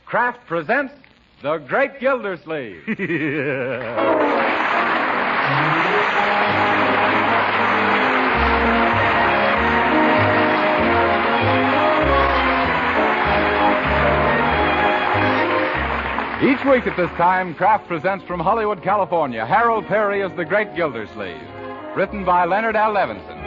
Kraft presents The Great Gildersleeve. Each week at this time, Kraft presents from Hollywood, California, Harold Perry as The Great Gildersleeve, written by Leonard L. Levinson.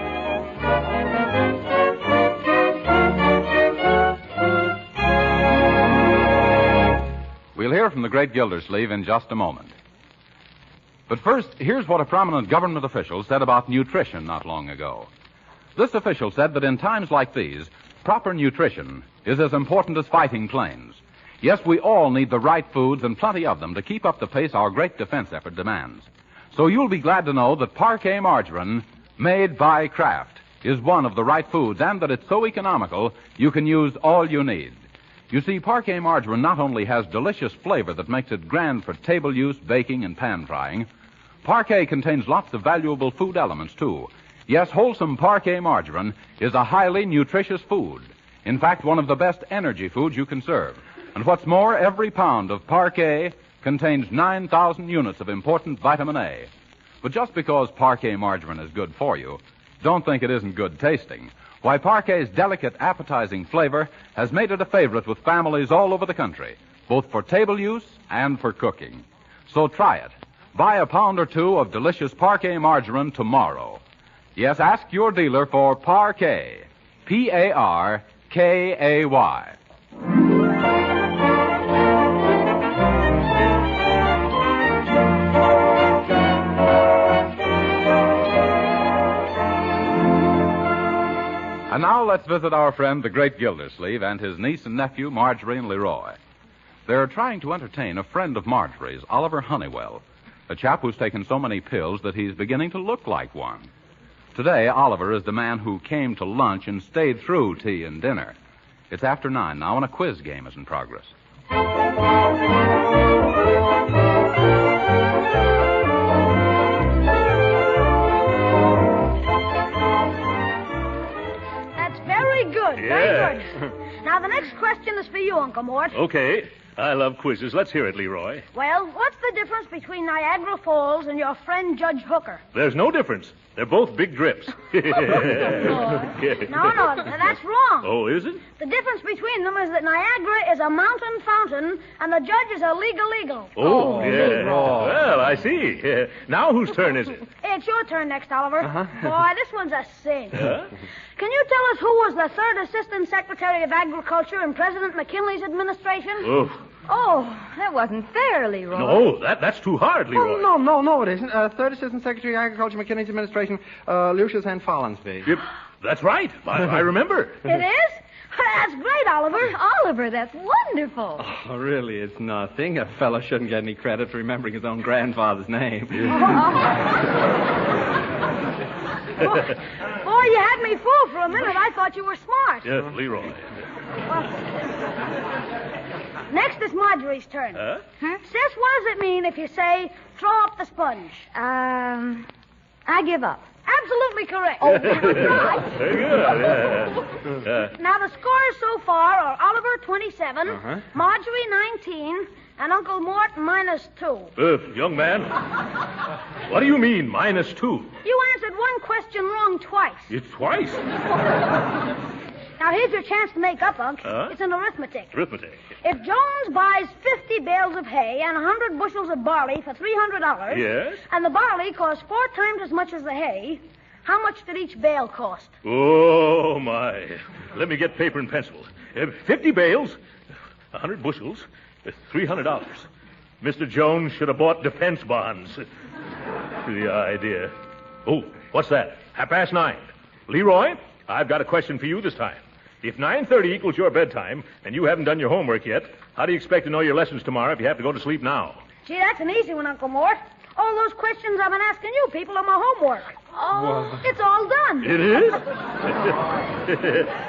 We'll hear from the Great Gildersleeve in just a moment. But first, here's what a prominent government official said about nutrition not long ago. This official said that in times like these, proper nutrition is as important as fighting planes. Yes, we all need the right foods and plenty of them to keep up the pace our great defense effort demands. So you'll be glad to know that Parquet margarine, made by Kraft, is one of the right foods, and that it's so economical you can use all you need. You see, Parquet margarine not only has delicious flavor that makes it grand for table use, baking, and pan frying, Parquet contains lots of valuable food elements, too. Yes, wholesome Parquet margarine is a highly nutritious food. In fact, one of the best energy foods you can serve. And what's more, every pound of Parquet contains 9,000 units of important vitamin A. But just because Parquet margarine is good for you, don't think it isn't good tasting. Why, Parquet's delicate, appetizing flavor has made it a favorite with families all over the country, both for table use and for cooking. So try it. Buy a pound or two of delicious Parquet margarine tomorrow. Yes, ask your dealer for Parquet. Parkay. And now let's visit our friend, the Great Gildersleeve, and his niece and nephew, Marjorie and Leroy. They're trying to entertain a friend of Marjorie's, Oliver Honeywell, a chap who's taken so many pills that he's beginning to look like one. Today, Oliver is the man who came to lunch and stayed through tea and dinner. It's after 9 now, and a quiz game is in progress. Very good. Now, the next question is for you, Uncle Mort. Okay. I love quizzes. Let's hear it, Leroy. Well, what's the difference between Niagara Falls and your friend Judge Hooker? There's no difference. They're both big drips. No, that's wrong. Oh, is it? The difference between them is that Niagara is a mountain fountain and the Judge is a legal. Oh, yeah. Leroy. Well, I see. Now whose turn is it? It's your turn next, Oliver. Boy, this one's a cinch. Huh? Can you tell us who was the third Assistant Secretary of Agriculture in President McKinley's administration? Oh, that wasn't fair, Leroy. No, that's too hard, Leroy. Oh, no, it isn't. Third Assistant Secretary of Agriculture, McKinley's administration, Lucius N. Follansbee. Yep, that's right. I remember. It is? That's great, Oliver. Oliver, that's wonderful. Oh, really, it's nothing. A fellow shouldn't get any credit for remembering his own grandfather's name. Boy, you had me fooled for a minute. I thought you were smart. Yes, Leroy. Next is Marjorie's turn. Huh? Sis, what does it mean if you say, throw up the sponge? I give up. Absolutely correct. Oh, right. Very good. Now, the scores so far are Oliver 27, Marjorie 19, and Uncle Mort -2. Young man, what do you mean, -2? You answered one question wrong twice. It's twice? Now, here's your chance to make up, Unc. It's an arithmetic. Arithmetic. If Jones buys 50 bales of hay and 100 bushels of barley for $300... Yes? And the barley costs 4 times as much as the hay, how much did each bale cost? Oh, my. Let me get paper and pencil. 50 bales, 100 bushels, $300. Mr. Jones should have bought defense bonds. The idea. Oh, what's that? 9:30. Leroy, I've got a question for you this time. If 9:30 equals your bedtime and you haven't done your homework yet, how do you expect to know your lessons tomorrow if you have to go to sleep now? Gee, that's an easy one, Uncle Mort. All those questions I've been asking you people are my homework. Oh, it's all done. It is?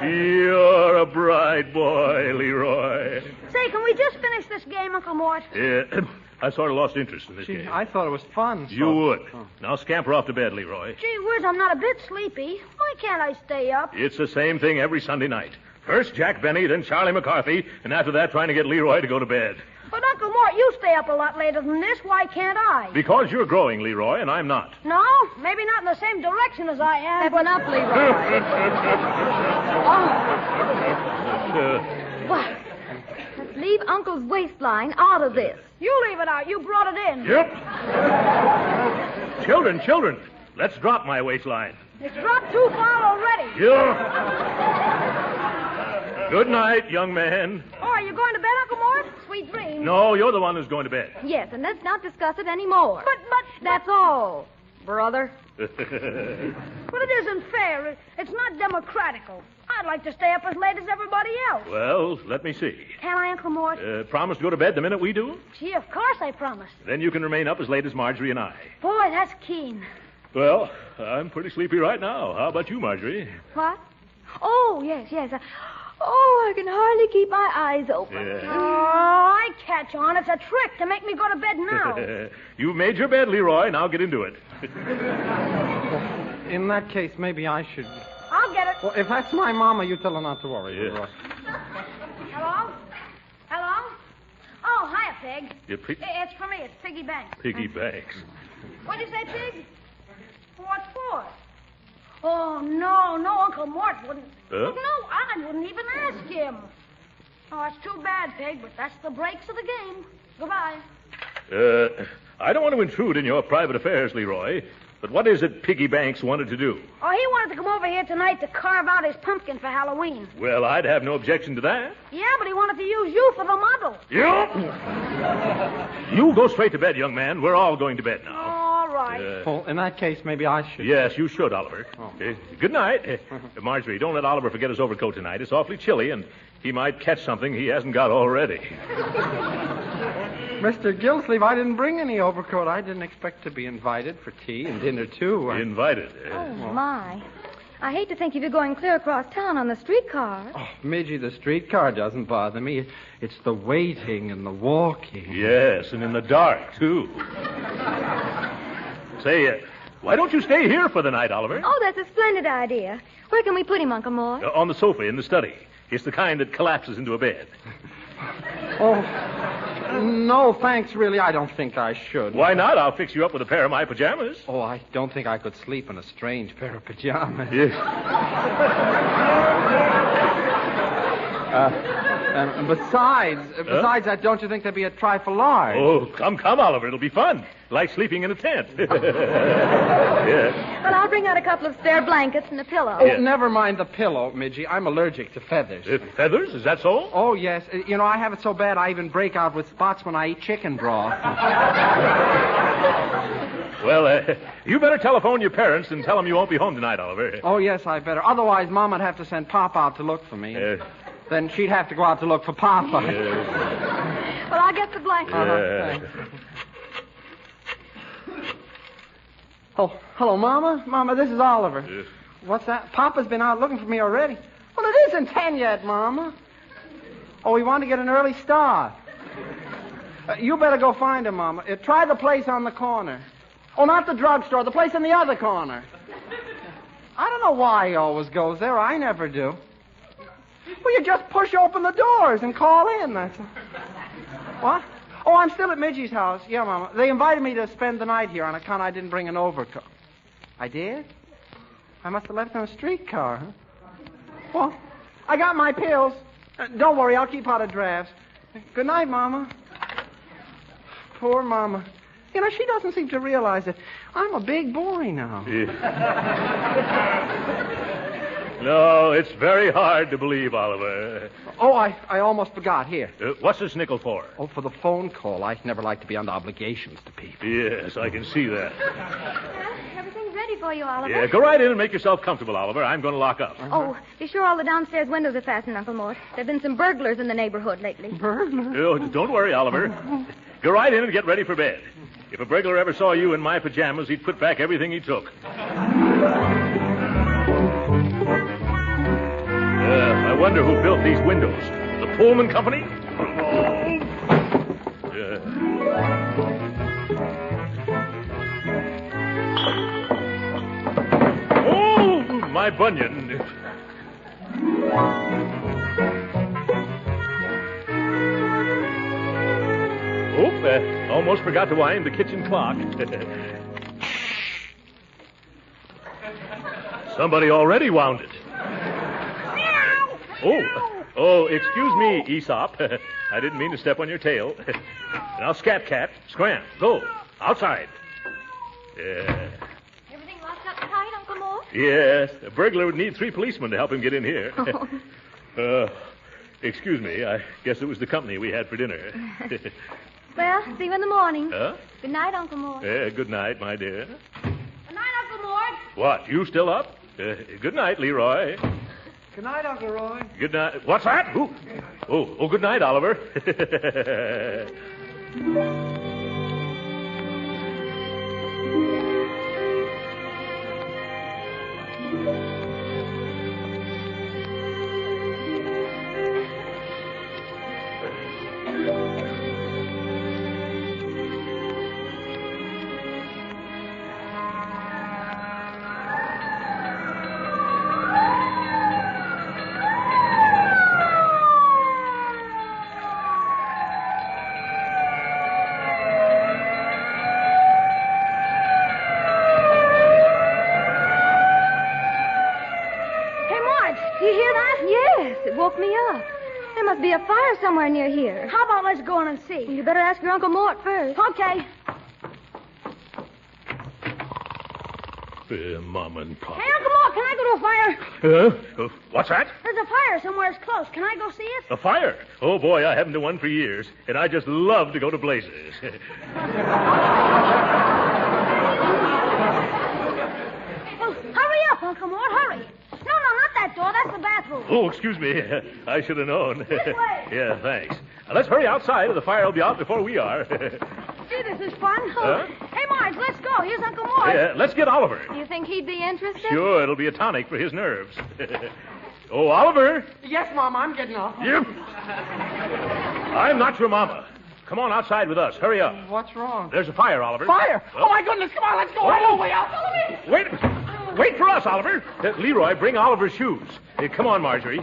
You're a bright boy, Leroy. Say, can we just finish this game, Uncle Mort? Yeah, I sort of lost interest in this game. I thought it was fun. So. You would. Now scamper off to bed, Leroy. Gee whiz, I'm not a bit sleepy. Why can't I stay up? It's the same thing every Sunday night. First Jack Benny, then Charlie McCarthy, and after that trying to get Leroy to go to bed. But, Uncle Mort, you stay up a lot later than this. Why can't I? Because you're growing, Leroy, and I'm not. No, maybe not in the same direction as I am. Step up, Leroy. What? Let's leave Uncle's waistline out of this. You leave it out. You brought it in. Yep. Children, let's drop my waistline. It's dropped too far already. Yeah. Good night, young man. Oh, are you going to bed, Uncle Mort? Sweet dreams. No, you're the one who's going to bed. Yes, and let's not discuss it anymore. But... That's all, brother. But it isn't fair. It's not democratical. I'd like to stay up as late as everybody else. Well, let me see. Can I, Uncle Mort? Promise to go to bed the minute we do? Gee, of course I promise. Then you can remain up as late as Marjorie and I. Boy, that's keen. Well, I'm pretty sleepy right now. How about you, Marjorie? What? Oh, yes. I can hardly keep my eyes open. Yeah. Oh, I catch on. It's a trick to make me go to bed now. You've made your bed, Leroy. Now get into it. In that case, maybe I should... I'll get it. Well, if that's my mama, you tell her not to worry. Yeah. Hello? Oh, hiya, Pig. Pig? It's for me. It's Piggy Banks. Piggy banks. What'd you say, Pig? What for? Oh, no, Uncle Mort wouldn't. Huh? No, I wouldn't even ask him. Oh, it's too bad, Pig, but that's the breaks of the game. Goodbye. I don't want to intrude in your private affairs, Leroy, but what is it Piggy Banks wanted to do? Oh, he wanted to come over here tonight to carve out his pumpkin for Halloween. Well, I'd have no objection to that. Yeah, but he wanted to use you for the model. Yep. You go straight to bed, young man. We're all going to bed now. All right. Well, in that case, maybe I should. Yes, you should, Oliver. Oh. Good night. Marjorie, don't let Oliver forget his overcoat tonight. It's awfully chilly, and he might catch something he hasn't got already. Mr. Gildersleeve, I didn't bring any overcoat. I didn't expect to be invited for tea and dinner, too. Invited. Oh, my. I hate to think of you going clear across town on the streetcar. Oh, Midgie, the streetcar doesn't bother me. It's the waiting and the walking. Yes, and in the dark, too. Say, why don't you stay here for the night, Oliver? Oh, that's a splendid idea. Where can we put him, Uncle Mort? On the sofa in the study. It's the kind that collapses into a bed. Oh, no, thanks, really. I don't think I should. Why not? I'll fix you up with a pair of my pajamas. Oh, I don't think I could sleep in a strange pair of pajamas. Yes. Besides that, don't you think there'd be a trifle large? Oh, come, Oliver. It'll be fun. Like sleeping in a tent. Yeah. Well, I'll bring out a couple of spare blankets and a pillow. Oh, never mind the pillow, Midgie. I'm allergic to feathers. Feathers? Is that so? Oh, yes. I have it so bad I even break out with spots when I eat chicken broth. Well, you better telephone your parents and tell them you won't be home tonight, Oliver. Oh, yes, I better. Otherwise, Mom'd have to send Pop out to look for me. Then she'd have to go out to look for Papa. Well, I'll get the blanket. Thanks. Oh, hello, Mama. Mama, this is Oliver. What's that? Papa's been out looking for me already. Well, it isn't 10 yet, Mama. Oh, we want to get an early start. You better go find him, Mama. Try the place on the corner. Oh, not the drugstore. The place in the other corner. I don't know why he always goes there. I never do. Well, you just push open the doors and call in. That's all. What? Oh, I'm still at Midgie's house. Yeah, Mama. They invited me to spend the night here on account I didn't bring an overcoat. I did? I must have left it in a streetcar, huh? Well, I got my pills. Don't worry, I'll keep out of drafts. Good night, Mama. Poor Mama. She doesn't seem to realize that I'm a big boy now. No, it's very hard to believe, Oliver. Oh, I almost forgot. Here. What's this nickel for? Oh, for the phone call. I never like to be under obligations to people. Yes, I can see that. Everything's ready for you, Oliver. Yeah, go right in and make yourself comfortable, Oliver. I'm going to lock up. Oh, be sure all the downstairs windows are fastened, Uncle Mort. There have been some burglars in the neighborhood lately. Burglar? Oh, don't worry, Oliver. Go right in and get ready for bed. If a burglar ever saw you in my pajamas, he'd put back everything he took. I wonder who built these windows. The Pullman Company? Oh, my bunion. Almost forgot to wind the kitchen clock. Somebody already wound it. Oh, excuse me, Aesop. I didn't mean to step on your tail. Now, Scat Cat, scram, go, outside. Yeah. Everything locked up tight, Uncle Mort? Yes, a burglar would need 3 policemen to help him get in here. Excuse me, I guess it was the company we had for dinner. Well, see you in the morning. Huh? Good night, Uncle Mort. Good night, my dear. Good night, Uncle Mort. What, you still up? Good night, Leroy. Good night, Uncle Roy. Good night. What's that? Who? Oh, good night, Oliver. Woke me up. There must be a fire somewhere near here. How about let's go in and see? You better ask your Uncle Mort first. Okay. Mom and Pop. Hey, Uncle Mort, can I go to a fire? What's that? There's a fire somewhere close. Can I go see it? A fire? Oh, boy, I haven't done one for years, and I just love to go to blazes. Well, hurry up, Uncle Mort, hurry. No, not that door. That's the bathroom. Oh, excuse me. I should have known. This way. Yeah, thanks. Now, let's hurry outside, or the fire will be out before we are. Gee, this is fun. Huh? Hey, Marge, let's go. Here's Uncle Mort. Yeah, let's get Oliver. You think he'd be interested? Sure, it'll be a tonic for his nerves. Oh, Oliver. Yes, Mom, I'm getting up. Yep. I'm not your mama. Come on outside with us. Hurry up. What's wrong? There's a fire, Oliver. Fire! Oh, my goodness, come on, let's go. Right away, out. Follow me. Wait for us, Oliver. Leroy, bring Oliver's shoes. Come on, Marjorie.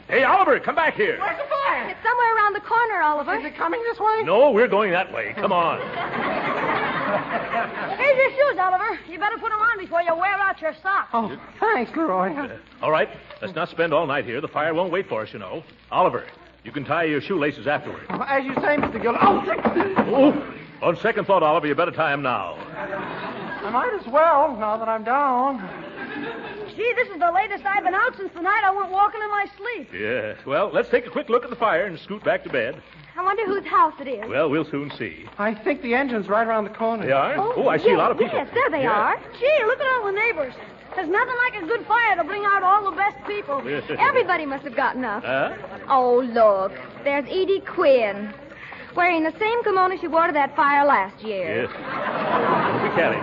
Hey, Oliver, come back here. Where's the fire? It's somewhere around the corner, Oliver. Is it coming this way? No, we're going that way. Come on. Here's your shoes, Oliver. You better put them on before you wear out your socks. Oh, thanks, Leroy. All right, let's not spend all night here. The fire won't wait for us, you know. Oliver, you can tie your shoelaces afterward. As you say, Mr. Gildersleeve. Oh, on second thought, Oliver, you better tie them now. I might as well, now that I'm down. Gee, this is the latest I've been out since the night I went walking in my sleep. Yes, well, let's take a quick look at the fire and scoot back to bed. I wonder whose house it is. Well, we'll soon see. I think the engine's right around the corner. They are? Oh, I see a lot of people. Yes, there they are. Gee, look at all the neighbors. There's nothing like a good fire to bring out all the best people. Everybody must have gotten up. Huh? Oh, look. There's Edie Quinn, wearing the same kimono she wore to that fire last year. Yes. Don't be catty.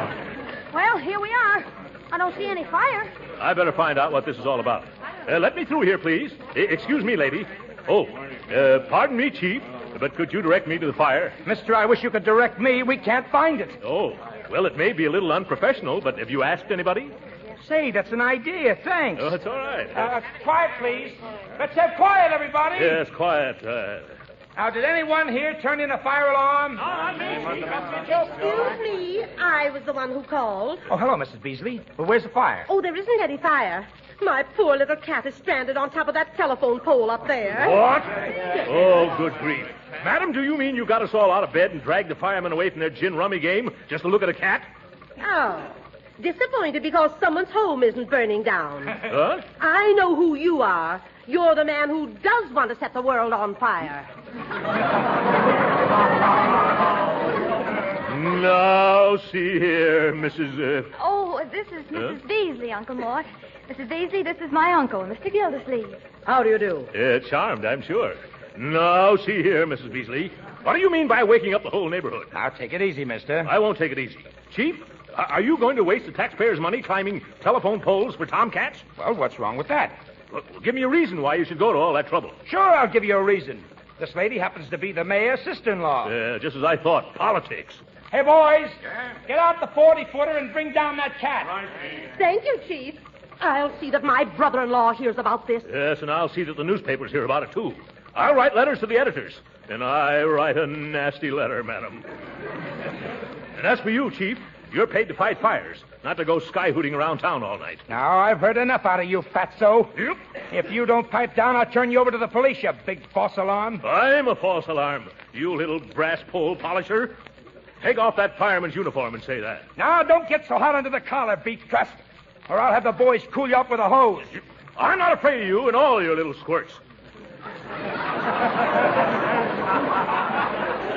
Well, here we are. I don't see any fire. I better find out what this is all about. Let me through here, please. Excuse me, lady. Oh, pardon me, Chief, but could you direct me to the fire? Mister, I wish you could direct me. We can't find it. Oh, well, it may be a little unprofessional, but have you asked anybody? Say, that's an idea. Thanks. Oh, it's all right. Quiet, please. Let's have quiet, everybody. Yes, quiet. Now, did anyone here turn in a fire alarm? Excuse me, I was the one who called. Oh, hello, Mrs. Beasley. Well, where's the fire? Oh, there isn't any fire. My poor little cat is stranded on top of that telephone pole up there. What? Oh, good grief. Madam, do you mean you got us all out of bed and dragged the firemen away from their gin rummy game just to look at a cat? Oh, disappointed because someone's home isn't burning down. Huh? I know who you are. You're the man who does want to set the world on fire. Now, see here, Mrs. Oh, this is Mrs. Beasley, Uncle Mort. Mrs. Beasley, this is my uncle, Mr. Gildersleeve. How do you do? Charmed, I'm sure. Now, see here, Mrs. Beasley. What do you mean by waking up the whole neighborhood? Now, take it easy, mister. I won't take it easy. Chief, are you going to waste the taxpayers' money climbing telephone poles for tomcats? Well, what's wrong with that? Well, give me a reason why you should go to all that trouble. Sure, I'll give you a reason. This lady happens to be the mayor's sister-in-law. Just as I thought. Politics. Hey, boys, get out the 40-footer and bring down that cat. Right. Thank you, Chief. I'll see that my brother-in-law hears about this. Yes, and I'll see that the newspapers hear about it, too. I'll write letters to the editors. And I write a nasty letter, madam. And as for you, Chief, you're paid to fight fires, not to go sky-hooting around town all night. Now, I've heard enough out of you, fatso. Yep. If you don't pipe down, I'll turn you over to the police, you big false alarm. I'm a false alarm, you little brass pole polisher. Take off that fireman's uniform and say that. Now, don't get so hot under the collar, beef trust, or I'll have the boys cool you off with a hose. I'm not afraid of you and all your little squirts.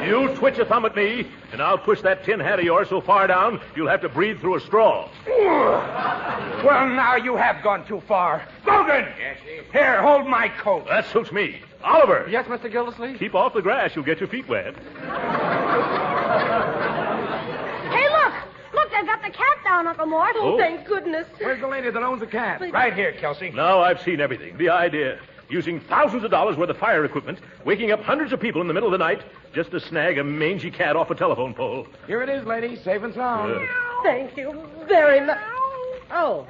You twitch a thumb at me, and I'll push that tin hat of yours so far down you'll have to breathe through a straw. Well, now you have gone too far. Logan! Yes, Chief? Here, hold my coat. That suits me. Oliver! Yes, Mr. Gildersleeve? Keep off the grass. You'll get your feet wet. Hey, look! Look, they've got the cat down, Uncle Mort. Oh, thank goodness. Where's the lady that owns the cat? Right here, Kelsey. Now I've seen everything. The idea. Using thousands of dollars worth of fire equipment, waking up hundreds of people in the middle of the night just to snag a mangy cat off a telephone pole. Here it is, lady. Safe and sound. Thank you very much. Oh,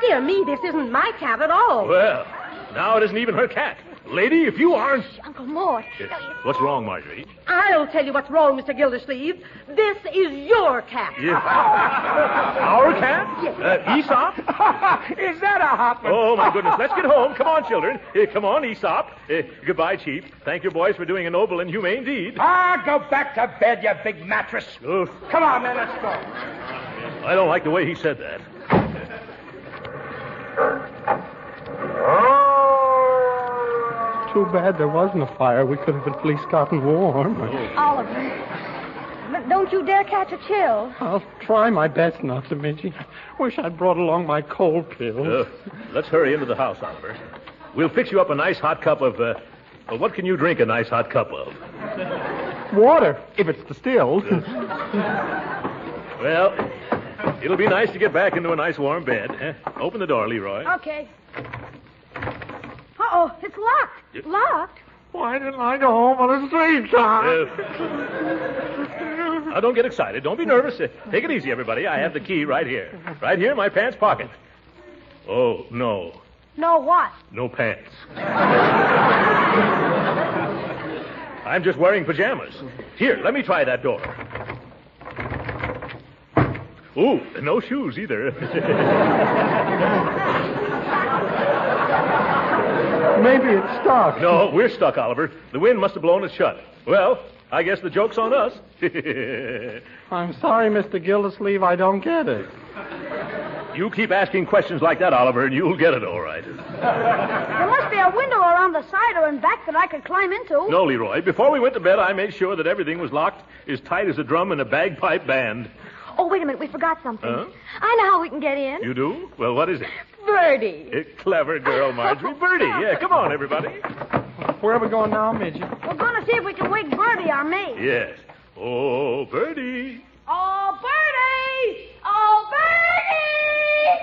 dear me, this isn't my cat at all. Well, now it isn't even her cat. Lady, if you aren't... Uncle Mort. What's wrong, Marjorie? I'll tell you what's wrong, Mr. Gildersleeve. This is your cat. Yeah. Our cat? Yes. Aesop? Is that a hot one? Oh, my goodness. Let's get home. Come on, children. Come on, Aesop. Goodbye, Chief. Thank your boys for doing a noble and humane deed. Go back to bed, you big mattress. Oof. Come on, man, let's go. I don't like the way he said that. Too bad there wasn't a fire. We could have at least gotten warm. Oliver, but don't you dare catch a chill. I'll try my best not to, Midgie. Wish I'd brought along my cold pills. Let's hurry into the house, Oliver. We'll fix you up a nice hot cup of... well, what can you drink a nice hot cup of? Water, if it's distilled. Well, it'll be nice to get back into a nice warm bed. Open the door, Leroy. Okay. Uh-oh, it's locked. Locked? Why didn't I go home on a straight time? Now, don't get excited. Don't be nervous. Take it easy, everybody. I have the key right here. Right here in my pants pocket. Oh, no. No what? No pants. I'm just wearing pajamas. Here, let me try that door. Ooh, no shoes either. Maybe it's stuck. No, we're stuck, Oliver. The wind must have blown it shut. Well, I guess the joke's on us. I'm sorry, Mr. Gildersleeve, I don't get it. You keep asking questions like that, Oliver, and you'll get it all right. There must be a window around the side or in back that I could climb into. No, Leroy. Before we went to bed, I made sure that everything was locked as tight as a drum in a bagpipe band. Oh, wait a minute. We forgot something. Huh? I know how we can get in. You do? Well, what is it? Birdie. Clever girl, Marjorie. Birdie. Yeah, come on, everybody. Where are we going now, Midgie? We're going to see if we can wake Birdie or me. Yes. Oh, Birdie. Oh, Birdie! Oh,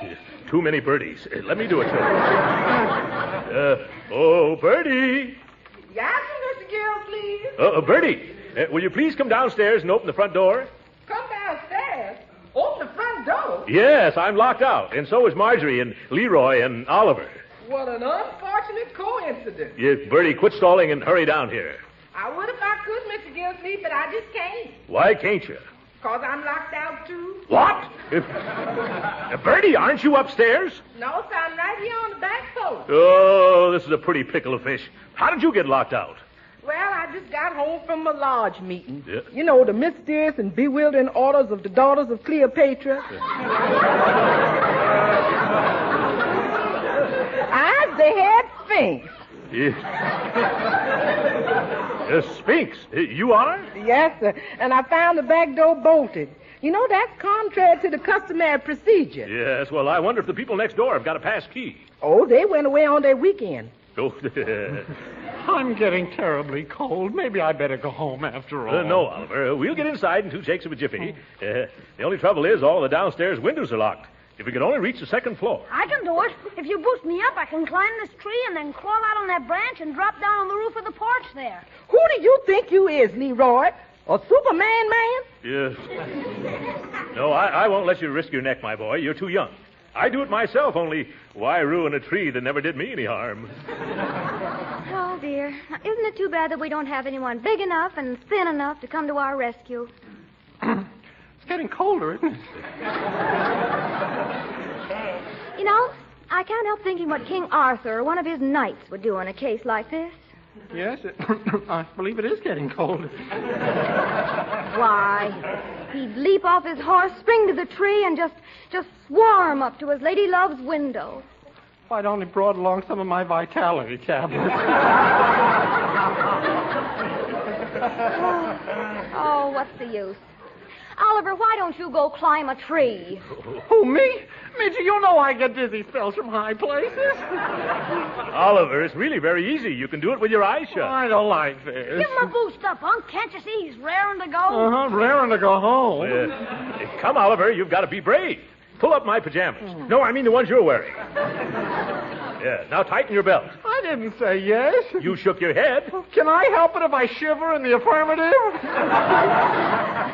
Birdie! Too many birdies. Let me do it, children. Oh, Birdie. Yes, Mr. Gildersleeve. Birdie, will you please come downstairs and open the front door? Come downstairs. Open the front door. Yes, I'm locked out, and so is Marjorie and Leroy and Oliver. What an unfortunate coincidence. Yes, Birdie, quit stalling and hurry down here. I would if I could, Mr. Gildersleeve, but I just can't. Why can't you? Because I'm locked out, too. What? Birdie, aren't you upstairs? No, sir, I'm right here on the back porch. Oh, this is a pretty pickle of fish. How did you get locked out? Well, I just got home from a lodge meeting. Yeah. You know, the mysterious and bewildering orders of the daughters of Cleopatra. I'm the head Sphinx. Sphinx, you are? Yes, sir. And I found the back door bolted. You know, that's contrary to the customary procedure. Yes, well, I wonder if the people next door have got a pass key. Oh, they went away on their weekend. Oh, I'm getting terribly cold. Maybe I better go home after all. No, Oliver. We'll get inside in 2 shakes of a jiffy. The only trouble is all the downstairs windows are locked. If we could only reach the 2nd floor. I can do it. If you boost me up, I can climb this tree and then crawl out on that branch and drop down on the roof of the porch there. Who do you think you is, Leroy? A Superman man? Yes. No, I won't let you risk your neck, my boy. You're too young. I do it myself, only why ruin a tree that never did me any harm? Oh, dear. Isn't it too bad that we don't have anyone big enough and thin enough to come to our rescue? It's getting colder, isn't it? You know, I can't help thinking what King Arthur or one of his knights would do in a case like this. Yes, I believe it is getting colder. Why, he'd leap off his horse, spring to the tree, and just swarm up to his lady love's window. If I'd only brought along some of my vitality tablets. Oh, what's the use? Oliver, why don't you go climb a tree? Who, me? Midgie, you know I get dizzy spells from high places. Oliver, it's really very easy. You can do it with your eyes shut. I don't like this. Give him a boost up, Unc. Can't you see he's raring to go? Raring to go home. Come, Oliver, you've got to be brave. Pull up my pajamas. No, I mean the ones you're wearing. Yeah, now tighten your belt. I didn't say yes. You shook your head. Can I help it if I shiver in the affirmative?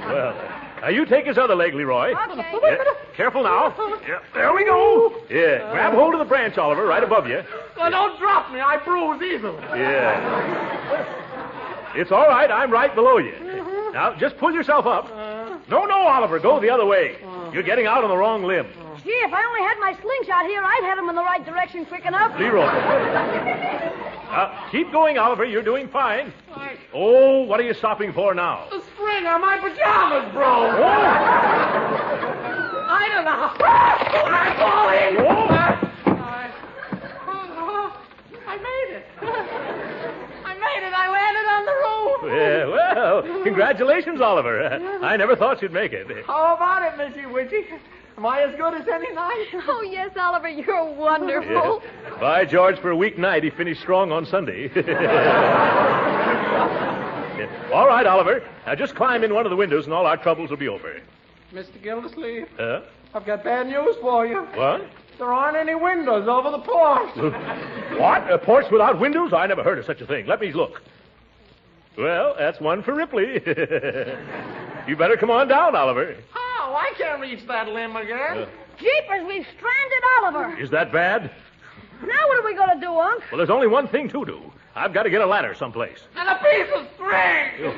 Well, now you take his other leg, Leroy. Okay. Yeah, careful now. Yeah, there we go. Yeah, grab hold of the branch, Oliver, right above you. Well, don't drop me. I bruise easily. Yeah. It's all right. I'm right below you. Now, just pull yourself up. No, Oliver, go the other way. You're getting out on the wrong limb. Gee, if I only had my slingshot here, I'd head him in the right direction quick enough. Leroy. Keep going, Oliver. You're doing fine. Oh, what are you stopping for now? The string on my pajamas broke. Oh. I don't know. I'm falling. I made it. I landed on the roof. Yeah, well, congratulations, Oliver. I never thought you'd make it. How about it, Missy Witchy? Am I as good as any night? Oh, yes, Oliver, you're wonderful. Yeah. By George, for a weeknight, he finished strong on Sunday. Yeah. All right, Oliver. Now just climb in one of the windows and all our troubles will be over. Mr. Gildersleeve, Huh? I've got bad news for you. What? There aren't any windows over the porch. What? A porch without windows? I never heard of such a thing. Let me look. Well, that's one for Ripley. You better come on down, Oliver. Oh, I can't reach that limb again. Jeepers, we've stranded Oliver. Is that bad? Now what are we going to do, Unc? Well, there's only one thing to do. I've got to get a ladder someplace. And a piece of string.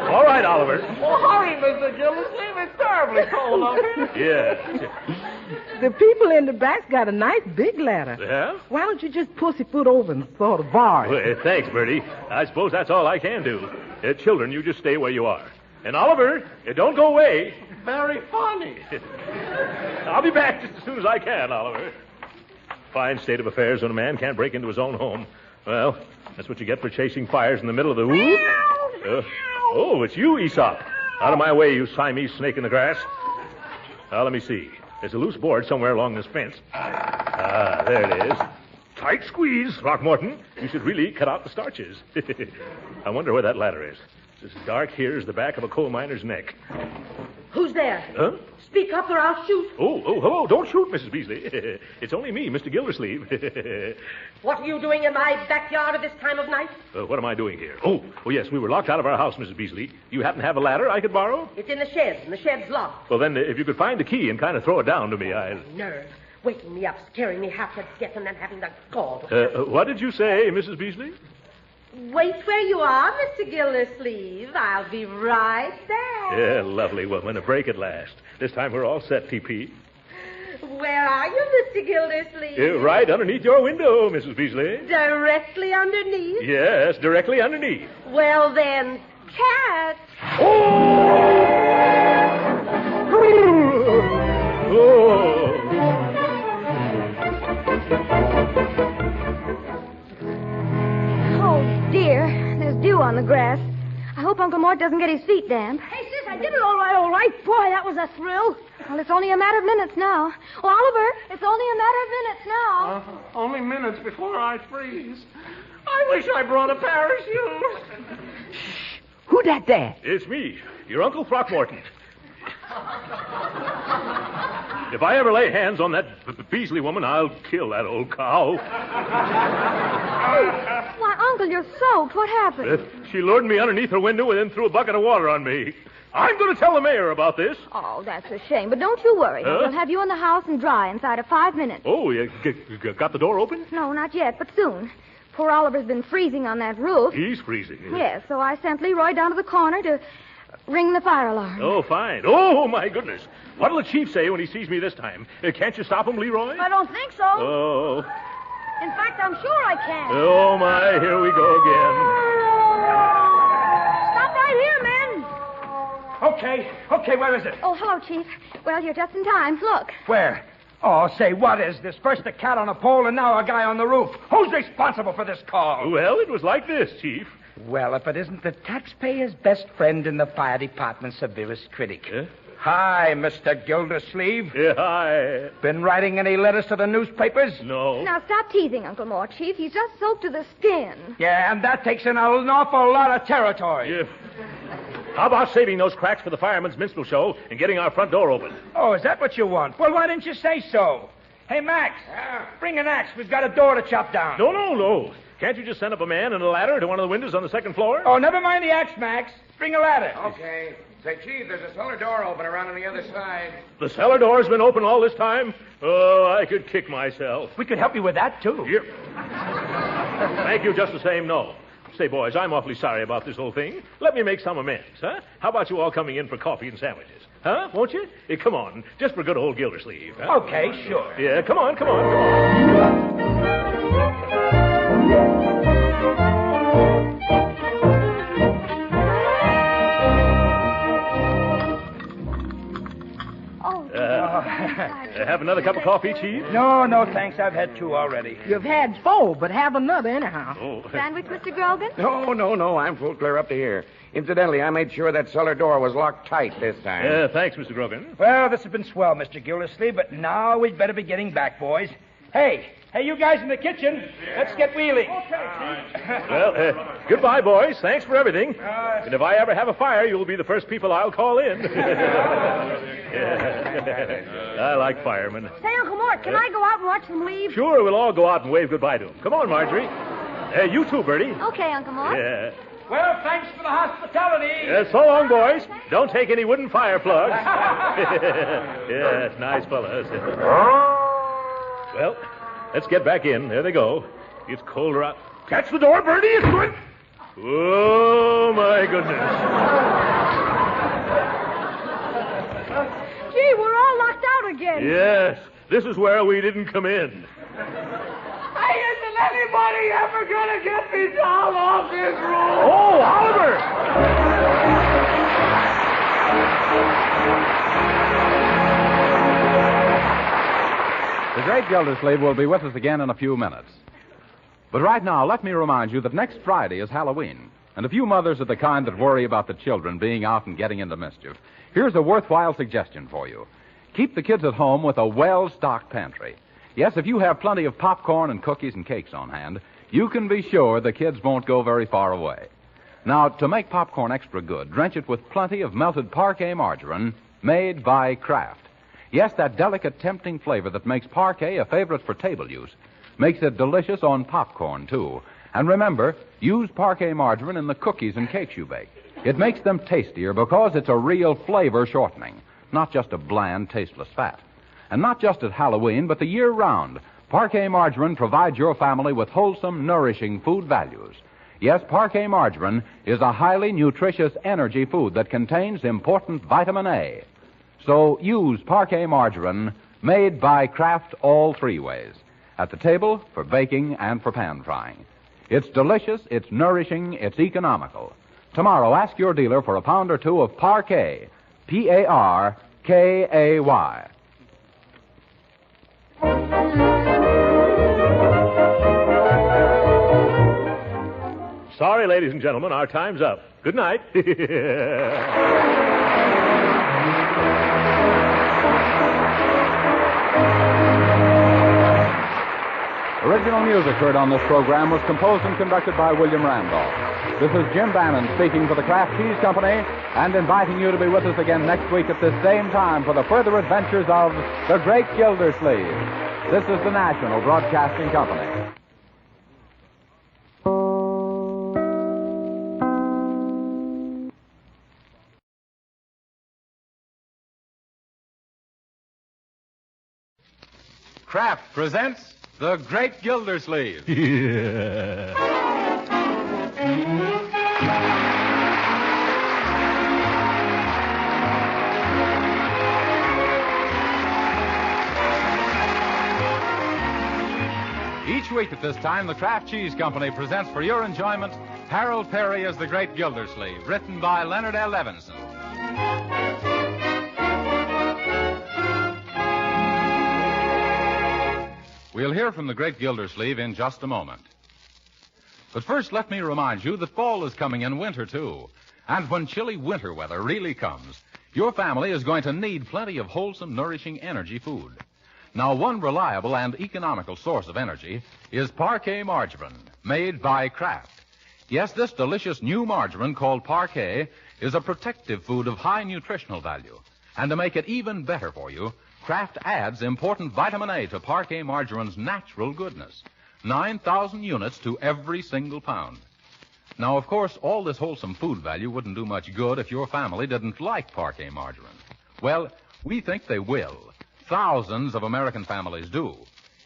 All right, Oliver. Oh, hurry, Mr. Gildersleeve. It's terribly cold up here. Yeah. The people in the back got a nice big ladder. Yeah? Why don't you just pussyfoot over and sort of bar it? Well, thanks, Birdie. I suppose that's all I can do. Children, you just stay where you are. And Oliver, don't go away. Very funny. I'll be back just as soon as I can, Oliver. Fine state of affairs when a man can't break into his own home. Well, that's what you get for chasing fires in the middle of the woods. Oh, it's you, Aesop. Out of my way, you Siamese snake in the grass. Now, let me see. There's a loose board somewhere along this fence. Ah, there it is. Tight squeeze, Throckmorton. You should really cut out the starches. I wonder where that ladder is. It's as dark here as the back of a coal miner's neck. Who's there? Huh? Speak up or I'll shoot. Oh, hello. Don't shoot, Mrs. Beasley. It's only me, Mr. Gildersleeve. What are you doing in my backyard at this time of night? What am I doing here? Oh, yes, we were locked out of our house, Mrs. Beasley. You happen to have a ladder I could borrow? It's in the shed, and the shed's locked. Well, then, if you could find the key and kind of throw it down to me, I'll... Nerve. Waking me up, scaring me half to death, and then having the gall. What did you say, Mrs. Beasley? Wait where you are, Mr. Gildersleeve. I'll be right there. Yeah, lovely woman. A break at last. This time we're all set, TP. Where are you, Mr. Gildersleeve? Right underneath your window, Mrs. Beasley. Directly underneath? Yes, directly underneath. Well, then, catch. Oh, dear. There's dew on the grass. I hope Uncle Mort doesn't get his feet damp. Hey, sis, I did it all right. Boy, that was a thrill. Well, it's only a matter of minutes now. Oh, Oliver, it's only a matter of minutes now. Only minutes before I freeze. I wish I brought a parachute. Who that there? It's me, your Uncle Throckmorton. If I ever lay hands on that Beasley woman, I'll kill that old cow. Why, Uncle, you're soaked. What happened? She lured me underneath her window and then threw a bucket of water on me. I'm going to tell the mayor about this. Oh, that's a shame. But don't you worry. Huh? We'll have you in the house and dry inside of 5 minutes. Oh, you got the door open? No, not yet, but soon. Poor Oliver's been freezing on that roof. He's freezing. Yes, so I sent Leroy down to the corner to ring the fire alarm. Oh, fine. Oh, my goodness. What'll the chief say when he sees me this time? Can't you stop him, Leroy? I don't think so. Oh. In fact, I'm sure I can. Oh, my. Here we go again. Stop right here, men. Okay, where is it? Oh, hello, Chief. Well, you're just in time. Look. Where? Oh, say, what is this? First a cat on a pole and now a guy on the roof. Who's responsible for this call? Well, it was like this, Chief. Well, if it isn't the taxpayer's best friend and the fire department's severest critic. Hi, Mr. Gildersleeve. Yeah, hi. Been writing any letters to the newspapers? No. Now, stop teasing, Uncle Mort, Chief. He's just soaked to the skin. Yeah, and that takes in an awful lot of territory. Yeah. How about saving those cracks for the fireman's minstrel show and getting our front door open? Oh, is that what you want? Well, why didn't you say so? Hey, Max, bring an axe. We've got a door to chop down. No. Can't you just send up a man and a ladder to one of the windows on the second floor? Oh, never mind the axe, Max. Bring a ladder. Okay. Say, Chief, there's a cellar door open around on the other side. The cellar door's been open all this time? Oh, I could kick myself. We could help you with that, too. Yep. Thank you just the same, no. Say, boys, I'm awfully sorry about this whole thing. Let me make some amends, huh? How about you all coming in for coffee and sandwiches? Huh? Won't you? Come on, just for good old Gildersleeve. Huh? Okay, sure. Yeah, come on. Have another cup of coffee, Chief? No, thanks. I've had 2 already. You've had 4, but have another anyhow. Oh. Sandwich, Mr. Grogan? No. I'm full clear up to here. Incidentally, I made sure that cellar door was locked tight this time. Thanks, Mr. Grogan. Well, this has been swell, Mr. Gildersleeve, but now we'd better be getting back, boys. Hey, you guys in the kitchen, let's get wheeling. Well, goodbye, boys. Thanks for everything. And if I ever have a fire, you'll be the first people I'll call in. I like firemen. Say, Uncle Mort, can I go out and watch them leave? Sure, we'll all go out and wave goodbye to them. Come on, Marjorie. You too, Birdie. Okay, Uncle Mort. Yeah. Well, thanks for the hospitality. So long, boys. Don't take any wooden fire plugs. Yes, nice fellas. Well, let's get back in. There they go. It's colder out. Catch the door, Birdie. It's good. Oh, my goodness. Gee, we're all locked out again. Yes, this is where we didn't come in. Hey, isn't anybody ever going to get me down off this roof? Oh, Oliver! The great Gildersleeve will be with us again in a few minutes. But right now, let me remind you that next Friday is Halloween. And if you mothers are the kind that worry about the children being out and getting into mischief, here's a worthwhile suggestion for you. Keep the kids at home with a well-stocked pantry. Yes, if you have plenty of popcorn and cookies and cakes on hand, you can be sure the kids won't go very far away. Now, to make popcorn extra good, drench it with plenty of melted parquet margarine made by Kraft. Yes, that delicate, tempting flavor that makes parquet a favorite for table use makes it delicious on popcorn, too. And remember, use parquet margarine in the cookies and cakes you bake. It makes them tastier because it's a real flavor shortening, not just a bland, tasteless fat. And not just at Halloween, but the year round, parquet margarine provides your family with wholesome, nourishing food values. Yes, parquet margarine is a highly nutritious energy food that contains important vitamin A. So use parquet margarine made by Kraft all 3 ways. At the table, for baking, and for pan frying. It's delicious, it's nourishing, it's economical. Tomorrow, ask your dealer for a pound or 2 of parquet. Parkay. Sorry, ladies and gentlemen, our time's up. Good night. Original music heard on this program was composed and conducted by William Randolph. This is Jim Bannon speaking for the Kraft Cheese Company and inviting you to be with us again next week at this same time for the further adventures of the great Gildersleeve. This is the National Broadcasting Company. Kraft presents The Great Gildersleeve. Each week at this time, the Kraft Cheese Company presents for your enjoyment Harold Perry as the Great Gildersleeve, written by Leonard L. Levinson. We'll hear from the Great Gildersleeve in just a moment. But first, let me remind you that fall is coming and winter, too. And when chilly winter weather really comes, your family is going to need plenty of wholesome, nourishing energy food. Now, one reliable and economical source of energy is Parquet margarine, made by Kraft. Yes, this delicious new margarine called Parquet is a protective food of high nutritional value. And to make it even better for you, Kraft adds important vitamin A to Parquet margarine's natural goodness. 9,000 units to every single pound. Now, of course, all this wholesome food value wouldn't do much good if your family didn't like Parquet margarine. Well, we think they will. Thousands of American families do.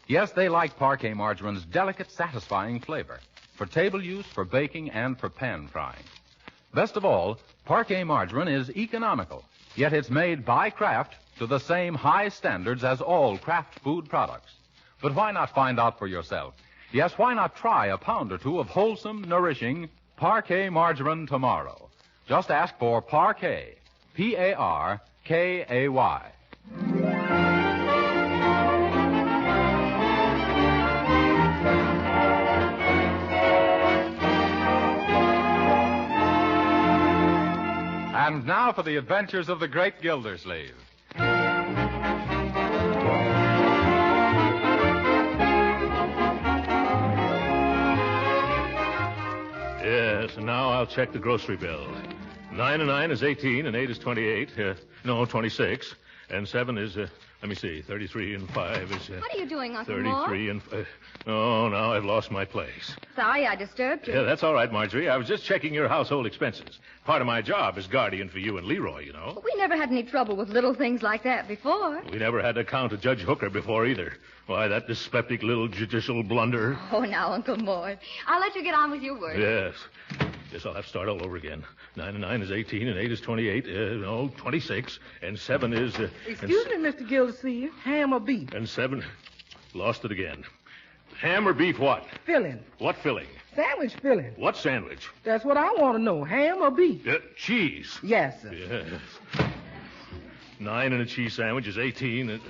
Yes, they like Parquet margarine's delicate, satisfying flavor for table use, for baking, and for pan frying. Best of all, Parquet margarine is economical, yet it's made by Kraft to the same high standards as all Kraft food products. But why not find out for yourself? Yes, why not try a pound or two of wholesome, nourishing Parquet margarine tomorrow? Just ask for Parquet, P-A-R-K-A-Y. And now for the adventures of the Great Gildersleeve. Yes, and now I'll check the grocery bill. 9 and 9 is 18, and 8 is 28. 26. And 7 is, 33, and 5 is... What are you doing, Uncle 33 and... now I've lost my place. Sorry I disturbed you. Yeah, that's all right, Marjorie. I was just checking your household expenses. Part of my job is guardian for you and Leroy, you know. But we never had any trouble with little things like that before. We never had to count a Judge Hooker before either. Why, that dyspeptic little judicial blunder. Oh, now, Uncle Mort. I'll let you get on with your work. Yes. Guess I'll have to start all over again. 9 and 9 is 18, and 8 is 28. 26. And 7 is... Excuse me, Mr. Gildersleeve. Ham or beef? And 7... Lost it again. Ham or beef what? Filling. What filling? Sandwich filling. What sandwich? That's what I want to know. Ham or beef? Cheese. Yes, sir. Yes. 9 and a cheese sandwich is 18 and...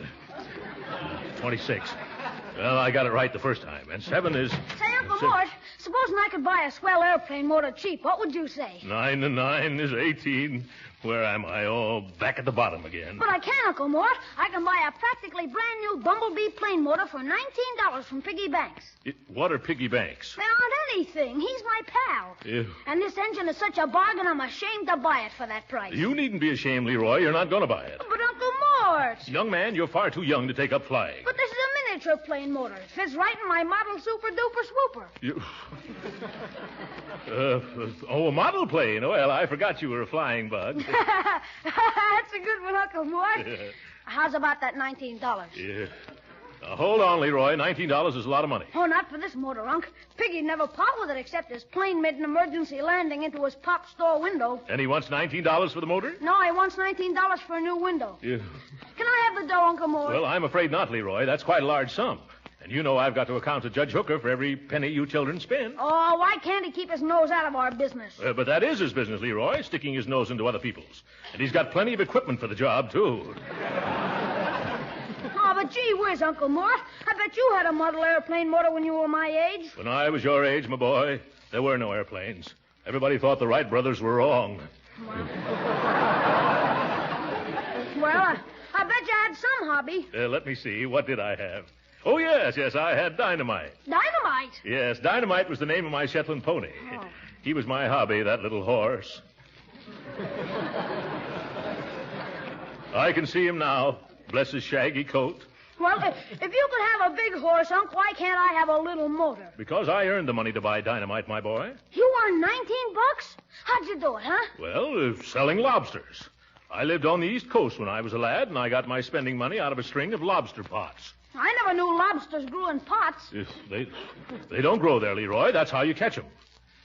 26. Well, I got it right the first time. And 7 is... Say, Uncle Mort, supposing I could buy a swell airplane motor cheap, what would you say? 9 and 9 is 18. Where am I? Oh, back at the bottom again. But I can, Uncle Mort. I can buy a practically brand new Bumblebee plane motor for $19 from Piggy Banks. What are Piggy Banks? They aren't anything. He's my pal. Ew. And this engine is such a bargain, I'm ashamed to buy it for that price. You needn't be ashamed, Leroy. You're not going to buy it. But, Uncle Mort. Young man, you're far too young to take up flying. But this is a miniature plane motor. It fits right in my model super-duper swooper. A model plane. Well, I forgot you were a flying bug. That's a good one, Uncle Mort. Yeah. How's about that $19? Yeah. Now, hold on, Leroy. $19 is a lot of money. Oh, not for this motor, Unc. Piggy'd never part with it except his plane made an emergency landing into his pop store window. And he wants $19 for the motor? No, he wants $19 for a new window. Yeah. Can I have the dough, Uncle Mort? Well, I'm afraid not, Leroy. That's quite a large sum. And you know I've got to account to Judge Hooker for every penny you children spend. Oh, why can't he keep his nose out of our business? But that is his business, Leroy, sticking his nose into other people's. And he's got plenty of equipment for the job, too. Oh, but gee whiz, Uncle Mort. I bet you had a model airplane motor when you were my age. When I was your age, my boy, there were no airplanes. Everybody thought the Wright brothers were wrong. Well, I bet you had some hobby. Let me see. What did I have? Oh, yes, I had dynamite. Dynamite? Yes, Dynamite was the name of my Shetland pony. Oh. He was my hobby, that little horse. I can see him now. Bless his shaggy coat. Well, if you could have a big horse, Unc, why can't I have a little motor? Because I earned the money to buy Dynamite, my boy. You earned $19? How'd you do it, huh? Well, selling lobsters. I lived on the East Coast when I was a lad, and I got my spending money out of a string of lobster pots. I never knew lobsters grew in pots. They don't grow there, Leroy. That's how you catch them.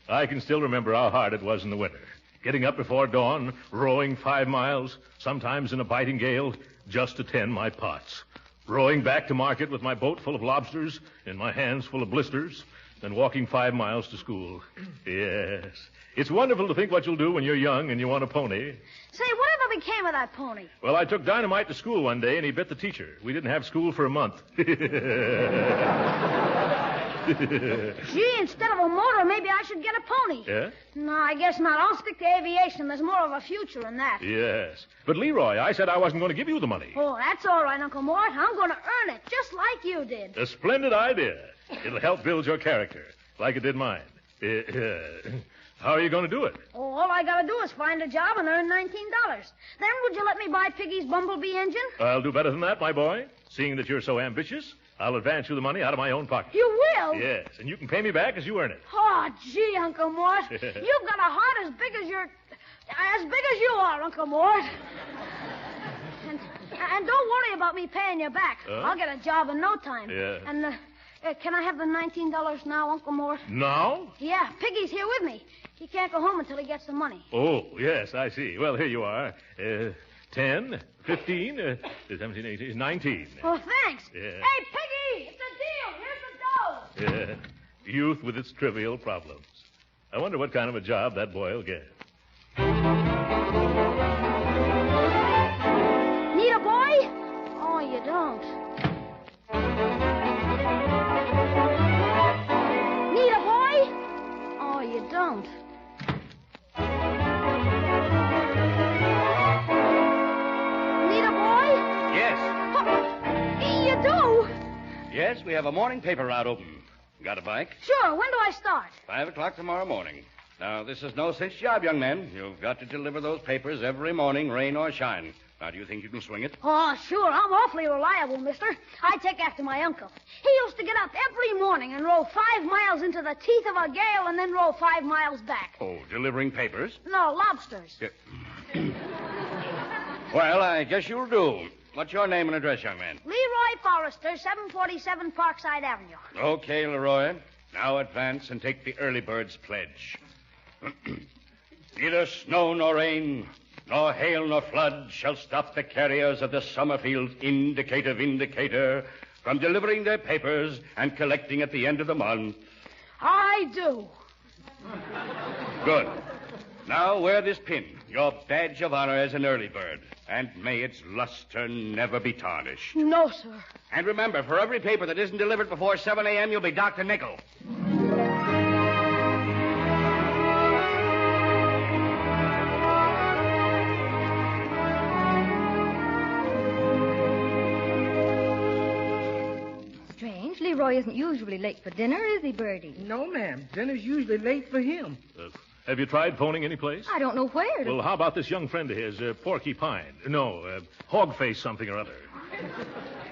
I can still remember how hard it was in the winter. Getting up before dawn, rowing 5 miles, sometimes in a biting gale, just to tend my pots. Rowing back to market with my boat full of lobsters and my hands full of blisters, then walking 5 miles to school. Yes. It's wonderful to think what you'll do when you're young and you want a pony. Say, whatever became of that pony? Well, I took Dynamite to school one day and he bit the teacher. We didn't have school for a month. Gee, instead of a motor, maybe I should get a pony. Yeah? No, I guess not. I'll stick to aviation. There's more of a future in that. Yes. But, Leroy, I said I wasn't going to give you the money. Oh, that's all right, Uncle Mort. I'm going to earn it, just like you did. A splendid idea. It'll help build your character, like it did mine. How are you going to do it? Oh, all I got to do is find a job and earn $19. Then would you let me buy Piggy's bumblebee engine? I'll do better than that, my boy. Seeing that you're so ambitious, I'll advance you the money out of my own pocket. You will? Yes, and you can pay me back as you earn it. Oh, gee, Uncle Mort. You've got a heart as big as you are, Uncle Mort. And don't worry about me paying you back. I'll get a job in no time. Yeah. And can I have the $19 now, Uncle Mort? Now? Yeah, Piggy's here with me. He can't go home until he gets the money. Oh, yes, I see. Well, here you are. 10, 15, 17, 18, 19. Oh, thanks. Yeah. Hey, Piggy, it's a deal. Here's the dough. Yeah. Youth with its trivial problems. I wonder what kind of a job that boy will get. Need a boy? Oh, you don't. Need a boy? Oh, you don't. Yes, we have a morning paper route open. Got a bike? Sure. When do I start? 5 o'clock tomorrow morning. Now, this is no cinch job, young man. You've got to deliver those papers every morning, rain or shine. Now, do you think you can swing it? Oh, sure. I'm awfully reliable, mister. I take after my uncle. He used to get up every morning and row 5 miles into the teeth of a gale and then row 5 miles back. Oh, delivering papers? No, lobsters. Yeah. Well, I guess you'll do. What's your name and address, young man? Leroy Forrester, 747 Parkside Avenue. Okay, Leroy. Now advance and take the early bird's pledge. Neither snow nor rain, nor hail nor flood shall stop the carriers of the Summerfield Indicator Vindicator from delivering their papers and collecting at the end of the month. I do. Good. Now wear this pin, your badge of honor as an early bird, and may its luster never be tarnished. No, sir. And remember, for every paper that isn't delivered before 7 a.m., you'll be docked a nickel. Strange. Leroy isn't usually late for dinner, is he, Birdie? No, ma'am. Dinner's usually late for him. Have you tried phoning any place? I don't know where. Well, how about this young friend of his, Porky Pine? No, Hogface something or other.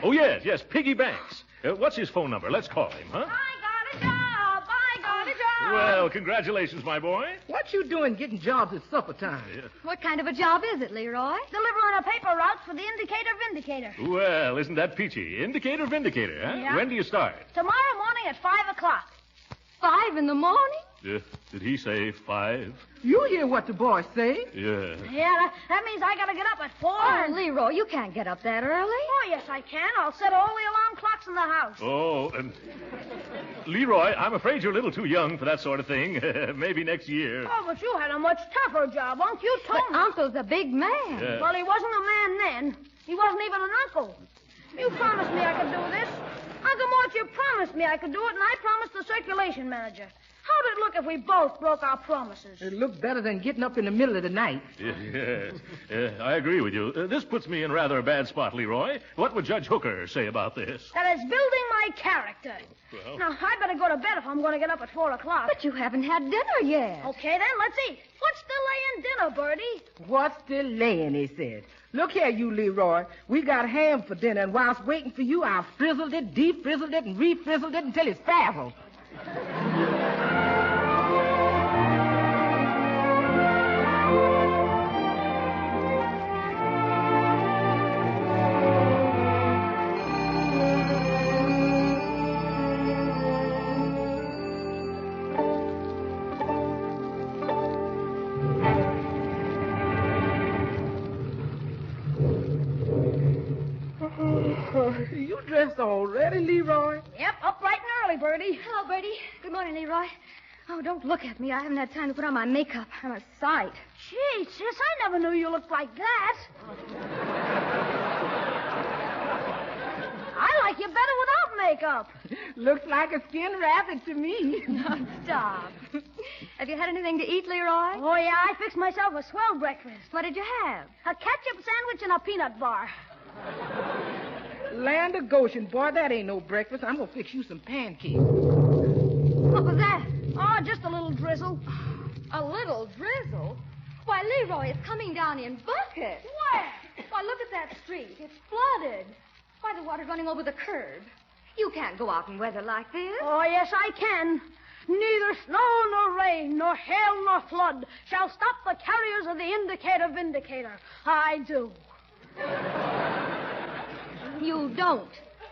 Oh, yes, Piggy Banks. What's his phone number? Let's call him, huh? I got a job. Well, congratulations, my boy. What you doing getting jobs at supper time? What kind of a job is it, Leroy? Delivering a paper route for the Indicator Vindicator. Well, isn't that peachy? Indicator Vindicator, huh? Yeah. When do you start? Tomorrow morning at 5 o'clock. 5 in the morning? Did he say 5? You hear what the boy say? Yeah. Yeah, that means I gotta get up at 4. Oh, Leroy, you can't get up that early. Oh, yes, I can. I'll set all the alarm clocks in the house. Oh, Leroy, I'm afraid you're a little too young for that sort of thing. Maybe next year. Oh, but you had a much tougher job, Unc. You told But me. Uncle's a big man. Yeah. Well, he wasn't a man then. He wasn't even an uncle. You promised me I could do this. Uncle Mort, you promised me I could do it, and I promised the circulation manager. How'd it look if we both broke our promises? It looked better than getting up in the middle of the night. Yes, I agree with you. This puts me in rather a bad spot, Leroy. What would Judge Hooker say about this? That it's building my character. Well. Now, I better go to bed if I'm going to get up at 4 o'clock. But you haven't had dinner yet. Okay, then, let's eat. What's delaying dinner, Birdie? What's delaying, he said. Look here, you, Leroy. We got ham for dinner, and whilst waiting for you, I frizzled it, defrizzled it, and refrizzled it until it's frazzled. You dressed already, Leroy? Yep, up bright and early, Birdie. Hello, Birdie. Good morning, Leroy. Oh, don't look at me. I haven't had time to put on my makeup. I'm a sight. Gee, sis, I never knew you looked like that. I like you better without makeup. Looks like a skinned rabbit to me. Stop. Have you had anything to eat, Leroy? Oh, yeah, I fixed myself a swell breakfast. What did you have? A ketchup sandwich and a peanut bar. Land of Goshen, boy, that ain't no breakfast. I'm going to fix you some pancakes. What was that? Oh, just a little drizzle. A little drizzle? Why, Leroy, it's coming down in buckets. Where? Why, look at that street. It's flooded. Why, the water's running over the curb. You can't go out in weather like this. Oh, yes, I can. Neither snow nor rain, nor hail nor flood shall stop the carriers of the indicator vindicator. I do. You don't.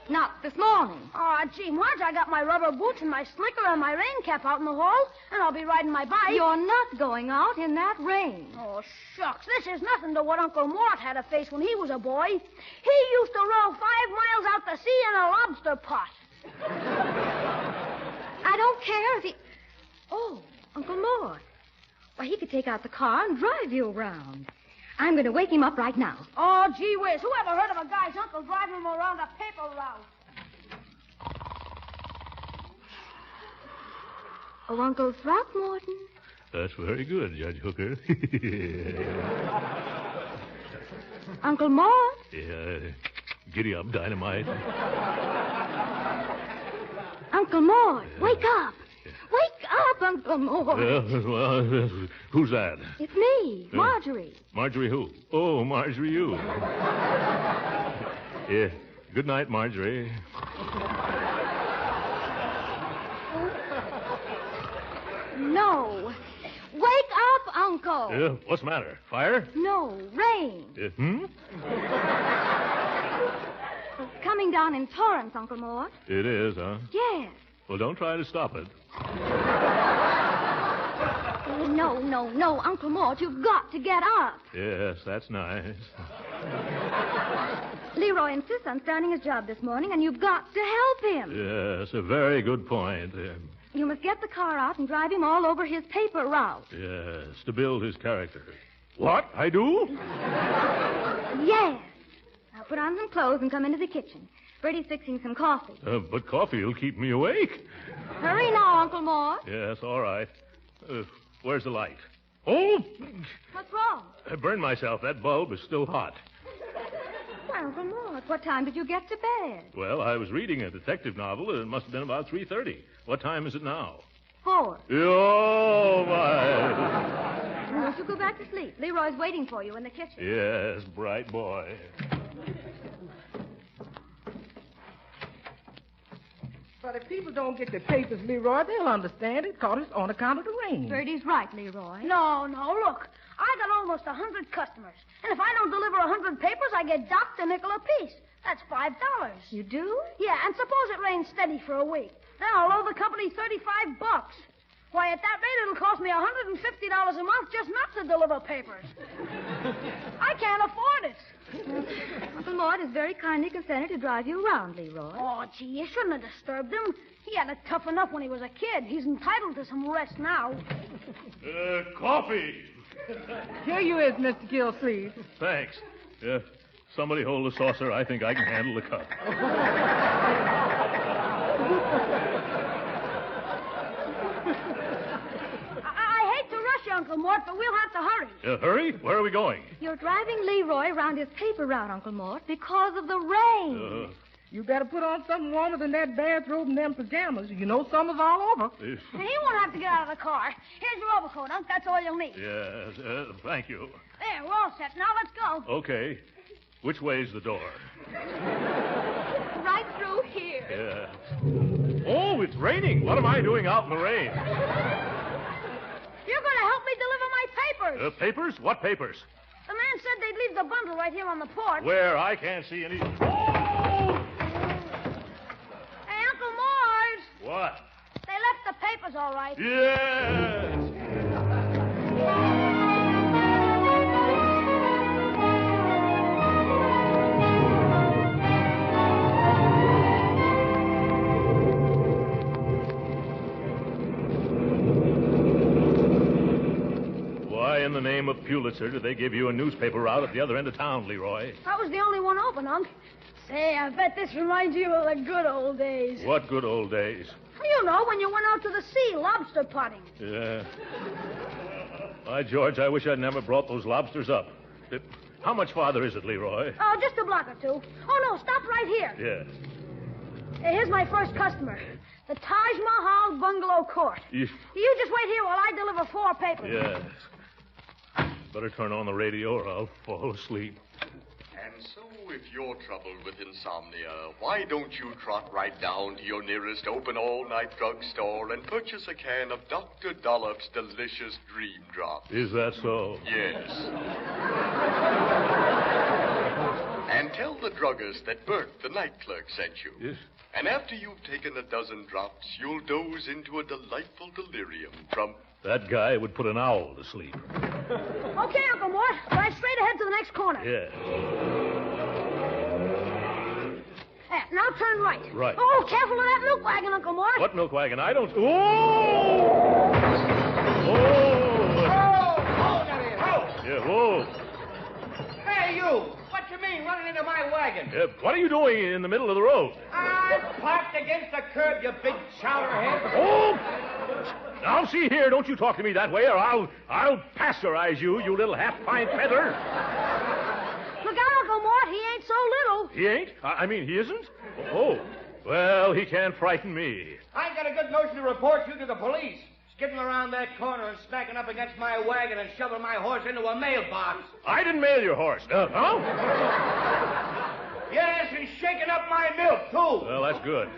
Not this morning. Oh, gee, Marge, I got my rubber boots and my slicker and my rain cap out in the hall, and I'll be riding my bike. You're not going out in that rain. Oh, shucks. This is nothing to what Uncle Mort had to face when he was a boy. He used to row 5 miles out to sea in a lobster pot. I don't care if he... Oh, Uncle Mort. Why, he could take out the car and drive you around. I'm going to wake him up right now. Oh, gee whiz. Who ever heard of a guy's uncle driving him around a paper route? Oh, Uncle Throckmorton. That's very good, Judge Hooker. Uncle Mort? Yeah, giddy up, Dynamite. Uncle Mort, wake up. Wake up, Uncle Mort. Well, who's that? It's me, Marjorie. Marjorie who? Oh, Marjorie you. Yeah. Good night, Marjorie. No. Wake up, Uncle. What's the matter? Fire? No, rain. Coming down in torrents, Uncle Mort. It is, huh? Yes. Well, don't try to stop it. No, Uncle Mort, you've got to get up. Yes, that's nice. Leroy insists on starting his job this morning, and you've got to help him. Yes, a very good point. You must get the car out and drive him all over his paper route. Yes, to build his character. What? I do? Yes. Now put on some clothes and come into the kitchen. Birdie's fixing some coffee. But coffee will keep me awake. Hurry now, Uncle Mort. Yes, all right. Where's the light? Oh! What's wrong? I burned myself. That bulb is still hot. Why, Uncle Mort, what time did you get to bed? Well, I was reading a detective novel. It must have been about 3:30. What time is it now? 4. Oh, my. Won't you go back to sleep? Leroy's waiting for you in the kitchen. Yes, bright boy. But if people don't get their papers, Leroy, they'll understand it, because it's on account of the rain. Birdie's right, Leroy. No, look. I got almost 100 customers. And if I don't deliver 100 papers, I get docked a nickel apiece. That's $5. You do? Yeah, and suppose it rains steady for a week. Then I'll owe the company $35. Why, at that rate, it'll cost me $150 a month just not to deliver papers. I can't afford it. Uncle Mort has very kindly consented to drive you around, Leroy. Oh, gee, you shouldn't have disturbed him. He had it tough enough when he was a kid. He's entitled to some rest now. Coffee. Here you is, Mr. Gildersleeve. Thanks. Somebody hold the saucer. I think I can handle the cup. I hate to rush you, Uncle Mort, but we'll have to hurry. Hurry? Where are we going? You're driving Leroy around his paper route, Uncle Mort, because of the rain. You better put on something warmer than that bathrobe and them pajamas. You know summer's all over. He won't have to get out of the car. Here's your overcoat, Unc. That's all you'll need. Yes, thank you. There, we're all set. Now let's go. Okay. Which way's the door? Right through here. Yes. Oh, it's raining. What am I doing out in the rain? You're going to help me deliver my papers. Papers? What papers? The man said they'd leave the bundle right here on the porch. Where? I can't see any. Oh! Hey, Uncle Mort. What? They left the papers all right. Yes! in the name of Pulitzer did they give you a newspaper route at the other end of town, Leroy? That was the only one open, Unc. Say, I bet this reminds you of the good old days. What good old days? You know, when you went out to the sea lobster potting. Yeah. By George, I wish I'd never brought those lobsters up. How much farther is it, Leroy? Oh, just a block or two. Oh, no, stop right here. Yeah. Here's my first customer. The Taj Mahal Bungalow Court. You just wait here while I deliver 4 papers. Yes. Better turn on the radio or I'll fall asleep. And so, if you're troubled with insomnia, why don't you trot right down to your nearest open all-night drugstore and purchase a can of Dr. Dollop's delicious Dream Drops? Is that so? Yes. And tell the druggist that Bert, the night clerk, sent you. Yes. And after you've taken a dozen drops, you'll doze into a delightful delirium from... That guy would put an owl to sleep. Okay, Uncle Mort. Drive straight ahead to the next corner. Yeah. Now turn right. Right. Oh, careful of that milk wagon, Uncle Mort. What milk wagon? I don't... Oh! Yeah, whoa. Hey, you! What you mean, running into my wagon? What are you doing in the middle of the road? I parked against the curb, you big chowderhead. Oh! Now, see here, don't you talk to me that way, or I'll pasteurize you, you little half-pint peddler. Look out, Uncle Mort. He ain't so little. He ain't? I mean, he isn't? Oh. Well, he can't frighten me. I got a good notion to report you to the police. Skidding around that corner and smacking up against my wagon and shoving my horse into a mailbox. I didn't mail your horse. Huh? Yes, and shaking up my milk, too. Well, that's good.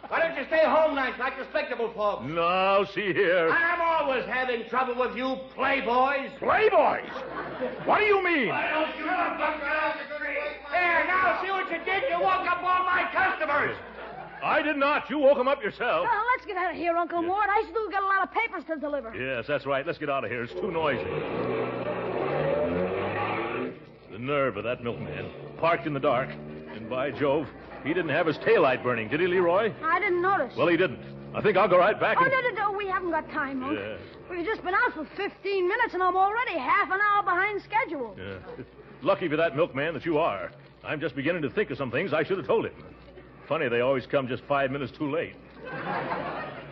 Why don't you stay home nights like respectable folks? No, see here. I'm always having trouble with you playboys. Playboys? What do you mean? Why don't you look around the street? There, now see what you did. You woke up all my customers. I did not. You woke him up yourself. Well, let's get out of here, Uncle Mort. I still got a lot of papers to deliver. Yes, that's right. Let's get out of here. It's too noisy. The nerve of that milkman. Parked in the dark. And by Jove, he didn't have his taillight burning, did he, Leroy? I didn't notice. Well, he didn't. I think I'll go right back and... No. We haven't got time, Unc. Yeah. We've just been out for 15 minutes, and I'm already half an hour behind schedule. Yeah. Lucky for that milkman that you are. I'm just beginning to think of some things I should have told him. Funny, they always come just 5 minutes too late.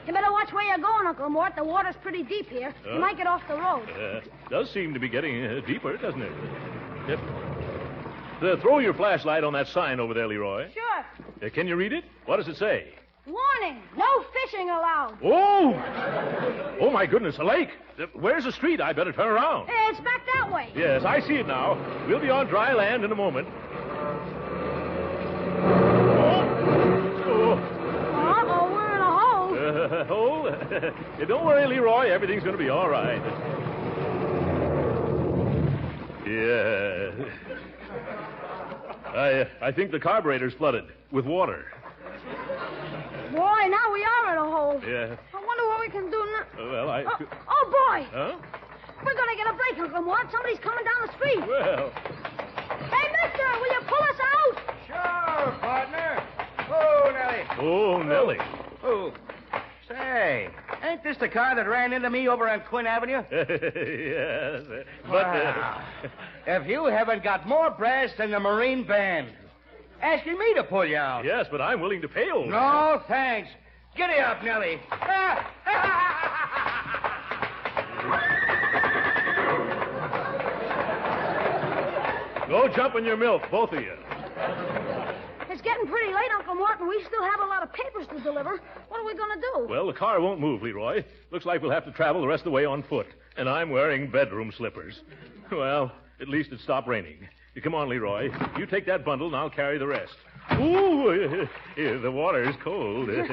You better watch where you're going, Uncle Mort. The water's pretty deep here. You might get off the road. Does seem to be getting deeper, doesn't it? Yep. Throw your flashlight on that sign over there, Leroy. Sure. Can you read it? What does it say? Warning, no fishing allowed. Oh, my goodness, a lake. Where's the street? I better turn around. It's back that way. Yes, I see it now. We'll be on dry land in a moment. Uh-oh, we're in a hole. Hole? Don't worry, Leroy. Everything's going to be all right. Yeah. I think the carburetor's flooded with water. Boy, now we are in a hole. Yeah. I wonder what we can do now. Well, Oh, boy. Huh? We're going to get a break, Uncle Mort. Somebody's coming down the street. Well. Hey, mister, will you pull us out? Sure, partner. Oh, Nellie. Oh, Nellie. Oh. Say, ain't this the car that ran into me over on Quinn Avenue? Yes. But, wow. If you haven't got more brass than the Marine Band. Asking me to pull you out. Yes, but I'm willing to pay old. No, thanks. Giddy up, Nellie. Go jump in your milk, both of you. It's getting pretty late, Uncle Mort, and we still have a lot of papers to deliver. What are we going to do? Well, the car won't move, Leroy. Looks like we'll have to travel the rest of the way on foot. And I'm wearing bedroom slippers. Well, at least it stopped raining. You come on, Leroy. You take that bundle, and I'll carry the rest. Ooh, the water is cold. You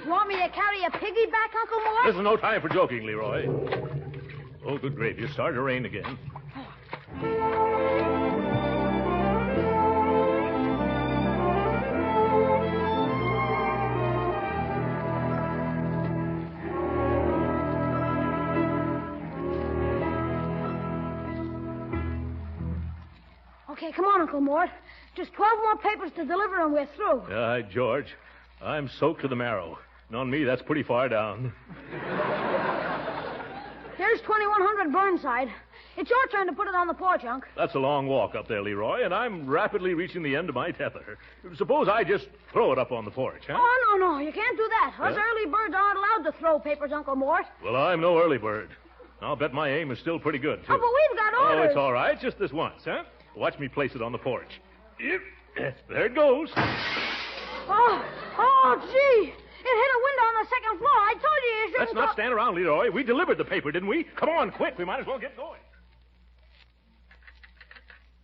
want me to carry a piggyback, Uncle Mort? This is no time for joking, Leroy. Oh, good gravy. It's starting to rain again. Okay, come on, Uncle Mort. Just 12 more papers to deliver and we're through. George, I'm soaked to the marrow. And on me, that's pretty far down. Here Here's 2100 Burnside. It's your turn to put it on the porch, Unc. That's a long walk up there, Leroy, and I'm rapidly reaching the end of my tether. Suppose I just throw it up on the porch, huh? Oh, no. You can't do that. Us early birds aren't allowed to throw papers, Uncle Mort. Well, I'm no early bird. I'll bet my aim is still pretty good, too. Oh, but we've got orders. Oh, it's all right. Just this once, huh? Watch me place it on the porch. Yep. There it goes. Oh, gee. It hit a window on the second floor. I told you shouldn't... Let's not stand around, Leroy. We delivered the paper, didn't we? Come on, quick. We might as well get going.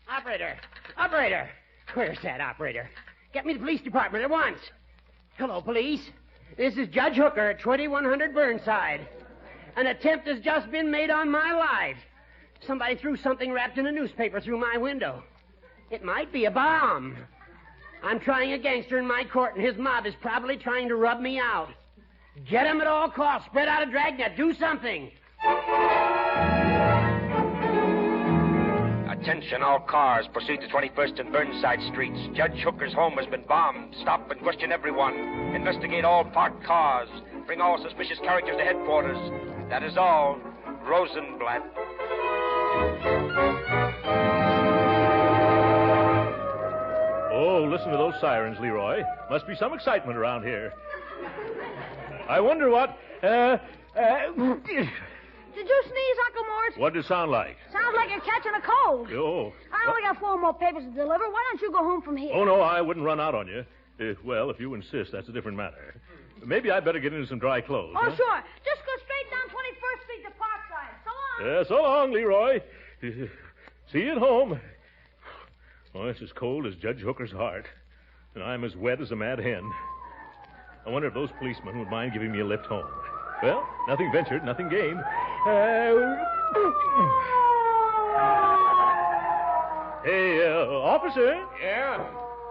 Operator. Where's that operator? Get me the police department at once. Hello, police. This is Judge Hooker at 2100 Burnside. An attempt has just been made on my life. Somebody threw something wrapped in a newspaper through my window. It might be a bomb. I'm trying a gangster in my court, and his mob is probably trying to rub me out. Get him at all costs. Spread out a dragnet. Do something. Attention, all cars. Proceed to 21st and Burnside Streets. Judge Hooker's home has been bombed. Stop and question everyone. Investigate all parked cars. Bring all suspicious characters to headquarters. That is all. Rosenblatt. Oh, listen to those sirens, Leroy. Must be some excitement around here. I wonder what... Did you sneeze, Uncle Mort? What did it sound like? Sounds like you're catching a cold. Oh. I only got 4 more papers to deliver. Why don't you go home from here? Oh, no, I wouldn't run out on you. Well, if you insist, that's a different matter. Maybe I'd better get into some dry clothes. Oh, huh? sure. Just go straight down 21st Street to Parkside. So long. So long, Leroy. See you at home. Oh, it's as cold as Judge Hooker's heart, and I'm as wet as a mad hen. I wonder if those policemen would mind giving me a lift home. Well, nothing ventured, nothing gained. Hey, officer? Yeah?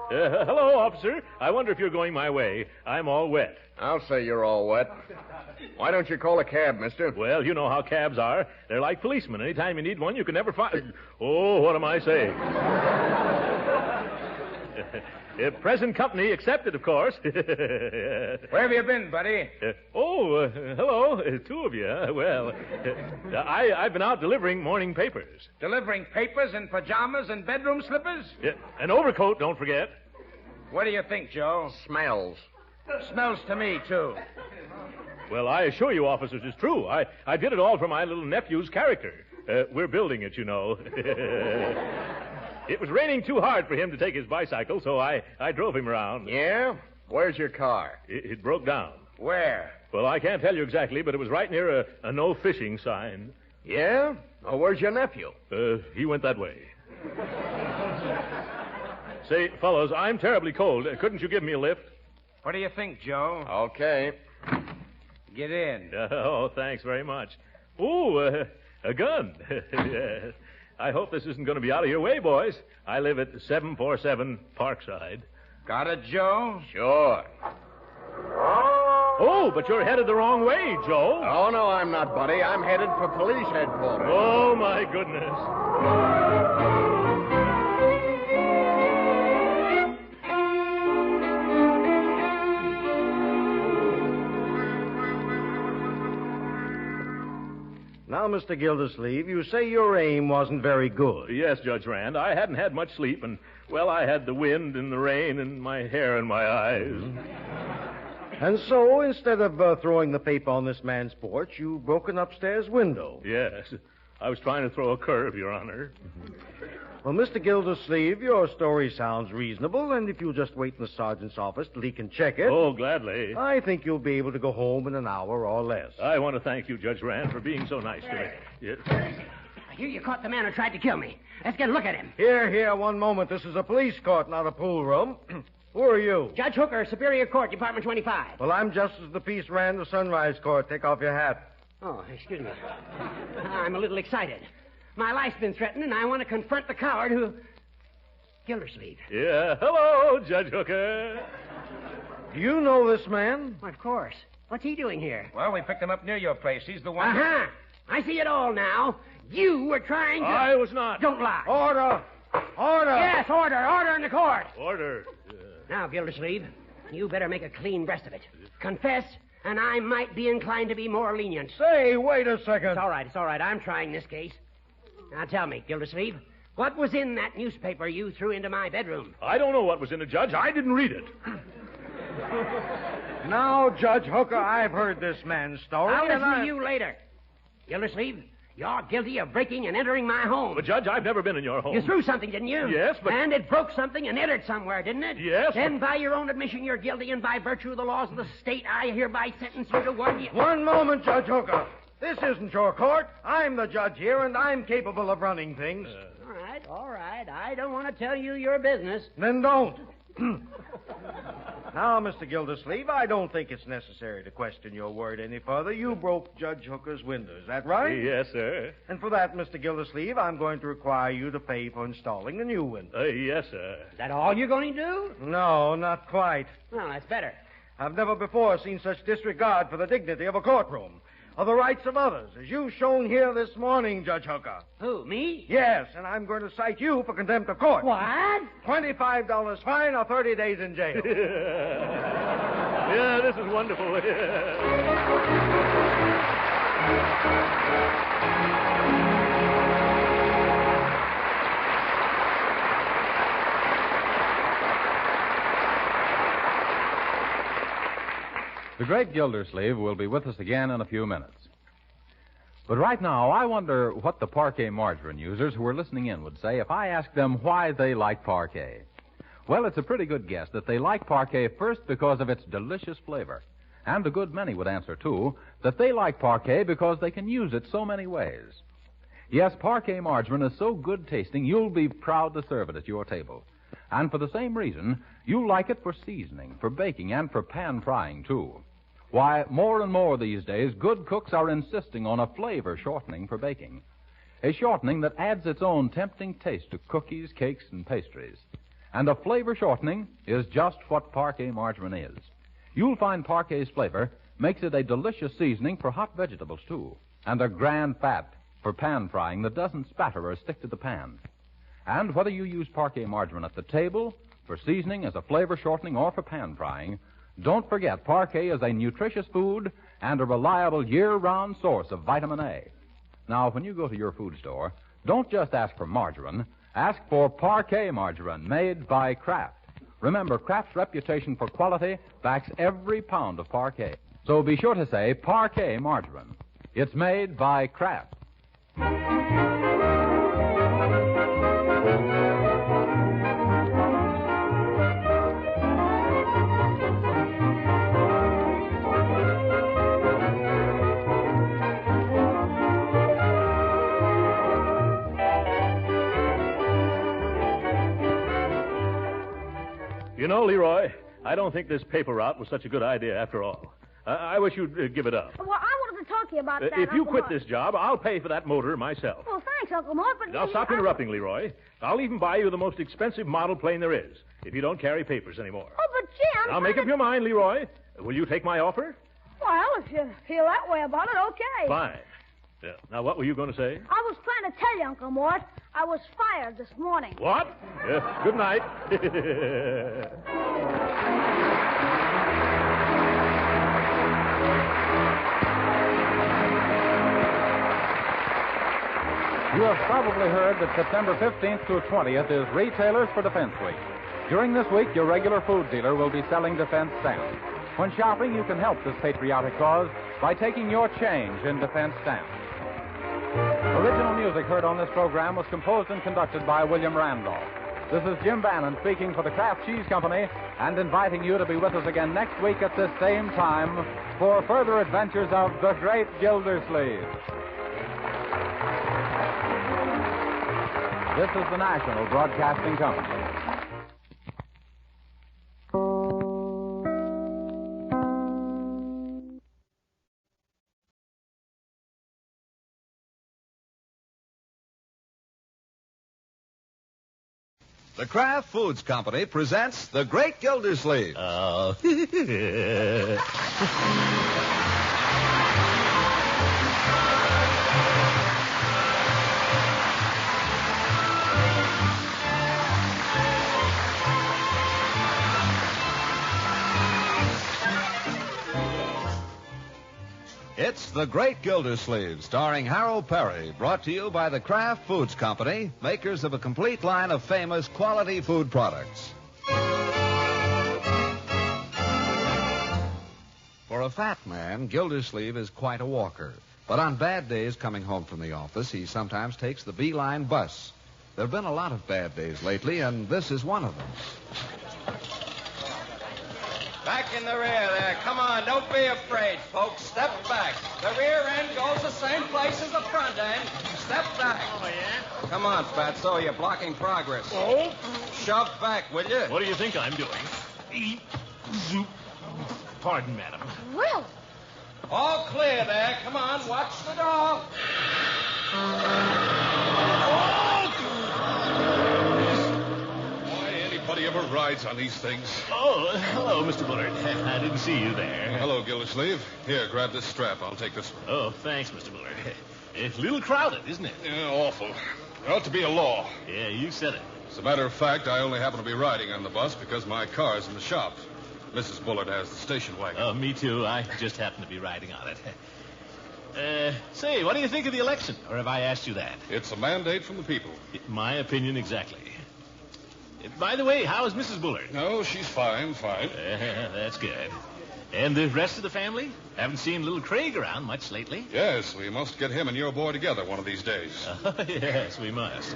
Hello, officer. I wonder if you're going my way. I'm all wet. I'll say you're all wet. Why don't you call a cab, mister? Well, you know how cabs are. They're like policemen. Anytime you need one, you can never find... Oh, what am I saying? Present company accepted, of course. Where have you been, buddy? Hello. 2 of you. Well, I've been out delivering morning papers. Delivering papers in pajamas and bedroom slippers? Yeah, an overcoat, don't forget. What do you think, Joe? Smells. Smells to me, too. Well, I assure you, officers, it's true. I did it all for my little nephew's character. We're building it, you know. It was raining too hard for him to take his bicycle, so I drove him around. Yeah? Where's your car? It broke down. Where? Well, I can't tell you exactly, but it was right near a no fishing sign. Yeah? Oh, where's your nephew? He went that way. Say, fellows, I'm terribly cold. Couldn't you give me a lift? What do you think, Joe? Okay. Get in. Oh, thanks very much. Ooh, a gun. I hope this isn't going to be out of your way, boys. I live at 747 Parkside. Got it, Joe? Sure. Oh, but you're headed the wrong way, Joe. Oh, no, I'm not, buddy. I'm headed for police headquarters. Oh, my goodness. Now, Mr. Gildersleeve, you say your aim wasn't very good. Yes, Judge Rand. I hadn't had much sleep, and, well, I had the wind and the rain and my hair in my eyes. And so, instead of throwing the paper on this man's porch, you broke an upstairs window. Yes. I was trying to throw a curve, Your Honor. Well, Mr. Gildersleeve, your story sounds reasonable, and if you'll just wait in the sergeant's office till he can check it... Oh, gladly. I think you'll be able to go home in an hour or less. I want to thank you, Judge Rand, for being so nice to me. Yes. Here you caught the man who tried to kill me. Let's get a look at him. Here, one moment. This is a police court, not a pool room. Who are you? Judge Hooker, Superior Court, Department 25. Well, I'm Justice of the Peace Rand, the Sunrise Court. Take off your hat. Oh, excuse me. I'm a little excited. My life's been threatened, and I want to confront the coward who... Gildersleeve. Yeah, hello, Judge Hooker. Do you know this man? Well, of course. What's he doing here? Well, we picked him up near your place. He's the one... Uh-huh. I see it all now. You were trying to... I was not. Don't lie. Order! Order! Yes, order. Order in the court. Order. Now, Gildersleeve, you better make a clean breast of it. Confess and I might be inclined to be more lenient. Say, wait a second. It's all right. I'm trying this case. Now tell me, Gildersleeve, what was in that newspaper you threw into my bedroom? I don't know what was in it, Judge. I didn't read it. Now, Judge Hooker, I've heard this man's story. I'll listen to you later. Gildersleeve, you're guilty of breaking and entering my home. But, Judge, I've never been in your home. You threw something, didn't you? Yes, but... And it broke something and entered somewhere, didn't it? Yes, Then by your own admission, you're guilty, and by virtue of the laws of the state, I hereby sentence you to 1 year. One moment, Judge Hooker. This isn't your court. I'm the judge here, and I'm capable of running things. All right. I don't want to tell you your business. Then don't. Now, Mr. Gildersleeve, I don't think it's necessary to question your word any further. You broke Judge Hooker's window. Is that right? Yes, sir. And for that, Mr. Gildersleeve, I'm going to require you to pay for installing a new window. Yes, sir. Is that all you're going to do? No, not quite. Well, that's better. I've never before seen such disregard for the dignity of a courtroom, or the rights of others, as you've shown here this morning, Judge Hooker. Who, me? Yes, and I'm going to cite you for contempt of court. What? $25 fine or 30 days in jail. Yeah, this is wonderful. The great Gildersleeve will be with us again in a few minutes. But right now, I wonder what the parquet margarine users who are listening in would say if I asked them why they like parquet. Well, it's a pretty good guess that they like parquet first because of its delicious flavor. And a good many would answer, too, that they like parquet because they can use it so many ways. Yes, parquet margarine is so good tasting, you'll be proud to serve it at your table. And for the same reason, you like it for seasoning, for baking, and for pan frying, too. Why, more and more these days, good cooks are insisting on a flavor shortening for baking. A shortening that adds its own tempting taste to cookies, cakes, and pastries. And a flavor shortening is just what parquet margarine is. You'll find parquet's flavor makes it a delicious seasoning for hot vegetables, too. And a grand fat for pan frying that doesn't spatter or stick to the pan. And whether you use parquet margarine at the table, for seasoning, as a flavor shortening, or for pan frying, don't forget parquet is a nutritious food and a reliable year-round source of vitamin A. Now, when you go to your food store, don't just ask for margarine. Ask for parquet margarine made by Kraft. Remember, Kraft's reputation for quality backs every pound of parquet. So be sure to say parquet margarine. It's made by Kraft. You know, Leroy, I don't think this paper route was such a good idea after all. I wish you'd give it up. Well, I wanted to talk to you about that, If you Uncle quit Mort. this job, I'll pay for that motor myself. Well, thanks, Uncle Mort, but... Now, stop interrupting, Leroy. I'll even buy you the most expensive model plane there is, if you don't carry papers anymore. Oh, but, gee, Now, make up your mind, Leroy. Will you take my offer? Well, if you feel that way about it, okay. Fine. Yeah. Now, what were you going to say? I was trying to tell you, Uncle Mort, I was fired this morning. What? Good night. You have probably heard that September 15th through 20th is Retailers for Defense Week. During this week, your regular food dealer will be selling defense stamps. When shopping, you can help this patriotic cause by taking your change in defense stamps. Original music heard on this program was composed and conducted by William Randolph. This is Jim Bannon speaking for the Kraft Cheese Company and inviting you to be with us again next week at this same time for further adventures of the great Gildersleeve. This is the National Broadcasting Company. The Kraft Foods Company presents The Great Gildersleeve. Oh. The Great Gildersleeve, starring Harold Perry, brought to you by the Kraft Foods Company, makers of a complete line of famous quality food products. For a fat man, Gildersleeve is quite a walker. But on bad days coming home from the office, he sometimes takes the B-Line bus. There have been a lot of bad days lately, and this is one of them. Back in the rear there. Come on, don't be afraid, folks. Step back. The rear end goes the same place as the front end. Step back. Oh, yeah? Come on, Fatso. You're blocking progress. Oh? Shove back, will you? What do you think I'm doing? Eep, zoop. Pardon, madam. Well. All clear there. Come on, watch the door. Anybody ever rides on these things? Oh, hello, Mr. Bullard. I didn't see you there. Hello, Gildersleeve. Here, grab this strap. I'll take this one. Oh, thanks, Mr. Bullard. It's a little crowded, isn't it? Yeah, awful. There ought to be a law. Yeah, you said it. As a matter of fact, I only happen to be riding on the bus because my car's in the shop. Mrs. Bullard has the station wagon. Oh, me too. I just happen to be riding on it. Say, what do you think of the election? Or have I asked you that? It's a mandate from the people. My opinion exactly. By the way, how is Mrs. Bullard? No, she's fine. That's good. And the rest of the family? Haven't seen little Craig around much lately. Yes, we must get him and your boy together one of these days. Oh, yes, we must.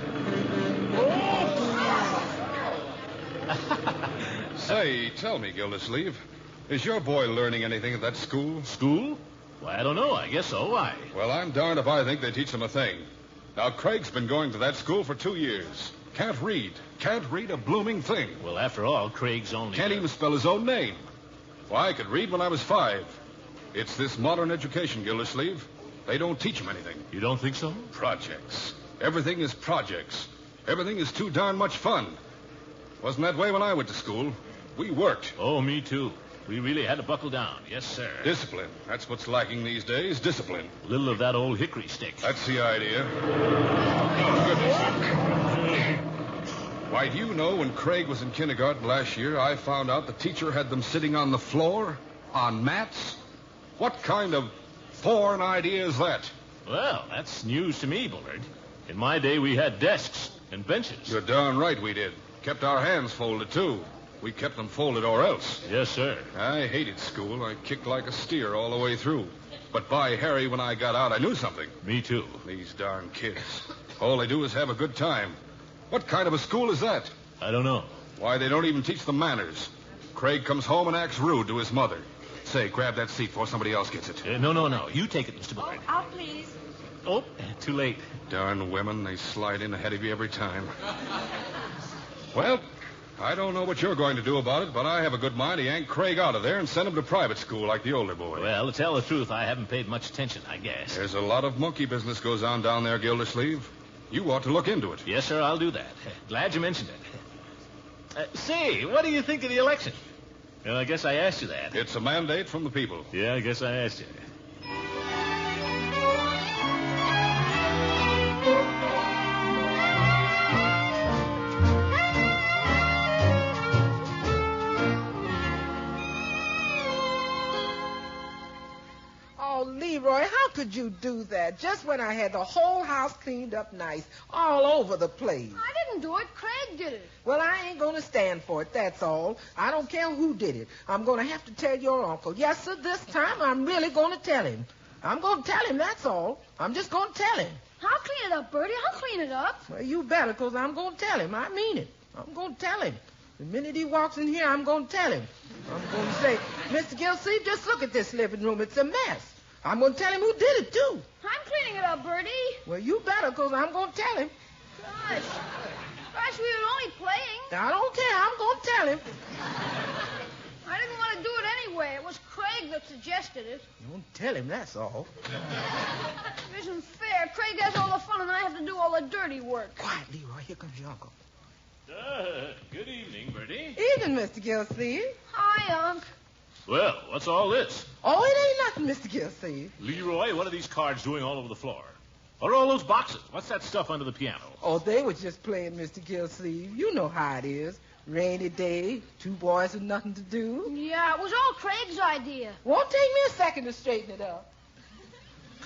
Say, tell me, Gildersleeve, is your boy learning anything at that school? School? Well, I don't know. I guess so. Why? Well, I'm darned if I think they teach him a thing. Now, Craig's been going to that school for 2 years. Can't read a blooming thing. Well, after all, Craig's only... Can't even spell his own name. Why, I could read when I was 5. It's this modern education, Gildersleeve. They don't teach him anything. You don't think so? Projects. Everything is projects. Everything is too darn much fun. Wasn't that way when I went to school. We worked. Oh, me too. We really had to buckle down. Yes, sir. Discipline. That's what's lacking these days. Discipline. A little of that old hickory stick. That's the idea. Oh, goodness. Why, do you know when Craig was in kindergarten last year, I found out the teacher had them sitting on the floor, on mats? What kind of foreign idea is that? Well, that's news to me, Bullard. In my day, we had desks and benches. You're darn right we did. Kept our hands folded, too. We kept them folded or else. Yes, sir. I hated school. I kicked like a steer all the way through. But by Harry, when I got out, I knew something. Me too. These darn kids. All they do is have a good time. What kind of a school is that? I don't know. Why, they don't even teach them manners. Craig comes home and acts rude to his mother. Say, grab that seat before somebody else gets it. No. You take it, Mr. Bullard. Oh, please. Oh, too late. Darn women, they slide in ahead of you every time. Well, I don't know what you're going to do about it, but I have a good mind to yank Craig out of there and send him to private school like the older boy. Well, to tell the truth, I haven't paid much attention, I guess. There's a lot of monkey business goes on down there, Gildersleeve. You ought to look into it. Yes, sir, I'll do that. Glad you mentioned it. Say, what do you think of the election? Well, I guess I asked you that. It's a mandate from the people. Yeah, I guess I asked you. Leroy, how could you do that? Just when I had the whole house cleaned up nice, all over the place. I didn't do it. Craig did it. Well, I ain't going to stand for it, that's all. I don't care who did it. I'm going to have to tell your uncle. Yes, sir, this time I'm really going to tell him. I'm going to tell him, that's all. I'm just going to tell him. I'll clean it up, Birdie. I'll clean it up. Well, you better, because I'm going to tell him. I mean it. I'm going to tell him. The minute he walks in here, I'm going to tell him. I'm going to say, Mr. Gildersleeve, just look at this living room. It's a mess. I'm going to tell him who did it, too. I'm cleaning it up, Birdie. Well, you better, because I'm going to tell him. Gosh, we were only playing. I don't care. I'm going to tell him. I didn't want to do it anyway. It was Craig that suggested it. Don't tell him, that's all. It isn't fair. Craig has all the fun, and I have to do all the dirty work. Quiet, Leroy. Here comes your uncle. Good evening, Birdie. Evening, Mr. Gildersleeve. Hi, Unc. Well, what's all this? Oh, it ain't nothing, Mr. Gildersleeve. Leroy, what are these cards doing all over the floor? What are all those boxes? What's that stuff under the piano? Oh, they were just playing, Mr. Gildersleeve. You know how it is. Rainy day, two boys with nothing to do. Yeah, it was all Craig's idea. Won't take me a second to straighten it up.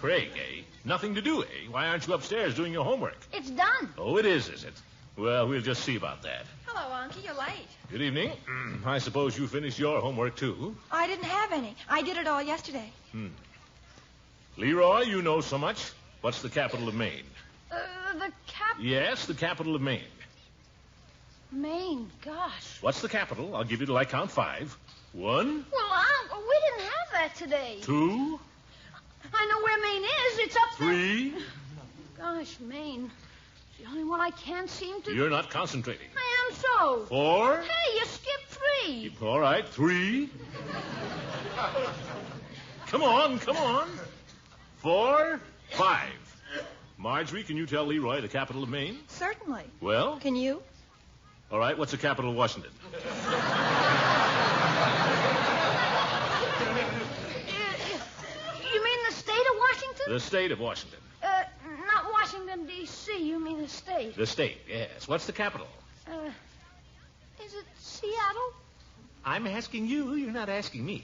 Craig, eh? Nothing to do, eh? Why aren't you upstairs doing your homework? It's done. Oh, it is it? Well, we'll just see about that. Hello, Unky. You're late. Good evening. I suppose you finished your homework, too. I didn't have any. I did it all yesterday. Leroy, you know so much. What's the capital of Maine? The capital... Yes, the capital of Maine. Maine, gosh. What's the capital? I'll give you till I count 5. 1. Well, we didn't have that today. 2. I know where Maine is. It's up there. 3. Gosh, Maine. It's the only one I can't seem to... You're not concentrating. I am so. 4. Hey, you skipped 3. All right, 3. Come on. 4, 5. Marjorie, can you tell Leroy the capital of Maine? Certainly. Well? Can you? All right, what's the capital of Washington? You mean the state of Washington? The state of Washington. Not Washington, D.C. You mean the state. The state, yes. What's the capital? Is it Seattle? I'm asking you. You're not asking me.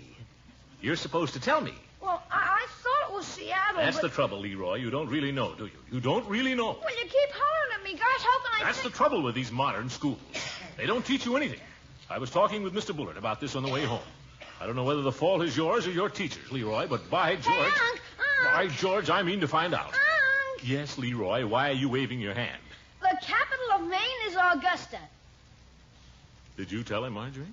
You're supposed to tell me. Well, I thought it was Seattle, That's the trouble, Leroy. You don't really know, do you? You don't really know. Well, you keep hollering at me. Gosh, how can I That's the trouble with these modern schools. They don't teach you anything. I was talking with Mr. Bullard about this on the way home. I don't know whether the fault is yours or your teacher's, Leroy, but by George... Hey, By George, I mean to find out. Unc. Yes, Leroy, why are you waving your hand? The capital of Maine is Augusta. Did you tell him, Marjorie?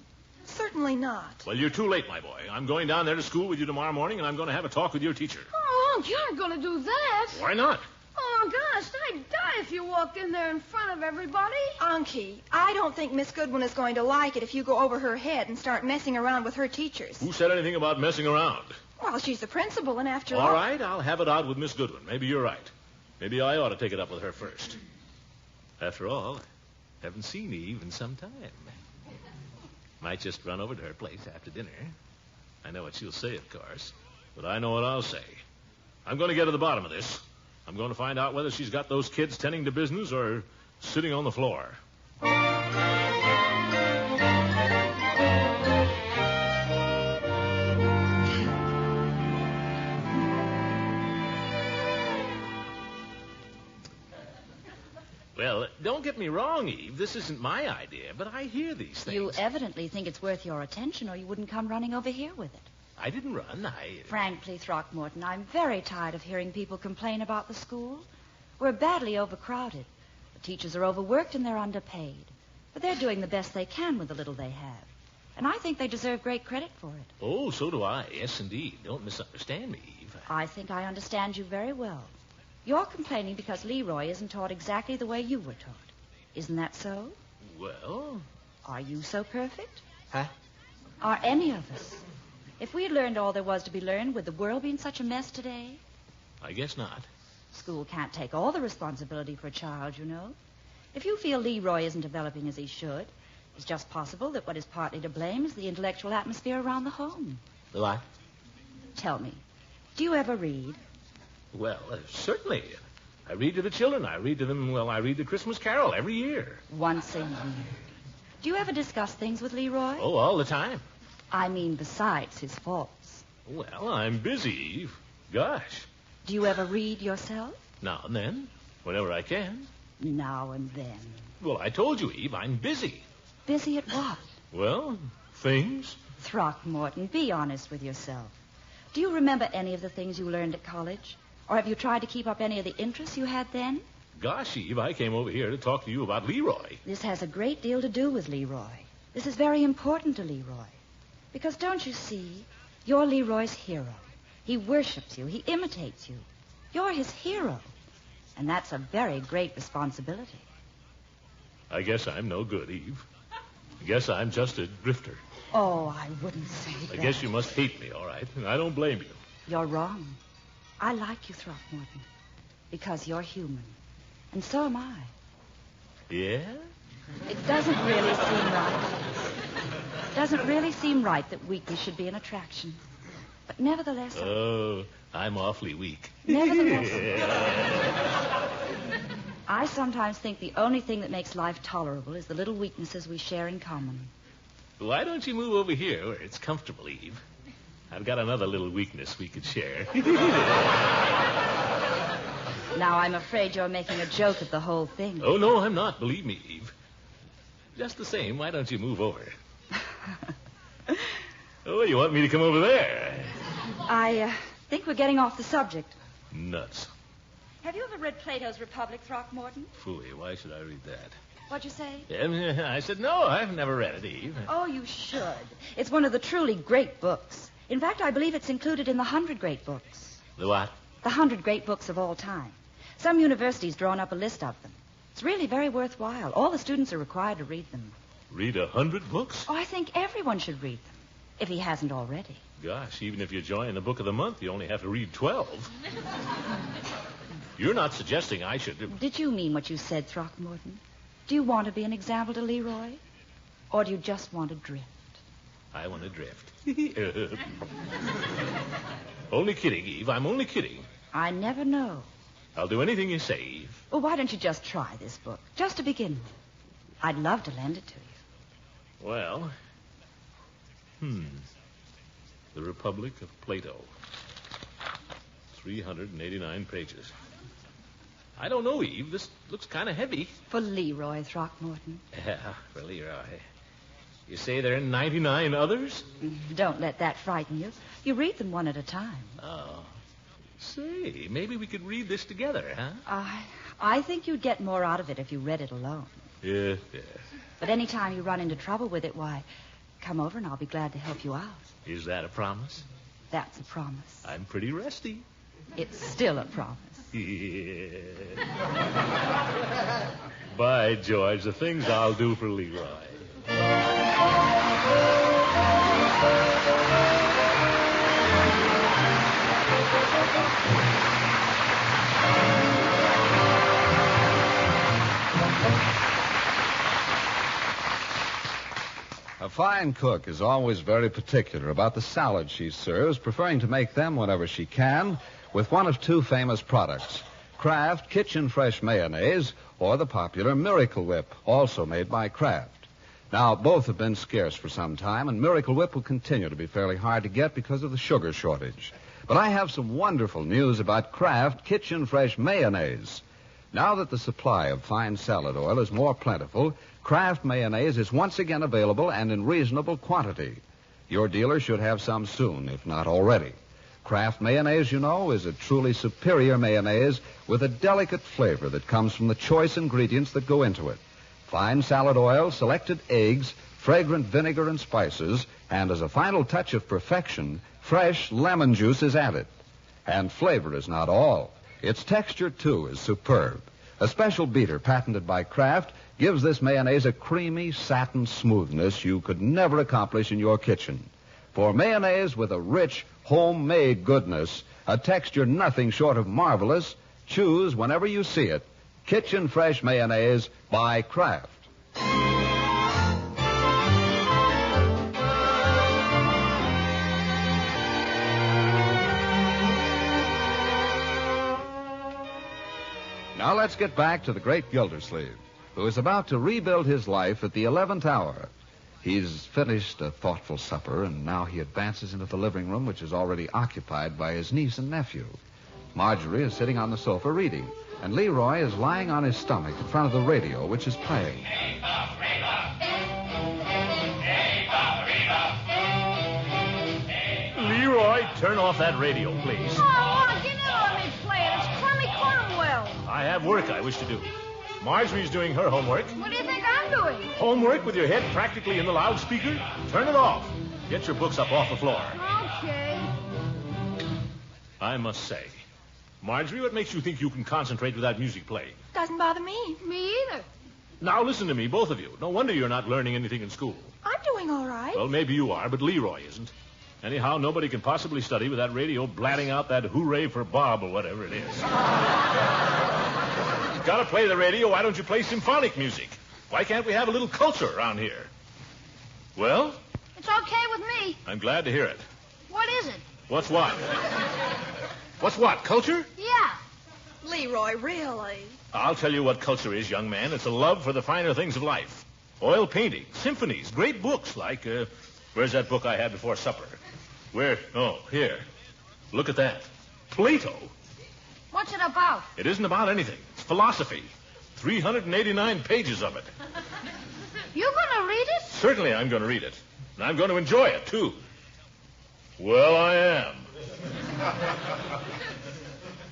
Certainly not. Well, you're too late, my boy. I'm going down there to school with you tomorrow morning, and I'm going to have a talk with your teacher. Oh, Unc, you aren't going to do that. Why not? Oh, gosh, I'd die if you walked in there in front of everybody. Unky, I don't think Miss Goodwin is going to like it if you go over her head and start messing around with her teachers. Who said anything about messing around? Well, she's the principal, and after all... All right, I'll have it out with Miss Goodwin. Maybe you're right. Maybe I ought to take it up with her first. After all, haven't seen Eve in some time. Might just run over to her place after dinner. I know what she'll say, of course, but I know what I'll say. I'm going to get to the bottom of this. I'm going to find out whether she's got those kids tending to business or sitting on the floor. Well, don't get me wrong, Eve. This isn't my idea, but I hear these things. You evidently think it's worth your attention, or you wouldn't come running over here with it. I didn't run. Frankly, Throckmorton, I'm very tired of hearing people complain about the school. We're badly overcrowded. The teachers are overworked and they're underpaid. But they're doing the best they can with the little they have. And I think they deserve great credit for it. Oh, so do I. Yes, indeed. Don't misunderstand me, Eve. I think I understand you very well. You're complaining because Leroy isn't taught exactly the way you were taught. Isn't that so? Well... Are you so perfect? Huh? Are any of us? If we had learned all there was to be learned, would the world be in such a mess today? I guess not. School can't take all the responsibility for a child, you know. If you feel Leroy isn't developing as he should, it's just possible that what is partly to blame is the intellectual atmosphere around the home. What? Tell me, do you ever read? Well, certainly. I read to the children. I read to them, I read the Christmas Carol every year. Once a year. Do you ever discuss things with Leroy? Oh, all the time. I mean, besides his faults. Well, I'm busy, Eve. Gosh. Do you ever read yourself? Now and then. Whenever I can. Now and then. Well, I told you, Eve, I'm busy. Busy at what? Well, things. Throckmorton, be honest with yourself. Do you remember any of the things you learned at college? Or have you tried to keep up any of the interests you had then? Gosh, Eve, I came over here to talk to you about Leroy. This has a great deal to do with Leroy. This is very important to Leroy. Because don't you see, you're Leroy's hero. He worships you. He imitates you. You're his hero. And that's a very great responsibility. I guess I'm no good, Eve. I guess I'm just a drifter. Oh, I wouldn't say that. I guess you must hate me, all right. And I don't blame you. You're wrong. I like you, Throckmorton, because you're human. And so am I. Yeah? It doesn't really seem right. It doesn't really seem right that weakness should be an attraction. But nevertheless... Oh, I'm awfully weak. Nevertheless... I sometimes think the only thing that makes life tolerable is the little weaknesses we share in common. Why don't you move over here where it's comfortable, Eve? I've got another little weakness we could share. Now, I'm afraid you're making a joke of the whole thing. Oh, no, I'm not. Believe me, Eve. Just the same, why don't you move over? Oh, you want me to come over there? I think we're getting off the subject. Nuts. Have you ever read Plato's Republic, Throckmorton? Phooey, why should I read that? What'd you say? I said, no, I've never read it, Eve. Oh, you should. It's one of the truly great books. In fact, I believe it's included in the 100 great books. The what? The 100 great books of all time. Some universities drawn up a list of them. It's really very worthwhile. All the students are required to read them. Read 100 books? Oh, I think everyone should read them, if he hasn't already. Gosh, even if you join the book of the month, you only have to read 12. You're not suggesting I should... Did you mean what you said, Throckmorton? Do you want to be an example to Leroy? Or do you just want to drift? I want to drift. Only kidding, Eve. I'm only kidding. I never know. I'll do anything you say, Eve. Well, why don't you just try this book, just to begin with? I'd love to lend it to you. Well, The Republic of Plato. 389 pages. I don't know, Eve. This looks kind of heavy. For Leroy, Throckmorton. Yeah, for Leroy. You say there are 99 others? Don't let that frighten you. You read them one at a time. Oh. Say, maybe we could read this together, huh? I think you'd get more out of it if you read it alone. Yeah. But any time you run into trouble with it, why, come over and I'll be glad to help you out. Is that a promise? That's a promise. I'm pretty rusty. It's still a promise. Yeah. By George, the things I'll do for Leroy. A fine cook is always very particular about the salads she serves, preferring to make them whenever she can with one of two famous products, Kraft Kitchen Fresh Mayonnaise or the popular Miracle Whip, also made by Kraft. Now, both have been scarce for some time, and Miracle Whip will continue to be fairly hard to get because of the sugar shortage. But I have some wonderful news about Kraft Kitchen Fresh Mayonnaise. Now that the supply of fine salad oil is more plentiful, Kraft mayonnaise is once again available and in reasonable quantity. Your dealer should have some soon, if not already. Kraft mayonnaise, you know, is a truly superior mayonnaise with a delicate flavor that comes from the choice ingredients that go into it. Fine salad oil, selected eggs, fragrant vinegar and spices, and as a final touch of perfection, fresh lemon juice is added. And flavor is not all. Its texture, too, is superb. A special beater patented by Kraft gives this mayonnaise a creamy satin smoothness you could never accomplish in your kitchen. For mayonnaise with a rich, homemade goodness, a texture nothing short of marvelous, choose whenever you see it, Kitchen Fresh Mayonnaise by Kraft. Now let's get back to the great Gildersleeve, who is about to rebuild his life at the 11th hour. He's finished a thoughtful supper, and now he advances into the living room, which is already occupied by his niece and nephew. Marjorie is sitting on the sofa reading, and Leroy is lying on his stomach in front of the radio, which is playing. Leroy, turn off that radio, please. Oh, you never let me play it. It's Clemmy Cornwell. I have work I wish to do. Marjorie's doing her homework. What do you think I'm doing? Homework with your head practically in the loudspeaker? Turn it off. Get your books up off the floor. Okay. I must say, Marjorie, what makes you think you can concentrate without music playing? Doesn't bother me. Me either. Now listen to me, both of you. No wonder you're not learning anything in school. I'm doing all right. Well, maybe you are, but Leroy isn't. Anyhow, nobody can possibly study with that radio blatting out that hooray for Bob or whatever it is. You've got to play the radio. Why don't you play symphonic music? Why can't we have a little culture around here? Well? It's okay with me. I'm glad to hear it. What is it? What's what? What's what? Culture? Yeah. Leroy, really? I'll tell you what culture is, young man. It's a love for the finer things of life. Oil painting, symphonies, great books like, where's that book I had before supper? Where? Oh, here. Look at that. Plato. What's it about? It isn't about anything. It's philosophy. 389 pages of it. You gonna read it? Certainly I'm going to read it. And I'm going to enjoy it, too. Well, I am.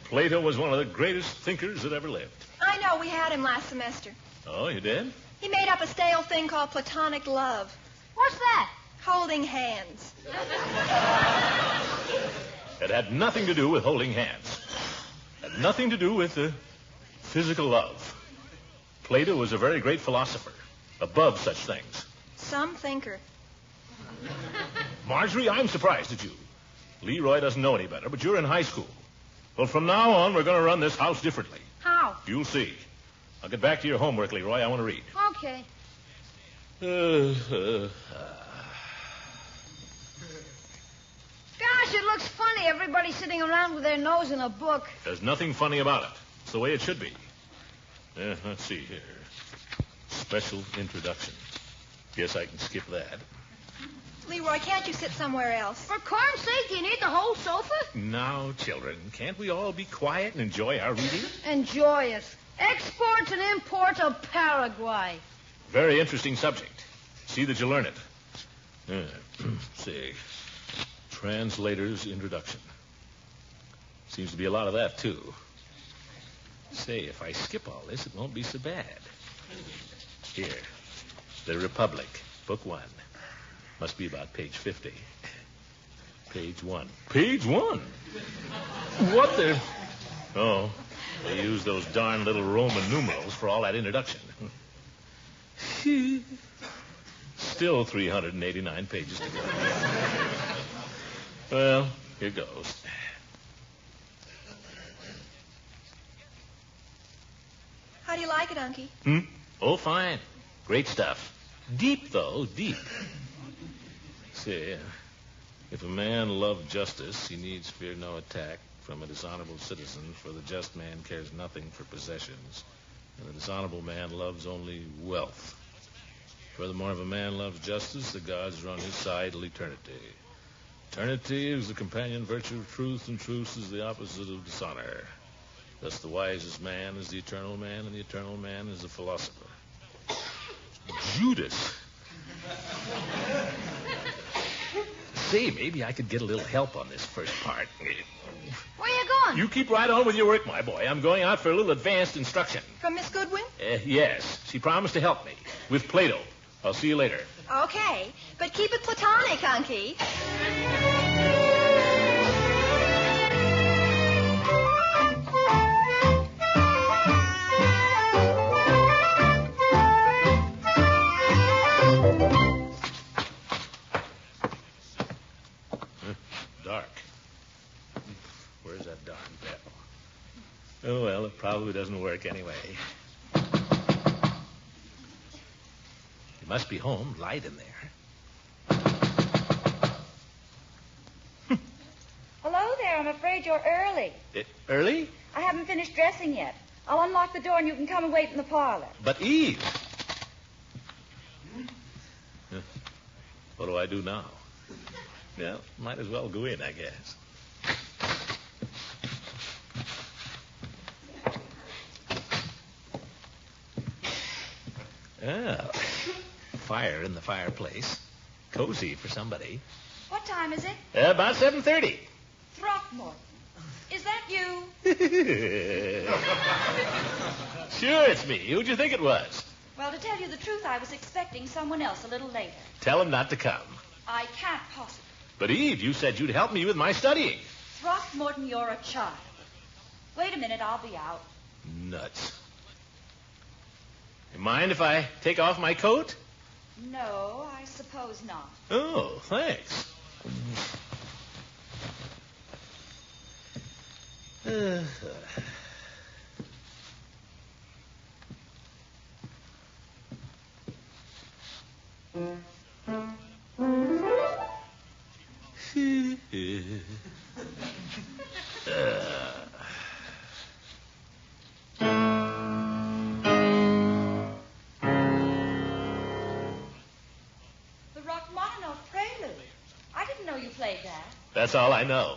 Plato was one of the greatest thinkers that ever lived. I know. We had him last semester. Oh, you did? He made up a stale thing called platonic love. What's that? Holding hands. It had nothing to do with holding hands. It had nothing to do with physical love. Plato was a very great philosopher, above such things. Some thinker. Marjorie, I'm surprised at you. Leroy doesn't know any better, but you're in high school. Well, from now on, we're going to run this house differently. How? You'll see. I'll get back to your homework, Leroy. I want to read. Okay. Gosh, it looks funny. Everybody sitting around with their nose in a book. There's nothing funny about it. It's the way it should be. Let's see here. Special introduction. Guess I can skip that. Leroy, can't you sit somewhere else? For corn's sake, you need the whole sofa? Now, children, can't we all be quiet and enjoy our reading? Enjoy it. Exports and imports of Paraguay. Very interesting subject. See that you learn it. See. Translator's introduction. Seems to be a lot of that, too. Say, if I skip all this, it won't be so bad. Here. The Republic, Book 1. Must be about page 50. Page 1. Page 1? What the... Oh, they use those darn little Roman numerals for all that introduction. Still 389 pages to go. Well, here goes. How do you like it, Unky? Oh, fine. Great stuff. Deep, though, deep. See, if a man love justice, he needs fear no attack from a dishonorable citizen, for the just man cares nothing for possessions, and the dishonorable man loves only wealth. Furthermore, if a man loves justice, the gods are on his side till eternity. Eternity is the companion virtue of truth, and truth is the opposite of dishonor. Thus the wisest man is the eternal man, and the eternal man is the philosopher. Judas. Say, maybe I could get a little help on this first part. Where you going? You keep right on with your work, my boy. I'm going out for a little advanced instruction. From Miss Goodwin? Yes. She promised to help me with Plato. I'll see you later. Okay, but keep it platonic, Unky. Dark. Where's that darn bell? Oh, well, it probably doesn't work anyway. You must be home. Light in there. Hello there. I'm afraid you're early. Early? I haven't finished dressing yet. I'll unlock the door and you can come and wait in the parlor. But Eve. What do I do now? Well, might as well go in, I guess. Oh, fire in the fireplace. Cozy for somebody. What time is it? About 7:30. Throckmorton. Is that you? Sure, it's me. Who'd you think it was? Well, to tell you the truth, I was expecting someone else a little later. Tell him not to come. I can't possibly. But, Eve, you said you'd help me with my studying. Throckmorton, you're a child. Wait a minute, I'll be out. Nuts. You mind if I take off my coat? No, I suppose not. Oh, thanks. The Rachmaninoff Prelude. I didn't know you played that. That's all I know.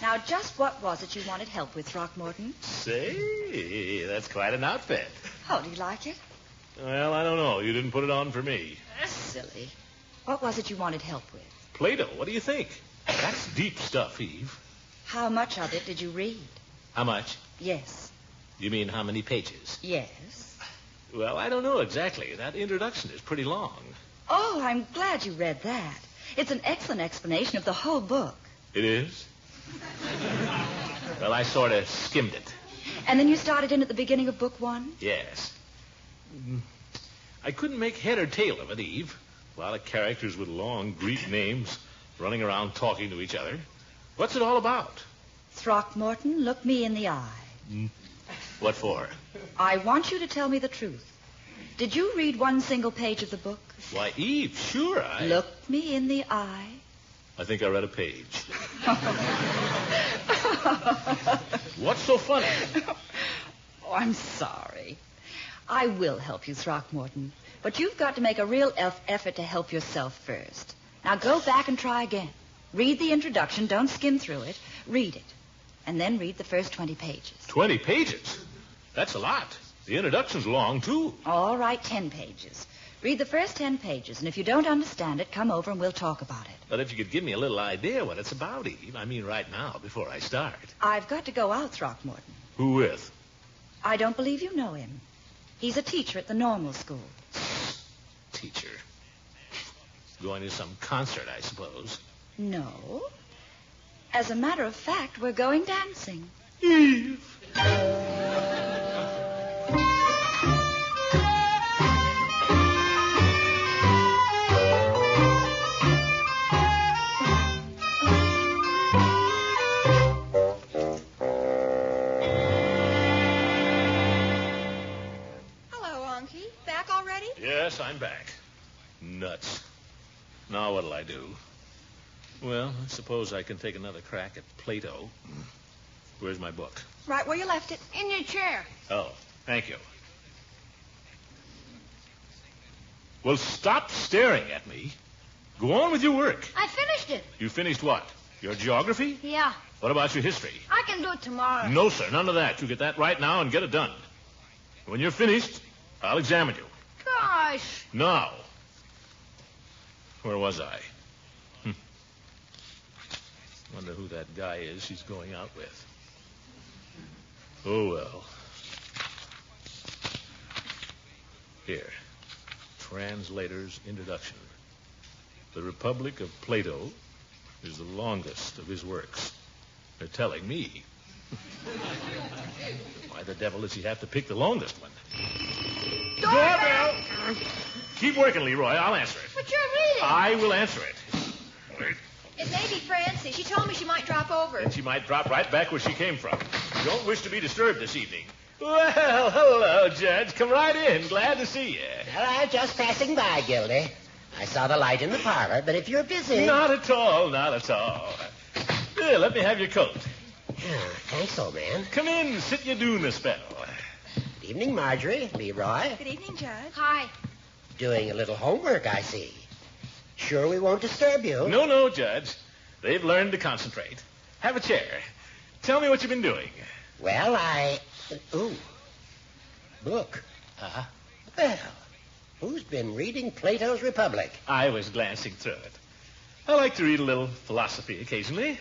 Now, just what was it you wanted help with, Throckmorton? Say, that's quite an outfit. Oh, do you like it? Well, I don't know. You didn't put it on for me. Silly. What was it you wanted help with? Plato, what do you think? That's deep stuff, Eve. How much of it did you read? How much? Yes. You mean how many pages? Yes. Well, I don't know exactly. That introduction is pretty long. Oh, I'm glad you read that. It's an excellent explanation of the whole book. It is? Well, I sort of skimmed it. And then you started in at the beginning of book 1? Yes. I couldn't make head or tail of it, Eve. A lot of characters with long Greek names running around talking to each other. What's it all about? Throckmorton, look me in the eye. What for? I want you to tell me the truth. Did you read one single page of the book? Why, Eve, sure I... Look me in the eye. I think I read a page. What's so funny? Oh, I'm sorry. I will help you, Throckmorton. But you've got to make a real effort to help yourself first. Now go back and try again. Read the introduction. Don't skim through it. Read it. And then read the first 20 pages. 20 pages? That's a lot. The introduction's long, too. All right, 10 pages. Read the first 10 pages, and if you don't understand it, come over and we'll talk about it. But if you could give me a little idea what it's about, Eve. I mean, right now, before I start. I've got to go out, Throckmorton. Who with? I don't believe you know him. He's a teacher at the normal school. Teacher? Going to some concert, I suppose. No. As a matter of fact, we're going dancing. Eve! Yes, I'm back. Nuts. Now what'll I do? Well, I suppose I can take another crack at Plato. Where's my book? Right where you left it. In your chair. Oh, thank you. Well, stop staring at me. Go on with your work. I finished it. You finished what? Your geography? Yeah. What about your history? I can do it tomorrow. No, sir, none of that. You get that right now and get it done. When you're finished, I'll examine you. Gosh. Now. Where was I? Wonder who that guy is she's going out with. Oh, well. Here. Translator's introduction. The Republic of Plato is the longest of his works. They're telling me. Why the devil does he have to pick the longest one? Doorbell! Keep working, Leroy. I'll answer it. But you're reading. I will answer it. It may be Francie. She told me she might drop over. And she might drop right back where she came from. You don't wish to be disturbed this evening. Well, hello, Judge. Come right in. Glad to see you. Well, I'm just passing by, Gildy. I saw the light in the parlor, but if you're busy... Not at all, not at all. Here, let me have your coat. Thanks, old man. Come in, sit you doon a spell. Good evening, Marjorie, Leroy. Good evening, Judge. Hi. Doing a little homework, I see. Sure we won't disturb you? No, Judge. They've learned to concentrate. Have a chair. Tell me what you've been doing. Well, Ooh. Book. Uh-huh. Well, who's been reading Plato's Republic? I was glancing through it. I like to read a little philosophy occasionally.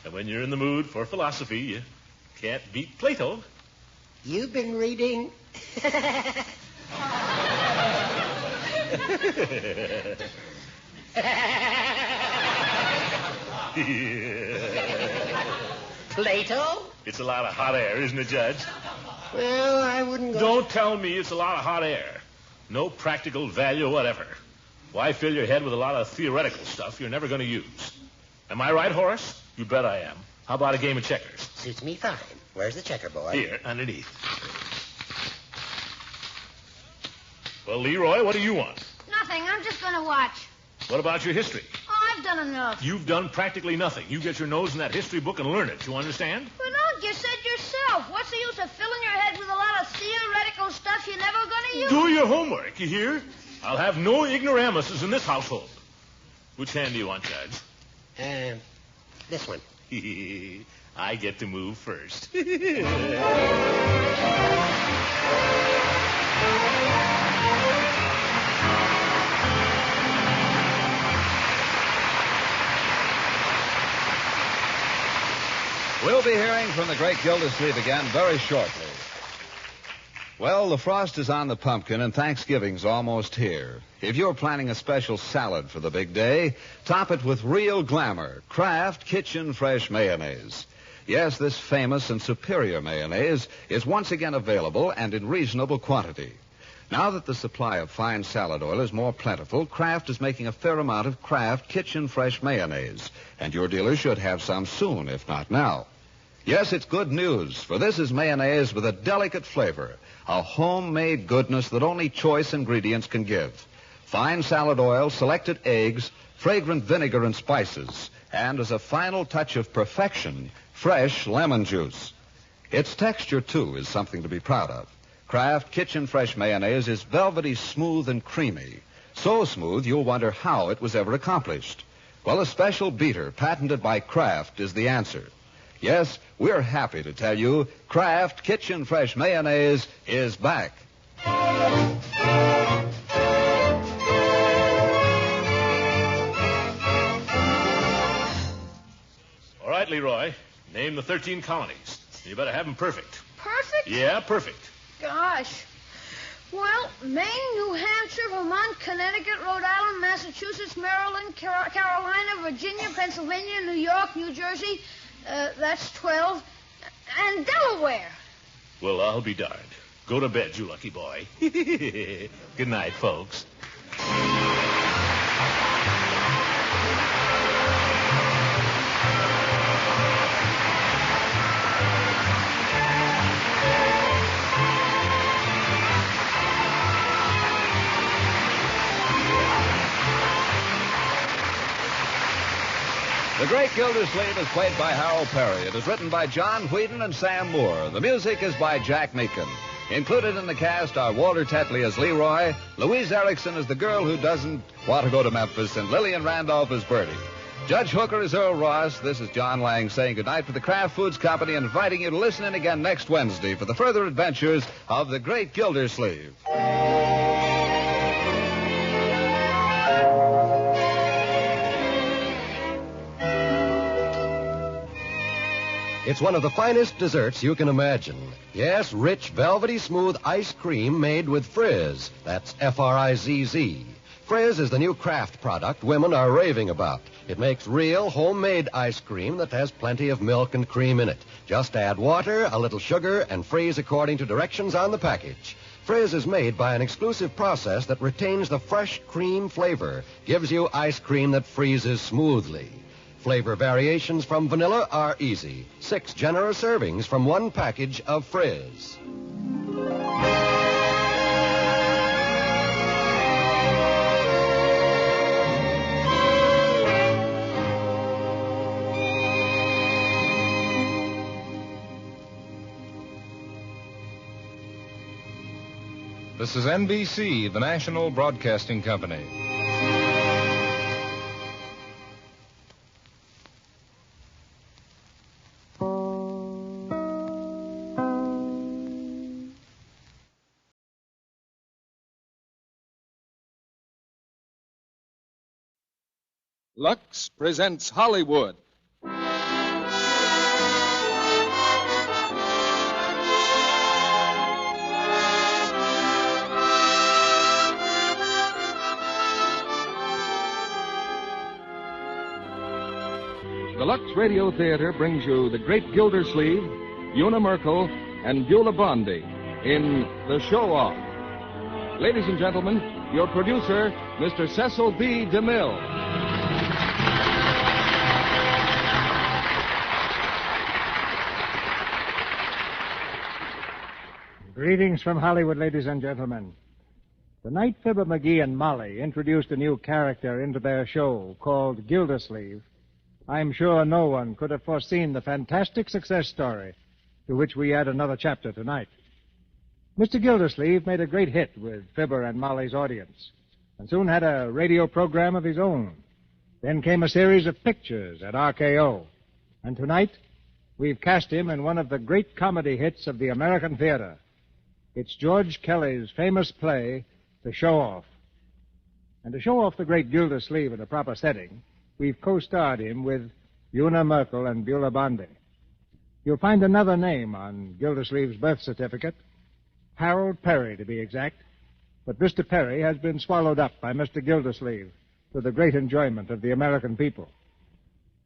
And when you're in the mood for philosophy, you can't beat Plato. You've been reading... Yeah. Plato? It's a lot of hot air, isn't it, Judge? Well, I wouldn't go... Don't tell me it's a lot of hot air. No practical value whatever. Why fill your head with a lot of theoretical stuff you're never going to use? Am I right, Horace? You bet I am. How about a game of checkers? Suits me fine. Where's the checkerboard? Here, underneath. Well, Leroy, what do you want? Nothing. I'm just going to watch. What about your history? Oh, I've done enough. You've done practically nothing. You get your nose in that history book and learn it. You understand? But no, you said yourself. What's the use of filling your head with a lot of theoretical stuff you're never going to use? Do your homework, you hear? I'll have no ignoramuses in this household. Which hand do you want, Judge? This one. I get to move first. We'll be hearing from the great Gildersleeve again very shortly. Well, the frost is on the pumpkin and Thanksgiving's almost here. If you're planning a special salad for the big day, top it with real glamour, Kraft Kitchen Fresh Mayonnaise. Yes, this famous and superior mayonnaise is once again available and in reasonable quantity. Now that the supply of fine salad oil is more plentiful, Kraft is making a fair amount of Kraft Kitchen Fresh Mayonnaise, and your dealer should have some soon, if not now. Yes, it's good news, for this is mayonnaise with a delicate flavor, a homemade goodness that only choice ingredients can give. Fine salad oil, selected eggs, fragrant vinegar and spices, and as a final touch of perfection, fresh lemon juice. Its texture, too, is something to be proud of. Kraft Kitchen Fresh Mayonnaise is velvety smooth and creamy. So smooth you'll wonder how it was ever accomplished. Well, a special beater patented by Kraft is the answer. Yes, we're happy to tell you Kraft Kitchen Fresh Mayonnaise is back. All right, Leroy. Name the 13 colonies. You better have them perfect. Perfect? Yeah, perfect. Gosh. Well, Maine, New Hampshire, Vermont, Connecticut, Rhode Island, Massachusetts, Maryland, Carolina, Virginia, Pennsylvania, New York, New Jersey. That's 12. And Delaware. Well, I'll be darned. Go to bed, you lucky boy. Good night, folks. The Great Gildersleeve is played by Harold Perry. It is written by John Whedon and Sam Moore. The music is by Jack Meakin. Included in the cast are Walter Tetley as Leroy, Louise Erickson as the girl who doesn't want to go to Memphis, and Lillian Randolph as Birdie. Judge Hooker is Earl Ross. This is John Lang saying goodnight for the Kraft Foods Company and inviting you to listen in again next Wednesday for the further adventures of the Great Gildersleeve. It's one of the finest desserts you can imagine. Yes, rich, velvety smooth ice cream made with Frizz. That's F-R-I-Z-Z. Frizz is the new Kraft product women are raving about. It makes real, homemade ice cream that has plenty of milk and cream in it. Just add water, a little sugar, and freeze according to directions on the package. Frizz is made by an exclusive process that retains the fresh cream flavor, gives you ice cream that freezes smoothly. Flavor variations from vanilla are easy. 6 generous servings from one package of Frizz. This is NBC, the National Broadcasting Company. Lux presents Hollywood. The Lux Radio Theater brings you The Great Gildersleeve, Una Merkel, and Beulah Bondi in The Show-Off. Ladies and gentlemen, your producer, Mr. Cecil B. DeMille. Greetings from Hollywood, ladies and gentlemen. The night Fibber McGee and Molly introduced a new character into their show called Gildersleeve, I'm sure no one could have foreseen the fantastic success story to which we add another chapter tonight. Mr. Gildersleeve made a great hit with Fibber and Molly's audience and soon had a radio program of his own. Then came a series of pictures at RKO. And tonight, we've cast him in one of the great comedy hits of the American theater. It's George Kelly's famous play, The Show-Off. And to show off the great Gildersleeve in a proper setting, we've co-starred him with Una Merkel and Beulah Bondi. You'll find another name on Gildersleeve's birth certificate, Harold Perry to be exact, but Mr. Perry has been swallowed up by Mr. Gildersleeve to the great enjoyment of the American people.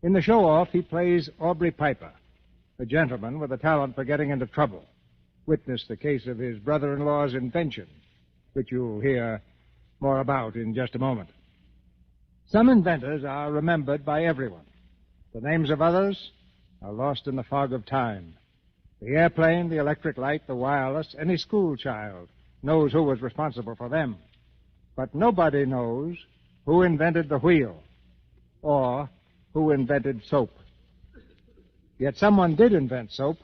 In The Show-Off, he plays Aubrey Piper, a gentleman with a talent for getting into trouble. Witness the case of his brother-in-law's invention, which you'll hear more about in just a moment. Some inventors are remembered by everyone. The names of others are lost in the fog of time. The airplane, the electric light, the wireless, any school child knows who was responsible for them. But nobody knows who invented the wheel or who invented soap. Yet someone did invent soap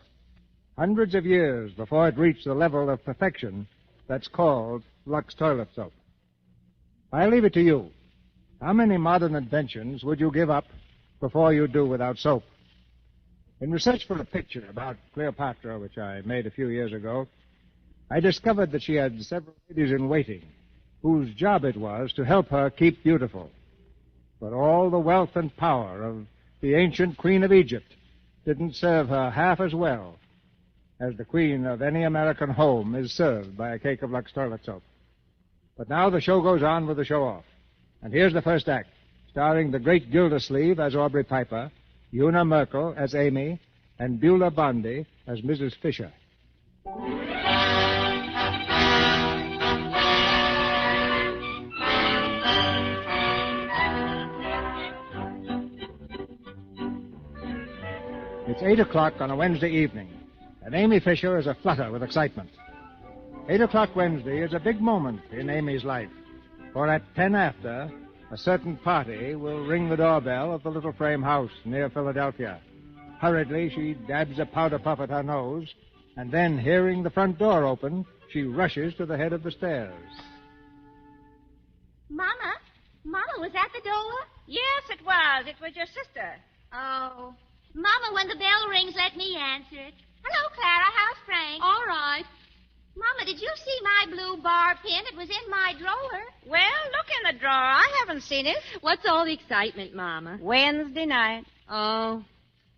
hundreds of years before it reached the level of perfection that's called Lux toilet soap. I leave it to you. How many modern inventions would you give up before you do without soap? In research for a picture about Cleopatra, which I made a few years ago, I discovered that she had several ladies in waiting whose job it was to help her keep beautiful. But all the wealth and power of the ancient Queen of Egypt didn't serve her half as well as the queen of any American home is served by a cake of Lux toilet soap. But now the show goes on with the show-off. And here's the first act, starring the great Gildersleeve as Aubrey Piper, Una Merkel as Amy, and Beulah Bondi as Mrs. Fisher. It's 8 o'clock on a Wednesday evening, and Amy Fisher is aflutter with excitement. 8 o'clock Wednesday is a big moment in Amy's life, for at 10 after, a certain party will ring the doorbell of the little frame house near Philadelphia. Hurriedly, she dabs a powder puff at her nose, and then, hearing the front door open, she rushes to the head of the stairs. Mama, was that the door? Yes, it was. It was your sister. Oh. Mama, when the bell rings, let me answer it. Hello, Clara. How's Frank? All right. Mama, did you see my blue bar pin? It was in my drawer. Well, look in the drawer. I haven't seen it. What's all the excitement, Mama? Wednesday night. Oh.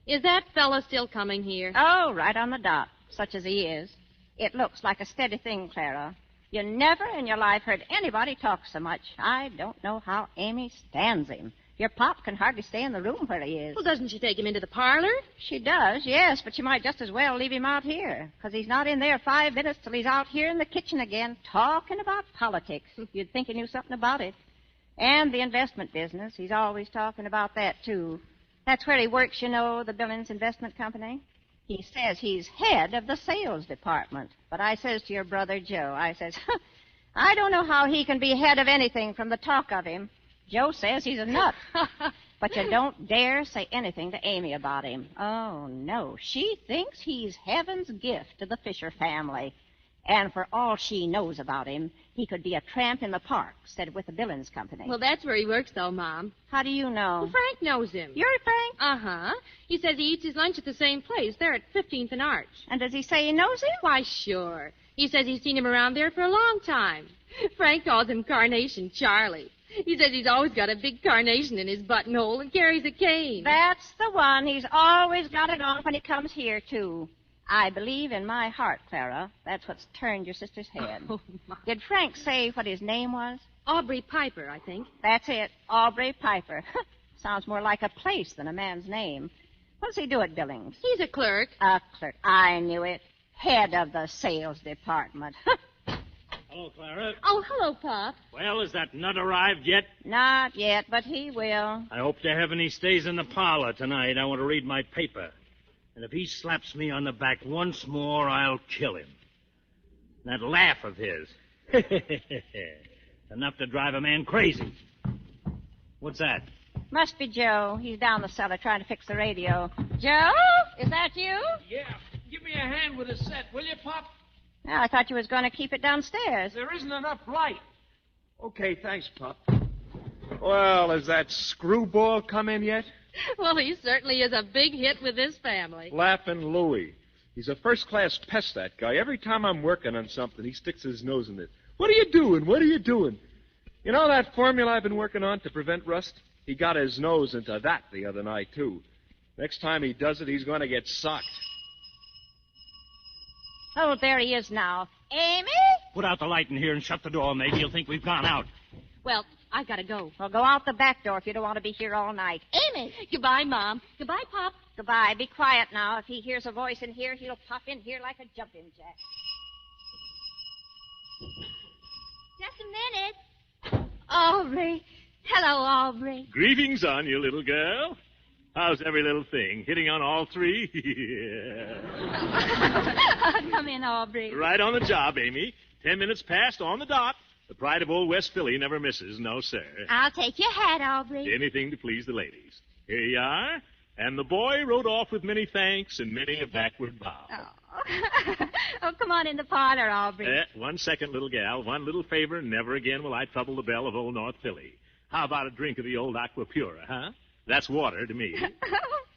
Is that fella still coming here? Oh, right on the dot, such as he is. It looks like a steady thing, Clara. You never in your life heard anybody talk so much. I don't know how Amy stands him. Your pop can hardly stay in the room where he is. Well, doesn't she take him into the parlor? She does, yes, but she might just as well leave him out here, because he's not in there 5 minutes till he's out here in the kitchen again talking about politics. You'd think he knew something about it. And the investment business. He's always talking about that, too. That's where he works, you know, the Billings Investment Company. He says he's head of the sales department. But I says to your brother Joe, I says, I don't know how he can be head of anything from the talk of him. Joe says he's a nut. But you don't dare say anything to Amy about him. Oh, no. She thinks he's heaven's gift to the Fisher family. And for all she knows about him, he could be a tramp in the park instead of with the Billings Company. Well, that's where he works, though, Mom. How do you know? Well, Frank knows him. You're Frank? Uh-huh. He says he eats his lunch at the same place. They're at 15th and Arch. And does he say he knows him? Why, sure. He says he's seen him around there for a long time. Frank calls him Carnation Charlie. He says he's always got a big carnation in his buttonhole and carries a cane. That's the one. He's always got it on when he comes here, too. I believe in my heart, Clara, that's what's turned your sister's head. Oh, my. Did Frank say what his name was? Aubrey Piper, I think. That's it, Aubrey Piper. Sounds more like a place than a man's name. What does he do at Billings? He's a clerk. A clerk. I knew it. Head of the sales department. Hello, Clara. Oh, hello, Pop. Well, has that nut arrived yet? Not yet, but he will. I hope to heaven he stays in the parlor tonight. I want to read my paper. And if he slaps me on the back once more, I'll kill him. That laugh of his. Enough to drive a man crazy. What's that? Must be Joe. He's down the cellar trying to fix the radio. Joe? Is that you? Yeah. Give me a hand with the set, will you, Pop? Oh, I thought you was going to keep it downstairs. There isn't enough light. Okay, thanks, Pop. Well, has that screwball come in yet? Well, he certainly is a big hit with this family. Laughing Louie. He's a first-class pest, that guy. Every time I'm working on something, he sticks his nose in it. What are you doing? What are you doing? You know that formula I've been working on to prevent rust? He got his nose into that the other night, too. Next time he does it, he's going to get socked. Oh, there he is now. Amy? Put out the light in here and shut the door. Maybe he'll think we've gone out. Well, I gotta go. Well, go out the back door if you don't want to be here all night. Amy! Goodbye, Mom. Goodbye, Pop. Goodbye. Be quiet now. If he hears a voice in here, he'll pop in here like a jumping jack. Just a minute. Aubrey. Hello, Aubrey. Greetings on you, little girl. How's every little thing? Hitting on all three? Come in, Aubrey. Right on the job, Amy. 10 minutes past on the dot. The pride of old West Philly never misses. No, sir. I'll take your hat, Aubrey. Anything to please the ladies. Here you are. And the boy rode off with many thanks and many a backward bow. Oh, come on in the parlor, Aubrey. 1 second, little gal. One little favor. Never again will I trouble the belle of old North Philly. How about a drink of the old Aquapura, huh? That's water to me. Of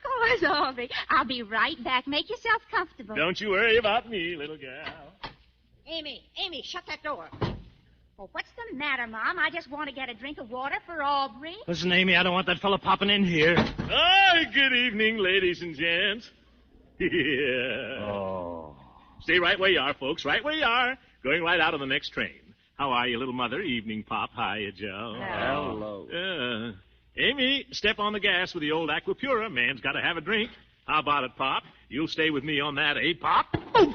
course, Aubrey. I'll be right back. Make yourself comfortable. Don't you worry about me, little gal. Amy, shut that door. Oh, what's the matter, Mom? I just want to get a drink of water for Aubrey. Listen, Amy, I don't want that fella popping in here. Hi, good evening, ladies and gents. Yeah. Oh. Stay right where you are, folks. Right where you are. Going right out on the next train. How are you, little mother? Evening, Pop. Hiya, Joe. Hello. Amy, step on the gas with the old Aquapura. Man's got to have a drink. How about it, Pop? You'll stay with me on that, eh, Pop? Oh!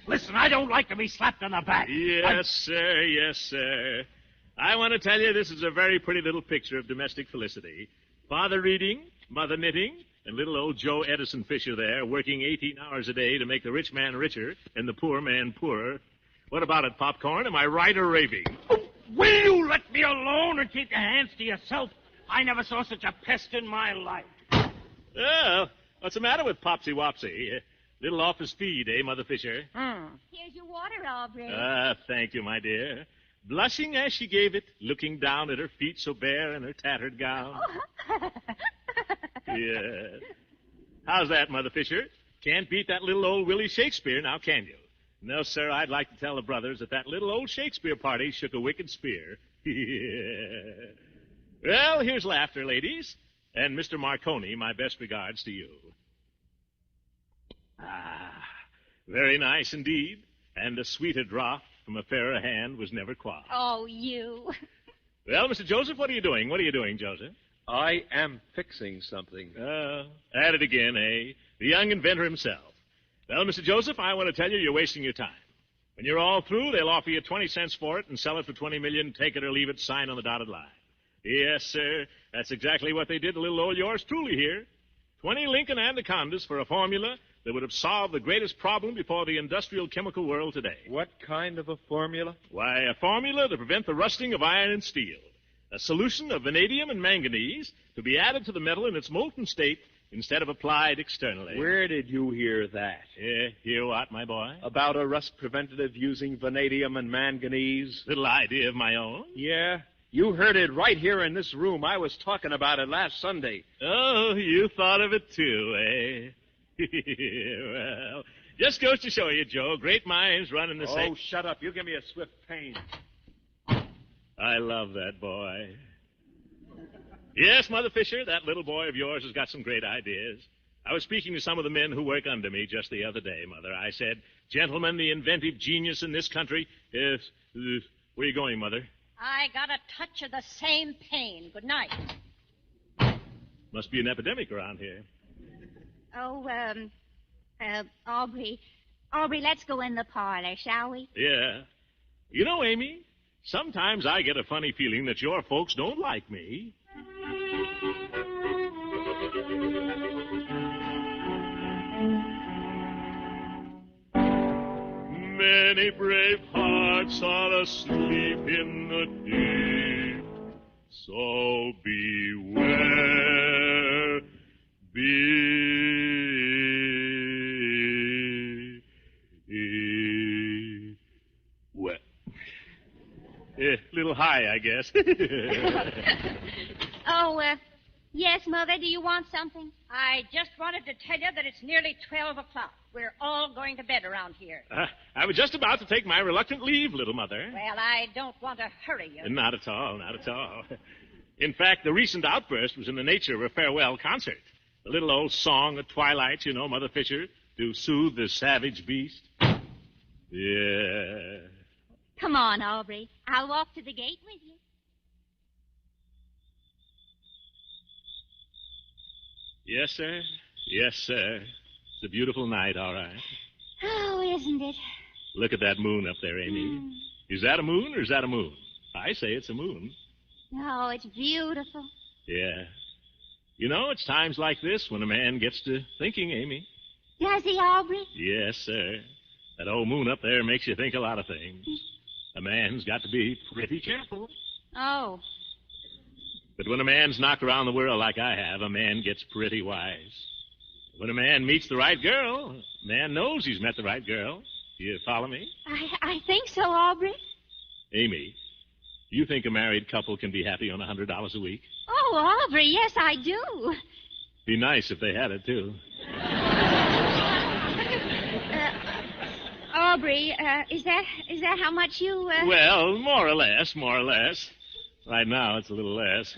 Listen, I don't like to be slapped on the back. Yes, sir. Yes, sir. I want to tell you this is a very pretty little picture of domestic felicity. Father reading, mother knitting, and little old Joe Edison Fisher there working 18 hours a day to make the rich man richer and the poor man poorer. What about it, Popcorn? Am I right or raving? Oh, will you let me alone and keep your hands to yourself? I never saw such a pest in my life. Well, what's the matter with Popsy Wopsy? Little office feed, eh, Mother Fisher? Here's your water, Aubrey. Thank you, my dear. Blushing as she gave it, looking down at her feet so bare in her tattered gown. Yes. How's that, Mother Fisher? Can't beat that little old Willie Shakespeare, now can you? No, sir, I'd like to tell the brothers that that little old Shakespeare party shook a wicked spear. Well, here's laughter, ladies. And Mr. Marconi, my best regards to you. Very nice indeed. And a sweeter draught from a fairer hand was never quaffed. Oh, you. Well, Mr. Joseph, what are you doing? What are you doing, Joseph? I am fixing something. At it again, eh? The young inventor himself. Well, Mr. Joseph, I want to tell you you're wasting your time. When you're all through, they'll offer you 20 cents for it and sell it for $20 million, take it or leave it, sign on the dotted line. Yes, sir. That's exactly what they did to little old yours truly here. 20 Lincoln Anacondas for a formula that would have solved the greatest problem before the industrial chemical world today. What kind of a formula? Why, a formula to prevent the rusting of iron and steel. A solution of vanadium and manganese to be added to the metal in its molten state instead of applied externally. Where did you hear that? Hear what, my boy? About a rust preventative using vanadium and manganese? Little idea of my own. Yeah. You heard it right here in this room. I was talking about it last Sunday. Oh, you thought of it too, eh? Well, just goes to show you, Joe, great minds run in the same... Oh, shut up. You give me a swift pain. I love that boy. Yes, Mother Fisher, that little boy of yours has got some great ideas. I was speaking to some of the men who work under me just the other day, Mother. I said, gentlemen, the inventive genius in this country is... Where are you going, Mother? I got a touch of the same pain. Good night. Must be an epidemic around here. Oh, Aubrey, Aubrey, let's go in the parlor, shall we? Yeah. You know, Amy, sometimes I get a funny feeling that your folks don't like me. Many brave hearts are asleep in the deep, so beware, well, a little high, I guess. Yes, Mother, do you want something? I just wanted to tell you that it's nearly 12 o'clock. We're all going to bed around here. I was just about to take my reluctant leave, little mother. Well, I don't want to hurry you. Not at all, not at all. In fact, the recent outburst was in the nature of a farewell concert. The little old song at twilight, you know, Mother Fisher, to soothe the savage beast. Yeah. Come on, Aubrey. I'll walk to the gate with you. Yes, sir. Yes, sir. It's a beautiful night, all right. Oh, isn't it? Look at that moon up there, Amy. Is that a moon or is that a moon? I say it's a moon. Oh, it's beautiful. Yeah. You know, it's times like this when a man gets to thinking, Amy. Does he, Aubrey? Yes, sir. That old moon up there makes you think a lot of things. A man's got to be pretty careful. Oh. But when a man's knocked around the world like I have, a man gets pretty wise. When a man meets the right girl, a man knows he's met the right girl. Do you follow me? I think so, Aubrey. Amy, do you think a married couple can be happy on $100 a week? Oh, Aubrey, yes, I do. Be nice if they had it, too. Aubrey, is that how much you... Well, more or less. Right now, it's a little less.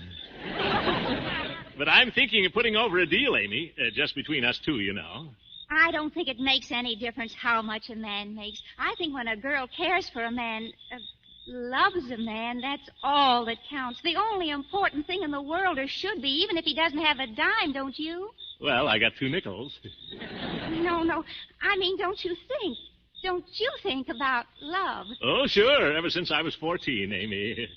But I'm thinking of putting over a deal, Amy, just between us two, you know. I don't think it makes any difference how much a man makes. I think when a girl cares for a man, loves a man, that's all that counts. The only important thing in the world, or should be, even if he doesn't have a dime, don't you? Well, I got 2 nickels. No. I mean, don't you think about love? Oh, sure. Ever since I was 14, Amy.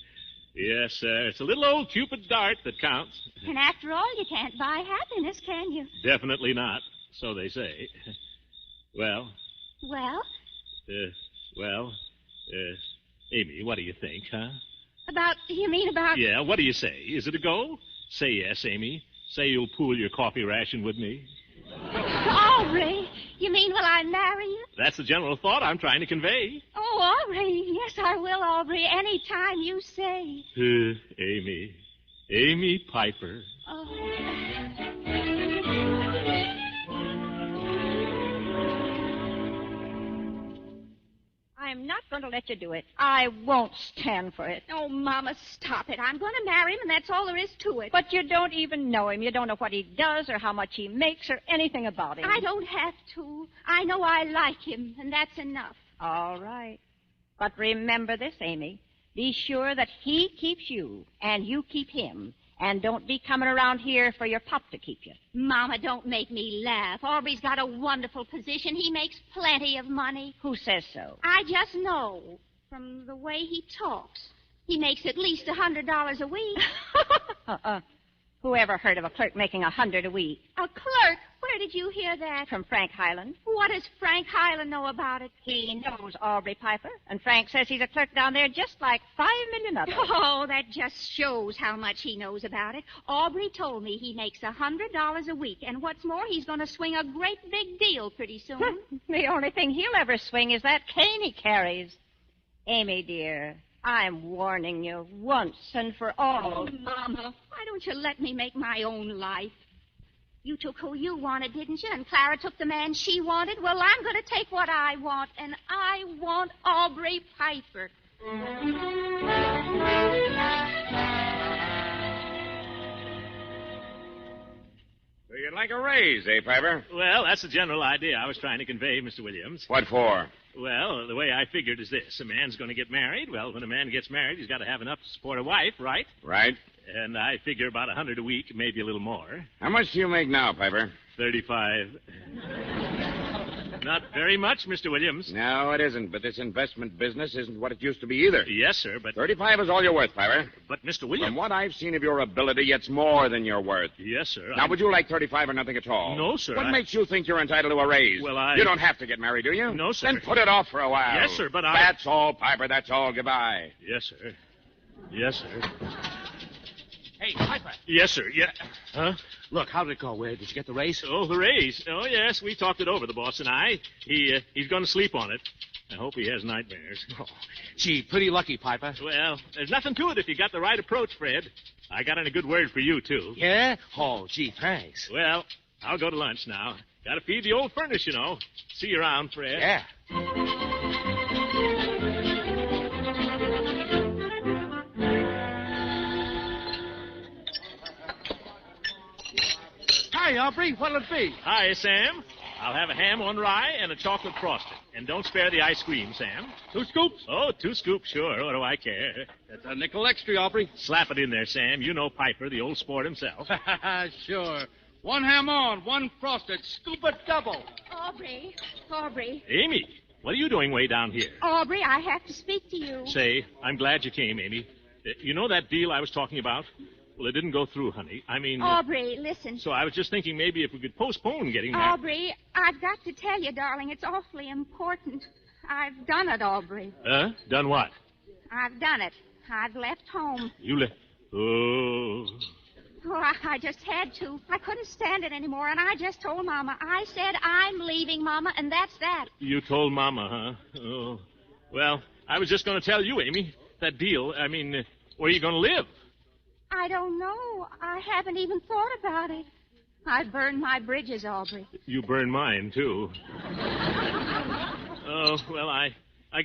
Yes, sir. It's a little old Cupid dart that counts. And after all, you can't buy happiness, can you? Definitely not. So they say. Well? Well? Amy, what do you think, huh? You mean about... Yeah, what do you say? Is it a go? Say yes, Amy. Say you'll pool your coffee ration with me. Aubrey, you mean will I marry you? That's the general thought I'm trying to convey. Oh, Aubrey, yes, I will, Aubrey, any time you say. Amy Piper. I'm not going to let you do it. I won't stand for it. Oh, Mama, stop it. I'm going to marry him, and that's all there is to it. But you don't even know him. You don't know what he does or how much he makes or anything about him. I don't have to. I know I like him, and that's enough. All right. But remember this, Amy. Be sure that he keeps you, and you keep him. And don't be coming around here for your pop to keep you. Mama, don't make me laugh. Aubrey's got a wonderful position. He makes plenty of money. Who says so? I just know from the way he talks. He makes at least $100 a week. Who ever heard of a clerk making $100 a week? A clerk? Where did you hear that? From Frank Highland. What does Frank Highland know about it? He knows Aubrey Piper, and Frank says he's a clerk down there just like 5 million others. Oh, that just shows how much he knows about it. Aubrey told me he makes $100 a week, and what's more, he's going to swing a great big deal pretty soon. The only thing he'll ever swing is that cane he carries. Amy, dear, I'm warning you once and for all. Oh, Mama, why don't you let me make my own life? You took who you wanted, didn't you? And Clara took the man she wanted. Well, I'm going to take what I want, and I want Aubrey Piper. So you'd like a raise, eh, Piper? Well, that's the general idea I was trying to convey, Mr. Williams. What for? Well, the way I figured is this. A man's going to get married. Well, when a man gets married, he's got to have enough to support a wife, right? Right. And I figure about $100 a week, maybe a little more. How much do you make now, Piper? 35. Not very much, Mr. Williams. No, it isn't. But this investment business isn't what it used to be either. Yes, sir, but... 35 is all you're worth, Fibber. But, Mr. Williams... From what I've seen of your ability, it's more than you're worth. Yes, sir. Now, would you like 35 or nothing at all? No, sir. What makes you think you're entitled to a raise? Well, You don't have to get married, do you? No, sir. Then put it off for a while. Yes, sir, but That's all, Piper. That's all. Goodbye. Yes, sir. Yes, sir. Hey, Piper. Yes, sir. Yeah. Huh? Look, how did it go? Where did you get the raise? Oh, the raise. Oh, yes, we talked it over, the boss and I. He's going to sleep on it. I hope he has nightmares. Oh, gee, pretty lucky, Piper. Well, there's nothing to it if you got the right approach, Fred. I got in a good word for you, too. Yeah? Oh, gee, thanks. Well, I'll go to lunch now. Got to feed the old furnace, you know. See you around, Fred. Yeah. Hi, Aubrey. What'll it be? Hi, Sam. I'll have a ham on rye and a chocolate frosting. And don't spare the ice cream, Sam. 2 scoops? Oh, 2 scoops, sure. What do I care? That's a nickel extra, Aubrey. Slap it in there, Sam. You know Piper, the old sport himself. Sure. 1 ham on, 1 frosted. Scoop it double. Aubrey. Amy, what are you doing way down here? Aubrey, I have to speak to you. Say, I'm glad you came, Amy. You know that deal I was talking about? Well, it didn't go through, honey. I mean... Aubrey, listen. So I was just thinking maybe if we could postpone getting married. Aubrey, I've got to tell you, darling, it's awfully important. I've done it, Aubrey. Done what? I've done it. I've left home. You left... Oh... Oh, I just had to. I couldn't stand it anymore, and I just told Mama. I said, I'm leaving, Mama, and that's that. You told Mama, huh? Oh. Well, I was just going to tell you, Amy, that deal, I mean, where are you going to live? I don't know. I haven't even thought about it. I burned my bridges, Aubrey. You burned mine, too. Oh, well, I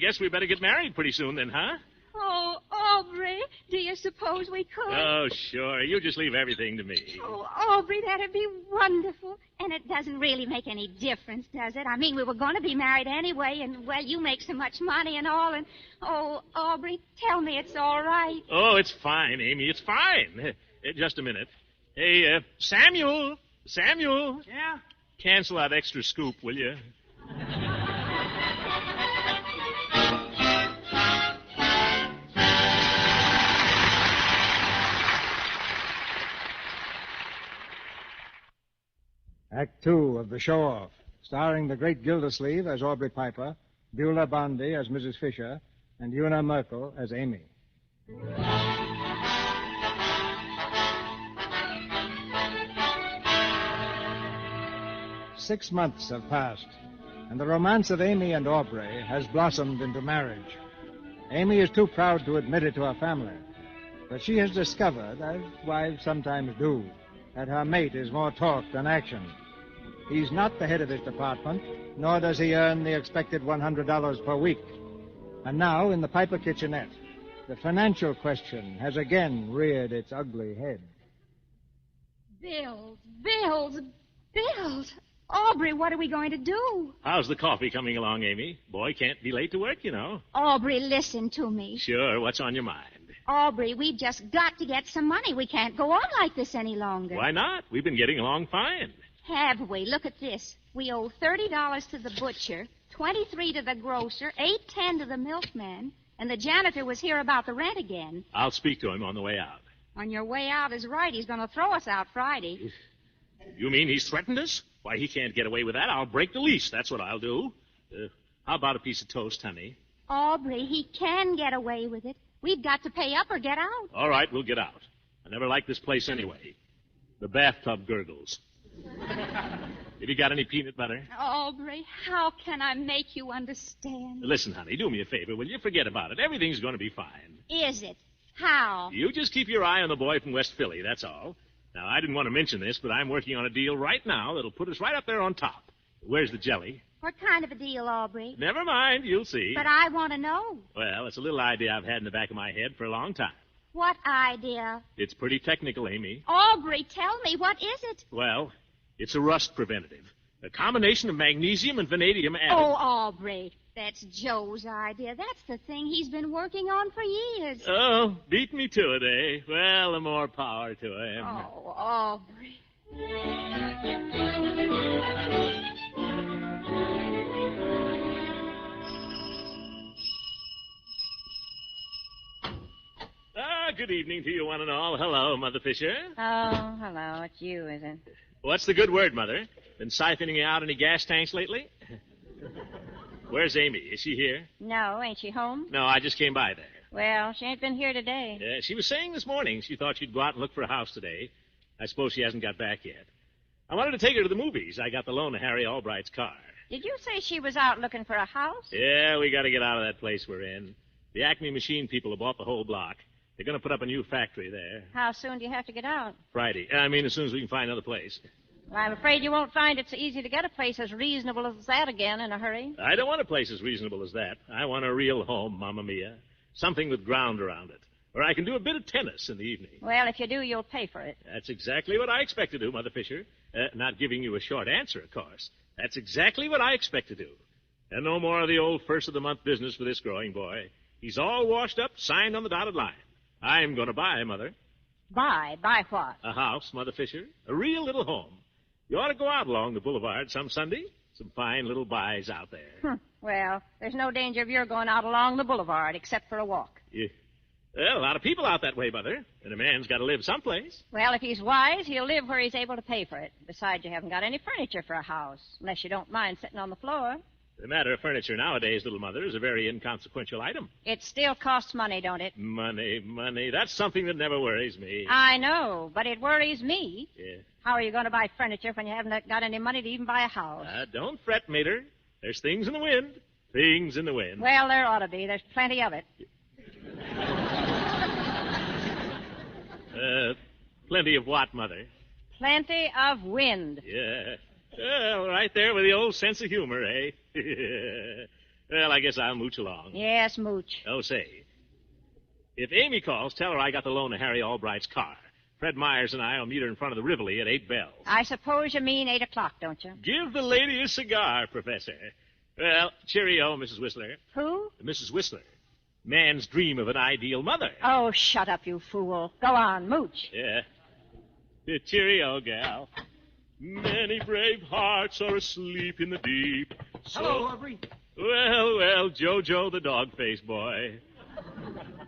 guess we better get married pretty soon then, huh? Oh, Aubrey, do you suppose we could? Oh, sure. You just leave everything to me. Oh, Aubrey, that'd be wonderful. And it doesn't really make any difference, does it? I mean, we were going to be married anyway, and, well, you make so much money and all, and, oh, Aubrey, tell me it's all right. Oh, it's fine, Amy. It's fine. Just a minute. Hey, Samuel. Samuel. Yeah? Cancel that extra scoop, will you? Act 2 of The Show-Off, starring the great Gildersleeve as Aubrey Piper, Beulah Bondi as Mrs. Fisher, and Una Merkel as Amy. Six months have passed, and the romance of Amy and Aubrey has blossomed into marriage. Amy is too proud to admit it to her family, but she has discovered, as wives sometimes do, that her mate is more talk than action. He's not the head of his department, nor does he earn the expected $100 per week. And now, in the Piper kitchenette, the financial question has again reared its ugly head. Bills. Aubrey, what are we going to do? How's the coffee coming along, Amy? Boy can't be late to work, you know. Aubrey, listen to me. Sure, what's on your mind? Aubrey, we've just got to get some money. We can't go on like this any longer. Why not? We've been getting along fine. Have we? Look at this. We owe $30 to the butcher, $23 to the grocer, $8.10 to the milkman, and the janitor was here about the rent again. I'll speak to him on the way out. On your way out is right. He's going to throw us out Friday. You mean he's threatened us? Why, he can't get away with that. I'll break the lease. That's what I'll do. How about a piece of toast, honey? Aubrey, he can get away with it. We've got to pay up or get out. All right, we'll get out. I never liked this place anyway. The bathtub gurgles. Have you got any peanut butter? Aubrey, how can I make you understand? Listen, honey, do me a favor, will you? Forget about it. Everything's going to be fine. Is it? How? You just keep your eye on the boy from West Philly, that's all. Now, I didn't want to mention this, but I'm working on a deal right now that'll put us right up there on top. Where's the jelly? What kind of a deal, Aubrey? Never mind, you'll see. But I want to know. Well, it's a little idea I've had in the back of my head for a long time. What idea? It's pretty technical, Amy. Aubrey, tell me, what is it? Well, it's a rust preventative. A combination of magnesium and vanadium added. Oh, Aubrey, that's Joe's idea. That's the thing he's been working on for years. Oh, beat me to it, eh? Well, the more power to him. Oh, Aubrey. good evening to you one and all. Hello, Mother Fisher. Oh, hello. It's you, is it? What's the good word, Mother? Been siphoning out any gas tanks lately? Where's Amy? Is she here? No, ain't she home? No, I just came by there. Well, she ain't been here today. She was saying this morning she thought she'd go out and look for a house today. I suppose she hasn't got back yet. I wanted to take her to the movies. I got the loan of Harry Albright's car. Did you say she was out looking for a house? Yeah, we got to get out of that place we're in. The Acme machine people have bought the whole block. They're going to put up a new factory there. How soon do you have to get out? Friday. I mean, as soon as we can find another place. Well, I'm afraid you won't find it so easy to get a place as reasonable as that again in a hurry. I don't want a place as reasonable as that. I want a real home, Mamma Mia. Something with ground around it, where I can do a bit of tennis in the evening. Well, if you do, you'll pay for it. That's exactly what I expect to do, Mother Fisher. Not giving you a short answer, of course. That's exactly what I expect to do. And no more of the old first-of-the-month business for this growing boy. He's all washed up, signed on the dotted line. I'm going to buy, Mother. Buy? Buy what? A house, Mother Fisher. A real little home. You ought to go out along the boulevard some Sunday. Some fine little buys out there. Well, there's no danger of your going out along the boulevard except for a walk. Yeah. Well, a lot of people out that way, Mother. And a man's got to live someplace. Well, if he's wise, he'll live where he's able to pay for it. Besides, you haven't got any furniture for a house, unless you don't mind sitting on the floor. The matter of furniture nowadays, little Mother, is a very inconsequential item. It still costs money, don't it? Money. That's something that never worries me. I know, but it worries me. Yeah. How are you going to buy furniture when you haven't got any money to even buy a house? Don't fret, Mater. There's things in the wind. Things in the wind. Well, there ought to be. There's plenty of it. Plenty of what, Mother? Plenty of wind. Yeah. Well, right there with the old sense of humor, eh? Well, I guess I'll mooch along. Yes, mooch. Oh, say. If Amy calls, tell her I got the loan of Harry Albright's car. Fred Myers and I will meet her in front of the Rivoli at 8 bells. I suppose you mean 8 o'clock, don't you? Give the lady a cigar, Professor. Well, cheerio, Mrs. Whistler. Who? Mrs. Whistler. Man's dream of an ideal mother. Oh, shut up, you fool. Go on, mooch. Yeah. Cheerio, gal. Many brave hearts are asleep in the deep. Hello, Aubrey. Well, Jojo the dog-faced boy.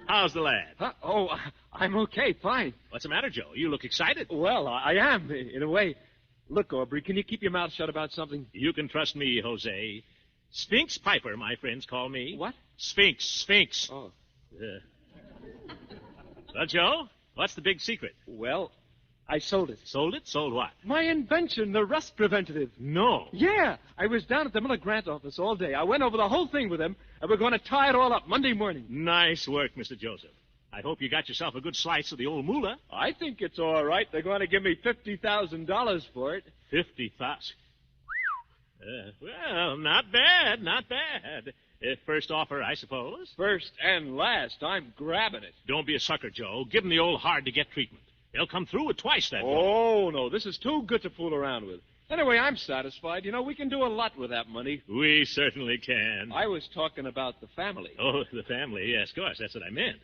How's the lad? Oh, I'm okay, fine. What's the matter, Joe? You look excited. Well, I am, in a way. Look, Aubrey, can you keep your mouth shut about something? You can trust me, Jose. Sphinx Piper, my friends call me. What? Sphinx. Oh. Well, Joe, what's the big secret? Well, I sold it. Sold it? Sold what? My invention, the rust preventative. No. Yeah, I was down at the Miller Grant office all day. I went over the whole thing with them, and we're going to tie it all up Monday morning. Nice work, Mr. Joseph. I hope you got yourself a good slice of the old moolah. I think it's all right. They're going to give me $50,000 for it. 50,000. Well, not bad, not bad. First offer, I suppose. First and last. I'm grabbing it. Don't be a sucker, Joe. Give them the old hard-to-get treatment. They'll come through with twice that. Oh, no. This is too good to fool around with. Anyway, I'm satisfied. You know, we can do a lot with that money. We certainly can. I was talking about the family. Oh, the family. Yes, of course. That's what I meant.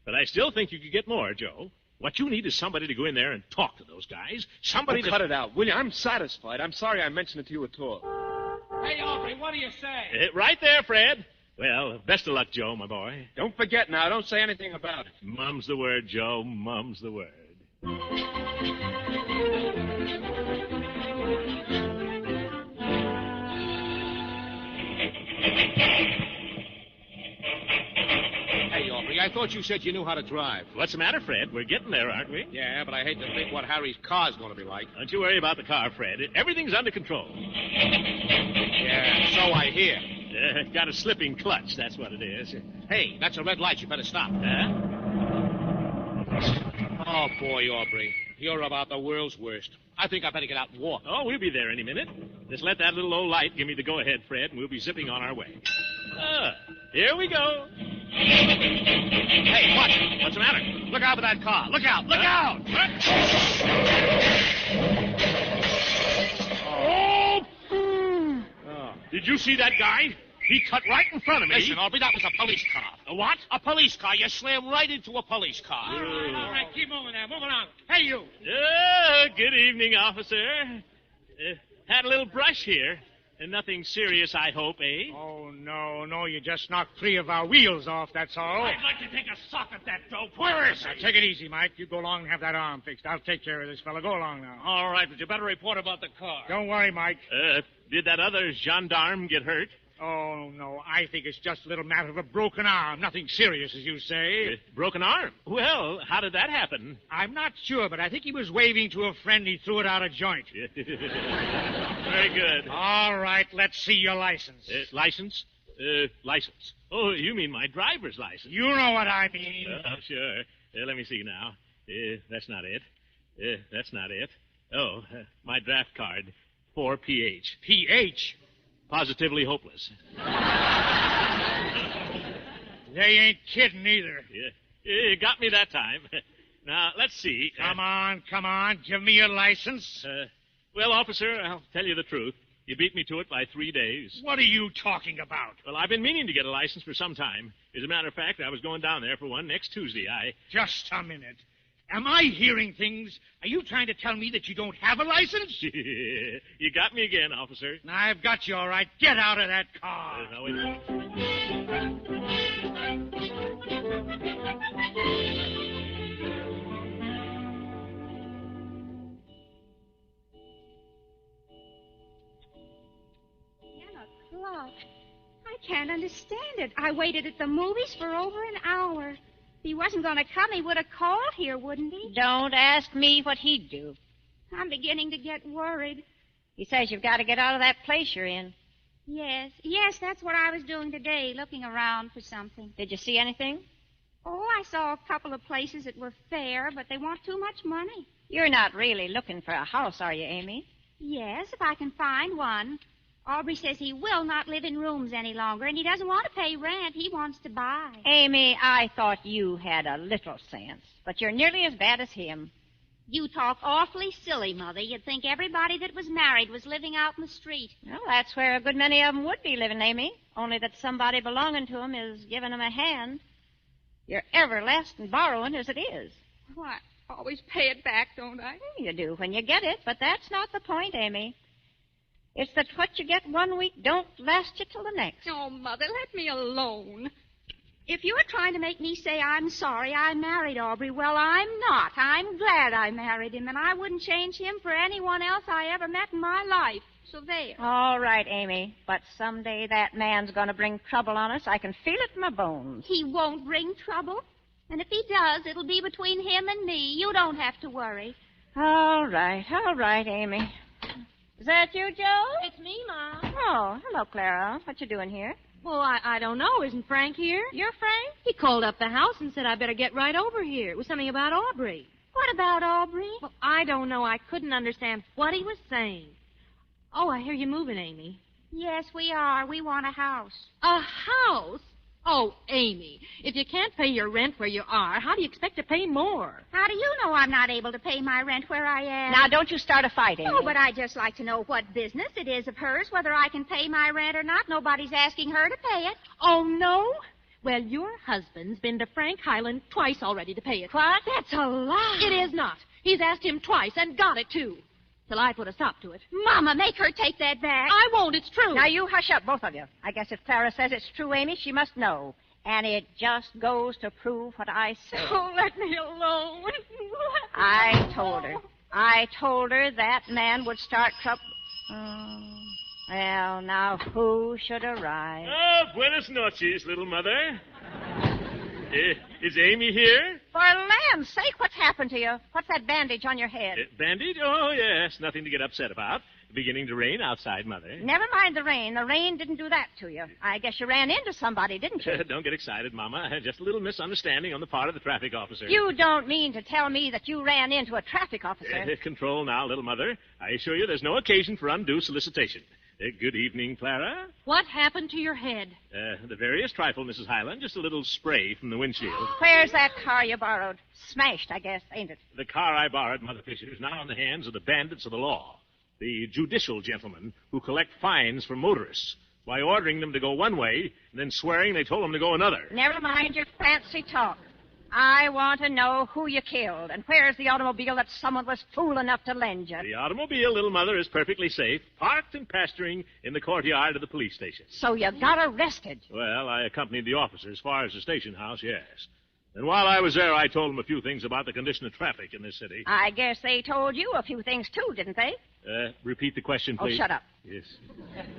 But I still think you could get more, Joe. What you need is somebody to go in there and talk to those guys. Somebody to... Cut it out, will you? I'm satisfied. I'm sorry I mentioned it to you at all. Hey, Aubrey, what do you say? Right there, Fred. Well, best of luck, Joe, my boy. Don't forget now. Don't say anything about it. Mum's the word, Joe. Mum's the word. Hey, Aubrey, I thought you said you knew how to drive. What's the matter, Fred? We're getting there, aren't we? Yeah, but I hate to think what Harry's car's going to be like. Don't you worry about the car, Fred. Everything's under control. Yeah, so I hear. Got a slipping clutch, that's what it is. Hey, that's a red light. You better stop. Huh? Oh, boy, Aubrey. You're about the world's worst. I think I better get out and walk. Oh, we'll be there any minute. Just let that little old light give me the go-ahead, Fred, and we'll be zipping on our way. Here we go. Hey, watch. What's the matter? Look out for that car. Look out. Look out. Oh! Did you see that guy? He cut right in front of me. Listen, Aubrey, that was a police car. A what? A police car. You slammed right into a police car. All right, keep moving there. Move along. Hey, you. Good evening, officer. Had a little brush here. Nothing serious, I hope, eh? Oh, no, you just knocked 3 of our wheels off, that's all. I'd like to take a sock at that dope. Where is Now, he? take it easy, Mike. You go along and have that arm fixed. I'll take care of this fella. Go along now. All right, but you better report about the car. Don't worry, Mike. Did that other gendarme get hurt? Oh, no, I think it's just a little matter of a broken arm. Nothing serious, as you say. Broken arm? Well, how did that happen? I'm not sure, but I think he was waving to a friend. He threw it out of joint. Very good. All right, let's see your license. License? License. Oh, you mean my driver's license? You know what I mean. Sure. Let me see now. That's not it. That's not it. Oh, my draft card. 4PH. PH? Positively hopeless. They ain't kidding either. Yeah. You got me that time. Now, let's see. Come on. Give me your license. Well, officer, I'll tell you the truth. You beat me to it by 3 days. What are you talking about? Well, I've been meaning to get a license for some time. As a matter of fact, I was going down there for one next Tuesday. Just a minute. Am I hearing things? Are you trying to tell me that you don't have a license? You got me again, officer. I've got you all right. Get out of that car. No, wait a minute. I can't understand it. I waited at the movies for over an hour. If he wasn't going to come, he would have called here, wouldn't he? Don't ask me what he'd do. I'm beginning to get worried. He says you've got to get out of that place you're in. Yes, that's what I was doing today, looking around for something. Did you see anything? Oh, I saw a couple of places that were fair, but they want too much money. You're not really looking for a house, are you, Amy? Yes, if I can find one. Aubrey says he will not live in rooms any longer, and he doesn't want to pay rent. He wants to buy. Amy, I thought you had a little sense, but you're nearly as bad as him. You talk awfully silly, Mother. You'd think everybody that was married was living out in the street. Well, that's where a good many of them would be living, Amy, only that somebody belonging to them is giving them a hand. You're everlasting borrowing as it is. Why, I always pay it back, don't I? You do when you get it, but that's not the point, Amy. It's that what you get one week don't last you till the next. Oh, Mother, let me alone. If you're trying to make me say I'm sorry I married Aubrey, well, I'm not. I'm glad I married him, and I wouldn't change him for anyone else I ever met in my life. So there. All right, Amy, but someday that man's going to bring trouble on us. I can feel it in my bones. He won't bring trouble. And if he does, it'll be between him and me. You don't have to worry. All right, Amy. Is that you, Joe? It's me, Mom. Oh, hello, Clara. What you doing here? Well, I don't know. Isn't Frank here? You're Frank? He called up the house and said I better get right over here. It was something about Aubrey. What about Aubrey? Well, I don't know. I couldn't understand what he was saying. Oh, I hear you moving, Amy. Yes, we are. We want a house. A house? Oh, Amy, if you can't pay your rent where you are, how do you expect to pay more? How do you know I'm not able to pay my rent where I am? Now, don't you start a fight, Amy. Oh, but I'd just like to know what business it is of hers, whether I can pay my rent or not. Nobody's asking her to pay it. Oh, no? Well, your husband's been to Frank Highland twice already to pay it. What? That's a lie. It is not. He's asked him twice and got it, too. Till I put a stop to it. Mama, make her take that back. I won't. It's true. Now, you hush up, both of you. I guess if Clara says it's true, Amy, she must know. And it just goes to prove what I said. Oh, let me alone. I told her that man would start trouble. Well, now, who should arrive? Oh, buenas noches, little mother. Is Amy here? For land's sake, what's happened to you? What's that bandage on your head? Bandage? Oh, yes. Nothing to get upset about. Beginning to rain outside, Mother. Never mind the rain. The rain didn't do that to you. I guess you ran into somebody, didn't you? Don't get excited, Mama. Just a little misunderstanding on the part of the traffic officer. You don't mean to tell me that you ran into a traffic officer? Control now, little Mother. I assure you there's no occasion for undue solicitation. Good evening, Clara. What happened to your head? The veriest trifle, Mrs. Highland. Just a little spray from the windshield. Where's that car you borrowed? Smashed, I guess, ain't it? The car I borrowed, Mother Fisher, is now in the hands of the bandits of the law. The judicial gentlemen who collect fines from motorists by ordering them to go one way and then swearing they told them to go another. Never mind your fancy talk. I want to know who you killed, and where's the automobile that someone was fool enough to lend you. The automobile, little mother, is perfectly safe, parked and pasturing in the courtyard of the police station. So you got arrested. Well, I accompanied the officer as far as the station house, yes. And while I was there, I told him a few things about the condition of traffic in this city. I guess they told you a few things, too, didn't they? Repeat the question, please. Oh, shut up. Yes.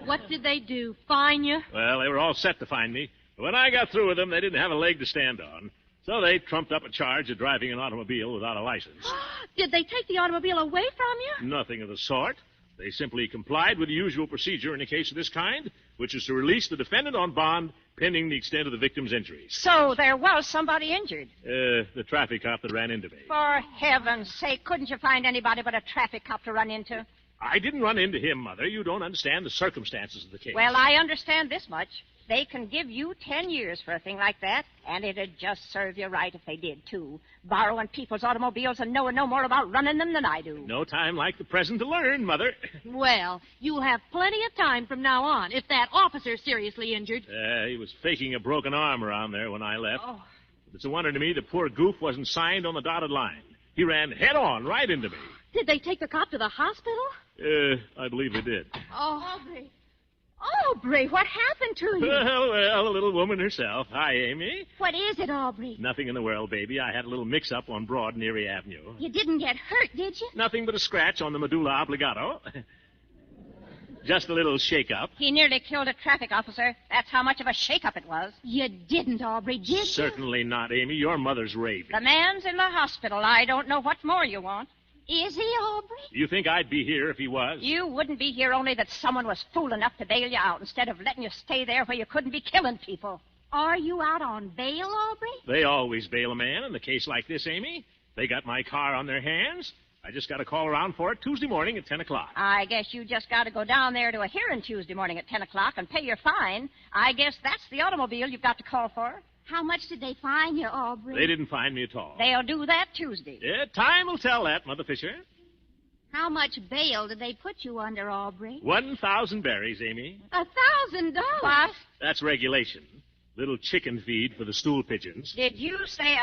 What did they do? Fine you? Well, they were all set to find me. But when I got through with them, they didn't have a leg to stand on. So they trumped up a charge of driving an automobile without a license. Did they take the automobile away from you? Nothing of the sort. They simply complied with the usual procedure in a case of this kind, which is to release the defendant on bond pending the extent of the victim's injuries. So there was somebody injured. The traffic cop that ran into me. For heaven's sake, couldn't you find anybody but a traffic cop to run into? I didn't run into him, Mother. You don't understand the circumstances of the case. Well, I understand this much. They can give you 10 years for a thing like that, and it'd just serve you right if they did, too. Borrowing people's automobiles and knowing no more about running them than I do. No time like the present to learn, Mother. Well, you'll have plenty of time from now on if that officer's seriously injured. He was faking a broken arm around there when I left. Oh. It's a wonder to me the poor goof wasn't signed on the dotted line. He ran head on right into me. Did they take the cop to the hospital? I believe they did. Oh, Aubrey. Aubrey, what happened to you? Well, the little woman herself. Hi, Amy. What is it, Aubrey? Nothing in the world, baby. I had a little mix-up on Broad and Erie Avenue. You didn't get hurt, did you? Nothing but a scratch on the medulla oblongata. Just a little shake-up. He nearly killed a traffic officer. That's how much of a shake-up it was. You didn't, Aubrey, did you? Certainly not, Amy. Your mother's raving. The man's in the hospital. I don't know what more you want. Is he, Aubrey? You think I'd be here if he was? You wouldn't be here only that someone was fool enough to bail you out instead of letting you stay there where you couldn't be killing people. Are you out on bail, Aubrey? They always bail a man in a case like this, Amy. They got my car on their hands. I just got to call around for it Tuesday morning at 10 o'clock. I guess you just got to go down there to a hearing Tuesday morning at 10 o'clock and pay your fine. I guess that's the automobile you've got to call for. How much did they fine you, Aubrey? They didn't fine me at all. They'll do that Tuesday. Yeah, time will tell that, Mother Fisher. How much bail did they put you under, Aubrey? 1,000 berries, Amy. $1,000? What? That's regulation. Little chicken feed for the stool pigeons. Did you say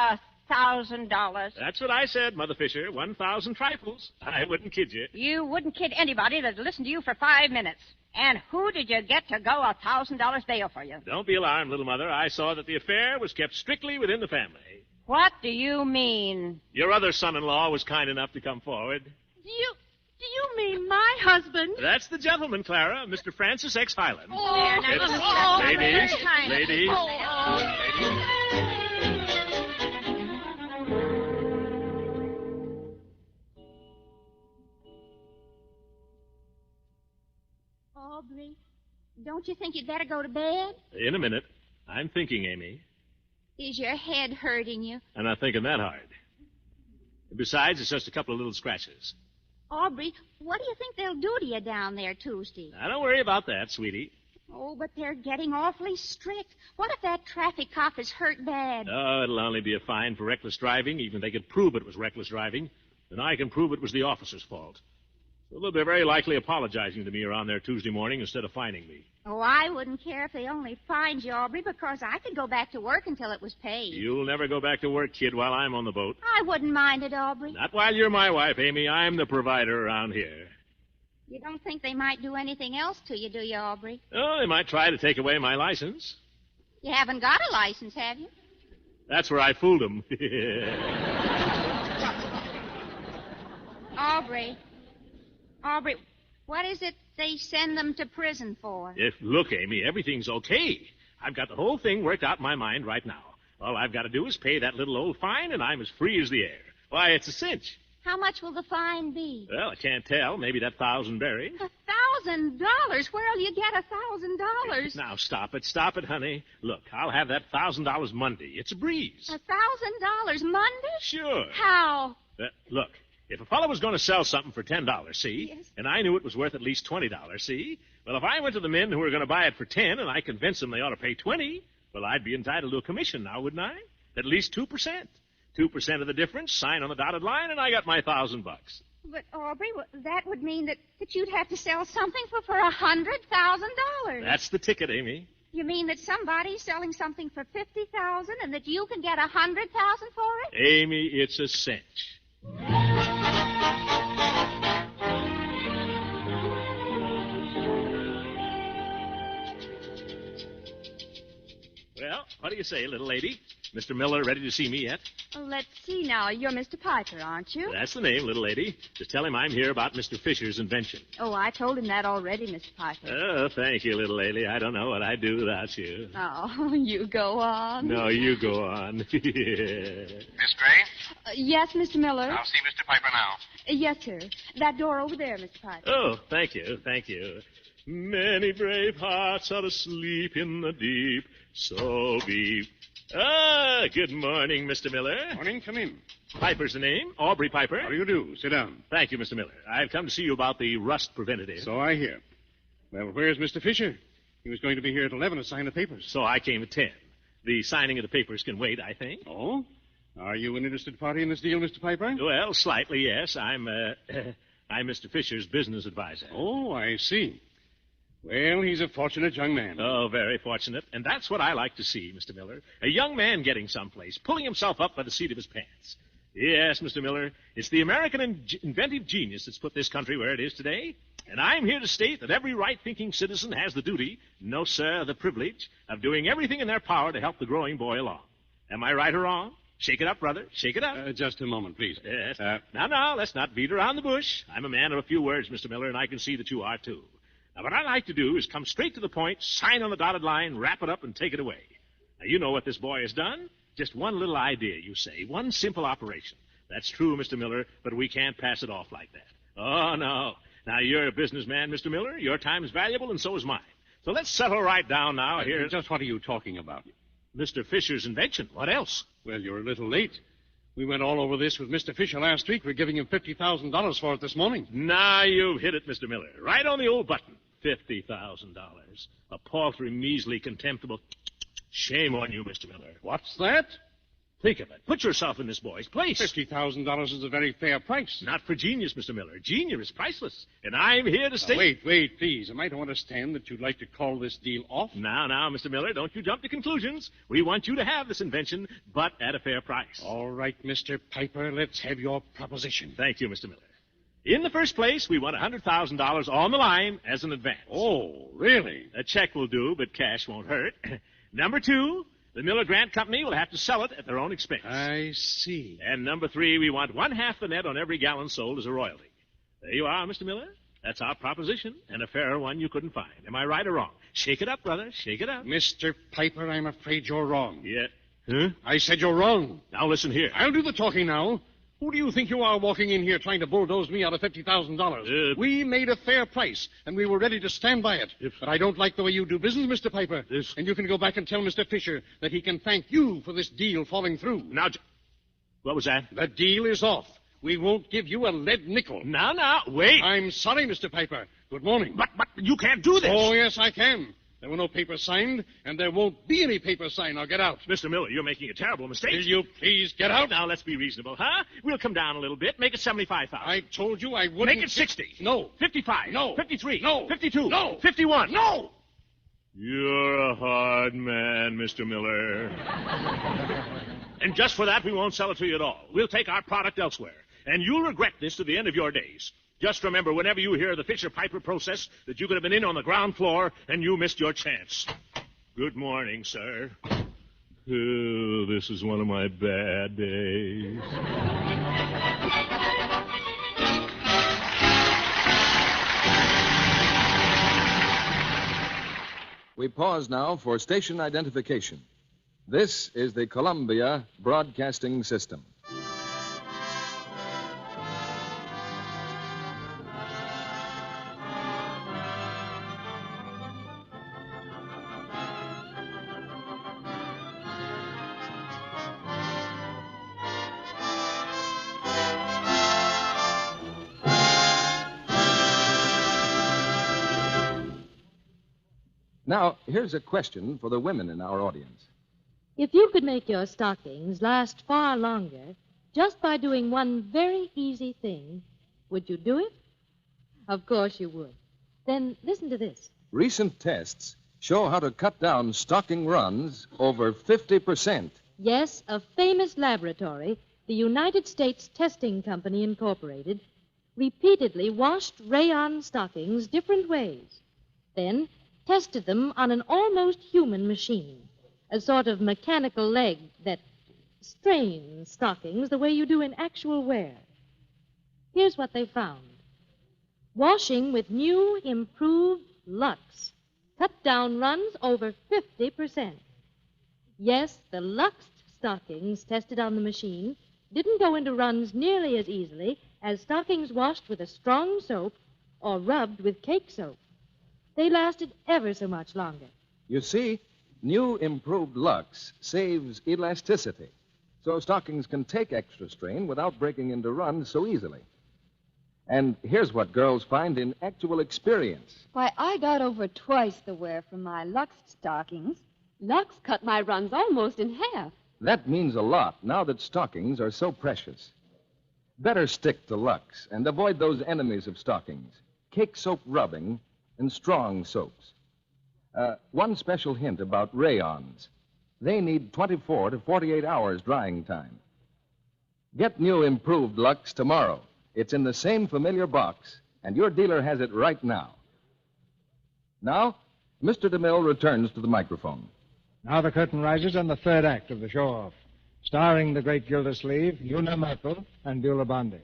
$1,000? That's what I said, Mother Fisher. 1,000 trifles. I wouldn't kid you. You wouldn't kid anybody that'd listen to you for 5 minutes. And who did you get to go $1,000 bail for you? Don't be alarmed, little mother. I saw that the affair was kept strictly within the family. What do you mean? Your other son-in-law was kind enough to come forward. Do you mean my husband? That's the gentleman, Clara, Mr. Francis X. Highland. Ladies. Aubrey, don't you think you'd better go to bed? In a minute. I'm thinking, Amy. Is your head hurting you? I'm not thinking that hard. Besides, it's just a couple of little scratches. Aubrey, what do you think they'll do to you down there Tuesday? Now, don't worry about that, sweetie. Oh, but they're getting awfully strict. What if that traffic cop is hurt bad? Oh, it'll only be a fine for reckless driving, even if they could prove it was reckless driving. Then I can prove it was the officer's fault. So they'll be very likely apologizing to me around there Tuesday morning instead of fining me. Oh, I wouldn't care if they only fined you, Aubrey, because I could go back to work until it was paid. You'll never go back to work, kid, while I'm on the boat. I wouldn't mind it, Aubrey. Not while you're my wife, Amy. I'm the provider around here. You don't think they might do anything else to you, do you, Aubrey? Oh, they might try to take away my license. You haven't got a license, have you? That's where I fooled them. Aubrey, what is it they send them to prison for? Look, Amy, everything's okay. I've got the whole thing worked out in my mind right now. All I've got to do is pay that little old fine, and I'm as free as the air. Why, it's a cinch. How much will the fine be? Well, I can't tell. Maybe that 1,000 berries. $1,000? Where'll you get $1,000? Now, stop it, honey. Look, I'll have that $1,000 Monday. It's a breeze. $1,000 Monday? Sure. How? Look, if a fellow was going to sell something for $10, see? Yes. And I knew it was worth at least $20, see? Well, if I went to the men who were going to buy it for $10 and I convinced them they ought to pay $20, well, I'd be entitled to a commission now, wouldn't I? At least 2%. 2% of the difference, sign on the dotted line, and I got my $1,000. But, Aubrey, that would mean that you'd have to sell something for $100,000. That's the ticket, Amy. You mean that somebody's selling something for $50,000 and that you can get $100,000 for it? Amy, it's a cinch. Well, what do you say, little lady? Mr. Miller ready to see me yet? Oh, let's see now. You're Mr. Piper, aren't you? That's the name, little lady. Just tell him I'm here about Mr. Fisher's invention. Oh, I told him that already, Mr. Piper. Oh, thank you, little lady. I don't know what I'd do without you. Oh, you go on. No, you go on. Miss Gray? Yes, Mr. Miller? I'll see Mr. Piper now. Yes, sir. That door over there, Mr. Piper. Oh, thank you, thank you. Many brave hearts are asleep in the deep, so be... Ah, good morning, Mr. Miller. Morning, come in. Piper's the name, Aubrey Piper. How do you do? Sit down. Thank you, Mr. Miller. I've come to see you about the rust preventative. So I hear. Well, where's Mr. Fisher? He was going to be here at 11 to sign the papers. So I came at 10. The signing of the papers can wait, I think. Oh? Are you an interested party in this deal, Mr. Piper? Well, slightly, yes. I'm Mr. Fisher's business advisor. Oh, I see. Well, he's a fortunate young man. Oh, very fortunate. And that's what I like to see, Mr. Miller. A young man getting someplace, pulling himself up by the seat of his pants. Yes, Mr. Miller, it's the American inventive genius that's put this country where it is today. And I'm here to state that every right-thinking citizen has the duty, no, sir, the privilege, of doing everything in their power to help the growing boy along. Am I right or wrong? Shake it up, brother. Shake it up. Just a moment, please. Yes. Now, let's not beat around the bush. I'm a man of a few words, Mr. Miller, and I can see that you are, too. Now, what I like to do is come straight to the point, sign on the dotted line, wrap it up, and take it away. Now, you know what this boy has done. Just one little idea, you say. One simple operation. That's true, Mr. Miller, but we can't pass it off like that. Oh, no. Now, you're a businessman, Mr. Miller. Your time is valuable, and so is mine. So let's settle right down now here. Just what are you talking about? Mr. Fisher's invention. What else? Well, you're a little late. We went all over this with Mr. Fisher last week. We're giving him $50,000 for it this morning. Now you've hit it, Mr. Miller. Right on the old button. $50,000. A paltry, measly, contemptible... Shame on you, Mr. Miller. What's that? Think of it. Put yourself in this boy's place. $50,000 is a very fair price. Not for genius, Mr. Miller. Genius is priceless. And I'm here to state... Wait, please. Am I to understand that you'd like to call this deal off? Now, Mr. Miller, don't you jump to conclusions. We want you to have this invention, but at a fair price. All right, Mr. Piper, let's have your proposition. Thank you, Mr. Miller. In the first place, we want $100,000 on the line as an advance. Oh, really? A check will do, but cash won't hurt. Number two, the Miller Grant Company will have to sell it at their own expense. I see. And number three, we want 1/2 the net on every gallon sold as a royalty. There you are, Mr. Miller. That's our proposition, and a fairer one you couldn't find. Am I right or wrong? Shake it up, brother. Shake it up. Mr. Piper, I'm afraid you're wrong. Yeah. Huh? I said you're wrong. Now listen here. I'll do the talking now. Who do you think you are walking in here trying to bulldoze me out of $50,000? We made a fair price, and we were ready to stand by it. But I don't like the way you do business, Mr. Piper. And you can go back and tell Mr. Fisher that he can thank you for this deal falling through. Now, what was that? The deal is off. We won't give you a lead nickel. Now, wait. I'm sorry, Mr. Piper. Good morning. But you can't do this. Oh, yes, I can. There were no papers signed, and there won't be any papers signed. Now, get out. Mr. Miller, you're making a terrible mistake. Will you please get out? Now, let's be reasonable, huh? We'll come down a little bit. Make it $75,000. I told you I wouldn't... Make it 60. No. 55. No. 53. No. 52. No. 51. No. You're a hard man, Mr. Miller. And just for that, we won't sell it to you at all. We'll take our product elsewhere. And you'll regret this to the end of your days. Just remember, whenever you hear the Fisher-Piper process, that you could have been in on the ground floor and you missed your chance. Good morning, sir. Oh, this is one of my bad days. We pause now for station identification. This is the Columbia Broadcasting System. Now, here's a question for the women in our audience. If you could make your stockings last far longer just by doing one very easy thing, would you do it? Of course you would. Then listen to this. Recent tests show how to cut down stocking runs over 50%. Yes, a famous laboratory, the United States Testing Company Incorporated, repeatedly washed rayon stockings different ways, then tested them on an almost human machine, a sort of mechanical leg that strains stockings the way you do in actual wear. Here's what they found. Washing with new, improved Lux cut down runs over 50%. Yes, the Lux stockings tested on the machine didn't go into runs nearly as easily as stockings washed with a strong soap or rubbed with cake soap. They lasted ever so much longer. You see, new improved Lux saves elasticity, so stockings can take extra strain without breaking into runs so easily. And here's what girls find in actual experience. Why, I got over twice the wear from my Lux stockings. Lux cut my runs almost in half. That means a lot now that stockings are so precious. Better stick to Lux and avoid those enemies of stockings, cake soap rubbing and strong soaps. One special hint about rayons. They need 24 to 48 hours drying time. Get new improved Lux tomorrow. It's in the same familiar box, and your dealer has it right now. Now, Mr. DeMille returns to the microphone. Now the curtain rises on the third act of the show-off, starring the great Gildersleeve, Una Merkel, and Beulah Bondi.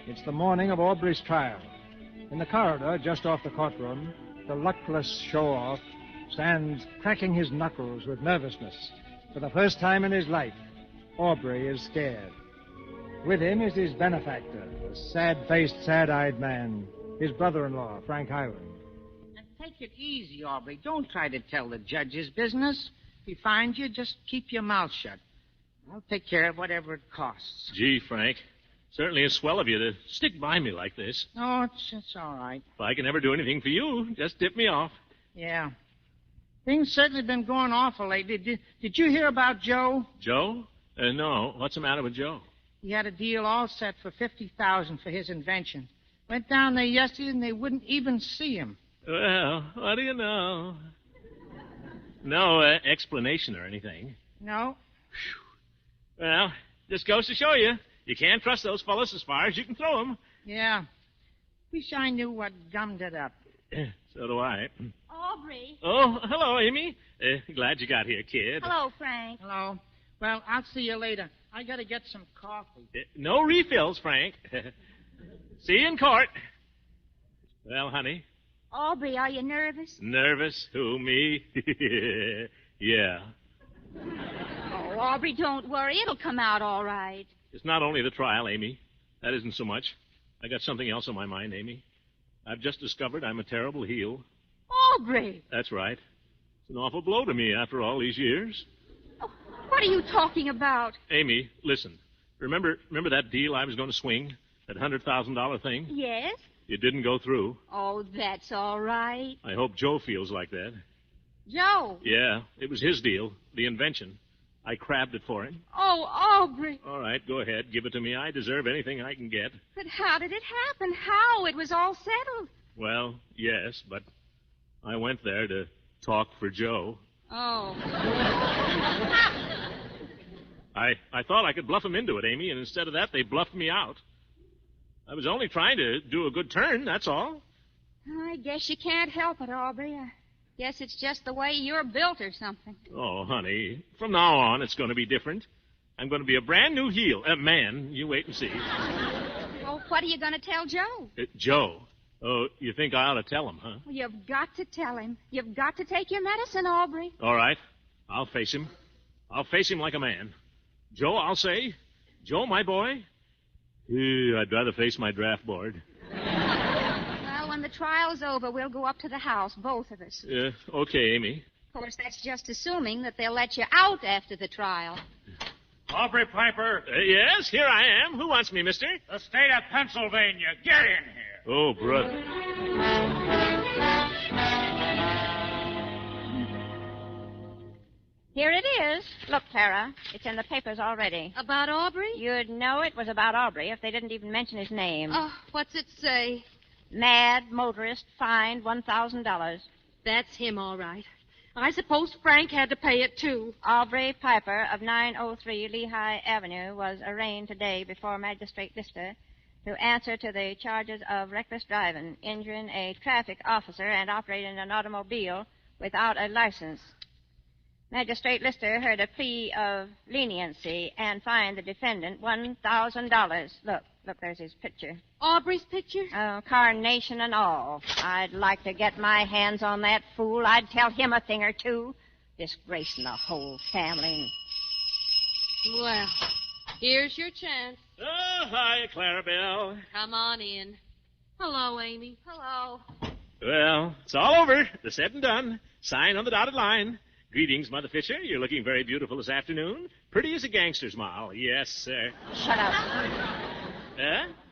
It's the morning of Aubrey's trial. In the corridor, just off the courtroom, the luckless show-off stands cracking his knuckles with nervousness. For the first time in his life, Aubrey is scared. With him is his benefactor, a sad-faced, sad-eyed man, his brother-in-law, Frank Highland. And take it easy, Aubrey. Don't try to tell the judge his business. If he finds you, just keep your mouth shut. I'll take care of whatever it costs. Gee, Frank, certainly is swell of you to stick by me like this. Oh, it's all right. If I can ever do anything for you, just tip me off. Yeah. Things certainly been going awful lately. Did you hear about Joe? Joe? No. What's the matter with Joe? He had a deal all set for $50,000 for his invention. Went down there yesterday and they wouldn't even see him. Well, what do you know? No explanation or anything. No. Well, just goes to show you. You can't trust those fellas as far as you can throw them. Yeah. Wish I knew what gummed it up. So do I. Aubrey. Oh, hello, Amy. Glad you got here, kid. Hello, Frank. Hello. Well, I'll see you later. I gotta get some coffee. No refills, Frank. See you in court. Well, honey. Aubrey, are you nervous? Nervous? Who, me? Yeah. Oh, Aubrey, don't worry. It'll come out all right. It's not only the trial, Amy. That isn't so much. I got something else on my mind, Amy. I've just discovered I'm a terrible heel. Aubrey! That's right. It's an awful blow to me after all these years. Oh, what are you talking about? Amy, listen. Remember that deal I was going to swing? That $100,000 thing? Yes? It didn't go through. Oh, that's all right. I hope Joe feels like that. Joe? Yeah, it was his deal, the invention. I crabbed it for him. Oh, Aubrey. All right, go ahead. Give it to me. I deserve anything I can get. But how did it happen? How? It was all settled. Well, yes, but I went there to talk for Joe. Oh. I thought I could bluff him into it, Amy, and instead of that, they bluffed me out. I was only trying to do a good turn, that's all. I guess you can't help it, Aubrey. I guess it's just the way you're built or something. Oh, honey, from now on, it's going to be different. I'm going to be a brand new heel. Man, you wait and see. Oh, what are you going to tell Joe? Joe? Oh, you think I ought to tell him, huh? Well, you've got to tell him. You've got to take your medicine, Aubrey. All right. I'll face him. I'll face him like a man. Joe, I'll say. Joe, my boy. I'd rather face my draft board. Well, when the trial's over, we'll go up to the house, both of us. Okay, Amy. Of course, that's just assuming that they'll let you out after the trial. Aubrey Piper. Yes, here I am. Who wants me, mister? The state of Pennsylvania. Get in here. Oh, brother. Here it is. Look, Clara, it's in the papers already. About Aubrey? You'd know it was about Aubrey if they didn't even mention his name. Oh, what's it say? Mad motorist fined $1,000. That's him, all right. I suppose Frank had to pay it, too. Aubrey Piper of 903 Lehigh Avenue was arraigned today before Magistrate Lister to answer to the charges of reckless driving, injuring a traffic officer, and operating an automobile without a license. Magistrate Lister heard a plea of leniency and fined the defendant $1,000. Look, there's his picture. Aubrey's picture? Oh, carnation and all. I'd like to get my hands on that fool. I'd tell him a thing or two. Disgracing the whole family. Well, here's your chance. Oh, hi, Clarabelle. Come on in. Hello, Amy. Hello. Well, it's all over. The said and done. Sign on the dotted line. Greetings, Mother Fisher. You're looking very beautiful this afternoon. Pretty as a gangster's moll. Yes, sir. Shut up.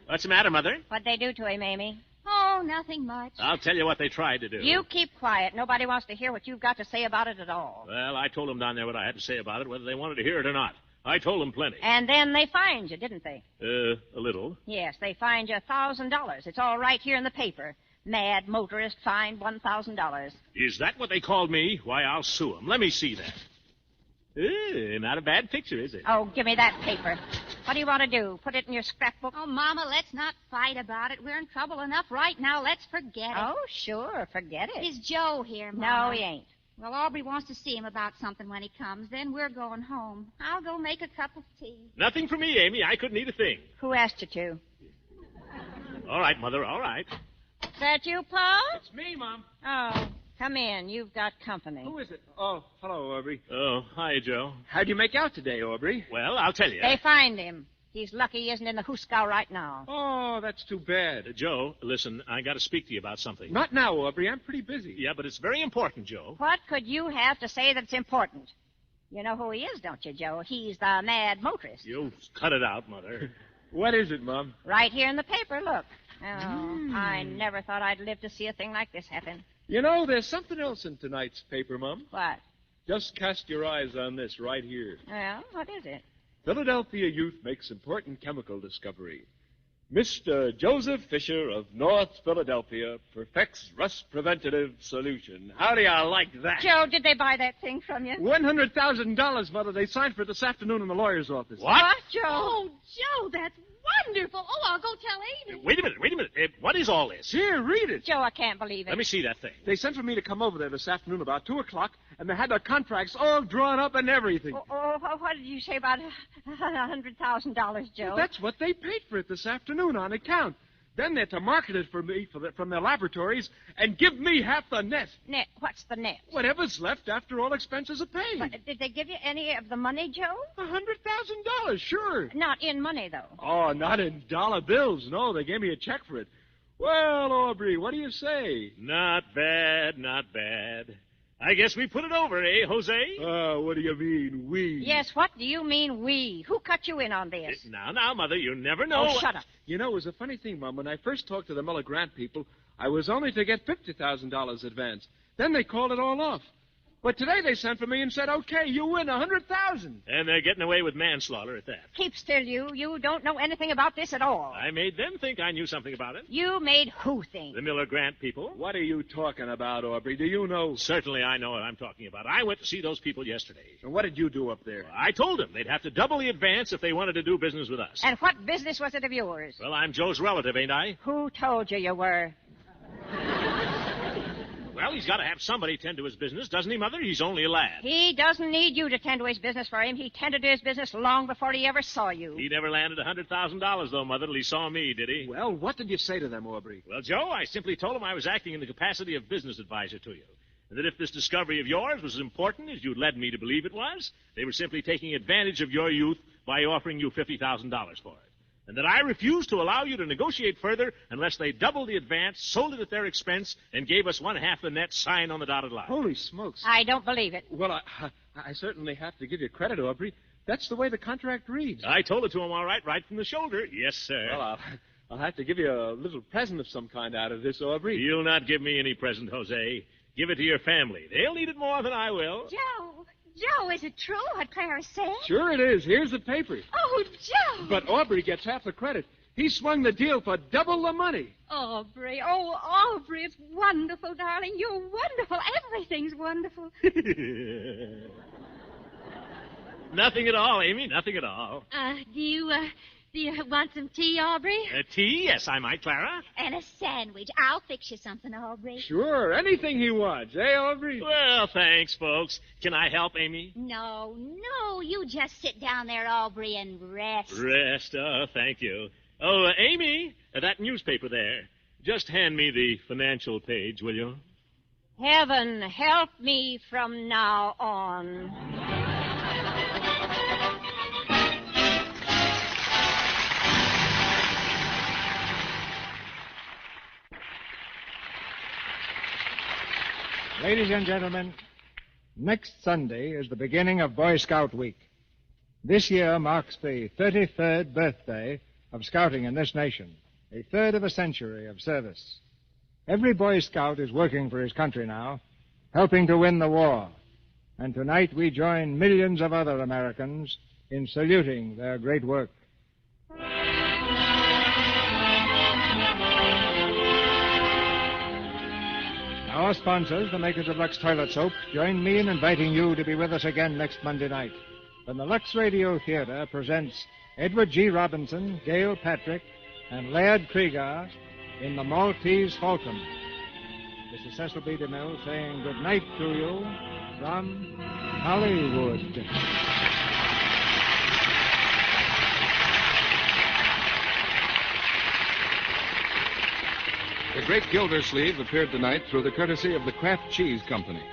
What's the matter, Mother? What'd they do to him, Amy? Oh, nothing much. I'll tell you what they tried to do. You keep quiet. Nobody wants to hear what you've got to say about it at all. Well, I told them down there what I had to say about it, whether they wanted to hear it or not. I told them plenty. And then they fined you, didn't they? A little. Yes, they fined you $1,000. It's all right here in the paper. Mad motorist fined $1,000. Is that what they called me? Why, I'll sue them. Let me see that. Not a bad picture, is it? Oh, give me that paper. What do you want to do? Put it in your scrapbook? Oh, Mama, let's not fight about it. We're in trouble enough right now. Let's forget it. Oh, sure. Forget it. Is Joe here, No, Mama? he ain't. Well, Aubrey wants to see him about something when he comes. Then we're going home. I'll go make a cup of tea. Nothing for me, Amy. I couldn't eat a thing. Who asked you to? All right, Mother, all right. Is that you, Paul? It's me, Mom. Oh, come in. You've got company. Who is it? Oh, hello, Aubrey. Oh, hi, Joe. How'd you make out today, Aubrey? Well, I'll tell you. They fined him. He's lucky he isn't in the Hooskow right now. Oh, that's too bad. Joe, listen, I got to speak to you about something. Not now, Aubrey. I'm pretty busy. Yeah, but it's very important, Joe. What could you have to say that's important? You know who he is, don't you, Joe? He's the mad motorist. You cut it out, Mother. What is it, Mom? Right here in the paper, look. Oh, I never thought I'd live to see a thing like this happen. You know, there's something else in tonight's paper, Mom. What? Just cast your eyes on this right here. Well, what is it? Philadelphia youth makes important chemical discovery. Mr. Joseph Fisher of North Philadelphia perfects rust preventative solution. How do you like that? Joe, did they buy that thing from you? $100,000, Mother. They signed for it this afternoon in the lawyer's office. What, Joe? Oh, Joe, that's wonderful. Oh, I'll go tell Amy. Wait a minute. What is all this? Here, read it. Joe, I can't believe it. Let me see that thing. They sent for me to come over there this afternoon about 2 o'clock, and they had their contracts all drawn up and everything. What did you say about $100,000, Joe? Well, that's what they paid for it this afternoon on account. Then they're to market it for me from their laboratories and give me half the net. Net? What's the net? Whatever's left after all expenses are paid. But did they give you any of the money, Joe? $100,000, sure. Not in money, though. Oh, not in dollar bills. No, they gave me a check for it. Well, Aubrey, what do you say? Not bad, not bad. I guess we put it over, eh, Jose? What do you mean, we? Yes, what do you mean, we? Who cut you in on this? Now, Mother, you never know. Oh, shut up. You know, it was a funny thing, Mom. When I first talked to the Miller Grant people, I was only to get $50,000 advance. Then they called it all off. But today they sent for me and said, okay, you win $100,000. And they're getting away with manslaughter at that. Keep still, you. You don't know anything about this at all. I made them think I knew something about it. You made who think? The Miller Grant people. What are you talking about, Aubrey? Do you know? Certainly I know what I'm talking about. I went to see those people yesterday. And what did you do up there? Well, I told them they'd have to double the advance if they wanted to do business with us. And what business was it of yours? Well, I'm Joe's relative, ain't I? Who told you were? Well, he's got to have somebody tend to his business, doesn't he, Mother? He's only a lad. He doesn't need you to tend to his business for him. He tended to his business long before he ever saw you. He never landed $100,000, though, Mother, till he saw me, did he? Well, what did you say to them, Aubrey? Well, Joe, I simply told him I was acting in the capacity of business advisor to you. And that if this discovery of yours was as important as you'd led me to believe it was, they were simply taking advantage of your youth by offering you $50,000 for it. And that I refused to allow you to negotiate further unless they doubled the advance, sold it at their expense, and gave us one half the net sign on the dotted line. Holy smokes. I don't believe it. Well, I certainly have to give you credit, Aubrey. That's the way the contract reads. I told it to him all right from the shoulder. Yes, sir. Well, I'll have to give you a little present of some kind out of this, Aubrey. You'll not give me any present, Jose. Give it to your family. They'll need it more than I will. Joe, Joe, is it true what Clara said? Sure it is. Here's the paper. Oh, Joe. But Aubrey gets half the credit. He swung the deal for double the money. Aubrey, Aubrey, it's wonderful, darling. You're wonderful. Everything's wonderful. Nothing at all, Amy, nothing at all. Do you want some tea, Aubrey? Tea? Yes, I might, Clara. And a sandwich. I'll fix you something, Aubrey. Sure, anything he wants. Eh, Aubrey? Well, thanks, folks. Can I help, Amy? No, you just sit down there, Aubrey, and rest. Rest? Oh, thank you. Oh, Amy, that newspaper there. Just hand me the financial page, will you? Heaven help me from now on. Ladies and gentlemen, next Sunday is the beginning of Boy Scout Week. This year marks the 33rd birthday of scouting in this nation, a third of a century of service. Every Boy Scout is working for his country now, helping to win the war. And tonight we join millions of other Americans in saluting their great work. Our sponsors, the makers of Lux Toilet Soap, join me in inviting you to be with us again next Monday night when the Lux Radio Theater presents Edward G. Robinson, Gail Patrick, and Laird Krieger in The Maltese Falcon. This is Cecil B. DeMille saying good night to you from Hollywood. The great Gildersleeve appeared tonight through the courtesy of the Kraft Cheese Company.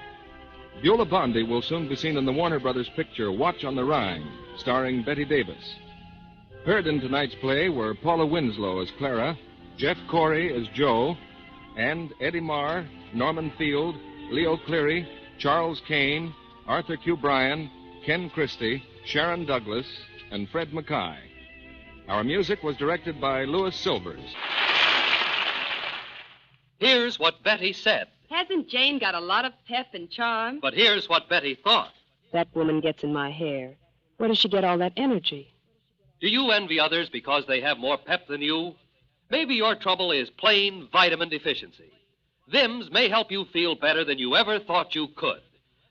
Beulah Bondi will soon be seen in the Warner Brothers picture Watch on the Rhine, starring Betty Davis. Heard in tonight's play were Paula Winslow as Clara, Jeff Corey as Joe, and Eddie Marr, Norman Field, Leo Cleary, Charles Kane, Arthur Q. Bryan, Ken Christie, Sharon Douglas, and Fred Mackay. Our music was directed by Louis Silvers. Here's what Betty said. Hasn't Jane got a lot of pep and charm? But here's what Betty thought. That woman gets in my hair. Where does she get all that energy? Do you envy others because they have more pep than you? Maybe your trouble is plain vitamin deficiency. Vims may help you feel better than you ever thought you could.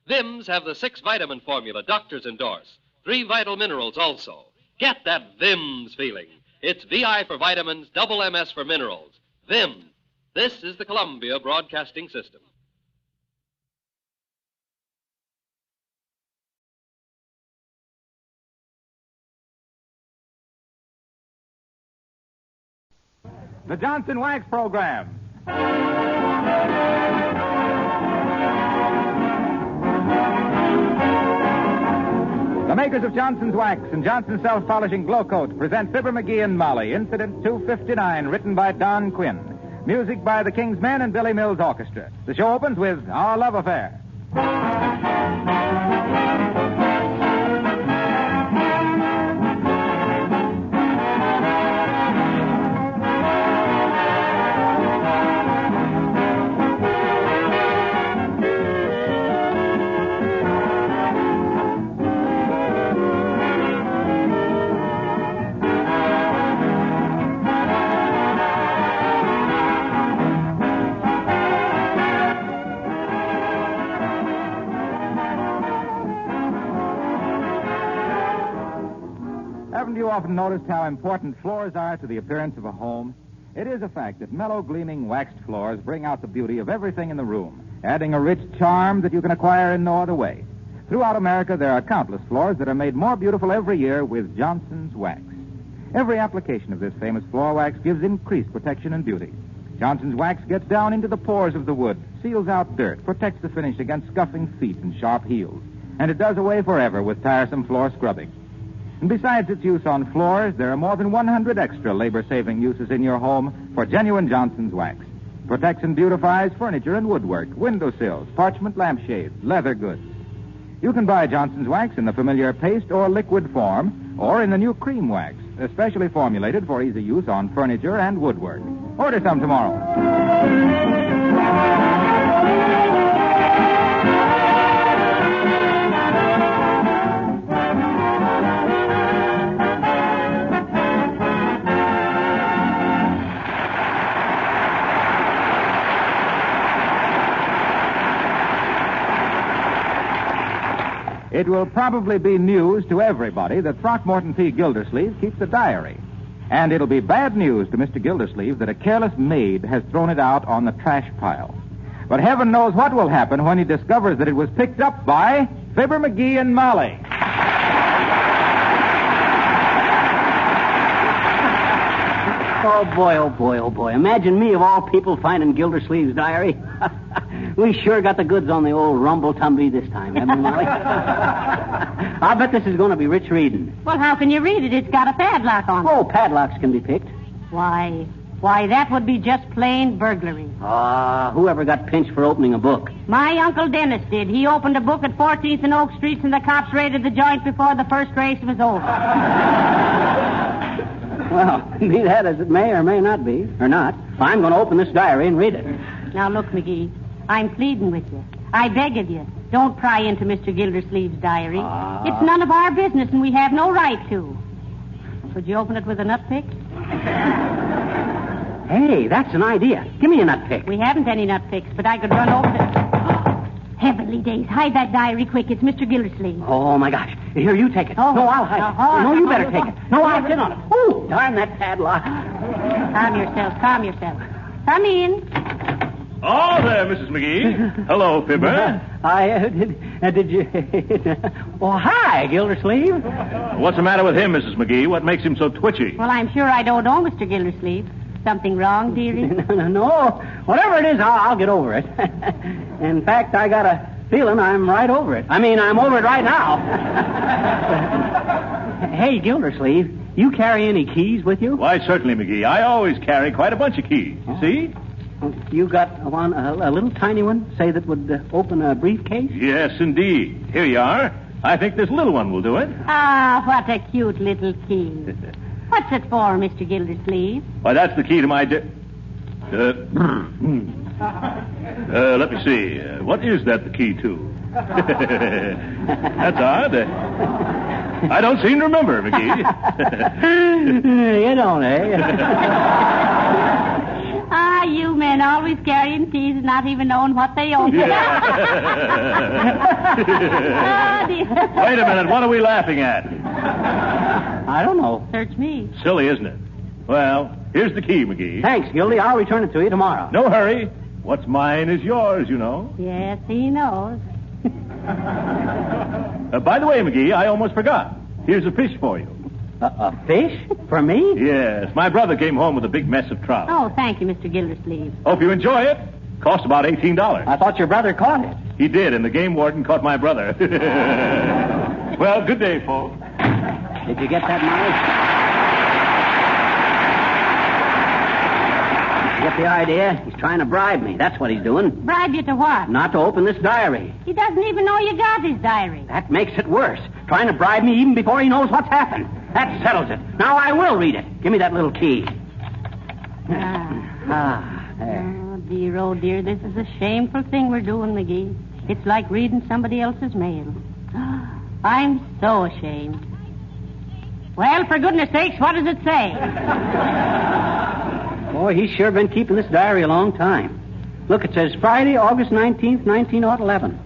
Vims have the 6-vitamin formula doctors endorse. 3 vital minerals also. Get that Vims feeling. It's VI for vitamins, double MS for minerals. Vims. This is the Columbia Broadcasting System. The Johnson Wax Program. The makers of Johnson's Wax and Johnson's Self-Polishing Glow Coat present Fibber McGee and Molly, Incident 259, written by Don Quinn. Music by the King's Men and Billy Mills Orchestra. The show opens with Our Love Affair. Haven't you often noticed how important floors are to the appearance of a home? It is a fact that mellow, gleaming, waxed floors bring out the beauty of everything in the room, adding a rich charm that you can acquire in no other way. Throughout America, there are countless floors that are made more beautiful every year with Johnson's Wax. Every application of this famous floor wax gives increased protection and beauty. Johnson's Wax gets down into the pores of the wood, seals out dirt, protects the finish against scuffing feet and sharp heels, and it does away forever with tiresome floor scrubbing. And besides its use on floors, there are more than 100 extra labor-saving uses in your home for genuine Johnson's Wax. Protects and beautifies furniture and woodwork, windowsills, parchment lampshades, leather goods. You can buy Johnson's Wax in the familiar paste or liquid form, or in the new cream wax, especially formulated for easy use on furniture and woodwork. Order some tomorrow. it will probably be news to everybody that Throckmorton P. Gildersleeve keeps a diary. And it'll be bad news to Mr. Gildersleeve that a careless maid has thrown it out on the trash pile. But heaven knows what will happen when he discovers that it was picked up by Fibber, McGee, and Molly. Oh, boy, oh, boy, oh, boy. Imagine me, of all people, finding Gildersleeve's diary. We sure got the goods on the old rumble-tumby this time, haven't we, Molly? I'll bet this is going to be rich reading. Well, how can you read it? It's got a padlock on it. Oh, padlocks can be picked. Why, that would be just plain burglary. Whoever got pinched for opening a book? My Uncle Dennis did. He opened a book at 14th and Oak Streets, and the cops raided the joint before the first race was over. Well, be that as it may or may not be, or not, I'm going to open this diary and read it. Now, look, McGee, I'm pleading with you. I beg of you, don't pry into Mr. Gildersleeve's diary. It's none of our business, and we have no right to. Would you open it with a nut pick? Hey, that's an idea. Give me a nut pick. We haven't any nut picks, but I could run over the... Heavenly days. Hide that diary quick. It's Mr. Gildersleeve. Oh, my gosh. Here, you take it. Oh. No, I'll hide it. No, you better take it. No, I'll sit on it. Ooh, darn that padlock. Calm yourself. Come in. Oh, there, Mrs. McGee. Hello, Fibber. Did you... Well, hi, Gildersleeve. What's the matter with him, Mrs. McGee? What makes him so twitchy? Well, I'm sure I don't know Mr. Gildersleeve. Something wrong, dearie? No. Whatever it is, I'll get over it. In fact, I got a feeling I'm right over it. I mean, I'm over it right now. Hey, Gildersleeve, you carry any keys with you? Why, certainly, McGee. I always carry quite a bunch of keys. See? You got one, a little tiny one, say, that would open a briefcase? Yes, indeed. Here you are. I think this little one will do it. Ah, what a cute little key. What's it for, Mr. Gildersleeve? Why, that's the key to my... let me see. What is that the key to? That's odd. I don't seem to remember, McGee. You don't, eh? You men always carrying keys and not even knowing what they open. Wait a minute. What are we laughing at? I don't know. Search me. Silly, isn't it? Well, here's the key, McGee. Thanks, Gildy. I'll return it to you tomorrow. No hurry. What's mine is yours, you know. Yes, he knows. By the way, McGee, I almost forgot. Here's a fish for you. A fish? For me? Yes. My brother came home with a big mess of trout. Oh, thank you, Mr. Gildersleeve. Hope you enjoy it. Cost about $18. I thought your brother caught it. He did, and the game warden caught my brother. Well, good day, folks. Did you get that, Molly? Get the idea? He's trying to bribe me. That's what he's doing. Bribe you to what? Not to open this diary. He doesn't even know you got his diary. That makes it worse. Trying to bribe me even before he knows what's happened. That settles it. Now I will read it. Give me that little key. There. Oh, dear, this is a shameful thing we're doing, McGee. It's like reading somebody else's mail. I'm so ashamed. Well, for goodness sakes, what does it say? Boy, he's sure been keeping this diary a long time. Look, it says Friday, August 19th, 1911.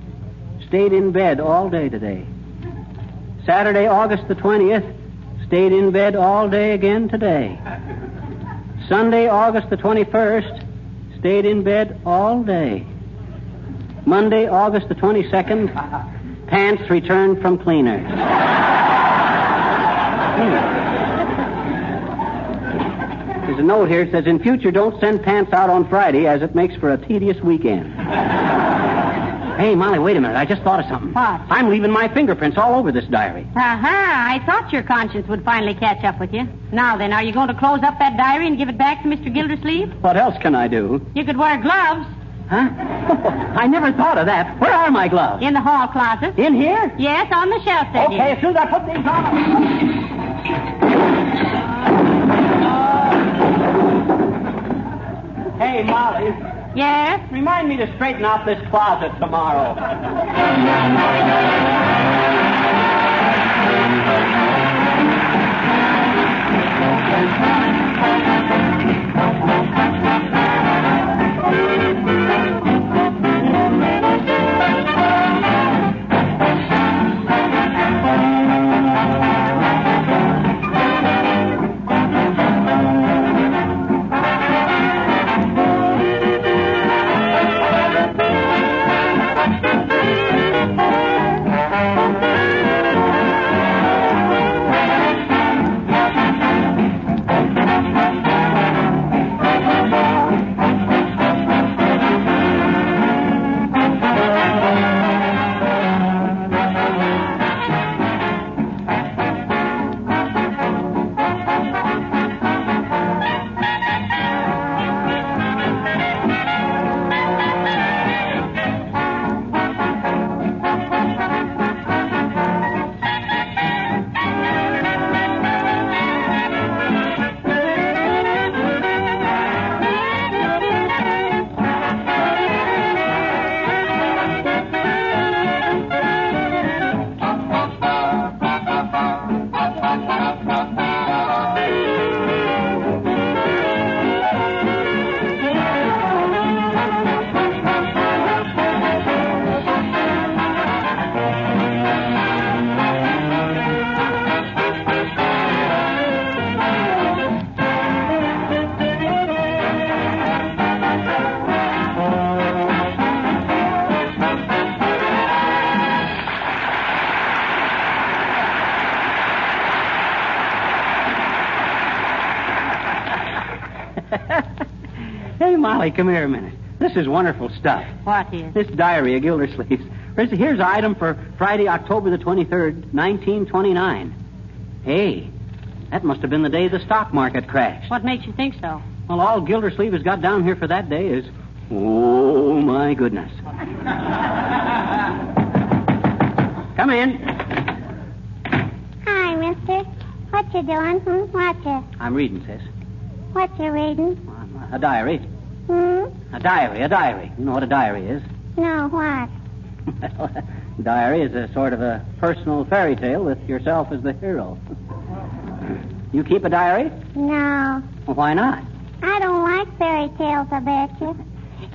Stayed in bed all day today. Saturday, August the 20th. Stayed in bed all day again today. Sunday, August the 21st. Stayed in bed all day. Monday, August the 22nd. Pants returned from cleaners. There's a note here that says, in future, don't send pants out on Friday, as it makes for a tedious weekend. Hey, Molly, wait a minute. I just thought of something. What? I'm leaving my fingerprints all over this diary. I thought your conscience would finally catch up with you. Now then, are you going to close up that diary and give it back to Mr. Gildersleeve? What else can I do? You could wear gloves. Huh? I never thought of that. Where are my gloves? In the hall closet. In here? Yes, on the shelf there. Okay, as soon as I put these on. Hey, Molly. Yes? Remind me to straighten out this closet tomorrow. Hey, Molly, come here a minute. This is wonderful stuff. What is? This diary of Gildersleeve's. Here's an item for Friday, October the 23rd, 1929. Hey, that must have been the day the stock market crashed. What makes you think so? Well, all Gildersleeve has got down here for that day is, oh, my goodness. Come in. Hi, mister. What you doing? What you? I'm reading, sis. What you reading? A diary. A diary. You know what a diary is? No, what? Well, a diary is a sort of a personal fairy tale with yourself as the hero. You keep a diary? No. Well, why not? I don't like fairy tales, I bet you.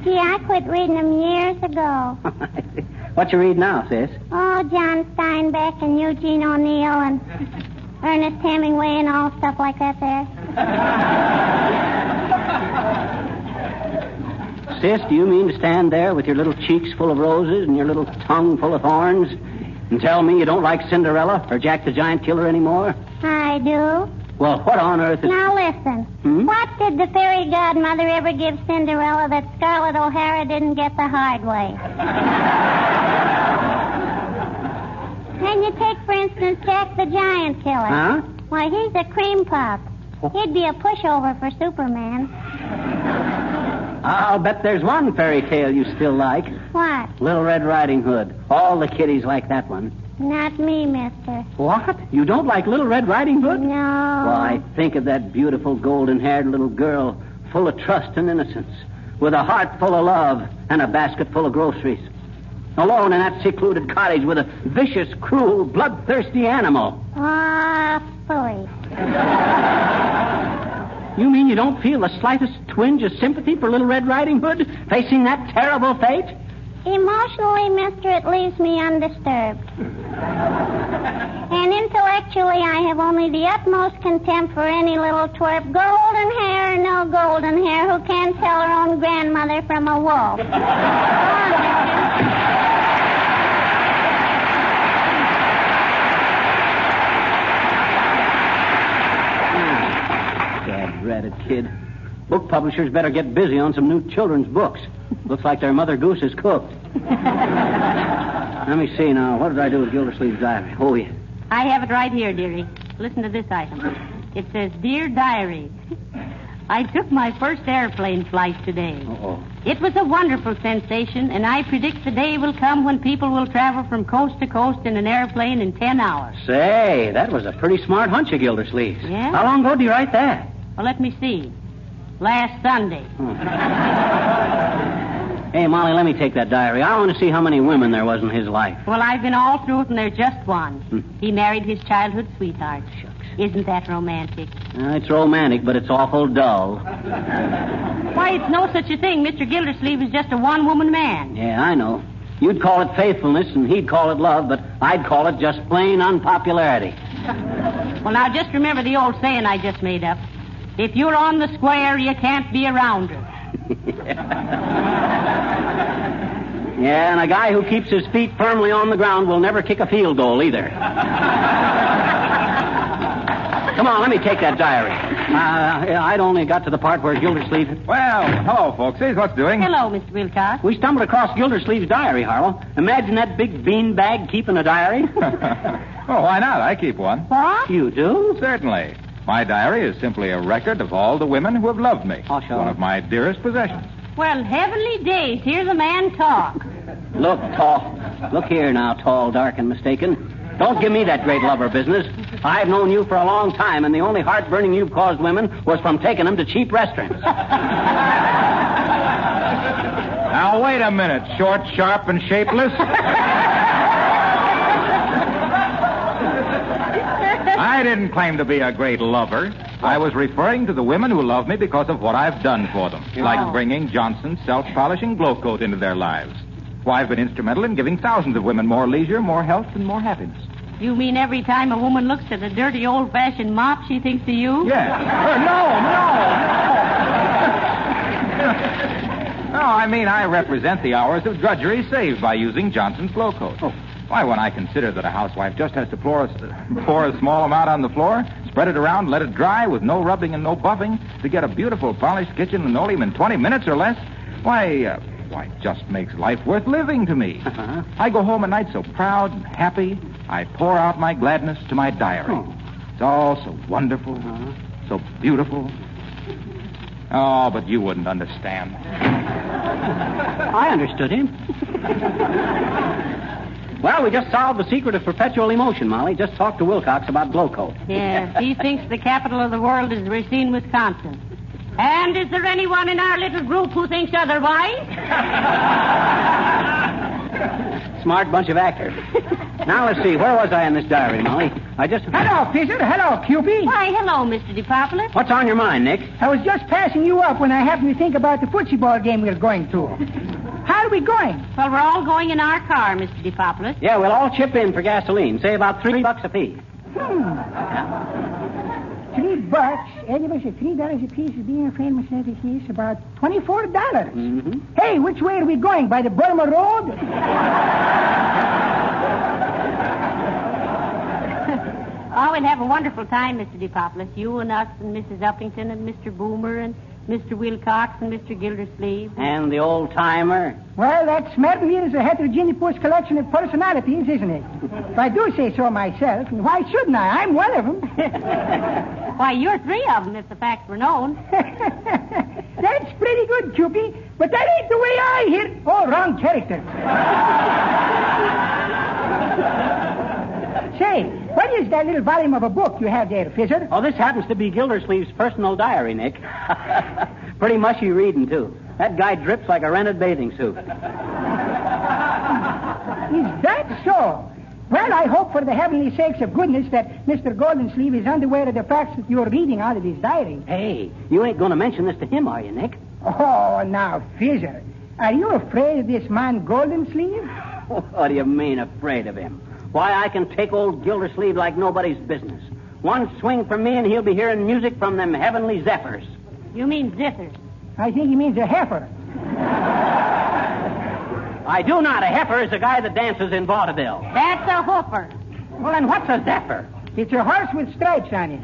Gee, I quit reading them years ago. What you read now, sis? Oh, John Steinbeck and Eugene O'Neill and Ernest Hemingway and all stuff like that there. Sis, do you mean to stand there with your little cheeks full of roses and your little tongue full of thorns and tell me you don't like Cinderella or Jack the Giant Killer anymore? I do. Well, what on earth is... Now listen. What did the fairy godmother ever give Cinderella that Scarlett O'Hara didn't get the hard way? And you take, for instance, Jack the Giant Killer. Huh? Why, he's a cream puff. He'd be a pushover for Superman. I'll bet there's one fairy tale you still like. What? Little Red Riding Hood. All the kiddies like that one. Not me, mister. What? You don't like Little Red Riding Hood? No. Why, think of that beautiful golden-haired little girl full of trust and innocence, with a heart full of love and a basket full of groceries. Alone in that secluded cottage with a vicious, cruel, bloodthirsty animal. Ah, phooey. You mean you don't feel the slightest twinge of sympathy for Little Red Riding Hood facing that terrible fate? Emotionally, mister, it leaves me undisturbed. And intellectually, I have only the utmost contempt for any little twerp, golden hair or no golden hair, who can't tell her own grandmother from a wolf. Sad-ratted kid. Book publishers better get busy on some new children's books. Looks like their Mother Goose is cooked. Let me see now. What did I do with Gildersleeve's diary? Oh, yeah. I have it right here, dearie. Listen to this item. It says, Dear Diary, I took my first airplane flight today. Uh-oh. It was a wonderful sensation, and I predict the day will come when people will travel from coast to coast in an airplane in 10 hours. Say, that was a pretty smart hunch of Gildersleeve's. Yeah? How long ago did you write that? Well, let me see. Last Sunday. Hey, Molly, let me take that diary. I want to see how many women there was in his life. Well, I've been all through it, and there's just one. He married his childhood sweetheart. Shucks. Isn't that romantic? It's romantic, but it's awful dull. Why, it's no such a thing. Mr. Gildersleeve is just a one-woman man. Yeah, I know. You'd call it faithfulness, and he'd call it love, but I'd call it just plain unpopularity. Well, now, just remember the old saying I just made up. If you're on the square, you can't be around her. Yeah, and a guy who keeps his feet firmly on the ground will never kick a field goal either. Come on, let me take that diary. I'd only got to the part where Gildersleeve... Well, hello, folksies. What's doing? Hello, Mr. Wilcox. We stumbled across Gildersleeve's diary, Harlow. Imagine that big beanbag keeping a diary. Oh, why not? I keep one. What? You do? Certainly. My diary is simply a record of all the women who have loved me. Oh, sure. One of my dearest possessions. Well, heavenly days. Here's a man talk. Look, Look here now, tall, dark, and mistaken. Don't give me that great lover business. I've known you for a long time, and the only heartburning you've caused women was from taking them to cheap restaurants. Now, wait a minute, short, sharp, and shapeless. I didn't claim to be a great lover. I was referring to the women who love me because of what I've done for them, like bringing Johnson's self-polishing glow coat into their lives. Why, I've been instrumental in giving thousands of women more leisure, more health, and more happiness. You mean every time a woman looks at a dirty, old-fashioned mop, she thinks of you? Yeah. No, I mean I represent the hours of drudgery saved by using Johnson's glow coat. Why, when I consider that a housewife just has to pour a small amount on the floor, spread it around, let it dry with no rubbing and no buffing to get a beautiful polished kitchen linoleum in 20 minutes or less. Why, it just makes life worth living to me. Uh-huh. I go home at night so proud and happy, I pour out my gladness to my diary. Oh. It's all so wonderful, so beautiful. Oh, but you wouldn't understand. I understood him. Well, we just solved the secret of perpetual emotion, Molly. Just talked to Wilcox about Glowcoat. Yes, he thinks the capital of the world is Racine, Wisconsin. And is there anyone in our little group who thinks otherwise? Smart bunch of actors. Now, let's see. Where was I in this diary, Molly? Hello, Fisher. Hello, Cupid. Why, hello, Mr. DePopulis. What's on your mind, Nick? I was just passing you up when I happened to think about the football game we're going to. How are we going? Well, we're all going in our car, Mr. DePopulis. Yeah, we'll all chip in for gasoline. Say about $3 apiece. $3. Anyway, $3 apiece is being a friend myself is about $24. Mm-hmm. Hey, which way are we going? By the Burma Road? Oh, we'll have a wonderful time, Mr. DePopulis. You and us and Mrs. Uppington and Mr. Boomer and Mr. Wilcox and Mr. Gildersleeve. And the old-timer. Well, that Smartville is a heterogeneous collection of personalities, isn't it? If I do say so myself, and why shouldn't I? I'm one of them. Why, you're three of them, if the facts were known. That's pretty good, Cupid, but that ain't the way I hear it. Oh, wrong character. Say, what is that little volume of a book you have there, Fisher? Oh, this happens to be Gildersleeve's personal diary, Nick. Pretty mushy reading, too. That guy drips like a rented bathing suit. Is that so? Well, I hope for the heavenly sakes of goodness that Mr. Goldensleeve is unaware of the facts that you're reading out of his diary. Hey, you ain't going to mention this to him, are you, Nick? Oh, now, Fisher, are you afraid of this man Goldensleeve? What do you mean, afraid of him? Why, I can take old Gildersleeve like nobody's business. One swing from me and he'll be hearing music from them heavenly zephyrs. You mean zithers. I think he means a heifer. I do not. A heifer is a guy that dances in vaudeville. That's a hoofer. Well, then what's a zephyr? It's a horse with stripes on it.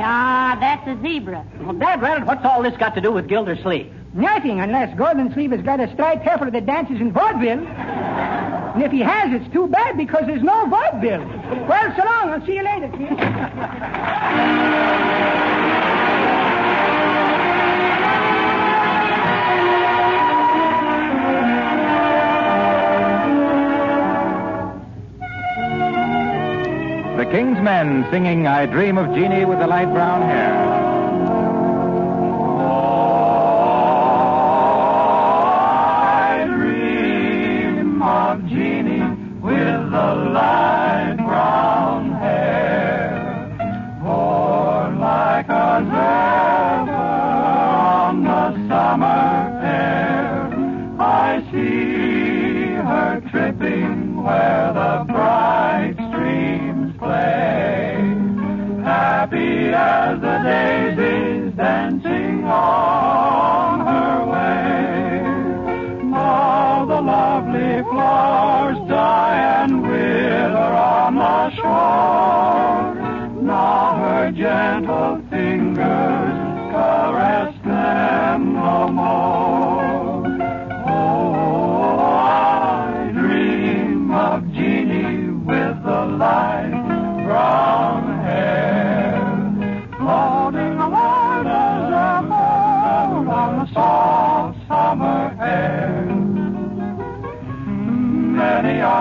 Nah, that's a zebra. Well, Dad Reddit, what's all this got to do with Gildersleeve? Nothing, unless Goldensleeve has got a striped heifer that dances in vaudeville. And if he has, it's too bad because there's no vaudeville. Well, so long. I'll see you later, kid. The King's Men singing I Dream of Jeannie with the light brown hair.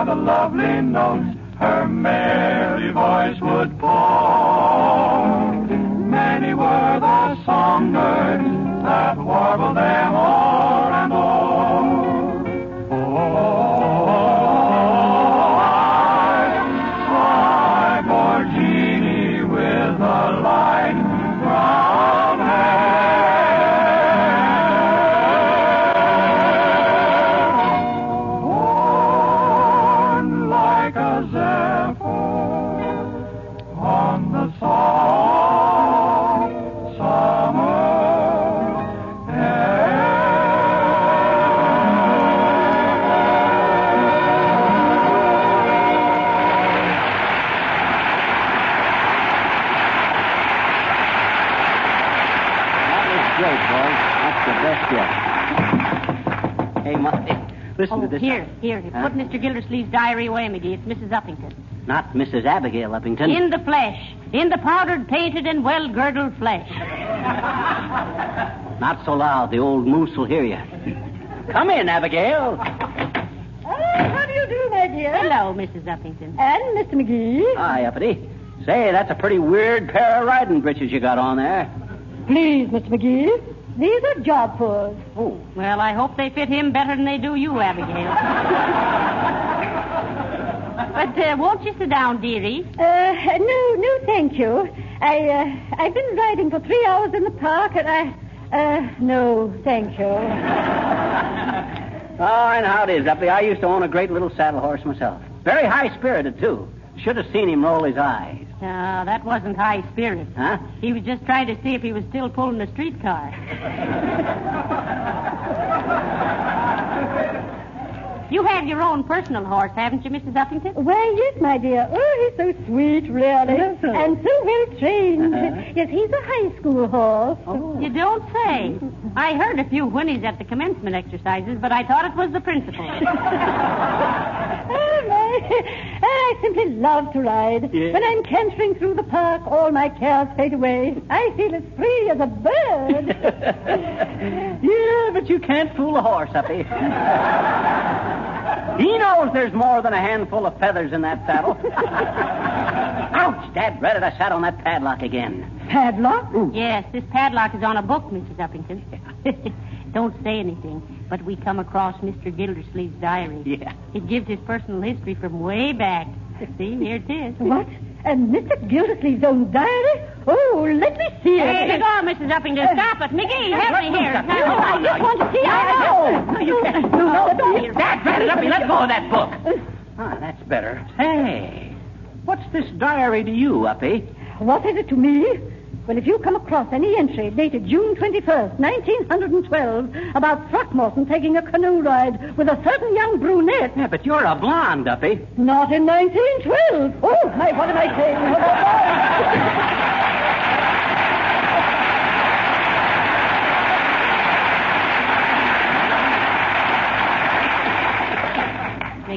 The lovely notes her merry voice would pour. Many were the songbirds that warbled them o'er and o'er. Oh, I bore Jeannie with the light brown on Yeah. Hey, Molly, listen to this. Here. Put Mr. Gildersleeve's diary away, McGee. It's Mrs. Uppington. Not Mrs. Abigail Uppington. In the flesh. In the powdered, painted, and well-girdled flesh. Not so loud. The old moose will hear you. Come in, Abigail. How do you do, my dear? Hello, Mrs. Uppington. And Mr. McGee. Hi, Uppity. Say, that's a pretty weird pair of riding breeches you got on there. Please, Mr. McGee. These are job furs. Oh, well, I hope they fit him better than they do you, Abigail. But won't you sit down, dearie? No, thank you. I've been riding for 3 hours in the park, and no, thank you. Oh, and how it is, Uppy. I used to own a great little saddle horse myself. Very high-spirited, too. Should have seen him roll his eyes. That wasn't high spirit. Huh? He was just trying to see if he was still pulling a streetcar. You have your own personal horse, haven't you, Mrs. Uppington? Why, yes, my dear. Oh, he's so sweet, really. And so well trained. Yes, he's a high school horse. Oh. You don't say. I heard a few whinnies at the commencement exercises, but I thought it was the principal. Oh, my. I simply love to ride. Yeah. When I'm cantering through the park, all my cares fade away. I feel as free as a bird. Yeah, but you can't fool a horse, Uppy. He knows there's more than a handful of feathers in that saddle. Ouch, Dad, dreaded I sat on that padlock again. Padlock? Ooh. Yes, this padlock is on a book, Mrs. Uppington. Don't say anything, but we come across Mr. Gildersleeve's diary. Yeah. It gives his personal history from way back. See, here it is. What? Mr. Gildersleeve's own diary? Oh, let me see it. Hey, let go, Mrs. Uppington. Stop it. McGee, help me here. I just want to see it. No, you can't. No, Dad, drat it, Uppy. Let go of that book. That's better. Hey, what's this diary to you, Uppy? What is it to me? Well, if you come across any entry dated June 21st, 1912, about Throckmorton taking a canoe ride with a certain young brunette... Yeah, but you're a blonde, Uppy. Not in 1912. Oh, my, what am I saying?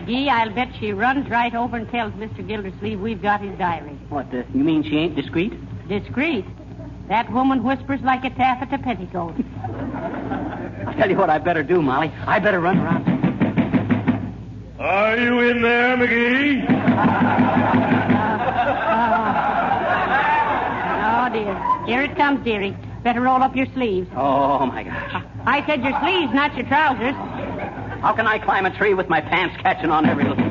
McGee, I'll bet she runs right over and tells Mr. Gildersleeve we've got his diary. What, you mean she ain't discreet? Discreet? That woman whispers like a taffeta petticoat. I'll tell you what I better do, Molly. I better run around. Are you in there, McGee? Oh, dear. Here it comes, dearie. Better roll up your sleeves. Oh, my gosh. I said your sleeves, not your trousers. How can I climb a tree with my pants catching on every little...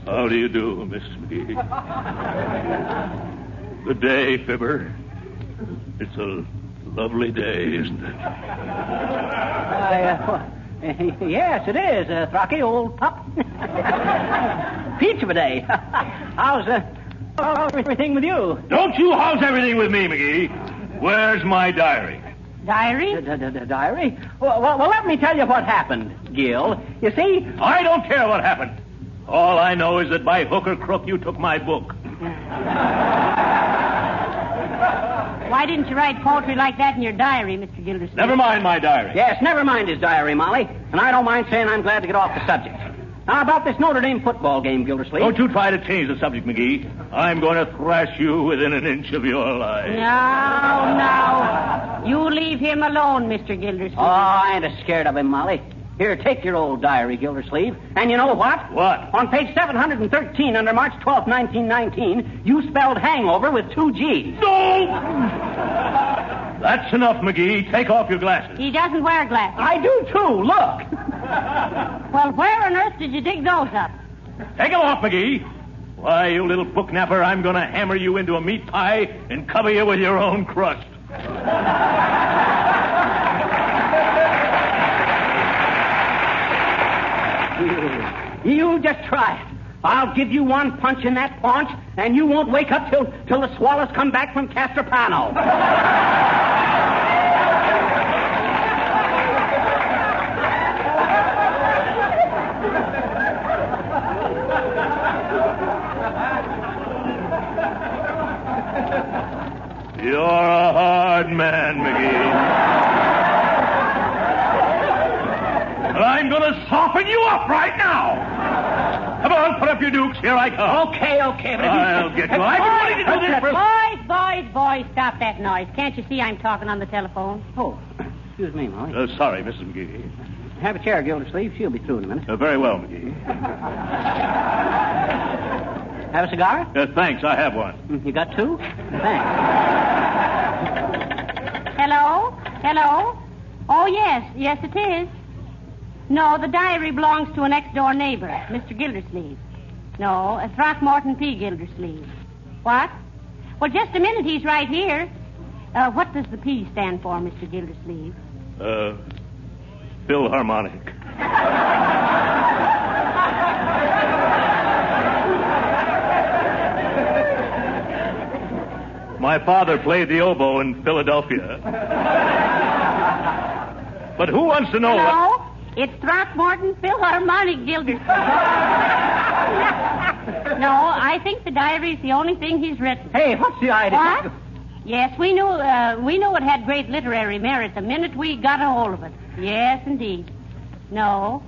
How do you do, Miss McGee? Good day, Fibber. It's a lovely day, isn't it? Yes, it is, Throcky, old pup. Peach of a day. How's everything with you? Don't you how's everything with me, McGee. Where's my diary? Diary? Diary? Well, let me tell you what happened, Gil. You see... I don't care what happened. All I know is that by hook or crook you took my book. Why didn't you write poetry like that in your diary, Mr. Gildersleeve? Never mind my diary. Yes, never mind his diary, Molly. And I don't mind saying I'm glad to get off the subject. Now, about this Notre Dame football game, Gildersleeve. Don't you try to change the subject, McGee. I'm going to thrash you within an inch of your life. No. You leave him alone, Mr. Gildersleeve. Oh, I ain't scared of him, Molly. Here, take your old diary, Gildersleeve. And you know what? What? On page 713, under March 12th, 1919, you spelled hangover with 2 G's. No! That's enough, McGee. Take off your glasses. He doesn't wear glasses. I do, too. Look. Well, where on earth did you dig those up? Take them off, McGee. Why, you little book napper, I'm going to hammer you into a meat pie and cover you with your own crust. You just try it. I'll give you one punch in that paunch, and you won't wake up till the swallows come back from Castropano. You're a hard man, McGee. But I'm going to soften you up right now. Come on, put up your dukes. Here I come. Okay. But I'll get you. I've been wanting to do this for... Boys, stop that noise. Can't you see I'm talking on the telephone? Oh, excuse me, Molly. Sorry, Mrs. McGee. Have a chair, Gildersleeve. She'll be through in a minute. Very well, McGee. Have a cigar? Thanks, I have one. You got two? Thanks. Hello? Oh, yes, it is. No, the diary belongs to a next-door neighbor, Mr. Gildersleeve. No, Throckmorton P. Gildersleeve. What? Well, just a minute, he's right here. What does the P stand for, Mr. Gildersleeve? Philharmonic. My father played the oboe in Philadelphia. But who wants to know what... It's Throckmorton Philharmonic Gildersleeve. No, I think the diary's the only thing he's written. Hey, what's the idea? What? Yes, we knew it had great literary merit the minute we got a hold of it. Yes, indeed. No.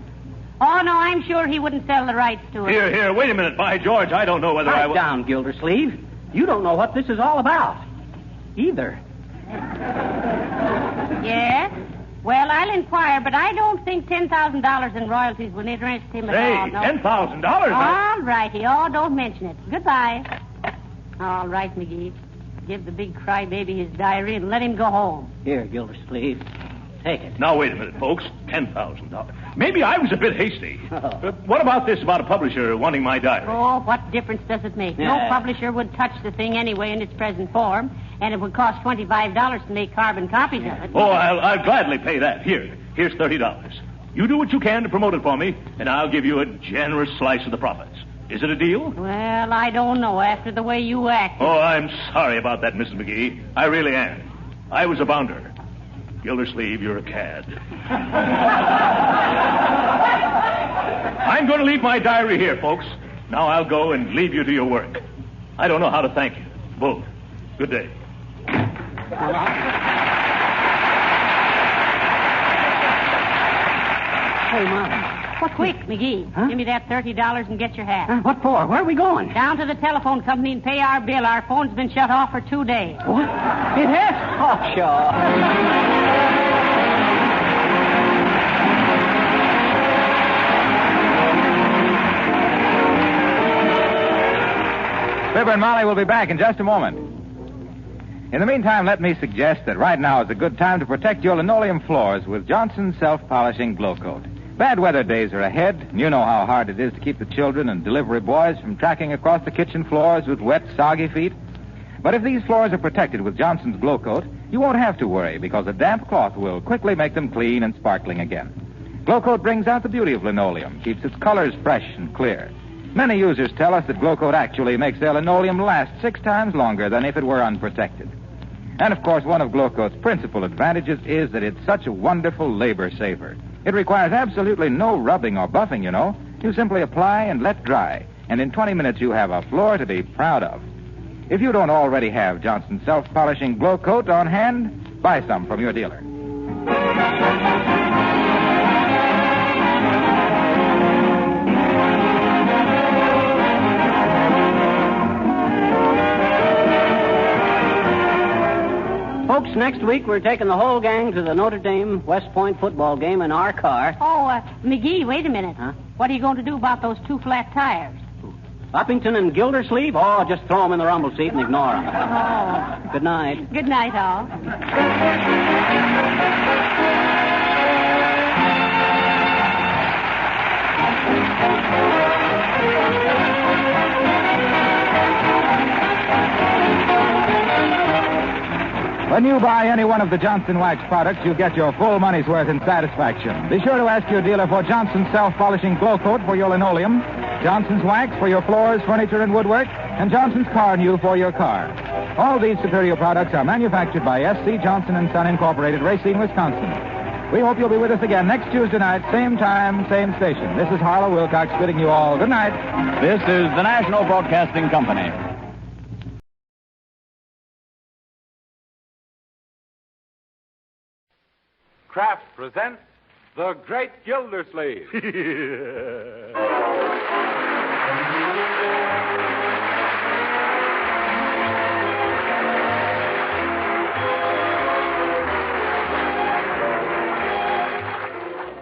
Oh, no, I'm sure he wouldn't sell the rights to it. Here, wait a minute. By George, I don't know whether Pipe down, Gildersleeve. You don't know what this is all about. Either. Yes? Well, I'll inquire, but I don't think $10,000 in royalties would interest him at all. No. $10,000? All righty. Oh, don't mention it. Goodbye. All right, McGee. Give the big crybaby his diary and let him go home. Here, Gildersleeve. Take it. Now, wait a minute, folks. $10,000. Maybe I was a bit hasty. What about this about a publisher wanting my diary? Oh, what difference does it make? No publisher would touch the thing anyway in its present form, and it would cost $25 to make carbon copies of it. Oh, I'll gladly pay that. Here's $30. You do what you can to promote it for me, and I'll give you a generous slice of the profits. Is it a deal? Well, I don't know after the way you act. Oh, I'm sorry about that, Mrs. McGee. I really am. I was a bounder. Gildersleeve, you're a cad. I'm going to leave my diary here, folks. Now I'll go and leave you to your work. I don't know how to thank you. Both. Good day. Hey, Mom. What? Quick, McGee. Huh? Give me that $30 and get your hat. What for? Where are we going? Down to the telephone company and pay our bill. Our phone's been shut off for 2 days. What? It has? Oh, sure. Fibber and Molly will be back in just a moment. In the meantime, let me suggest that right now is a good time to protect your linoleum floors with Johnson's self-polishing Glow Coat. Bad weather days are ahead, and you know how hard it is to keep the children and delivery boys from tracking across the kitchen floors with wet, soggy feet. But if these floors are protected with Johnson's Glow Coat, you won't have to worry because a damp cloth will quickly make them clean and sparkling again. Glow Coat brings out the beauty of linoleum, keeps its colors fresh and clear. Many users tell us that Glow Coat actually makes their linoleum last 6 times longer than if it were unprotected. And, of course, one of Glow Coat's principal advantages is that it's such a wonderful labor saver. It requires absolutely no rubbing or buffing, you know. You simply apply and let dry, and in 20 minutes you have a floor to be proud of. If you don't already have Johnson's self-polishing Glow Coat on hand, buy some from your dealer. Folks, next week we're taking the whole gang to the Notre Dame West Point football game in our car. Oh, McGee, wait a minute. Huh? What are you going to do about those 2 flat tires? Uppington and Gildersleeve? Oh, just throw them in the rumble seat and ignore them. Oh. Good night. Good night, all. When you buy any one of the Johnson Wax products, you get your full money's worth in satisfaction. Be sure to ask your dealer for Johnson's self-polishing Glow Coat for your linoleum, Johnson's Wax for your floors, furniture, and woodwork, and Johnson's Car New for your car. All these superior products are manufactured by S.C. Johnson & Son Incorporated, Racine, Wisconsin. We hope you'll be with us again next Tuesday night, same time, same station. This is Harlow Wilcox bidding you all good night. This is the National Broadcasting Company. Kraft presents The Great Gildersleeve.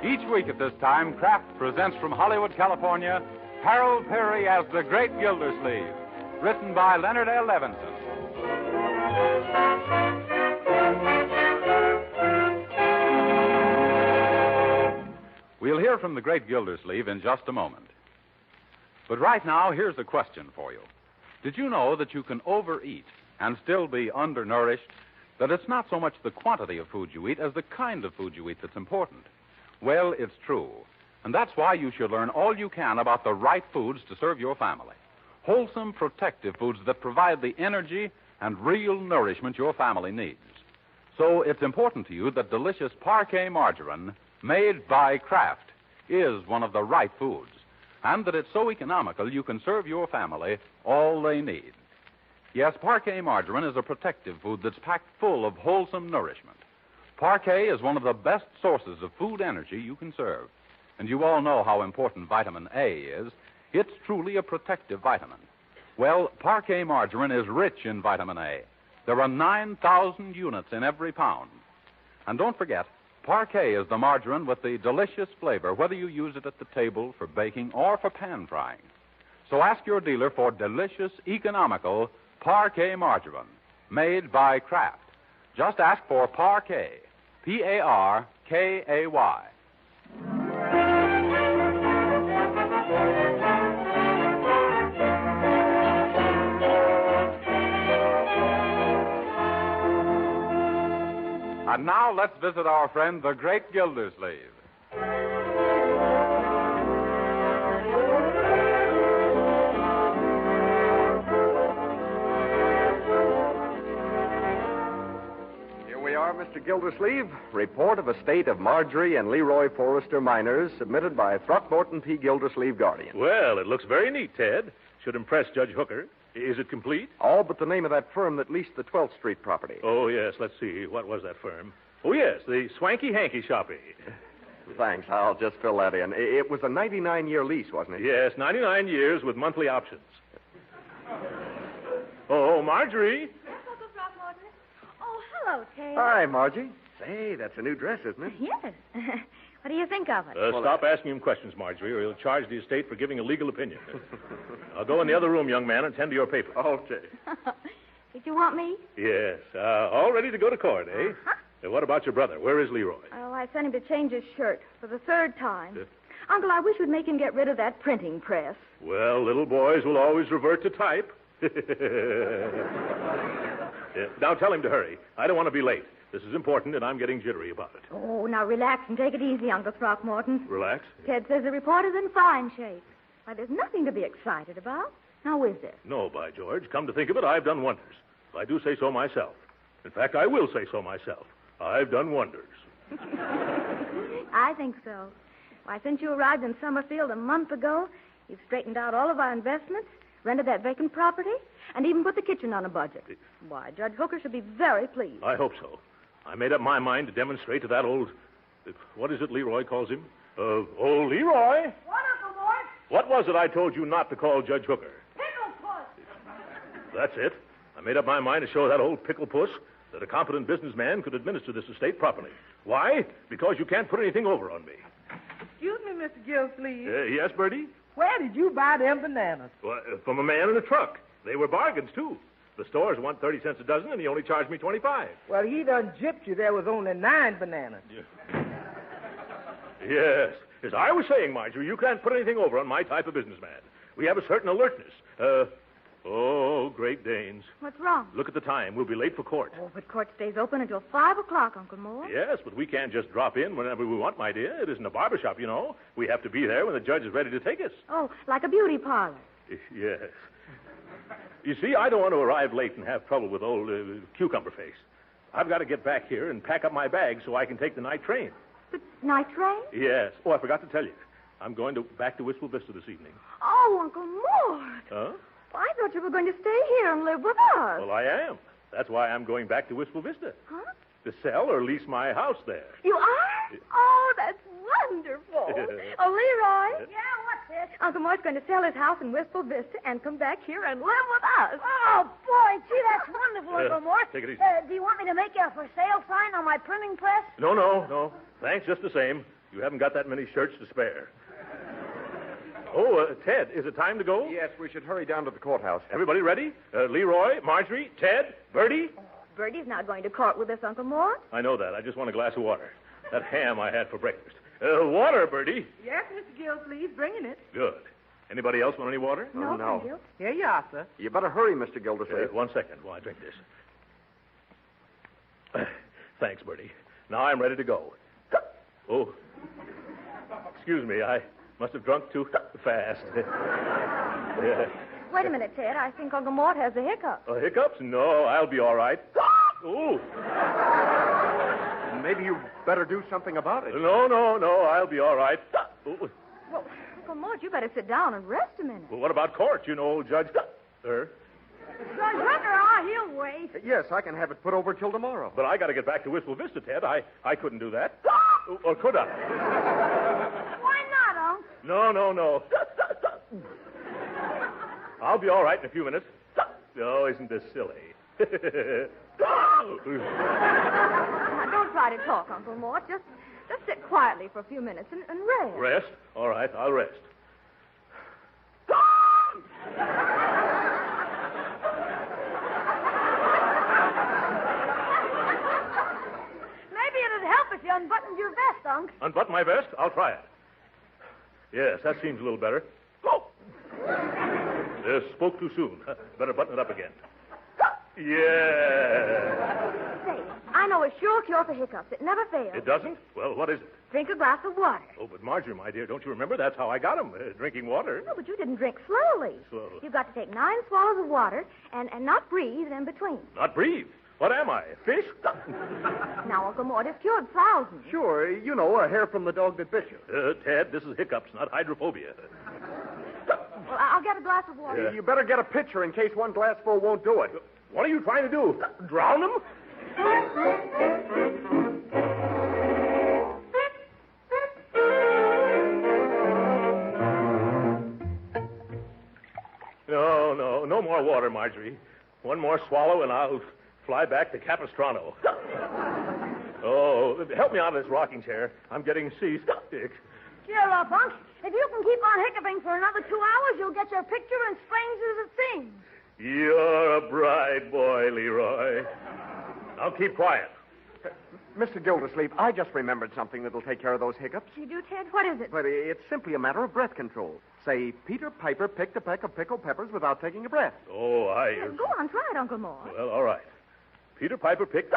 Each week at this time, Kraft presents from Hollywood, California, Harold Peary as The Great Gildersleeve, written by Leonard L. Levinson. We'll hear from the great Gildersleeve in just a moment. But right now, here's a question for you. Did you know that you can overeat and still be undernourished? That it's not so much the quantity of food you eat as the kind of food you eat that's important? Well, it's true. And that's why you should learn all you can about the right foods to serve your family. Wholesome, protective foods that provide the energy and real nourishment your family needs. So it's important to you that delicious parquet margarine made by Kraft is one of the right foods, and that it's so economical you can serve your family all they need. Yes, parquet margarine is a protective food that's packed full of wholesome nourishment. Parquet is one of the best sources of food energy you can serve. And you all know how important vitamin A is. It's truly a protective vitamin. Well, parquet margarine is rich in vitamin A. There are 9,000 units in every pound. And don't forget, parquet is the margarine with the delicious flavor, whether you use it at the table for baking or for pan frying. So ask your dealer for delicious, economical parquet margarine made by Kraft. Just ask for parquet, P-A-R-K-A-Y. And now let's visit our friend, the great Gildersleeve. Here we are, Mr. Gildersleeve. Report of estate of Marjorie and Leroy Forrester miners submitted by Throckmorton P. Gildersleeve, Guardian. Well, it looks very neat, Ted. Should impress Judge Hooker. Is it complete? All but the name of that firm that leased the 12th Street property. Oh, yes. Let's see. What was that firm? Oh, yes, the Swanky Hanky Shoppy. Thanks. I'll just fill that in. It was a 99-year lease, wasn't it? Yes, 99 years with monthly options. Oh, Marjorie. Yes, Uncle Throckmorton. Oh, hello, Ted. Hi, Margie. Say, that's a new dress, isn't it? Yes. What do you think of it? Stop asking him questions, Marjorie, or he'll charge the estate for giving a legal opinion. I'll go in the other room, young man, and tend to your paper. Okay. Did you want me? Yes. All ready to go to court, eh? What about your brother? Where is Leroy? Oh, I sent him to change his shirt for the third time. Uncle, I wish we'd make him get rid of that printing press. Well, little boys will always revert to type. Now tell him to hurry. I don't want to be late. This is important, and I'm getting jittery about it. Oh, now relax and take it easy, Uncle Throckmorton. Relax? Ted says the report is in fine shape. Why, there's nothing to be excited about. Now, is there? No, by George. Come to think of it, I've done wonders. I do say so myself. In fact, I will say so myself. I've done wonders. I think so. Why, since you arrived in Summerfield a month ago, you've straightened out all of our investments, rented that vacant property, and even put the kitchen on a budget. Why, Judge Hooker should be very pleased. I hope so. I made up my mind to demonstrate to that old... What is it Leroy calls him? Old Leroy? What, Uncle Mort? What was it I told you not to call Judge Hooker? Pickle Puss. That's it. I made up my mind to show that old pickle puss that a competent businessman could administer this estate properly. Why? Because you can't put anything over on me. Excuse me, Mr. Gildersleeve. Yes, Birdie? Where did you buy them bananas? Well, from a man in a truck. They were bargains, too. The stores want 30 cents a dozen, and he only charged me 25. Well, he done gypped you. There was only 9 bananas. Yes. As I was saying, Marjorie, you can't put anything over on my type of businessman. We have a certain alertness. Great Danes. What's wrong? Look at the time. We'll be late for court. Oh, but court stays open until 5 o'clock, Uncle Mort. Yes, but we can't just drop in whenever we want, my dear. It isn't a barbershop, you know. We have to be there when the judge is ready to take us. Oh, like a beauty parlor. Yes. You see, I don't want to arrive late and have trouble with old Cucumber Face. I've got to get back here and pack up my bag so I can take the night train. The night train? Yes. Oh, I forgot to tell you. I'm going back to Wistful Vista this evening. Oh, Uncle Mort. Huh? I thought you were going to stay here and live with us. Well, I am. That's why I'm going back to Wistful Vista. Huh? To sell or lease my house there. You are? Oh, that's wonderful. Oh, Leroy. Yeah, what's this? Uncle Mort's going to sell his house in Wistful Vista and come back here and live with us. Oh, boy, gee, that's wonderful, Uncle Mort. Take it easy. Do you want me to make you a for sale sign on my printing press? No. Thanks, just the same. You haven't got that many shirts to spare. Oh, Ted, is it time to go? Yes, we should hurry down to the courthouse. Everybody ready? Leroy, Marjorie, Ted, Birdie? Birdie's not going to court with us, Uncle Mort. I know that. I just want a glass of water. That ham I had for breakfast. Water, Birdie. Yes, Mr. Gildersleeve, bringing it. Good. Anybody else want any water? No, no. thank you. Here you are, sir. You better hurry, Mr. Gildersleeve. 1 second while I drink this. Thanks, Birdie. Now I'm ready to go. Oh, excuse me. I must have drunk too fast. Wait a minute, Ted. I think Uncle Mort has the hiccups. Hiccups? No, I'll be all right. Ooh. Maybe you better do something about it. No, I'll be all right. Ooh. Well, Uncle Mort, you better sit down and rest a minute. Well, what about court? You know, old Judge... Judge Hooker, he'll wait. Yes, I can have it put over till tomorrow. But I got to get back to Wistful Vista, Ted. I couldn't do that. Or could I? Why not, Unc? No. I'll be all right in a few minutes. Oh, isn't this silly? Now, don't try to talk, Uncle Mort. Just sit quietly for a few minutes and rest. Rest? All right, I'll rest. Maybe it'd help if you unbuttoned your vest, Unc. Unbutton my vest? I'll try it. Yes, that seems a little better. Spoke too soon. Better button it up again. Yeah. Say, I know a sure cure for hiccups. It never fails. It doesn't? Well, what is it? Drink a glass of water. Oh, but Marjorie, my dear, don't you remember? That's how I got him, drinking water. No, but you didn't drink slowly. Slow. You've got to take 9 swallows of water and not breathe in between. Not breathe? What am I, a fish? Now, Uncle Mort, it's cured thousands. Sure, you know, a hair from the dog that bit you. Ted, this is hiccups, not hydrophobia. Well, I'll get a glass of water. You better get a pitcher in case one glassful won't do it. What are you trying to do? Drown him? No more water, Marjorie. One more swallow and I'll fly back to Capistrano. Oh, help me out of this rocking chair. I'm getting seasick. Cheer up, Unc. If you can keep on hiccuping for another 2 hours, you'll get your picture in Strange as It Seems. You're a bright boy, Leroy. Now keep quiet. Mr. Gildersleeve, I just remembered something that'll take care of those hiccups. You do, Ted? What is it? But it's simply a matter of breath control. Say, Peter Piper picked a peck of pickled peppers without taking a breath. Oh, Go on, try it, Uncle Mort. Well, all right. Peter Piper picked...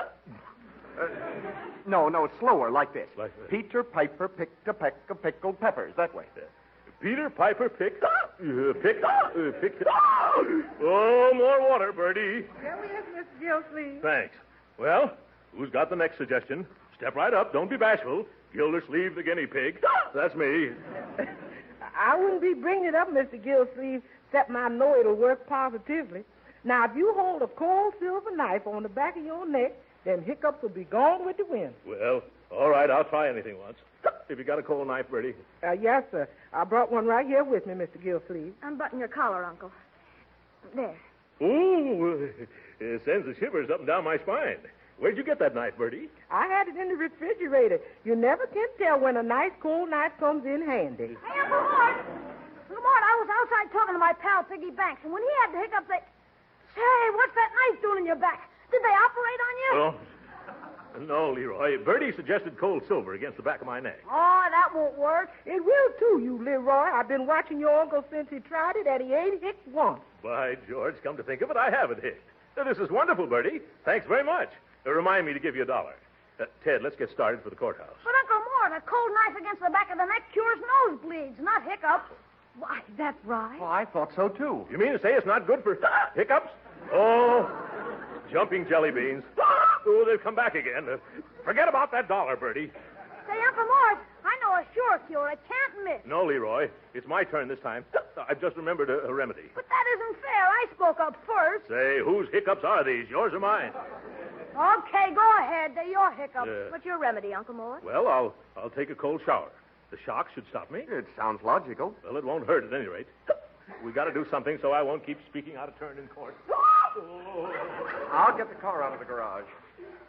No, slower, like this. Like this. Peter Piper picked a peck of pickled peppers. That way. Peter Piper picked... Oh, more water, Birdie. Here we is, Mr. Gildersleeve. Thanks. Well, who's got the next suggestion? Step right up. Don't be bashful. Gildersleeve the guinea pig. That's me. I wouldn't be bringing it up, Mr. Gildersleeve, except I know it'll work positively. Now, if you hold a cold silver knife on the back of your neck, then hiccups will be gone with the wind. Well, all right, I'll try anything once. If you got a cold knife, Birdie. Yes, sir. I brought one right here with me, Mr. Gildersleeve. Unbutton your collar, Uncle. There. Ooh, it sends the shivers up and down my spine. Where'd you get that knife, Birdie? I had it in the refrigerator. You never can tell when a nice cold knife comes in handy. Hey, Uncle Mort. Uncle Mort, I was outside talking to my pal Piggy Banks, and when he had the hiccups, they... Say, what's that knife doing in your back? Did they operate on you? Oh, no, Leroy. Birdie suggested cold silver against the back of my neck. Oh, that won't work. It will, too, you Leroy. I've been watching your uncle since he tried it, and he ain't hicked once. By George, come to think of it, I haven't hicked. This is wonderful, Birdie. Thanks very much. Remind me to give you $1. Ted, let's get started for the courthouse. But, Uncle Mort, a cold knife against the back of the neck cures nosebleeds, not hiccups. Why, that's right. Oh, I thought so, too. You mean to say it's not good for hiccups? Oh, jumping jelly beans. Oh, they've come back again. Forget about that $1, Birdie. Say, Uncle Mort, I know a sure cure. It can't miss. No, Leroy. It's my turn this time. I've just remembered a remedy. But that isn't fair. I spoke up first. Say, whose hiccups are these, yours or mine? Okay, go ahead. They're your hiccups. Yeah. What's your remedy, Uncle Mort? Well, I'll take a cold shower. The shock should stop me. It sounds logical. Well, it won't hurt at any rate. We got to do something so I won't keep speaking out of turn in court. I'll get the car out of the garage.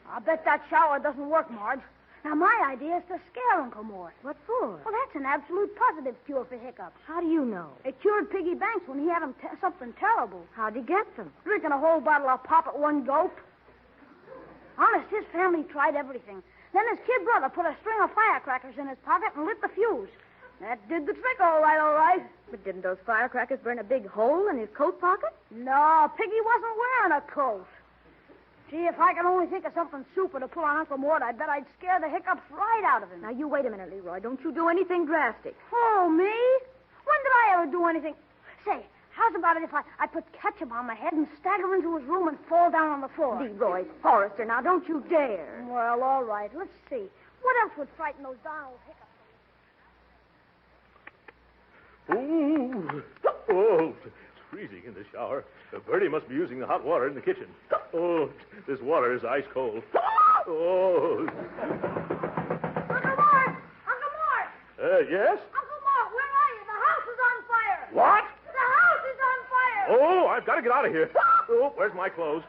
I bet that shower doesn't work, Marge. Now, my idea is to scare Uncle Mort. What for? Well, that's an absolute positive cure for hiccups. How do you know? It cured Piggy Banks when he had something terrible. How'd he get them? Drinking a whole bottle of pop at one gulp. Honest, his family tried everything. Then his kid brother put a string of firecrackers in his pocket and lit the fuse. That did the trick, all right, all right. But didn't those firecrackers burn a big hole in his coat pocket? No, Piggy wasn't wearing a coat. Gee, if I could only think of something super to pull on Uncle Mort, I bet I'd scare the hiccups right out of him. Now, you wait a minute, Leroy. Don't you do anything drastic. Oh, me? When did I ever do anything? Say, how's about it if I put ketchup on my head and stagger into his room and fall down on the floor? Leroy Forrester, now don't you dare. Well, all right. Let's see. What else would frighten those darn old hiccups? Ooh. Oh, it's freezing in the shower. Birdie must be using the hot water in the kitchen. Oh, this water is ice cold. Oh. Uncle Mort! Uncle Mort! Yes? Uncle Mort, where are you? The house is on fire! What? The house is on fire! Oh, I've got to get out of here. Oh, where's my clothes?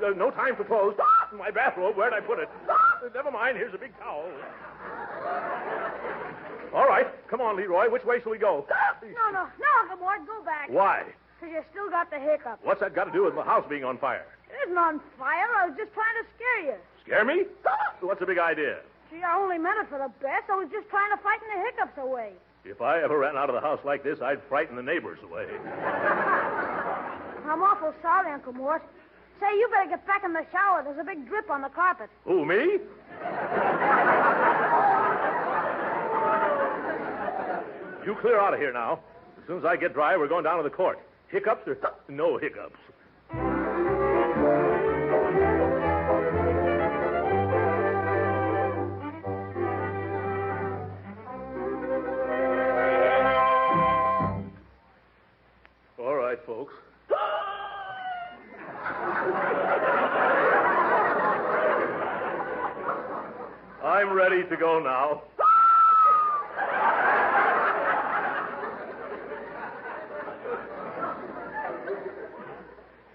No time for clothes. My bathrobe, where'd I put it? Never mind, here's a big towel. All right, come on, Leroy. Which way shall we go? No, Uncle Mort, go back. Why? Because you still got the hiccups. What's that got to do with my house being on fire? It isn't on fire. I was just trying to scare you. Scare me? What's the big idea? Gee, I only meant it for the best. I was just trying to frighten the hiccups away. If I ever ran out of the house like this, I'd frighten the neighbors away. I'm awful sorry, Uncle Mort. Say, you better get back in the shower. There's a big drip on the carpet. Who, me? You clear out of here now. As soon as I get dry, we're going down to the court. Hiccups or no hiccups. All right, folks. I'm ready to go now.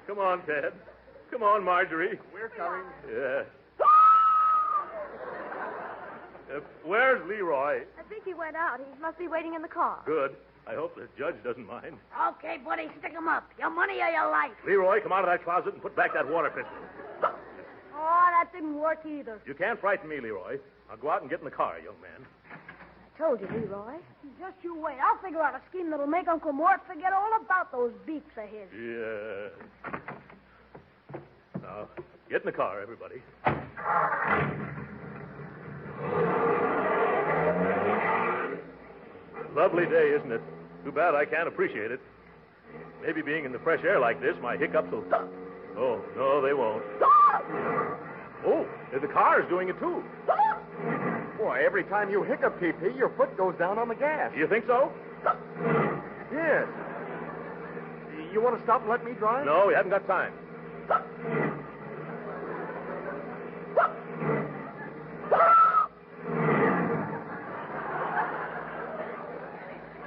Come on, Ted. Come on, Marjorie. We're coming. Yeah. Where's Leroy? I think he went out. He must be waiting in the car. Good. I hope the judge doesn't mind. Okay, buddy, stick 'em up. Your money or your life. Leroy, come out of that closet and put back that water pistol. Oh, that didn't work either. You can't frighten me, Leroy. I'll go out and get in the car, young man. I told you, Leroy. Just you wait. I'll figure out a scheme that'll make Uncle Mort forget all about those beeps of his. Yeah. Now, get in the car, everybody. Lovely day, isn't it? Too bad I can't appreciate it. Maybe being in the fresh air like this, my hiccups will... Oh, no, they won't. Oh, the car's doing it, too. Boy, every time you hiccup, P.P., your foot goes down on the gas. You think so? Yes. You want to stop and let me drive? No, we haven't got time.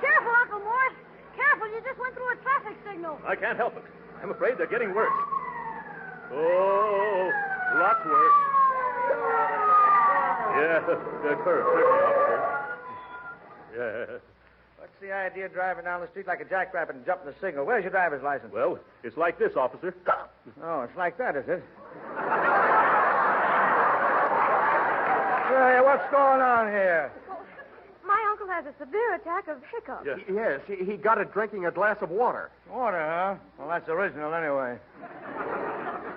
Careful, Uncle Mort. Careful, you just went through a traffic signal. I can't help it. I'm afraid they're getting worse. Oh, lots worse. Yeah, the curve, certainly, officer. Yeah. What's the idea of driving down the street like a jackrabbit and jumping the signal? Where's your driver's license? Well, it's like this, officer. Oh, it's like that, is it? Hey, what's going on here? My uncle has a severe attack of hiccups. Yes, he got it drinking a glass of water. Water, huh? Well, that's original anyway.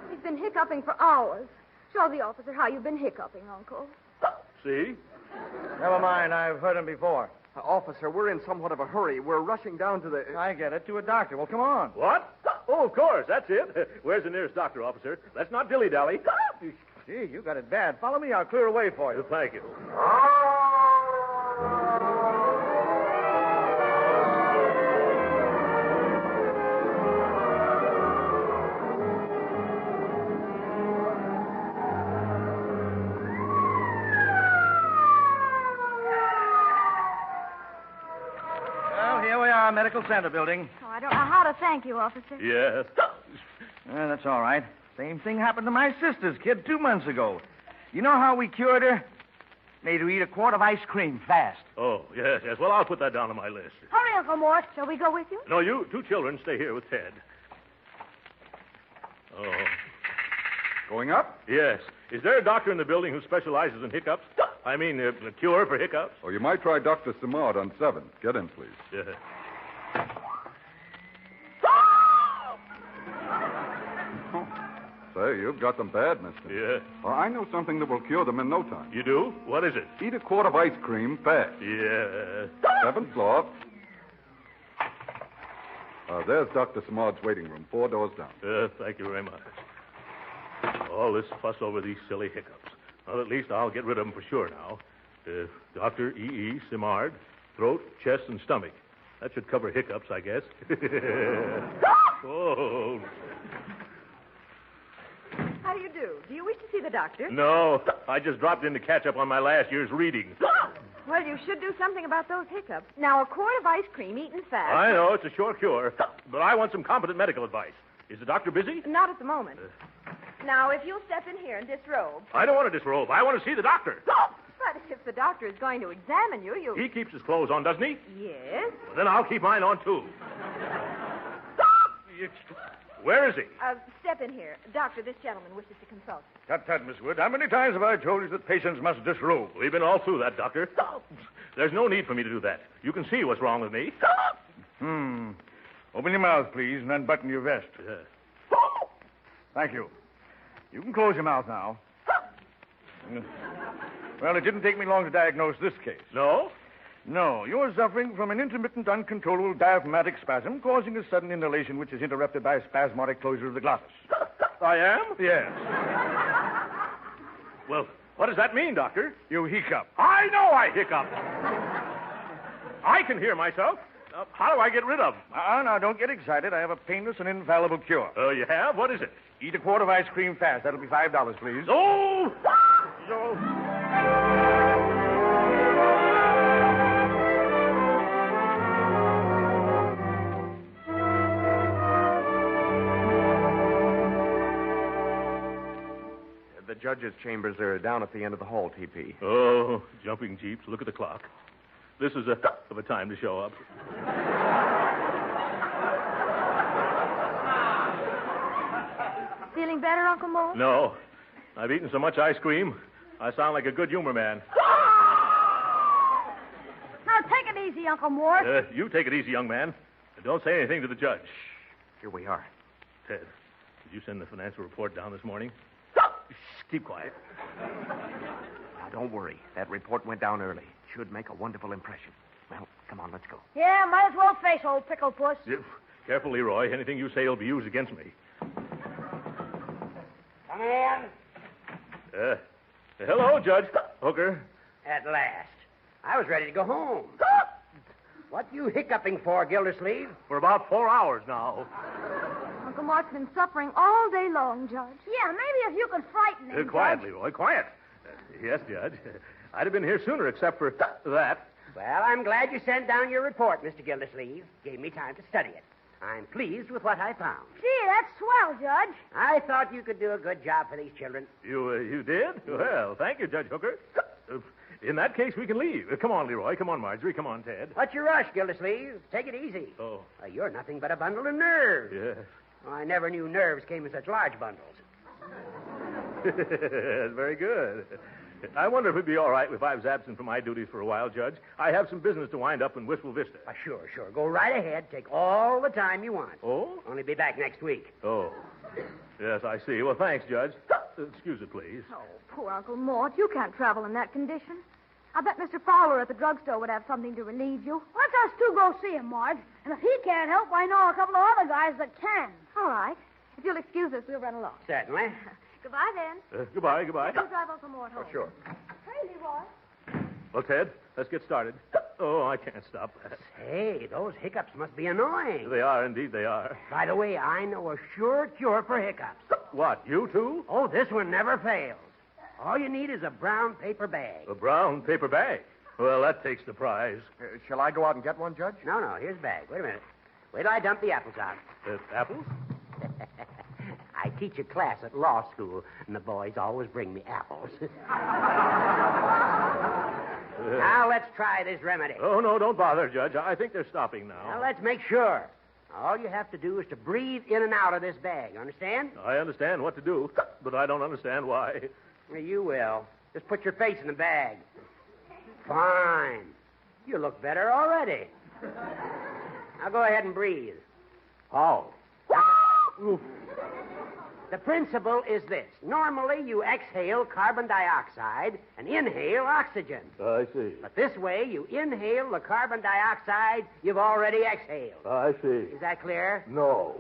He's been hiccuping for hours. Show the officer how you've been hiccuping, Uncle. See? Never mind, I've heard him before. Officer, we're in somewhat of a hurry. We're rushing down to the... I get it, to a doctor. Well, come on. What? Oh, of course, that's it. Where's the nearest doctor, officer? Let's not dilly-dally. Gee, you got it bad. Follow me, I'll clear a way for you. Thank you. our medical center building. Oh, I don't know how to thank you, officer. Yes. Yeah, that's all right. Same thing happened to my sister's kid 2 months ago. You know how we cured her? Made her eat a quart of ice cream fast. Oh, yes. Well, I'll put that down on my list. Hurry, Uncle Mort. Shall we go with you? No, you two children stay here with Ted. Oh. Going up? Yes. Is there a doctor in the building who specializes in hiccups? I mean, a cure for hiccups? Oh, you might try Dr. Simard on 7. Get in, please. Yeah. Say, you've got them bad, mister. Yeah. Well, I know something that will cure them in no time. You do? What is it? Eat a quart of ice cream fast. Yeah. 7th floor. There's Dr. Simard's waiting room, 4 doors down. Thank you very much. All this fuss over these silly hiccups. Well, at least I'll get rid of them for sure now. Dr. E.E. Simard, throat, chest, and stomach. That should cover hiccups, I guess. Oh. How do you do? Do you wish to see the doctor? No, I just dropped in to catch up on my last year's reading. Well, you should do something about those hiccups. Now, a quart of ice cream eaten fast. I know, it's a sure cure. But I want some competent medical advice. Is the doctor busy? Not at the moment. Now, if you'll step in here and disrobe. I don't want to disrobe. I want to see the doctor. But if the doctor is going to examine you, He keeps his clothes on, doesn't he? Yes. Well, then I'll keep mine on, too. Where is he? Step in here. Doctor, this gentleman wishes to consult. Tut, Miss Wood. How many times have I told you that patients must disrobe? We've been all through that, Doctor. There's no need for me to do that. You can see what's wrong with me. Open your mouth, please, and unbutton your vest. Thank you. You can close your mouth now. Well, it didn't take me long to diagnose this case. No? No, you're suffering from an intermittent, uncontrollable diaphragmatic spasm causing a sudden inhalation which is interrupted by a spasmodic closure of the glottis. I am? Yes. Well, what does that mean, Doctor? You hiccup. I know I hiccup. I can hear myself. How do I get rid of them? Now, don't get excited. I have a painless and infallible cure. Oh, you have? What is it? Eat a quart of ice cream fast. That'll be $5, please. Oh! The judge's chambers are down at the end of the hall, T.P. Oh, jumping jeeps. Look at the clock. This is of a time to show up. Feeling better, Uncle Mort? No. I've eaten so much ice cream, I sound like a good humor man. Now, take it easy, Uncle Mort. You take it easy, young man. Don't say anything to the judge. Here we are. Ted, did you send the financial report down this morning? Shh, keep quiet. Now, don't worry. That report went down early. Should make a wonderful impression. Well, come on, let's go. Yeah, might as well face old Pickle Puss. Careful, Leroy. Anything you say will be used against me. Come in. Hello, Judge Hooker. At last. I was ready to go home. What you hiccuping for, Gildersleeve? For about 4 hours now. Uncle Mort's been suffering all day long, Judge. Yeah, maybe if you could frighten him, Quiet, Judge. Leroy, quiet. Yes, Judge. I'd have been here sooner except for that. Well, I'm glad you sent down your report, Mr. Gildersleeve. Gave me time to study it. I'm pleased with what I found. Gee, that's swell, Judge. I thought you could do a good job for these children. You did? Well, thank you, Judge Hooker. In that case, we can leave. Come on, Leroy. Come on, Marjorie. Come on, Ted. What's your rush, Gildersleeve? Take it easy. Oh. You're nothing but a bundle of nerves. Yes. Oh, I never knew nerves came in such large bundles. Very good. I wonder if it'd be all right if I was absent from my duties for a while, Judge. I have some business to wind up in Wistful Vista. Sure. Go right ahead. Take all the time you want. Oh? Only be back next week. Oh. Yes, I see. Well, thanks, Judge. Excuse it, please. Oh, poor Uncle Mort. You can't travel in that condition. I bet Mr. Fowler at the drugstore would have something to relieve you. Let's us two go see him, Marge. And if he can't help, I know a couple of other guys that can. All right. If you'll excuse us, we'll run along. Certainly. Goodbye, then. Goodbye. You drive Uncle Mort home. Oh, sure. Hey, Leroy. Well, Ted, let's get started. Oh, I can't stop that. Hey, those hiccups must be annoying. They are, indeed they are. By the way, I know a sure cure for hiccups. What, you too? Oh, this one never fails. All you need is a brown paper bag. A brown paper bag? Well, that takes the prize. Shall I go out and get one, Judge? No, here's the bag. Wait a minute. Wait till I dump the apples out. Apples? I teach a class at law school, and the boys always bring me apples. Now, let's try this remedy. Oh, no, don't bother, Judge. I think they're stopping now. Now, let's make sure. All you have to do is to breathe in and out of this bag. Understand? I understand what to do, but I don't understand why. Well, you will. Just put your face in the bag. Fine. You look better already. Now go ahead and breathe. Oh. The principle is this. Normally, you exhale carbon dioxide and inhale oxygen. I see. But this way, you inhale the carbon dioxide you've already exhaled. I see. Is that clear? No.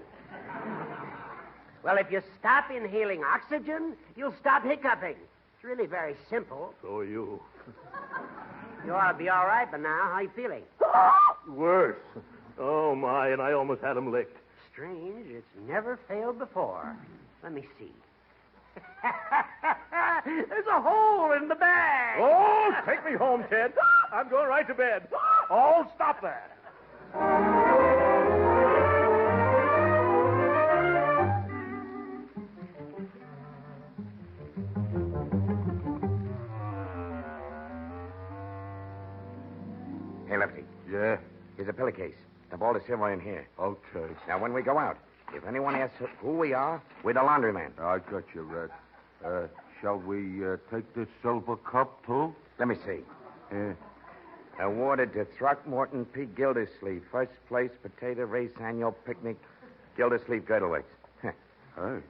Well, if you stop inhaling oxygen, you'll stop hiccuping. It's really very simple. So are you. You ought to be all right by now. How are you feeling? Worse. Oh, my, and I almost had him licked. Strange. It's never failed before. Let me see. There's a hole in the bag. Oh, take me home, Ted. I'm going right to bed. Oh, stop that. Hey, Lefty. Yeah? Here's a pillowcase. The ball is silver in here. Okay. Now, when we go out, if anyone asks who we are, we're the laundryman. I got you, Red. Shall we take this silver cup, too? Let me see. Awarded to Throckmorton P. Gildersleeve, first place potato race annual picnic, Gildersleeve Dreidelwicks. Hey, I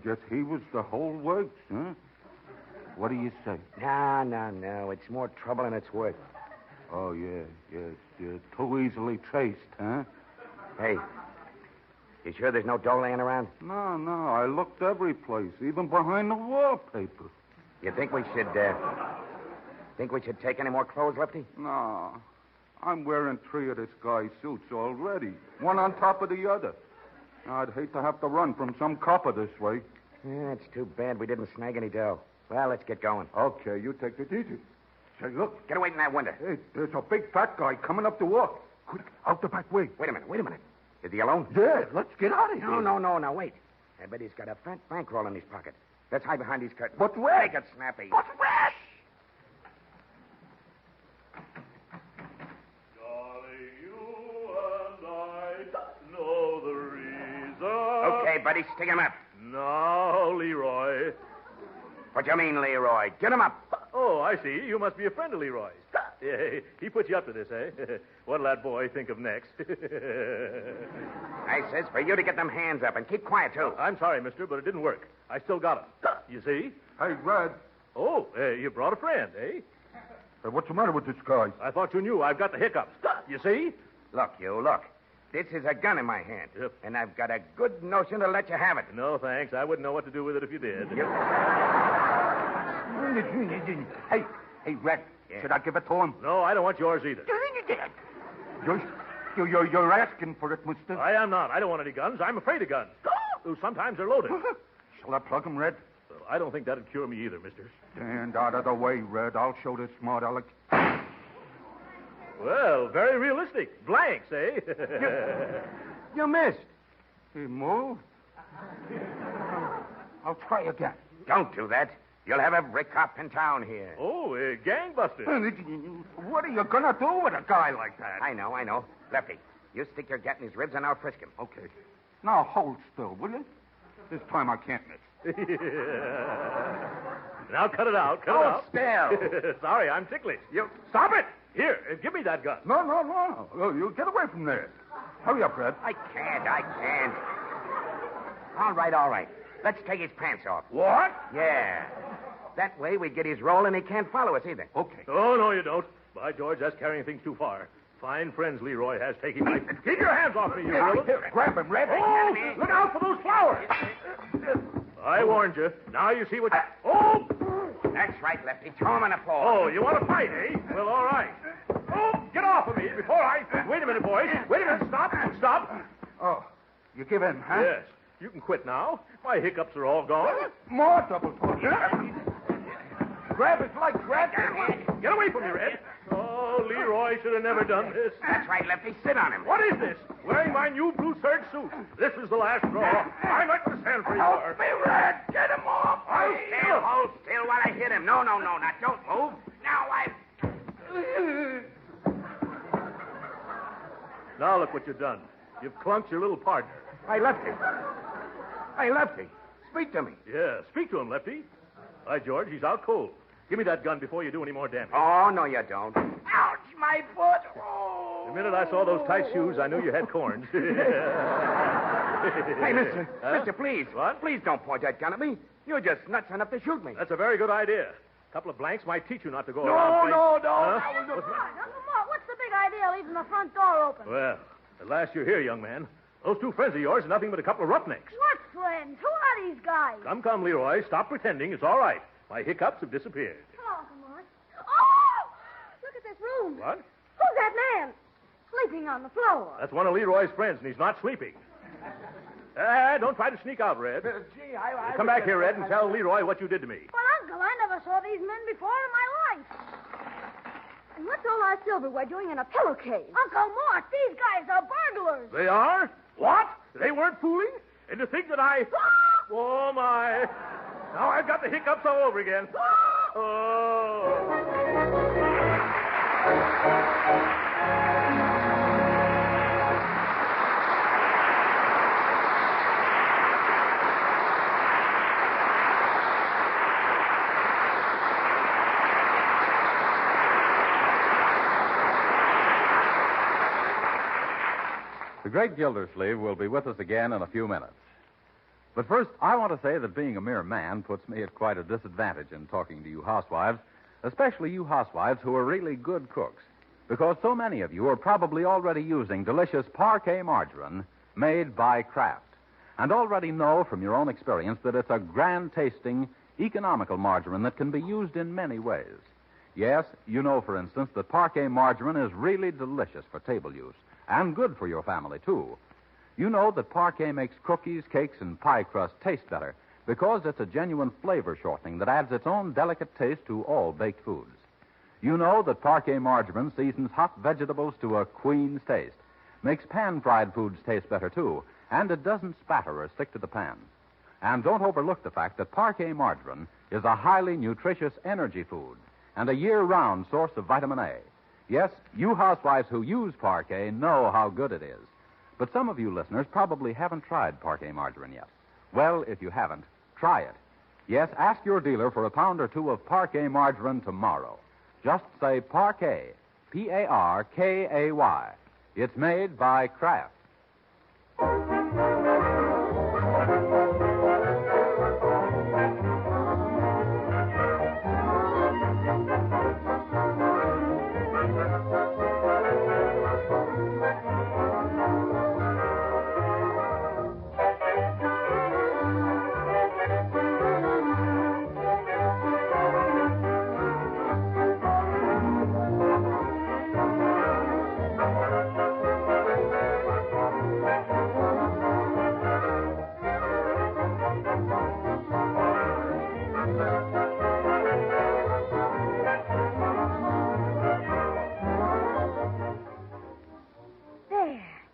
guess he was the whole works, huh? What do you say? No. It's more trouble than it's worth. Oh, yeah. It's too easily traced, huh? Hey, you sure there's no dough laying around? No. I looked every place, even behind the wallpaper. You think we should take any more clothes, Lefty? No. I'm wearing 3 of this guy's suits already, one on top of the other. I'd hate to have to run from some copper this way. Yeah, it's too bad we didn't snag any dough. Well, let's get going. Okay, you take it easy. Say, look. Get away from that window. Hey, there's a big fat guy coming up the walk. Quick, out the back way. Wait a minute. Is he alone? Yeah, let's get out of here. No, wait. I bet he's got a fat bankroll in his pocket. Let's hide behind these curtains. But where? Make it snappy. But where? Darling, you and I know the reason. Okay, buddy, stick him up. Now, Leroy. What do you mean, Leroy? Get him up. Oh, I see. You must be a friend of Leroy's. Yeah, he put you up to this, eh? What'll that boy think of next? I says for you to get them hands up and keep quiet, too. I'm sorry, mister, but it didn't work. I still got him. You see? Hey, Red. Oh, you brought a friend, eh? Hey, what's the matter with this guy? I thought you knew. I've got the hiccups. You see? Look. This is a gun in my hand. Yep. And I've got a good notion to let you have it. No, thanks. I wouldn't know what to do with it if you did. Hey, Red. Yeah. Should I give it to him? No, I don't want yours either. You're asking for it, mister. I am not. I don't want any guns. I'm afraid of guns. Sometimes they're loaded. Shall I plug him, Red? Well, I don't think that'd cure me either, mister. Stand out of the way, Red. I'll show this smart aleck. Well, very realistic. Blanks, eh? You missed. He moved. I'll try again. Don't do that. You'll have every cop in town here. Oh, gangbusters. What are you going to do with a guy like that? I know. Lefty, you stick your gat in his ribs and I'll frisk him. Okay. Now hold still, will you? This time I can't miss. Now cut it out. Cut it out. Still. Sorry, I'm ticklish. You stop it. Here, give me that gun. No. You get away from there. Hurry up, Red. I can't. All right. Let's take his pants off. What? Yeah. That way we get his roll and he can't follow us either. Okay. Oh, no, you don't. By George, that's carrying things too far. Fine friends Leroy has taking my... Keep your hands off me, you villain. Grab him, Red. Oh, look out for those flowers. I warned you. Now you see what... Oh! That's right, Lefty. Throw him on the floor. Oh, you want to fight, eh? Well, all right. Oh, get off of me before I... Wait a minute, boys. Wait a minute. Stop. Oh, you give in, huh? Yes. You can quit now. My hiccups are all gone. More double talk. Grab his legs, Red. Get away from me, Red. Oh, Oh, Leroy should have never done this. That's right, Lefty. Sit on him. What is this? Wearing my new blue serge suit. This is the last straw. I'm at the stand for you. Help me, Red. Get him off. Hold still while I hit him. No. Now, don't move. Now Now look what you've done. You've clunked your little partner. Hey, Lefty. Speak to me. Yeah, speak to him, Lefty. By George, he's out cold. Give me that gun before you do any more damage. Oh, no, you don't. Ouch, my foot. Oh. The minute I saw those tight shoes, I knew you had corns. Hey, mister, please. What? Please don't point that gun at me. You're just nuts enough to shoot me. That's a very good idea. A couple of blanks might teach you not to go No, around. no. Huh? Uncle Mort, what's the big idea leaving the front door open? Well, at last you're here, young man. Those two friends of yours are nothing but a couple of roughnecks. What friends? Who are these guys? Come, Leroy. Stop pretending. It's all right. My hiccups have disappeared. Come on, Uncle Mort. Oh! Look at this room. What? Who's that man? Sleeping on the floor. That's one of Leroy's friends, and he's not sleeping. Don't try to sneak out, Red. Come back here, Red, and tell Leroy what you did to me. Well, Uncle, I never saw these men before in my life. And what's all our silverware doing in a pillowcase? Uncle Mort, these guys are burglars. They are? What? They weren't fooling? And to think that I... Oh, my. Now I've got the hiccups all over again. Oh. The great Gildersleeve will be with us again in a few minutes. But first, I want to say that being a mere man puts me at quite a disadvantage in talking to you housewives, especially you housewives who are really good cooks, because so many of you are probably already using delicious parquet margarine made by Kraft, and already know from your own experience that it's a grand-tasting, economical margarine that can be used in many ways. Yes, you know, for instance, that parquet margarine is really delicious for table use, and good for your family, too. You know that parquet makes cookies, cakes, and pie crust taste better because it's a genuine flavor shortening that adds its own delicate taste to all baked foods. You know that parquet margarine seasons hot vegetables to a queen's taste, makes pan-fried foods taste better, too, and it doesn't spatter or stick to the pan. And don't overlook the fact that parquet margarine is a highly nutritious energy food and a year-round source of vitamin A. Yes, you housewives who use parquet know how good it is. But some of you listeners probably haven't tried parquet margarine yet. Well, if you haven't, try it. Yes, ask your dealer for a pound or two of parquet margarine tomorrow. Just say parquet, P-A-R-K-A-Y. It's made by Kraft.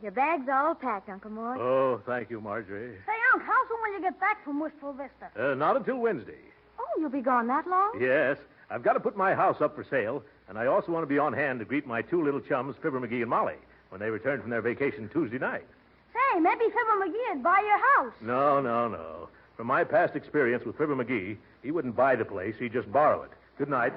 Your bag's all packed, Uncle Mort. Oh, thank you, Marjorie. Say, Unc, how soon will you get back from Wistful Vista? Not until Wednesday. Oh, you'll be gone that long? Yes. I've got to put my house up for sale, and I also want to be on hand to greet my two little chums, Fibber McGee and Molly, when they return from their vacation Tuesday night. Say, maybe Fibber McGee would buy your house. No. From my past experience with Fibber McGee, he wouldn't buy the place, he'd just borrow it. Good night.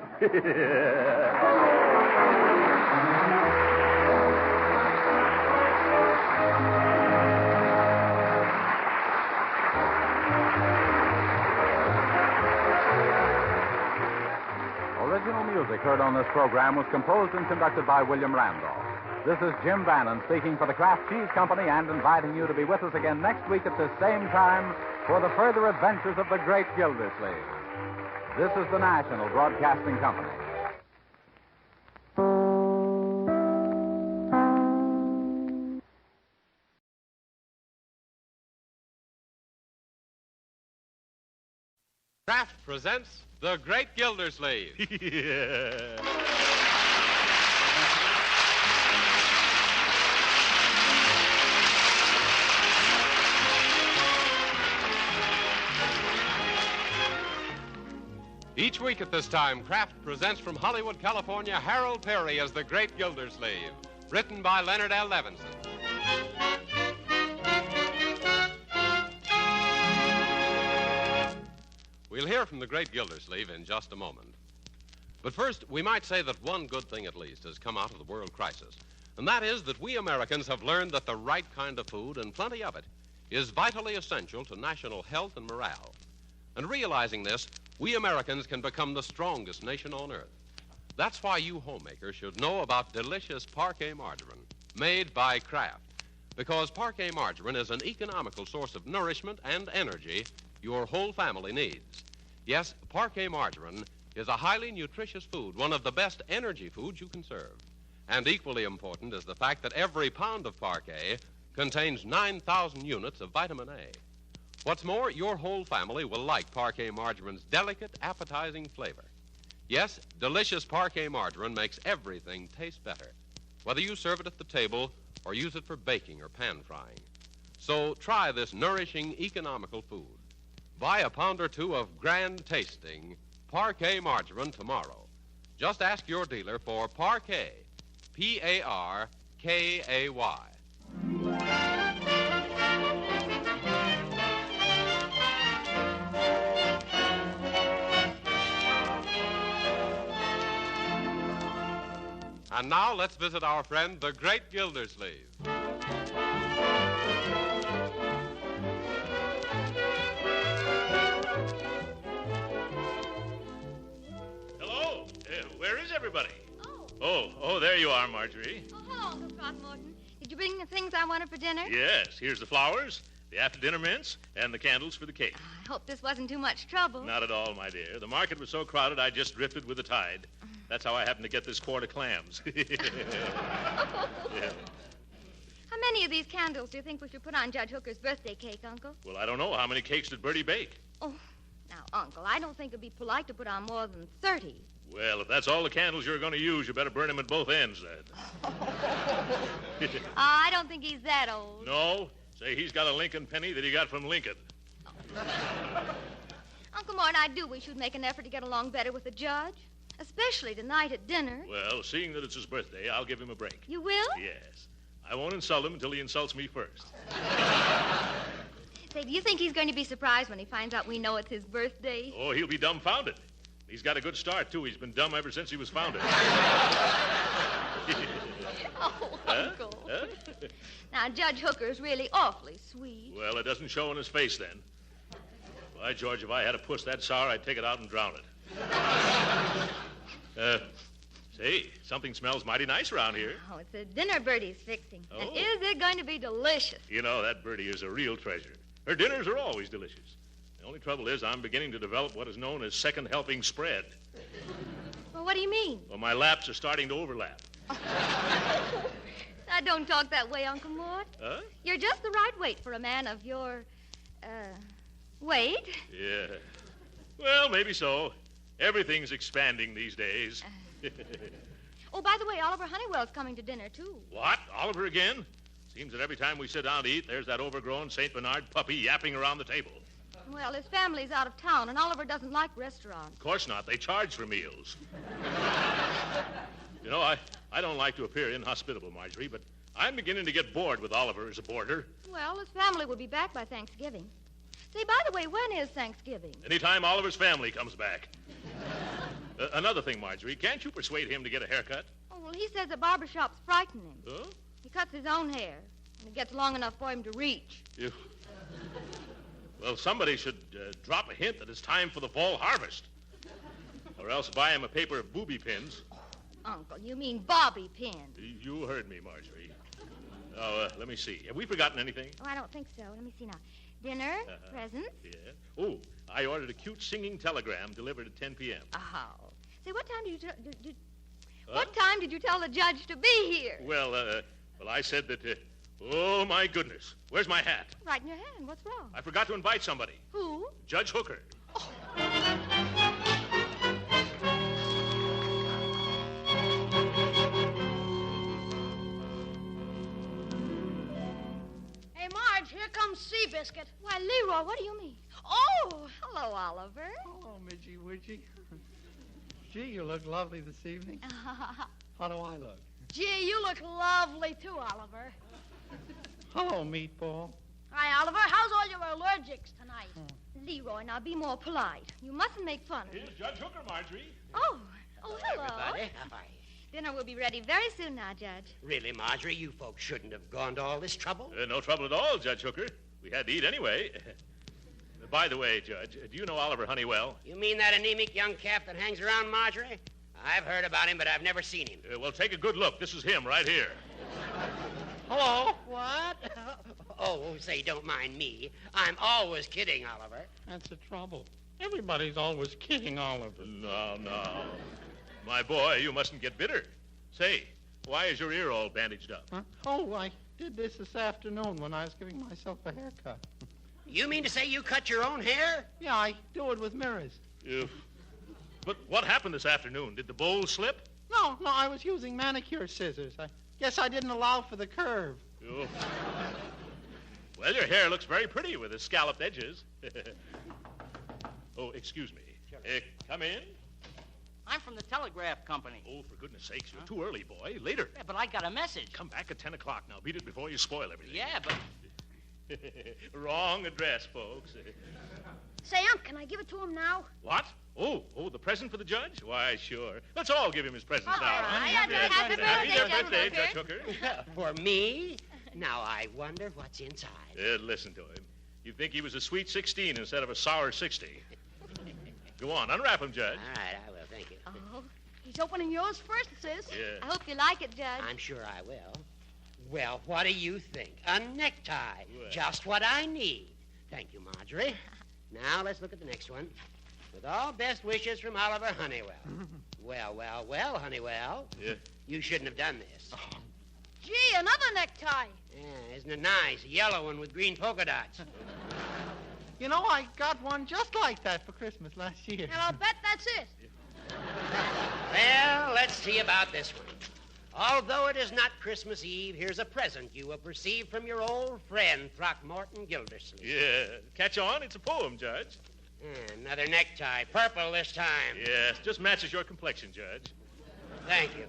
Original music heard on this program was composed and conducted by William Randolph. This is Jim Bannon speaking for the Kraft Cheese Company and inviting you to be with us again next week at this same time for the further adventures of the great Gildersleeve. This is the National Broadcasting Company. Kraft presents The Great Gildersleeve. Yeah. Each week at this time, Kraft presents from Hollywood, California, Harold Perry as the Great Gildersleeve, written by Leonard L. Levinson. We'll hear from the Great Gildersleeve in just a moment. But first, we might say that one good thing at least has come out of the world crisis, and that is that we Americans have learned that the right kind of food, and plenty of it, is vitally essential to national health and morale. And realizing this, we Americans can become the strongest nation on earth. That's why you homemakers should know about delicious Parquet margarine, made by Kraft. Because Parquet margarine is an economical source of nourishment and energy your whole family needs. Yes, Parquet margarine is a highly nutritious food, one of the best energy foods you can serve. And equally important is the fact that every pound of Parquet contains 9,000 units of vitamin A. What's more, your whole family will like Parquet margarine's delicate, appetizing flavor. Yes, delicious Parquet margarine makes everything taste better, whether you serve it at the table or use it for baking or pan frying. So try this nourishing, economical food. Buy a pound or two of grand-tasting Parquet margarine tomorrow. Just ask your dealer for Parquet, P-A-R-K-A-Y. And now let's visit our friend, the Great Gildersleeve. Hello. Where is everybody? Oh, there you are, Marjorie. Oh, hello, Uncle Throckmorton. Did you bring the things I wanted for dinner? Yes, here's the flowers, the after-dinner mints, and the candles for the cake. I hope this wasn't too much trouble. Not at all, my dear. The market was so crowded I just drifted with the tide. That's how I happened to get this quart of clams. Yeah. How many of these candles do you think we should put on Judge Hooker's birthday cake, Uncle? Well, I don't know. How many cakes did Birdie bake? Oh, now, Uncle, I don't think it'd be polite to put on more than 30. Well, if that's all the candles you're going to use, you better burn them at both ends, then. I don't think he's that old. No? Say he's got a Lincoln penny that he got from Lincoln. Uncle Morton, I do wish you'd make an effort to get along better with the judge, especially tonight at dinner. Well, seeing that it's his birthday, I'll give him a break. You will? Yes. I won't insult him until he insults me first. Say, do you think he's going to be surprised when he finds out we know it's his birthday? Oh, he'll be dumbfounded. He's got a good start, too. He's been dumb ever since he was founded. Oh, Uncle. Huh? Now, Judge Hooker's really awfully sweet. Well, it doesn't show in his face, then. By George, if I had a puss that sour, I'd take it out and drown it. Say, something smells mighty nice around here. Oh, it's a dinner Birdie's fixing. Oh. And is it going to be delicious? You know, that Birdie is a real treasure. Her dinners are always delicious. The only trouble is I'm beginning to develop what is known as second helping spread. Well, what do you mean? Well, my laps are starting to overlap. Now, don't talk that way, Uncle Mort. Huh? You're just the right weight for a man of your, weight. Yeah. Well, maybe so. Everything's expanding these days. Oh, by the way, Oliver Honeywell's coming to dinner, too. What? Oliver again? Seems that every time we sit down to eat, there's that overgrown St. Bernard puppy yapping around the table. Well, his family's out of town, and Oliver doesn't like restaurants. Of course not. They charge for meals. You know, I don't like to appear inhospitable, Marjorie, but I'm beginning to get bored with Oliver as a boarder. Well, his family will be back by Thanksgiving. Say, by the way, when is Thanksgiving? Anytime Oliver's family comes back. Another thing, Marjorie, can't you persuade him to get a haircut? Oh, well, he says the barber shops frighten him. Huh? He cuts his own hair, and it gets long enough for him to reach. Well, somebody should drop a hint that it's time for the fall harvest. Or else buy him a paper of booby pins. Uncle, you mean bobby pins. You heard me, Marjorie. Oh, let me see. Have we forgotten anything? Oh, I don't think so. Let me see now. Dinner, presents. Yeah. Oh, I ordered a cute singing telegram delivered at 10 p.m. Oh. Say, what time did you what time did you tell the judge to be here? Well, I said that, oh, my goodness. Where's my hat? Right in your hand. What's wrong? I forgot to invite somebody. Who? Judge Hooker. Oh. Hey, Marge, Judge, here comes Seabiscuit. Why, Leroy, what do you mean? Oh, hello, Oliver. Oh, Midgie Widgie. Gee, you look lovely this evening. How do I look? Gee, you look lovely, too, Oliver. Hello, Meatball. Hi, Oliver. How's all your allergics tonight? Leroy, now be more polite. You mustn't make fun of me. Here's Judge Hooker, Marjorie. Oh, hello. Everybody. Hi. Dinner will be ready very soon now, Judge. Really, Marjorie, you folks shouldn't have gone to all this trouble. No trouble at all, Judge Hooker. We had to eat anyway. By the way, Judge, do you know Oliver Honeywell? You mean that anemic young calf that hangs around, Marjorie? I've heard about him, but I've never seen him. Well, take a good look. This is him right here. Hello? What? Oh, say, don't mind me. I'm always kidding, Oliver. That's the trouble. Everybody's always kidding Oliver. No. My boy, you mustn't get bitter. Say, why is your ear all bandaged up? Huh? Oh, I did this afternoon when I was giving myself a haircut. You mean to say you cut your own hair? Yeah, I do it with mirrors. But what happened this afternoon? Did the bowl slip? No, I was using manicure scissors. I guess I didn't allow for the curve. Well, your hair looks very pretty with the scalloped edges. Oh, excuse me. Sure. Come in. I'm from the telegraph company. Oh, for goodness sakes, you're too early, boy. Later. Yeah, but I got a message. Come back at 10 o'clock now. Beat it before you spoil everything. Yeah, but... Wrong address, folks. Say, can I give it to him now? What? Oh, the present for the judge? Why, sure. Let's all give him his presents All now. right. Happy birthday, Judge Hooker. For me? Now I wonder what's inside. Listen to him. You'd think he was a sweet 16 instead of a sour 60. Go on, unwrap him, Judge. All right, I will. Thank you. Oh, He's opening yours first, sis. Yeah. I hope you like it, Judge. I'm sure I will. Well, what do you think? A necktie. Well. Just what I need. Thank you, Marjorie. Now let's look at the next one. With all best wishes from Oliver Honeywell. Well, Honeywell. Yeah. You shouldn't have done this. Gee, another necktie. Yeah, isn't it nice? A yellow one with green polka dots. You know, I got one just like that for Christmas last year. And I'll bet that's it. Well, let's see about this one. Although it is not Christmas Eve, here's a present you will receive from your old friend, Throckmorton Gildersleeve. Yeah. Catch on? It's a poem, Judge. Another necktie. Purple this time. Yes, just matches your complexion, Judge. Thank you.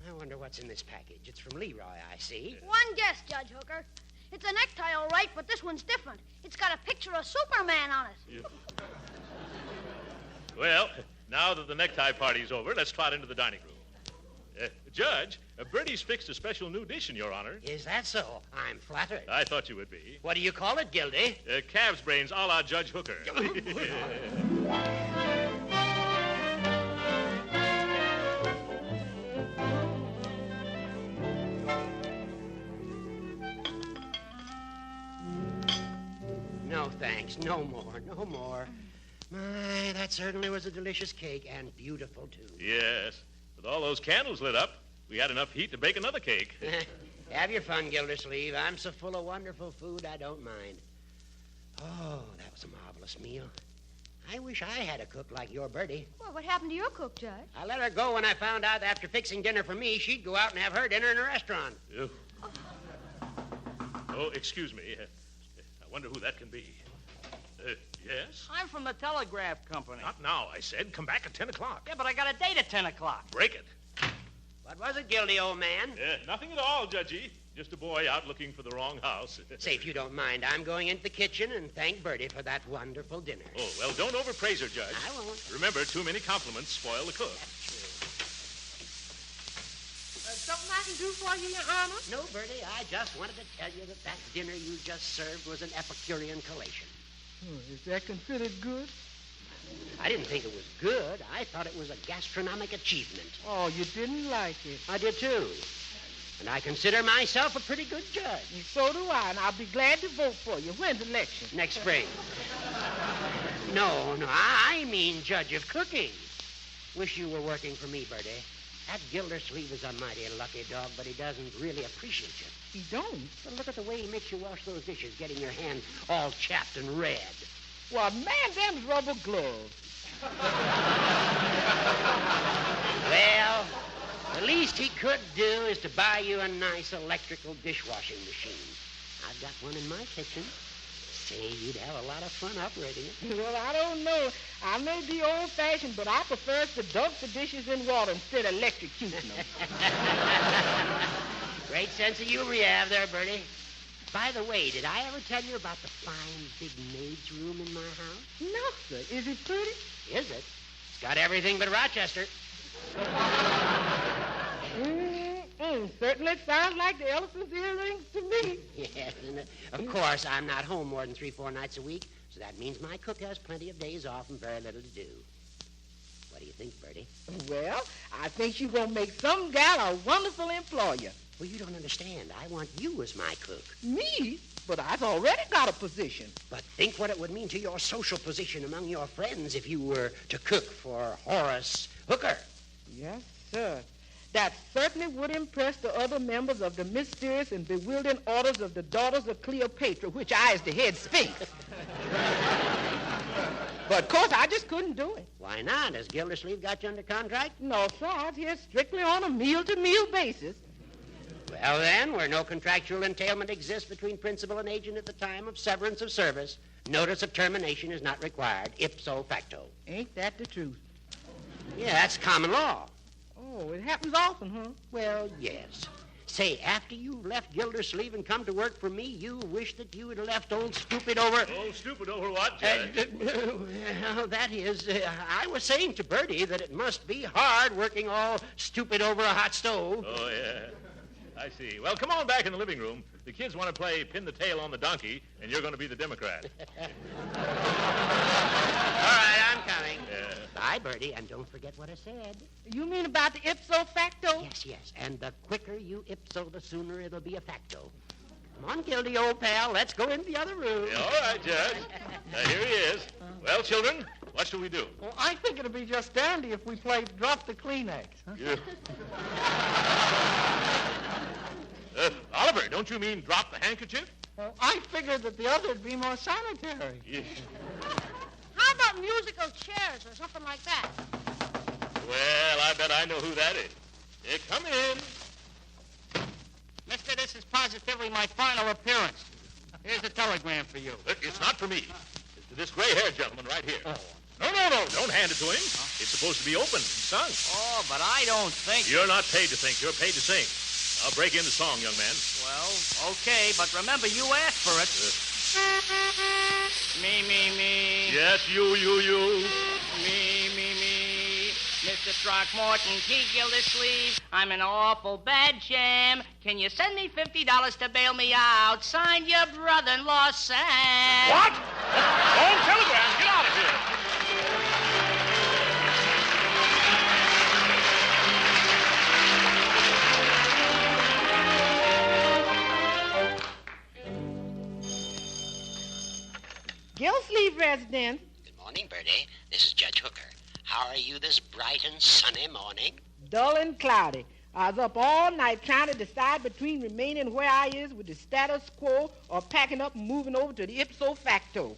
I wonder what's in this package. It's from Leroy, I see. One guess, Judge Hooker. It's a necktie, all right, but this one's different. It's got a picture of Superman on it. Well, now that the necktie party's over, let's trot into the dining room. Judge, Birdie's fixed a special new dish in your honor. Is that so? I'm flattered. I thought you would be. What do you call it, Gildy? Calf's brains a la Judge Hooker. No, thanks. No more. My, that certainly was a delicious cake, and beautiful, too. Yes. With all those candles lit up, we had enough heat to bake another cake. Have your fun, Gildersleeve. I'm so full of wonderful food, I don't mind. Oh, that was a marvelous meal. I wish I had a cook like your Birdie. Well, what happened to your cook, Judge? I let her go when I found out that after fixing dinner for me, she'd go out and have her dinner in a restaurant. Oh, excuse me. I wonder who that can be. Yes? I'm from the telegraph company. Not now, I said. Come back at 10 o'clock. Yeah, but I got a date at 10 o'clock. Break it. What was it, Gildy, old man? Nothing at all, Judgy. Just a boy out looking for the wrong house. Say, if you don't mind, I'm going into the kitchen and thank Birdie for that wonderful dinner. Oh, well, don't overpraise her, Judge. I won't. Remember, too many compliments spoil the cook. Something I can do for you, Your Honor? No, Birdie, I just wanted to tell you that dinner you just served was an Epicurean collation. Is that considered good? I didn't think it was good. I thought it was a gastronomic achievement. Oh, you didn't like it? I did, too. And I consider myself a pretty good judge. And so do I, and I'll be glad to vote for you. When's the election? Next spring. No, I mean judge of cooking. Wish you were working for me, Birdie. That Gildersleeve is a mighty lucky dog, but he doesn't really appreciate you. He don't? But look at the way he makes you wash those dishes, getting your hands all chapped and red. Well, man, them's rubber gloves. Well, the least he could do is to buy you a nice electrical dishwashing machine. Now, I've got one in my kitchen. Say, you'd have a lot of fun operating it. Well, I don't know. I may be old-fashioned, but I prefer to dunk the dishes in water instead of electrocuting them. Great sense of humor you have there, Birdie. By the way, did I ever tell you about the fine big maid's room in my house? No, sir. Is it pretty? Is it? It's got everything but Rochester. Certainly sounds like the elephant's earrings to me. Yes, and of course, I'm not home more than 3-4 nights a week, so that means my cook has plenty of days off and very little to do. What do you think, Birdie? Well, I think you're going to make some gal a wonderful employer. Well, you don't understand. I want you as my cook. Me? But I've already got a position. But think what it would mean to your social position among your friends if you were to cook for Horace Hooker. Yes, sir. That certainly would impress the other members of the mysterious and bewildering orders of the Daughters of Cleopatra, which I is the head sphinx. But, of course, I just couldn't do it. Why not? Has Gildersleeve got you under contract? No, sir. I was here strictly on a meal-to-meal basis. Well, then, where no contractual entailment exists between principal and agent at the time of severance of service, notice of termination is not required, ipso facto. Ain't that the truth? Yeah, that's common law. Oh, it happens often, huh? Well, yes. Say, after you left Gildersleeve and come to work for me, you wish that you had left old Stupid over... Old Stupid over what, Judge? Well, that is, I was saying to Birdie that it must be hard working all stupid over a hot stove. Oh, yeah. I see. Well, come on back in the living room. The kids want to play pin the tail on the donkey, and you're going to be the Democrat. All right, I'm coming. Bye, Birdie, and don't forget what I said. You mean about the ipso facto? Yes. And the quicker you ipso, the sooner it'll be a facto. Come on, Gildy, old pal. Let's go into the other room. Yeah, all right, Judge. Here he is. Well, children, what shall we do? Well, I think it'd be just dandy if we played Drop the Kleenex. Huh? Yeah. Oliver, don't you mean drop the handkerchief? Well, I figured that the other would be more sanitary. Yeah. How about musical chairs or something like that? Well, I bet I know who that is. Come in. Mister, this is positively my final appearance. Here's a telegram for you. It's not for me. It's to this gray-haired gentleman right here. Oh. No. Don't hand it to him. It's supposed to be opened and sung. Oh, but I don't think... You're not paid to think. You're paid to sing. I'll break in the song, young man. Well, okay, but remember, you asked for it. Me. Yes, you. Me. Mr. Throckmorton P. Gildersleeve, I'm in awful bad jam. Can you send me $50 to bail me out? Signed, your brother-in-law, Sam. What? Wrong telegram. Get out of here. Gildersleeve residence. Good morning, Birdie. This is Judge Hooker. How are you this bright and sunny morning? Dull and cloudy. I was up all night trying to decide between remaining where I is with the status quo or packing up and moving over to the ipso facto.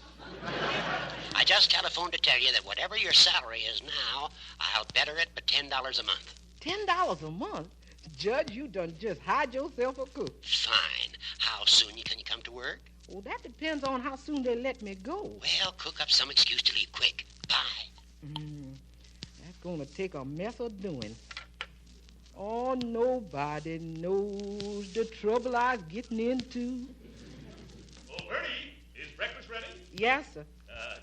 I just telephoned to tell you that whatever your salary is now, I'll better it by $10 a month. $10 a month? Judge, you done just hired yourself a cook. Fine. How soon can you come to work? Well, that depends on how soon they let me go. Well, cook up some excuse to leave quick. Bye. That's going to take a mess of doing. Oh, nobody knows the trouble I was getting into. Oh, Birdie, is breakfast ready? Yes, sir.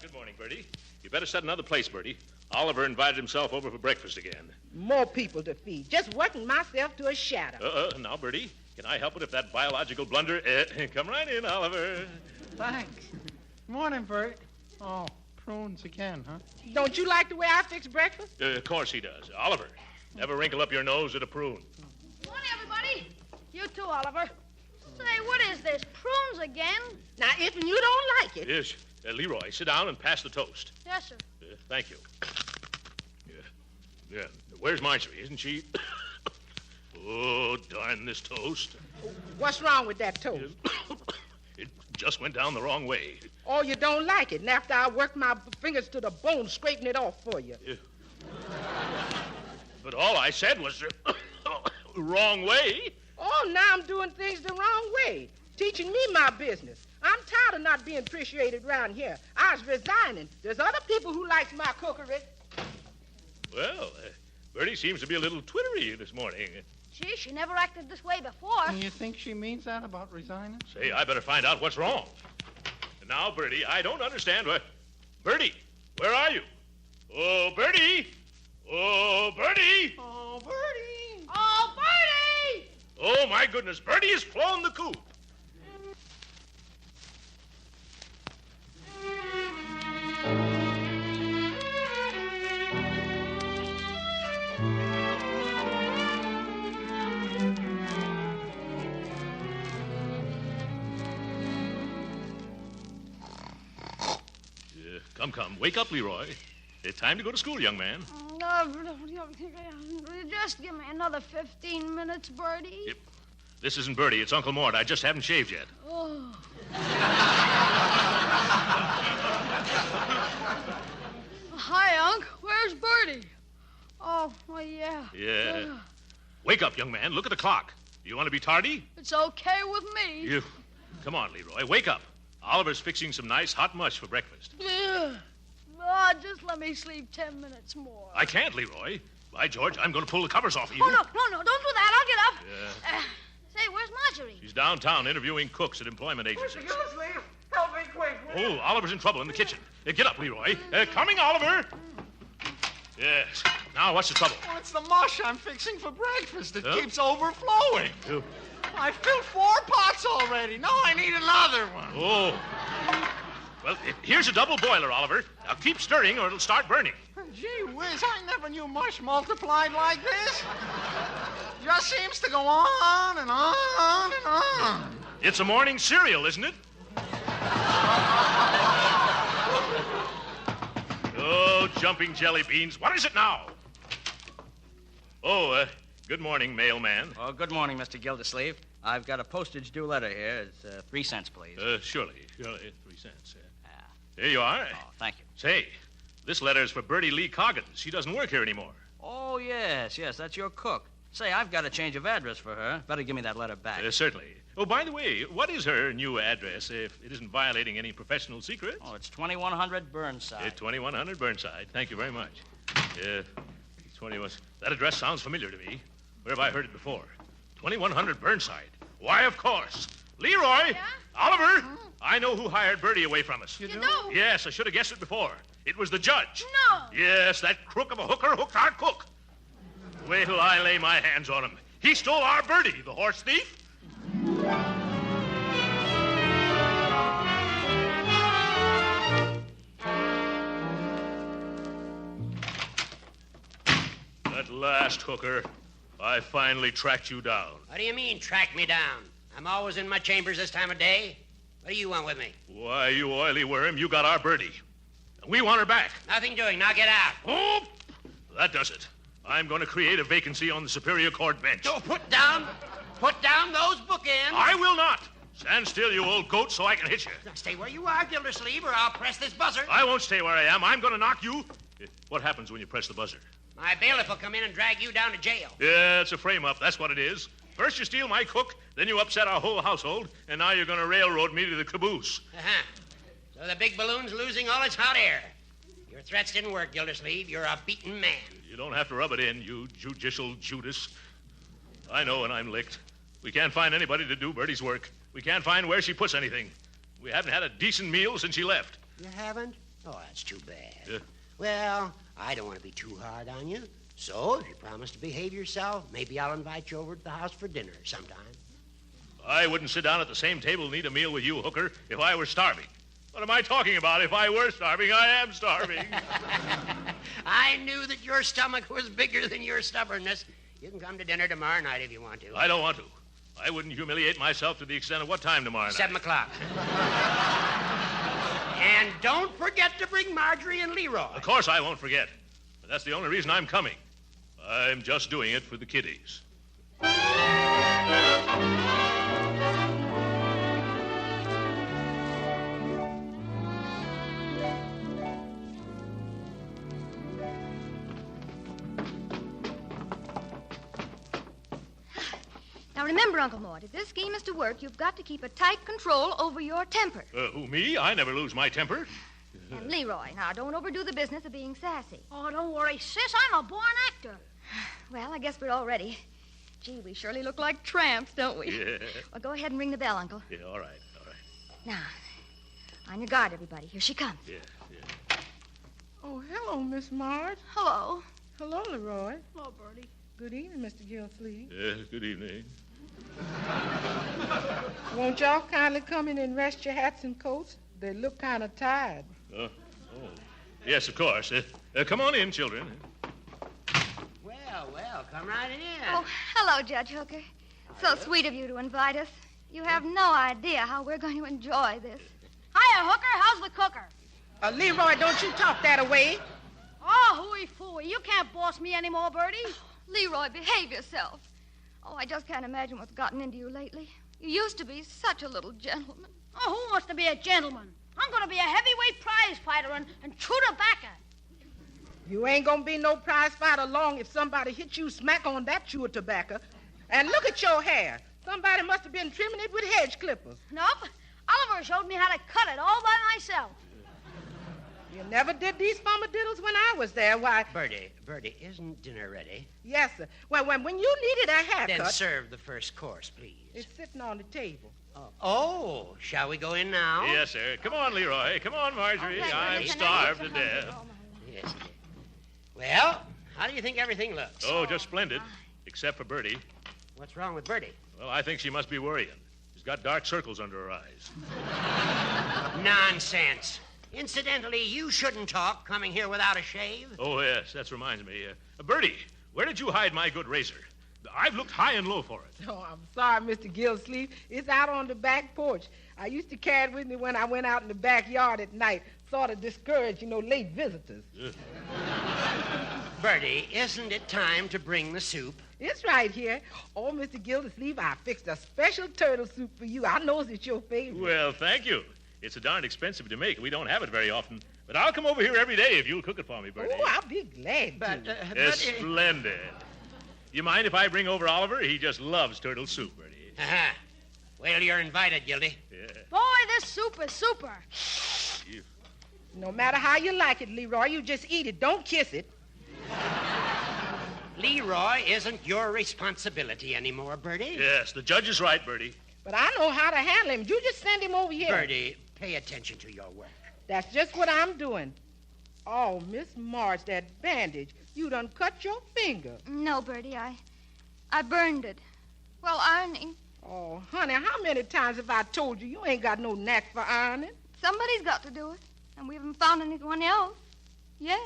Good morning, Birdie. You better set another place, Birdie. Oliver invited himself over for breakfast again. More people to feed. Just working myself to a shadow. Now, Birdie, can I help it if that biological blunder... come right in, Oliver. Thanks. Morning, Bert. Oh, prunes again, huh? Don't you like the way I fix breakfast? Of course he does. Oliver, never wrinkle up your nose at a prune. Morning, everybody. You too, Oliver. Say, what is this? Prunes again? Now, if you don't like it... Yes. Leroy, sit down and pass the toast. Yes, sir. Thank you. Yeah. Where's Marjorie? Isn't she... Oh, darn this toast. What's wrong with that toast? It just went down the wrong way. Oh, you don't like it. And after I worked my fingers to the bone scraping it off for you. Yeah. But all I said was wrong way. Oh, now I'm doing things the wrong way. teaching me my business. I'm tired of not being appreciated around here. I was resigning. There's other people who likes my cookery. Well, Birdie seems to be a little twittery this morning. Gee, she never acted this way before. And you think she means that about resigning? Say, I better find out what's wrong. And now, Birdie, I don't understand what... Birdie, where are you? Oh, Birdie! Oh, Birdie! Oh, Birdie! Oh, Birdie! Oh, my goodness, Birdie has flown the coop. Come. Wake up, Leroy. It's time to go to school, young man. Just give me another 15 minutes, Birdie. Yep. This isn't Birdie. It's Uncle Mort. I just haven't shaved yet. Oh. Hi, Unc. Where's Birdie? Oh, well, yeah. Yeah. Wake up, young man. Look at the clock. You want to be tardy? It's okay with me. Come on, Leroy. Wake up. Oliver's fixing some nice hot mush for breakfast. Oh, just let me sleep 10 minutes more. I can't, Leroy. By George, I'm going to pull the covers off of you. Oh, no, don't do that. I'll get up. Yeah. Say, where's Marjorie? She's downtown interviewing cooks at employment agencies. Mr. Gildersleeve, help me quick. Oh, Oliver's in trouble in the kitchen. Get up, Leroy. Coming, Oliver. Yes. Now, what's the trouble? Oh, it's the mush I'm fixing for breakfast. It keeps overflowing. I filled 4 pots already. Now I need another one. Oh. Well, here's a double boiler, Oliver. Now keep stirring or it'll start burning. Gee whiz, I never knew mush multiplied like this. Just seems to go on and on and on. It's a morning cereal, isn't it? Oh, jumping jelly beans. What is it now? Oh, good morning, mailman. Oh, good morning, Mr. Gildersleeve. I've got a postage due letter here. It's 3 cents, please. Surely. 3 cents. Here you are. Oh, thank you. Say, this letter's for Birdie Lee Coggins. She doesn't work here anymore. Oh, yes, that's your cook. Say, I've got a change of address for her. Better give me that letter back. Certainly. Oh, by the way, what is her new address, if it isn't violating any professional secrets? Oh, it's 2100 Burnside. 2100 Burnside. Thank you very much. 21. That address sounds familiar to me. Where have I heard it before? 2100 Burnside. Why, of course. Leroy! Yeah? Oliver! I know who hired Birdie away from us. You do? Yes, I should have guessed it before. It was the judge. No. Yes, that crook of a hooker hooked our cook. Wait till I lay my hands on him. He stole our Birdie, the horse thief. At last, hooker, I finally tracked you down. What do you mean, track me down? I'm always in my chambers this time of day. What do you want with me? Why, you oily worm, you got our Birdie. We want her back. Nothing doing. Now get out. Oh, that does it. I'm going to create a vacancy on the Superior Court bench. Oh, put down those bookends. I will not. Stand still, you old goat, so I can hit you. Now stay where you are, Gildersleeve, or I'll press this buzzer. I won't stay where I am. I'm going to knock you. What happens when you press the buzzer? My bailiff will come in and drag you down to jail. Yeah, it's a frame-up. That's what it is. First you steal my cook, then you upset our whole household, and now you're going to railroad me to the caboose. Uh-huh. So the big balloon's losing all its hot air. Your threats didn't work, Gildersleeve. You're a beaten man. You don't have to rub it in, you judicial Judas. I know when I'm licked. We can't find anybody to do Birdie's work. We can't find where she puts anything. We haven't had a decent meal since she left. You haven't? Oh, that's too bad. Well, I don't want to be too hard on you. So, if you promise to behave yourself, maybe I'll invite you over to the house for dinner sometime. I wouldn't sit down at the same table and eat a meal with you, hooker, if I were starving. What am I talking about? If I were starving, I am starving. I knew that your stomach was bigger than your stubbornness. You can come to dinner tomorrow night if you want to. I don't want to. I wouldn't humiliate myself to the extent of what time tomorrow night? 7 o'clock. And don't forget to bring Marjorie and Leroy. Of course I won't forget. But that's the only reason I'm coming. I'm just doing it for the kiddies. Now remember, Uncle Mort, if this scheme is to work, you've got to keep a tight control over your temper. Who, me? I never lose my temper. And Leroy, now, don't overdo the business of being sassy. Oh, don't worry, sis. I'm a born actor. Well, I guess we're all ready. Gee, we surely look like tramps, don't we? Yeah. Well, go ahead and ring the bell, Uncle. Yeah, all right. Now, on your guard, everybody. Here she comes. Yeah. Oh, hello, Miss Marge. Hello. Hello, Leroy. Hello, Birdie. Good evening, Mr. Gildersleeve. Yes, good evening. Won't y'all kindly come in and rest your hats and coats? They look kind of tired. Oh. Yes, of course. Come on in, children. Well, come right in. Oh, hello, Judge Hooker. So sweet of you to invite us. You have no idea how we're going to enjoy this. Hiya, Hooker. How's the cooker? Leroy, don't you talk that away. Oh, hooey-fooey. You can't boss me anymore, Birdie. Leroy, behave yourself. Oh, I just can't imagine what's gotten into you lately. You used to be such a little gentleman. Oh, who wants to be a gentleman? I'm going to be a heavyweight prize fighter and chew tobacco. You ain't going to be no prize fighter long if somebody hits you smack on that chew of tobacco. And look at your hair. Somebody must have been trimming it with hedge clippers. Nope. Oliver showed me how to cut it all by myself. You never did these farmadiddles when I was there. Why... Birdie, isn't dinner ready? Yes, sir. Well, when you needed a haircut... Then serve the first course, please. It's sitting on the table. Oh, shall we go in now? Yes, sir. Come on, Leroy. Come on, Marjorie. I'm starved to death. Yes. Well, how do you think everything looks? Oh, just splendid. Except for Birdie. What's wrong with Birdie? Well, I think she must be worrying. She's got dark circles under her eyes. Nonsense. Incidentally, you shouldn't talk coming here without a shave. Oh, yes, that reminds me. Birdie, where did you hide my good razor? I've looked high and low for it. Oh, I'm sorry, Mr. Gildersleeve. It's out on the back porch. I used to carry it with me when I went out in the backyard at night. Sort of discourage, late visitors. Birdie, isn't it time to bring the soup? It's right here. Oh, Mr. Gildersleeve, I fixed a special turtle soup for you. I knows it's your favorite. Well, thank you. It's darn expensive to make. We don't have it very often. But I'll come over here every day if you'll cook it for me, Birdie. Oh, I'll be glad to. Splendid. You mind if I bring over Oliver? He just loves turtle soup, Birdie. Uh-huh. Well, you're invited, Gildy. Yeah. Boy, this soup is super. No matter how you like it, Leroy, you just eat it. Don't kiss it. Leroy isn't your responsibility anymore, Birdie. Yes, the judge is right, Birdie. But I know how to handle him. You just send him over here. Birdie, pay attention to your work. That's just what I'm doing. Oh, Miss Marge, that bandage. You done cut your finger. No, Birdie, I burned it. Well, ironing. Oh, honey, how many times have I told you you ain't got no knack for ironing? Somebody's got to do it, and we haven't found anyone else yet.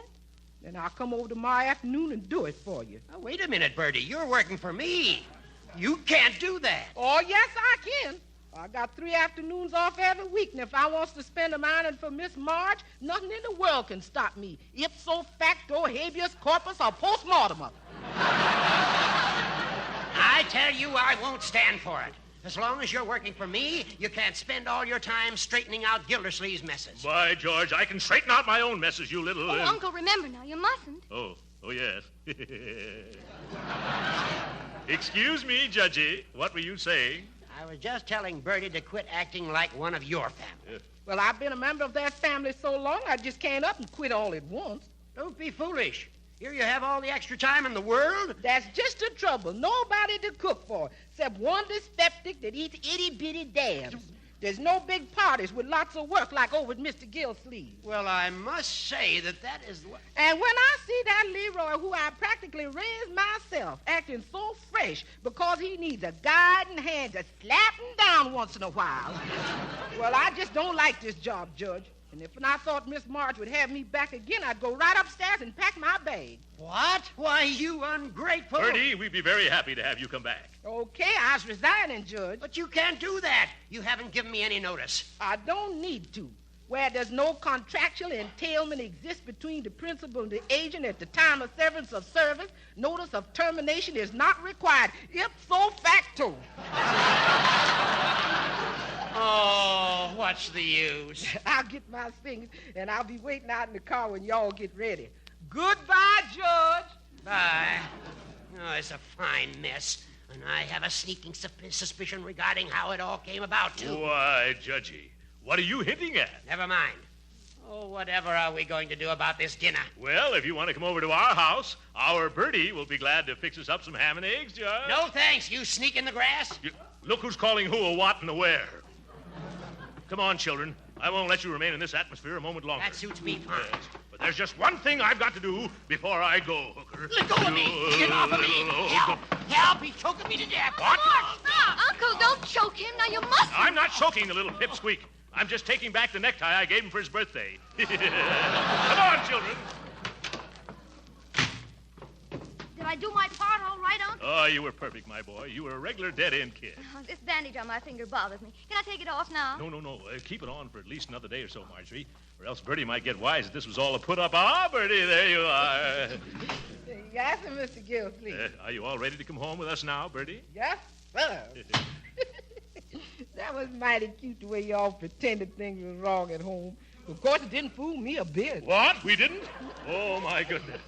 Then I'll come over tomorrow afternoon and do it for you. Now, wait a minute, Birdie. You're working for me. You can't do that. Oh, yes, I can. I got 3 afternoons off every week, and if I wants to spend them ironing for Miss Marge, nothing in the world can stop me. Ipso facto, habeas corpus, or postmortem. I tell you, I won't stand for it. As long as you're working for me, you can't spend all your time straightening out Gildersleeve's messes. By George, I can straighten out my own messes, you little... Oh, Uncle, remember now, you mustn't. Oh, yes. Excuse me, Judgy. What were you saying? I was just telling Birdie to quit acting like one of your family. Well, I've been a member of that family so long, I just can't up and quit all at once. Don't be foolish. Here you have all the extra time in the world. That's just the trouble. Nobody to cook for, except one dyspeptic that eats itty-bitty dams. There's no big parties with lots of work like over at Mr. Gildersleeve. Well, I must say that is the way... And when I see that Leroy, who I practically raised myself, acting so fresh because he needs a guiding hand to slap him down once in a while, well, I just don't like this job, Judge. And if I thought Miss Marge would have me back again, I'd go right upstairs and pack my bag. What? Why, you ungrateful... Birdie, we'd be very happy to have you come back. Okay, I was resigning, Judge. But you can't do that. You haven't given me any notice. I don't need to. Where there's no contractual entailment exists between the principal and the agent at the time of severance of service, notice of termination is not required. Ipso facto. Oh, what's the use? I'll get my things, and I'll be waiting out in the car when y'all get ready. Goodbye, Judge. Bye. Oh, it's a fine mess. And I have a sneaking suspicion regarding how it all came about, too. Why, Judgy, what are you hinting at? Never mind. Oh, whatever are we going to do about this dinner? Well, if you want to come over to our house, our Birdie will be glad to fix us up some ham and eggs, Judge. No, thanks. You sneak in the grass. Look who's calling who a what and a where. Come on, children. I won't let you remain in this atmosphere a moment longer. That suits me fine. Yes. But there's just one thing I've got to do before I go, Hooker. Let go of me. Get off of me. Help. Help. He's choking me to death. What? Stop. Uncle, don't choke him. Now, you mustn't. I'm not choking the little pipsqueak. I'm just taking back the necktie I gave him for his birthday. Come on, children. Did I do my part all right, Uncle? Oh, you were perfect, my boy. You were a regular dead-end kid. Oh, this bandage on my finger bothers me. Can I take it off now? No. Keep it on for at least another day or so, Marjorie, or else Birdie might get wise that this was all a put-up. Ah, Birdie, there you are. Yes, sir, Mr. Gildersleeve. Are you all ready to come home with us now, Birdie? Yes, sir. That was mighty cute the way y'all pretended things was wrong at home. Of course, it didn't fool me a bit. What? We didn't? Oh, my goodness.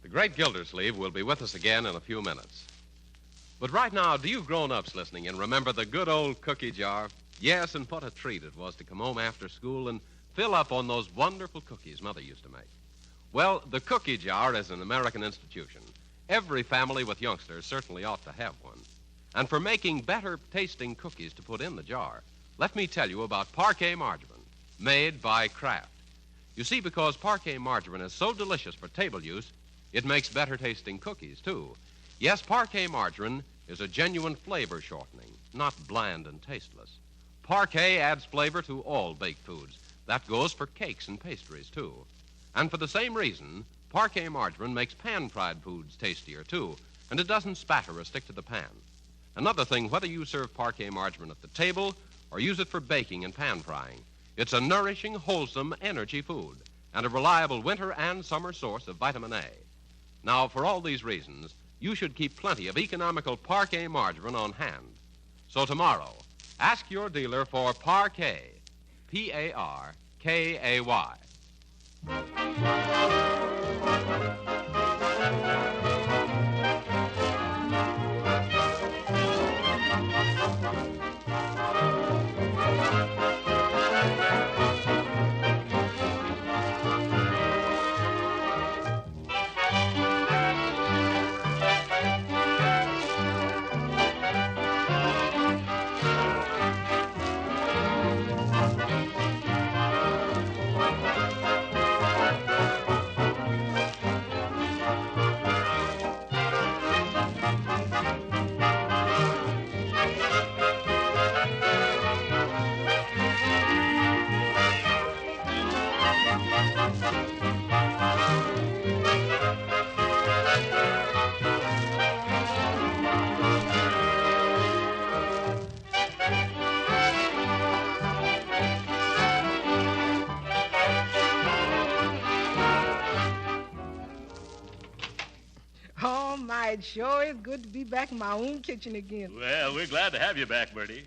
The great Gildersleeve will be with us again in a few minutes. But right now, do you grown-ups listening and remember the good old cookie jar? Yes, and what a treat it was to come home after school and fill up on those wonderful cookies Mother used to make. Well, the cookie jar is an American institution. Every family with youngsters certainly ought to have one. And for making better-tasting cookies to put in the jar, let me tell you about Parquet margarine, made by Kraft. You see, because Parquet margarine is so delicious for table use, it makes better-tasting cookies, too. Yes, Parquet margarine is a genuine flavor shortening, not bland and tasteless. Parquet adds flavor to all baked foods. That goes for cakes and pastries, too. And for the same reason, Parquet margarine makes pan-fried foods tastier, too, and it doesn't spatter or stick to the pan. Another thing, whether you serve Parquet margarine at the table or use it for baking and pan-frying, it's a nourishing, wholesome energy food and a reliable winter and summer source of vitamin A. Now, for all these reasons, you should keep plenty of economical Parquet margarine on hand. So tomorrow, ask your dealer for Parquet, P-A-R-K-A-Y. It sure is good to be back in my own kitchen again. Well, we're glad to have you back, Birdie.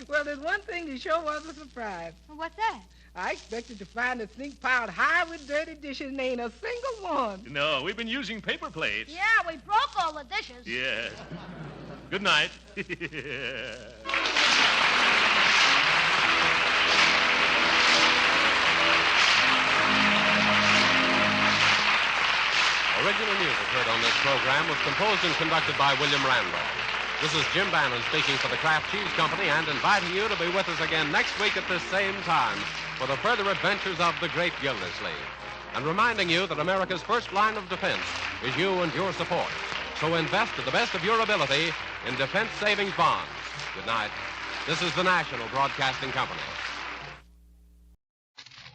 Well, there's one thing that sure was a surprise. What's that? I expected to find the sink piled high with dirty dishes and ain't a single one. No, we've been using paper plates. Yeah, we broke all the dishes. Yes. Good night. Original music heard on this program was composed and conducted by William Randolph. This is Jim Bannon speaking for the Kraft Cheese Company and inviting you to be with us again next week at this same time for the further adventures of the great Gildersleeve. And reminding you that America's first line of defense is you and your support. So invest to the best of your ability in defense savings bonds. Good night. This is the National Broadcasting Company.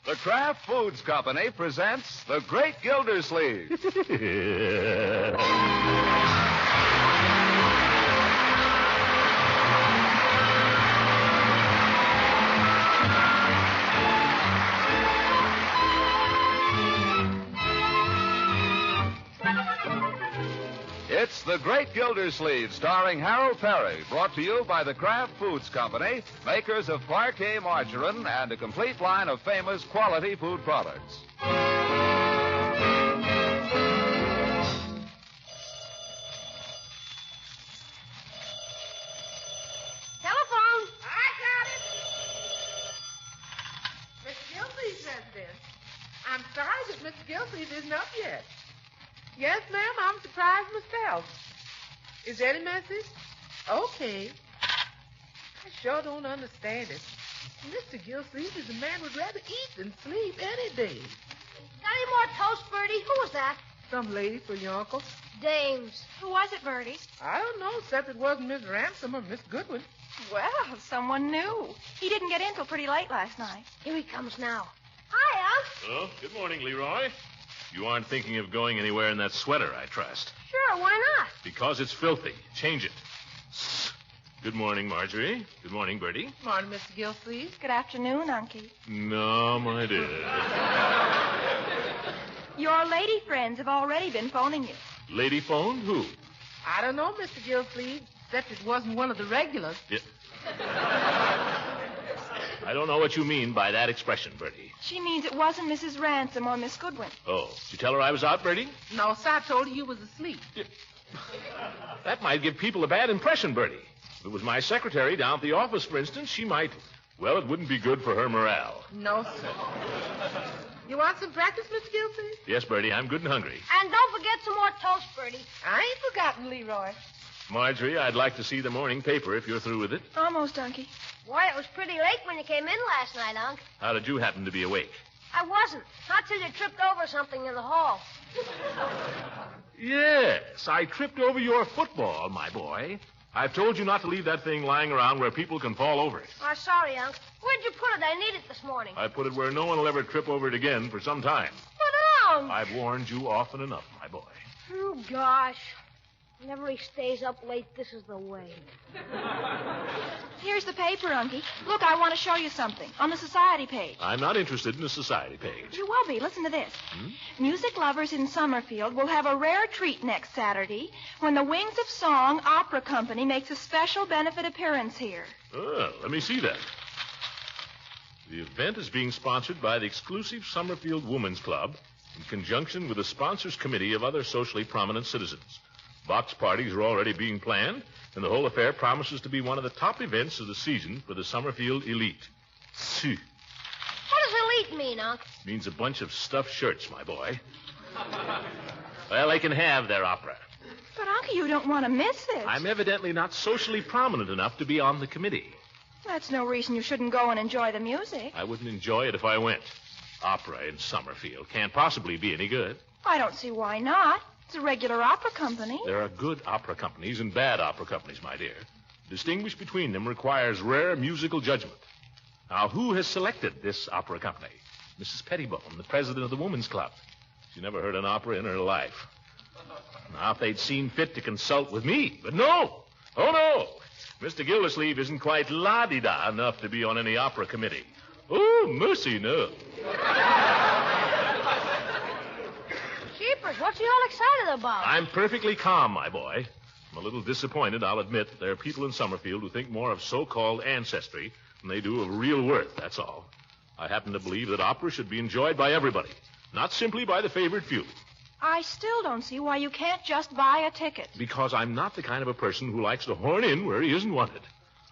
The Kraft Foods Company presents The Great Gildersleeve. The Great Gildersleeve, starring Harold Perry, brought to you by the Kraft Foods Company, makers of Parquet margarine and a complete line of famous quality food products. Telephone. I got it. Mr. Gildersleeve's residence. I'm sorry that Mr. Gildersleeve isn't up yet. Yes, ma'am, I'm surprised myself. Is there any message? Okay. I sure don't understand it. Mr. Gildersleeve is a man who'd rather eat than sleep any day. Got any more toast, Birdie? Who was that? Some lady for your uncle. Dames. Who was it, Birdie? I don't know, except it wasn't Miss Ransom or Miss Goodwin. Well, someone new. He didn't get in till pretty late last night. Here he comes now. Hi, Unc. Oh, good morning, Leroy. You aren't thinking of going anywhere in that sweater, I trust. Sure, why not? Because it's filthy. Change it. Good morning, Marjorie. Good morning, Birdie. Morning, Mr. Gildersleeve. Good afternoon, Unky. No, my dear. Your lady friends have already been phoning you. Lady phone? Who? I don't know, Mr. Gildersleeve, except it wasn't one of the regulars. Yeah. I don't know what you mean by that expression, Birdie. She means it wasn't Mrs. Ransom or Miss Goodwin. Oh, did you tell her I was out, Birdie? No, sir, I told her you was asleep. That might give people a bad impression, Birdie. If it was my secretary down at the office, for instance, she might... Well, it wouldn't be good for her morale. No, sir. You want some breakfast, Mr. Gildersleeve? Yes, Birdie, I'm good and hungry. And don't forget some more toast, Birdie. I ain't forgotten, Leroy. Marjorie, I'd like to see the morning paper if you're through with it. Almost, Unky. Why, it was pretty late when you came in last night, Unc. How did you happen to be awake? I wasn't. Not till you tripped over something in the hall. Yes, I tripped over your football, my boy. I've told you not to leave that thing lying around where people can fall over it. Oh, sorry, Unc. Where'd you put it? I need it this morning. I put it where no one will ever trip over it again for some time. But, Unc. I've warned you often enough, my boy. Oh, gosh. Whenever he stays up late, this is the way. Here's the paper, Unky. Look, I want to show you something. On the society page. I'm not interested in the society page. You will be. Listen to this. Music lovers in Summerfield will have a rare treat next Saturday when the Wings of Song Opera Company makes a special benefit appearance here. Oh, let me see that. The event is being sponsored by the exclusive Summerfield Women's Club in conjunction with the sponsors committee of other socially prominent citizens. Box parties are already being planned, and the whole affair promises to be one of the top events of the season for the Summerfield elite. What does elite mean, Unc? It means a bunch of stuffed shirts, my boy. Well, they can have their opera. But, Unky, you don't want to miss this. I'm evidently not socially prominent enough to be on the committee. That's no reason you shouldn't go and enjoy the music. I wouldn't enjoy it if I went. Opera in Summerfield can't possibly be any good. I don't see why not. It's a regular opera company. There are good opera companies and bad opera companies, my dear. Distinguish between them requires rare musical judgment. Now, who has selected this opera company? Mrs. Pettibone, the president of the Women's Club. She never heard an opera in her life. Now, if they'd seen fit to consult with me, but no. Oh, no. Mr. Gildersleeve isn't quite la-di-da enough to be on any opera committee. Oh, mercy, no. Jeepers, what's he all excited about? I'm perfectly calm, my boy. I'm a little disappointed, I'll admit, that there are people in Summerfield who think more of so-called ancestry than they do of real worth, that's all. I happen to believe that opera should be enjoyed by everybody, not simply by the favored few. I still don't see why you can't just buy a ticket. Because I'm not the kind of a person who likes to horn in where he isn't wanted.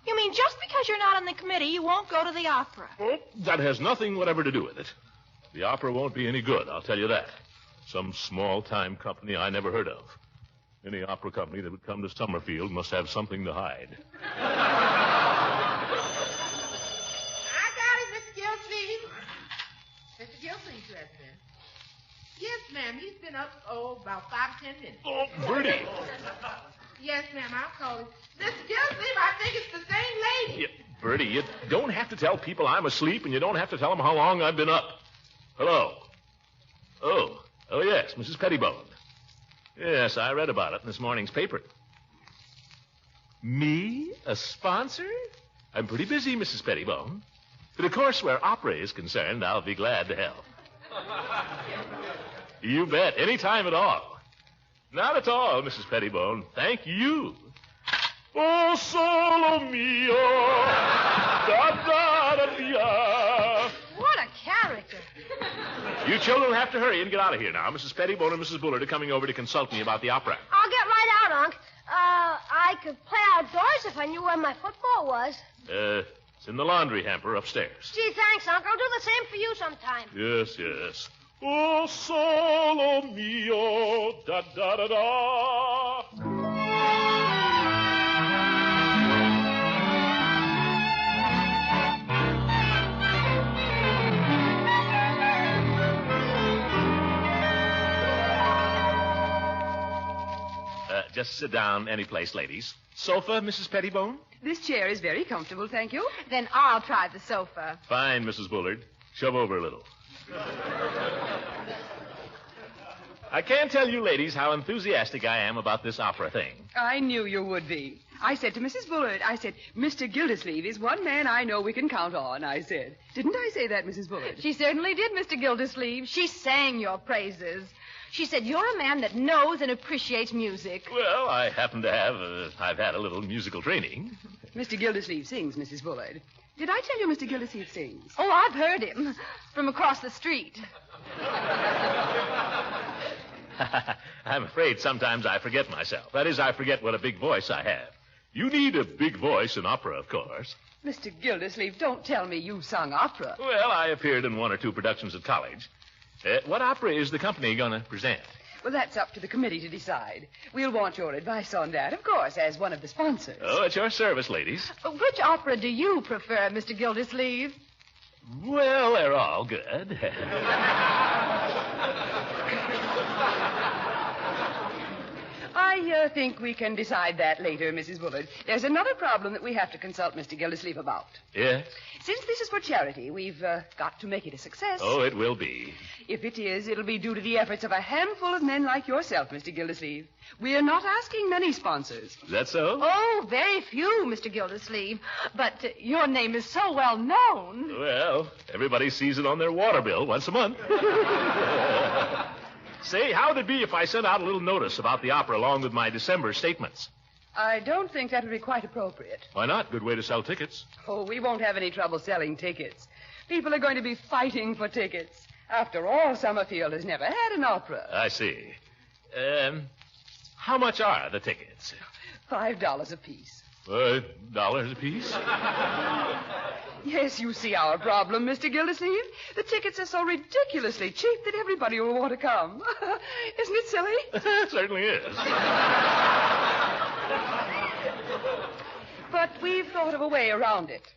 You mean just because you're not on the committee, you won't go to the opera? That has nothing whatever to do with it. The opera won't be any good, I'll tell you that. Some small-time company I never heard of. Any opera company that would come to Summerfield must have something to hide. I got it, Mr. Gildersleeve. Mr. Gildersleeve's resident. Yes, ma'am. He's been up, about 5 or 10 minutes. Oh, Birdie. Yes, ma'am. I'll call him. Mr. Gildersleeve, I think it's the same lady. Yeah, Birdie, you don't have to tell people I'm asleep, and you don't have to tell them how long I've been up. Hello. Oh, yes, Mrs. Pettibone. Yes, I read about it in this morning's paper. Me? A sponsor? I'm pretty busy, Mrs. Pettibone. But, of course, where opera is concerned, I'll be glad to help. You bet. Any time at all. Not at all, Mrs. Pettibone. Thank you. Oh, solo mio, da-da-da-da. What a character. You children have to hurry and get out of here now. Mrs. Pettibone and Mrs. Bullard are coming over to consult me about the opera. I'll get right out, Unc. I could play outdoors if I knew where my football was. It's in the laundry hamper upstairs. Gee, thanks, Unc. I'll do the same for you sometime. Yes, yes. Oh, solo mio, da-da-da-da. Just sit down any place, ladies. Sofa, Mrs. Pettibone? This chair is very comfortable, thank you. Then I'll try the sofa. Fine, Mrs. Bullard. Shove over a little. I can't tell you ladies how enthusiastic I am about this opera thing. I knew you would be. I said to Mrs. Bullard, Mr. Gildersleeve is one man I know we can count on, I said. Didn't I say that, Mrs. Bullard? She certainly did, Mr. Gildersleeve. She sang your praises. She said you're a man that knows and appreciates music. Well, I happen to have, I've had a little musical training. Mr. Gildersleeve sings, Mrs. Bullard. Did I tell you Mr. Gildersleeve sings? Oh, I've heard him from across the street. I'm afraid sometimes I forget myself. That is, I forget what a big voice I have. You need a big voice in opera, of course. Mr. Gildersleeve, don't tell me you sung opera. Well, I appeared in 1 or 2 productions at college. What opera is the company going to present? Well, that's up to the committee to decide. We'll want your advice on that, of course, as one of the sponsors. Oh, at your service, ladies. Which opera do you prefer, Mr. Gildersleeve? Well, they're all good. I think we can decide that later, Mrs. Bullard. There's another problem that we have to consult Mr. Gildersleeve about. Yes? Since this is for charity, we've got to make it a success. Oh, it will be. If it is, it'll be due to the efforts of a handful of men like yourself, Mr. Gildersleeve. We're not asking many sponsors. Is that so? Oh, very few, Mr. Gildersleeve. But your name is so well known. Well, everybody sees it on their water bill once a month. Say, how would it be if I sent out a little notice about the opera along with my December statements? I don't think that would be quite appropriate. Why not? Good way to sell tickets. Oh, we won't have any trouble selling tickets. People are going to be fighting for tickets. After all, Summerfield has never had an opera. I see. How much are the tickets? $5 apiece. $5 apiece? Yes, you see our problem, Mr. Gildersleeve. The tickets are so ridiculously cheap that everybody will want to come. Isn't it silly? It certainly is. But we've thought of a way around it.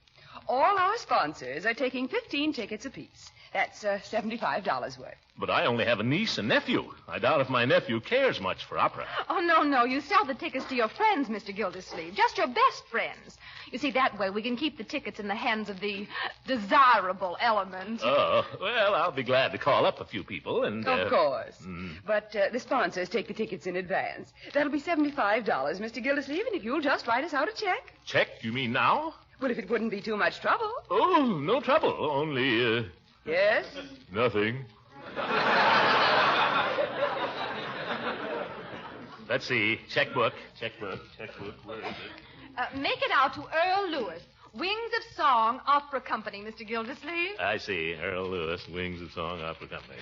All our sponsors are taking 15 tickets apiece. That's $75 worth. But I only have a niece and nephew. I doubt if my nephew cares much for opera. Oh, no. You sell the tickets to your friends, Mr. Gildersleeve. Just your best friends. You see, that way we can keep the tickets in the hands of the desirable element. Oh, well, I'll be glad to call up a few people and... Of course. But the sponsors take the tickets in advance. That'll be $75, Mr. Gildersleeve, and if you'll just write us out a check. Check? You mean now? Well, if it wouldn't be too much trouble. Oh, no trouble. Only, Yes? Nothing. Let's see. Checkbook. Where is it? Make it out to Earl Lewis, Wings of Song Opera Company, Mr. Gildersleeve. I see. Earl Lewis, Wings of Song Opera Company.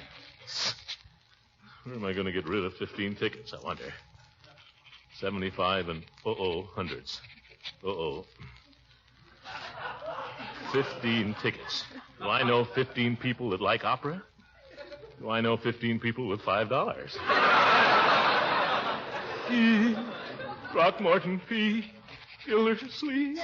Where am I going to get rid of 15 tickets, I wonder? 75 and hundreds. 15 tickets. Do I know 15 people that like opera? Do I know 15 people with $5? P. Throckmorton P. Gildersleeve.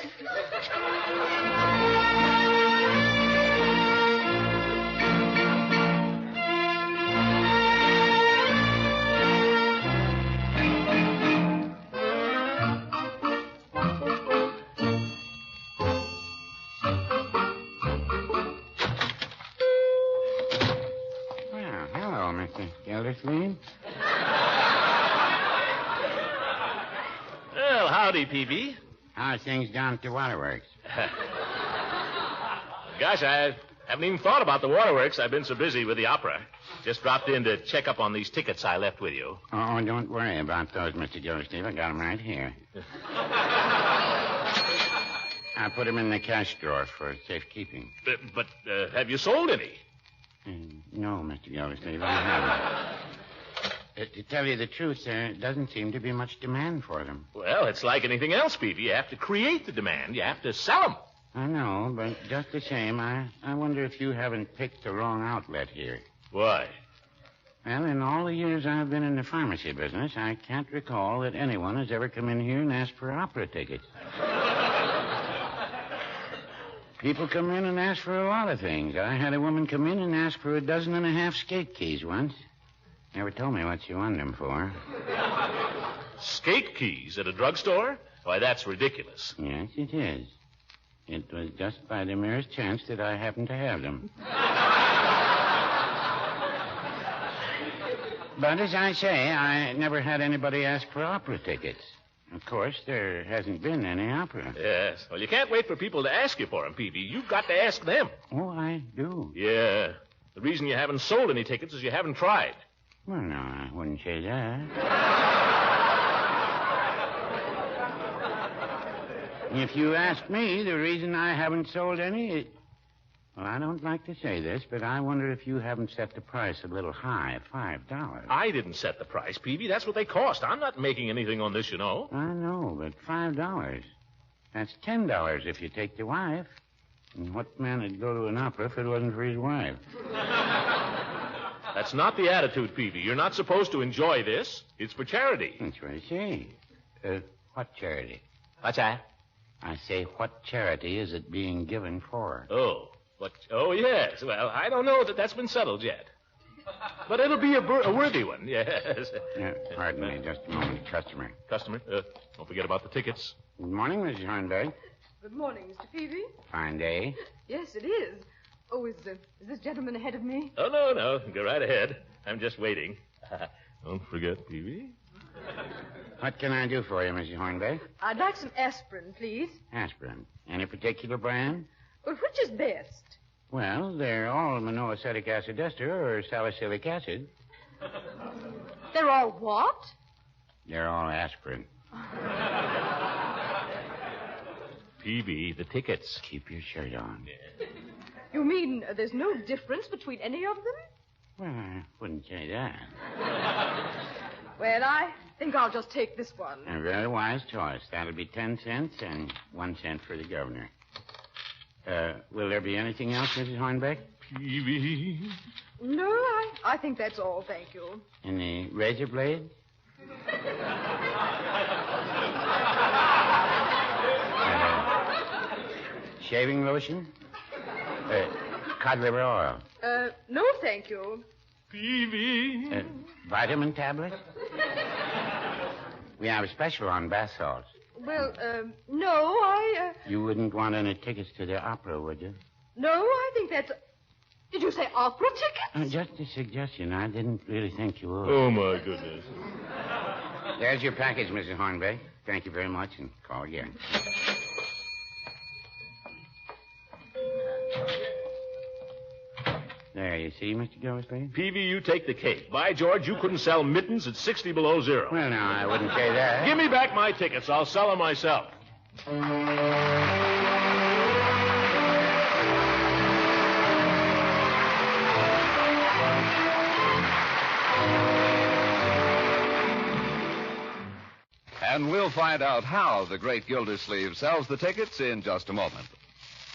Gildersleeve? Well, howdy, Peavy. How's things down at the waterworks? Gosh, I haven't even thought about the waterworks. I've been so busy with the opera. Just dropped in to check up on these tickets I left with you. Oh, don't worry about those, Mr. Gildersleeve. I got them right here. I put them in the cash drawer for safekeeping. But have you sold any? No, Mr. Gildersleeve, I haven't. To tell you the truth, there doesn't seem to be much demand for them. Well, it's like anything else, Peavy. You have to create the demand. You have to sell them. I know, but just the same, I wonder if you haven't picked the wrong outlet here. Why? Well, in all the years I've been in the pharmacy business, I can't recall that anyone has ever come in here and asked for opera tickets. People come in and ask for a lot of things. I had a woman come in and ask for 12 skate keys once. Never told me what she wanted them for. Skate keys at a drugstore? Why, that's ridiculous. Yes, it is. It was just by the merest chance that I happened to have them. But as I say, I never had anybody ask for opera tickets. Of course, there hasn't been any opera. Yes. Well, you can't wait for people to ask you for them, Peavy. You've got to ask them. Oh, I do. Yeah. The reason you haven't sold any tickets is you haven't tried. Well, no, I wouldn't say that. If you ask me, the reason I haven't sold any is... Well, I don't like to say this, but I wonder if you haven't set the price a little high, $5. I didn't set the price, Peavy. That's what they cost. I'm not making anything on this, you know. I know, but $5. That's $10 if you take the wife. And what man would go to an opera if it wasn't for his wife? That's not the attitude, Peavy. You're not supposed to enjoy this. It's for charity. That's what I say. What charity? What's that? I say, what charity is it being given for? Oh, yes. Well, I don't know that that's been settled yet. But it'll be a worthy one, yes. Pardon me, just a moment. Customer. Don't forget about the tickets. Good morning, Mrs. Hornberg. Good morning, Mr. Peavy. Fine day. Yes, it is. Oh, is this gentleman ahead of me? Oh, no. Go right ahead. I'm just waiting. Don't forget, Peavy. What can I do for you, Mrs. Hornberg? I'd like some aspirin, please. Aspirin. Any particular brand? Well, which is best? Well, they're all monoacetic acid ester or salicylic acid. They're all what? They're all aspirin. Peavy, the tickets. Keep your shirt on. You mean there's no difference between any of them? Well, I wouldn't say that. Well, I think I'll just take this one. A very wise choice. That'll be 10 cents and 1 cent for the governor. Will there be anything else, Mrs. Hornbeck? Peavy. No, I think that's all, thank you. Any razor blades? Shaving lotion? Cod liver oil? No, thank you. Peavy. Vitamin tablets? We have a special on bath salts. Well, no, You wouldn't want any tickets to the opera, would you? No, I think that's... Did you say opera tickets? Just a suggestion. I didn't really think you would. Oh, my goodness. There's your package, Mrs. Hornbeck. Thank you very much, and call again. There, you see, Mr. Gildersleeve? Peavy, you take the cake. By George, you couldn't sell mittens at 60 below zero. Well, no, I wouldn't say that. Give me back my tickets. I'll sell them myself. And we'll find out how the great Gildersleeve sells the tickets in just a moment.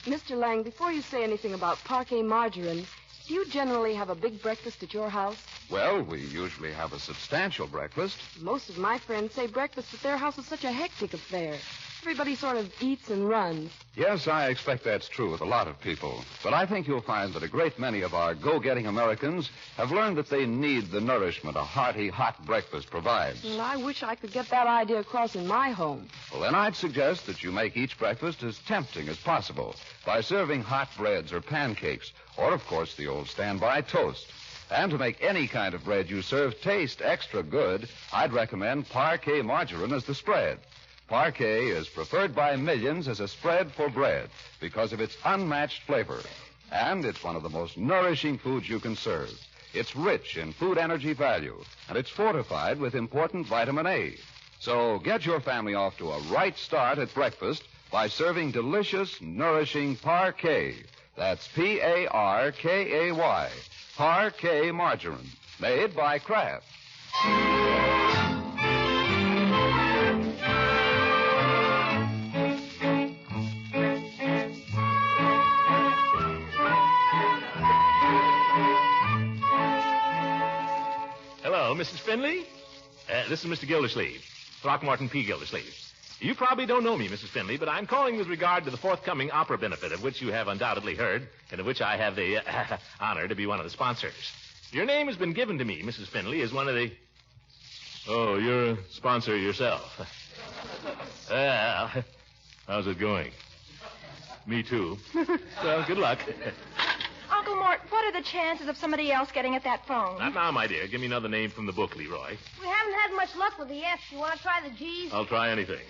Mr. Lang, before you say anything about parquet margarine, do you generally have a big breakfast at your house? Well, we usually have a substantial breakfast. Most of my friends say breakfast at their house is such a hectic affair. Everybody sort of eats and runs. Yes, I expect that's true with a lot of people. But I think you'll find that a great many of our go-getting Americans have learned that they need the nourishment a hearty, hot breakfast provides. Well, I wish I could get that idea across in my home. Well, then I'd suggest that you make each breakfast as tempting as possible by serving hot breads or pancakes, or, of course, the old standby toast. And to make any kind of bread you serve taste extra good, I'd recommend parquet margarine as the spread. Parquet is preferred by millions as a spread for bread because of its unmatched flavor. And it's one of the most nourishing foods you can serve. It's rich in food energy value, and it's fortified with important vitamin A. So get your family off to a right start at breakfast by serving delicious, nourishing Parquet. That's P-A-R-K-A-Y. Parquet margarine, made by Kraft. Hello, Mrs. Finley. This is Mr. Gildersleeve, Throckmorton P. Gildersleeve. You probably don't know me, Mrs. Finley, but I'm calling with regard to the forthcoming opera benefit, of which you have undoubtedly heard, and of which I have the honor to be one of the sponsors. Your name has been given to me, Mrs. Finley, as one of the... Oh, you're a sponsor yourself. Well, how's it going? Me too. Well, good luck. Uncle Mort, what are the chances of somebody else getting at that phone? Not now, my dear. Give me another name from the book, Leroy. We haven't had much luck with the F's. You want to try the G's? I'll try anything.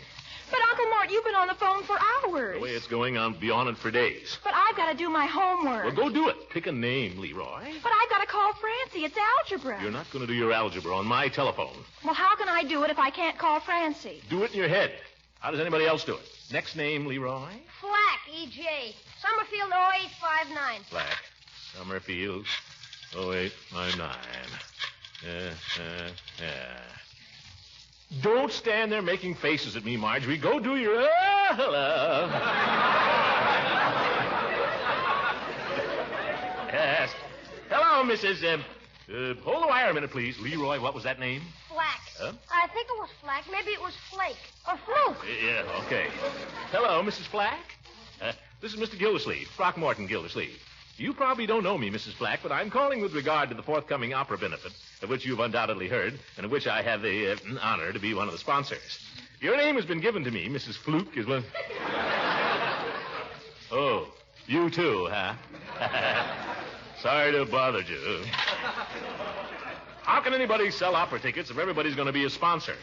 But, Uncle Mort, you've been on the phone for hours. The way it's going, I'll be on it for days. But I've got to do my homework. Well, go do it. Pick a name, Leroy. But I've got to call Francie. It's algebra. You're not going to do your algebra on my telephone. Well, how can I do it if I can't call Francie? Do it in your head. How does anybody else do it? Next name, Leroy? Flack, E.J. Summerfield 0859. Flack. Summerfield 0859. Don't stand there making faces at me, Marjorie. Go do your... hello. Yes. Hello, Mrs. Hold the wire a minute, please. Leroy, what was that name? Flack. Huh? I think it was Flack. Maybe it was Flake. Or Fluke. Yeah, okay. Hello, Mrs. Flack. This is Mr. Gildersleeve, Throckmorton Gildersleeve. You probably don't know me, Mrs. Flack, but I'm calling with regard to the forthcoming opera benefit, of which you've undoubtedly heard, and of which I have the honor to be one of the sponsors. Your name has been given to me, Mrs. Fluke, is one... Oh, you too, huh? Sorry to have bothered you. How can anybody sell opera tickets if everybody's going to be a sponsor?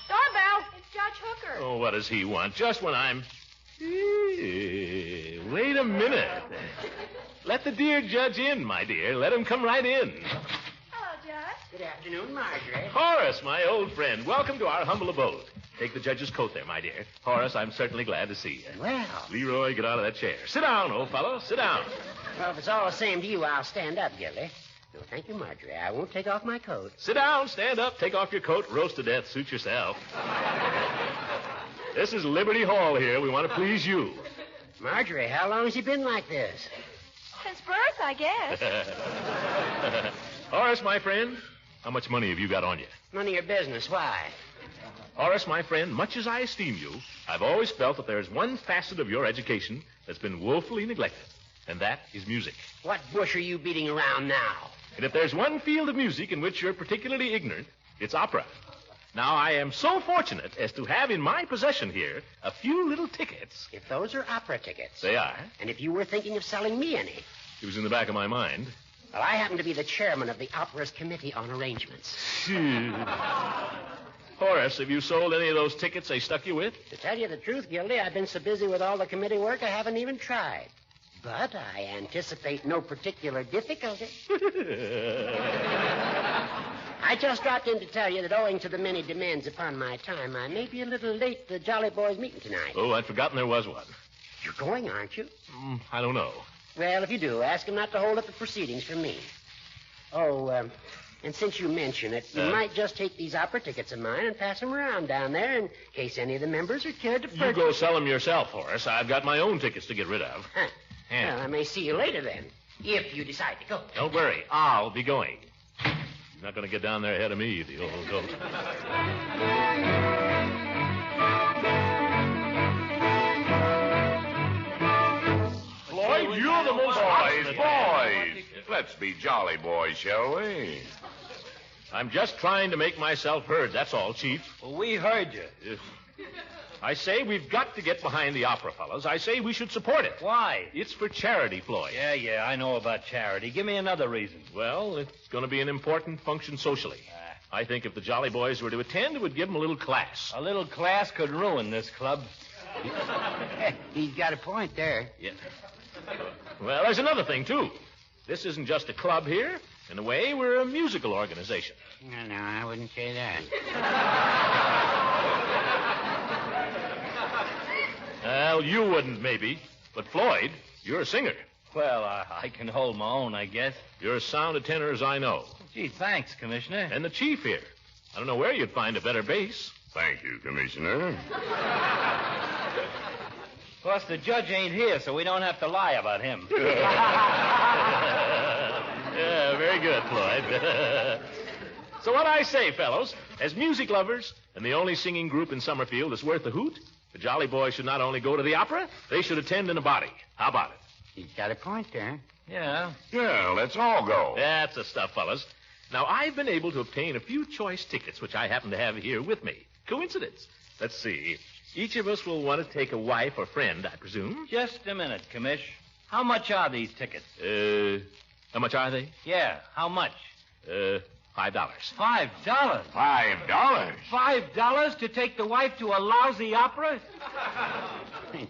Doorbell. It's Judge Hooker. Oh, what does he want? Just when I'm... Wait a minute. Let the dear judge in, my dear. Let him come right in. Hello, Judge. Good afternoon, Marjorie. Horace, my old friend, welcome to our humble abode. Take the judge's coat there, my dear. Horace, I'm certainly glad to see you. Well. Leroy, get out of that chair. Sit down, old fellow. Sit down. Well, if it's all the same to you, I'll stand up, Gildy. No, thank you, Marjorie. I won't take off my coat. Sit down, stand up, take off your coat, roast to death, suit yourself. This is Liberty Hall here. We want to please you. Marjorie, how long has he been like this? Since birth, I guess. Horace, my friend, how much money have you got on you? None of your business. Why? Horace, my friend, much as I esteem you, I've always felt that there's one facet of your education that's been woefully neglected, and that is music. What bush are you beating around now? And if there's one field of music in which you're particularly ignorant, it's opera. Now, I am so fortunate as to have in my possession here a few little tickets. If those are opera tickets. They are. And if you were thinking of selling me any. It was in the back of my mind. Well, I happen to be the chairman of the opera's committee on arrangements. Horace, have you sold any of those tickets they stuck you with? To tell you the truth, Gildy, I've been so busy with all the committee work I haven't even tried. But I anticipate no particular difficulty. I just dropped in to tell you that owing to the many demands upon my time, I may be a little late to the Jolly Boys meeting tonight. Oh, I'd forgotten there was one. You're going, aren't you? I don't know. Well, if you do, ask him not to hold up the proceedings for me. Oh, and since you mention it, you might just take these opera tickets of mine and pass them around down there in case any of the members are cared to purchase. You go sell them yourself, Horace. I've got my own tickets to get rid of. Huh. Yeah. Well, I may see you later then, if you decide to go. Don't worry. I'll be going. You're not going to get down there ahead of me, the old goat. Floyd, you're the most... Boys. Let's be jolly boys, shall we? I'm just trying to make myself heard, that's all, Chief. Well, we heard you. I say we've got to get behind the opera, fellas. I say we should support it. Why? It's for charity, Floyd. Yeah, I know about charity. Give me another reason. Well, it's going to be an important function socially. I think if the Jolly Boys were to attend, it would give them a little class. A little class could ruin this club. He's got a point there. Yeah. Well, there's another thing, too. This isn't just a club here. In a way, we're a musical organization. No, I wouldn't say that. Well, you wouldn't, maybe. But Floyd, you're a singer. Well, I can hold my own, I guess. You're as sound a tenor as I know. Gee, thanks, Commissioner. And the chief here. I don't know where you'd find a better bass. Thank you, Commissioner. Of course, the judge ain't here, so we don't have to lie about him. Yeah, very good, Floyd. So what I say, fellows, as music lovers and the only singing group in Summerfield that's worth a hoot, the Jolly Boys should not only go to the opera, they should attend in a body. How about it? He's got a point there. Yeah. Yeah, let's all go. That's the stuff, fellas. Now, I've been able to obtain a few choice tickets, which I happen to have here with me. Coincidence. Let's see. Each of us will want to take a wife or friend, I presume. Just a minute, Commish. How much are these tickets? How much are they? Yeah, how much? $5. $5? $5? $5 to take the wife to a lousy opera?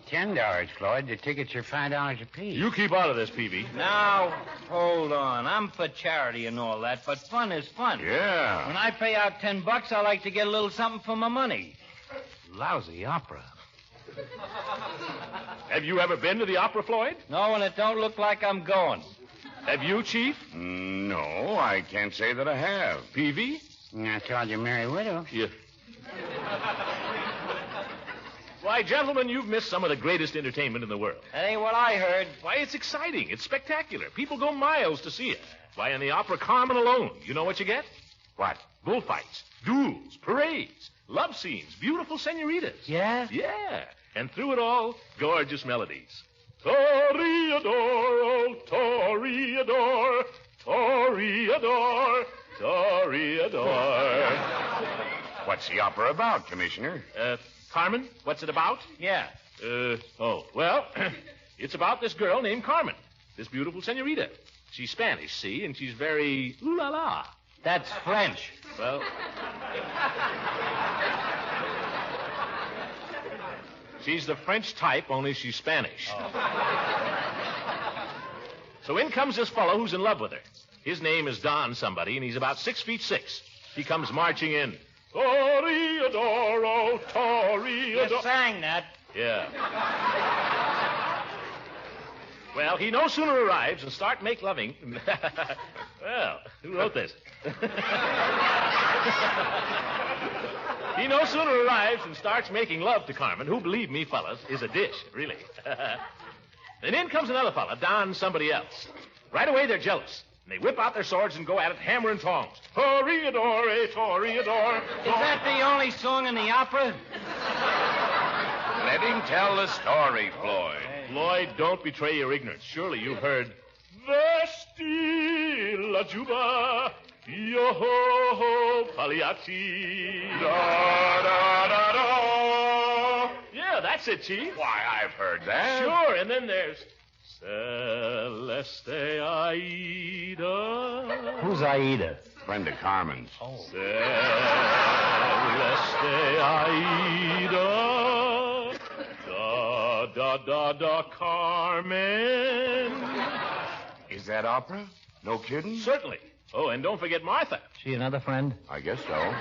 $10, Floyd. The tickets are $5 apiece. You keep out of this, Peavy. Now, hold on. I'm for charity and all that, but fun is fun. Yeah. When I pay out $10, I like to get a little something for my money. Lousy opera. Have you ever been to the opera, Floyd? No, and it don't look like I'm going. Have you, Chief? No, I can't say that I have. Peavy? I saw your merry widow. Yeah. Why, gentlemen, you've missed some of the greatest entertainment in the world. That ain't what I heard. Why, it's exciting. It's spectacular. People go miles to see it. Why, in the opera Carmen alone, you know what you get? What? Bullfights, duels, parades, love scenes, beautiful senoritas. Yeah? Yeah. And through it all, gorgeous melodies. Toreador, oh, Toreador, Toreador, Toreador. What's the opera about, Commissioner? Carmen, what's it about? Yeah. Well, it's about this girl named Carmen, this beautiful senorita. She's Spanish, see, and she's very ooh-la-la. That's French. Well... She's the French type, only she's Spanish. Oh. So in comes this fellow who's in love with her. His name is Don somebody, and he's about 6'6". He comes marching in. Toreador, oh, Toreador. You sang that. Yeah. Well, he no sooner arrives and start make loving. Well, who wrote this? He no sooner arrives and starts making love to Carmen, who, believe me, fellas, is a dish, really. Then in comes another fella, Don somebody else. Right away, they're jealous. And they whip out their swords and go at it hammer and tongs. Toreador, Toreador. Is that the only song in the opera? Let him tell the story, Floyd. Floyd, don't betray your ignorance. Surely you've heard... Vesti la juba, yo-ho-ho, pagliacci. Da-da-da-da. Yeah, that's it, Chief. Why, I've heard that. Sure, and then there's... Celeste Aida. Who's Aida? Friend of Carmen's. Oh. Celeste Aida. Da, Carmen. Is that opera? No kidding? Certainly. Oh, and don't forget Martha. She another friend? I guess so.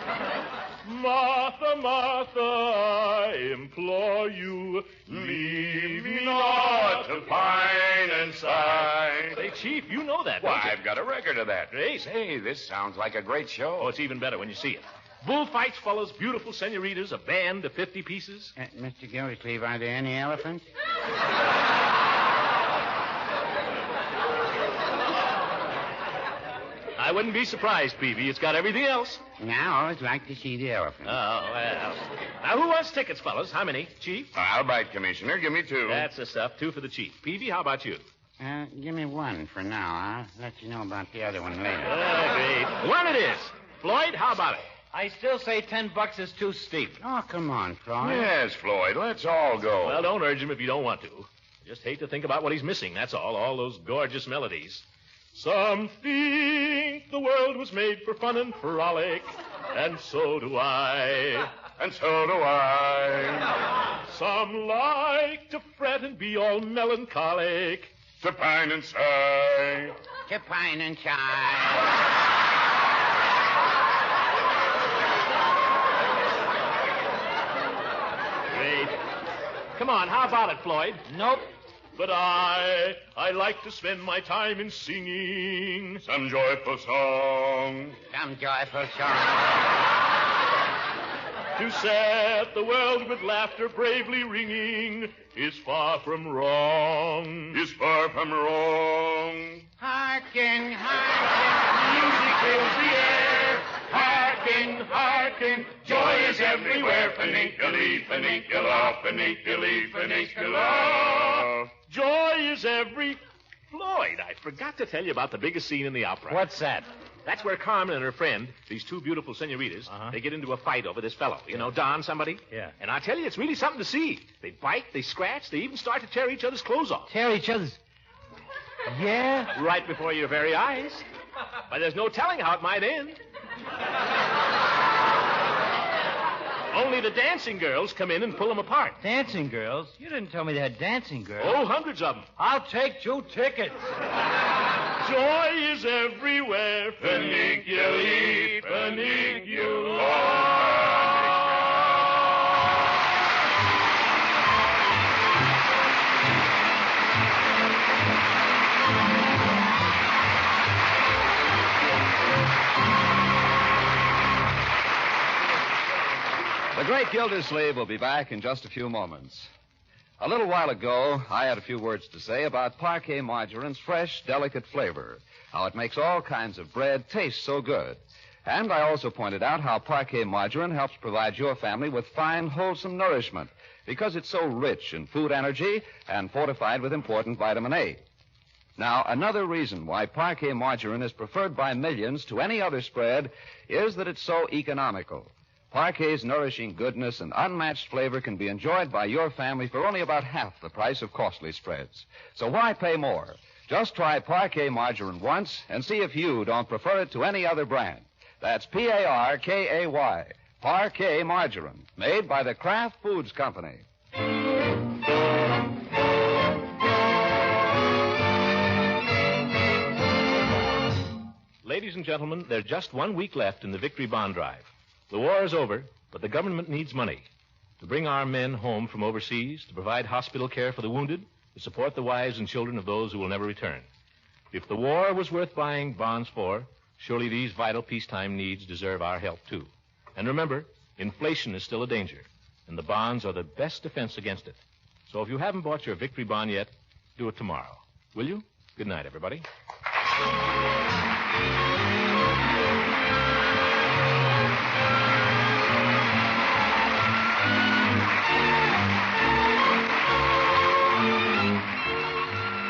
Martha, Martha, I implore you, leave me not to pine and sigh. Say, Chief, you know that, Why, don't you? I've got a record of that. Great. Say, this sounds like a great show. Oh, it's even better when you see it. Bullfights, fellas, beautiful senoritas, a band of 50 pieces. Mr. Gildersleeve, are there any elephants? I wouldn't be surprised, Peavy. It's got everything else. Now, I always like to see the elephant. Oh, well. Now, who wants tickets, fellas? How many? Chief? I'll bite, Commissioner. Give me 2. That's the stuff. 2 for the chief. Peavy, how about you? Give me 1 for now. I'll let you know about the other one later. Great. 1 it is. Floyd, how about it? I still say $10 is too steep. Oh, come on, Floyd. Yes, Floyd. Let's all go. Well, don't urge him if you don't want to. Just hate to think about what he's missing, that's all those gorgeous melodies. Some think the world was made for fun and frolic, and so do I. And so do I. Some like to fret and be all melancholic. To pine and sigh. to pine and chine. Wait. Come on, how about it, Floyd? Nope. But I like to spend my time in singing some joyful song. Some joyful song. To set the world with laughter bravely ringing is far from wrong. Is far from wrong. Hearken, hearken, music fills the air. Hearken, hearken, joy is everywhere. Paninkily, paninkula, paninkily, paninkula. Joy is every... Floyd, I forgot to tell you about the biggest scene in the opera. What's that? That's where Carmen and her friend, these two beautiful senoritas, they get into a fight over this fellow. You know, Don somebody? Yeah. And I tell you, it's really something to see. They bite, they scratch, they even start to tear each other's clothes off. Tear each other's... Yeah? Right before your very eyes. But there's no telling how it might end. Only the dancing girls come in and pull them apart. Dancing girls? You didn't tell me they had dancing girls. Oh, hundreds of them. I'll take 2 tickets. Joy is everywhere. Paniculi, panicula. The great Gildersleeve will be back in just a few moments. A little while ago, I had a few words to say about parquet margarine's fresh, delicate flavor, how it makes all kinds of bread taste so good. And I also pointed out how parquet margarine helps provide your family with fine, wholesome nourishment because it's so rich in food energy and fortified with important vitamin A. Now, another reason why parquet margarine is preferred by millions to any other spread is that it's so economical. Parquet's nourishing goodness and unmatched flavor can be enjoyed by your family for only about half the price of costly spreads. So why pay more? Just try Parquet margarine once and see if you don't prefer it to any other brand. That's Parkay, Parquet margarine, made by the Kraft Foods Company. Ladies and gentlemen, there's just 1 week left in the Victory Bond Drive. The war is over, but the government needs money to bring our men home from overseas, to provide hospital care for the wounded, to support the wives and children of those who will never return. If the war was worth buying bonds for, surely these vital peacetime needs deserve our help, too. And remember, inflation is still a danger, and the bonds are the best defense against it. So if you haven't bought your Victory Bond yet, do it tomorrow. Will you? Good night, everybody.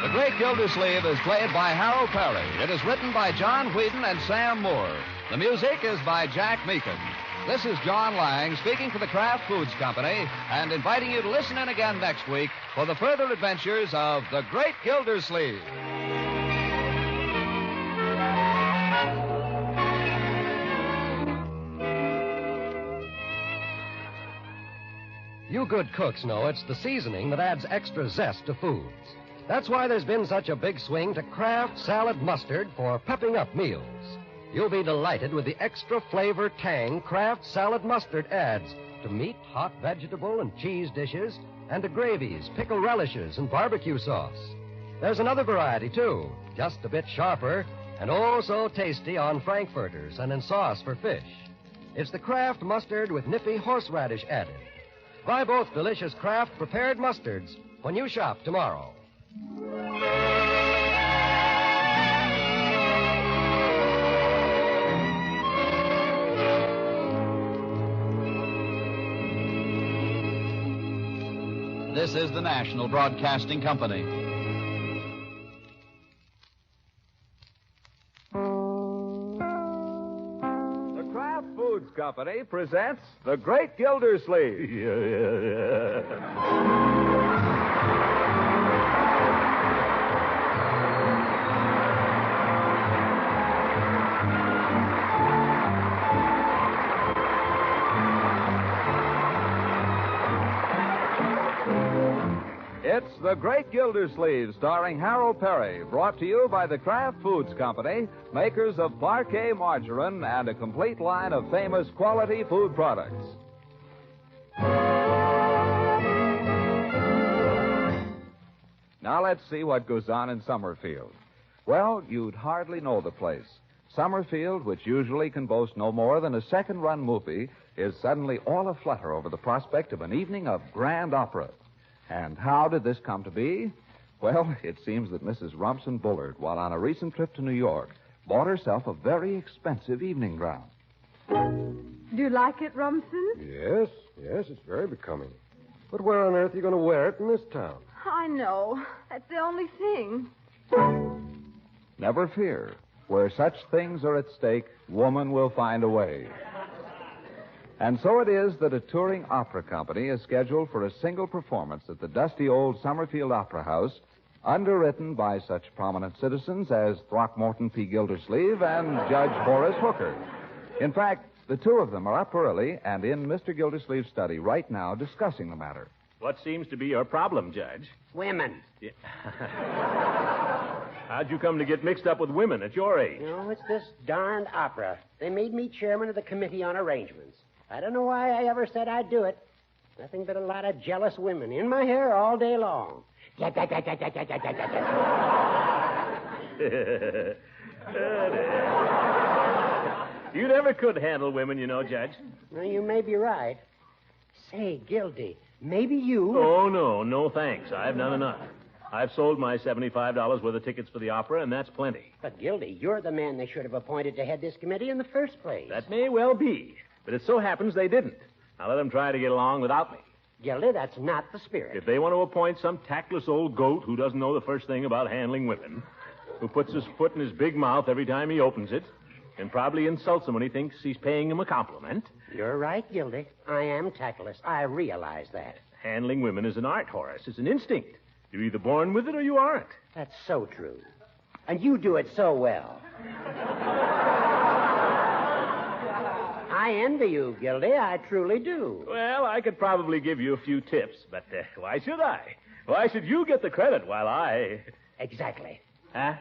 The Great Gildersleeve is played by Harold Perry. It is written by John Whedon and Sam Moore. The music is by Jack Meakin. This is John Lang speaking for the Kraft Foods Company and inviting you to listen in again next week for the further adventures of The Great Gildersleeve. You good cooks know it's the seasoning that adds extra zest to foods. That's why there's been such a big swing to Kraft Salad Mustard for pepping up meals. You'll be delighted with the extra flavor tang Kraft Salad Mustard adds to meat, hot vegetable, and cheese dishes, and to gravies, pickle relishes, and barbecue sauce. There's another variety, too, just a bit sharper, and oh so tasty on frankfurters and in sauce for fish. It's the Kraft Mustard with nippy horseradish added. Buy both delicious Kraft prepared mustards when you shop tomorrow. This is the National Broadcasting Company. The Kraft Foods Company presents The Great Gildersleeve. It's The Great Gildersleeve, starring Harold Perry, brought to you by the Kraft Foods Company, makers of Parquet margarine and a complete line of famous quality food products. Now let's see what goes on in Summerfield. Well, you'd hardly know the place. Summerfield, which usually can boast no more than a second-run movie, is suddenly all aflutter over the prospect of an evening of grand opera. And how did this come to be? Well, it seems that Mrs. Rumson Bullard, while on a recent trip to New York, bought herself a very expensive evening gown. Do you like it, Rumson? Yes, it's very becoming. But where on earth are you going to wear it in this town? I know. That's the only thing. Never fear. Where such things are at stake, woman will find a way. And so it is that a touring opera company is scheduled for a single performance at the dusty old Summerfield Opera House, underwritten by such prominent citizens as Throckmorton P. Gildersleeve and Judge Horace Hooker. In fact, the two of them are up early and in Mr. Gildersleeve's study right now discussing the matter. What seems to be your problem, Judge? Women. Yeah. How'd you come to get mixed up with women at your age? No, it's this darned opera. They made me chairman of the committee on arrangements. I don't know why I ever said I'd do it. Nothing but a lot of jealous women in my hair all day long. You never could handle women, you know, Judge. Well, you may be right. Say, Gildy, maybe you... Oh, no, thanks. I've done enough. I've sold my $75 worth of tickets for the opera, and that's plenty. But, Gildy, you're the man they should have appointed to head this committee in the first place. That may well be, but it so happens they didn't. Now let them try to get along without me. Gildy, that's not the spirit. If they want to appoint some tactless old goat who doesn't know the first thing about handling women, who puts his foot in his big mouth every time he opens it, and probably insults him when he thinks he's paying him a compliment. You're right, Gildy. I am tactless. I realize that. Handling women is an art, Horace. It's an instinct. You're either born with it or you aren't. That's so true. And you do it so well. I envy you, Gildy. I truly do. Well, I could probably give you a few tips, but why should I? Why should you get the credit while I... Exactly. Huh?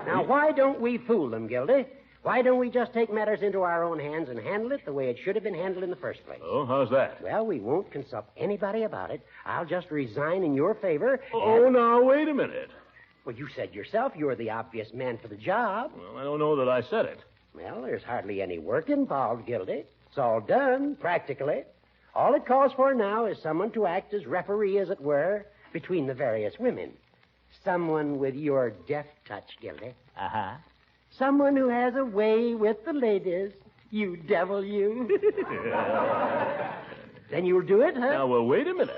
Now, why don't we fool them, Gildy? Why don't we just take matters into our own hands and handle it the way it should have been handled in the first place? Oh, how's that? Well, we won't consult anybody about it. I'll just resign in your favor. Oh, now, wait a minute. Well, you said yourself you're the obvious man for the job. Well, I don't know that I said it. Well, there's hardly any work involved, Gildy. It's all done, practically. All it calls for now is someone to act as referee, as it were, between the various women. Someone with your deft touch, Gildy. Uh-huh. Someone who has a way with the ladies. You devil, you. Then you'll do it, huh? Now, well, wait a minute.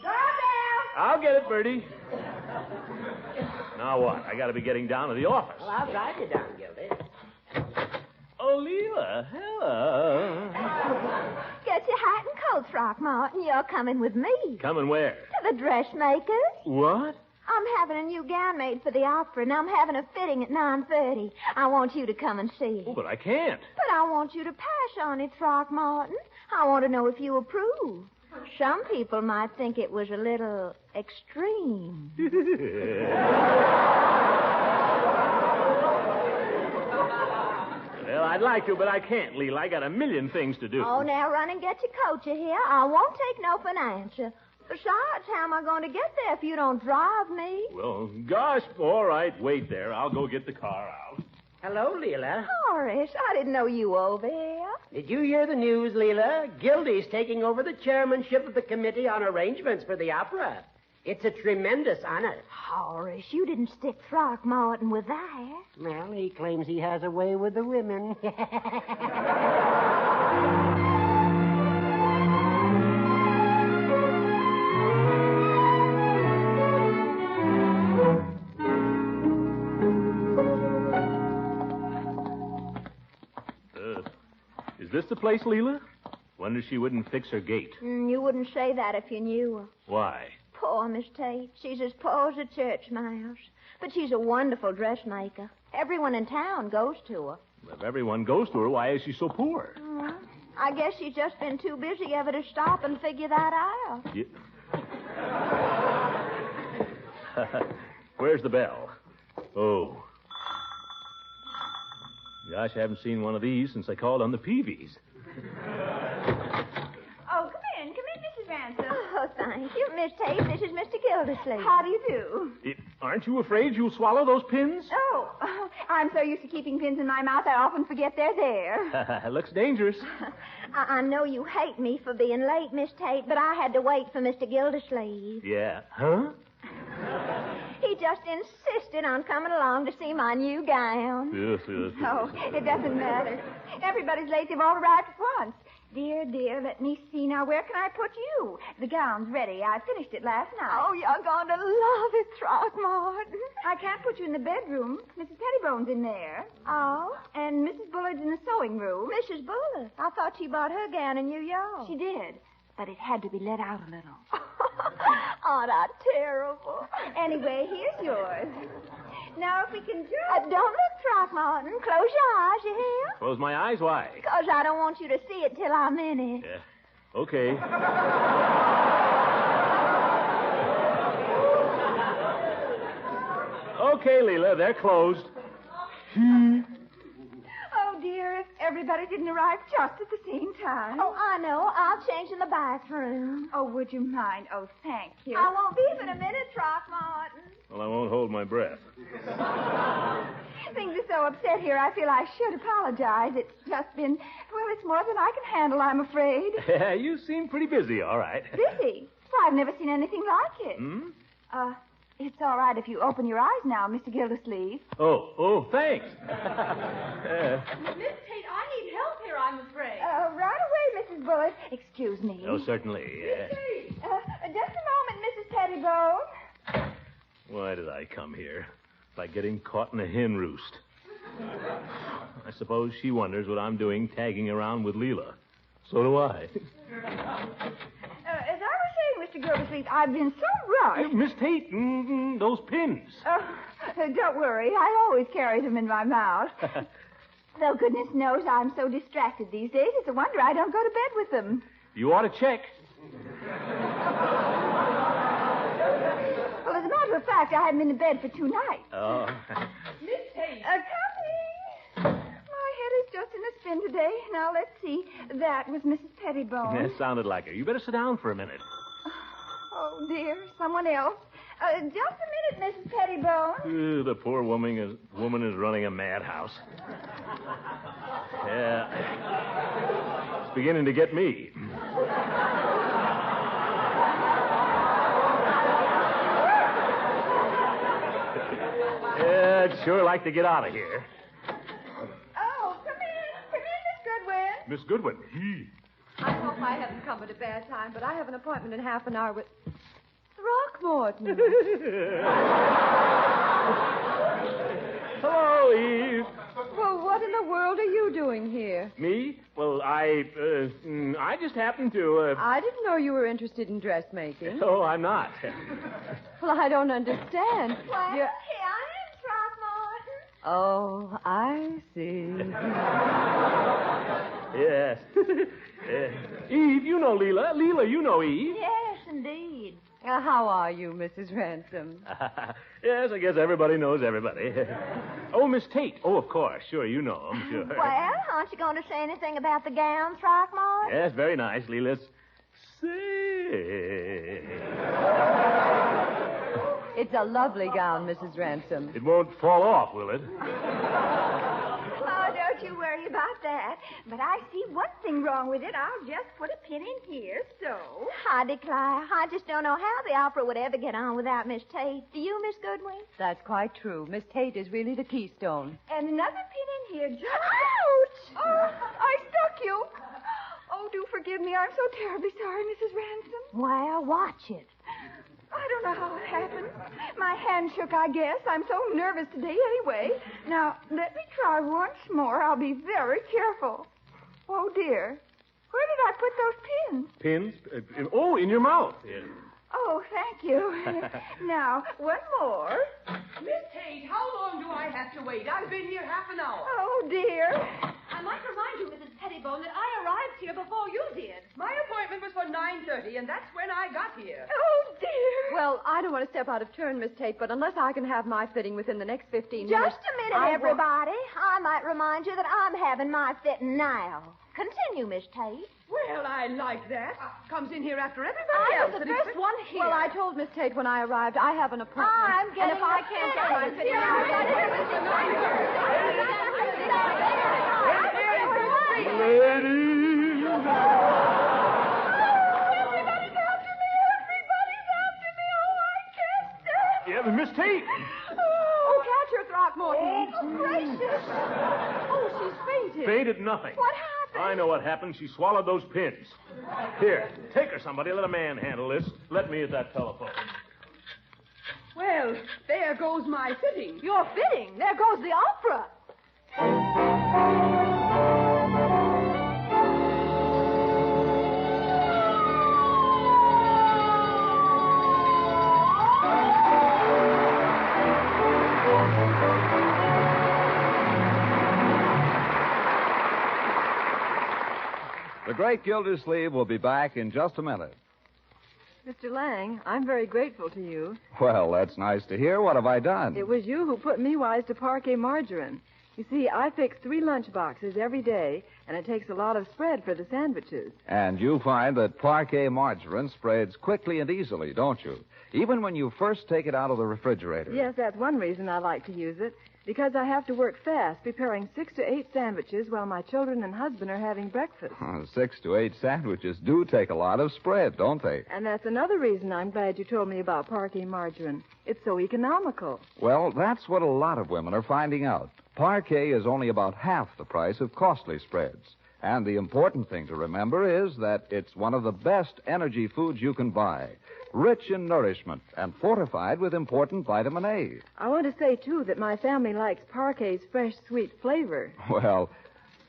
Doorbell! I'll get it, Birdie. Now what? I got to be getting down to the office. Well, I'll drive you down, Gildy. Oh, Leela, hello. Get your hat and coat, Throckmorton. You're coming with me. Coming where? To the dressmaker's. What? I'm having a new gown made for the opera, and I'm having a fitting at 9:30. I want you to come and see. Oh, but I can't. But I want you to pass on it, Throckmorton. I want to know if you approve. Some people might think it was a little extreme. Well, I'd like to, but I can't, Leela. I got a million things to do. Oh, now run and get your coat, you hear? I won't take no for an answer. Besides, how am I going to get there if you don't drive me? Well, gosh, all right, wait there. I'll go get the car out. Hello, Leela. Horace, I didn't know you were over here. Did you hear the news, Leela? Gildy's taking over the chairmanship of the committee on arrangements for the opera. It's a tremendous honor. Horace, you didn't stick Throckmorton with that. Well, he claims he has a way with the women. Is this the place, Leela? Wonder she wouldn't fix her gate. You wouldn't say that if you knew her. Why? Poor Miss Tate. She's as poor as a church mouse. But she's a wonderful dressmaker. Everyone in town goes to her. If everyone goes to her, why is she so poor? I guess she's just been too busy ever to stop and figure that out. Yeah. Where's the bell? Oh. Gosh, I haven't seen one of these since I called on the Peavies. Oh, come in, Mrs. Ransom. Oh, thank you, Miss Tate. This is Mr. Gildersleeve. How do you do? Aren't you afraid you'll swallow those pins? Oh, I'm so used to keeping pins in my mouth, I often forget they're there. Looks dangerous. I know you hate me for being late, Miss Tate, but I had to wait for Mr. Gildersleeve. Yeah. Huh? He just insisted on coming along to see my new gown. Yes. Oh, it doesn't matter. Everybody's late. They've all arrived at once. Dear, let me see now. Where can I put you? The gown's ready. I finished it last night. Oh, you're going to love it, Throckmorton. I can't put you in the bedroom. Mrs. Pettibone's in there. Oh? And Mrs. Bullard's in the sewing room. Mrs. Bullard? I thought she bought her gown in New York. She did. But it had to be let out a little. Aren't I terrible? Anyway, here's yours. Now, if we can just... don't look, Throckmorton. Close your eyes, you hear? Close my eyes? Why? Because I don't want you to see it till I'm in it. Yeah. Okay. Okay, Leela, they're closed. Oh, dear, if everybody didn't arrive just at the same time. Oh, I know. I'll change in the bathroom. Oh, would you mind? Oh, thank you. I won't be but a minute, Throckmorton. Well, I won't hold my breath. Things are so upset here, I feel I should apologize. It's just been, well, it's more than I can handle, I'm afraid. You seem pretty busy, all right. Busy? Well, I've never seen anything like it. It's all right if you open your eyes now, Mr. Gildersleeve. Oh, thanks. Miss Tate, I need help here, I'm afraid. Right away, Mrs. Bullock. Excuse me. Oh, certainly. Just a moment, Mrs. Pettibone. Why did I come here? Like getting caught in a hen roost. I suppose she wonders what I'm doing tagging around with Leela. So do I. As I was saying, Mr. Gildersleeve, I've been so rushed. Miss Tate, those pins. Don't worry. I always carry them in my mouth. Though goodness knows I'm so distracted these days, it's a wonder I don't go to bed with them. You ought to check. Well, as a matter of fact, I haven't been to bed for 2 nights. Oh. Miss Tate. Company. My head is just in a spin today. Now, let's see. That was Mrs. Pettibone. That sounded like her. You better sit down for a minute. Oh, dear. Someone else. Just a minute, Mrs. Pettibone. The poor woman is running a madhouse. Yeah. It's beginning to get me. Yeah, I'd sure like to get out of here. Oh, come in, Miss Goodwin. Miss Goodwin. I hope I haven't come at a bad time, but I have an appointment in half an hour with Throckmorton. Hello, Eve. Well, what in the world are you doing here? Me? Well, I just happened to, I didn't know you were interested in dressmaking. Oh, I'm not. Well, I don't understand. Well, You're... here I am, Throckmorton. Oh, I see. Yes. Eve, you know Leela. Leela, you know Eve. Yes, indeed. How are you, Mrs. Ransom? Yes, I guess everybody knows everybody. Oh, Miss Tate. Oh, of course. Sure, you know them, sure. Well, aren't you going to say anything about the gown, Throckmorton? Yes, very nice, Leela. Say. It's a lovely gown, Mrs. Ransom. It won't fall off, will it? Oh, don't you worry about that. But I see one thing wrong with it. I'll just put a pin in here, so. I declare, I just don't know how the opera would ever get on without Miss Tate. Do you, Miss Goodwin? That's quite true. Miss Tate is really the keystone. And another pin in here, just... Ouch! Oh, I stuck you. Oh, do forgive me. I'm so terribly sorry, Mrs. Ransom. Well, watch it. I don't know how it happened. My hand shook, I guess. I'm so nervous today anyway. Now, let me try once more. I'll be very careful. Oh, dear. Where did I put those pins? Pins? Oh, in your mouth. Yeah. Oh, thank you. Now, one more. Miss Tate, how long do I have to wait? I've been here half an hour. Oh, dear. I might remind you, Mrs. Pettibone, that I arrived here before you did. My appointment was for 9:30, and that's when I got here. Oh, dear. Well, I don't want to step out of turn, Miss Tate, but unless I can have my fitting within the next 15 minutes... Just a minute, everybody. I might remind you that I'm having my fitting now. Continue, Miss Tate. Well, I like that. Comes in here after everybody else. I was the first one here. Well, I told Miss Tate when I arrived I have an appointment. I'm getting and if I can't get my fitting Ladies! Everybody's after me! Everybody's after me! Oh, I can't stand it! Yeah, but Miss Tate! Oh, catch her, Throckmorton. Oh, gracious. Oh, she's fainted. Fainted nothing. What happened? I know what happened. She swallowed those pins. Here, take her, somebody. Let a man handle this. Let me at that telephone. Well, there goes my fitting. Your fitting? There goes the opera. The Great Gildersleeve will be back in just a minute. Mr. Lang, I'm very grateful to you. Well, that's nice to hear. What have I done? It was you who put me wise to parquet margarine. You see, I fix 3 lunch boxes every day, and it takes a lot of spread for the sandwiches. And you find that parquet margarine spreads quickly and easily, don't you? Even when you first take it out of the refrigerator. Yes, that's one reason I like to use it. Because I have to work fast, preparing 6 to 8 sandwiches while my children and husband are having breakfast. 6 to 8 sandwiches do take a lot of spread, don't they? And that's another reason I'm glad you told me about parquet margarine. It's so economical. Well, that's what a lot of women are finding out. Parquet is only about half the price of costly spreads. And the important thing to remember is that it's one of the best energy foods you can buy. Rich in nourishment and fortified with important vitamin A. I want to say, too, that my family likes parquet's fresh, sweet flavor. Well,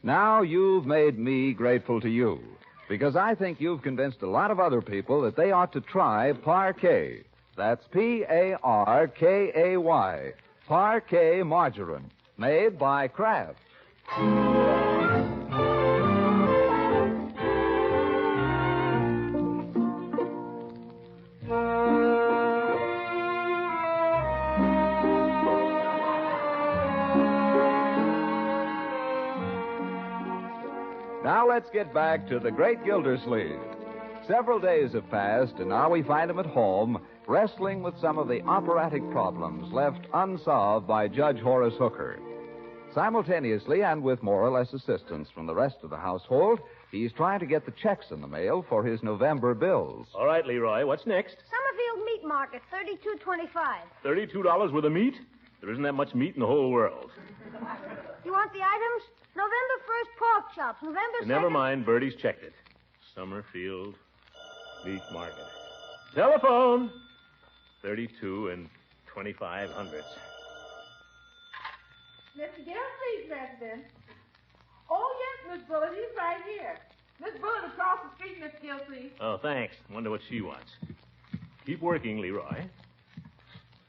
now you've made me grateful to you. Because I think you've convinced a lot of other people that they ought to try Parquet. That's Parkay. Parquet margarine. Made by Kraft. Now let's get back to the Great Gildersleeve. Several days have passed, and now we find him at home, wrestling with some of the operatic problems left unsolved by Judge Horace Hooker. Simultaneously, and with more or less assistance from the rest of the household, he's trying to get the checks in the mail for his November bills. All right, Leroy, what's next? Summerfield Meat Market, $32.25. $32 worth of meat? There isn't that much meat in the whole world. You want the items? November 1st, pork chops. November 2nd... Never mind, Birdie's checked it. Summerfield Meat Market. Telephone! 32 and 25 hundredths. Mr. Gildersleeve, President. Oh, yes, Miss Bullard. He's right here. Miss Bullard across the street, Miss Gildersleeve. Oh, thanks. Wonder what she wants. Keep working, Leroy.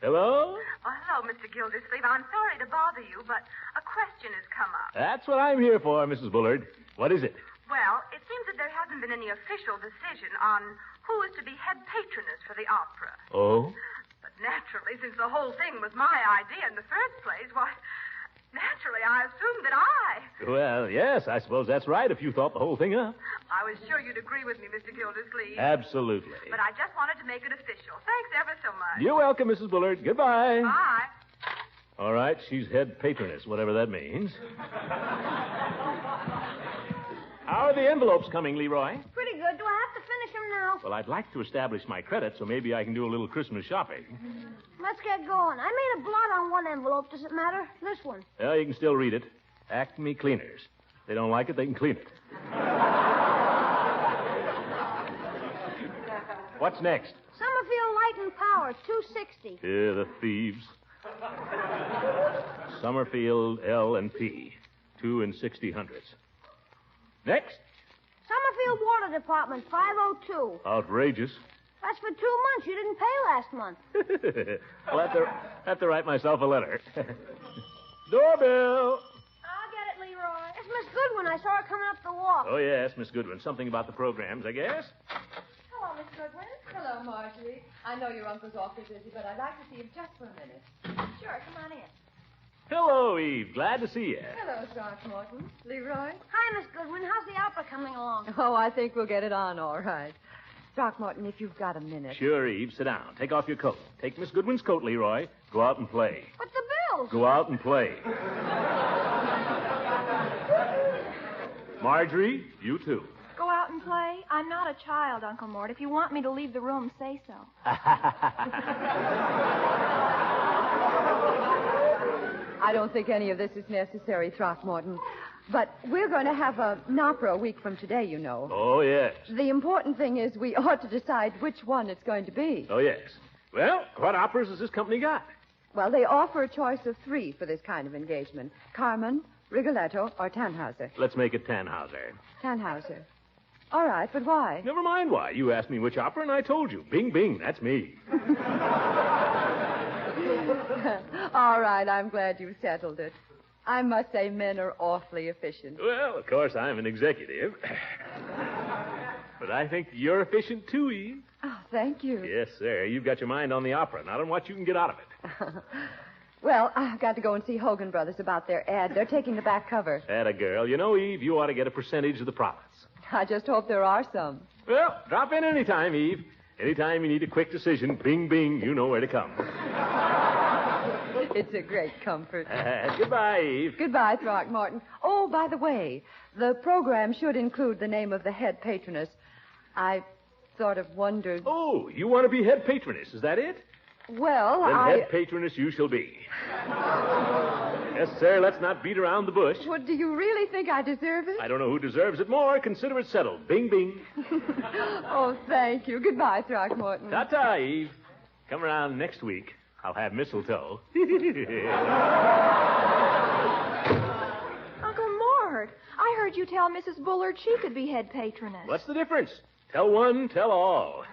Hello? Oh, hello, Mr. Gildersleeve. I'm sorry to bother you, but a question has come up. That's what I'm here for, Mrs. Bullard. What is it? Well, it seems that there hasn't been any official decision on who is to be head patroness for the opera. Oh? But naturally, since the whole thing was my idea in the first place, why, naturally, I assumed that I... Well, yes, I suppose that's right if you thought the whole thing up. I was sure you'd agree with me, Mr. Gildersleeve. Absolutely. But I just wanted to make it official. Thanks ever so much. You're welcome, Mrs. Bullard. Goodbye. Bye. All right, she's head patroness, whatever that means. How are the envelopes coming, Leroy? Pretty good. Do I have to finish them now? Well, I'd like to establish my credit, so maybe I can do a little Christmas shopping. Let's get going. I made a blot on one envelope. Does it matter? This one. Well, you can still read it. Acme Cleaners. If they don't like it, they can clean it. What's next? Summerfield Light and Power, $2.60. Yeah, the thieves. Summerfield L&P, 2 and 60 hundredths. Next. Summerfield Water Department, $5.02. Outrageous. That's for 2 months. You didn't pay last month. Well, have to write myself a letter. Doorbell. I'll get it, Leroy. It's Miss Goodwin. Goodwin. I saw her coming up the walk. Oh, yes, Miss Goodwin. Something about the programs, I guess. Hello, Miss Goodwin. Hello, Marjorie. I know your uncle's awfully busy, but I'd like to see him just for a minute. Sure, come on in. Hello, Eve. Glad to see you. Hello, Throckmorton. Leroy? Hi, Miss Goodwin. How's the opera coming along? Oh, I think we'll get it on all right. Throckmorton, if you've got a minute. Sure, Eve. Sit down. Take off your coat. Take Miss Goodwin's coat, Leroy. Go out and play. But the bills. Go out and play. Marjorie, you too. Go out and play? I'm not a child, Uncle Mort. If you want me to leave the room, say so. I don't think any of this is necessary, Throckmorton. But we're going to have an opera a week from today, you know. Oh, yes. The important thing is we ought to decide which one it's going to be. Oh, yes. Well, what operas has this company got? Well, they offer a choice of 3 for this kind of engagement. Carmen, Rigoletto, or Tannhauser. Let's make it Tannhauser. Tannhauser. All right, but why? Never mind why. You asked me which opera, and I told you. Bing, bing, that's me. All right, I'm glad you settled it. I must say men are awfully efficient. Well, of course, I'm an executive. But I think you're efficient, too, Eve. Oh, thank you. Yes, sir. You've got your mind on the opera, not on what you can get out of it. Well, I've got to go and see Hogan Brothers about their ad. They're taking the back cover. Atta girl. You know, Eve, you ought to get a percentage of the profits. I just hope there are some. Well, drop in anytime, Eve. Anytime you need a quick decision, bing, bing, you know where to come. It's a great comfort. Goodbye, Eve. Goodbye, Throckmorton. Oh, by the way, the program should include the name of the head patroness. I sort of wondered... Oh, you want to be head patroness, is that it? Well, then head patroness you shall be. Yes, sir, let's not beat around the bush. Well, do you really think I deserve it? I don't know who deserves it more. Consider it settled. Bing, bing. Oh, thank you. Goodbye, Throckmorton. Ta-ta, Eve. Come around next week. I'll have mistletoe. Uncle Mort, I heard you tell Mrs. Bullard she could be head patroness. What's the difference? Tell one, tell all.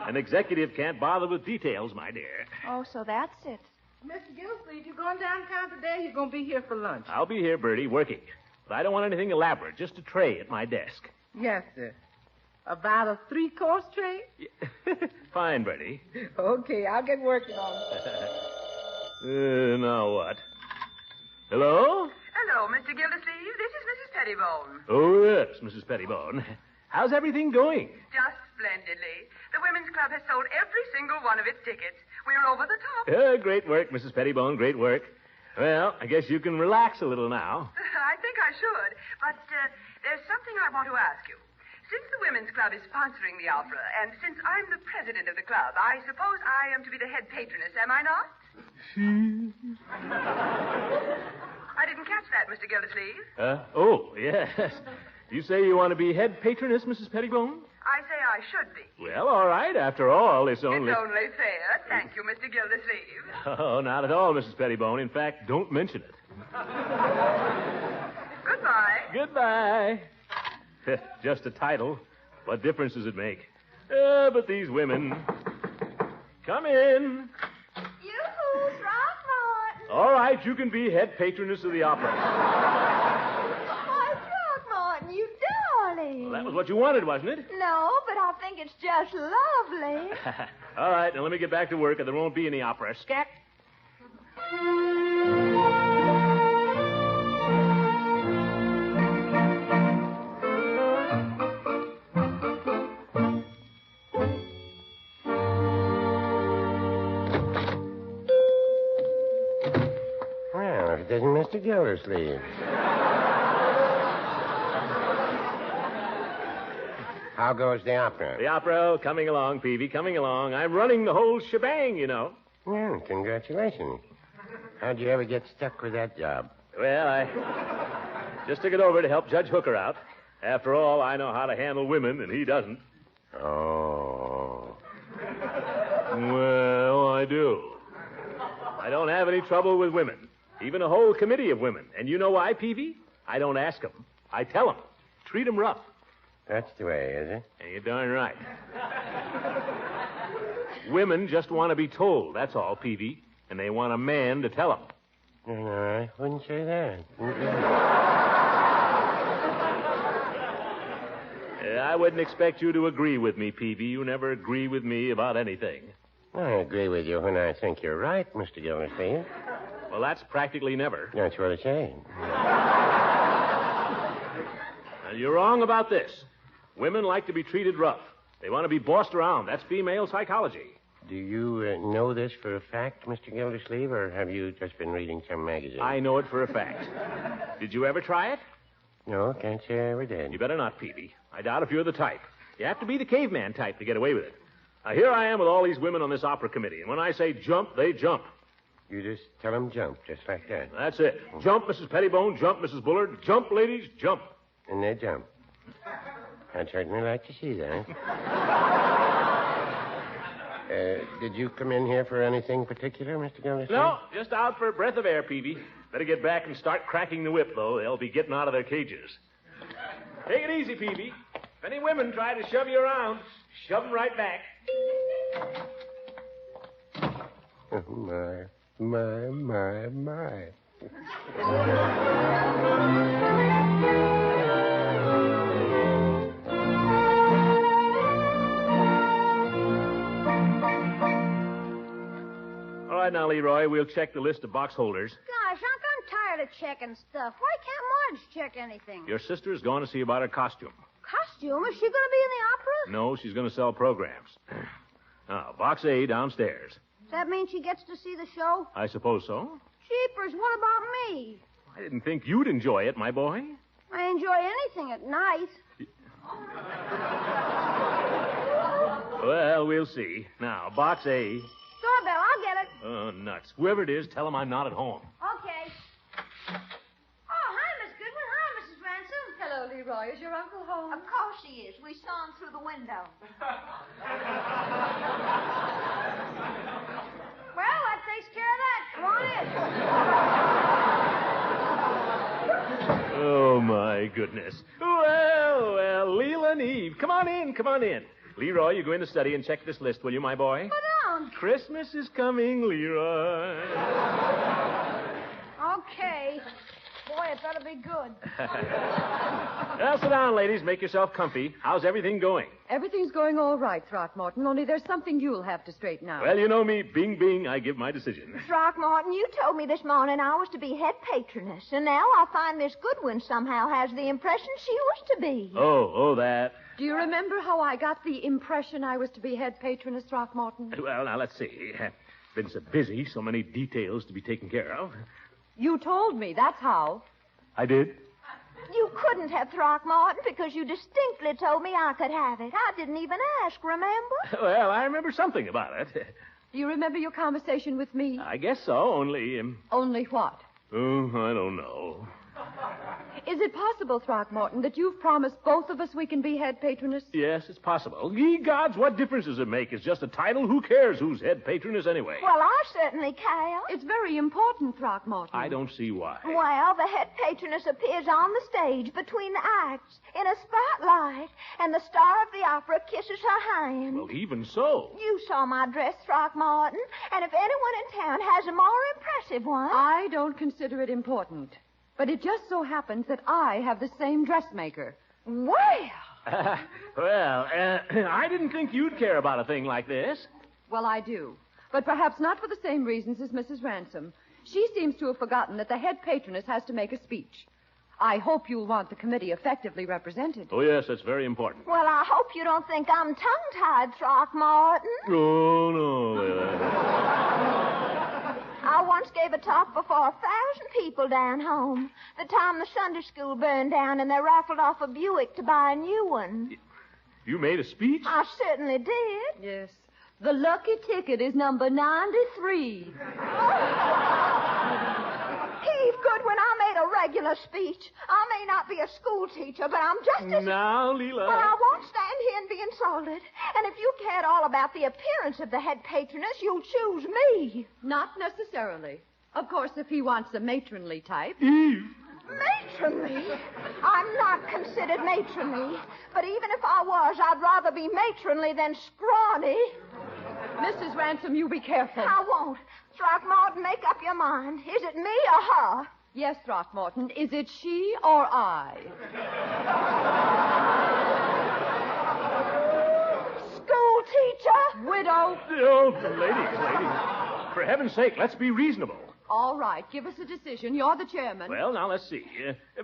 An executive can't bother with details, my dear. Oh, so that's it. Mr. Gildersleeve, you going downtown today? You're going to be here for lunch. I'll be here, Birdie, working. But I don't want anything elaborate, just a tray at my desk. Yes, sir. About a 3-course tray? Fine, Birdie. Okay, I'll get working on it. Now what? Hello? Hello, Mr. Gildersleeve. This is Mrs. Pettibone. Oh, yes, Mrs. Pettibone. How's everything going? Just splendidly. The Women's Club has sold every single one of its tickets. We're over the top. Great work, Mrs. Pettibone, great work. Well, I guess you can relax a little now. I think I should. But there's something I want to ask you. Since the Women's Club is sponsoring the opera, and since I'm the president of the club, I suppose I am to be the head patroness, am I not? I didn't catch that, Mr. Gildersleeve. Oh, yes. You say you want to be head patroness, Mrs. Pettibone? I say I should be. Well, all right. After all, it's only... It's only fair. Thank you, Mr. Gildersleeve. Oh, not at all, Mrs. Pettibone. In fact, don't mention it. Goodbye. Goodbye. Just a title. What difference does it make? But these women... Come in. Yoo-hoo, Throckmorton. All right, you can be head patroness of the opera. Why, Throckmorton, you darling. Well, that was what you wanted, wasn't it? No, but I think it's just lovely. All right, now let me get back to work, or there won't be any opera. Scat. Well, if it isn't Mr. Gildersleeve. How goes the opera? The opera, coming along, Peavy, coming along. I'm running the whole shebang, you know. Well, congratulations. How'd you ever get stuck with that job? Well, I just took it over to help Judge Hooker out. After all, I know how to handle women, and he doesn't. Oh. Well, I do. I don't have any trouble with women. Even a whole committee of women. And you know why, Peavy? I don't ask them. I tell them. Treat them rough. That's the way, is it? And you're darn right. Women just want to be told, that's all, Peavy. And they want a man to tell them. No, I wouldn't say that. I wouldn't expect you to agree with me, Peavy. You never agree with me about anything. I agree with you when I think you're right, Mr. Gildersleeve. Well, that's practically never. That's what I say. Now, you're wrong about this. Women like to be treated rough. They want to be bossed around. That's female psychology. Do you know this for a fact, Mr. Gildersleeve, or have you just been reading some magazine? I know it for a fact. Did you ever try it? No, can't say I ever did. You better not, Peavy. I doubt if you're the type. You have to be the caveman type to get away with it. Now, here I am with all these women on this opera committee, and when I say jump, they jump. You just tell them jump, just like that. That's it. Jump, Mrs. Pettibone. Jump, Mrs. Bullard. Jump, ladies. Jump. And they jump. I'd certainly like to see that. Did you come in here for anything particular, Mr. Gildersleeve? No, just out for a breath of air, Peavy. Better get back and start cracking the whip, though. They'll be getting out of their cages. Take it easy, Peavy. If any women try to shove you around, shove them right back. Oh, my. All right, now, Leroy, we'll check the list of box holders. Gosh, Unc, I'm tired of checking stuff. Why can't Marge check anything? Your sister's going to see about her costume. Costume? Is she going to be in the opera? No, she's going to sell programs. Now, box A downstairs. Does that mean she gets to see the show? I suppose so. Jeepers, what about me? I didn't think you'd enjoy it, my boy. I enjoy anything at night. Well, we'll see. Now, box A. Doorbell, I'll get it. Oh, nuts. Whoever it is, tell him I'm not at home. Okay. Oh, hi, Miss Goodwin. Hi, Mrs. Ransom. Hello, Leroy. Is your uncle home? Of course he is. We saw him through the window. Well, that takes care of that. Come on in. Oh, my goodness. Well, Leela and Eve. Come on in. Leroy, you go in the study and check this list, will you, my boy? But, Unc. Christmas is coming, Leroy. Okay. Boy, it better be good. Well, sit down, ladies. Make yourself comfy. How's everything going? Everything's going all right, Throckmorton, only there's something you'll have to straighten out. Well, you know me. Bing, bing. I give my decision. Throckmorton, you told me this morning I was to be head patroness, and now I find Miss Goodwin somehow has the impression she was to be. Oh, that. Do you remember how I got the impression I was to be head patroness, Throckmorton? Well, now, let's see. Been so busy, so many details to be taken care of. You told me, that's how. I did? You couldn't have, Throckmorton, because you distinctly told me I could have it. I didn't even ask, remember? Well, I remember something about it. Do you remember your conversation with me? I guess so, only... Only what? Oh, I don't know. Is it possible, Throckmorton, that you've promised both of us we can be head patroness? Yes, it's possible. Ye gods, what difference does it make? It's just a title. Who cares who's head patroness anyway? Well, I certainly care. It's very important, Throckmorton. I don't see why. Well, the head patroness appears on the stage between the acts in a spotlight, and the star of the opera kisses her hand. Well, even so. You saw my dress, Throckmorton, and if anyone in town has a more impressive one... I don't consider it important. But it just so happens that I have the same dressmaker. Well... I didn't think you'd care about a thing like this. Well, I do. But perhaps not for the same reasons as Mrs. Ransom. She seems to have forgotten that the head patroness has to make a speech. I hope you'll want the committee effectively represented. Oh, yes, that's very important. Well, I hope you don't think I'm tongue-tied, Throckmorton. Oh, no. I once gave a talk before 1,000 people down home. The time the Sunday school burned down and they raffled off a Buick to buy a new one. You made a speech? I certainly did. Yes. The lucky ticket is number 93. Eve Goodwin, I made a regular speech. I may not be a school teacher, but I'm just as... Now, Leela... But I won't stand here and be insulted. And if you cared all about the appearance of the head patroness, you'll choose me. Not necessarily. Of course, if he wants a matronly type. Eve. Matronly? I'm not considered matronly. But even if I was, I'd rather be matronly than scrawny. Mrs. Ransom, you be careful. I won't. Throckmorton, make up your mind. Is it me or her? Yes, Throckmorton. Is it she or I? widow. Oh, ladies. For heaven's sake, let's be reasonable. All right, give us a decision. You're the chairman. Well, now, let's see.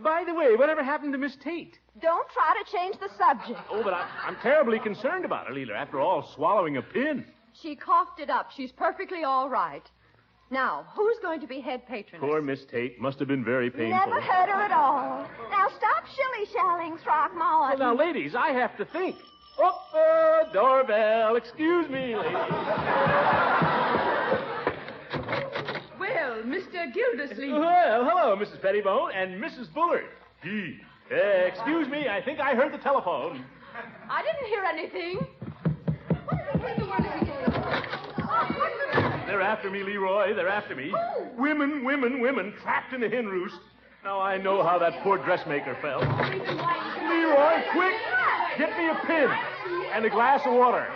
By the way, whatever happened to Miss Tate? Don't try to change the subject. Oh, but I'm terribly concerned about her, Leela. After all, swallowing a pin. She coughed it up. She's perfectly all right. Now, who's going to be head patroness? Poor Miss Tate. Must have been very painful. Never hurt her at all. Now, stop shilly-shallying, Throckmorton. Well, now, ladies, I have to think. Oh, doorbell. Excuse me, ladies. Well, Mr. Gildersleeve. Well, hello, Mrs. Pettibone and Mrs. Bullard. Excuse me, I think I heard the telephone. I didn't hear anything. They're after me, Leroy. They're after me. Oh. Women, trapped in the hen roost. Now I know how that poor dressmaker felt. Leroy, quick! Get me a pin and a glass of water.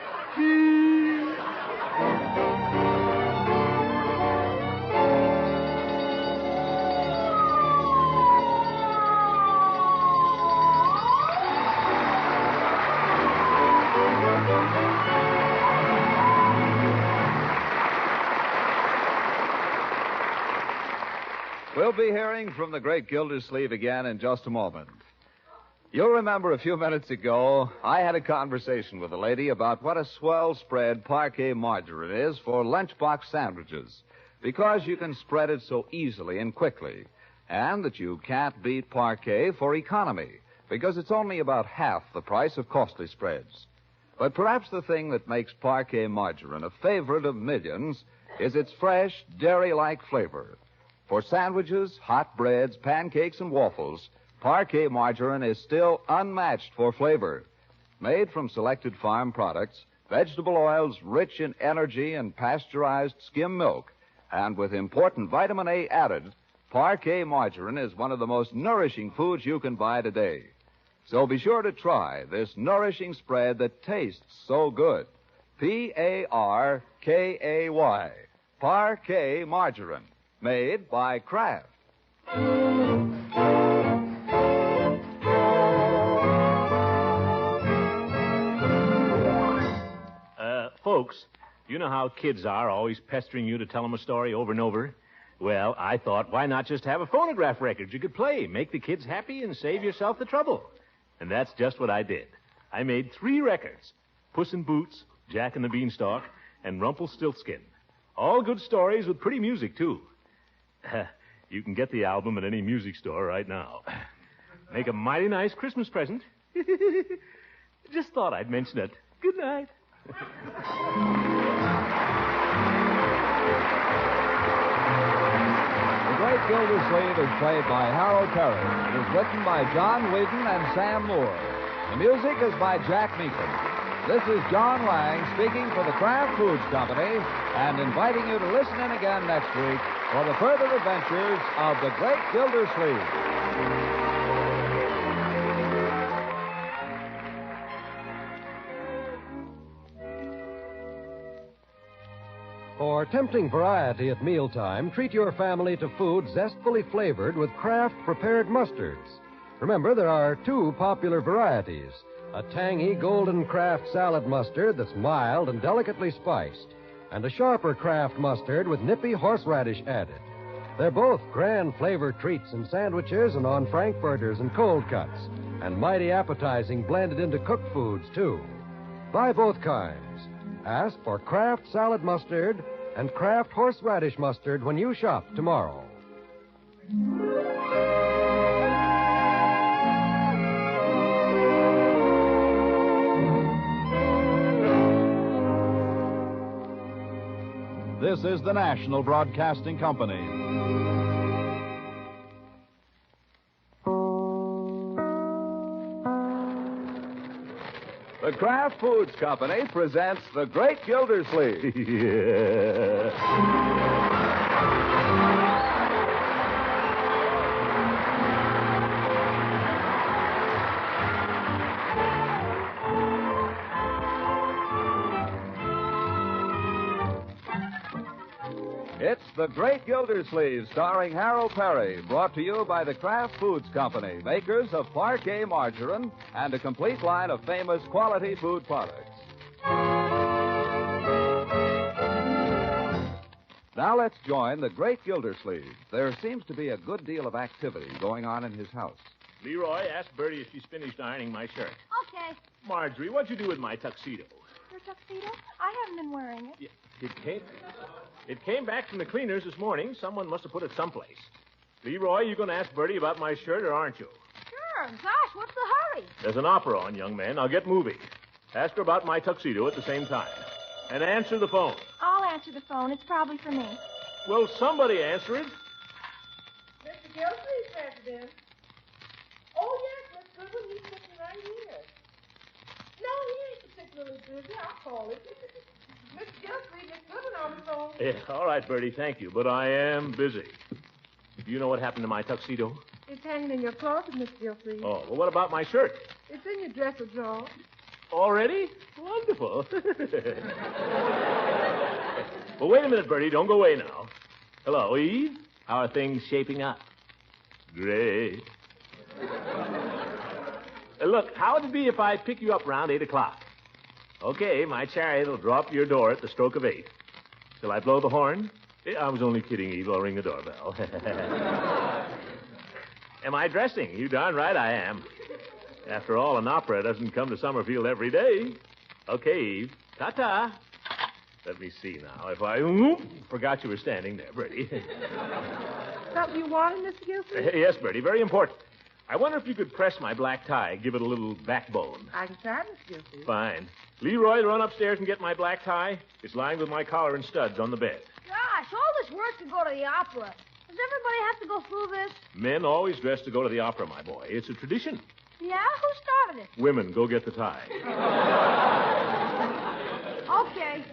We'll be hearing from the great Gildersleeve again in just a moment. You'll remember a few minutes ago, I had a conversation with a lady about what a swell spread parquet margarine is for lunchbox sandwiches, because you can spread it so easily and quickly, and that you can't beat parquet for economy, because it's only about half the price of costly spreads. But perhaps the thing that makes parquet margarine a favorite of millions is its fresh, dairy-like flavor. For sandwiches, hot breads, pancakes, and waffles, parquet margarine is still unmatched for flavor. Made from selected farm products, vegetable oils rich in energy and pasteurized skim milk, and with important vitamin A added, parquet margarine is one of the most nourishing foods you can buy today. So be sure to try this nourishing spread that tastes so good. Parkay, parquet margarine. Made by Kraft. Folks, you know how kids are, always pestering you to tell them a story over and over? Well, I thought, why not just have a phonograph record you could play, make the kids happy, and save yourself the trouble? And that's just what I did. I made 3 records. Puss in Boots, Jack and the Beanstalk, and Rumpelstiltskin. All good stories with pretty music, too. You can get the album at any music store right now. Make a mighty nice Christmas present. Just thought I'd mention it. Good night. The Great Gildersleeve is played by Harold Perry. It is written by John Whedon and Sam Moore. The music is by Jack Meakin. This is John Lang speaking for the Kraft Foods Company and inviting you to listen in again next week for the further adventures of the Great Gildersleeve. For tempting variety at mealtime, treat your family to food zestfully flavored with Kraft prepared mustards. Remember, there are 2 popular varieties. A tangy golden Kraft salad mustard that's mild and delicately spiced, and a sharper Kraft mustard with nippy horseradish added. They're both grand flavor treats in sandwiches and on frankfurters and cold cuts, and mighty appetizing blended into cooked foods, too. Buy both kinds. Ask for Kraft salad mustard and Kraft horseradish mustard when you shop tomorrow. This is the National Broadcasting Company. The Kraft Foods Company presents The Great Gildersleeve. It's The Great Gildersleeve, starring Harold Perry, brought to you by the Kraft Foods Company, makers of parquet margarine and a complete line of famous quality food products. Now let's join the great Gildersleeve. There seems to be a good deal of activity going on in his house. Leroy, ask Birdie if she's finished ironing my shirt. Okay. Marjorie, what'd you do with my tuxedo? Your tuxedo? I haven't been wearing it. It came back from the cleaners this morning. Someone must have put it someplace. Leroy, you going to ask Birdie about my shirt, or aren't you? Sure. Gosh, what's the hurry? There's an opera on, young man. Now get moving. Ask her about my tuxedo at the same time. And answer the phone. I'll answer the phone. It's probably for me. Well, somebody answer it. Mr. Gildersleeve, President. Oh, yes, Miss Goodwin, he's sitting right here. No, he ain't particularly busy. I'll call him. Mr. Gildersleeve, Miss Goodwin on the phone. Yeah, all right, Birdie, thank you. But I am busy. Do you know what happened to my tuxedo? It's hanging in your closet, Mr. Gildersleeve. Oh, well, what about my shirt? It's in your dresser drawer. Already? Wonderful. Well, wait a minute, Birdie. Don't go away now. Hello, Eve. How are things shaping up? Great. Look, how would it be if I pick you up around 8 o'clock? Okay, my chariot will draw up to your door at the stroke of 8. Shall I blow the horn? I was only kidding, Eve. I'll ring the doorbell. Am I dressing? You darn right I am. After all, an opera doesn't come to Summerfield every day. Okay, Eve. Ta-ta. Let me see now. If I forgot you were standing there, Birdie. Something you wanted, Mr. Gildersleeve? Yes, Birdie, very important. I wonder if you could press my black tie, give it a little backbone. I can try, Mr. Gildersleeve. Fine. Leroy, run upstairs and get my black tie. It's lying with my collar and studs on the bed. Gosh, all this work to go to the opera. Does everybody have to go through this? Men always dress to go to the opera, my boy. It's a tradition. Yeah? Who started it? Women, go get the tie. Okay.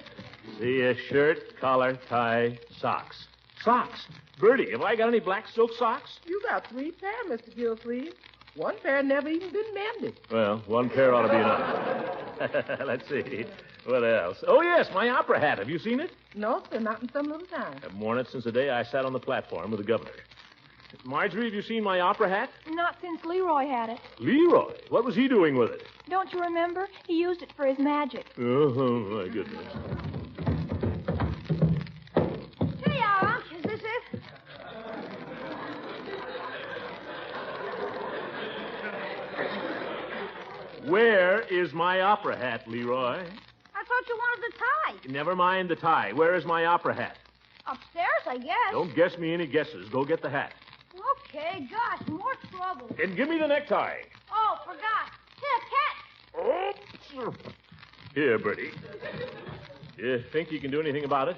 See, a shirt, collar, tie, socks. Socks? Birdie, have I got any black silk socks? You got 3 pair, Mr. Gildersleeve. One pair never even been mended. Well, one pair ought to be enough. Let's see. What else? Oh, yes, my opera hat. Have you seen it? No, sir, not in some little time. I've worn it since the day I sat on the platform with the governor. Marjorie, have you seen my opera hat? Not since Leroy had it. Leroy? What was he doing with it? Don't you remember? He used it for his magic. Oh, my goodness. Here you are, Unc. Is this it? Where is my opera hat, Leroy? I thought you wanted the tie. Never mind the tie. Where is my opera hat? Upstairs, I guess. Don't guess me any guesses. Go get the hat. Okay, gosh, more trouble. And give me the necktie. Oh, forgot. Here, catch. Oops. Here, Birdie. You think you can do anything about it?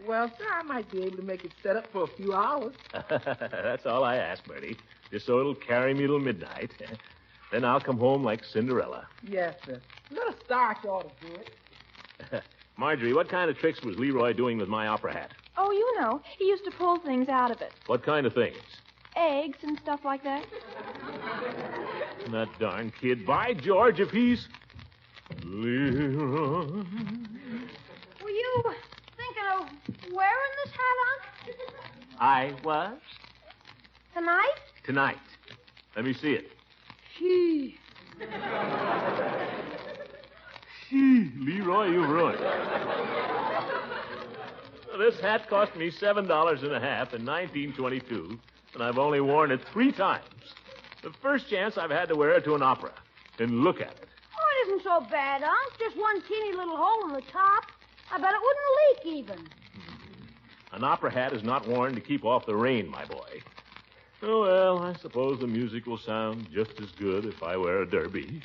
Well, sir, I might be able to make it set up for a few hours. That's all I ask, Birdie. Just so it'll carry me till midnight. Then I'll come home like Cinderella. Yes, sir. A little starch ought to do it. Marjorie, what kind of tricks was Leroy doing with my opera hat? Oh, you know. He used to pull things out of it. What kind of things? Eggs and stuff like that. That darn kid. By George, if he's... Leroy... Were you thinking of wearing this hat, Unc? I was? Tonight? Tonight. Let me see it. Gee. Leroy, you've ruined it. This hat cost me $7.50 in 1922, and I've only worn it 3 times. The first chance I've had to wear it to an opera. And look at it. Oh, it isn't so bad, Unc. Just one teeny little hole in the top. I bet it wouldn't leak even. An opera hat is not worn to keep off the rain, my boy. Oh, well, I suppose the music will sound just as good if I wear a derby.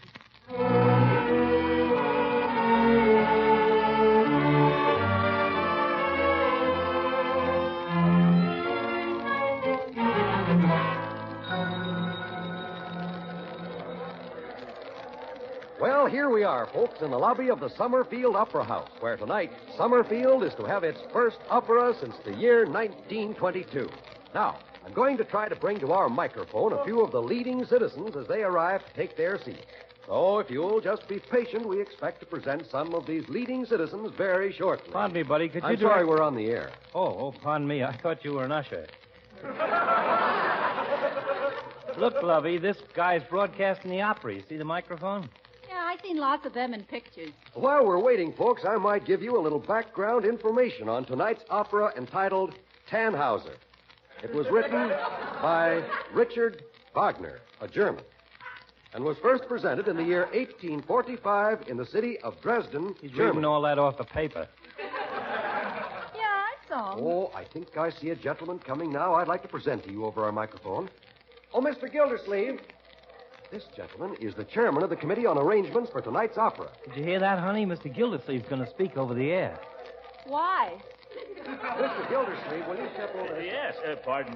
Well, here we are, folks, in the lobby of the Summerfield Opera House, where tonight Summerfield is to have its first opera since the year 1922. Now, I'm going to try to bring to our microphone a few of the leading citizens as they arrive to take their seats. So, if you'll just be patient, we expect to present some of these leading citizens very shortly. Pardon me, buddy. Could you I'm sorry we're on the air. Oh, pardon me. I thought you were an usher. Look, Lovey, this guy's broadcasting the opera. You see the microphone? Yeah, I seen lots of them in pictures. While we're waiting, folks, I might give you a little background information on tonight's opera entitled Tannhauser. It was written by Richard Wagner, a German, and was first presented in the year 1845 in the city of Dresden, He's Germany. reading all that off the paper. Oh, I think I see a gentleman coming now I'd like to present to you over our microphone. Oh, Mr. Gildersleeve. This gentleman is the chairman of the Committee on Arrangements for tonight's opera. Did you hear that, honey? Mr. Gildersleeve's going to speak over the air. Why? Mr. Gildersleeve, will you step over? Yes, pardon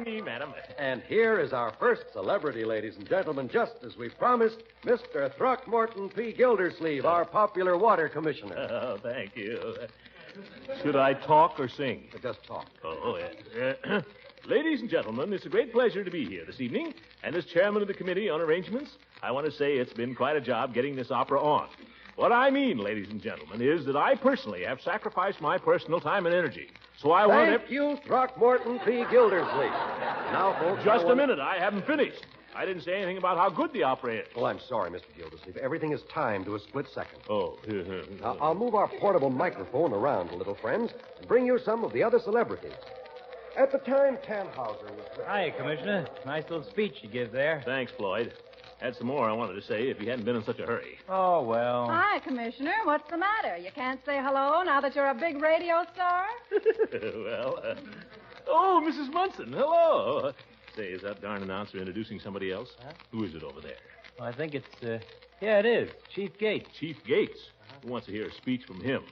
me, madam. And here is our first celebrity, ladies and gentlemen, just as we promised, Mr. Throckmorton P. Gildersleeve, our popular water commissioner. Oh, thank you. Should I talk or sing? Just talk. Oh, yes. Ladies and gentlemen, it's a great pleasure to be here this evening. And as chairman of the Committee on Arrangements, I want to say it's been quite a job getting this opera on. What I mean, ladies and gentlemen, is that I personally have sacrificed my personal time and energy. So I want... Thank you, Throckmorton P. Gildersleeve. Now, folks... Just a minute. I haven't finished. I didn't say anything about how good the opera is. Well, I'm sorry, Mr. Gildersleeve. Everything is timed to a split second. Oh. Now, I'll move our portable microphone around a little, friends, and bring you some of the other celebrities. At the time Tannhauser was... Hiya, Commissioner. Nice little speech you give there. Thanks, Floyd. Had some more I wanted to say if you hadn't been in such a hurry. Oh, well. Hi, Commissioner. What's the matter? You can't say hello now that you're a big radio star? Oh, Mrs. Munson, hello. Say, is that darn announcer introducing somebody else? Huh? Who is it over there? Well, I think it's, yeah, it is. Chief Gates. Chief Gates? Who wants to hear a speech from him?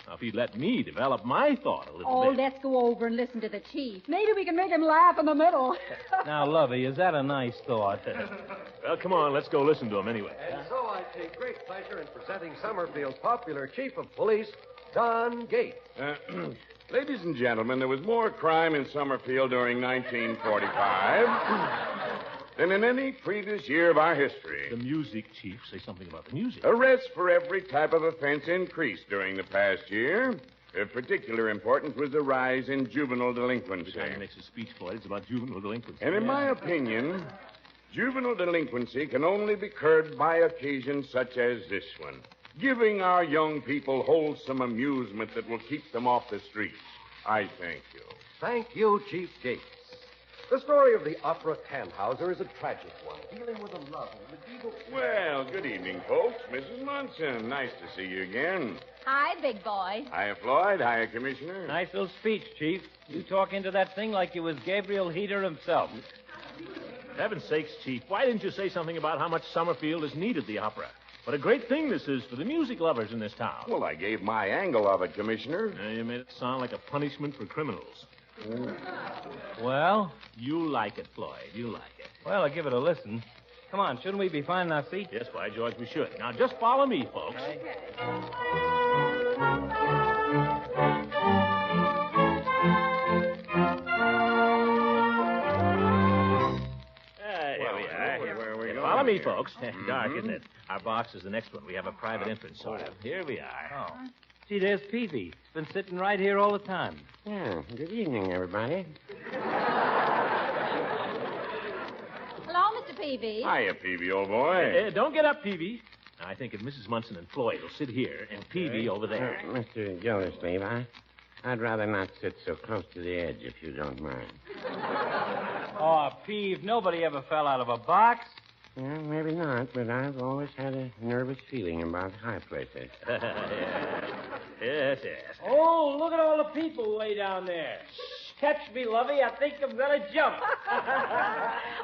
Now, if he'd let me develop my thought a little bit. Let's go over and listen to the chief. Maybe we can make him laugh in the middle. Now, Lovey, is that a nice thought? Well, come on, let's go listen to him anyway. And so I take great pleasure in presenting Summerfield's popular chief of police, Don Gates. Ladies and gentlemen, there was more crime in Summerfield during 1945 than in any previous year of our history. The music, Chief. Say something about the music. Arrests for every type of offense increased during the past year. Of particular importance was the rise in juvenile delinquency. Every time he makes a speech, Floyd, it's about juvenile delinquency. And in my opinion, juvenile delinquency can only be curbed by occasions such as this one. Giving our young people wholesome amusement that will keep them off the streets. I thank you. Thank you, Chief Gates. The story of the opera Tannhauser is a tragic one, dealing with a love and medieval... Well, good evening, folks. Mrs. Munson, nice to see you again. Hi, big boy. Hiya, Floyd. Hiya, Commissioner. Nice little speech, Chief. You talk into that thing like you was Gabriel Heater himself. For heaven's sakes, Chief, why didn't you say something about how much Summerfield has needed the opera? What a great thing this is for the music lovers in this town. Well, I gave my angle of it, Commissioner. You made it sound like a punishment for criminals. Well? You like it, Floyd. You like it. Well, I'll give it a listen. Come on, shouldn't we be finding our seat? Yes, by George, we should. Now, just follow me, folks. Okay. Here we are. Follow me, folks. Dark, isn't it? Our box is the next one. We have a private entrance, sort of. Here we are. Oh. See, there's Peavy. He's been sitting right here all the time. Yeah, good evening, everybody. Hello, Mr. Peavy. Hiya, Peavy, old boy. Don't get up, Peavy. Now, I think if Mrs. Munson and Floyd will sit here and Peavy over there. Mr. Gildersleeve, I'd rather not sit so close to the edge, if you don't mind. Oh, Peave, nobody ever fell out of a box. Yeah, maybe not, but I've always had a nervous feeling about high places. Yes. Oh, look at all the people way down there. Catch me, Lovey. I think I'm going to jump.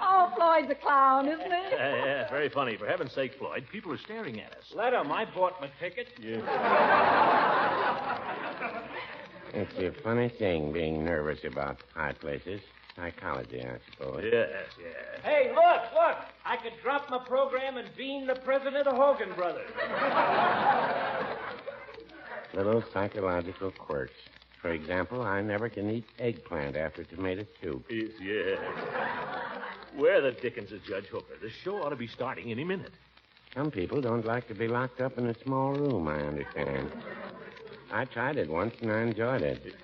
Oh, Floyd's a clown, isn't he? Yeah, very funny. For heaven's sake, Floyd, people are staring at us. Let 'em. I bought my ticket. Yeah. It's a funny thing being nervous about high places. Psychology, I suppose. Yes. Hey, look. I could drop my program and bean the president of Hogan Brothers. Little psychological quirks. For example, I never can eat eggplant after tomato soup. Yes. Where the dickens is Judge Hooker? The show ought to be starting any minute. Some people don't like to be locked up in a small room, I understand. I tried it once and I enjoyed it.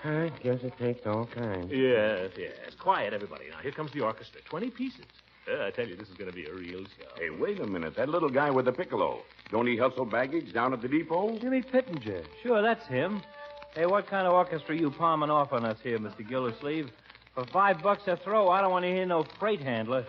I guess it takes all kinds. Yes. Quiet, everybody. Now, here comes the orchestra. 20 pieces. I tell you, this is going to be a real show. Hey, wait a minute. That little guy with the piccolo. Don't he hustle baggage down at the depot? Jimmy Pittenger. Sure, that's him. Hey, what kind of orchestra you palming off on us here, Mr. Gildersleeve? For $5 a throw, I don't want to hear no freight handler.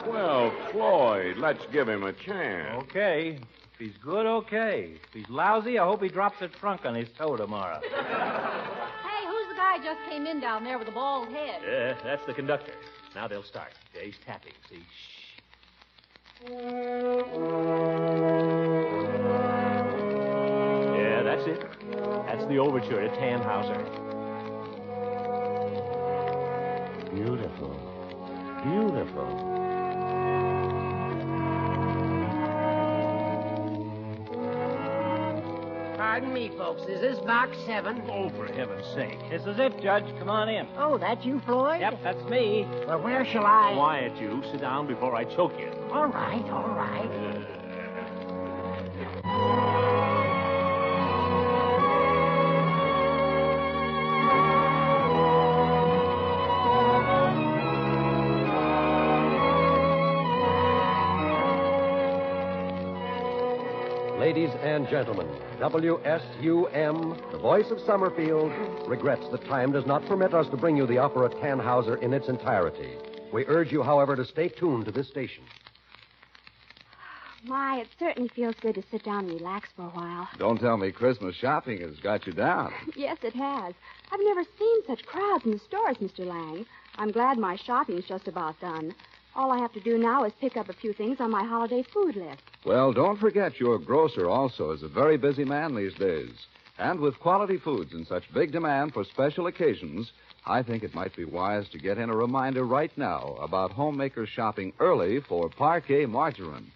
Well, Floyd, let's give him a chance. Okay. If he's good, okay. If he's lousy, I hope he drops a trunk on his toe tomorrow. Hey, who's the guy just came in down there with the bald head? Yeah, that's the conductor. Now they'll start. Yeah, he's tapping. See? Shh. Yeah, that's it. That's the overture to Tannhauser. Beautiful. Beautiful. Pardon me, folks. Is this box 7? Oh, for heaven's sake. This is it, Judge. Come on in. Oh, that you, Floyd? Yep, that's me. Well, where shall I? Quiet, you. Sit down before I choke you. All right, all right. Ladies and gentlemen, WSUM, the voice of Summerfield, regrets that time does not permit us to bring you the opera Tannhauser in its entirety. We urge you, however, to stay tuned to this station. My, it certainly feels good to sit down and relax for a while. Don't tell me Christmas shopping has got you down. Yes, it has. I've never seen such crowds in the stores, Mr. Lang. I'm glad my shopping's just about done. All I have to do now is pick up a few things on my holiday food list. Well, don't forget your grocer also is a very busy man these days. And with quality foods in such big demand for special occasions, I think it might be wise to get in a reminder right now about homemakers shopping early for Parquet margarine.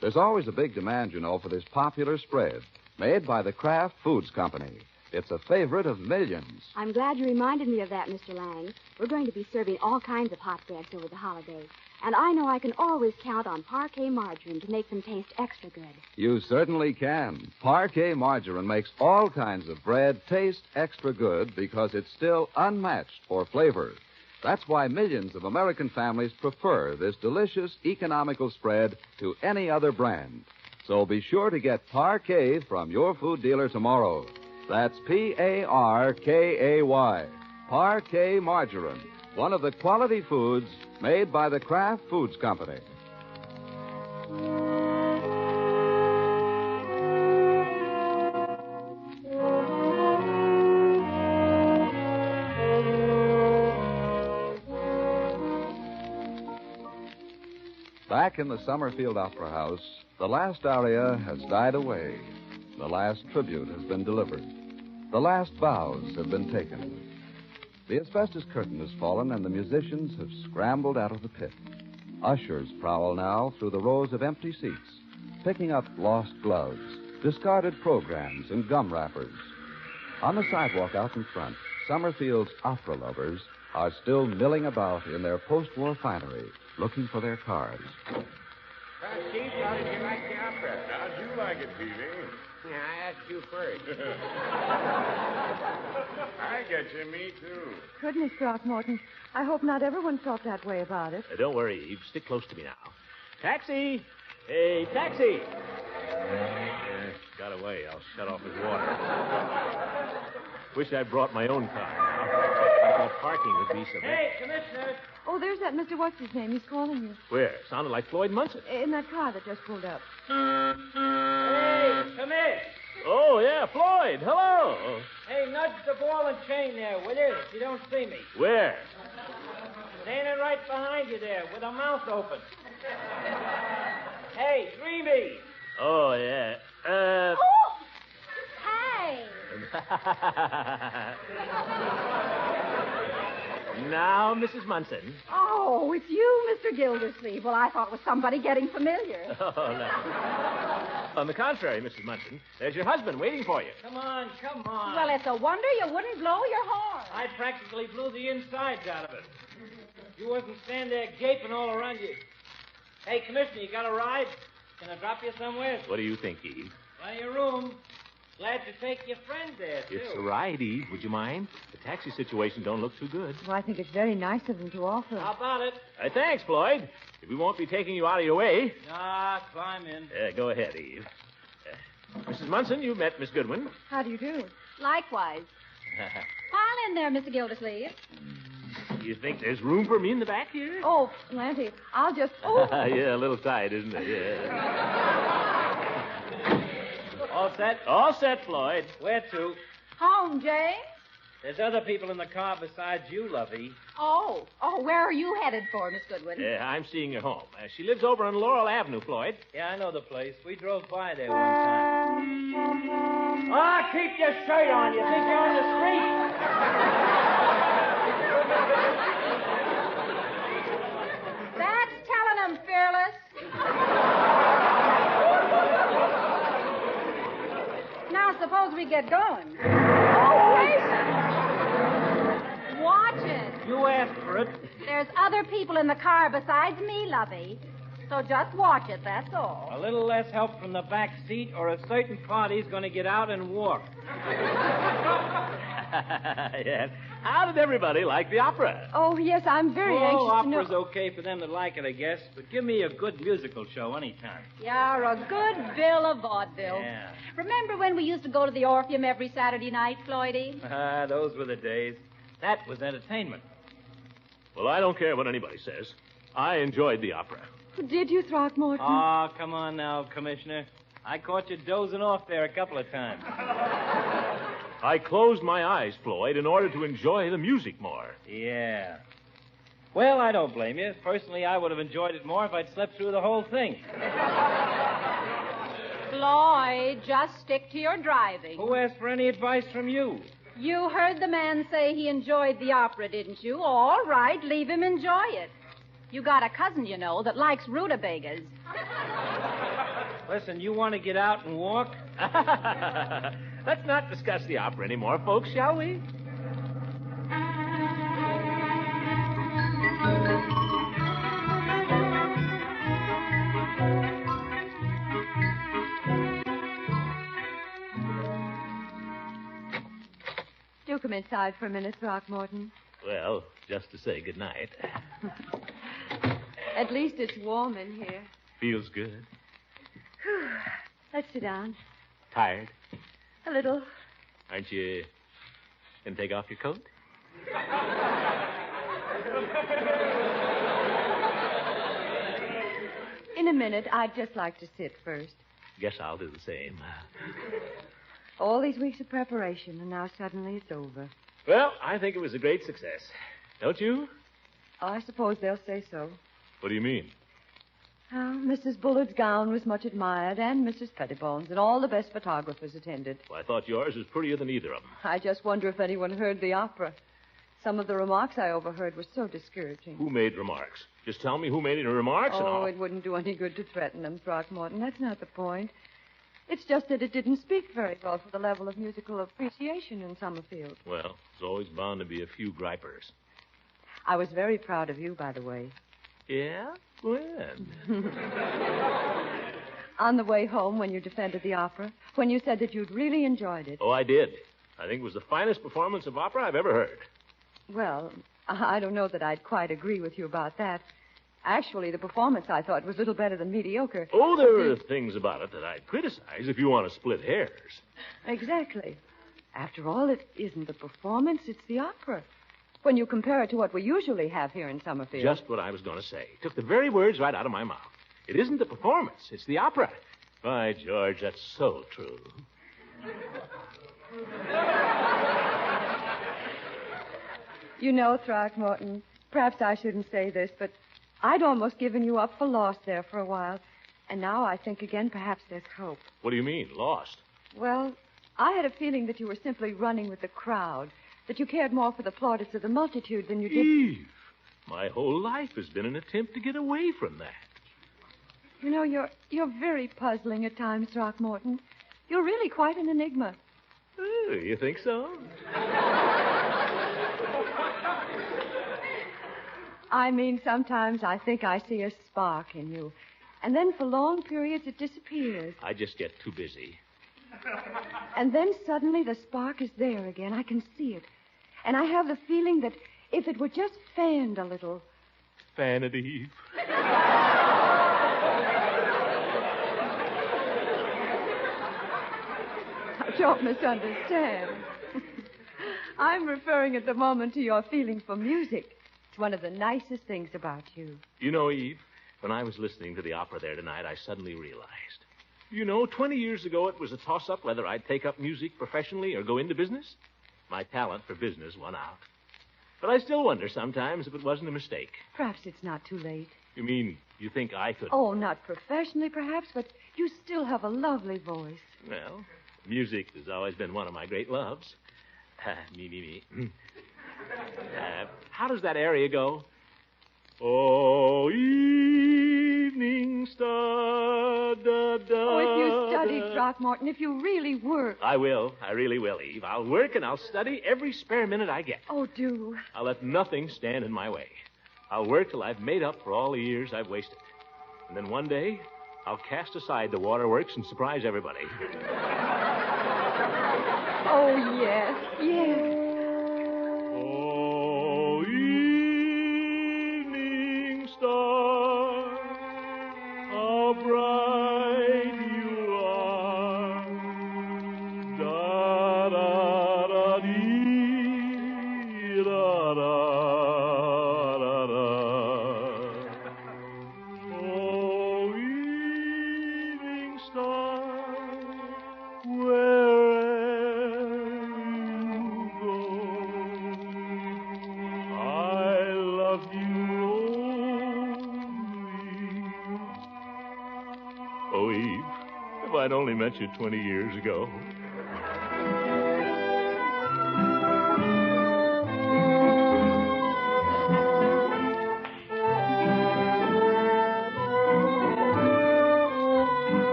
There's always a big demand, you know, for this popular spread made by the Kraft Foods Company. It's a favorite of millions. I'm glad you reminded me of that, Mr. Lang. We're going to be serving all kinds of hot breads over the holidays. And I know I can always count on Parquet margarine to make them taste extra good. You certainly can. Parquet margarine makes all kinds of bread taste extra good because it's still unmatched for flavor. That's why millions of American families prefer this delicious, economical spread to any other brand. So be sure to get Parquet from your food dealer tomorrow. That's Parkay. Parquet margarine, one of the quality foods made by the Kraft Foods Company. Back in the Summerfield Opera House, the last aria has died away. The last tribute has been delivered. The last bows have been taken. The asbestos curtain has fallen, and the musicians have scrambled out of the pit. Ushers prowl now through the rows of empty seats, picking up lost gloves, discarded programs, and gum wrappers. On the sidewalk out in front, Summerfield's opera lovers are still milling about in their post-war finery, looking for their cars. Chief, how did you like the opera? How'd you like it, Peavy? Yeah, I asked you first. I get you, me too. Goodness, Throckmorton. I hope not everyone felt that way about it. Don't worry, Eve. Stick close to me now. Taxi! Hey, taxi! Got away. I'll shut off his water. Wish I brought my own car. I thought parking would be so bad. Hey, Commissioner! Oh, there's that Mr. What's-his-name. He's calling you. Where? Sounded like Floyd Munson. In that car that just pulled up. Hey, come in. Oh, yeah, Floyd. Hello. Hey, nudge the ball and chain there, will you, if you don't see me. Where? Standing right behind you there, with a mouth open. Hey, Dreamy. Oh, yeah. Hey! Now, Mrs. Munson. Oh, it's you, Mr. Gildersleeve. Well, I thought it was somebody getting familiar. Oh, no. On the contrary, Mrs. Munson, there's your husband waiting for you. Come on, come on. Well, it's a wonder you wouldn't blow your horn. I practically blew the insides out of it. You wasn't standing there gaping all around you. Hey, Commissioner, you got a ride? Can I drop you somewhere? What do you think, Eve? Plenty of room. Glad to take your friend there, too. It's a ride, Eve. Would you mind? The taxi situation don't look too good. Well, I think it's very nice of them to offer. How about it? Thanks, Floyd. We won't be taking you out of your way. Ah, climb in. Go ahead, Eve. Mrs. Munson, you met Miss Goodwin. How do you do? Likewise. Pile in there, Mr. Gildersleeve. You think there's room for me in the back here? Oh, plenty. I'll just... Oh. Yeah, a little tight, isn't it? Yeah. All set? All set, Floyd. Where to? Home, Jay. There's other people in the car besides you, Lovey. Oh, where are you headed for, Miss Goodwin? I'm seeing her home. She lives over on Laurel Avenue, Floyd. Yeah, I know the place. We drove by there one time. Ah, keep your shirt on. You think you're on the street? That's telling them, Fearless. Now, suppose we get going. Oh, wait. Watch it. You asked for it. There's other people in the car besides me, Lovey. So just watch it, that's all. A little less help from the back seat, or a certain party's going to get out and walk. Yes. How did everybody like the opera? Oh, yes, I'm very anxious to know... opera's okay for them that like it, I guess. But give me a good musical show anytime. You're a good bill of vaudeville. Yeah. Remember when we used to go to the Orpheum every Saturday night, Floydie? Those were the days. That was entertainment. Well, I don't care what anybody says. I enjoyed the opera. Did you, Throckmorton? Oh, come on now, Commissioner. I caught you dozing off there a couple of times. I closed my eyes, Floyd, in order to enjoy the music more. Yeah. Well, I don't blame you. Personally, I would have enjoyed it more if I'd slept through the whole thing. Floyd, just stick to your driving. Who asked for any advice from you? You heard the man say he enjoyed the opera, didn't you? All right, leave him enjoy it. You got a cousin, you know, that likes rutabagas. Listen, you want to get out and walk? Let's not discuss the opera anymore, folks, shall we? Do come inside for a minute, Throckmorton. Well, just to say goodnight. At least it's warm in here. Feels good. Let's sit down. Tired? A little. Aren't you going to take off your coat? In a minute, I'd just like to sit first. Guess I'll do the same. All these weeks of preparation, and now suddenly it's over. Well, I think it was a great success. Don't you? Oh, I suppose they'll say so. What do you mean? Oh, Mrs. Bullard's gown was much admired, and Mrs. Pettibone's, and all the best photographers attended. Well, I thought yours was prettier than either of them. I just wonder if anyone heard the opera. Some of the remarks I overheard were so discouraging. Who made remarks? Just tell me who made any remarks and all. Oh, it wouldn't do any good to threaten them, Throckmorton. That's not the point. It's just that it didn't speak very well for the level of musical appreciation in Summerfield. Well, there's always bound to be a few gripers. I was very proud of you, by the way. Yeah? When? On the way home when you defended the opera, when you said that you'd really enjoyed it. Oh, I did. I think it was the finest performance of opera I've ever heard. Well, I don't know that I'd quite agree with you about that. Actually, the performance, I thought, was little better than mediocre. Oh, there are things about it that I'd criticize if you want to split hairs. Exactly. After all, it isn't the performance, it's the opera. When you compare it to what we usually have here in Summerfield. Just what I was going to say. Took the very words right out of my mouth. It isn't the performance, it's the opera. By George, that's so true. You know, Throckmorton, perhaps I shouldn't say this, but I'd almost given you up for lost there for a while. And now I think again perhaps there's hope. What do you mean, lost? Well, I had a feeling that you were simply running with the crowd, that you cared more for the plaudits of the multitude than you did... Eve, my whole life has been an attempt to get away from that. You know, you're very puzzling at times, Throckmorton. You're really quite an enigma. Oh, you think so? I mean, sometimes I think I see a spark in you. And then for long periods it disappears. I just get too busy. And then suddenly the spark is there again. I can see it. And I have the feeling that if it were just fanned a little. Fan it, Eve. Don't misunderstand. I'm referring at the moment to your feeling for music. It's one of the nicest things about you. You know, Eve, when I was listening to the opera there tonight, I suddenly realized. 20 years ago, it was a toss-up whether I'd take up music professionally or go into business. My talent for business won out. But I still wonder sometimes if it wasn't a mistake. Perhaps it's not too late. You mean you think I could... Oh, not professionally, perhaps, but you still have a lovely voice. Well, music has always been one of my great loves. Me. How does that aria go? Oh, evening star, da, da. Oh, if you studied, Throckmorton, if you really work. I will. I really will, Eve. I'll work and I'll study every spare minute I get. Oh, do. I'll let nothing stand in my way. I'll work till I've made up for all the years I've wasted. And then one day, I'll cast aside the waterworks and surprise everybody. Oh, yes, yes. Oh, evening star, how bright you are. Da da da dee da da da da. Oh, evening star, I'd only met you 20 years ago.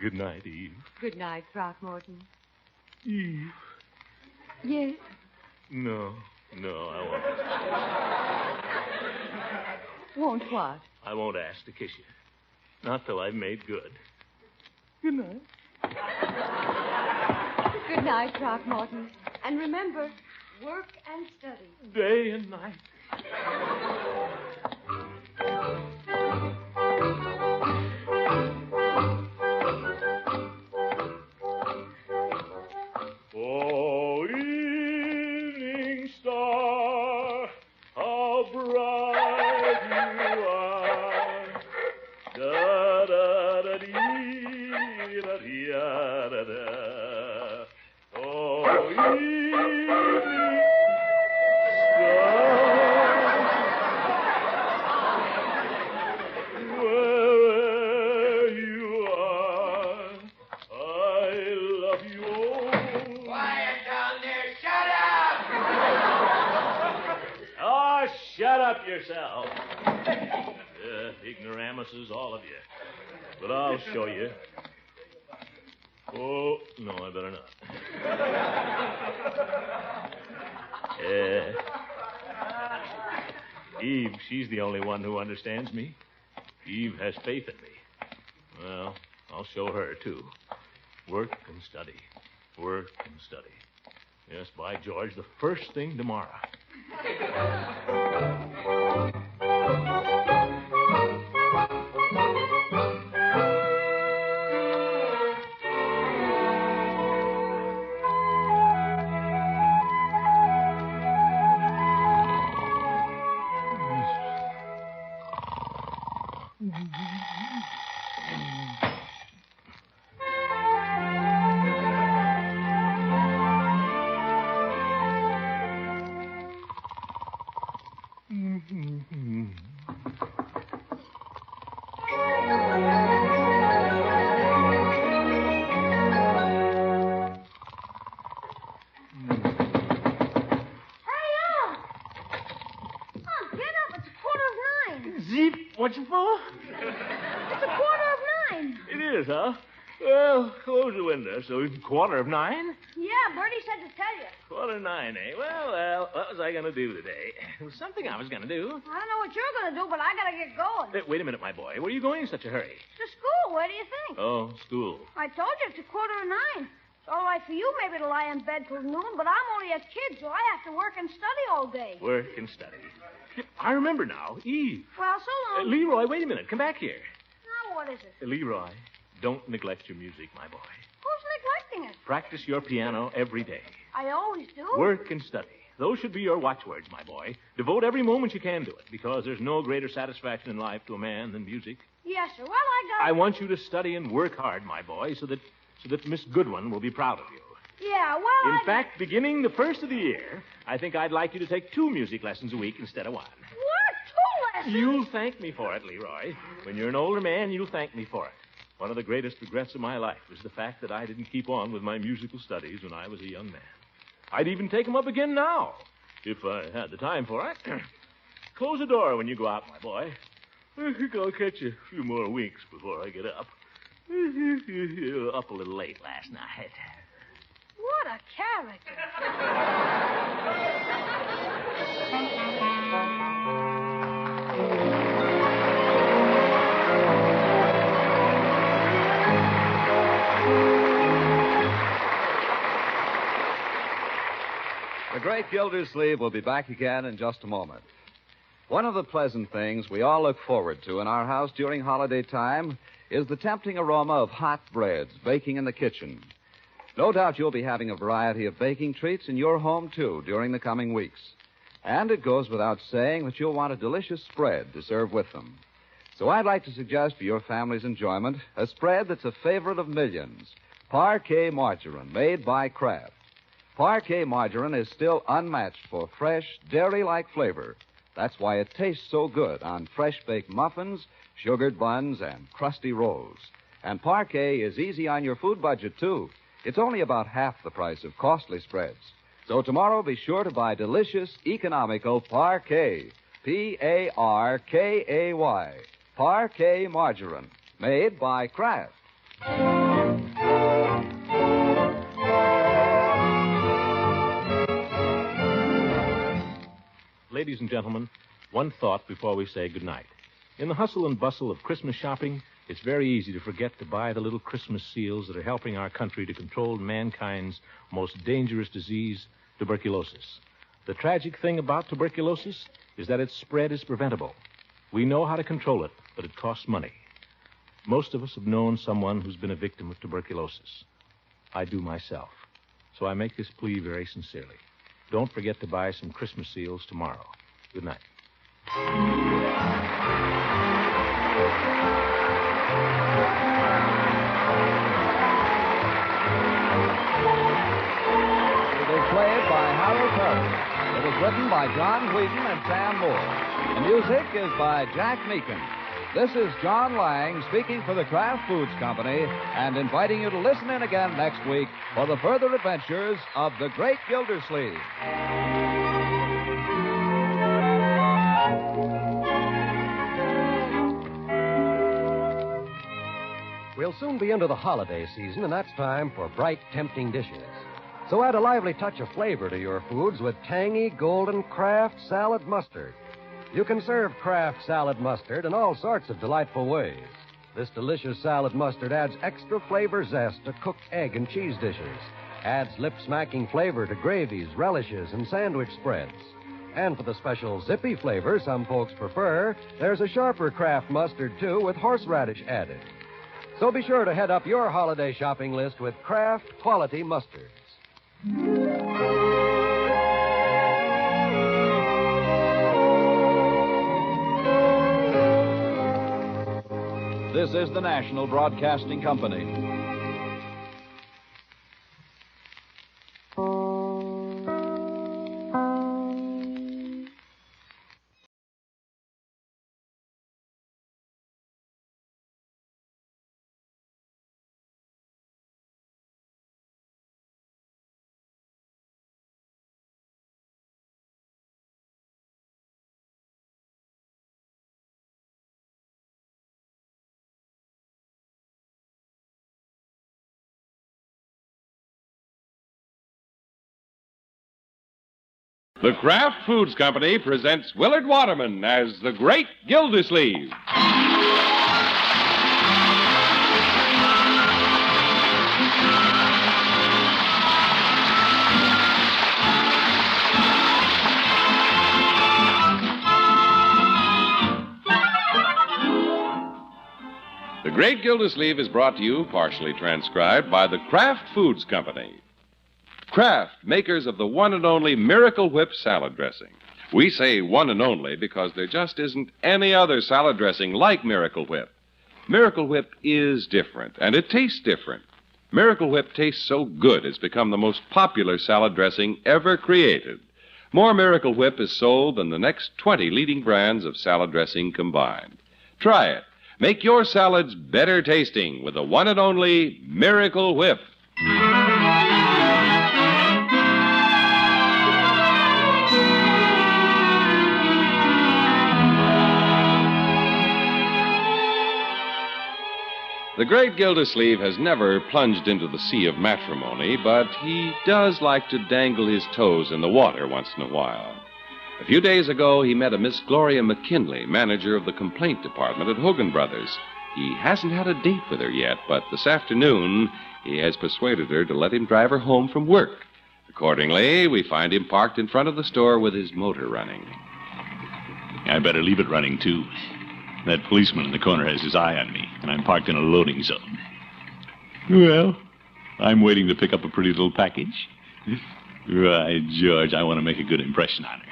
Good night, Eve. Good night, Throckmorton. Eve. Yes? No, I won't. Won't what? I won't ask to kiss you. Not till I've made good. Good night. Good night, Throckmorton. And remember, work and study. Day and night. Oh, evening star, how bright you are. Da da da dee da dee da da. Oh, evening star, wherever you are, I love you. Quiet down there. Shut up! Oh, shut up yourself. Ignoramuses, all of you. But I'll show you. Oh, no, I better not. Eve, she's the only one who understands me. Eve has faith in me. Well, I'll show her, too. Work and study. Work and study. Yes, by George, the first thing tomorrow. What you for? It's 9:15. It is, huh? Well, close the window. So it's 9:15? Yeah, Birdie said to tell you. 9:15, eh? Well, what was I going to do today? There was something I was going to do. I don't know what you're going to do, but I got to get going. Wait a minute, my boy. Where are you going in such a hurry? To school. Where do you think? Oh, school. I told you it's 9:15. It's all right for you maybe to lie in bed till noon, but I'm only a kid, so I have to work and study all day. Work and study. I remember now. Eve. Well, so long. Leroy, wait a minute. Come back here. Now, what is it? Leroy, don't neglect your music, my boy. Who's neglecting it? Practice your piano every day. I always do. Work and study. Those should be your watchwords, my boy. Devote every moment you can to it, because there's no greater satisfaction in life to a man than music. Yes, sir. Well, I want you to study and work hard, my boy, so that Miss Goodwin will be proud of you. Yeah, well, In fact, beginning the first of the year, I think I'd like you to take 2 music lessons a week instead of 1. What? 2 lessons? You'll thank me for it, Leroy. When you're an older man, you'll thank me for it. One of the greatest regrets of my life was the fact that I didn't keep on with my musical studies when I was a young man. I'd even take them up again now, if I had the time for it. Close the door when you go out, my boy. I think I'll catch a few more winks before I get up. Up a little late last night. What a character. The great Gildersleeve will be back again in just a moment. One of the pleasant things we all look forward to in our house during holiday time is the tempting aroma of hot breads baking in the kitchen. No doubt you'll be having a variety of baking treats in your home, too, during the coming weeks. And it goes without saying that you'll want a delicious spread to serve with them. So I'd like to suggest for your family's enjoyment a spread that's a favorite of millions, Parquet Margarine, made by Kraft. Parquet Margarine is still unmatched for fresh, dairy-like flavor. That's why it tastes so good on fresh-baked muffins, sugared buns, and crusty rolls. And Parquet is easy on your food budget, too. It's only about half the price of costly spreads. So tomorrow, be sure to buy delicious, economical Parquet. Parkay. Parquet Margarine, made by Kraft. Ladies and gentlemen, one thought before we say goodnight. In the hustle and bustle of Christmas shopping, it's very easy to forget to buy the little Christmas seals that are helping our country to control mankind's most dangerous disease, tuberculosis. The tragic thing about tuberculosis is that its spread is preventable. We know how to control it, but it costs money. Most of us have known someone who's been a victim of tuberculosis. I do myself. So I make this plea very sincerely. Don't forget to buy some Christmas seals tomorrow. Good night. It is played by Harold Perry. It was written by John Wheaton and Sam Moore. The music is by Jack Meakin. This is John Lang speaking for the Kraft Foods Company and inviting you to listen in again next week for the further adventures of the great Gildersleeve. We'll soon be into the holiday season, and that's time for bright, tempting dishes. So add a lively touch of flavor to your foods with tangy, golden Kraft salad mustard. You can serve Kraft salad mustard in all sorts of delightful ways. This delicious salad mustard adds extra flavor zest to cooked egg and cheese dishes, adds lip-smacking flavor to gravies, relishes, and sandwich spreads. And for the special zippy flavor some folks prefer, there's a sharper Kraft mustard, too, with horseradish added. So be sure to head up your holiday shopping list with Kraft quality mustards. This is the National Broadcasting Company. The Kraft Foods Company presents Willard Waterman as the Great Gildersleeve. The Great Gildersleeve is brought to you, partially transcribed, by the Kraft Foods Company. Kraft, makers of the one and only Miracle Whip salad dressing. We say one and only because there just isn't any other salad dressing like Miracle Whip. Miracle Whip is different, and it tastes different. Miracle Whip tastes so good it's become the most popular salad dressing ever created. More Miracle Whip is sold than the next 20 leading brands of salad dressing combined. Try it. Make your salads better tasting with the one and only Miracle Whip. The great Gildersleeve has never plunged into the sea of matrimony, but he does like to dangle his toes in the water once in a while. A few days ago, he met a Miss Gloria McKinley, manager of the complaint department at Hogan Brothers. He hasn't had a date with her yet, but this afternoon he has persuaded her to let him drive her home from work. Accordingly, we find him parked in front of the store with his motor running. I better leave it running, too. That policeman in the corner has his eye on me, and I'm parked in a loading zone. Well, I'm waiting to pick up a pretty little package. Right, George, I want to make a good impression on her.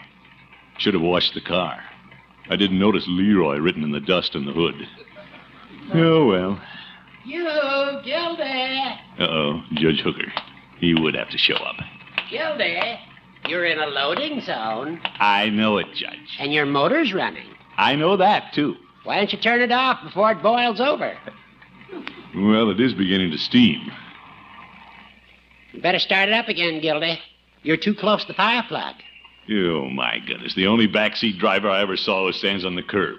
Should have washed the car. I didn't notice Leroy written in the dust in the hood. Oh, well. You, Gildy. Uh-oh, Judge Hooker. He would have to show up. Gildy, you're in a loading zone. I know it, Judge. And your motor's running. I know that, too. Why don't you turn it off before it boils over? Well, it is beginning to steam. You better start it up again, Gildy. You're too close to the fire plug. Oh, my goodness. The only backseat driver I ever saw who stands on the curb.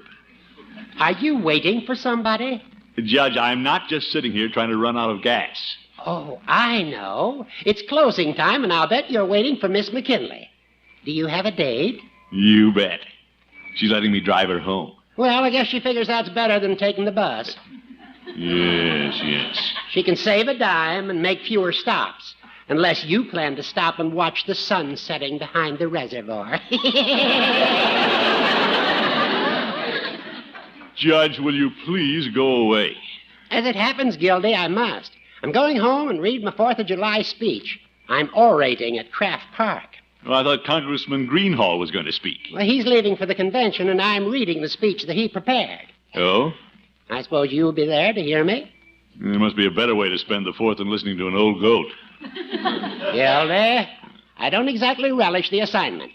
Are you waiting for somebody? Judge, I'm not just sitting here trying to run out of gas. Oh, I know. It's closing time, and I'll bet you're waiting for Miss McKinley. Do you have a date? You bet. She's letting me drive her home. Well, I guess she figures that's better than taking the bus. Yes. She can save a dime and make fewer stops. Unless you plan to stop and watch the sun setting behind the reservoir. Judge, will you please go away? As it happens, Gildy, I must. I'm going home and read my 4th of July speech. I'm orating at Kraft Park. Well, I thought Congressman Greenhall was going to speak. Well, he's leaving for the convention, and I'm reading the speech that he prepared. Oh? I suppose you'll be there to hear me? There must be a better way to spend the 4th than listening to an old goat. Gildy, I don't exactly relish the assignment.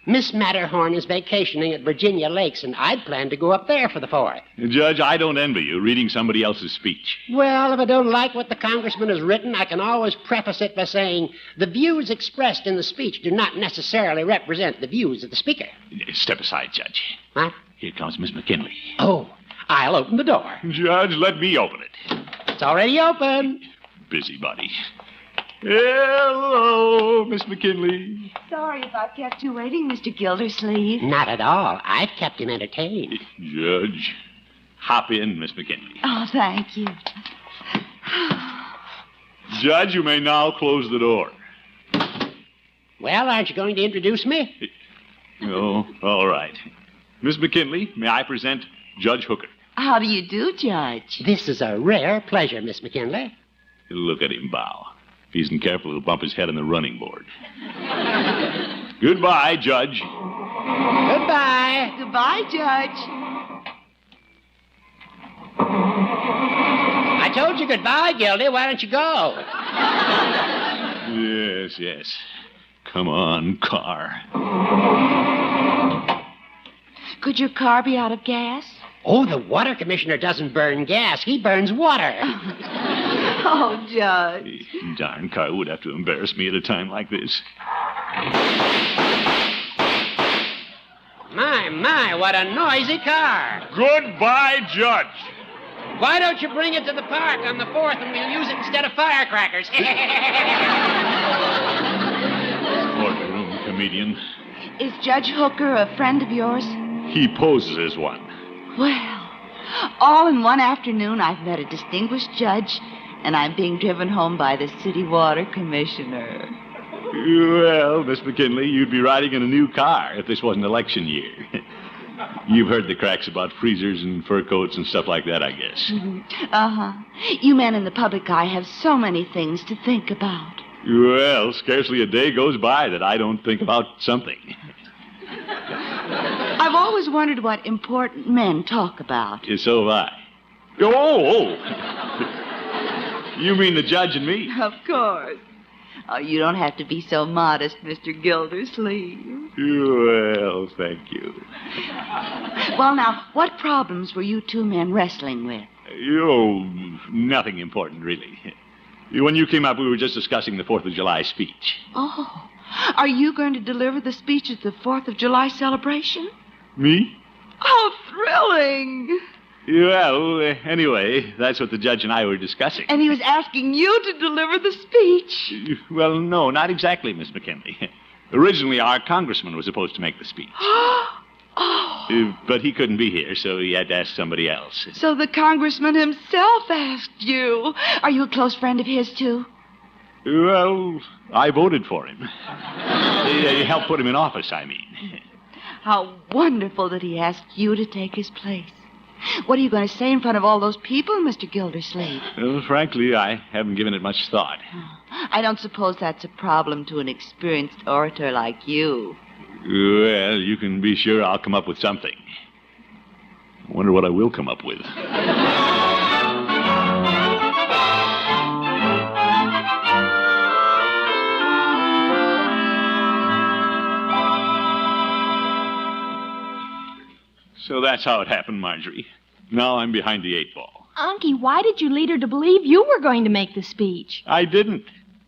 Miss Matterhorn is vacationing at Virginia Lakes, and I'd planned to go up there for the 4th. Judge, I don't envy you reading somebody else's speech. Well, if I don't like what the congressman has written, I can always preface it by saying the views expressed in the speech do not necessarily represent the views of the speaker. Step aside, Judge. What? Here comes Miss McKinley. Oh, I'll open the door. Judge, let me open it. It's already open. Busybody. Hello, Miss McKinley. Sorry if I've kept you waiting, Mr. Gildersleeve. Not at all. I've kept him entertained. Judge, hop in, Miss McKinley. Oh, thank you. Judge, you may now close the door. Well, aren't you going to introduce me? Oh, all right. Miss McKinley, may I present Judge Hooker? How do you do, Judge? This is a rare pleasure, Miss McKinley. Look at him bow. If he isn't careful, he'll bump his head on the running board. Goodbye, Judge. Goodbye. Goodbye, Judge. I told you goodbye, Gildy. Why don't you go? Yes. Come on, car. Could your car be out of gas? Oh, the water commissioner doesn't burn gas. He burns water. Oh, Judge. Darn car would have to embarrass me at a time like this. My, what a noisy car. Goodbye, Judge. Why don't you bring it to the park on the 4th and we'll use it instead of firecrackers? Courtroom comedian. Is Judge Hooker a friend of yours? He poses as one. Well, all in one afternoon, I've met a distinguished judge, and I'm being driven home by the city water commissioner. Well, Miss McKinley, you'd be riding in a new car if this wasn't election year. You've heard the cracks about freezers and fur coats and stuff like that, I guess. Uh-huh. You men in the public eye have so many things to think about. Well, scarcely a day goes by that I don't think about something. I've always wondered what important men talk about. So have I. Oh! You mean the judge and me? Of course. Oh, you don't have to be so modest, Mr. Gildersleeve. Well, thank you. Well, now, what problems were you two men wrestling with? Oh, nothing important, really. When you came up, we were just discussing the 4th of July speech. Oh, are you going to deliver the speech at the 4th of July celebration? Me? Oh, thrilling! Well, anyway, that's what the judge and I were discussing. And he was asking you to deliver the speech. Well, no, not exactly, Miss McKinley. Originally, our congressman was supposed to make the speech. But he couldn't be here, so he had to ask somebody else. So the congressman himself asked you. Are you a close friend of his, too? Well, I voted for him. He helped put him in office, I mean. How wonderful that he asked you to take his place. What are you going to say in front of all those people, Mr. Gildersleeve? Well, frankly, I haven't given it much thought. I don't suppose that's a problem to an experienced orator like you. Well, you can be sure I'll come up with something. I wonder what I will come up with. So that's how it happened, Marjorie. Now I'm behind the 8 ball. Unky, why did you lead her to believe you were going to make the speech? I didn't.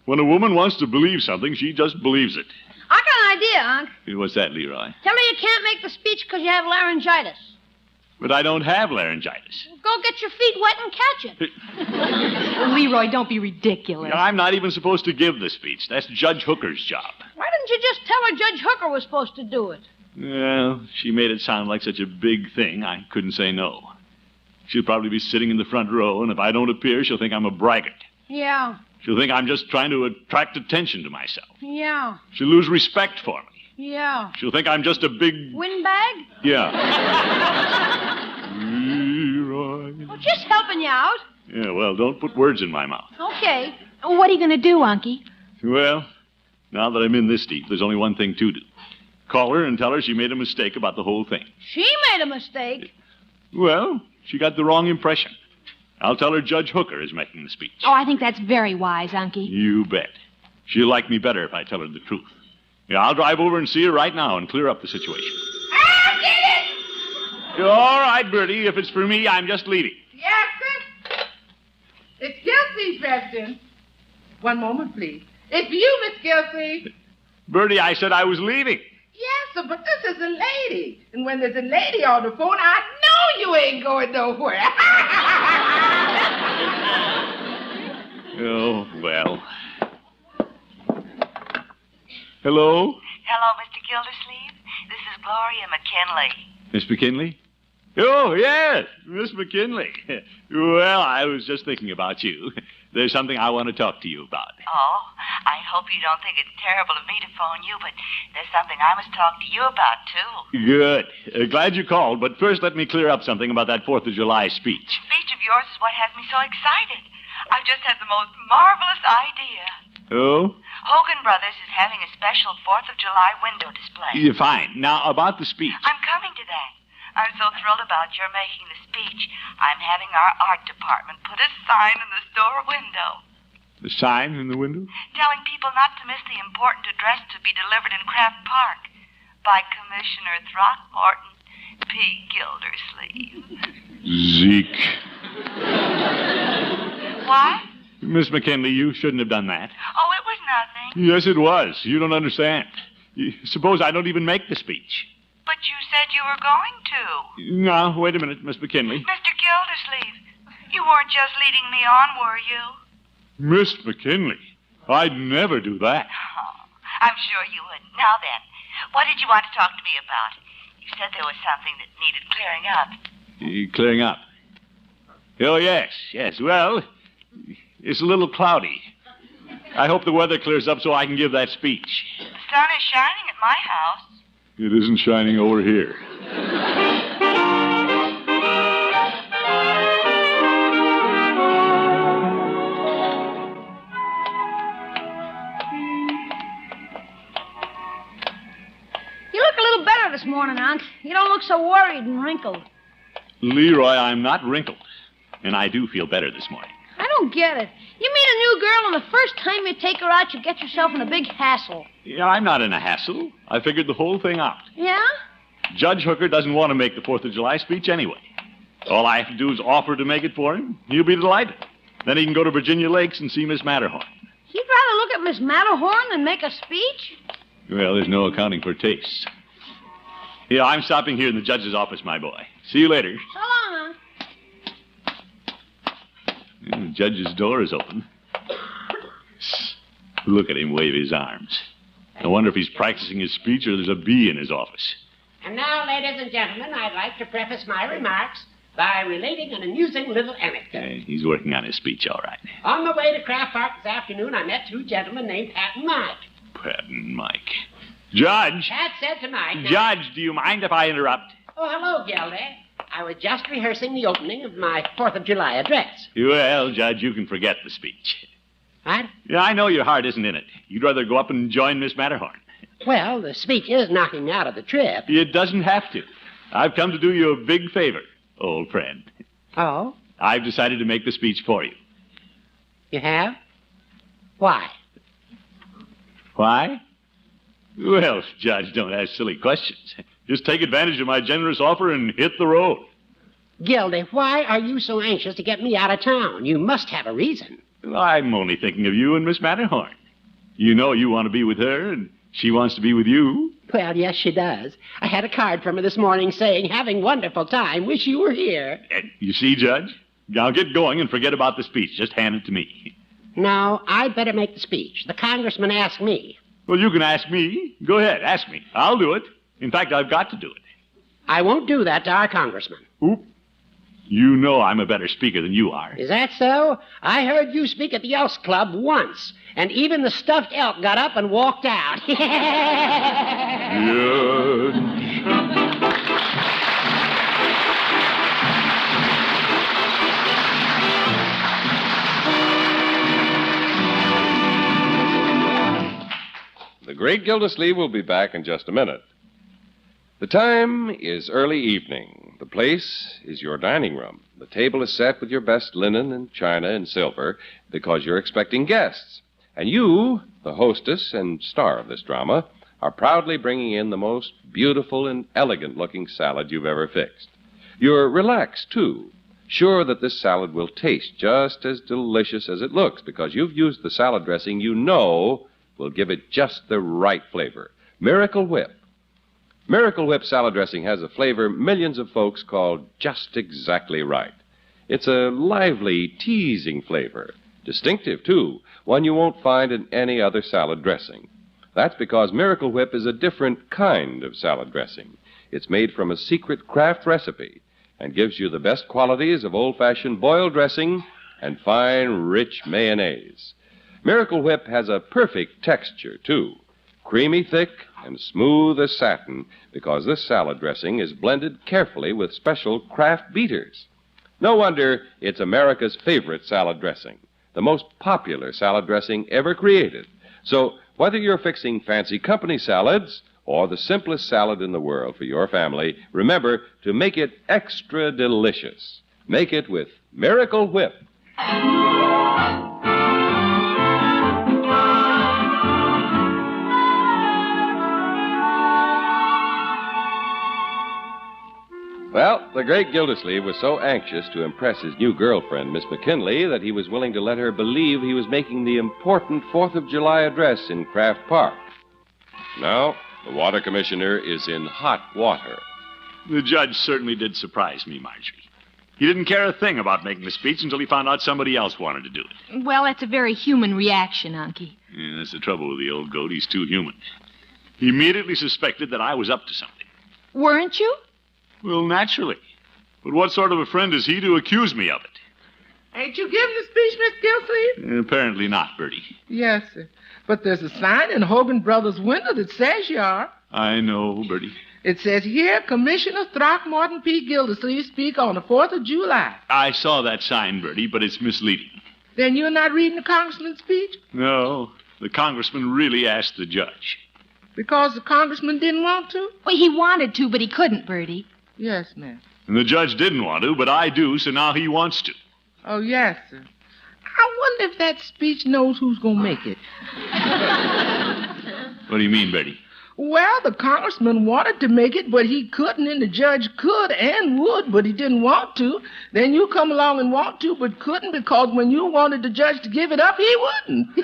When a woman wants to believe something, she just believes it. I got an idea, Unc. What's that, Leroy? Tell her you can't make the speech because you have laryngitis. But I don't have laryngitis. Go get your feet wet and catch it. Leroy, don't be ridiculous. I'm not even supposed to give the speech. That's Judge Hooker's job. Why didn't you just tell her Judge Hooker was supposed to do it? Well, she made it sound like such a big thing, I couldn't say no. She'll probably be sitting in the front row, and if I don't appear, she'll think I'm a braggart. Yeah. She'll think I'm just trying to attract attention to myself. Yeah. She'll lose respect for me. Yeah. She'll think I'm just a big... Windbag? Yeah. Leroy. Well, just helping you out. Yeah, well, don't put words in my mouth. Okay. What are you going to do, Unky? Well, now that I'm in this deep, there's only one thing to do. Call her and tell her she made a mistake about the whole thing. She made a mistake. Well, she got the wrong impression. I'll tell her Judge Hooker is making the speech. Oh, I think that's very wise, Unky. You bet. She'll like me better if I tell her the truth. Yeah, I'll drive over and see her right now and clear up the situation. I'll get it! All right, Birdie. If it's for me, I'm just leaving. Yes, sir. It's Gildersleeve, President. One moment, please. It's you, Miss Gildersleeve. Birdie, I said I was leaving. Yes, sir, but this is a lady. And when there's a lady on the phone, I know you ain't going nowhere. Oh, well. Hello? Hello, Mr. Gildersleeve. This is Gloria McKinley. Miss McKinley? Oh, yes, Miss McKinley. Well, I was just thinking about you. There's something I want to talk to you about. Oh, I hope you don't think it's terrible of me to phone you, but there's something I must talk to you about, too. Good. Glad you called, but first let me clear up something about that 4th of July speech. Speech of yours is what has me so excited. I've just had the most marvelous idea. Oh? Hogan Brothers is having a special 4th of July window display. Yeah, fine. Now, about the speech. I'm coming to that. I'm so thrilled about your making the speech. I'm having our art department put a sign in the store window. The sign in the window? Telling people not to miss the important address to be delivered in Craft Park by Commissioner Throckmorton P. Gildersleeve. Zeke. What? Miss McKinley, you shouldn't have done that. Oh, it was nothing. Yes, it was. You don't understand. Suppose I don't even make the speech. But you said you were going to. Now, wait a minute, Miss McKinley. Mr. Gildersleeve, you weren't just leading me on, were you? Miss McKinley, I'd never do that. Oh, I'm sure you wouldn't. Now then, What did you want to talk to me about? You said there was something that needed clearing up. Clearing up? Oh, yes. Well, it's a little cloudy. I hope the weather clears up so I can give that speech. The sun is shining at my house. It isn't shining over here. You look a little better this morning, Unc. You don't look so worried and wrinkled. Leroy, I'm not wrinkled. And I do feel better this morning. I don't get it. You meet a new girl, and the first time you take her out, you get yourself in a big hassle. Yeah, I'm not in a hassle. I figured the whole thing out. Yeah? Judge Hooker doesn't want to make the 4th of July speech anyway. All I have to do is offer to make it for him. He'll be delighted. Then he can go to Virginia Lakes and see Miss Matterhorn. You'd rather look at Miss Matterhorn than make a speech? Well, there's no accounting for tastes. Yeah, I'm stopping here in the judge's office, my boy. See you later. So long, Unc. The judge's door is open. Look at him wave his arms. I wonder if he's practicing his speech or there's a bee in his office. And now, ladies and gentlemen, I'd like to preface my remarks by relating an amusing little anecdote. He's working on his speech, all right. On the way to Craft Park this afternoon, I met 2 gentlemen named Pat and Mike. Pat and Mike. Judge! Pat said to Mike... Judge, do you mind if I interrupt? Oh, hello, Gildy. I was just rehearsing the opening of my 4th of July address. Well, Judge, you can forget the speech. What? Yeah, I know your heart isn't in it. You'd rather go up and join Miss Matterhorn. Well, the speech is knocking me out of the trip. It doesn't have to. I've come to do you a big favor, old friend. Oh? I've decided to make the speech for you. You have? Why? Why? Well, Judge, don't ask silly questions. Just take advantage of my generous offer and hit the road. Gildy, why are you so anxious to get me out of town? You must have a reason. I'm only thinking of you and Miss Matterhorn. You know you want to be with her, and she wants to be with you. Well, yes, she does. I had a card from her this morning saying, having wonderful time, wish you were here. You see, Judge? Now get going and forget about the speech. Just hand it to me. No, I'd better make the speech. The congressman asked me. Well, you can ask me. Go ahead, ask me. I'll do it. In fact, I've got to do it. I won't do that to our congressman. Oop. You know I'm a better speaker than you are. Is that so? I heard you speak at the Elks Club once, and even the stuffed elk got up and walked out. The great Gildersleeve will be back in just a minute. The time is early evening. The place is your dining room. The table is set with your best linen and china and silver because you're expecting guests. And you, the hostess and star of this drama, are proudly bringing in the most beautiful and elegant-looking salad you've ever fixed. You're relaxed, too, sure that this salad will taste just as delicious as it looks because you've used the salad dressing you know will give it just the right flavor. Miracle Whip. Miracle Whip salad dressing has a flavor millions of folks call just exactly right. It's a lively, teasing flavor. Distinctive, too, one you won't find in any other salad dressing. That's because Miracle Whip is a different kind of salad dressing. It's made from a secret Kraft recipe and gives you the best qualities of old-fashioned boiled dressing and fine, rich mayonnaise. Miracle Whip has a perfect texture, too. Creamy thick and smooth as satin because this salad dressing is blended carefully with special Kraft beaters. No wonder it's America's favorite salad dressing, the most popular salad dressing ever created. So whether you're fixing fancy company salads or the simplest salad in the world for your family, remember to make it extra delicious. Make it with Miracle Whip. Well, the great Gildersleeve was so anxious to impress his new girlfriend, Miss McKinley, that he was willing to let her believe he was making the important 4th of July address in Craft Park. Now, the water commissioner is in hot water. The judge certainly did surprise me, Marjorie. He didn't care a thing about making the speech until he found out somebody else wanted to do it. Well, that's a very human reaction, Unky. Yeah, that's the trouble with the old goat. He's too human. He immediately suspected that I was up to something. Weren't you? Well, naturally. But what sort of a friend is he to accuse me of it? Ain't you giving the speech, Miss Gildersleeve? Apparently not, Birdie. Yes, sir. But there's a sign in Hogan Brothers' window that says you are. I know, Birdie. It says here, Commissioner Throckmorton P. Gildersleeve speak on the 4th of July. I saw that sign, Birdie, but it's misleading. Then you're not reading the congressman's speech? No, the congressman really asked the judge. Because the congressman didn't want to? Well, he wanted to, but he couldn't, Birdie. Yes, ma'am. And the judge didn't want to, but I do, so now he wants to. Oh, yes, sir. I wonder if that speech knows who's going to make it. What do you mean, Birdie? Well, the congressman wanted to make it, but he couldn't, and the judge could and would, but he didn't want to. Then you come along and want to, but couldn't, because when you wanted the judge to give it up, he wouldn't.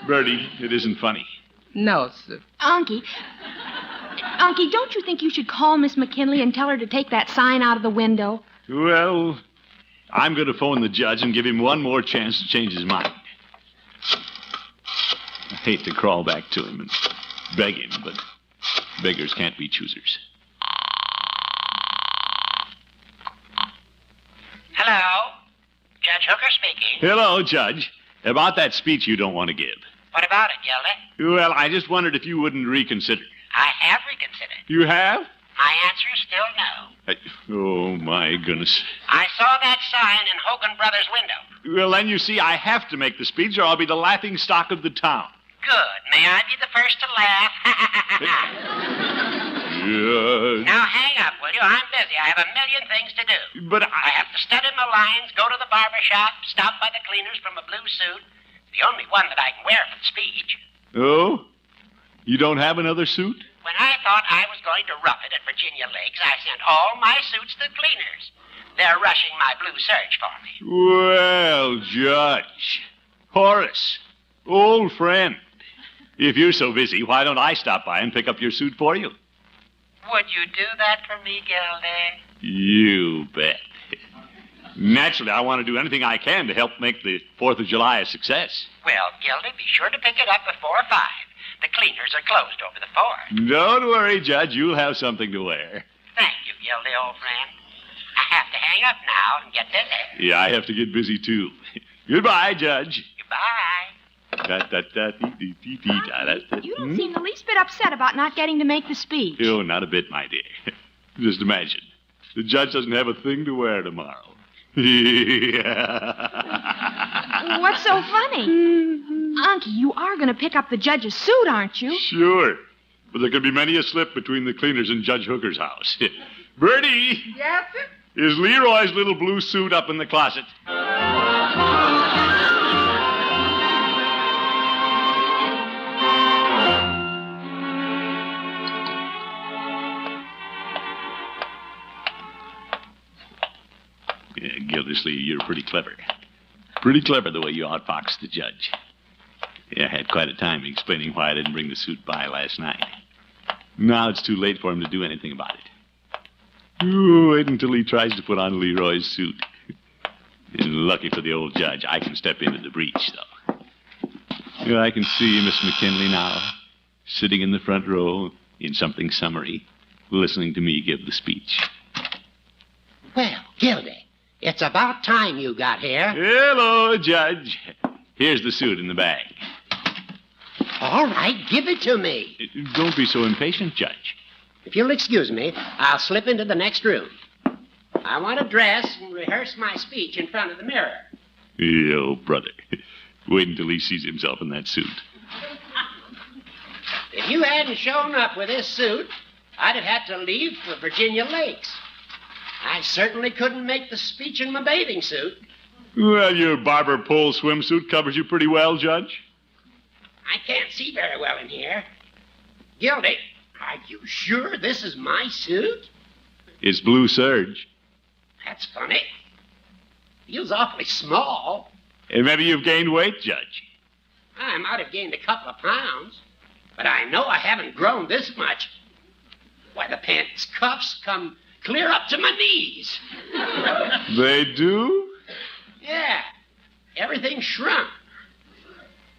Birdie, it isn't funny. No, sir. Unky, don't you think you should call Miss McKinley and tell her to take that sign out of the window? Well, I'm going to phone the judge and give him one more chance to change his mind. I hate to crawl back to him and beg him, but beggars can't be choosers. Hello? Judge Hooker speaking. Hello, Judge. About that speech you don't want to give. What about it, Gildy? Well, I just wondered if you wouldn't reconsider. I have reconsidered. You have? My answer is still no. Oh, my goodness. I saw that sign in Hogan Brothers' window. Well, then you see, I have to make the speech or I'll be the laughing stock of the town. Good. May I be the first to laugh? Yes. Now hang up, will you? I'm busy. I have a million things to do. But I have to study my lines, go to the barber shop, stop by the cleaners from a blue suit. The only one that I can wear for the speech. Oh? You don't have another suit? When I thought I was going to rough it at Virginia Lakes, I sent all my suits to the cleaners. They're rushing my blue serge for me. Well, Judge. Horace. Old friend. If you're so busy, why don't I stop by and pick up your suit for you? Would you do that for me, Gildy? You bet. Naturally, I want to do anything I can to help make the 4th of July a success. Well, Gildy, be sure to pick it up before 5. The cleaners are closed over the 4th. Don't worry, Judge. You'll have something to wear. Thank you, Gildy, old friend. I have to hang up now and get busy. Yeah, I have to get busy, too. Goodbye, Judge. Goodbye. You don't seem the least bit upset about not getting to make the speech. Oh, not a bit, my dear. Just imagine. The judge doesn't have a thing to wear tomorrow. What's so funny? Unky, you are going to pick up the judge's suit, aren't you? Sure. But there could be many a slip between the cleaners and Judge Hooker's house. Birdie! Yes, sir? Is Leroy's little blue suit up in the closet? Yeah, Gildersleeve, you're pretty clever. Pretty clever the way you outfoxed the judge. Yeah, I had quite a time explaining why I didn't bring the suit by last night. Now it's too late for him to do anything about it. Ooh, wait until he tries to put on Leroy's suit. And lucky for the old judge, I can step into the breach, though. Yeah, I can see Miss McKinley now, sitting in the front row in something summery, listening to me give the speech. Well, Gildy, it's about time you got here. Hello, Judge. Here's the suit in the bag. All right, give it to me. Don't be so impatient, Judge. If you'll excuse me, I'll slip into the next room. I want to dress and rehearse my speech in front of the mirror. Oh, brother. Wait until he sees himself in that suit. If you hadn't shown up with this suit, I'd have had to leave for Virginia Lakes. I certainly couldn't make the speech in my bathing suit. Well, your barber pole swimsuit covers you pretty well, Judge. I can't see very well in here. Gildy, are you sure this is my suit? It's blue serge. That's funny. Feels awfully small. And maybe you've gained weight, Judge. I might have gained a couple of pounds, but I know I haven't grown this much. Why, the pants cuffs come clear up to my knees. They do? Yeah. Everything shrunk.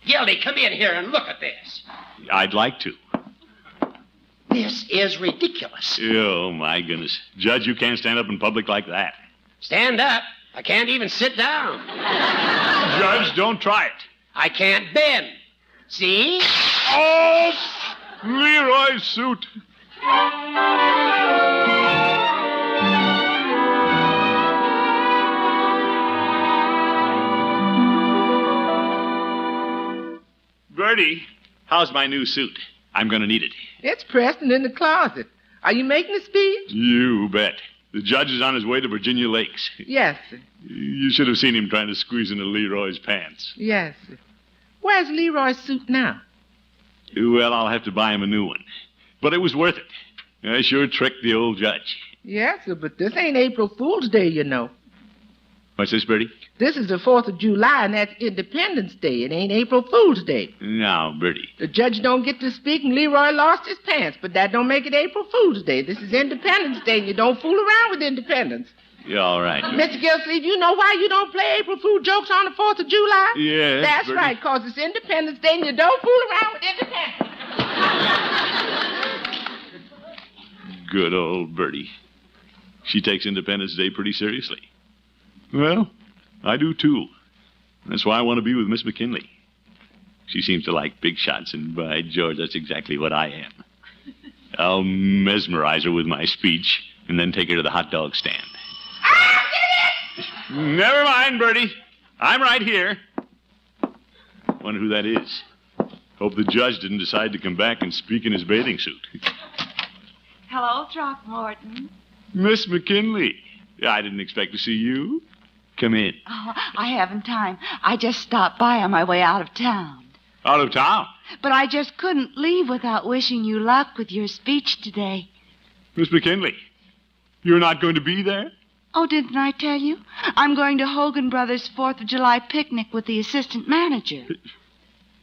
Gildy, come in here and look at this. I'd like to. This is ridiculous. Oh, my goodness. Judge, you can't stand up in public like that. Stand up? I can't even sit down. Judge, don't try it. I can't bend. See? Oh! Leroy's suit. Birdie, how's my new suit? I'm going to need it. It's pressed and in the closet. Are you making a speech? You bet. The judge is on his way to Virginia Lakes. Yes, sir. You should have seen him trying to squeeze into Leroy's pants. Yes, sir. Where's Leroy's suit now? Well, I'll have to buy him a new one. But it was worth it. I sure tricked the old judge. Yes, sir, but this ain't April Fool's Day, you know. What's this, Birdie? This is the 4th of July, and that's Independence Day. It ain't April Fool's Day. Now, Birdie. The judge don't get to speak, and Leroy lost his pants, but that don't make it April Fool's Day. This is Independence Day, and you don't fool around with independence. Yeah, all right. Mr. Gildersleeve, you know why you don't play April Fool jokes on the 4th of July? Yes, That's Birdie. right, because it's Independence Day, and you don't fool around with independence. Good old Birdie. She takes Independence Day pretty seriously. Well, I do, too. That's why I want to be with Miss McKinley. She seems to like big shots, and by George, that's exactly what I am. I'll mesmerize her with my speech, and then take her to the hot dog stand. Never mind, Birdie. I'm right here. Wonder who that is. Hope the judge didn't decide to come back and speak in his bathing suit. Hello, Throckmorton. Miss McKinley. I didn't expect to see you. Come in. Oh, I haven't time. I just stopped by on my way out of town. Out of town? But I just couldn't leave without wishing you luck with your speech today. Miss McKinley, you're not going to be there? Oh, didn't I tell you? I'm going to Hogan Brothers' 4th of July picnic with the assistant manager.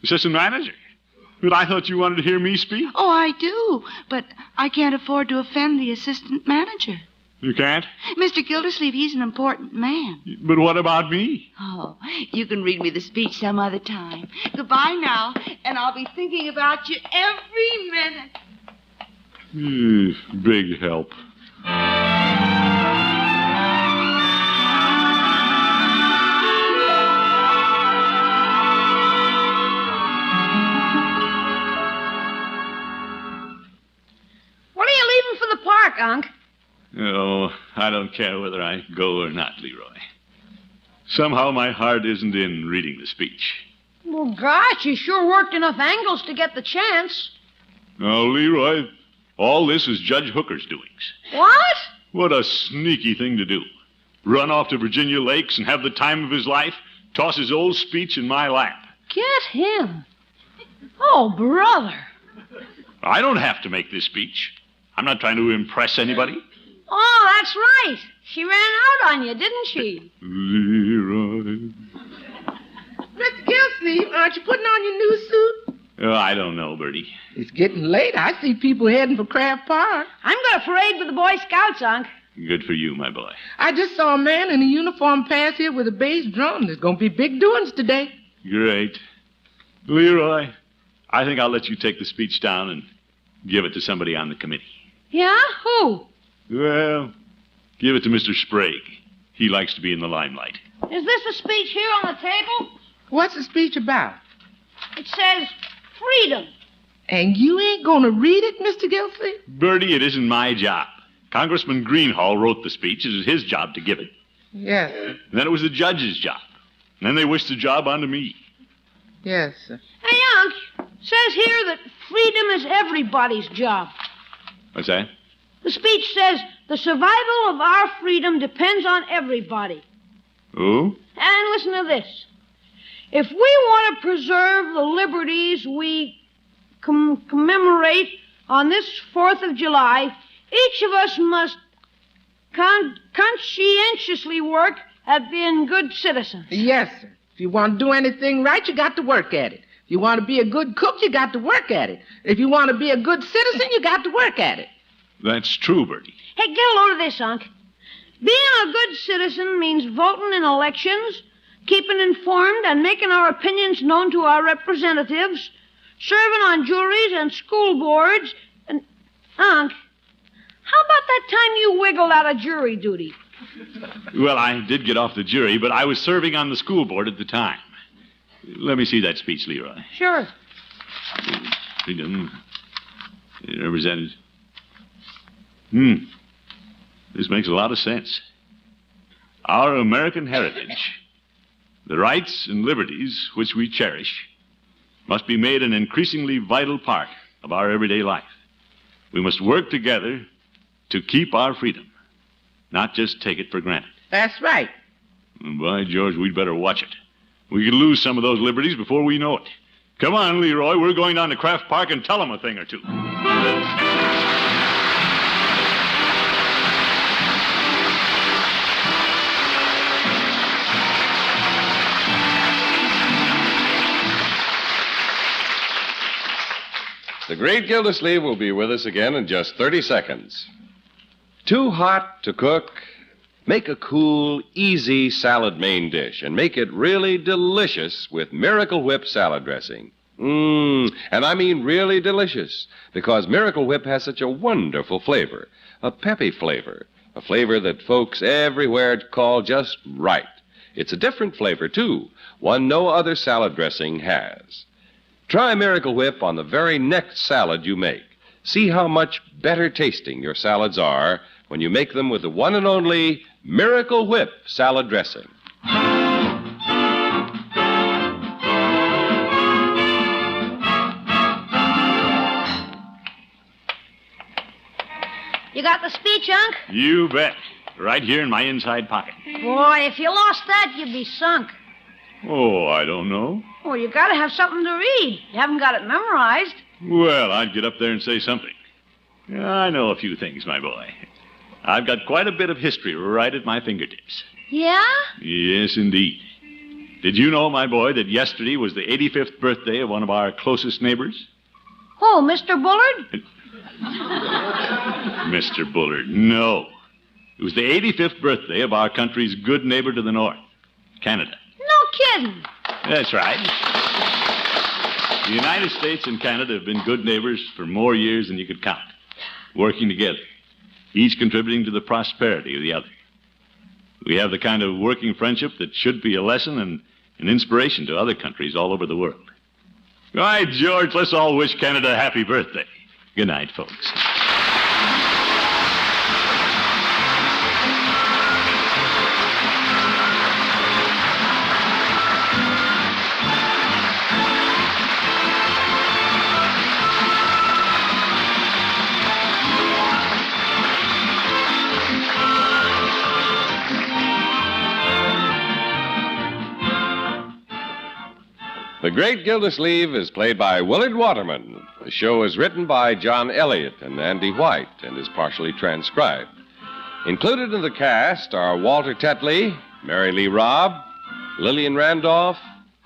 Assistant manager? But I thought you wanted to hear me speak. Oh, I do. But I can't afford to offend the assistant manager. You can't? Mr. Gildersleeve, he's an important man. But what about me? Oh, you can read me the speech some other time. Goodbye now, and I'll be thinking about you every minute. Big help. When are you leaving for the park, Unc? Oh, I don't care whether I go or not, Leroy. Somehow my heart isn't in reading the speech. Well, gosh, you sure worked enough angles to get the chance. No, Leroy, all this is Judge Hooker's doings. What? What a sneaky thing to do. Run off to Virginia Lakes and have the time of his life, toss his old speech in my lap. Get him. Oh, brother. I don't have to make this speech. I'm not trying to impress anybody. Oh, that's right. She ran out on you, didn't she? Leroy. Mr. Gildersleeve, aren't you putting on your new suit? Oh, I don't know, Birdie. It's getting late. I see people heading for Craft Park. I'm going to parade with the Boy Scouts, Unc. Good for you, my boy. I just saw a man in a uniform pass here with a bass drum. There's going to be big doings today. Great. Leroy, I think I'll let you take the speech down and give it to somebody on the committee. Yeah? Who? Well, give it to Mr. Sprague. He likes to be in the limelight. Is this a speech here on the table? What's the speech about? It says freedom. And you ain't going to read it, Mr. Gildersleeve? Birdie, it isn't my job. Congressman Greenhall wrote the speech. It was his job to give it. Yes, sir. And then it was the judge's job. And then they wished the job onto me. Yes, sir. Hey, Unc, says here that freedom is everybody's job. What's that? The speech says the survival of our freedom depends on everybody. Oh? And listen to this. If we want to preserve the liberties we commemorate on this 4th of July, each of us must conscientiously work at being good citizens. Yes, sir. If you want to do anything right, you got to work at it. If you want to be a good cook, you got to work at it. If you want to be a good citizen, you got to work at it. That's true, Birdie. Hey, get a load of this, Unc. Being a good citizen means voting in elections, keeping informed and making our opinions known to our representatives, serving on juries and school boards, and... Unc, how about that time you wiggled out of jury duty? Well, I did get off the jury, but I was serving on the school board at the time. Let me see that speech, Leroy. Sure. Freedom. Represented. This makes a lot of sense. Our American heritage, the rights and liberties which we cherish, must be made an increasingly vital part of our everyday life. We must work together to keep our freedom, not just take it for granted. That's right. By George, we'd better watch it. We could lose some of those liberties before we know it. Come on, Leroy. We're going down to Kraft Park and tell them a thing or two. The great Gildersleeve will be with us again in just 30 seconds. Too hot to cook? Make a cool, easy salad main dish and make it really delicious with Miracle Whip salad dressing. And I mean really delicious, because Miracle Whip has such a wonderful flavor, a peppy flavor, a flavor that folks everywhere call just right. It's a different flavor, too, one no other salad dressing has. Try Miracle Whip on the very next salad you make. See how much better tasting your salads are when you make them with the one and only Miracle Whip salad dressing. You got the speech, Unc? You bet. Right here in my inside pocket. Boy, if you lost that, you'd be sunk. Oh, I don't know. Well, you gotta have something to read. You haven't got it memorized. Well, I'd get up there and say something. I know a few things, my boy. I've got quite a bit of history right at my fingertips. Yeah? Yes, indeed. Did you know, my boy, that yesterday was the 85th birthday of one of our closest neighbors? Oh, Mr. Bullard? Mr. Bullard, no. It was the 85th birthday of our country's good neighbor to the north, Canada. No kidding. That's right. The United States and Canada have been good neighbors for more years than you could count, working together, each contributing to the prosperity of the other. We have the kind of working friendship that should be a lesson and an inspiration to other countries all over the world. All right, George, let's all wish Canada a happy birthday. Good night, folks. The Great Gildersleeve is played by Willard Waterman. The show is written by John Elliott and Andy White and is partially transcribed. Included in the cast are Walter Tetley, Mary Lee Robb, Lillian Randolph,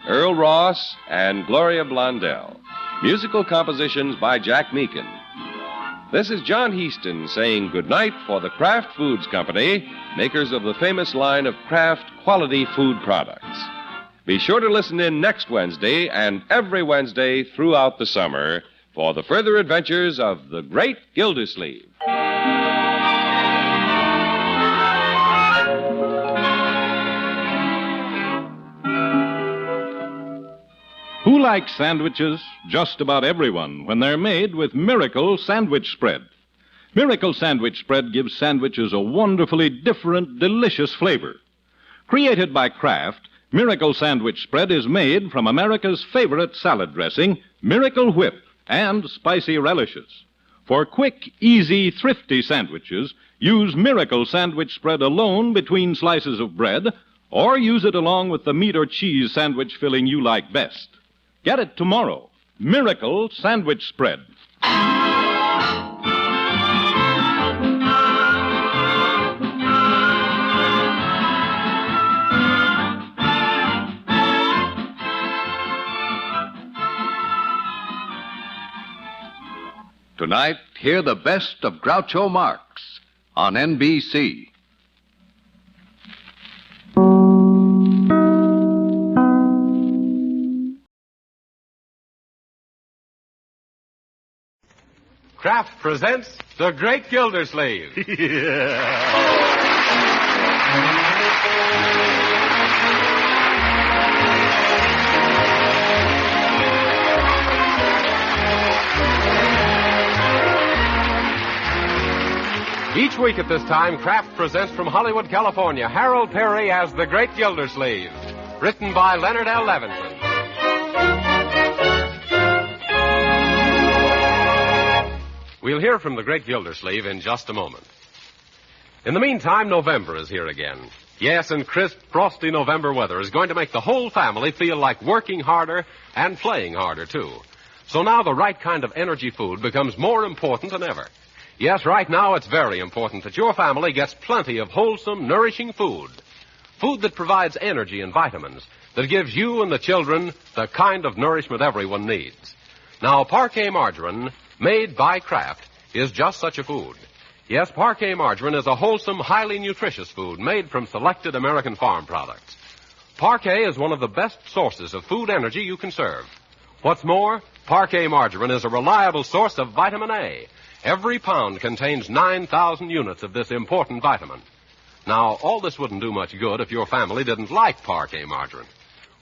Earl Ross, and Gloria Blondell. Musical compositions by Jack Meakin. This is John Heaston saying goodnight for the Kraft Foods Company, makers of the famous line of Kraft quality food products. Be sure to listen in next Wednesday and every Wednesday throughout the summer for the further adventures of the Great Gildersleeve. Who likes sandwiches? Just about everyone, when they're made with Miracle Sandwich Spread. Miracle Sandwich Spread gives sandwiches a wonderfully different, delicious flavor. Created by Kraft, Miracle Sandwich Spread is made from America's favorite salad dressing, Miracle Whip, and spicy relishes. For quick, easy, thrifty sandwiches, use Miracle Sandwich Spread alone between slices of bread, or use it along with the meat or cheese sandwich filling you like best. Get it tomorrow. Miracle Sandwich Spread. Tonight, hear the best of Groucho Marx on NBC. Kraft presents The Great Gildersleeve. Each week at this time, Kraft presents from Hollywood, California, Harold Perry as The Great Gildersleeve, written by Leonard L. Levinson. We'll hear from the Great Gildersleeve in just a moment. In the meantime, November is here again. Yes, and crisp, frosty November weather is going to make the whole family feel like working harder and playing harder, too. So now the right kind of energy food becomes more important than ever. Yes, right now it's very important that your family gets plenty of wholesome, nourishing food. Food that provides energy and vitamins, that gives you and the children the kind of nourishment everyone needs. Now, Parquet margarine, made by Kraft, is just such a food. Yes, Parquet margarine is a wholesome, highly nutritious food made from selected American farm products. Parquet is one of the best sources of food energy you can serve. What's more, Parquet margarine is a reliable source of vitamin A. Every pound contains 9,000 units of this important vitamin. Now, all this wouldn't do much good if your family didn't like Parquet margarine.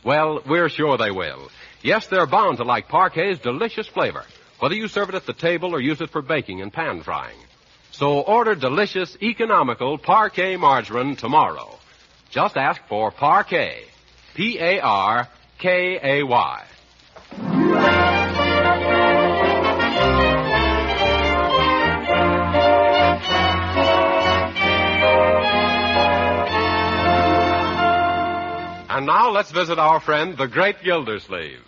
Well, we're sure they will. Yes, they're bound to like Parquet's delicious flavor, whether you serve it at the table or use it for baking and pan frying. So order delicious, economical Parquet margarine tomorrow. Just ask for Parquet. P-A-R-K-A-Y. And now let's visit our friend, the Great Gildersleeve.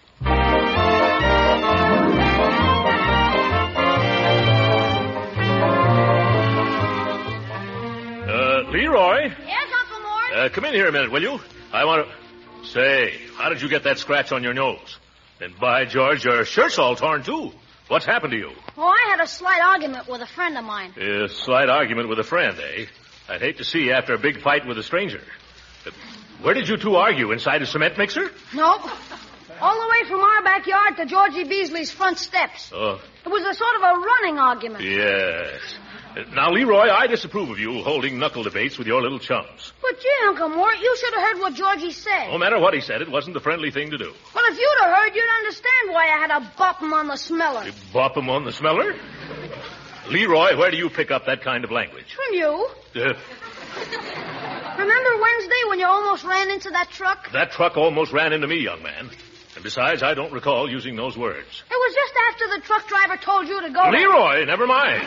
Leroy? Yes, Uncle Mort? Come in here a minute, will you? I want to... Say, how did you get that scratch on your nose? And by George, your shirt's all torn, too. What's happened to you? Oh, I had a slight argument with a friend of mine. A slight argument with a friend, eh? I'd hate to see you after a big fight with a stranger. Where did you two argue? Inside a cement mixer? Nope. All the way from our backyard to Georgie Beasley's front steps. Oh. It was a sort of a running argument. Yes. Now, Leroy, I disapprove of you holding knuckle debates with your little chums. But gee, Uncle Mort, you should have heard what Georgie said. No matter what he said, it wasn't the friendly thing to do. Well, if you'd have heard, you'd understand why I had to bop him on the smeller. You bop him on the smeller? Leroy, where do you pick up that kind of language? From you. Remember Wednesday when you almost ran into that truck? That truck almost ran into me, young man. And besides, I don't recall using those words. It was just after the truck driver told you to go. Leroy, never mind.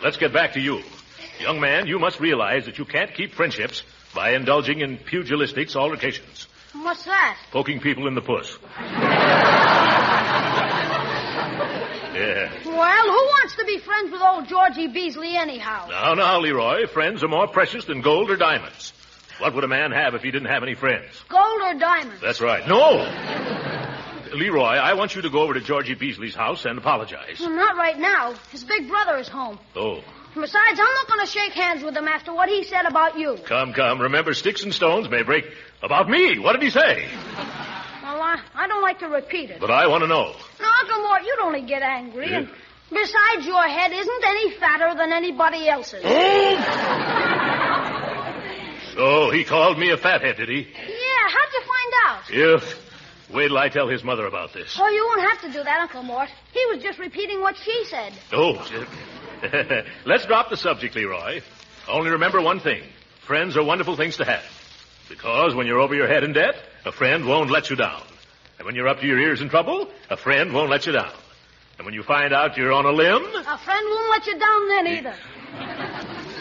Let's get back to you. Young man, you must realize that you can't keep friendships by indulging in pugilistic altercations. What's that? Poking people in the puss. Yeah. Well, who wants to be friends with old Georgie Beasley anyhow? Now, Leroy, friends are more precious than gold or diamonds. What would a man have if he didn't have any friends? Gold or diamonds? That's right. No! Leroy, I want you to go over to Georgie Beasley's house and apologize. Well, not right now. His big brother is home. Oh. Besides, I'm not going to shake hands with him after what he said about you. Come. Remember, sticks and stones may break... About me? What did he say? Well, I don't like to repeat it. But I want to know. Now, Uncle Mort, you'd only get angry. Yeah. And besides, your head isn't any fatter than anybody else's. So he called me a fathead, did he? Yeah, how'd you find out? Wait till I tell his mother about this. Oh, you won't have to do that, Uncle Mort. He was just repeating what she said. Oh, let's drop the subject, Leroy. Only remember one thing. Friends are wonderful things to have. Because when you're over your head in debt, a friend won't let you down. And when you're up to your ears in trouble, a friend won't let you down. And when you find out you're on a limb... A friend won't let you down then either.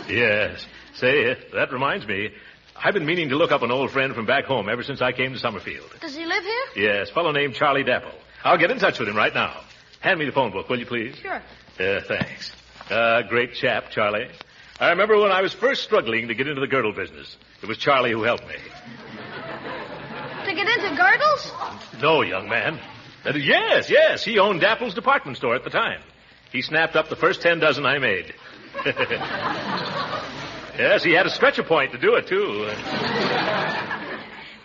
Yes. Say, that reminds me. I've been meaning to look up an old friend from back home ever since I came to Summerfield. Does he live here? Yes, a fellow named Charlie Dapple. I'll get in touch with him right now. Hand me the phone book, will you, please? Sure. Thanks. Great chap, Charlie. I remember when I was first struggling to get into the girdle business. It was Charlie who helped me. To get into girdles? No, young man. Yes. He owned Dapple's department store at the time. He snapped up the first 10 dozen I made. Yes, he had a stretcher point to do it, too.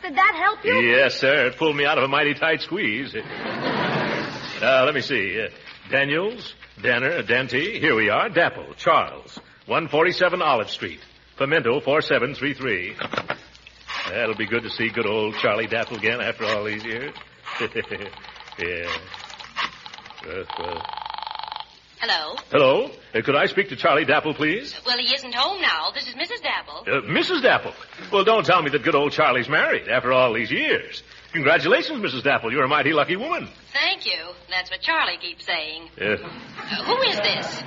Did that help you? Yes, sir. It pulled me out of a mighty tight squeeze. Let me see. Daniels, Danner, Dante. Here we are. Dapple, Charles. 147 Olive Street. Pimento, 4733. That'll be good to see good old Charlie Dapple again after all these years. Yeah. Well. Hello? Hello? Could I speak to Charlie Dapple, please? Well, he isn't home now. This is Mrs. Dapple. Mrs. Dapple? Well, don't tell me that good old Charlie's married after all these years. Congratulations, Mrs. Dapple. You're a mighty lucky woman. Thank you. That's what Charlie keeps saying. Who is this?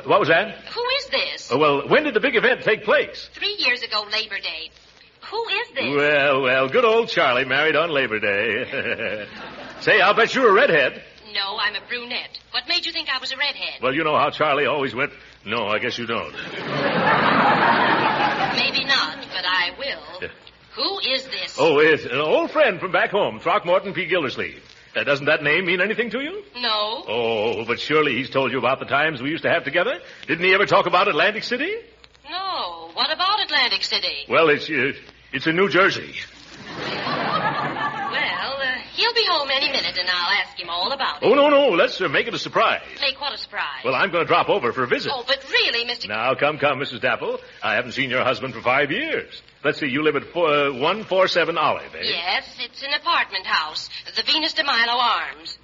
What was that? Who is this? Well, when did the big event take place? 3 years ago, Labor Day. Who is this? Well, good old Charlie married on Labor Day. Say, I'll bet you're a redhead. No, I'm a brunette. What made you think I was a redhead? Well, you know how Charlie always went. No, I guess you don't. Maybe not, but I will. Who is this? Oh, it's an old friend from back home, Throckmorton P. Gildersleeve. Doesn't that name mean anything to you? No. Oh, but surely he's told you about the times we used to have together. Didn't he ever talk about Atlantic City? No. What about Atlantic City? Well, it's in New Jersey. Well, he'll be home any minute, and I'll ask him all about it. Oh, no. Let's make it a surprise. Make what a surprise? Well, I'm going to drop over for a visit. Oh, but really, Mr. Now, come, Mrs. Dapple. I haven't seen your husband for 5 years. Let's see, you live at 147 Olive, eh? Yes, it's an apartment house. The Venus de Milo Arms.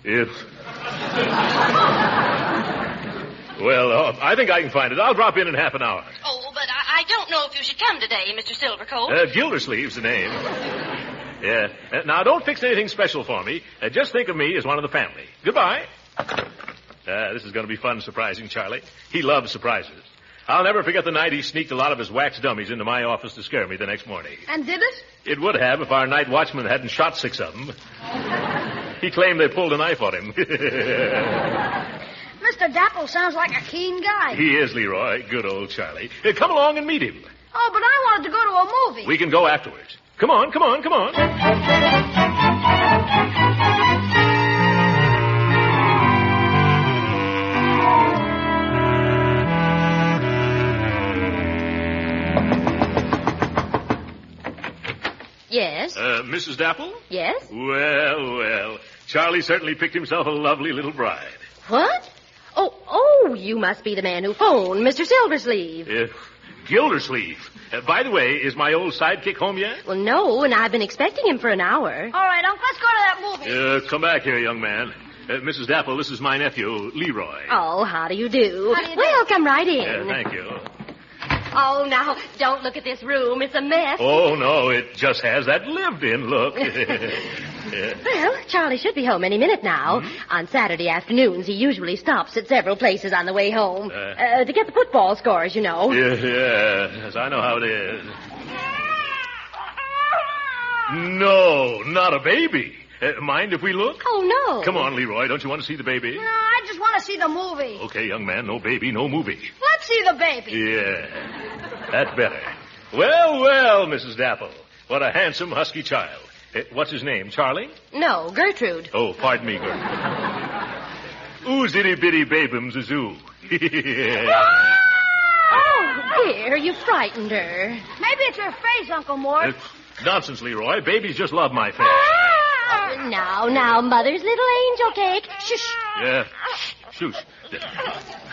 Well, I think I can find it. I'll drop in half an hour. Oh, but I don't know if you should come today, Mr. Silvercoat. Gildersleeve's the name. Yeah. Now, don't fix anything special for me. Just think of me as one of the family. Goodbye. This is going to be fun surprising Charlie. He loves surprises. I'll never forget the night he sneaked a lot of his wax dummies into my office to scare me the next morning. And did it? It would have if our night watchman hadn't shot 6 of them. He claimed they pulled a knife on him. Mr. Dapple sounds like a keen guy. He is, Leroy. Good old Charlie. Come along and meet him. Oh, but I wanted to go to a movie. We can go afterwards. Come on. Yes? Mrs. Dapple? Yes? Well. Charlie certainly picked himself a lovely little bride. What? Oh, you must be the man who phoned, Mr. Silversleeve. Gildersleeve. By the way, is my old sidekick home yet? Well, no, and I've been expecting him for an hour. All right, Uncle, let's go to that movie. Come back here, young man. Mrs. Dapple, this is my nephew, Leroy. Oh, how do you do? Well, come right in. Thank you. Oh, now, don't look at this room. It's a mess. Oh, no, it just has that lived-in look. Well, Charlie should be home any minute now. Mm-hmm. On Saturday afternoons, he usually stops at several places on the way home. To get the football scores, you know. Yes, I know how it is. No, not a baby. Mind if we look? Oh, no. Come on, Leroy. Don't you want to see the baby? No, I just want to see the movie. Okay, young man. No baby, no movie. Let's see the baby. Yeah, that's better. Well, Mrs. Dapple. What a handsome, husky child. What's his name, Charlie? No, Gertrude. Oh, pardon me, Gertrude. Ooh, zitty-bitty babums a zoo. Oh, dear, you frightened her. Maybe it's her face, Uncle Mort. Nonsense, Leroy. Babies just love my face. Now, Mother's little angel cake. Shush. Yeah, shush.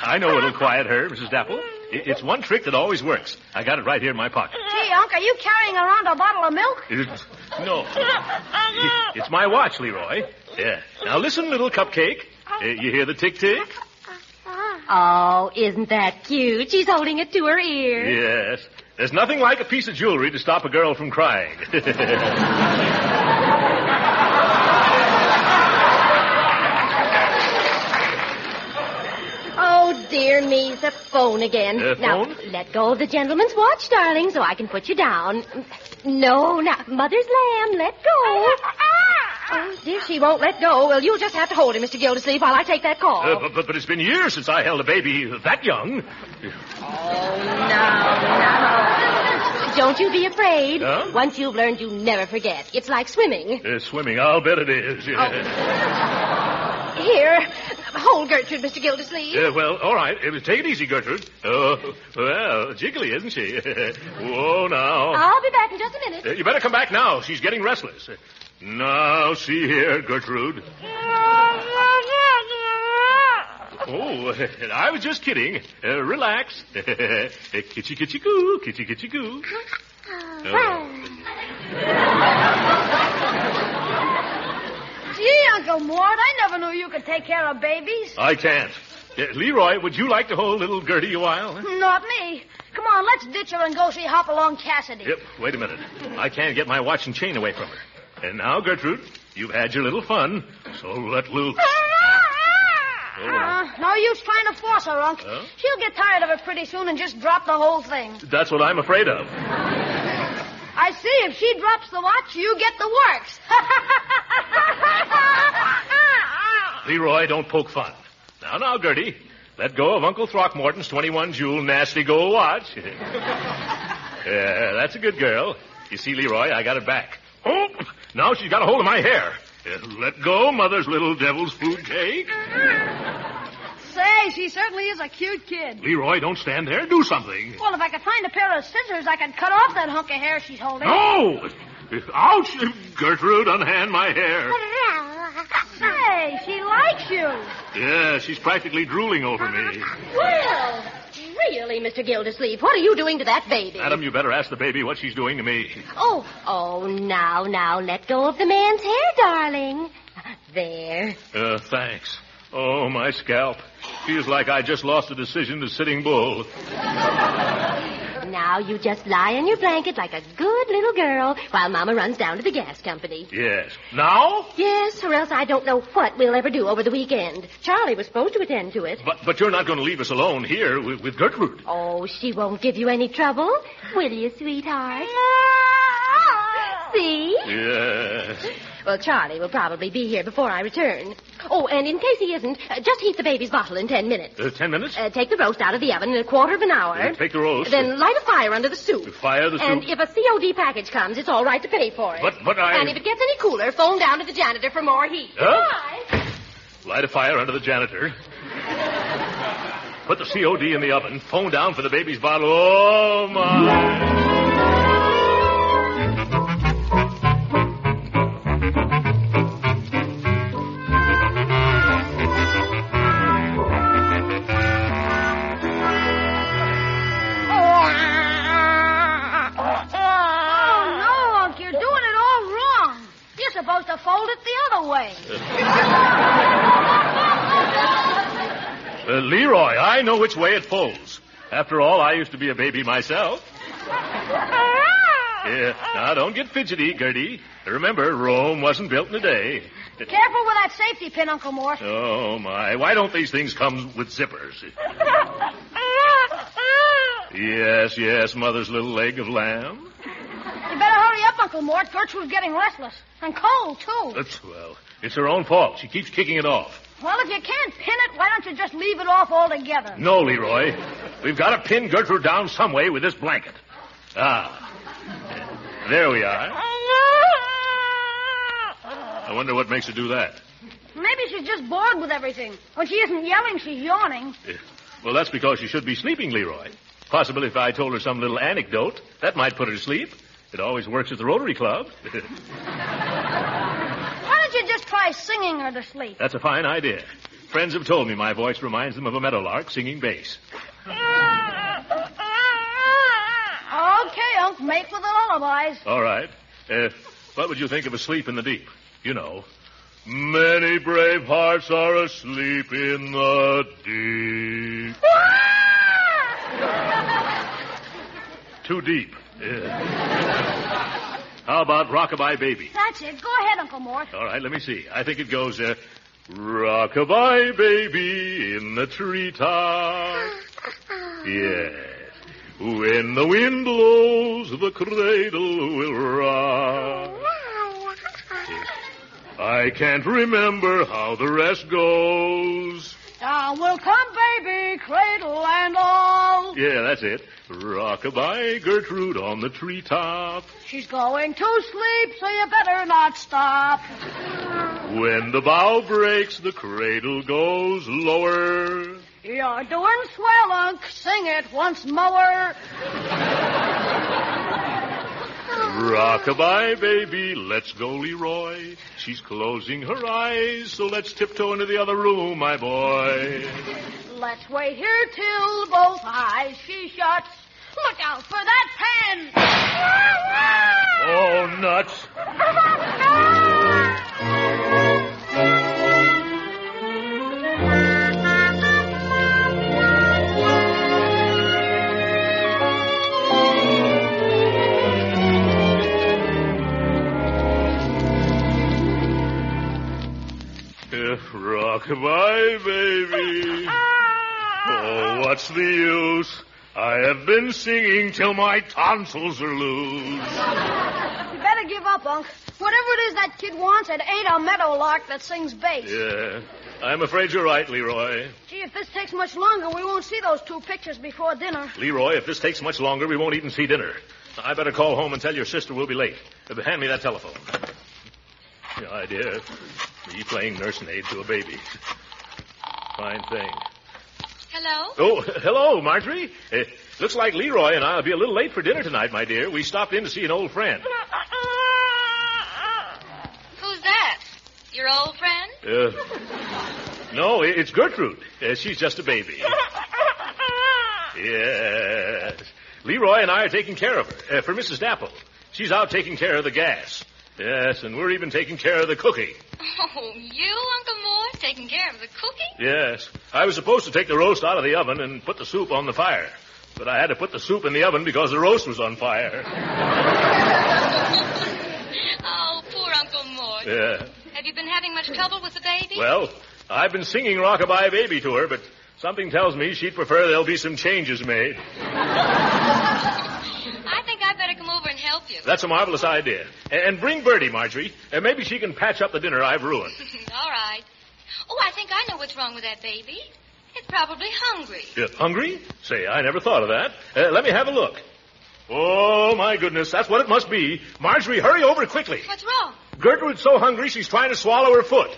I know it'll quiet her, Mrs. Dapple. It's one trick that always works. I got it right here in my pocket. Gee, Unc, are you carrying around a bottle of milk? No. It's my watch, Leroy. Yeah. Now listen, little cupcake. You hear the tick-tick? Oh, isn't that cute? She's holding it to her ear. Yes. There's nothing like a piece of jewelry to stop a girl from crying. Oh, dear me, the phone again. Phone? Now, let go of the gentleman's watch, darling, so I can put you down. No, now, Mother's lamb, let go. Oh, dear, she won't let go. Well, you'll just have to hold him, Mr. Gildersleeve, while I take that call. But it's been years since I held a baby that young. Oh, no. Don't you be afraid. Huh? Once you've learned, you never forget. It's like swimming. Swimming, I'll bet it is. Here, hold Gertrude, Mr. Gildersleeve. Well, all right. Take it easy, Gertrude. Oh, well, jiggly, isn't she? Whoa, now. I'll be back in just a minute. You better come back now. She's getting restless. Now, see here, Gertrude. Oh, I was just kidding. Relax. Kitchy, kitchy, goo. Kitchy, kitchy, goo. Oh. Gee, Uncle Mort, I never knew you could take care of babies. I can't. Leroy, would you like to hold little Gertie a while? Not me. Come on, let's ditch her and go see Hopalong Cassidy. Yep, wait a minute. I can't get my watch and chain away from her. And now, Gertrude, you've had your little fun, so let little... No use trying to force her, Unc. Huh? She'll get tired of it pretty soon and just drop the whole thing. That's what I'm afraid of. I see. If she drops the watch, you get the works. Leroy, don't poke fun. Now, Gertie, let go of Uncle Throckmorton's 21-jewel nasty gold watch. Yeah, that's a good girl. You see, Leroy, I got it back. Oh, now she's got a hold of my hair. Let go, Mother's little devil's food cake. Say, she certainly is a cute kid. Leroy, don't stand there. Do something. Well, if I could find a pair of scissors, I could cut off that hunk of hair she's holding. No! Ouch! Gertrude, unhand my hair. Say, she likes you. Yeah, she's practically drooling over me. Well, really, Mr. Gildersleeve, what are you doing to that baby? Madam, you better ask the baby what she's doing to me. Oh, now, let go of the man's hair, darling. There. Thanks. Oh, my scalp. Feels like I just lost a decision to Sitting Bull. Now you just lie in your blanket like a good little girl while Mama runs down to the gas company. Yes. Now? Yes, or else I don't know what we'll ever do over the weekend. Charlie was supposed to attend to it. But you're not going to leave us alone here with Gertrude. Oh, she won't give you any trouble, will you, sweetheart? See? Yes. Well, Charlie will probably be here before I return. Oh, and in case he isn't, just heat the baby's bottle in 10 minutes. 10 minutes? Take the roast out of the oven in a quarter of an hour. Take the roast. Then light a fire under the soup. Fire the soup. And if a COD package comes, it's all right to pay for it. But I... And if it gets any cooler, phone down to the janitor for more heat. Huh? Light a fire under the janitor. Put the COD in the oven. Phone down for the baby's bottle. Oh, my... Supposed to fold it the other way. Leroy, I know which way it folds. After all, I used to be a baby myself. Yeah, now, don't get fidgety, Gertie. Remember, Rome wasn't built in a day. Careful with that safety pin, Uncle Mort. Oh, my. Why don't these things come with zippers? Yes, Mother's little leg of lamb. You better hurry up, Uncle Mort. Gertrude's getting restless. And cold, too. Well, it's her own fault. She keeps kicking it off. Well, if you can't pin it, why don't you just leave it off altogether? No, Leroy. We've got to pin Gertrude down some way with this blanket. There we are. I wonder what makes her do that. Maybe she's just bored with everything. When she isn't yelling, she's yawning. Well, that's because she should be sleeping, Leroy. Possibly if I told her some little anecdote, that might put her to sleep. It always works at the Rotary Club. Why don't you just try singing her to sleep? That's a fine idea. Friends have told me my voice reminds them of a meadowlark singing bass. Okay, Unc, make for the lullabies. All right. What would you think of Asleep in the Deep? You know. Many brave hearts are asleep in the deep. Too deep. How about Rockabye Baby? That's it. Go ahead, Uncle Mort. All right, let me see. I think it goes, Rockabye Baby in the treetop. Yes. When the wind blows, the cradle will rock. I can't remember how the rest goes. Down will come baby, cradle and all. Yeah, that's it. Rockabye Gertrude on the treetop. She's going to sleep, so you better not stop. When the bough breaks, the cradle goes lower. You're doing swell, Unc. Sing it once more. Rock-a-bye, baby, let's go, Leroy. She's closing her eyes, so let's tiptoe into the other room, my boy. Let's wait here till both eyes she shuts. Look out for that pen! Oh, nuts. Rock-a-bye, baby. Oh, what's the use? I have been singing till my tonsils are loose. You better give up, Unc. Whatever it is that kid wants, it ain't a meadowlark that sings bass. Yeah, I'm afraid you're right, Leroy. Gee, if this takes much longer, we won't see those two pictures before dinner. Leroy, if this takes much longer, we won't even see dinner. I better call home and tell your sister we'll be late. Hand me that telephone. The idea. Me playing nursemaid to a baby. Fine thing. Hello? Oh, hello, Marjorie. Looks like Leroy and I'll be a little late for dinner tonight, my dear. We stopped in to see an old friend. Who's that? Your old friend? No, it's Gertrude. She's just a baby. Yes. Leroy and I are taking care of her, for Mrs. Dapple. She's out taking care of the gas. Yes, and we're even taking care of the cooking. Oh, you, Uncle Moore, taking care of the cooking? Yes. I was supposed to take the roast out of the oven and put the soup on the fire. But I had to put the soup in the oven because the roast was on fire. Oh, poor Uncle Moore. Yeah. Have you been having much trouble with the baby? Well, I've been singing Rock-a-Bye Baby to her, but something tells me she'd prefer there'll be some changes made. I think I'd better come over and help you. That's a marvelous idea. And bring Birdie, Marjorie. Maybe she can patch up the dinner I've ruined. All right. Oh, I think I know what's wrong with that baby. It's probably hungry. Hungry? Say, I never thought of that. Let me have a look. Oh, my goodness, that's what it must be. Marjorie, hurry over quickly. What's wrong? Gertrude's so hungry she's trying to swallow her foot.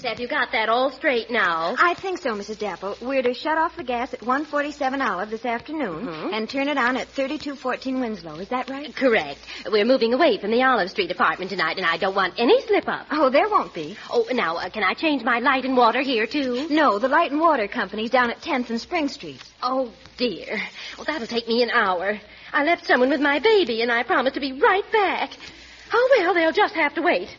Have you got that all straight now? I think so, Mrs. Dapple. We're to shut off the gas at 147 Olive this afternoon and turn it on at 3214 Winslow. Is that right? Correct. We're moving away from the Olive Street apartment tonight, and I don't want any slip-up. Oh, there won't be. Oh, now, can I change my light and water here, too? No, the Light and Water Company's down at 10th and Spring Street. Oh, dear. Well, that'll take me an hour. I left someone with my baby, and I promised to be right back. Oh, well, they'll just have to wait.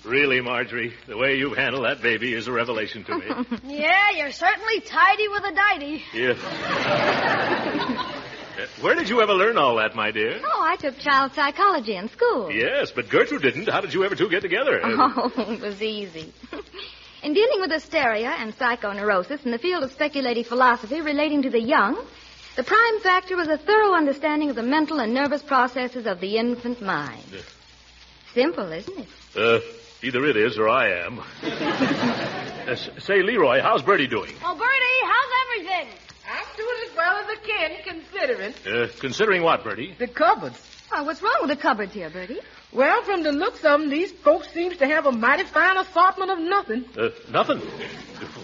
Really, Marjorie, the way you've handled that baby is a revelation to me. Yeah, you're certainly tidy with a diety. Yes. Where did you ever learn all that, my dear? Oh, I took child psychology in school. Yes, but Gertrude didn't. How did you ever two get together? Oh, it was easy. In dealing with hysteria and psychoneurosis in the field of speculative philosophy relating to the young, the prime factor was a thorough understanding of the mental and nervous processes of the infant mind. Simple, isn't it? Either it is or I am. Say, Leroy, how's Birdie doing? Oh, Birdie, how's everything? I'm doing as well as I can, considering. Considering what, Birdie? The cupboards. Oh, what's wrong with the cupboards here, Birdie? Well, from the looks of them, these folks seems to have a mighty fine assortment of nothing. Nothing?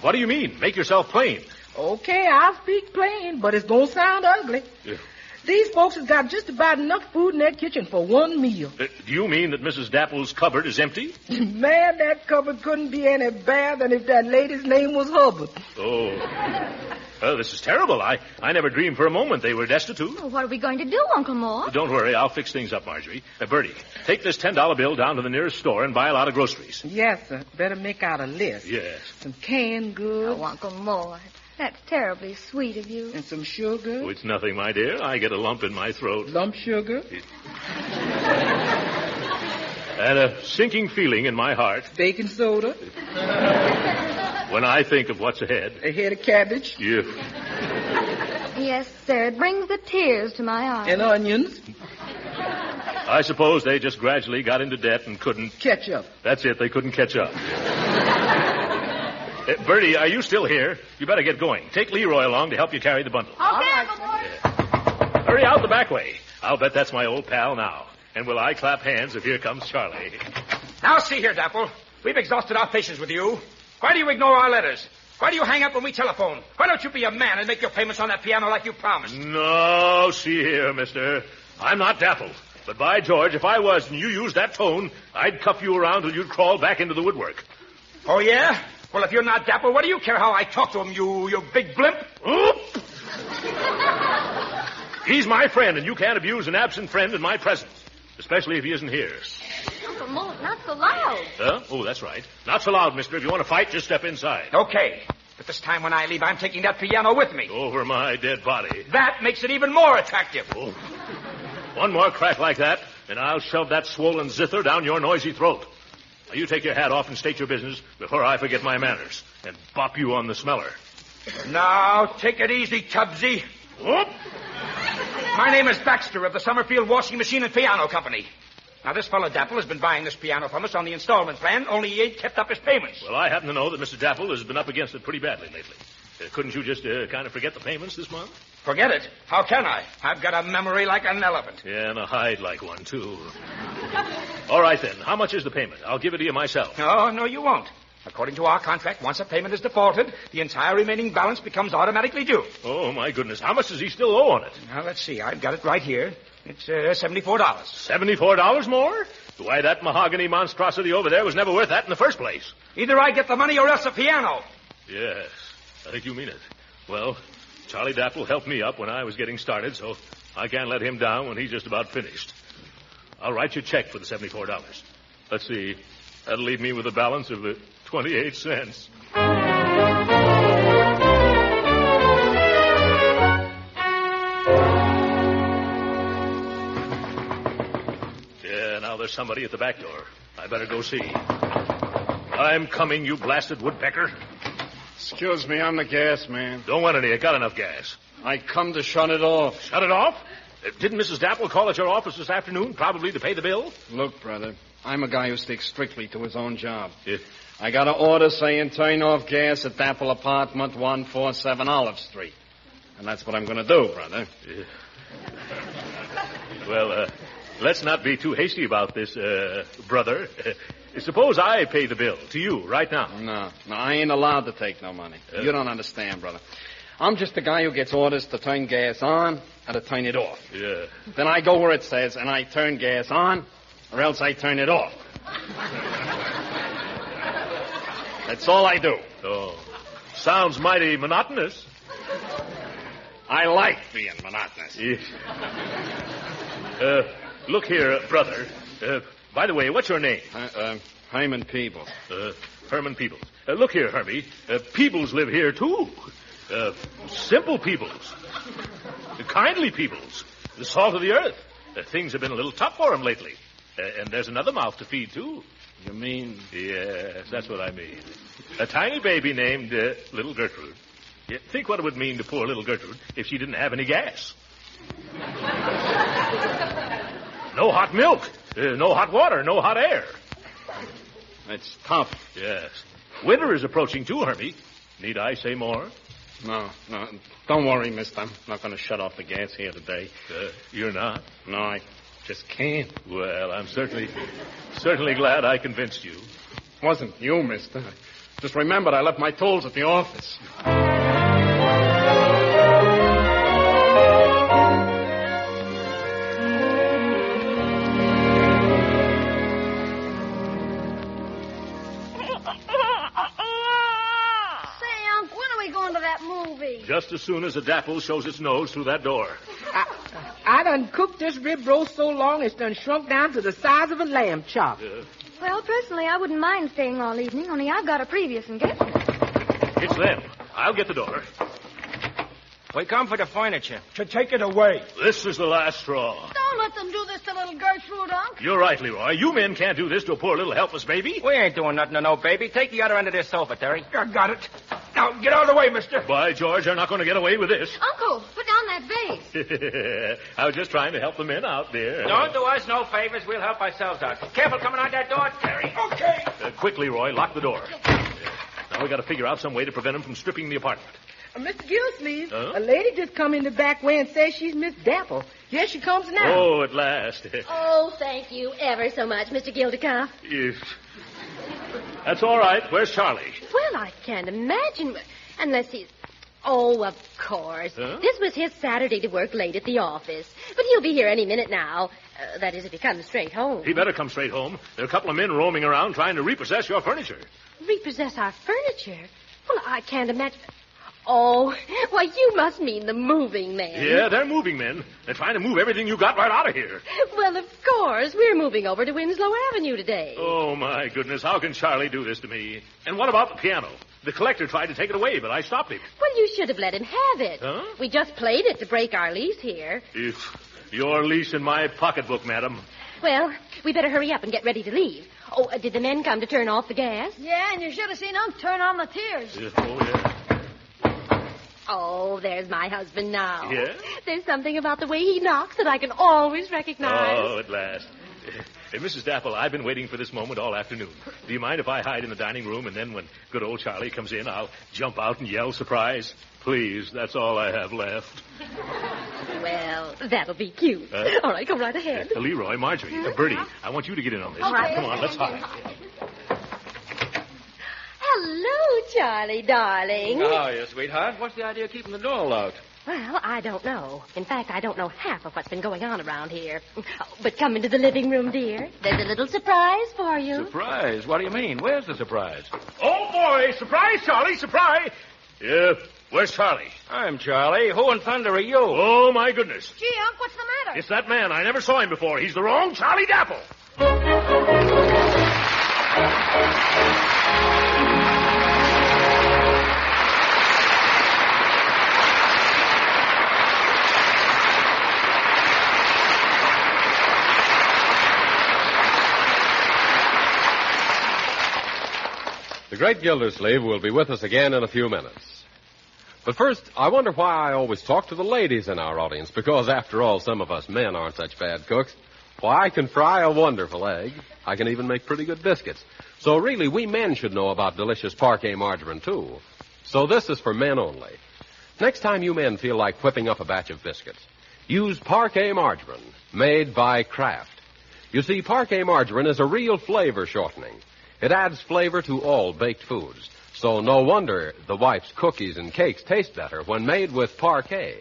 What do you mean? Make yourself plain. Okay, I'll speak plain, but it's gonna sound ugly. These folks have got just about enough food in their kitchen for one meal. Do you mean that Mrs. Dapple's cupboard is empty? Man, that cupboard couldn't be any better than if that lady's name was Hubbard. Oh. Well, this is terrible. I never dreamed for a moment they were destitute. Well, what are we going to do, Uncle Moore? Don't worry, I'll fix things up, Marjorie. Birdie, take this $10 bill down to the nearest store and buy a lot of groceries. Yes, sir. Better make out a list. Yes. Some canned goods. Oh, Uncle Moore. That's terribly sweet of you. And some sugar. Oh, it's nothing, my dear. I get a lump in my throat. Lump sugar. And a sinking feeling in my heart. Baking soda. When I think of what's ahead. A head of cabbage. Yeah. Yes, sir. It brings the tears to my eyes. And onions. I suppose they just gradually got into debt and couldn't... Catch up. That's it. They couldn't catch up. Birdie, are you still here? You better get going. Take Leroy along to help you carry the bundle. Okay, Uncle Mort. Hurry out the back way. I'll bet that's my old pal now. And will I clap hands if here comes Charlie? Now, see here, Dapple. We've exhausted our patience with you. Why do you ignore our letters? Why do you hang up when we telephone? Why don't you be a man and make your payments on that piano like you promised? No, see here, mister. I'm not Dapple. But by George, if I was and you used that tone, I'd cuff you around till you'd crawl back into the woodwork. Oh, yeah? Well, if you're not Dapple, what do you care how I talk to him, you big blimp? Oop! He's my friend, and you can't abuse an absent friend in my presence, especially if he isn't here. Uncle Mort, not so loud. Huh? Oh, that's right. Not so loud, mister. If you want to fight, just step inside. Okay. But this time when I leave, I'm taking that piano with me. Over my dead body. That makes it even more attractive. Oh. One more crack like that, and I'll shove that swollen zither down your noisy throat. Now, you take your hat off and state your business before I forget my manners and bop you on the smeller. Now, take it easy, Tubbsy. Whoop! My name is Baxter of the Summerfield Washing Machine and Piano Company. Now, this fellow Dapple has been buying this piano from us on the installment plan, only he ain't kept up his payments. Well, I happen to know that Mr. Dapple has been up against it pretty badly lately. Couldn't you just kind of forget the payments this month? Forget it? How can I? I've got a memory like an elephant. Yeah, and a hide like one, too. All right, then. How much is the payment? I'll give it to you myself. No, you won't. According to our contract, once a payment is defaulted, the entire remaining balance becomes automatically due. Oh, my goodness. How much does he still owe on it? Now, let's see. I've got it right here. It's $74. $74 more? Why, that mahogany monstrosity over there was never worth that in the first place. Either I get the money or else the piano. Yes, I think you mean it. Well, Charlie Dapple helped me up when I was getting started, so I can't let him down when he's just about finished. I'll write you a check for the $74. Let's see. That'll leave me with a balance of 28 cents. Yeah, now there's somebody at the back door. I better go see. I'm coming, you blasted woodpecker. Excuse me, I'm the gas man. Don't want any. I got enough gas. I come to shut it off. Shut it off? Didn't Mrs. Dapple call at your office this afternoon, probably to pay the bill? Look, brother, I'm a guy who sticks strictly to his own job. Yeah. I got an order saying turn off gas at Dapple Apartment 147 Olive Street. And that's what I'm going to do, brother. Yeah. Well, let's not be too hasty about this, brother. Suppose I pay the bill to you right now. No, I ain't allowed to take no money. You don't understand, brother. I'm just the guy who gets orders to turn gas on and to turn it off. Yeah. Then I go where it says, and I turn gas on, or else I turn it off. That's all I do. Oh, sounds mighty monotonous. I like being monotonous. Yeah. Look here, brother. By the way, what's your name? Herman Peebles. Herman Peebles. Look here, Hermie. Peebles live here, too. Simple Peebles. Kindly Peebles. The salt of the earth. Things have been a little tough for him lately. And there's another mouth to feed, too. You mean? Yes, that's what I mean. A tiny baby named Little Gertrude. Think what it would mean to poor little Gertrude if she didn't have any gas. No hot milk. No hot water. No hot air. It's tough. Yes. Winter is approaching, too, Hermie. Need I say more? No. Don't worry, mister. I'm not going to shut off the gas here today. You're not? No, I just can't. Well, I'm certainly glad I convinced you. Wasn't you, mister. Just remembered I left my tools at the office. Just as soon as a Dapple shows its nose through that door. I done cooked this rib roast so long it's done shrunk down to the size of a lamb chop. Well, personally, I wouldn't mind staying all evening, only I've got a previous engagement. It's them. I'll get the door. We come for the furniture. To take it away. This is the last straw. Don't let them do this to little Gertrude, Unc. You're right, Leroy. You men can't do this to a poor little helpless baby. We ain't doing nothing to no baby. Take the other end of this sofa, Terry. I got it. Now, get out of the way, mister. By George, you're not going to get away with this. Uncle, put down that vase. I was just trying to help the men out, dear. Don't do us no favors. We'll help ourselves out. Careful coming out that door, Terry. Okay. Quick, Leroy, lock the door. Now we got to figure out some way to prevent him from stripping the apartment. Mr. Gildersleeve, a lady just come in the back way and says she's Miss Dapple. Here she comes now. Oh, at last. Oh, thank you ever so much, Mr. Gildersleeve. Yes. That's all right. Where's Charlie? Well, I can't imagine. Unless he's... Oh, of course. Huh? This was his Saturday to work late at the office. But he'll be here any minute now. That is, if he comes straight home. He better come straight home. There are a couple of men roaming around trying to repossess your furniture. Repossess our furniture? Well, I can't imagine... Oh, why, you must mean the moving men. Yeah, they're moving men. They're trying to move everything you got right out of here. Well, of course. We're moving over to Winslow Avenue today. Oh, my goodness. How can Charlie do this to me? And what about the piano? The collector tried to take it away, but I stopped him. Well, you should have let him have it. Huh? We just played it to break our lease here. Your lease in my pocketbook, madam. Well, we better hurry up and get ready to leave. Oh, did the men come to turn off the gas? Yeah, and you should have seen Unc turn on the tears. Oh, yeah. Oh, there's my husband now. Yeah? There's something about the way he knocks that I can always recognize. Oh, at last. Hey, Mrs. Dapple, I've been waiting for this moment all afternoon. Do you mind if I hide in the dining room, and then when good old Charlie comes in, I'll jump out and yell surprise? Please, that's all I have left. Well, that'll be cute. All right, go right ahead. Leroy, Marjorie, Birdie, I want you to get in on this. All right. Come on, let's hide. Hello, Charlie, darling. How are you, sweetheart? What's the idea of keeping the door locked? Well, I don't know. In fact, I don't know half of what's been going on around here. Oh, but come into the living room, dear. There's a little surprise for you. Surprise? What do you mean? Where's the surprise? Oh, boy, surprise, Charlie, surprise. Yeah, where's Charlie? I'm Charlie. Who in thunder are you? Oh, my goodness. Gee, Unc, what's the matter? It's that man. I never saw him before. He's the wrong Charlie Dapple. The great Gildersleeve will be with us again in a few minutes. But first, I wonder why I always talk to the ladies in our audience, because after all, some of us men aren't such bad cooks. Why, I can fry a wonderful egg. I can even make pretty good biscuits. So really, we men should know about delicious parquet margarine, too. So this is for men only. Next time you men feel like whipping up a batch of biscuits, use parquet margarine, made by Kraft. You see, parquet margarine is a real flavor shortening. It adds flavor to all baked foods. So no wonder the wife's cookies and cakes taste better when made with parquet.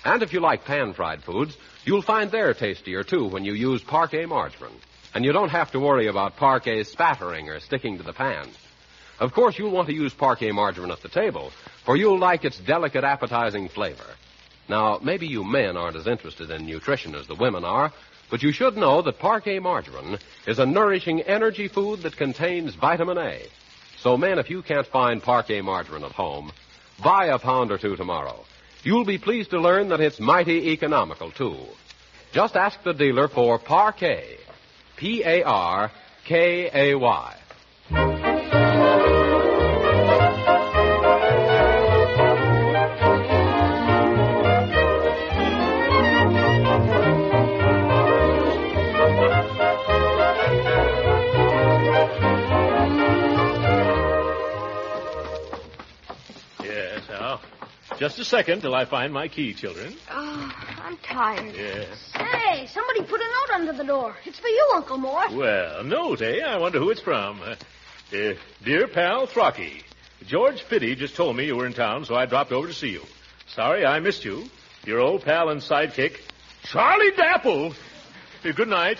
And if you like pan-fried foods, you'll find they're tastier, too, when you use parquet margarine. And you don't have to worry about parquet spattering or sticking to the pan. Of course, you'll want to use parquet margarine at the table, for you'll like its delicate, appetizing flavor. Now, maybe you men aren't as interested in nutrition as the women are, but you should know that parquet margarine is a nourishing energy food that contains vitamin A. So, men, if you can't find parquet margarine at home, buy a pound or two tomorrow. You'll be pleased to learn that it's mighty economical, too. Just ask the dealer for parquet. P-A-R-K-A-Y. Yes, now, just a second till I find my key, children. Oh, I'm tired. Yes. Hey, somebody put a note under the door. It's for you, Uncle Mort. Well, note, eh? I wonder who it's from. Dear pal Throcky, George Fitty just told me you were in town, so I dropped over to see you. Sorry I missed you. Your old pal and sidekick, Charlie Dapple. Good night.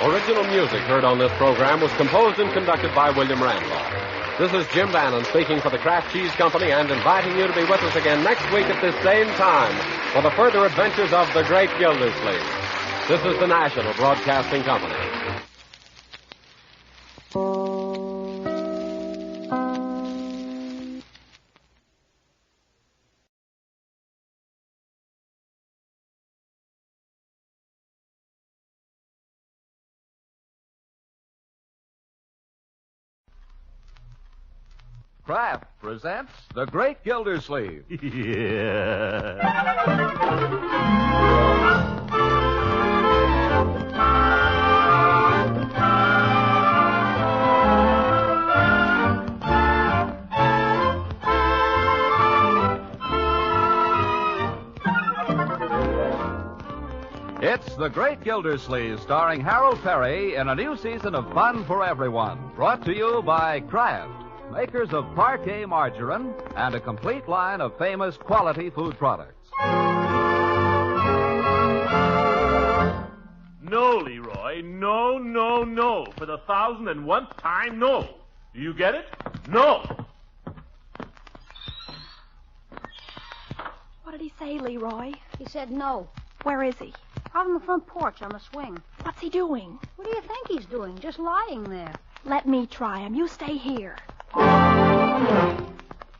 Original music heard on this program was composed and conducted by William Randolph. This is Jim Bannon speaking for the Kraft Cheese Company and inviting you to be with us again next week at this same time for the further adventures of the great Gildersleeve. This is the National Broadcasting Company. Kraft presents The Great Gildersleeve. It's The Great Gildersleeve, starring Harold Perry in a new season of fun for everyone. Brought to you by Kraft, makers of parquet margarine and a complete line of famous quality food products. No, Leroy. No, no, no. For the 1,001th time, no. Do you get it? No. What did he say, Leroy? He said no. Where is he? Out on the front porch on the swing. What's he doing? What do you think he's doing? Just lying there. Let me try him. You stay here.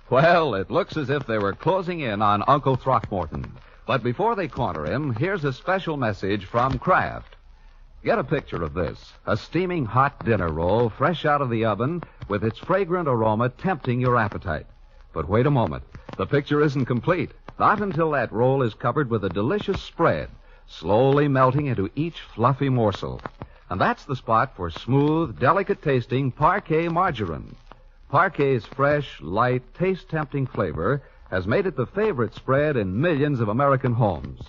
Well, it looks as if they were closing in on Uncle Throckmorton. But before they corner him, here's a special message from Kraft. Get a picture of this. A steaming hot dinner roll fresh out of the oven with its fragrant aroma tempting your appetite. But wait a moment. The picture isn't complete. Not until that roll is covered with a delicious spread, slowly melting into each fluffy morsel. And that's the spot for smooth, delicate-tasting parquet margarine. Parquet's fresh, light, taste-tempting flavor has made it the favorite spread in millions of American homes.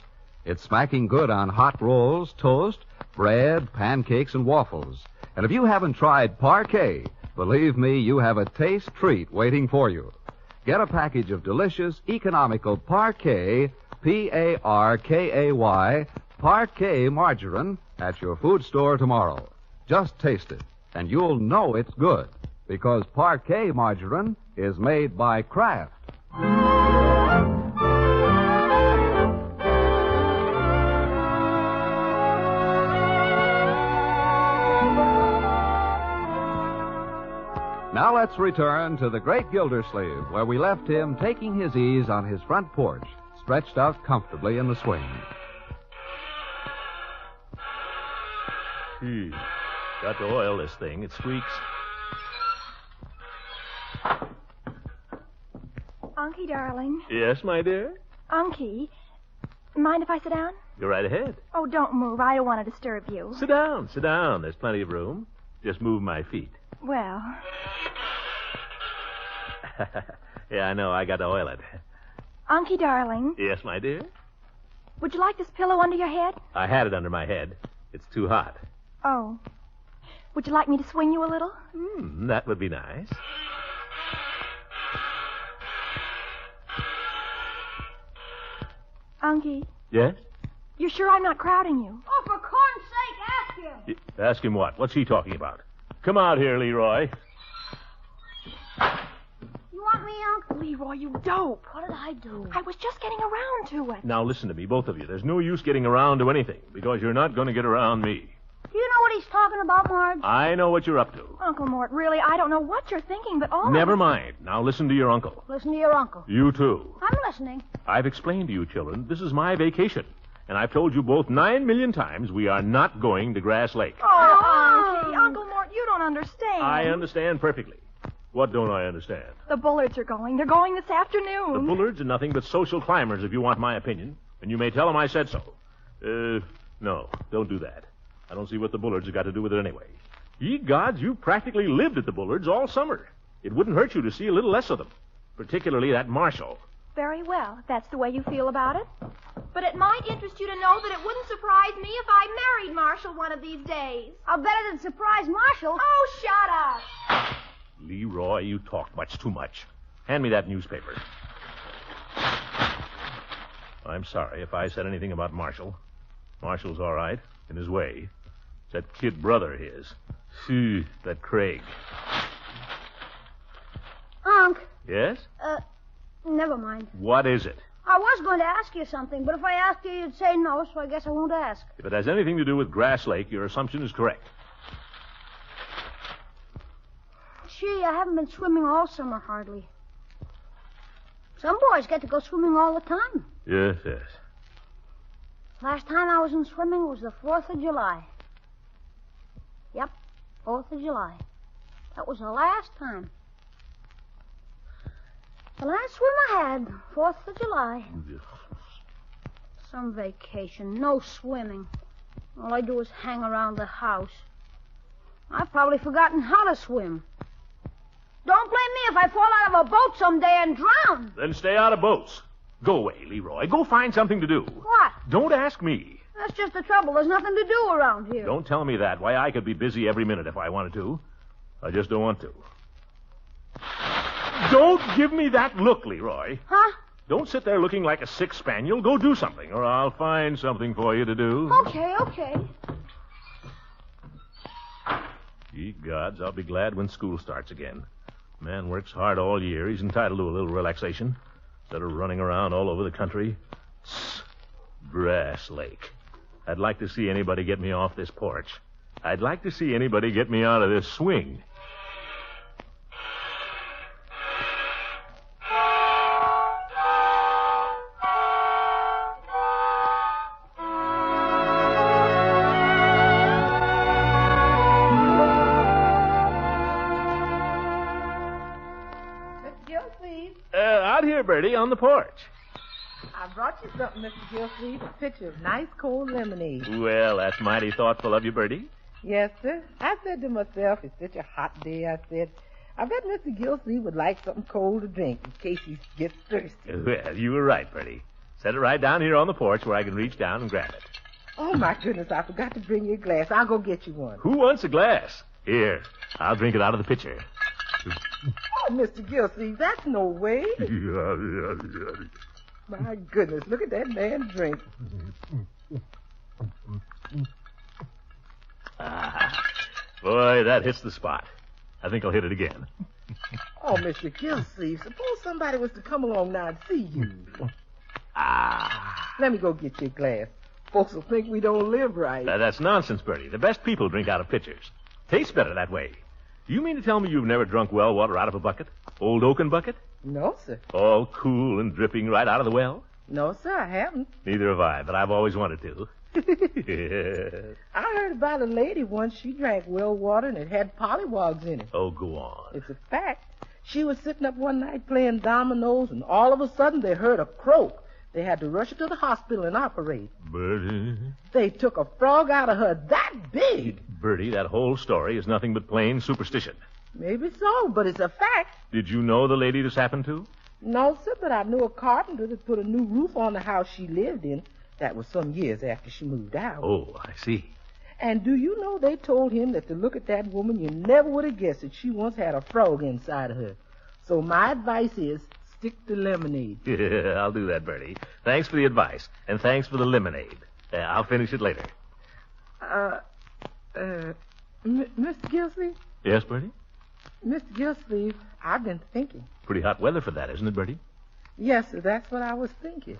It's smacking good on hot rolls, toast, bread, pancakes, and waffles. And if you haven't tried parquet, believe me, you have a taste treat waiting for you. Get a package of delicious, economical parquet, Parkay, parquet margarine at your food store tomorrow. Just taste it, and you'll know it's good, because parquet margarine is made by Kraft. Now let's return to the Great Gildersleeve, where we left him taking his ease on his front porch, stretched out comfortably in the swing. Got to oil this thing. It squeaks. Unky, darling. Yes, my dear? Unky, mind if I sit down? Go right ahead. Oh, don't move. I don't want to disturb you. Sit down. Sit down. There's plenty of room. Just move my feet. Well. Yeah, I know. I got to oil it. Unky, darling. Yes, my dear? Would you like this pillow under your head? I had it under my head. It's too hot. Oh. Would you like me to swing you a little? That would be nice. Unky. Yes? You're sure I'm not crowding you? Oh, for corn's sake, ask him. Ask him what? What's he talking about? Come out here, Leroy. You want me, Uncle? Leroy, you dope. What did I do? I was just getting around to it. Now listen to me, both of you. There's no use getting around to anything, because you're not going to get around me. Do you know what he's talking about, Marge? I know what you're up to. Uncle Mort, really, I don't know what you're thinking, but all Never mind. Now listen to your uncle. Listen to your uncle. You too. I'm listening. I've explained to you, children, this is my vacation. And I've told you both 9 million times we are not going to Grass Lake. Oh, Unky, Uncle Mort, you don't understand. I understand perfectly. What don't I understand? The Bullards are going. They're going this afternoon. The Bullards are nothing but social climbers, if you want my opinion. And you may tell them I said so. No, don't do that. I don't see what the Bullards have got to do with it anyway. Ye gods, you practically lived at the Bullards all summer. It wouldn't hurt you to see a little less of them. Particularly that Marshall. Very well, if that's the way you feel about it. But it might interest you to know that it wouldn't surprise me if I married Marshall one of these days. I'll bet it'd surprise Marshall. Oh, shut up. Leroy, you talk much too much. Hand me that newspaper. I'm sorry if I said anything about Marshall. Marshall's all right, in his way. It's that kid brother of his. Phew, that Craig. Unc. Yes? Never mind. What is it? I was going to ask you something, but if I asked you, you'd say no, so I guess I won't ask. If it has anything to do with Grass Lake, your assumption is correct. Gee, I haven't been swimming all summer, hardly. Some boys get to go swimming all the time. Yes, yes. Last time I was in swimming was the 4th of July. Yep, 4th of July. That was the last time. The last swim I had, 4th of July. Some vacation, no swimming. All I do is hang around the house. I've probably forgotten how to swim. Don't blame me if I fall out of a boat someday and drown. Then stay out of boats. Go away, Leroy. Go find something to do. What? Don't ask me. That's just the trouble. There's nothing to do around here. Don't tell me that. Why, I could be busy every minute if I wanted to. I just don't want to. Don't give me that look, Leroy. Huh? Don't sit there looking like a sick spaniel. Go do something, or I'll find something for you to do. Okay. Ye gods, I'll be glad when school starts again. Man works hard all year. He's entitled to a little relaxation. Instead of running around all over the country. Grass Lake. I'd like to see anybody get me off this porch. I'd like to see anybody get me out of this swing. Out here, Birdie, on the porch. I brought you something, Mr. Gildersleeve. A pitcher of nice cold lemonade. Well, that's mighty thoughtful of you, Birdie. Yes, sir. I said to myself, it's such a hot day, I bet Mr. Gildersleeve would like something cold to drink in case he gets thirsty. Well, you were right, Birdie. Set it right down here on the porch where I can reach down and grab it. Oh, my goodness, I forgot to bring you a glass. I'll go get you one. Who wants a glass? Here, I'll drink it out of the pitcher. Oh, Mr. Gildersleeve, that's no way. My goodness, look at that man drink. Boy, that hits the spot. I think I'll hit it again. Oh, Mr. Gildersleeve, suppose somebody was to come along now and see you. Let me go get you a glass. Folks will think we don't live right. That's nonsense, Birdie. The best people drink out of pitchers. Tastes better that way. Do you mean to tell me you've never drunk well water out of a bucket? Old oaken bucket? No, sir. All cool and dripping right out of the well? No, sir, I haven't. Neither have I, but I've always wanted to. I heard about a lady once. She drank well water and it had pollywogs in it. Oh, go on. It's a fact. She was sitting up one night playing dominoes, and all of a sudden they heard a croak. They had to rush her to the hospital and operate. Birdie. They took a frog out of her that big. Birdie, that whole story is nothing but plain superstition. Maybe so, but it's a fact. Did you know the lady this happened to? No, sir, but I knew a carpenter that put a new roof on the house she lived in. That was some years after she moved out. Oh, I see. And do you know they told him that to look at that woman, you never would have guessed that she once had a frog inside of her. So my advice is, stick to lemonade. Yeah, I'll do that, Birdie. Thanks for the advice, and thanks for the lemonade. I'll finish it later. Mr. Gildersleeve? Yes, Birdie? Mr. Gildersleeve, I've been thinking. Pretty hot weather for that, isn't it, Birdie? Yes, sir, that's what I was thinking.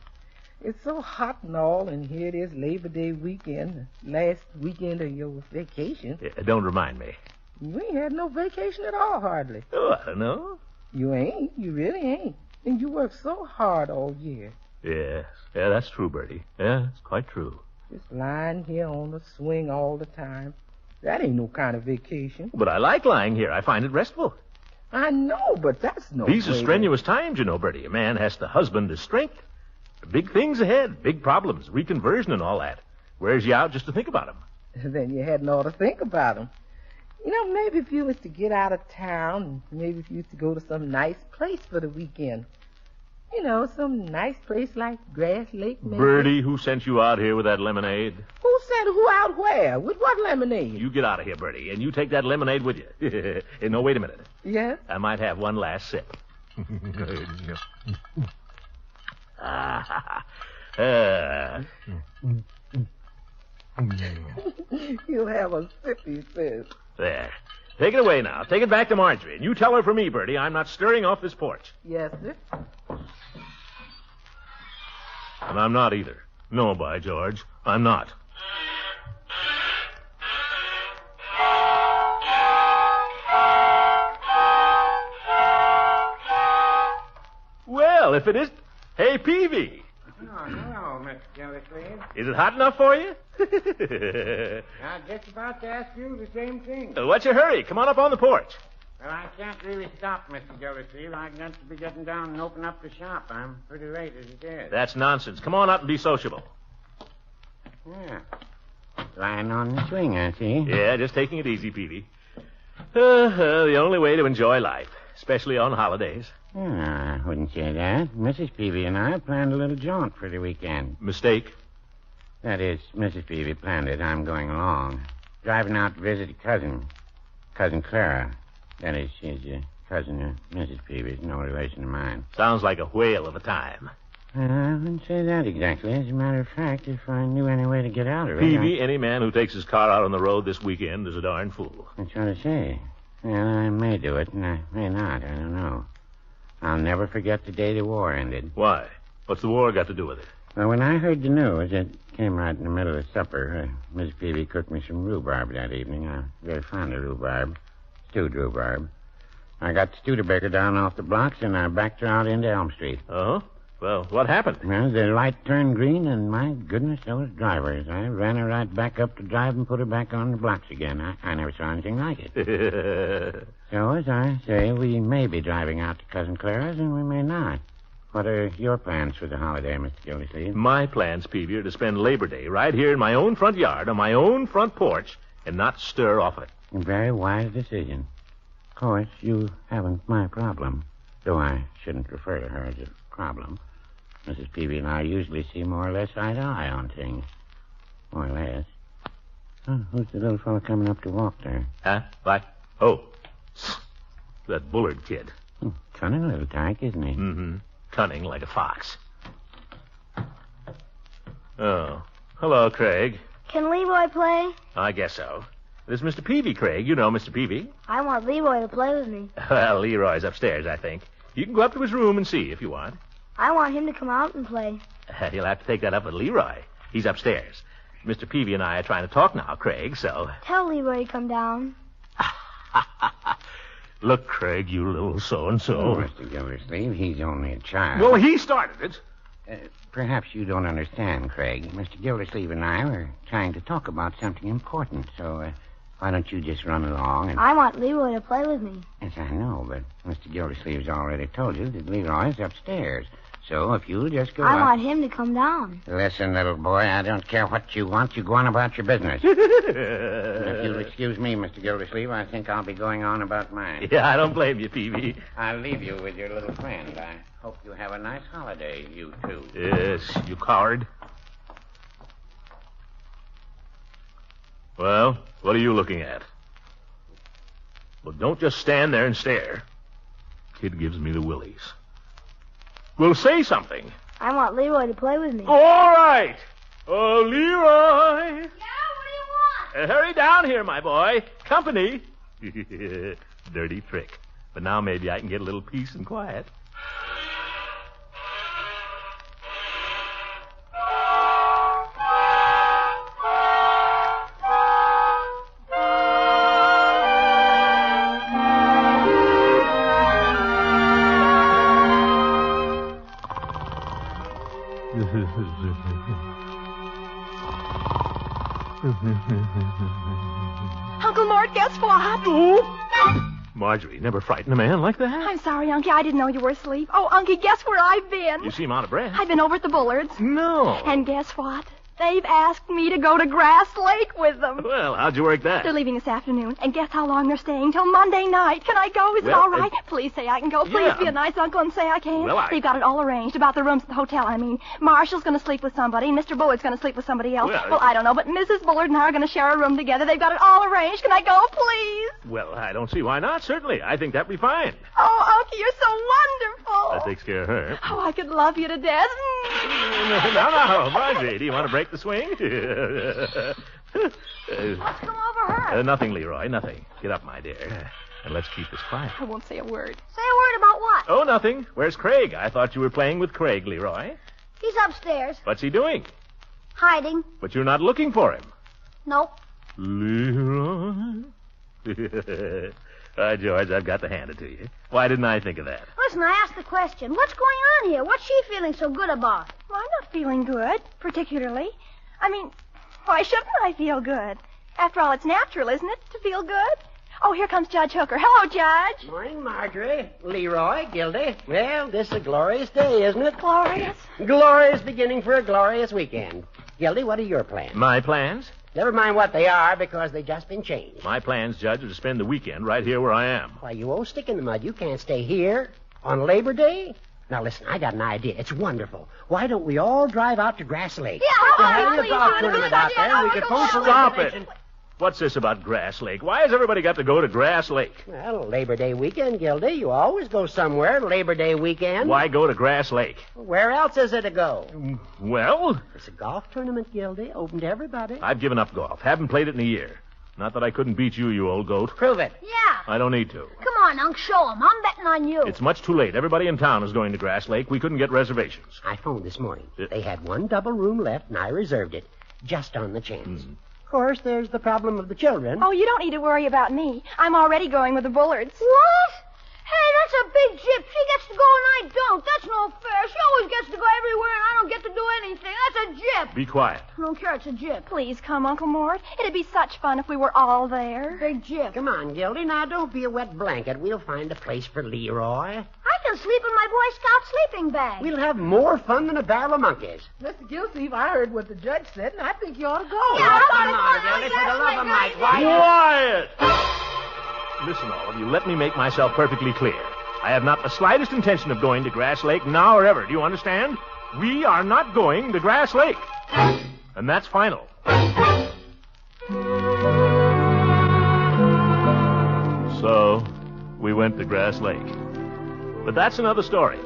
It's so hot and all, and here it is Labor Day weekend, the last weekend of your vacation. Don't remind me. You ain't had no vacation at all, hardly. Oh, I don't know. You ain't. You really ain't. And you work so hard all year. Yes. Yeah, that's true, Birdie. Yeah, it's quite true. Just lying here on the swing all the time. That ain't no kind of vacation. But I like lying here. I find it restful. I know, but that's no These are strenuous times, you know, Birdie. A man has to husband his strength. Big things ahead, big problems, reconversion and all that. Wears you out just to think about them. Then you hadn't ought to think about them. You know, maybe if you was to get out of town, maybe if you was to go to some nice place for the weekend. You know, some nice place like Grass Lake, maybe. Birdie, who sent you out here with that lemonade? Who sent who out where? With what lemonade? You get out of here, Birdie, and you take that lemonade with you. Hey, no, wait a minute. Yes? I might have one last sip. You'll have a sip, he says. There. Take it away now. Take it back to Marjorie. And you tell her for me, Birdie, I'm not stirring off this porch. Yes, sir. And I'm not either. No, by George, I'm not. Well, if it is... Hey, Peavy. Oh, hello, Mr. Gildersleeve. Is it hot enough for you? I'm just about to ask you the same thing. What's your hurry? Come on up on the porch. Well, I can't really stop, Mr. Gildersleeve. I've got to be getting down and open up the shop. I'm pretty late as it is. That's nonsense. Come on up and be sociable. Yeah. Lying on the swing, I see. Yeah, just taking it easy, Peavy. The only way to enjoy life, especially on holidays. I wouldn't say that. Mrs. Peavy and I planned a little jaunt for the weekend. Mistake? That is, Mrs. Peavy planned it. I'm going along. Driving out to visit a cousin. Cousin Clara. That is, she's a cousin of Mrs. Peavy's, no relation of mine. Sounds like a whale of a time. I wouldn't say that exactly. As a matter of fact, if I knew any way to get out of it... Peavy, any man who takes his car out on the road this weekend is a darn fool. That's what I say. Well, I may do it, and I may not. I don't know. I'll never forget the day the war ended. Why? What's the war got to do with it? Well, when I heard the news, it came right in the middle of supper. Miss Peavy cooked me some rhubarb that evening. I'm very fond of rhubarb. Stewed rhubarb. I got the Studebaker down off the blocks, and I backed her out into Elm Street. Uh-huh. Well, what happened? Well, the light turned green, and my goodness, those drivers. I ran her right back up to drive and put her back on the blocks again. I never saw anything like it. So, as I say, we may be driving out to Cousin Clara's, and we may not. What are your plans for the holiday, Mr. Gildersleeve? My plans, Peavy, are to spend Labor Day right here in my own front yard, on my own front porch, and not stir off it. A very wise decision. Of course, you haven't my problem, though I shouldn't refer to her as a problem. Mrs. Peavy and I usually see more or less eye to eye on things. More or less. Oh, who's the little fellow coming up to walk there? Huh? What? Oh, that Bullard kid. Cunning little tyke, isn't he? Mm-hmm. Cunning like a fox. Oh. Hello, Craig. Can Leroy play? I guess so. This is Mr. Peavy, Craig. You know Mr. Peavy. I want Leroy to play with me. Well, Leroy's upstairs, I think. You can go up to his room and see if you want. I want him to come out and play. You'll have to take that up with Leroy. He's upstairs. Mr. Peavy and I are trying to talk now, Craig, so... Tell Leroy to come down. Look, Craig, you little so-and-so. Oh, Mr. Gildersleeve, he's only a child. Well, he started it. Perhaps you don't understand, Craig. Mr. Gildersleeve and I were trying to talk about something important, so why don't you just run along and... I want Leroy to play with me. Yes, I know, but Mr. Gildersleeve's already told you that Leroy's upstairs. So if you'll just go I want him to come down. Listen, little boy, I don't care what you want. You go on about your business. If you'll excuse me, Mr. Gildersleeve, I think I'll be going on about mine. Yeah, I don't blame you, Peavy. I'll leave you with your little friend. I hope you have a nice holiday, you two. Yes, you coward. Well, what are you looking at? Well, don't just stand there and stare. Kid gives me the willies. Well, say something. I want Leroy to play with me. All right. Oh, Leroy. Yeah, what do you want? Hurry down here, my boy. Company. Dirty trick. But now maybe I can get a little peace and quiet. Uncle Mort, guess what? Oh. Marjorie, never frighten a man like that. I'm sorry, Unky. I didn't know you were asleep. Oh, Unky, guess where I've been? You seem out of breath. I've been over at the Bullards. No. And guess what? They've asked me to go to Grass Lake with them. Well, how'd you work that? They're leaving this afternoon. And guess how long they're staying? Till Monday night. Can I go? Is it all right? Please say I can go. Please be a nice uncle and say I can. Well, They've got it all arranged about the rooms at the hotel, I mean. Marshall's going to sleep with somebody. Mr. Bullard's going to sleep with somebody else. Well, I don't know, but Mrs. Bullard and I are going to share a room together. They've got it all arranged. Can I go, please? Well, I don't see why not. Certainly. I think that'd be fine. Oh, Unky, you're so wonderful. That takes care of her. Oh, I could love you to death. No, Marjorie. Do you want to break the swing? What's come over her? Nothing, Leroy, nothing. Get up, my dear. And let's keep this quiet. I won't say a word. Say a word about what? Oh, nothing. Where's Craig? I thought you were playing with Craig, Leroy. He's upstairs. What's he doing? Hiding. But you're not looking for him. Nope. Leroy? George, I've got to hand it to you. Why didn't I think of that? Listen, I asked the question. What's going on here? What's she feeling so good about? Well, I'm not feeling good, particularly. I mean, why shouldn't I feel good? After all, it's natural, isn't it, to feel good? Oh, here comes Judge Hooker. Hello, Judge. Morning, Marjorie. Leroy, Gildy. Well, this is a glorious day, isn't it? Glorious? Glorious beginning for a glorious weekend. Gildy, what are your plans? My plans? Never mind what they are, because they've just been changed. My plans, Judge, are to spend the weekend right here where I am. Why, you won't stick in the mud. You can't stay here on Labor Day. Now, listen, I got an idea. It's wonderful. Why don't we all drive out to Grass Lake? Yeah, They're having a golf tournament out there, and we could phone for Stop reservations. it. What's this about Grass Lake? Why has everybody got to go to Grass Lake? Well, Labor Day weekend, Gildy. You always go somewhere Labor Day weekend. Why go to Grass Lake? Where else is there to go? Well, It's a golf tournament, Gildy, open to everybody. I've given up golf. Haven't played it in a year. Not that I couldn't beat you, you old goat. Prove it. Yeah. I don't need to. Come on, Unc, show 'em. I'm betting on you. It's much too late. Everybody in town is going to Grass Lake. We couldn't get reservations. I phoned this morning. They had one double room left, and I reserved it, just on the chance. Of course, there's the problem of the children. Oh, you don't need to worry about me. I'm already going with the Bullards. What? Hey, that's a big jip. She gets to go and I don't. That's no fair. She always gets to go everywhere and I don't get to do anything. That's a jip. Be quiet. I don't care. It's a jip. Please come, Uncle Mort. It'd be such fun if we were all there. Big jip. Come on, Gildy. Now, don't be a wet blanket. We'll find a place for Leroy. I can sleep in my Boy Scout sleeping bag. We'll have more fun than a barrel of monkeys. Mr. Gildersleeve, I heard what the judge said, and I think you ought to go. Yeah, Come on, Gildy, for the love of Mike. Quiet! Listen, all of you, let me make myself perfectly clear. I have not the slightest intention of going to Grass Lake now or ever. Do you understand? We are not going to Grass Lake. And that's final. So, we went to Grass Lake. But that's another story.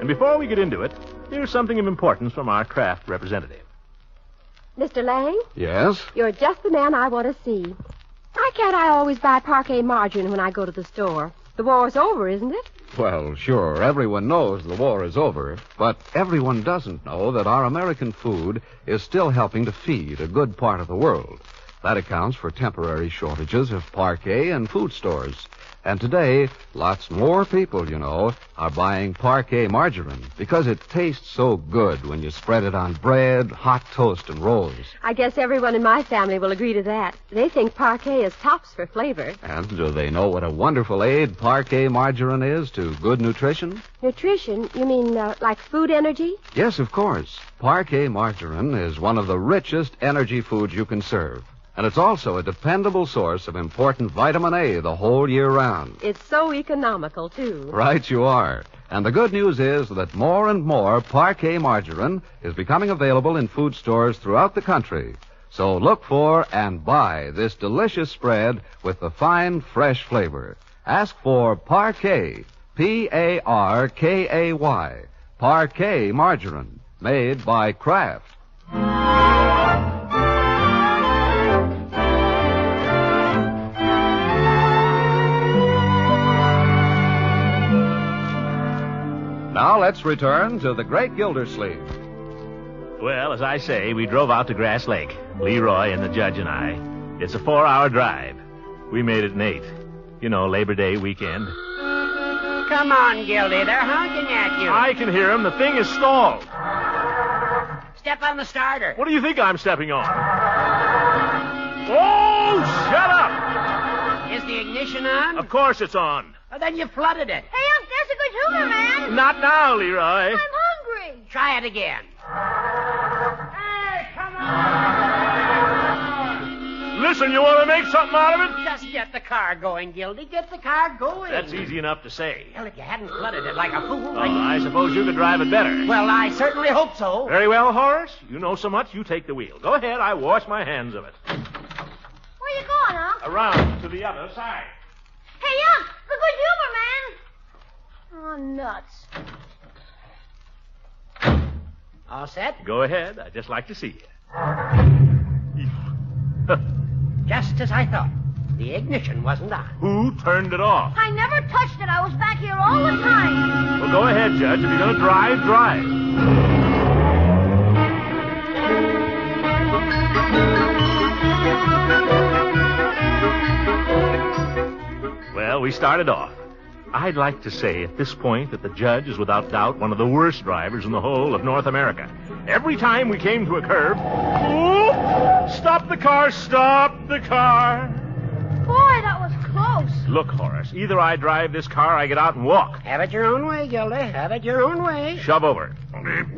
And before we get into it, here's something of importance from our Kraft representative. Mr. Lang, Yes? you're just the man I want to see. Why can't I always buy parquet margarine when I go to the store? The war's over, isn't it? Well, sure, everyone knows the war is over, but everyone doesn't know that our American food is still helping to feed a good part of the world. That accounts for temporary shortages of parquet and food stores. And today, lots more people, you know, are buying parquet margarine because it tastes so good when you spread it on bread, hot toast, and rolls. I guess everyone in my family will agree to that. They think parquet is tops for flavor. And do they know what a wonderful aid parquet margarine is to good nutrition? Nutrition? You mean like food energy? Yes, of course. Parquet margarine is one of the richest energy foods you can serve. And it's also a dependable source of important vitamin A the whole year round. It's so economical, too. Right you are. And the good news is that more and more parquet margarine is becoming available in food stores throughout the country. So look for and buy this delicious spread with the fine, fresh flavor. Ask for Parquet, P-A-R-K-A-Y, Parquet margarine, made by Kraft. Now let's return to the great Gildersleeve. Well, as I say, we drove out to Grass Lake, Leroy and the judge and I. It's a 4-hour drive. We made it in 8. You know, Labor Day weekend. Come on, Gildy. They're honking at you. I can hear them. The thing is stalled. Step on the starter. What do you think I'm stepping on? Oh, shut up! Is the ignition on? Of course it's on. Well, then you flooded it. Hey, Unc, there's a good humor, man. Not now, Leroy. I'm hungry. Try it again. Hey, come on. Listen, you want to make something out of it? Just get the car going, Gildy. Get the car going. That's easy enough to say. Well, if you hadn't flooded it like a fool... I suppose you could drive it better. Well, I certainly hope so. Very well, Horace. You know so much, you take the wheel. Go ahead, I wash my hands of it. Where you going, Unc? Around to the other side. Hey, Unc, the good humor, man. Oh, nuts. All set? Go ahead. I'd just like to see you. Just as I thought. The ignition wasn't on. Who turned it off? I never touched it. I was back here all the time. Well, go ahead, Judge. If you're going to drive, drive. Well, we started off. I'd like to say at this point that the judge is without doubt one of the worst drivers in the whole of North America. Every time we came to a curve, stop the car, stop the car. Boy, that was close. dogs. Look, Horace, either I drive this car or I get out and walk. Have it your own way, Gildy. Have it your own way. Shove over.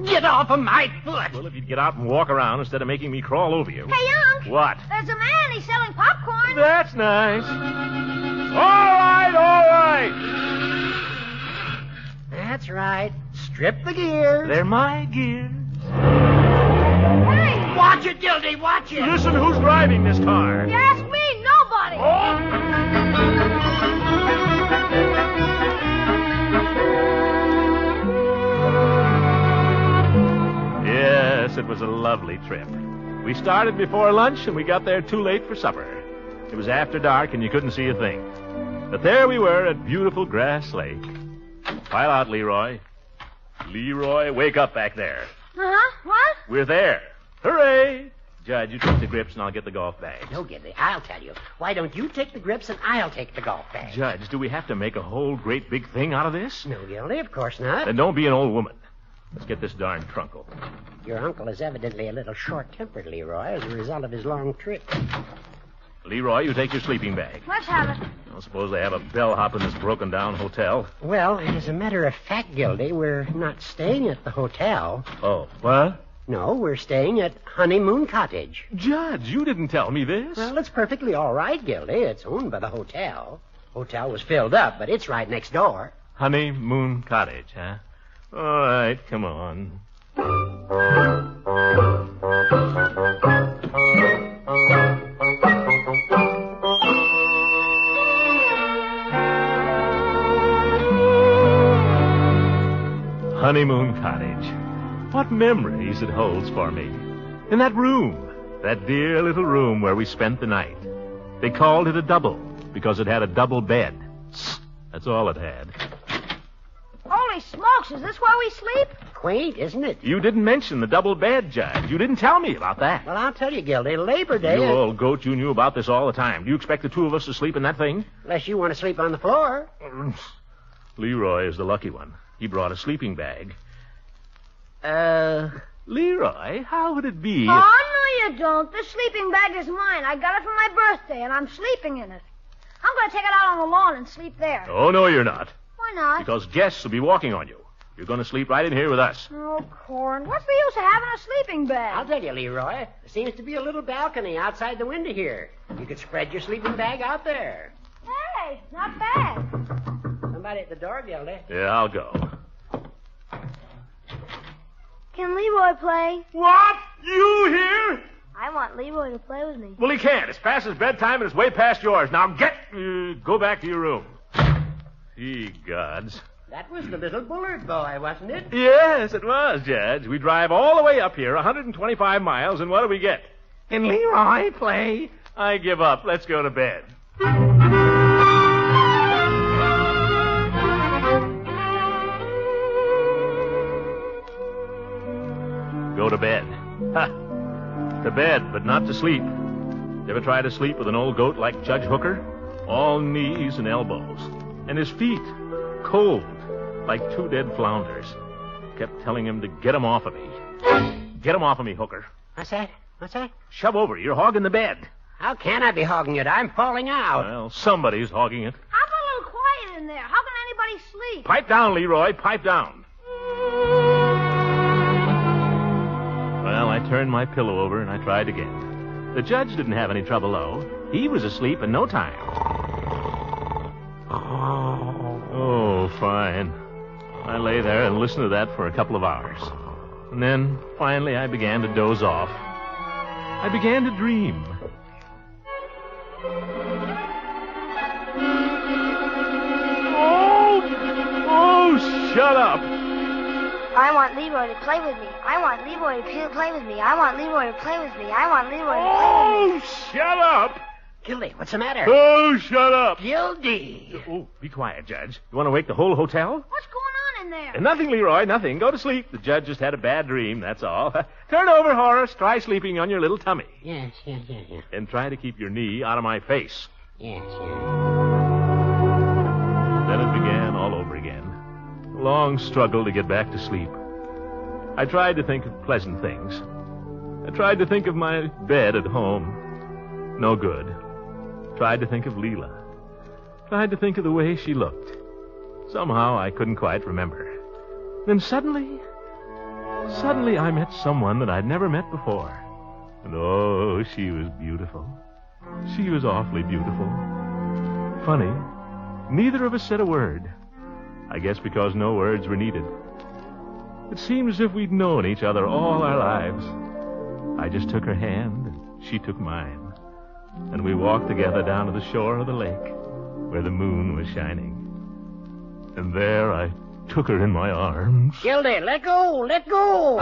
Get off of my foot. Well, if you'd get out and walk around instead of making me crawl over you. Hey, Unc. What? There's a man. He's selling popcorn. That's nice. All right. That's right. Strip the gears. They're my gears. Hey! Watch it, Gildy. Watch it. Listen, who's driving this car? You ask me, nobody. Yes, it was a lovely trip. We started before lunch, and we got there too late for supper. It was after dark, and you couldn't see a thing. But there we were at beautiful Grass Lake. Pile out, Leroy. Leroy, wake up back there. Uh-huh. What? We're there. Hooray! Judge, you take the grips, and I'll get the golf bag. No, Gildy, I'll tell you. Why don't you take the grips and I'll take the golf bag? Judge, do we have to make a whole great big thing out of this? No, Gildy, of course not. Then don't be an old woman. Let's get this darn trunkle. Your uncle is evidently a little short-tempered, Leroy, as a result of his long trip. Leroy, you take your sleeping bag. Let's have it. I don't suppose they have a bellhop in this broken-down hotel. Well, as a matter of fact, Gildy, we're not staying at the hotel. Oh, what? No, we're staying at Honeymoon Cottage. Judge, you didn't tell me this. Well, it's perfectly all right, Gildy. It's owned by the hotel. Hotel was filled up, but it's right next door. Honeymoon Cottage, huh? All right, come on. Honeymoon Cottage. What memories it holds for me. In that room, that dear little room where we spent the night. They called it a double because it had a double bed. That's all it had. Holy smokes, is this where we sleep? Quaint, isn't it? You didn't mention the double bed, Judge. You didn't tell me about that. Well, I'll tell you, Gildy. Labor Day... You old goat, you knew about this all the time. Do you expect the two of us to sleep in that thing? Unless you want to sleep on the floor. Leroy is the lucky one. He brought a sleeping bag. Leroy, how would it be? Oh, no, you don't. The sleeping bag is mine. I got it for my birthday, and I'm sleeping in it. I'm going to take it out on the lawn and sleep there. Oh, no, you're not. Why not? Because guests will be walking on you. You're going to sleep right in here with us. Oh, Corn, what's the use of having a sleeping bag? I'll tell you, Leroy. There seems to be a little balcony outside the window here. You could spread your sleeping bag out there. Hey, not bad. Somebody at the door, Gildy. Yeah, I'll go. Can Leroy play? What? You here? I want Leroy to play with me. Well, he can't. It's past his bedtime and it's way past yours. Now go back to your room. Ye gods. That was the little Bullard boy, wasn't it? Yes, it was, Judge. We drive all the way up here, 125 miles, and what do we get? Can Leroy play? I give up. Let's go to bed. Go to bed. Ha! To bed, but not to sleep. Ever try to sleep with an old goat like Judge Hooker? All knees and elbows. And his feet, cold, like two dead flounders. Kept telling him to get him off of me. Get him off of me, Hooker. What's that? What's that? Shove over. You're hogging the bed. How can I be hogging it? I'm falling out. Well, somebody's hogging it. How about a little quiet in there? How can anybody sleep? Pipe down, Leroy. Pipe down. Well, I turned my pillow over and I tried again. The judge didn't have any trouble, though. He was asleep in no time. Oh, fine. I lay there and listened to that for a couple of hours. And then, finally, I began to doze off. I began to dream. Oh, shut up. I want Leroy to play with me. I want Leroy to play with me. I want Leroy to play with me. I want Leroy to play with me. Oh, shut up. Gildy, what's the matter? Oh, shut up. Gildy. Oh, be quiet, Judge. You want to wake the whole hotel? What's going on in there? Nothing, Leroy, nothing. Go to sleep. The judge just had a bad dream, that's all. Turn over, Horace. Try sleeping on your little tummy. Yes. And try to keep your knee out of my face. Yes. Then it began all over again. A long struggle to get back to sleep. I tried to think of pleasant things. I tried to think of my bed at home. No good. Tried to think of Leela. tried to think of the way she looked. Somehow I couldn't quite remember. Then suddenly I met someone that I'd never met before. And oh, she was beautiful. She was awfully beautiful. Funny, neither of us said a word. I guess because no words were needed. It seemed as if we'd known each other all our lives. I just took her hand, and she took mine. And we walked together down to the shore of the lake, where the moon was shining. And there I took her in my arms. Gildy, let go, let go.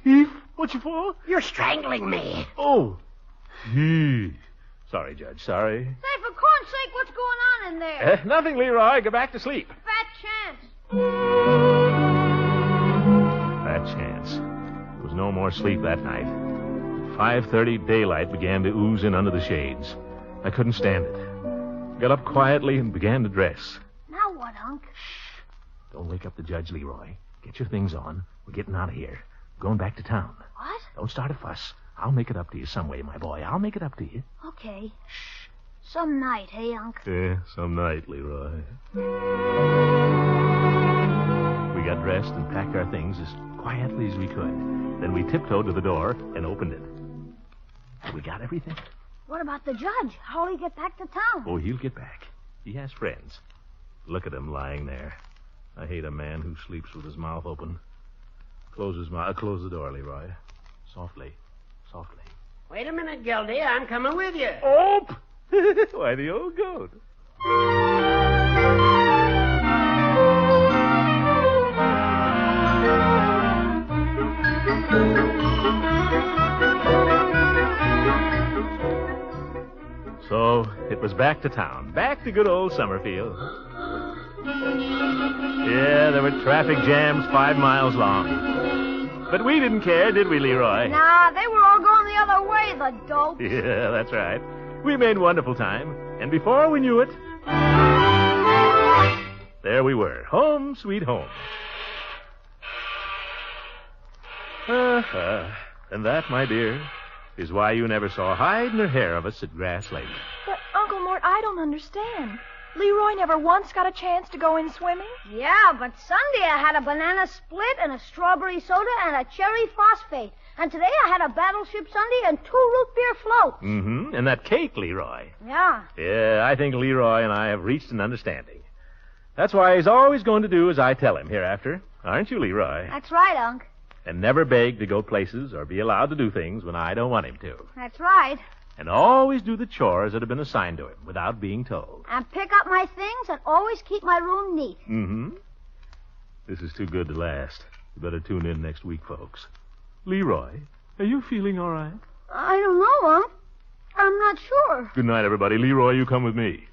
Eve, what you for? You're strangling me. Oh. Eve. Sorry, Judge, sorry. Say, for corn's sake, what's going on in there? Nothing, Leroy. Go back to sleep. Fat chance. Fat chance. There was no more sleep that night. At 5:30, daylight began to ooze in under the shades. I couldn't stand it. Got up quietly and began to dress. Now what, Unc? Shh. Don't wake up the judge, Leroy. Get your things on. We're getting out of here. Going back to town. What? Don't start a fuss. I'll make it up to you some way, my boy. I'll make it up to you. Okay. Shh. Some night, hey, Unc? Yeah, some night, Leroy. We got dressed and packed our things as quietly as we could. Then we tiptoed to the door and opened it. We got everything. What about the judge? How'll he get back to town? Oh, he'll get back. He has friends. Look at him lying there. I hate a man who sleeps with his mouth open. Close the door, Leroy. Softly. Softly. Wait a minute, Gildy. I'm coming with you. Oh! Why, the old goat. So it was back to town. Back to good old Summerfield. Yeah, there were traffic jams 5 miles long. But we didn't care, did we, Leroy? Nah, they were all going the other way, the dopes. Yeah, that's right. We made wonderful time. And before we knew it, there we were. Home, sweet home. And that, my dear, is why you never saw hide nor hair of us at Grass Lake. But, Uncle Mort, I don't understand. Leroy never once got a chance to go in swimming? Yeah, but Sunday I had a banana split and a strawberry soda and a cherry phosphate. And today I had a battleship sundae and 2 root beer floats. Mm-hmm. And that cake, Leroy. Yeah. Yeah, I think Leroy and I have reached an understanding. That's why he's always going to do as I tell him hereafter. Aren't you, Leroy? That's right, Unc. And never beg to go places or be allowed to do things when I don't want him to. That's right. And always do the chores that have been assigned to him without being told. And pick up my things and always keep my room neat. Mm-hmm. This is too good to last. You better tune in next week, folks. Leroy, are you feeling all right? I don't know, Unc. I'm not sure. Good night, everybody. Leroy, you come with me.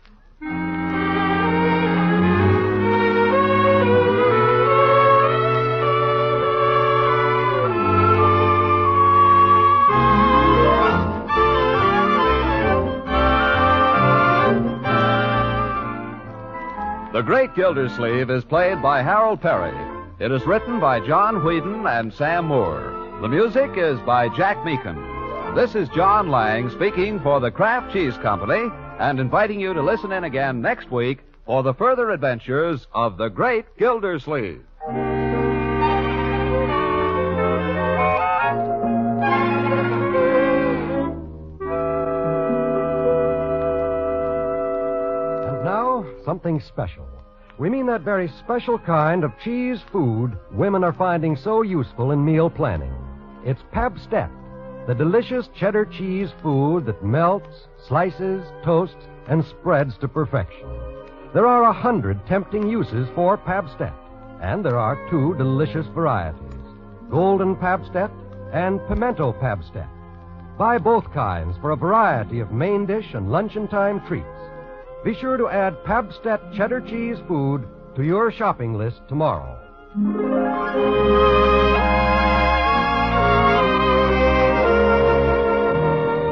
The Great Gildersleeve is played by Harold Perry. It is written by John Whedon and Sam Moore. The music is by Jack Meakin. This is John Lang speaking for the Kraft Cheese Company and inviting you to listen in again next week for the further adventures of the Great Gildersleeve. And now, something special. We mean that very special kind of cheese food women are finding so useful in meal planning. It's Pabstet, the delicious cheddar cheese food that melts, slices, toasts, and spreads to perfection. There are 100 tempting uses for Pabstet, and there are 2 delicious varieties, Golden Pabstet and Pimento Pabstet. Buy both kinds for a variety of main dish and luncheon time treats. Be sure to add Pabstet cheddar cheese food to your shopping list tomorrow.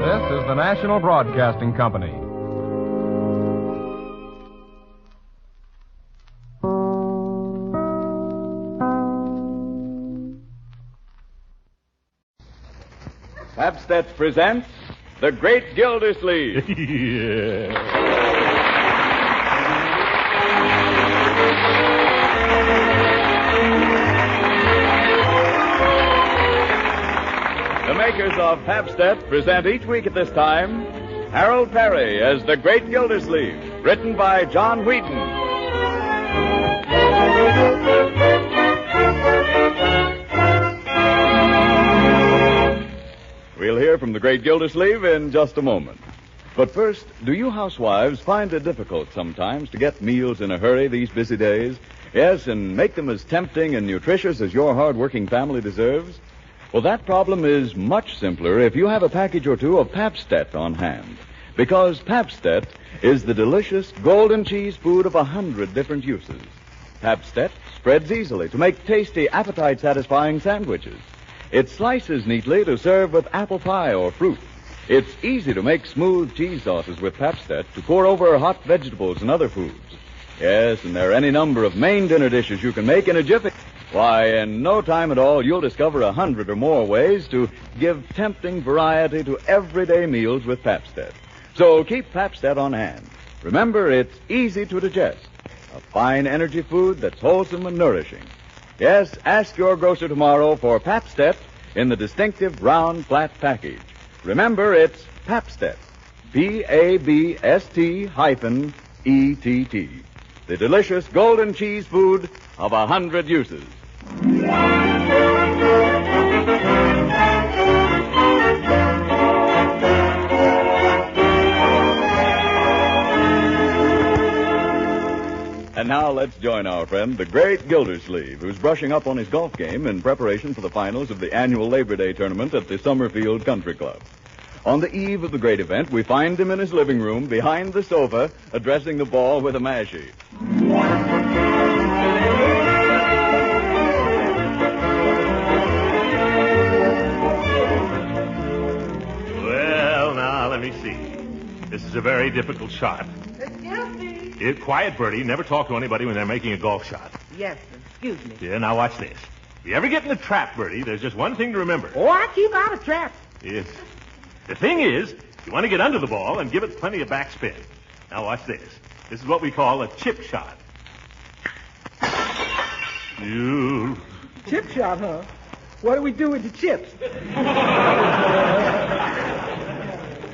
This is the National Broadcasting Company. Pabstet presents The Great Gildersleeve. Yeah. makers of Pabst-ett present each week at this time Harold Perry as the Great Gildersleeve, written by John Wheaton. We'll hear from the Great Gildersleeve in just a moment. But first, do you housewives find it difficult sometimes to get meals in a hurry these busy days? Yes, and make them as tempting and nutritious as your hard-working family deserves? Well, that problem is much simpler if you have a package or two of Pabst-ett on hand. Because Pabst-ett is the delicious golden cheese food of 100 different uses. Pabst-ett spreads easily to make tasty, appetite-satisfying sandwiches. It slices neatly to serve with apple pie or fruit. It's easy to make smooth cheese sauces with Pabst-ett to pour over hot vegetables and other foods. Yes, and there are any number of main dinner dishes you can make in a jiffy. Why, in no time at all, you'll discover 100 or more ways to give tempting variety to everyday meals with Pabst-ett. So keep Pabst-ett on hand. Remember, it's easy to digest. A fine energy food that's wholesome and nourishing. Yes, ask your grocer tomorrow for Pabst-ett in the distinctive round flat package. Remember, it's Pabst-ett. Pabst-ETT. The delicious golden cheese food of 100 uses. And now let's join our friend, the Great Gildersleeve, who's brushing up on his golf game in preparation for the finals of the annual Labor Day tournament at the Summerfield Country Club. On the eve of the great event, we find him in his living room behind the sofa, addressing the ball with a mashie. Well, now, let me see. This is a very difficult shot. Quiet, Birdie. Never talk to anybody when they're making a golf shot. Yes, excuse me. Yeah, now watch this. If you ever get in a trap, Birdie, there's just one thing to remember. Oh, I keep out of traps. Yes. The thing is, you want to get under the ball and give it plenty of backspin. Now watch this. This is what we call a chip shot. Chip shot, huh? What do we do with the chips?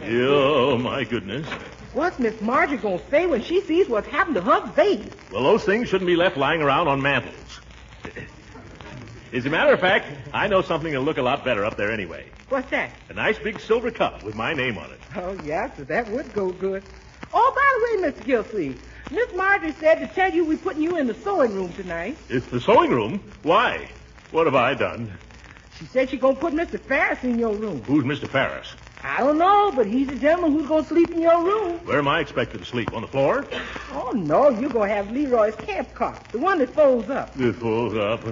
Oh, my goodness. What's Miss Marjorie going to say when she sees what's happened to her vase? Well, those things shouldn't be left lying around on mantels. As a matter of fact, I know something that'll look a lot better up there anyway. What's that? A nice big silver cup with my name on it. Oh, yes, that would go good. Oh, by the way, Mr. Gildersleeve, Miss Marjorie said to tell you we're putting you in the sewing room tonight. It's the sewing room? Why? What have I done? She said she's going to put Mr. Ferris in your room. Who's Mr. Ferris? I don't know, but he's the gentleman who's going to sleep in your room. Where am I expected to sleep? On the floor? Oh, no, you're going to have Leroy's camp cot, the one that folds up. It folds up.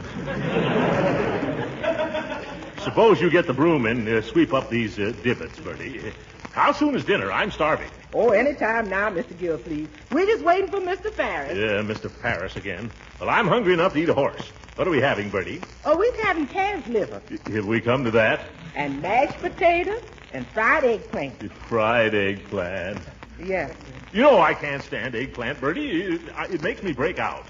Suppose you get the broom and sweep up these divots, Birdie. How soon is dinner? I'm starving. Oh, any time now, Mr. Gildersleeve. We're just waiting for Mr. Ferris. Yeah, Mr. Ferris again. Well, I'm hungry enough to eat a horse. What are we having, Birdie? Oh, we're having calf's liver. Have we come to that? And mashed potatoes and fried eggplant. Fried eggplant. Yes. You know I can't stand eggplant, Birdie. It makes me break out.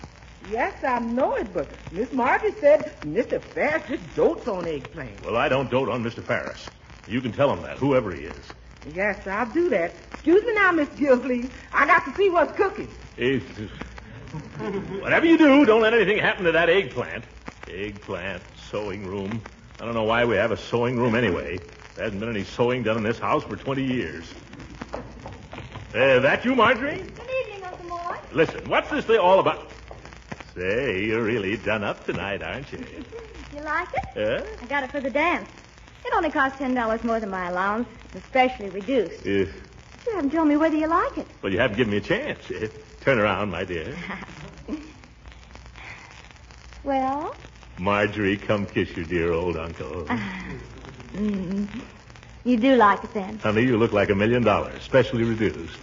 Yes, I know it, but Miss Marjorie said Mr. Ferris just dotes on eggplant. Well, I don't dote on Mr. Ferris. You can tell him that, whoever he is. Yes, I'll do that. Excuse me now, Miss Gildersleeve. I got to see what's cooking. Whatever you do, don't let anything happen to that eggplant. Eggplant, sewing room. I don't know why we have a sewing room anyway. There hasn't been any sewing done in this house for 20 years. That you, Marjorie? Good evening, Uncle Moore. Listen, what's this thing all about? Say, you're really done up tonight, aren't you? You like it? Huh? I got it for the dance. It only costs $10 more than my allowance, especially reduced. You haven't told me whether you like it. Well, you haven't given me a chance. Turn around, my dear. Well? Marjorie, come kiss your dear old uncle. You do like it then? Honey, you look like $1 million, specially reduced.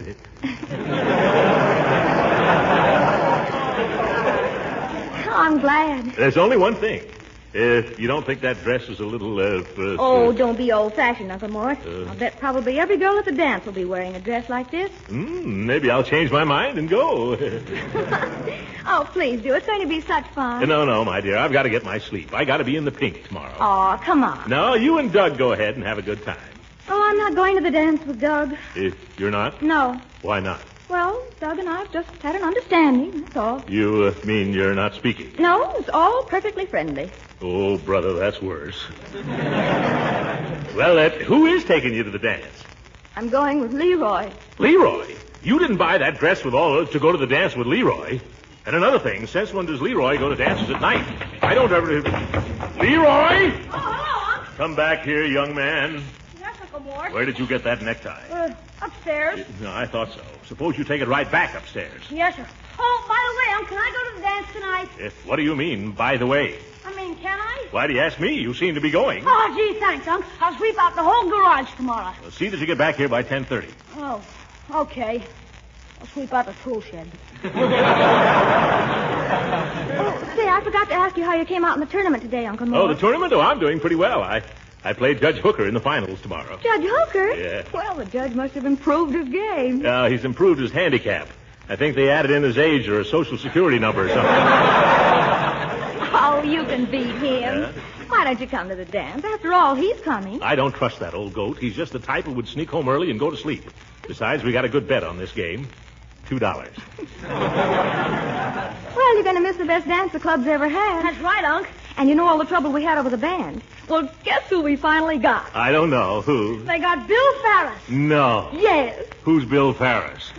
I'm glad. There's only one thing. You don't think that dress is a little, Oh, don't be old-fashioned, Uncle Mort. I'll bet probably every girl at the dance will be wearing a dress like this. Maybe I'll change my mind and go. Oh, please do. It's going to be such fun. No, my dear. I've got to get my sleep. I got to be in the pink tomorrow. Oh, come on. No, you and Doug go ahead and have a good time. Oh, I'm not going to the dance with Doug. You're not? No. Why not? Well, Doug and I have just had an understanding, that's all. You mean you're not speaking? No, it's all perfectly friendly. Oh, brother, that's worse. Well, who is taking you to the dance? I'm going with Leroy. Leroy? You didn't buy that dress with all to go to the dance with Leroy. And another thing, since when does Leroy go to dances at night? I don't ever... Leroy! Oh, hello, Unc. Come back here, young man. Yes, Uncle Mort. Where did you get that necktie? Upstairs. No, I thought so. Suppose you take it right back upstairs. Yes, sir. Oh, by the way, Unc, can I go to the dance tonight? What do you mean, by the way? I mean, can I? Why do you ask me? You seem to be going. Oh, gee, thanks, Unc. I'll sweep out the whole garage tomorrow. Well, see that you get back here by 10:30. Oh, okay. I'll sweep out the tool shed. Oh, say, I forgot to ask you how you came out in the tournament today, Uncle Mort. Oh, the tournament? Oh, I'm doing pretty well. I played Judge Hooker in the finals tomorrow. Judge Hooker? Yeah. Well, the judge must have improved his game. He's improved his handicap. I think they added in his age or a social security number or something. Oh, you can beat him. Yeah? Why don't you come to the dance? After all, he's coming. I don't trust that old goat. He's just the type who would sneak home early and go to sleep. Besides, we got a good bet on this game. $2. Well, you're going to miss the best dance the club's ever had. That's right, Unc. And you know all the trouble we had over the band. Well, guess who we finally got? I don't know. Who? They got Bill Ferris. No. Yes. Who's Bill Ferris?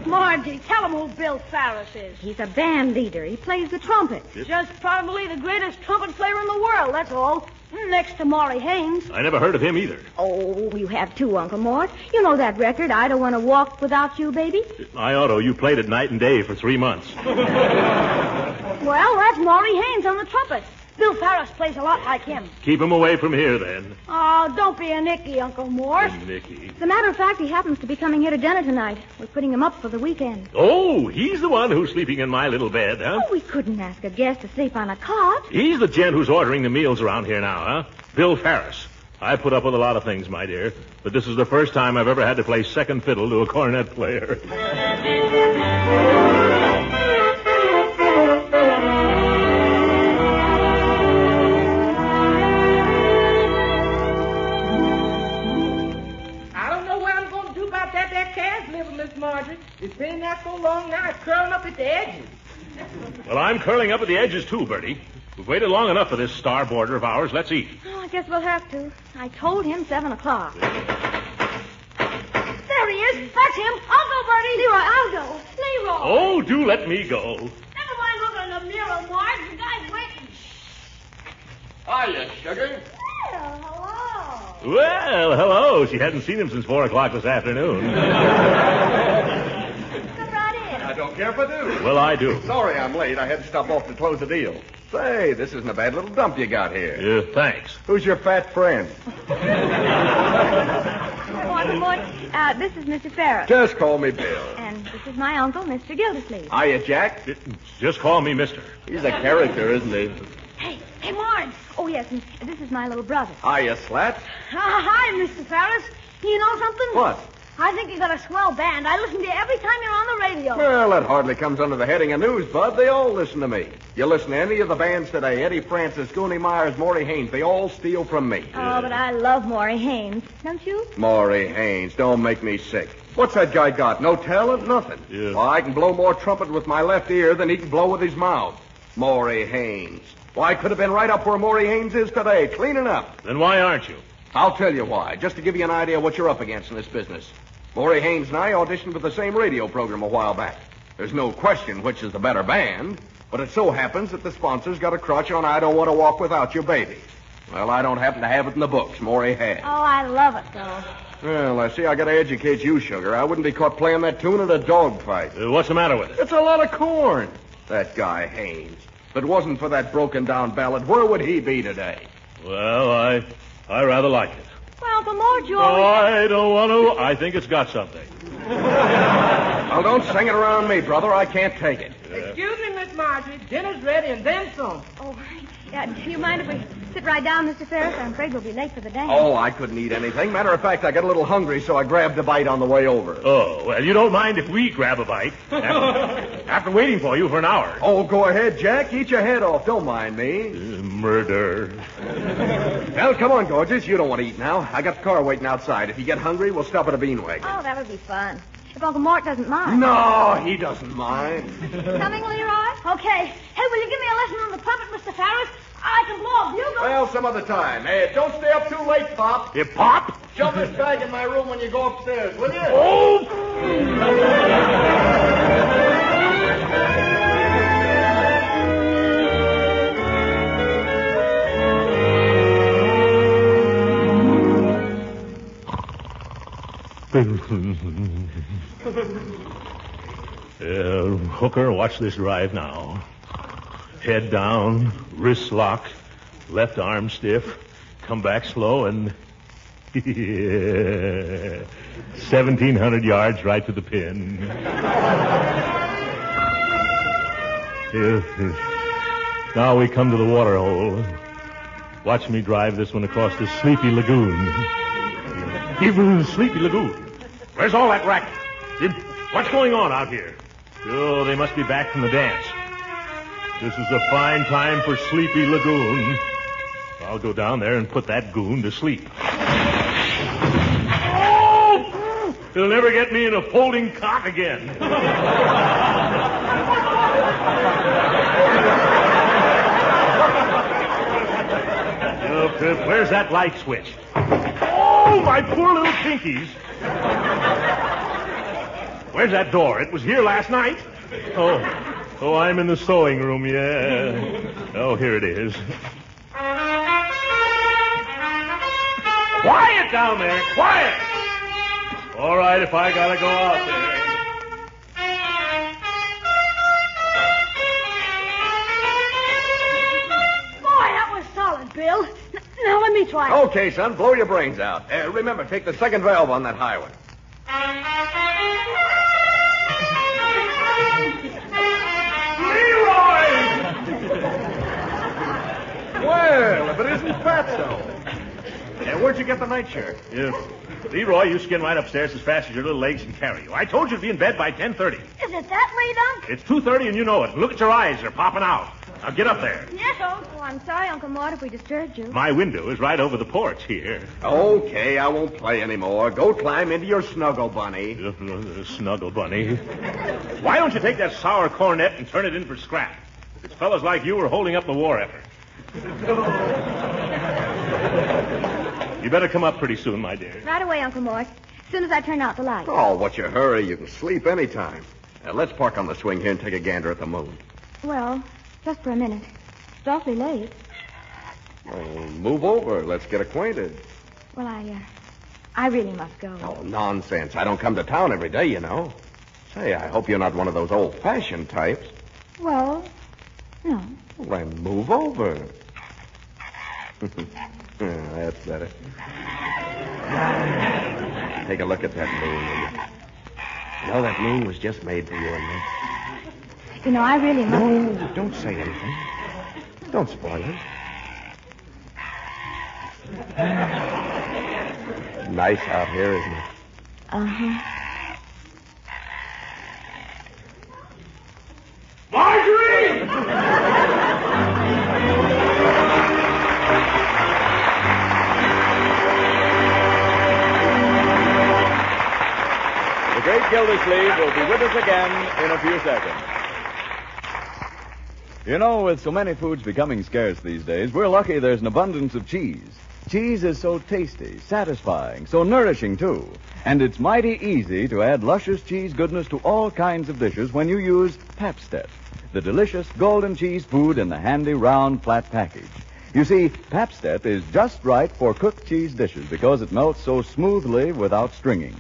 Margie, tell him who Bill Ferris is. He's a band leader. He plays the trumpet. Just probably the greatest trumpet player in the world, that's all. Next to Maury Haynes. I never heard of him either. Oh, you have too, Uncle Mort. You know that record, I Don't Want to Walk Without You, Baby? I ought to. You played it night and day for 3 months. Well, that's Maury Haynes on the trumpet. Bill Ferris plays a lot like him. Keep him away from here, then. Oh, don't be a Nicky, Uncle Mort. Nicky. As a matter of fact, he happens to be coming here to dinner tonight. We're putting him up for the weekend. Oh, he's the one who's sleeping in my little bed, huh? Oh, we couldn't ask a guest to sleep on a cot. He's the gent who's ordering the meals around here now, huh? Bill Ferris. I put up with a lot of things, my dear, but this is the first time I've ever had to play second fiddle to a cornet player. Miss Marjorie. It's been that so long now, it's curling up at the edges. Well, I'm curling up at the edges, too, Birdie. We've waited long enough for this star boarder of ours. Let's eat. Oh, I guess we'll have to. I told him 7 o'clock. There he is. That's him. I'll go, Birdie. Leroy, I'll go. Leroy. Oh, do let me go. Never mind looking in the mirror, Marge. The guy's waiting. Hiya, sugar. Well, hello. Well, hello. She hadn't seen him since 4 o'clock this afternoon. Come right in. I don't care if I do. Well, I do. Sorry I'm late. I had to stop off to close the deal. Say, this isn't a bad little dump you got here. Yeah, thanks. Who's your fat friend? Uncle Mort, this is Mr. Ferris. Just call me Bill. And this is my uncle, Mr. Gildersleeve. Hiya, Jack. Just call me Mister. He's a character, isn't he? Hey, Marge. Oh, yes, and this is my little brother. Hiya, Slat. Hi, Mr. Ferris. You know something? What? I think you got a swell band. I listen to you every time you're on the radio. Well, that hardly comes under the heading of news, Bud. They all listen to me. You listen to any of the bands today, Eddie Francis, Goonie Myers, Maury Haynes, they all steal from me. Oh, but I love Maury Haynes. Don't you? Maury Haynes, don't make me sick. What's that guy got? No talent? Nothing. Yeah. Well, I can blow more trumpet with my left ear than he can blow with his mouth. Maury Haynes. Why, I could have been right up where Maury Haynes is today, cleaning up. Then why aren't you? I'll tell you why, just to give you an idea of what you're up against in this business. Maury Haynes and I auditioned for the same radio program a while back. There's no question which is the better band, but it so happens that the sponsors got a crutch on I Don't Want to Walk Without Your Baby. Well, I don't happen to have it in the books. Maury has. Oh, I love it, though. Well, I see I got to educate you, Sugar. I wouldn't be caught playing that tune in a dogfight. What's the matter with it? It's a lot of corn. That guy, Haynes. If it wasn't for that broken-down ballad, where would he be today? Well, I rather like it. Well, Uncle Mort, you I don't want to. I think it's got something. Well, don't sing it around me, brother. I can't take it. Excuse me, Miss Marjorie. Dinner's ready and then some. Oh, Do you mind if we sit right down, Mr. Ferris? I'm afraid we'll be late for the dance. Oh, I couldn't eat anything. Matter of fact, I got a little hungry, so I grabbed a bite on the way over. Oh, well, you don't mind if we grab a bite after waiting for you for an hour. Oh, go ahead, Jack. Eat your head off. Don't mind me. Murder. Well, come on, gorgeous. You don't want to eat now. I got the car waiting outside. If you get hungry, we'll stop at a bean wagon. Oh, that would be fun. If Uncle Mort doesn't mind. No, he doesn't mind. Coming, Leroy? Okay. Hey, will you give me a lesson on the trumpet, Mr. Ferris? I can blow a bugle. Well, some other time. Hey, don't stay up too late, Pop. You Pop? Shove this bag in my room when you go upstairs, will you? Oh! Hooker, watch this drive now. Head down, wrist locked, left arm stiff, come back slow, and 1,700 yards right to the pin. Now we come to the water hole. Watch me drive this one across the Sleepy Lagoon. Even Sleepy Lagoon. Where's all that racket? What's going on out here? Oh, they must be back from the dance. This is a fine time for Sleepy Lagoon. I'll go down there and put that goon to sleep. Oh! He'll never get me in a folding cot again. Where's that light switch? Oh, my poor little pinkies. Where's that door? It was here last night. Oh, I'm in the sewing room, yeah. Oh, here it is. Quiet down there, quiet! All right, if I gotta go out there. Boy, that was solid, Bill. Now let me try it. Okay, son, blow your brains out. Remember, take the second valve on that high one. Well, if it isn't Fatso. Where'd you get the nightshirt? Leroy, you skin right upstairs as fast as your little legs can carry you. I told you to be in bed by 10:30. Is it that late, Unc? It's 2:30 and you know it. Look at your eyes. They're popping out. Now get up there. Yes, Unc. Oh, I'm sorry, Uncle Mort, if we disturbed you. My window is right over the porch here. Okay, I won't play anymore. Go climb into your snuggle bunny. Snuggle bunny. Why don't you take that sour cornet and turn it in for scrap? It's fellas like you who are holding up the war effort. You better come up pretty soon, my dear. Right away, Uncle Mort. As soon as I turn out the light. Oh, what's your hurry? You can sleep any time. Let's park on the swing here and take a gander at the moon. Well, just for a minute. It's awfully late. Well, move over. Let's get acquainted. Well, I really must go. Oh, nonsense. I don't come to town every day, you know. Say, I hope you're not one of those old-fashioned types. Well, no. Well, then move over. That's better. Take a look at that moon, will you? You know, that moon was just made for you and me. You know, I really must... No, don't say anything. Don't spoil it. Nice out here, isn't it? Uh-huh. Marjorie! The great Gildersleeve will be with us again in a few seconds. You know, with so many foods becoming scarce these days, we're lucky there's an abundance of cheese. Cheese is so tasty, satisfying, so nourishing, too. And it's mighty easy to add luscious cheese goodness to all kinds of dishes when you use Pabst-ett, the delicious golden cheese food in the handy round flat package. You see, Pabst-ett is just right for cooked cheese dishes because it melts so smoothly without stringing.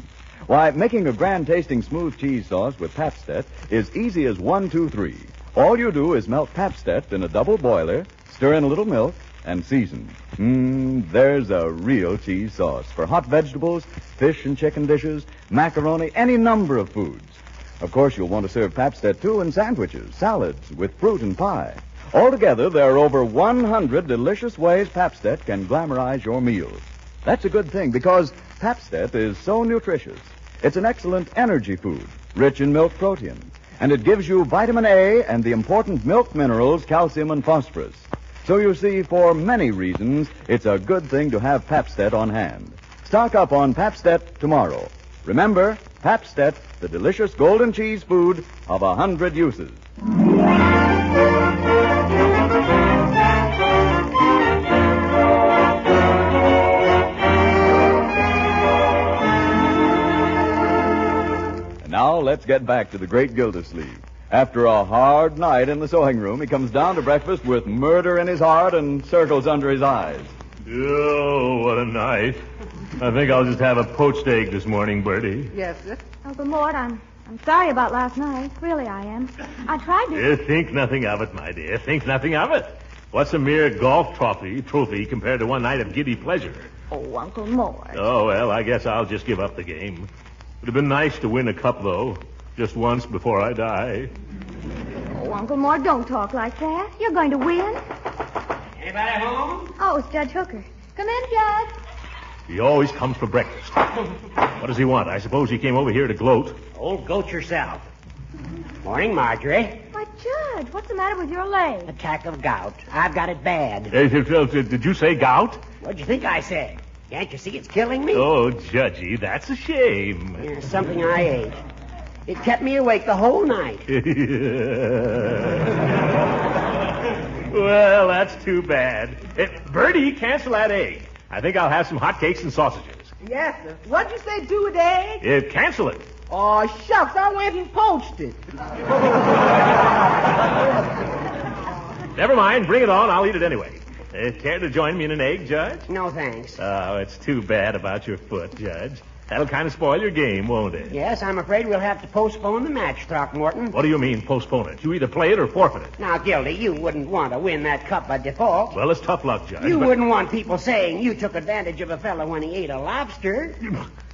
Why, making a grand-tasting smooth cheese sauce with Pabst-ett is easy as 1, 2, 3. All you do is melt Pabst-ett in a double boiler, stir in a little milk, and season. There's a real cheese sauce for hot vegetables, fish and chicken dishes, macaroni, any number of foods. Of course, you'll want to serve Pabst-ett, too, in sandwiches, salads, with fruit and pie. Altogether, there are over 100 delicious ways Pabst-ett can glamorize your meals. That's a good thing because Pabst-ett is so nutritious. It's an excellent energy food, rich in milk protein, and it gives you vitamin A and the important milk minerals, calcium and phosphorus. So you see, for many reasons, it's a good thing to have Pabst-ett on hand. Stock up on Pabst-ett tomorrow. Remember, Pabst-ett, the delicious golden cheese food of 100 uses. And now let's get back to the great Gildersleeve. After a hard night in the sewing room, he comes down to breakfast with murder in his heart and circles under his eyes. Oh, what a night. I think I'll just have a poached egg this morning, Birdie. Yes, sir. Uncle Mort, I'm sorry about last night. Really, I am. I tried to... Think nothing of it, my dear. Think nothing of it. What's a mere golf trophy compared to one night of giddy pleasure? Oh, Uncle Mort. Oh, well, I guess I'll just give up the game. Would have been nice to win a cup, though. Just once before I die. Oh, Uncle Mort, don't talk like that. You're going to win. Anybody home? Oh, it's Judge Hooker. Come in, Judge. He always comes for breakfast. What does he want? I suppose he came over here to gloat. Old goat yourself. Morning, Marjorie. Why, Judge, what's the matter with your leg? Attack of gout. I've got it bad. Did you say gout? What'd you think I said? Can't you see it's killing me? Oh, Judgy, that's a shame. Yeah, something I ate. It kept me awake the whole night. Well, that's too bad. Birdie, cancel that egg. I think I'll have some hotcakes and sausages. Yes, sir. What'd you say, do with the egg? Cancel it. Oh, shucks, I went and poached it. Never mind, bring it on. I'll eat it anyway. Care to join me in an egg, Judge? No, thanks. Oh, it's too bad about your foot, Judge. That'll kind of spoil your game, won't it? Yes, I'm afraid we'll have to postpone the match, Throckmorton. What do you mean, postpone it? You either play it or forfeit it. Now, Gildy, you wouldn't want to win that cup by default. Well, it's tough luck, Judge. You wouldn't want people saying you took advantage of a fellow when he ate a lobster.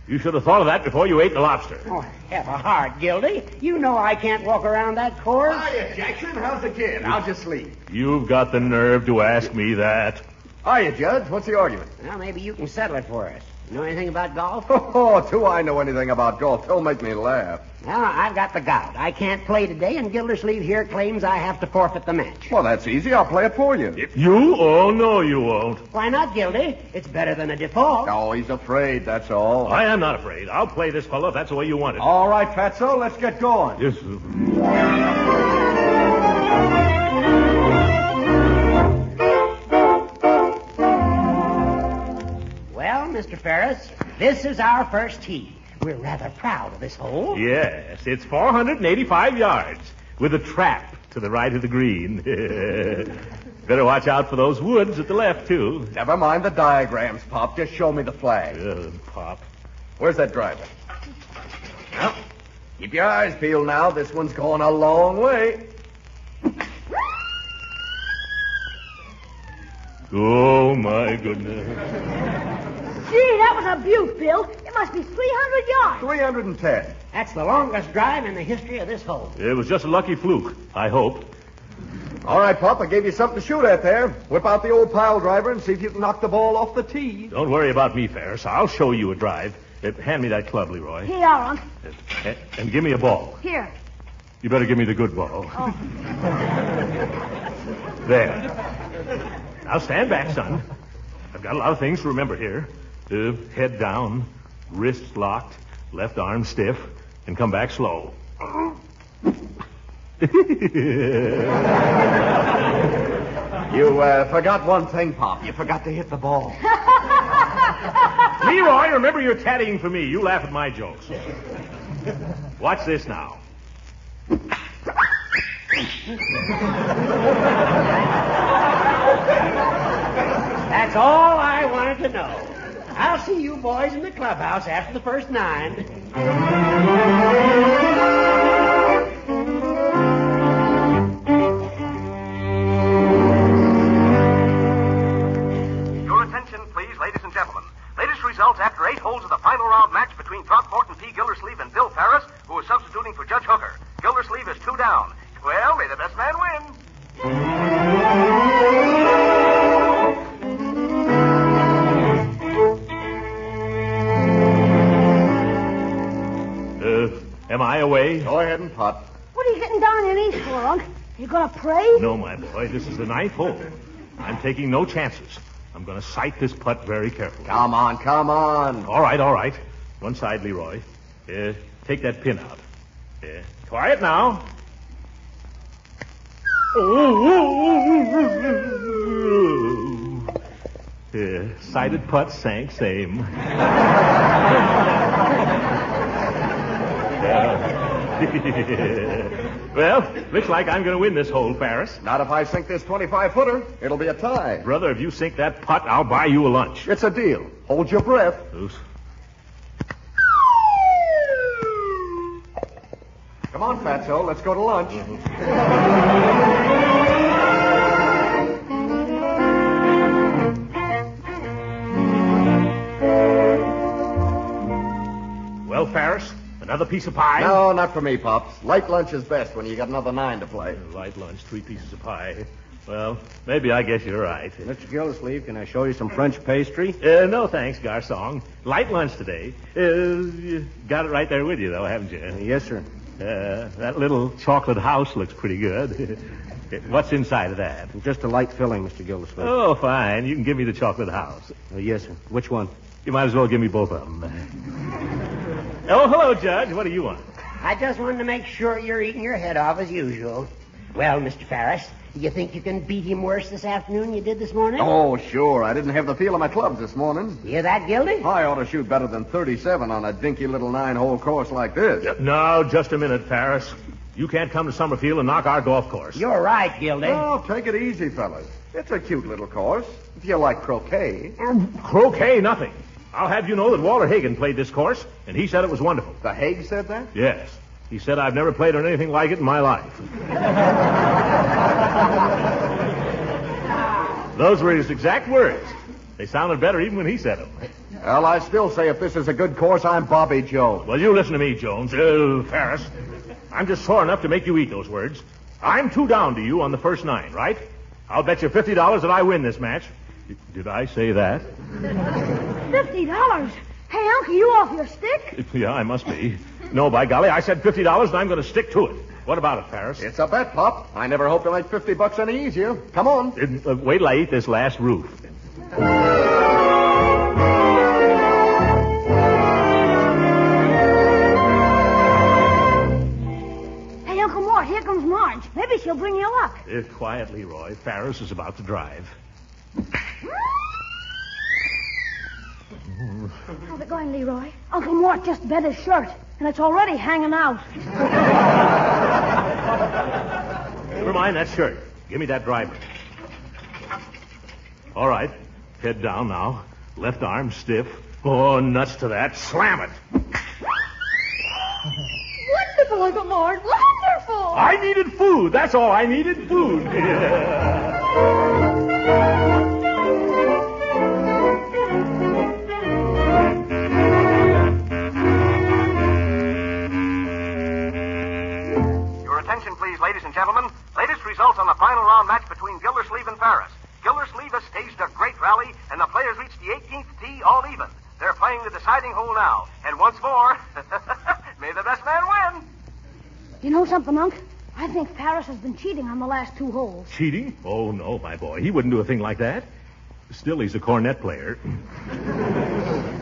You should have thought of that before you ate the lobster. Oh, have a heart, Gildy. You know I can't walk around that course. Hiya, Jackson. How's the kid? How's your sleep? You've got the nerve to ask me that. Hiya, Judge. What's the argument? Well, maybe you can settle it for us. You know anything about golf? Oh, do I know anything about golf? Don't make me laugh. Well, I've got the gout. I can't play today, and Gildersleeve here claims I have to forfeit the match. Well, that's easy. I'll play it for you. You? Oh, no, you won't. Why not, Gildy? It's better than a default. Oh, he's afraid, that's all. I am not afraid. I'll play this fellow if that's the way you want it. All right, Fatso, let's get going. Yes. Well, Mr. Ferris, this is our first tee. We're rather proud of this hole. Yes, it's 485 yards with a trap to the right of the green. Better watch out for those woods at the left, too. Never mind the diagrams, Pop. Just show me the flag. Pop. Where's that driver? Well, keep your eyes peeled now. This one's going a long way. Oh, my goodness. Gee, that was a beaut, Bill. It must be 300 yards. 310. That's the longest drive in the history of this hole. It was just a lucky fluke, I hope. All right, Pop, I gave you something to shoot at there. Whip out the old pile driver and see if you can knock the ball off the tee. Don't worry about me, Ferris. I'll show you a drive. Hand me that club, Leroy. Here, Unc. And give me a ball. Here. You better give me the good ball. Oh. There. Now stand back, son. I've got a lot of things to remember here. Head down, wrists locked, left arm stiff, and come back slow. You forgot one thing, Pop. You forgot to hit the ball. Leroy, remember you're caddying for me. You laugh at my jokes. Watch this now. That's all I wanted to know. I'll see you boys in the clubhouse after the first 9. Your attention, please, ladies and gentlemen. Latest results after 8 holes of the final round match between Throckmorton P. Gildersleeve and Bill Ferris, who is substituting for Judge Hooker. Gildersleeve is 2 down. Well, may the best man win. Am I away? Go ahead and putt. What are you getting down on your knees for, Unc? You gonna pray? No, my boy. This is the 9th hole. I'm taking no chances. I'm going to sight this putt very carefully. Come on, come on. All right. One side, Leroy. Take that pin out. Quiet now. Sighted putt sank same. Well, looks like I'm going to win this hole, Ferris. Not if I sink this 25-footer. It'll be a tie. Brother, if you sink that putt, I'll buy you a lunch. It's a deal. Hold your breath. Loose. Come on, Fatso. Let's go to lunch. Well, Ferris, another piece of pie? No, not for me, Pops. Light lunch is best when you got another 9 to play. Light lunch, 3 pieces of pie. Well, maybe I guess you're right. Mr. Gildersleeve, can I show you some French pastry? No, thanks, garçon. Light lunch today. You got it right there with you, though, haven't you? Yes, sir. That little chocolate house looks pretty good. What's inside of that? Just a light filling, Mr. Gildersleeve. Oh, fine. You can give me the chocolate house. Yes, sir. Which one? You might as well give me both of them. Oh, hello, Judge. What do you want? I just wanted to make sure you're eating your head off as usual. Well, Mr. Ferris, you think you can beat him worse this afternoon than you did this morning? Oh, sure. I didn't have the feel of my clubs this morning. You hear that, Gildy? I ought to shoot better than 37 on a dinky little 9-hole course like this. No, just a minute, Ferris. You can't come to Summerfield and knock our golf course. You're right, Gildy. Oh, take it easy, fellas. It's a cute little course. If you like croquet. Croquet, nothing. I'll have you know that Walter Hagen played this course, and he said it was wonderful. The Hague said that? Yes. He said I've never played on anything like it in my life. Those were his exact words. They sounded better even when he said them. Well, I still say if this is a good course, I'm Bobby Jones. Well, you listen to me, Jones. Ferris. I'm just sore enough to make you eat those words. I'm 2 down to you on the first 9, right? I'll bet you $50 that I win this match. Did I say that? $50? Hey, Uncle, you off your stick? Yeah, I must be. No, by golly, I said $50 and I'm going to stick to it. What about it, Ferris? It's a bet, Pop. I never hoped to make $50 any easier. Come on. Wait till I eat this last roof. Hey, Uncle Mort, here comes Marge. Maybe she'll bring you luck. Quiet, Leroy. Ferris is about to drive. How's it going, Leroy? Uncle Mort just bet his shirt, and it's already hanging out. Never mind that shirt. Give me that driver. All right. Head down now. Left arm stiff. Oh, nuts to that. Slam it. Wonderful, Uncle Mort. Wonderful. I needed food. That's all. I needed food. Attention, please, ladies and gentlemen. Latest results on the final round match between Gildersleeve and Ferris. Gildersleeve has staged a great rally, and the players reached the 18th tee all even. They're playing the deciding hole now. And once more, may the best man win. You know something, Unc? I think Ferris has been cheating on the last 2 holes. Cheating? Oh, no, my boy. He wouldn't do a thing like that. Still, he's a cornet player.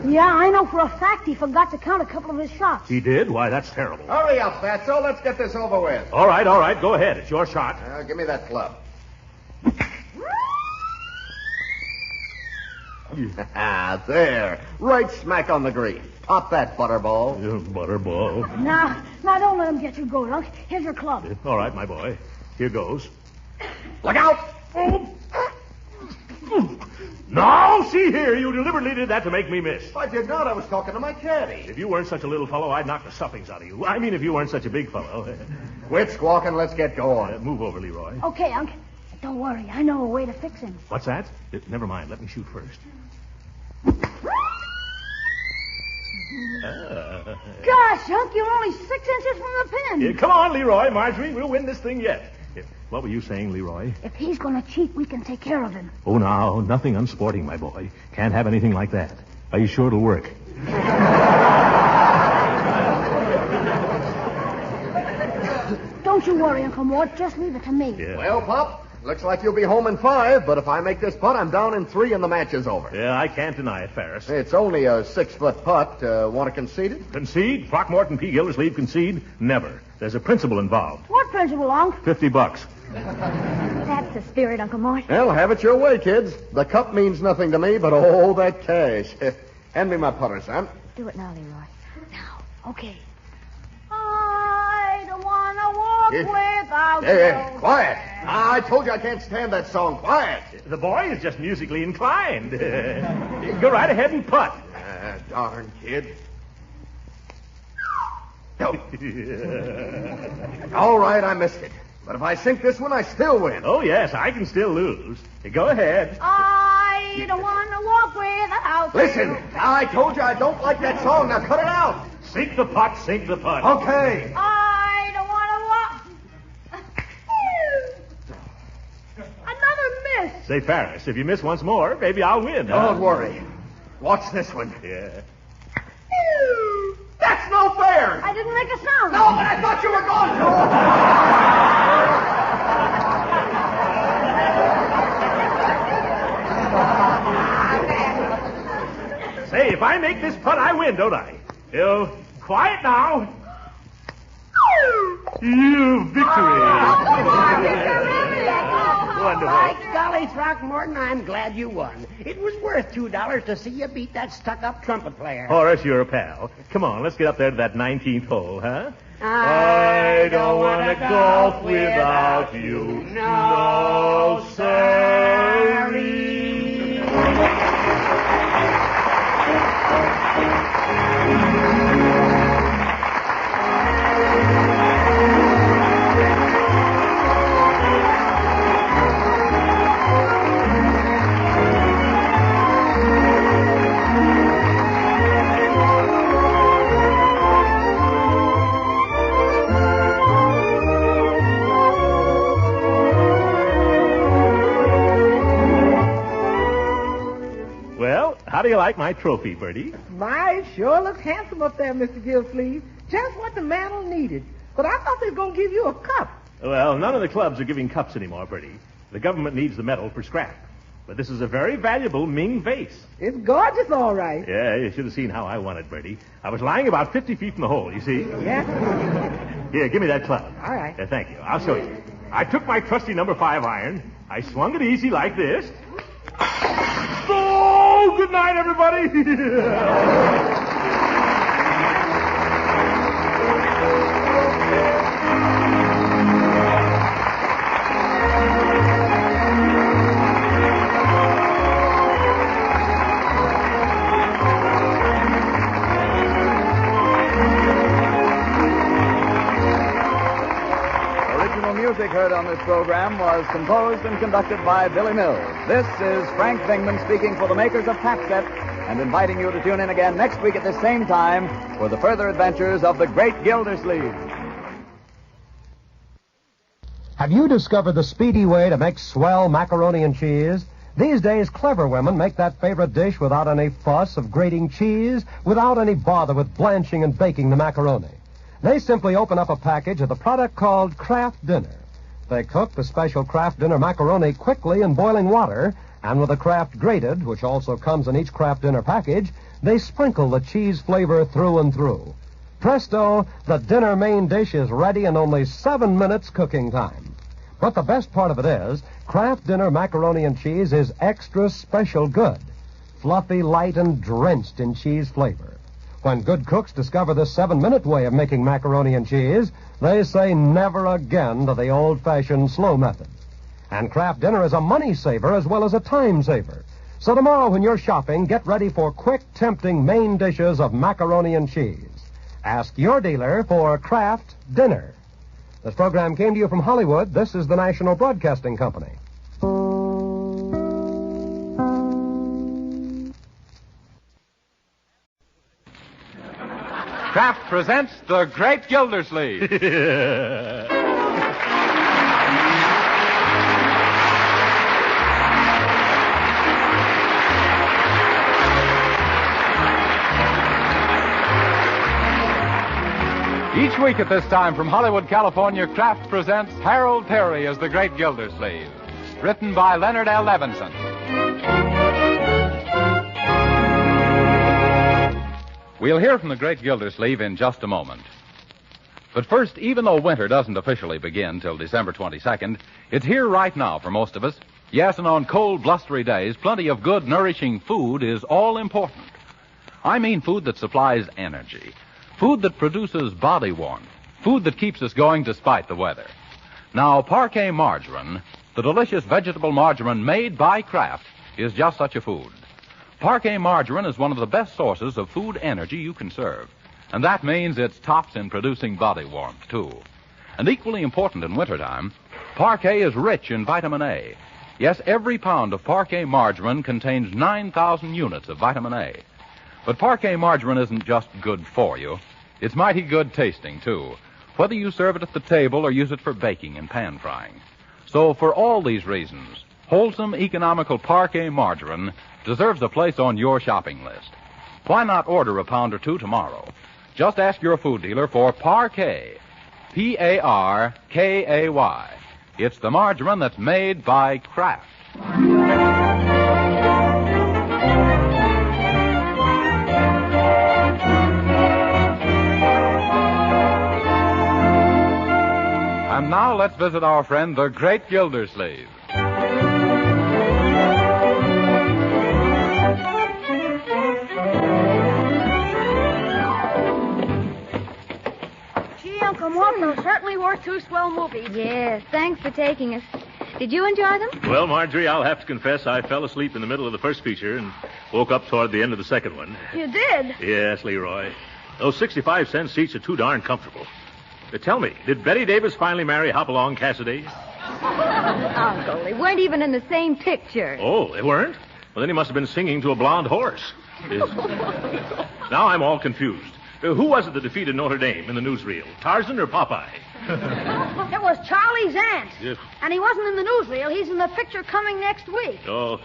Yeah, I know for a fact he forgot to count a couple of his shots. He did? Why, that's terrible. Hurry up, Fatso. Let's get this over with. All right. Go ahead. It's your shot. Give me that club. There. Right smack on the green. Pop that, Butterball. Butterball. Now, don't let him get you going, Unc. Here's your club. All right, my boy. Here goes. Look out! No, see here. You deliberately did that to make me miss. I did not. I was talking to my caddy. If you weren't such a little fellow, I'd knock the stuffings out of you. I mean, if you weren't such a big fellow. Quit squawking. Let's get going. Move over, Leroy. Okay, Unc. Don't worry. I know a way to fix him. What's that? Never mind. Let me shoot first. Gosh, Unc, you're only 6 inches from the pin. Come on, Leroy. Marjorie, we'll win this thing yet. What were you saying, Leroy? If he's going to cheat, we can take care of him. Oh, now, nothing unsporting, my boy. Can't have anything like that. Are you sure it'll work? you worry, Uncle Mort. Just leave it to me. Yeah. Well, Pop, looks like you'll be home in 5, but if I make this putt, I'm down in 3 and the match is over. Yeah, I can't deny it, Ferris. It's only a 6-foot putt. Want to concede it? Concede? Throckmorton P. Gildersleeve concede? Never. There's a principle involved. What principle, Unc? $50. That's the spirit, Uncle Mort. Well, have it your way, kids. The cup means nothing to me, but oh, that cash. Hand me my putter, Sam. Do it now, Leroy. Now. Okay. I don't want to walk without Hey, you. quiet. I told you I can't stand that song. Quiet. The boy is just musically inclined. Go right ahead and putt. Darn kid. No. All right, I missed it. But if I sink this one, I still win. Oh, yes, I can still lose. Go ahead. I don't want to walk without Listen, you. I told you I don't like that song. Now cut it out. Sink the putt, sink the putt. Okay. I don't want to walk. Another miss. Say, Ferris, if you miss once more, maybe I'll win. Don't worry. Watch this one. Yeah. That's no fair. I didn't make a sound. No, but I thought you were going to. Say, if I make this putt, I win, don't I? Quiet now. You victory. Wonderful. By golly, Throckmorton, I'm glad you won. It was worth $2 to see you beat that stuck-up trumpet player. Horace, you're a pal. Come on, let's get up there to that 19th hole, huh? I don't want to golf without you. No, sorry. How do you like my trophy, Birdie? My, sure looks handsome up there, Mr. Gildersleeve. Just what the mantle needed. But I thought they were going to give you a cup. Well, none of the clubs are giving cups anymore, Birdie. The government needs the medal for scrap. But this is a very valuable Ming vase. It's gorgeous, all right. Yeah, you should have seen how I won it, Birdie. I was lying about 50 feet from the hole, you see? Yeah? Here, give me that club. All right. Thank you. I'll show you. I took my trusty number 5 iron. I swung it easy like this. Oh, good night, everybody. Music heard on this program was composed and conducted by Billy Mills. This is Frank Bingman speaking for the makers of Pap-Set and inviting you to tune in again next week at the same time for the further adventures of the great Gildersleeve. Have you discovered the speedy way to make swell macaroni and cheese? These days, clever women make that favorite dish without any fuss of grating cheese, without any bother with blanching and baking the macaroni. They simply open up a package of the product called Kraft Dinner. They cook the special Kraft Dinner macaroni quickly in boiling water, and with the Kraft Grated, which also comes in each Kraft Dinner package, they sprinkle the cheese flavor through and through. Presto, the dinner main dish is ready in only 7 minutes cooking time. But the best part of it is, Kraft Dinner macaroni and cheese is extra special good. Fluffy, light, and drenched in cheese flavor. When good cooks discover this 7-minute way of making macaroni and cheese, they say never again to the old-fashioned slow method. And Kraft Dinner is a money saver as well as a time saver. So tomorrow when you're shopping, get ready for quick, tempting main dishes of macaroni and cheese. Ask your dealer for Kraft Dinner. This program came to you from Hollywood. This is the National Broadcasting Company. Kraft presents The Great Gildersleeve. Each week at this time from Hollywood, California, Kraft presents Harold Perry as the Great Gildersleeve. Written by Leonard L. Levinson. We'll hear from the Great Gildersleeve in just a moment. But first, even though winter doesn't officially begin till December 22nd, it's here right now for most of us. Yes, and on cold, blustery days, plenty of good, nourishing food is all important. I mean food that supplies energy. Food that produces body warmth. Food that keeps us going despite the weather. Now, Parquet margarine, the delicious vegetable margarine made by Kraft, is just such a food. Parquet margarine is one of the best sources of food energy you can serve. And that means it's tops in producing body warmth, too. And equally important in wintertime, Parquet is rich in vitamin A. Yes, every pound of Parquet margarine contains 9,000 units of vitamin A. But Parquet margarine isn't just good for you. It's mighty good tasting, too, whether you serve it at the table or use it for baking and pan frying. So for all these reasons, wholesome, economical Parquet margarine deserves a place on your shopping list. Why not order a pound or two tomorrow? Just ask your food dealer for Parquet, P-A-R-K-A-Y. It's the margarine that's made by Kraft. And now let's visit our friend, the Great Gildersleeve. Gee, Uncle Mort, those certainly were two swell movies. Yes, thanks for taking us. Did you enjoy them? Well, Marjorie, I'll have to confess I fell asleep in the middle of the first feature and woke up toward the end of the second one. You did? Yes, Leroy. Those 65-cent seats are too darn comfortable. Tell me, did Betty Davis finally marry Hopalong Cassidy? Uncle, they weren't even in the same picture. Oh, they weren't? Well, then he must have been singing to a blonde horse. Now I'm all confused. Who was it that defeated Notre Dame in the newsreel? Tarzan or Popeye? It was Charlie's aunt. Yes. And he wasn't in the newsreel. He's in the picture coming next week. Oh.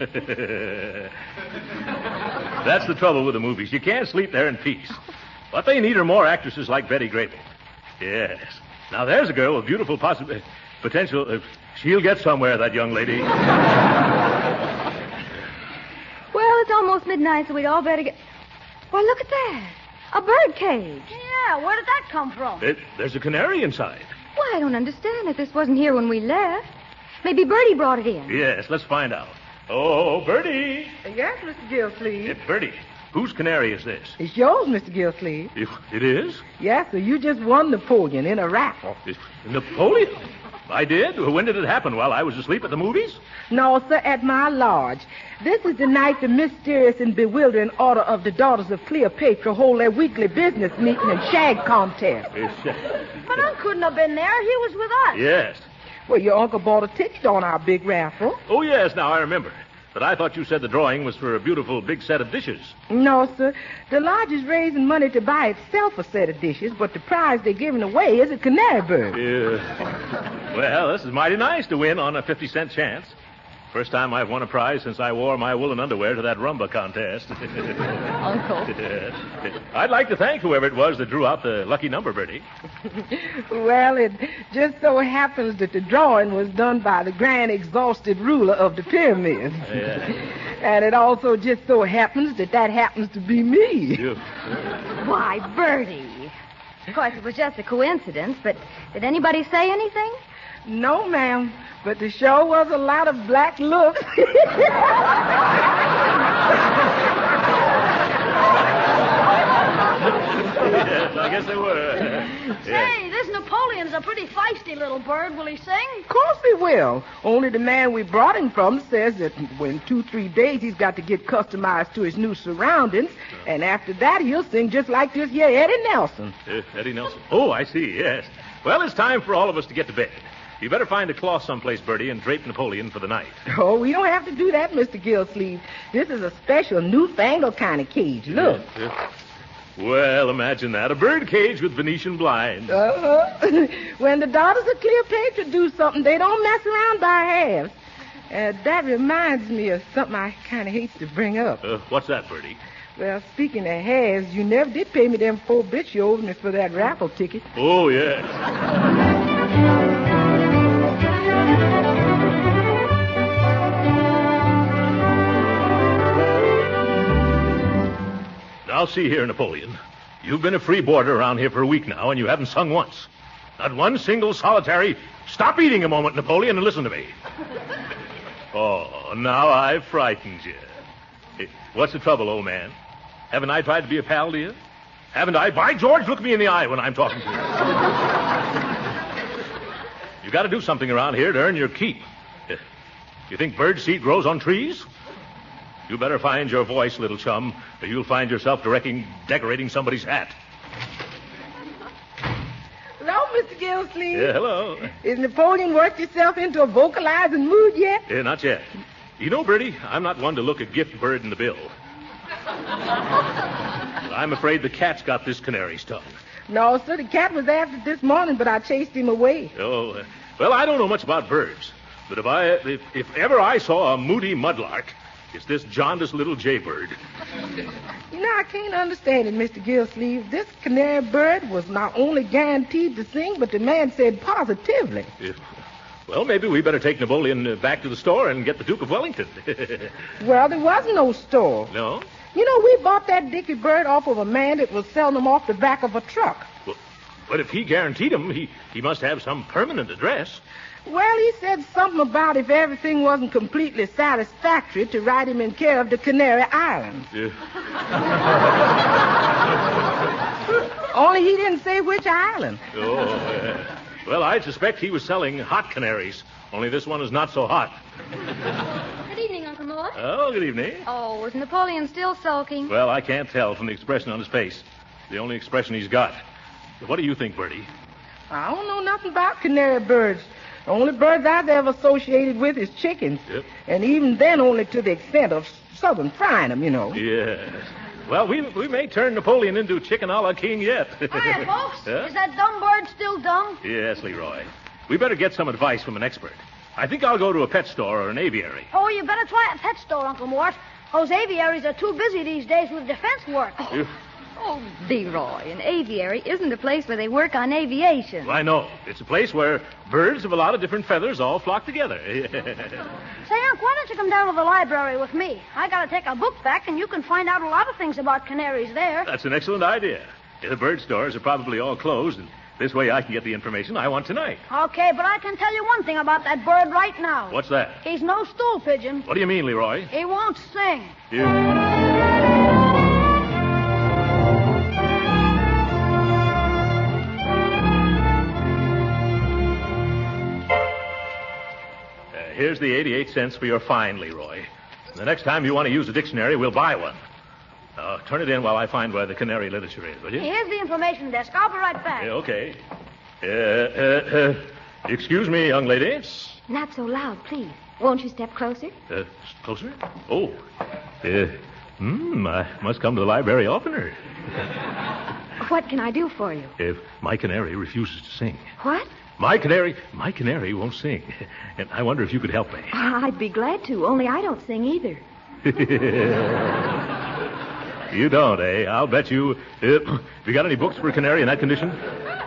That's the trouble with the movies. You can't sleep there in peace. What they need are more actresses like Betty Grable. Yes. Now, there's a girl with beautiful potential. She'll get somewhere, that young lady. Well, it's almost midnight, so we'd all better get... Why, look at that. A bird cage. Yeah, where did that come from? There's a canary inside. Why, I don't understand it. This wasn't here when we left. Maybe Birdie brought it in. Yes, let's find out. Oh, Birdie. Yes, Mr. Gildersleeve. Birdie, whose canary is this? It's yours, Mr. Gildersleeve. It is? Yes, sir. You just won Napoleon in a raffle. Napoleon? I did? When did it happen? While I was asleep at the movies? No, sir, at my lodge. This is the night the mysterious and bewildering order of the Daughters of Cleopatra hold their weekly business meeting and shag contest. But Unc couldn't have been there. He was with us. Yes. Well, your uncle bought a ticket on our big raffle. Oh, yes, now I remember. But I thought you said the drawing was for a beautiful big set of dishes. No, sir. The lodge is raising money to buy itself a set of dishes, but the prize they're giving away is a canary bird. Well, this is mighty nice to win on a 50-cent chance. First time I've won a prize since I wore my woolen underwear to that rumba contest. Uncle. I'd like to thank whoever it was that drew out the lucky number, Birdie. Well, it just so happens that the drawing was done by the grand exhausted ruler of the pyramids. Yeah. And it also just so happens that happens to be me. Why, Birdie. Of course, it was just a coincidence, but did anybody say anything? No, ma'am. But the show was a lot of black looks. Yes, I guess they were. Say, this Napoleon's a pretty feisty little bird. Will he sing? Of course he will. Only the man we brought him from says that in 2-3 days he's got to get customized to his new surroundings, and after that he'll sing just like this here Eddie Nelson. Eddie Nelson? Oh, I see, yes. Well, it's time for all of us to get to bed. You better find a cloth someplace, Birdie, and drape Napoleon for the night. Oh, we don't have to do that, Mr. Gildersleeve. This is a special, newfangled kind of cage. Look. Well, imagine that. A bird cage with Venetian blinds. When the Daughters of Cleopatra do something, they don't mess around by halves. That reminds me of something I kind of hate to bring up. What's that, Birdie? Well, speaking of has, you never did pay me them 4 bits you owed me for that raffle ticket. Oh, yeah. Now, see here, Napoleon. You've been a free boarder around here for a week now, and you haven't sung once. Not one single solitary... Stop eating a moment, Napoleon, and listen to me. Oh, now I've frightened you. Hey, what's the trouble, old man? Haven't I tried to be a pal to you? Haven't I? By George, look me in the eye when I'm talking to you. You got to do something around here to earn your keep. You think bird seed grows on trees? You better find your voice, little chum, or you'll find yourself decorating somebody's hat. Hello, Mr. Gildersleeve. Yeah, hello. Is Napoleon worked himself into a vocalizing mood yet? Yeah, not yet. You know, Birdie, I'm not one to look a gift bird in the bill. I'm afraid the cat's got this canary stung. No, sir, the cat was after it this morning, but I chased him away. Oh, well, I don't know much about birds, but if ever I saw a moody mudlark, it's this jaundiced little jaybird. You know, I can't understand it, Mr. Gildersleeve. This canary bird was not only guaranteed to sing, but the man said positively. Well, maybe we better take Napoleon back to the store and get the Duke of Wellington. Well, there was no store. No? You know, we bought that dicky bird off of a man that was selling them off the back of a truck. Well, but if he guaranteed them, he must have some permanent address. Well, he said something about if everything wasn't completely satisfactory to write him in care of the Canary Islands. Yeah. Only he didn't say which island. Oh, well, I suspect he was selling hot canaries, only this one is not so hot. Good evening, Uncle Mort. Oh, good evening. Oh, is Napoleon still sulking? Well, I can't tell from the expression on his face. The only expression he's got. What do you think, Birdie? I don't know nothing about canary birds. The only birds I've ever associated with is chickens. Yep. And even then only to the extent of southern frying them, you know. Yes. Well, we may turn Napoleon into chicken a la king yet. Hiya, folks. Huh? Is that dumb bird still dumb? Yes, Leroy. We better get some advice from an expert. I think I'll go to a pet store or an aviary. Oh, you better try a pet store, Uncle Mort. Those aviaries are too busy these days with defense work. Oh, Leroy, an aviary isn't a place where they work on aviation. Well, I know. It's a place where birds of a lot of different feathers all flock together. Say, Unc, why don't you come down to the library with me? I got to take a book back, and you can find out a lot of things about canaries there. That's an excellent idea. The bird stores are probably all closed, and this way I can get the information I want tonight. Okay, but I can tell you one thing about that bird right now. What's that? He's no stool pigeon. What do you mean, Leroy? He won't sing. Here's the 88 cents for your fine, Leroy. The next time you want to use a dictionary, we'll buy one. Turn it in while I find where the canary literature is, will you? Here's the information desk. I'll be right back. Okay. Excuse me, young lady. Not so loud, please. Won't you step closer? Closer? Oh. I must come to the library oftener. What can I do for you? If my canary refuses to sing. What? My canary won't sing. And I wonder if you could help me. I'd be glad to, only I don't sing either. You don't, eh? I'll bet you. Have you got any books for a canary in that condition?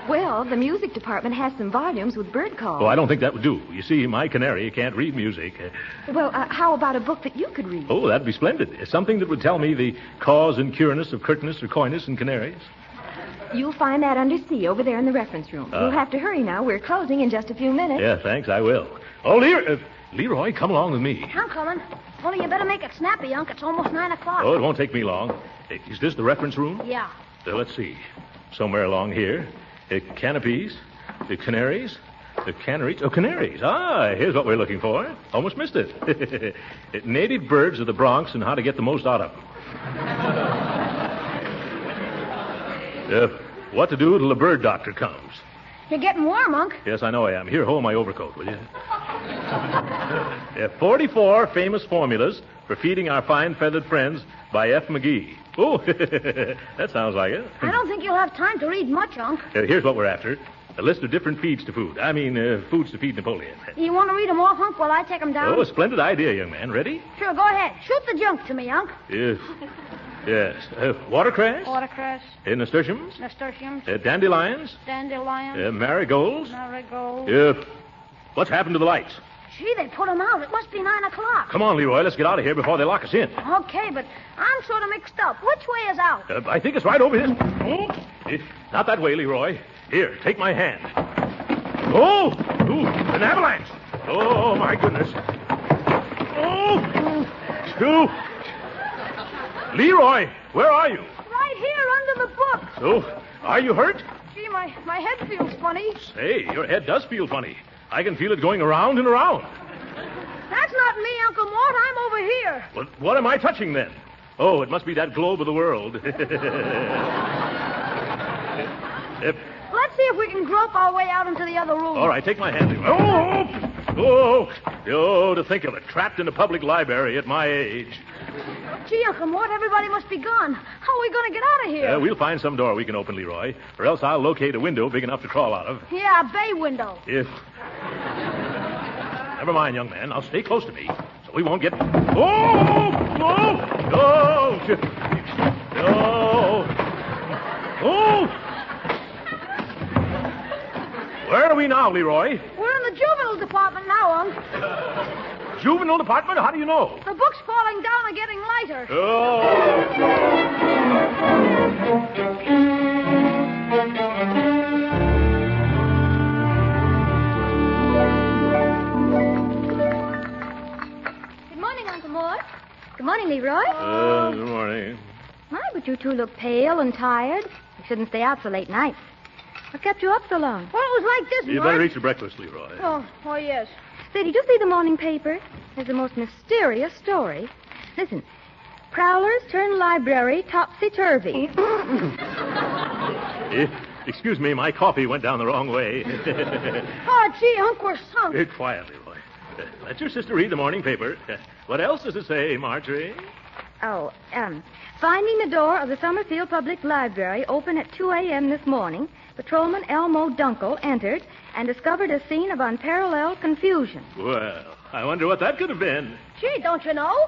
Well, the music department has some volumes with bird calls. Oh, I don't think that would do. You see, my canary can't read music. Well, how about a book that you could read? Oh, that'd be splendid. Something that would tell me the cause and cureness of curtness or coyness in canaries. You'll find that under C over there in the reference room. You'll have to hurry now. We're closing in just a few minutes. Yeah, thanks, I will. Oh, Leroy, come along with me. I'm coming. Only you better make it snappy, Unc. It's almost 9 o'clock. Oh, it won't take me long. Is this the reference room? Yeah. Let's see. Somewhere along here. Canopies. Canaries. Canaries. Oh, canaries. Ah, here's what we're looking for. Almost missed it. Native birds of the Bronx and how to get the most out of them. What to do till the bird doctor comes. You're getting warm, Unc. Yes, I know I am. Here, hold my overcoat, will you? 44 famous formulas for feeding our fine feathered friends by F. McGee. Oh, that sounds like it. I don't think you'll have time to read much, Unc. Here's what we're after. A list of different feeds to food. Foods to feed Napoleon. You want to read them off, Unc, while I take them down? Oh, a splendid idea, young man. Ready? Sure, go ahead. Shoot the junk to me, Unc. Yes. Yes. Watercress? Watercress. Nasturtiums? Nasturtiums. Dandelions? Dandelions. Marigolds? Marigolds. What's happened to the lights? Gee, they put them out. It must be 9 o'clock. Come on, Leroy. Let's get out of here before they lock us in. Okay, but I'm sort of mixed up. Which way is out? I think it's right over here. Not that way, Leroy. Here, take my hand. Oh! Ooh, an avalanche! Oh, my goodness. Oh! Leroy, where are you? Right here under the book. Oh, are you hurt? Gee, my head feels funny. Say, your head does feel funny. I can feel it going around and around. That's not me, Uncle Mort. I'm over here. Well, what am I touching then? Oh, it must be that globe of the world. Let's see if we can grope our way out into the other room. All right, take my hand. Oh, to think of it. Trapped in a public library at my age. Gee, Uncle Mort, everybody must be gone. How are we going to get out of here? We'll find some door we can open, Leroy, or else I'll locate a window big enough to crawl out of. Yeah, a bay window. Never mind, young man. Now stay close to me so we won't get... Oh! Where are we now, Leroy? We're in the juvenile department now, Unc. Juvenile department? How do you know? The book's falling down and getting lighter. Good morning, Uncle Mort. Good morning, Leroy. Good morning. My, but you two look pale and tired. You shouldn't stay out so late nights. What kept you up so long? Well, it was like this, You better eat your breakfast, Leroy. Oh, yes. Say, did you see the morning paper? There's the most mysterious story. Listen. Prowlers turn library topsy-turvy. Excuse me, my coffee went down the wrong way. Oh, gee, Unc, we're sunk. Quiet, Leroy. Let your sister read the morning paper. What else does it say, Marjorie? Oh, finding the door of the Summerfield Public Library open at 2 a.m. this morning, Patrolman Elmo Dunkel entered and discovered a scene of unparalleled confusion. Well, I wonder what that could have been. Gee, don't you know?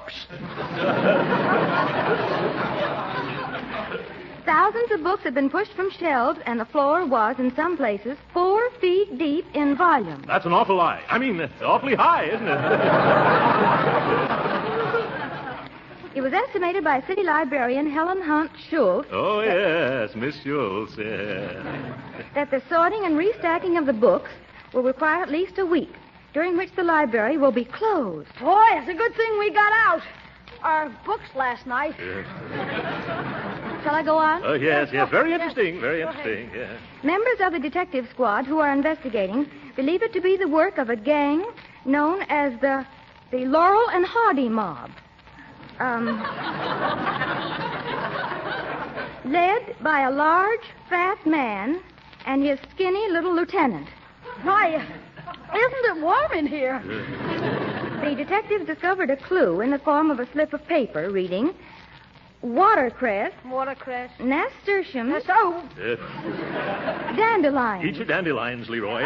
Thousands of books had been pushed from shelves, and the floor was, in some places, 4 feet deep in volume. That's an awful lie. I mean, awfully high, isn't it? It was estimated by city librarian Helen Hunt Schultz. Oh, yes, Miss Schultz, yeah. That the sorting and restacking of the books will require at least a week, during which the library will be closed. Boy, it's a good thing we got out. Our books last night. Shall I go on? Oh, yes. Very interesting, very interesting, yeah. Members of the detective squad who are investigating believe it to be the work of a gang known as the Laurel and Hardy Mob. Led by a large, fat man and his skinny little lieutenant. Why, isn't it warm in here? The detectives discovered a clue in the form of a slip of paper reading, watercress, nasturtiums, dandelions. Eat your dandelions, Leroy.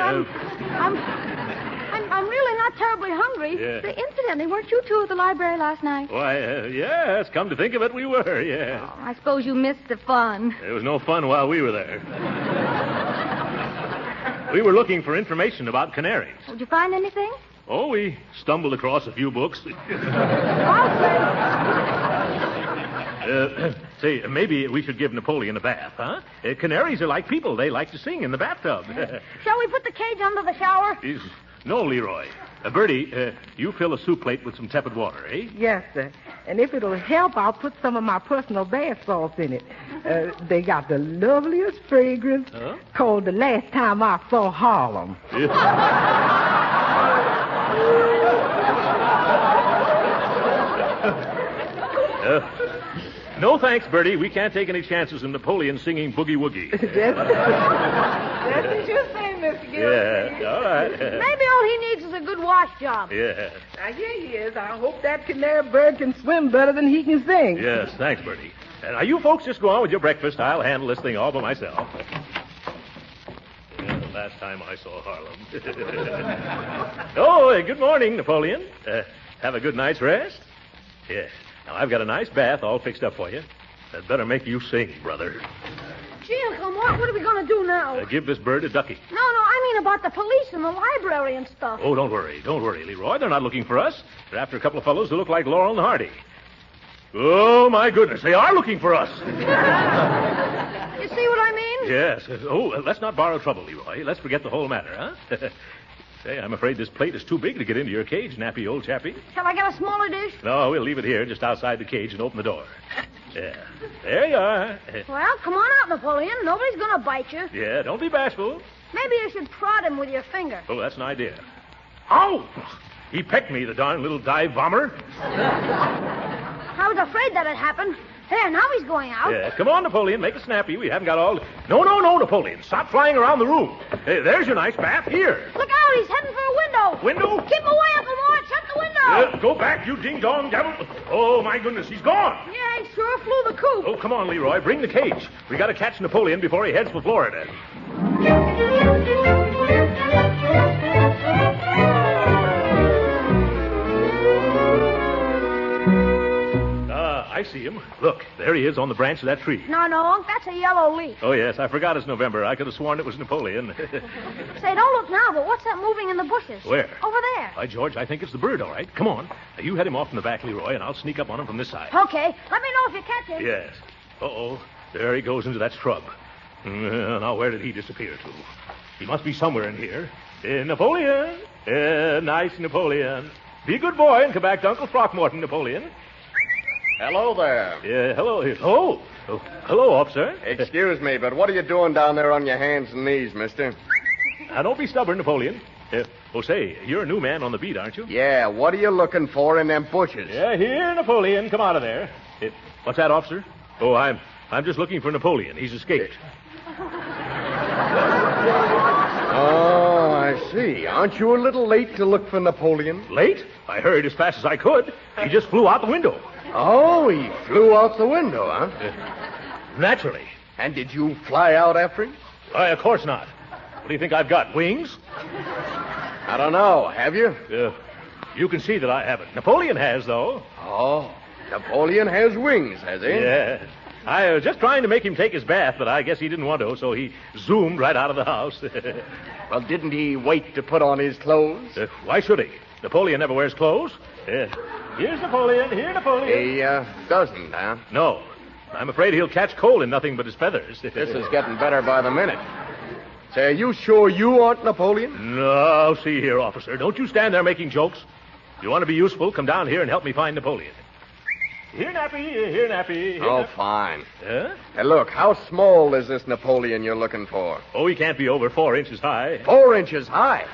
I'm really not terribly hungry. Yeah. Say, incidentally, weren't you two at the library last night? Why, yes, come to think of it, we were, yeah. Oh, I suppose you missed the fun. There was no fun while we were there. We were looking for information about canaries. Did you find anything? Oh, we stumbled across a few books. Say, maybe we should give Napoleon a bath, huh? Canaries are like people. They like to sing in the bathtub. Shall we put the cage under the shower? No, Leroy. Birdie, you fill a soup plate with some tepid water, eh? Yes, sir. And if it'll help, I'll put some of my personal bath salts in it. They got the loveliest fragrance called The Last Time I Saw Harlem. No thanks, Birdie. We can't take any chances in Napoleon singing Boogie Woogie. That's what you say, Mr. Gildersleeve. Yeah, all right. Maybe all he needs is a good wash job. Yeah. Now, here he is. I hope that canary bird can swim better than he can sing. Yes, thanks, Birdie. Now, you folks just go on with your breakfast. I'll handle this thing all by myself. The last time I saw Harlem. Good morning, Napoleon. Have a good night's rest? Yes. Now, I've got a nice bath all fixed up for you. That better make you sing, brother. Gee, Uncle Mort, what are we going to do now? Give this bird a ducky. No, I mean about the police and the library and stuff. Oh, don't worry, Leroy. They're not looking for us. They're after a couple of fellows who look like Laurel and Hardy. Oh, my goodness, they are looking for us. You see what I mean? Yes. Oh, let's not borrow trouble, Leroy. Let's forget the whole matter, huh? Say, I'm afraid this plate is too big to get into your cage, nappy old chappie. Shall I get a smaller dish? No, we'll leave it here, just outside the cage, and open the door. Yeah. There you are. Well, come on out, Napoleon. Nobody's going to bite you. Yeah, don't be bashful. Maybe you should prod him with your finger. Oh, that's an idea. Ow! He pecked me, the darn little dive bomber. I was afraid that'd happen. There, now he's going out. Yeah, come on, Napoleon. Make it snappy. We haven't got all... No, Napoleon. Stop flying around the room. Hey, there's your nice bath. Here. Look out. He's heading for a window. Window? Keep away, Uncle Mort. Shut the window. Go back, you ding-dong devil. Oh, my goodness. He's gone. Yeah, he sure flew the coop. Oh, come on, Leroy. Bring the cage. We got to catch Napoleon before he heads for Florida. I see him. Look, there he is on the branch of that tree. No, Unc, that's a yellow leaf. Oh, yes, I forgot it's November. I could have sworn it was Napoleon. Say, don't look now, but what's that moving in the bushes? Where? Over there. By George, I think it's the bird, all right. Come on. Now, you head him off in the back, Leroy, and I'll sneak up on him from this side. Okay. Let me know if you catch him. Yes. Uh-oh. There he goes into that scrub. Now, where did he disappear to? He must be somewhere in here. Napoleon. Nice Napoleon. Be a good boy and come back to Uncle Throckmorton, Napoleon. Hello there. Yeah, hello. Oh, hello, officer. Excuse me, but what are you doing down there on your hands and knees, mister? Now, don't be stubborn, Napoleon. Say, you're a new man on the beat, aren't you? Yeah, what are you looking for in them bushes? Yeah, here, Napoleon. Come out of there. What's that, officer? Oh, I'm just looking for Napoleon. He's escaped. Oh, I see. Aren't you a little late to look for Napoleon? Late? I hurried as fast as I could. He just flew out the window. Oh, he flew out the window, huh? Naturally. And did you fly out after him? Why, of course not. What do you think I've got, wings? I don't know. Have you? You can see that I haven't. Napoleon has, though. Oh, Napoleon has wings, has he? Yeah. I was just trying to make him take his bath, but I guess he didn't want to, so he zoomed right out of the house. Well, didn't he wait to put on his clothes? Why should he? Napoleon never wears clothes. Here's Napoleon. Here, Napoleon. He doesn't, huh? No. I'm afraid he'll catch cold in nothing but his feathers. This is getting better by the minute. Say, are you sure you aren't Napoleon? No, see here, officer. Don't you stand there making jokes. If you want to be useful, come down here and help me find Napoleon. Here, Nappy. Oh, fine. Huh? Hey, look, how small is this Napoleon you're looking for? Oh, he can't be over 4 inches high. 4 inches high?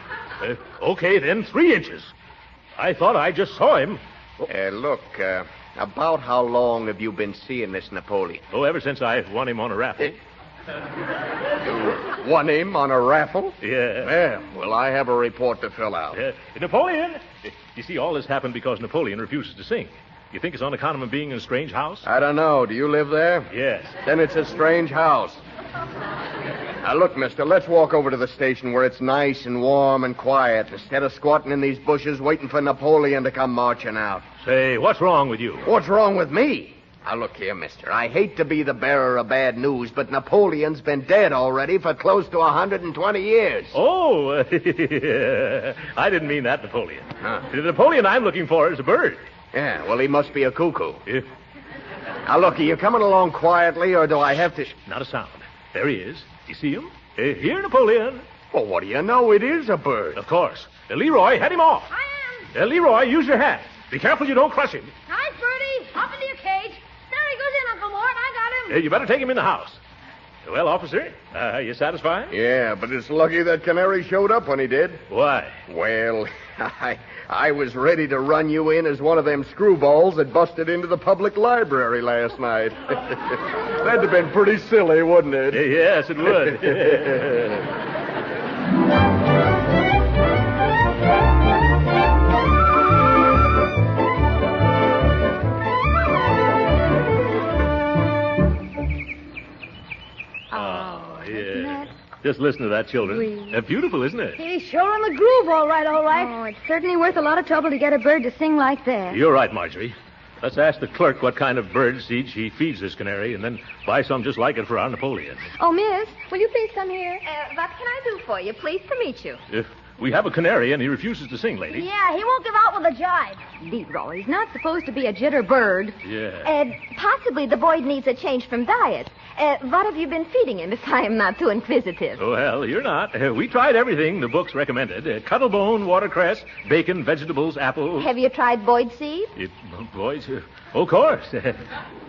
Okay, then 3 inches. I thought I just saw him. Look, about how long have you been seeing this Napoleon? Oh, ever since I won him on a raffle. You won him on a raffle? Yeah. Well, I have a report to fill out. Napoleon! You see, all this happened because Napoleon refuses to sing. You think it's on account of him being in a strange house? I don't know. Do you live there? Yes. Then it's a strange house. Now, look, mister, let's walk over to the station where it's nice and warm and quiet instead of squatting in these bushes waiting for Napoleon to come marching out. Say, what's wrong with you? What's wrong with me? Now, look here, mister. I hate to be the bearer of bad news, but Napoleon's been dead already for close to 120 years. Oh, I didn't mean that, Napoleon. Huh? The Napoleon I'm looking for is a bird. Yeah, well, he must be a cuckoo. Now, look, are you coming along quietly, or do I have to... Not a sound. There he is. You see him? Here, Napoleon. Well, what do you know? It is a bird. Of course. Leroy, head him off. I am. Leroy, use your hat. Be careful you don't crush him. Nice, Birdie. Hop into your cage. There he goes in, Uncle Mort. I got him. You better take him in the house. Well, officer, you satisfied? Yeah, but it's lucky that Canary showed up when he did. Why? Well, I was ready to run you in as one of them screwballs that busted into the public library last night. That'd have been pretty silly, wouldn't it? Yes, it would. Just listen to that, children. Beautiful, isn't it? He's sure in the groove, all right. Oh, it's certainly worth a lot of trouble to get a bird to sing like that. You're right, Marjorie. Let's ask the clerk what kind of bird seed she feeds this canary, and then buy some just like it for our Napoleon. Oh, miss, will you please come here? What can I do for you? Pleased to meet you. If we have a canary and he refuses to sing, lady. Yeah, he won't give out with a jibe. Leroy, he's not supposed to be a jitter bird. Yeah. Possibly the boy needs a change from diet. What have you been feeding him, if I am not too inquisitive? Oh, well, you're not. We tried everything the books recommended. Cuttlebone, watercress, bacon, vegetables, apples. Have you tried Boyd seed? Boys, of course.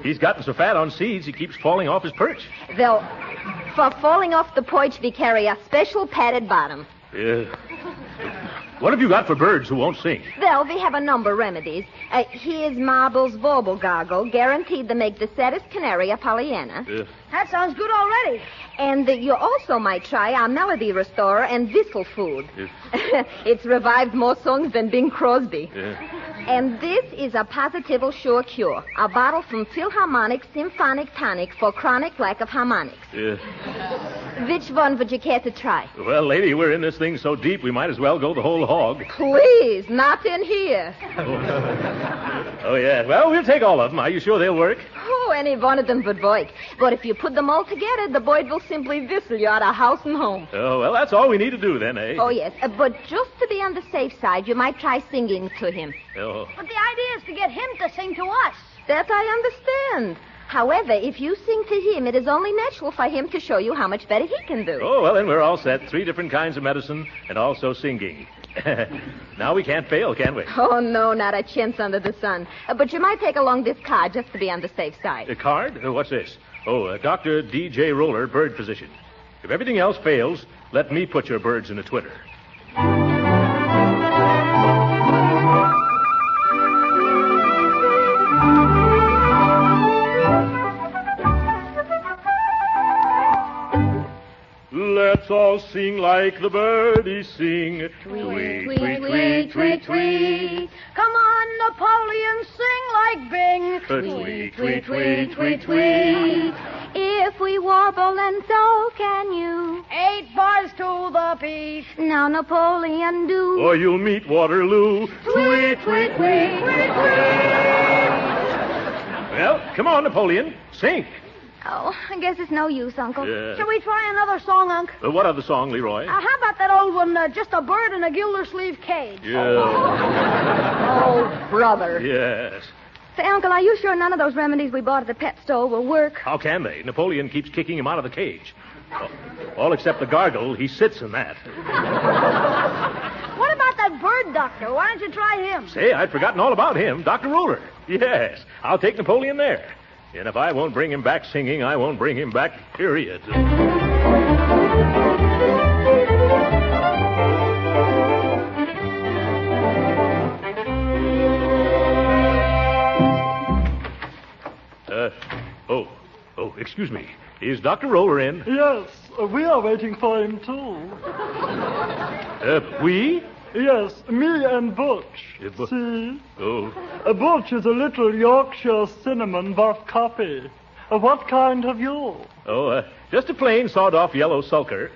He's gotten so fat on seeds, he keeps falling off his perch. Well, for falling off the porch, we carry a special padded bottom. What have you got for birds who won't sing? Well, we have a number of remedies. Here's Marble's Vorble Goggle, guaranteed to make the saddest canary a Pollyanna. That sounds good already. And you also might try our Melody Restorer and Whistle Food. It's revived more songs than Bing Crosby. And this is a Positival Sure Cure, a bottle from Philharmonic Symphonic Tonic for chronic lack of harmonics. Which one would you care to try? Well, lady, we're in this thing so deep we might as well go the whole hog. Please, not in here. Oh, yeah. Well, we'll take all of them. Are you sure they'll work? Oh, any one of them would work. But if you put them all together, the Boyd will simply whistle you out of house and home. Oh, well, that's all we need to do then, eh? Oh, yes. But just to be on the safe side, you might try singing to him. Oh. But the idea is to get him to sing to us. That I understand. However, if you sing to him, it is only natural for him to show you how much better he can do. Oh, well, then we're all set. 3 different kinds of medicine and also singing. Now we can't fail, can we? Oh, no, not a chance under the sun. But you might take along this card just to be on the safe side. A card? What's this? Oh, Dr. D.J. Roller, bird physician. If everything else fails, let me put your birds in a twitter. Let's all sing like the birdies sing. Tweet, tweet, tweet, tweet, tweet. Come on, Napoleon, sing like Bing. Tweet, tweet, tweet, tweet, tweet. If we warble, and so can you. 8 bars to the piece. Now, Napoleon, do. Or you'll meet Waterloo. Tweet, tweet, tweet, tweet, tweet. Well, come on, Napoleon. Sing. Oh, I guess it's no use, Uncle. Yeah. Shall we try another song, Unc? What other song, Leroy? How about that old one, Just a Bird in a Gildersleeve Cage? Yeah. Oh, brother. Yes. Say, Uncle, are you sure none of those remedies we bought at the pet store will work? How can they? Napoleon keeps kicking him out of the cage. All except the gargle. He sits in that. What about that bird doctor? Why don't you try him? Say, I'd forgotten all about him. Dr. Roller. Yes. I'll take Napoleon there. And if I won't bring him back singing, I won't bring him back, period. Excuse me. Is Dr. Roller in? Yes, we are waiting for him, too. We? Yes, me and Butch. See? Oh. Butch is a little Yorkshire cinnamon buff copy. What kind have you? Oh, just a plain sawed-off yellow sulker.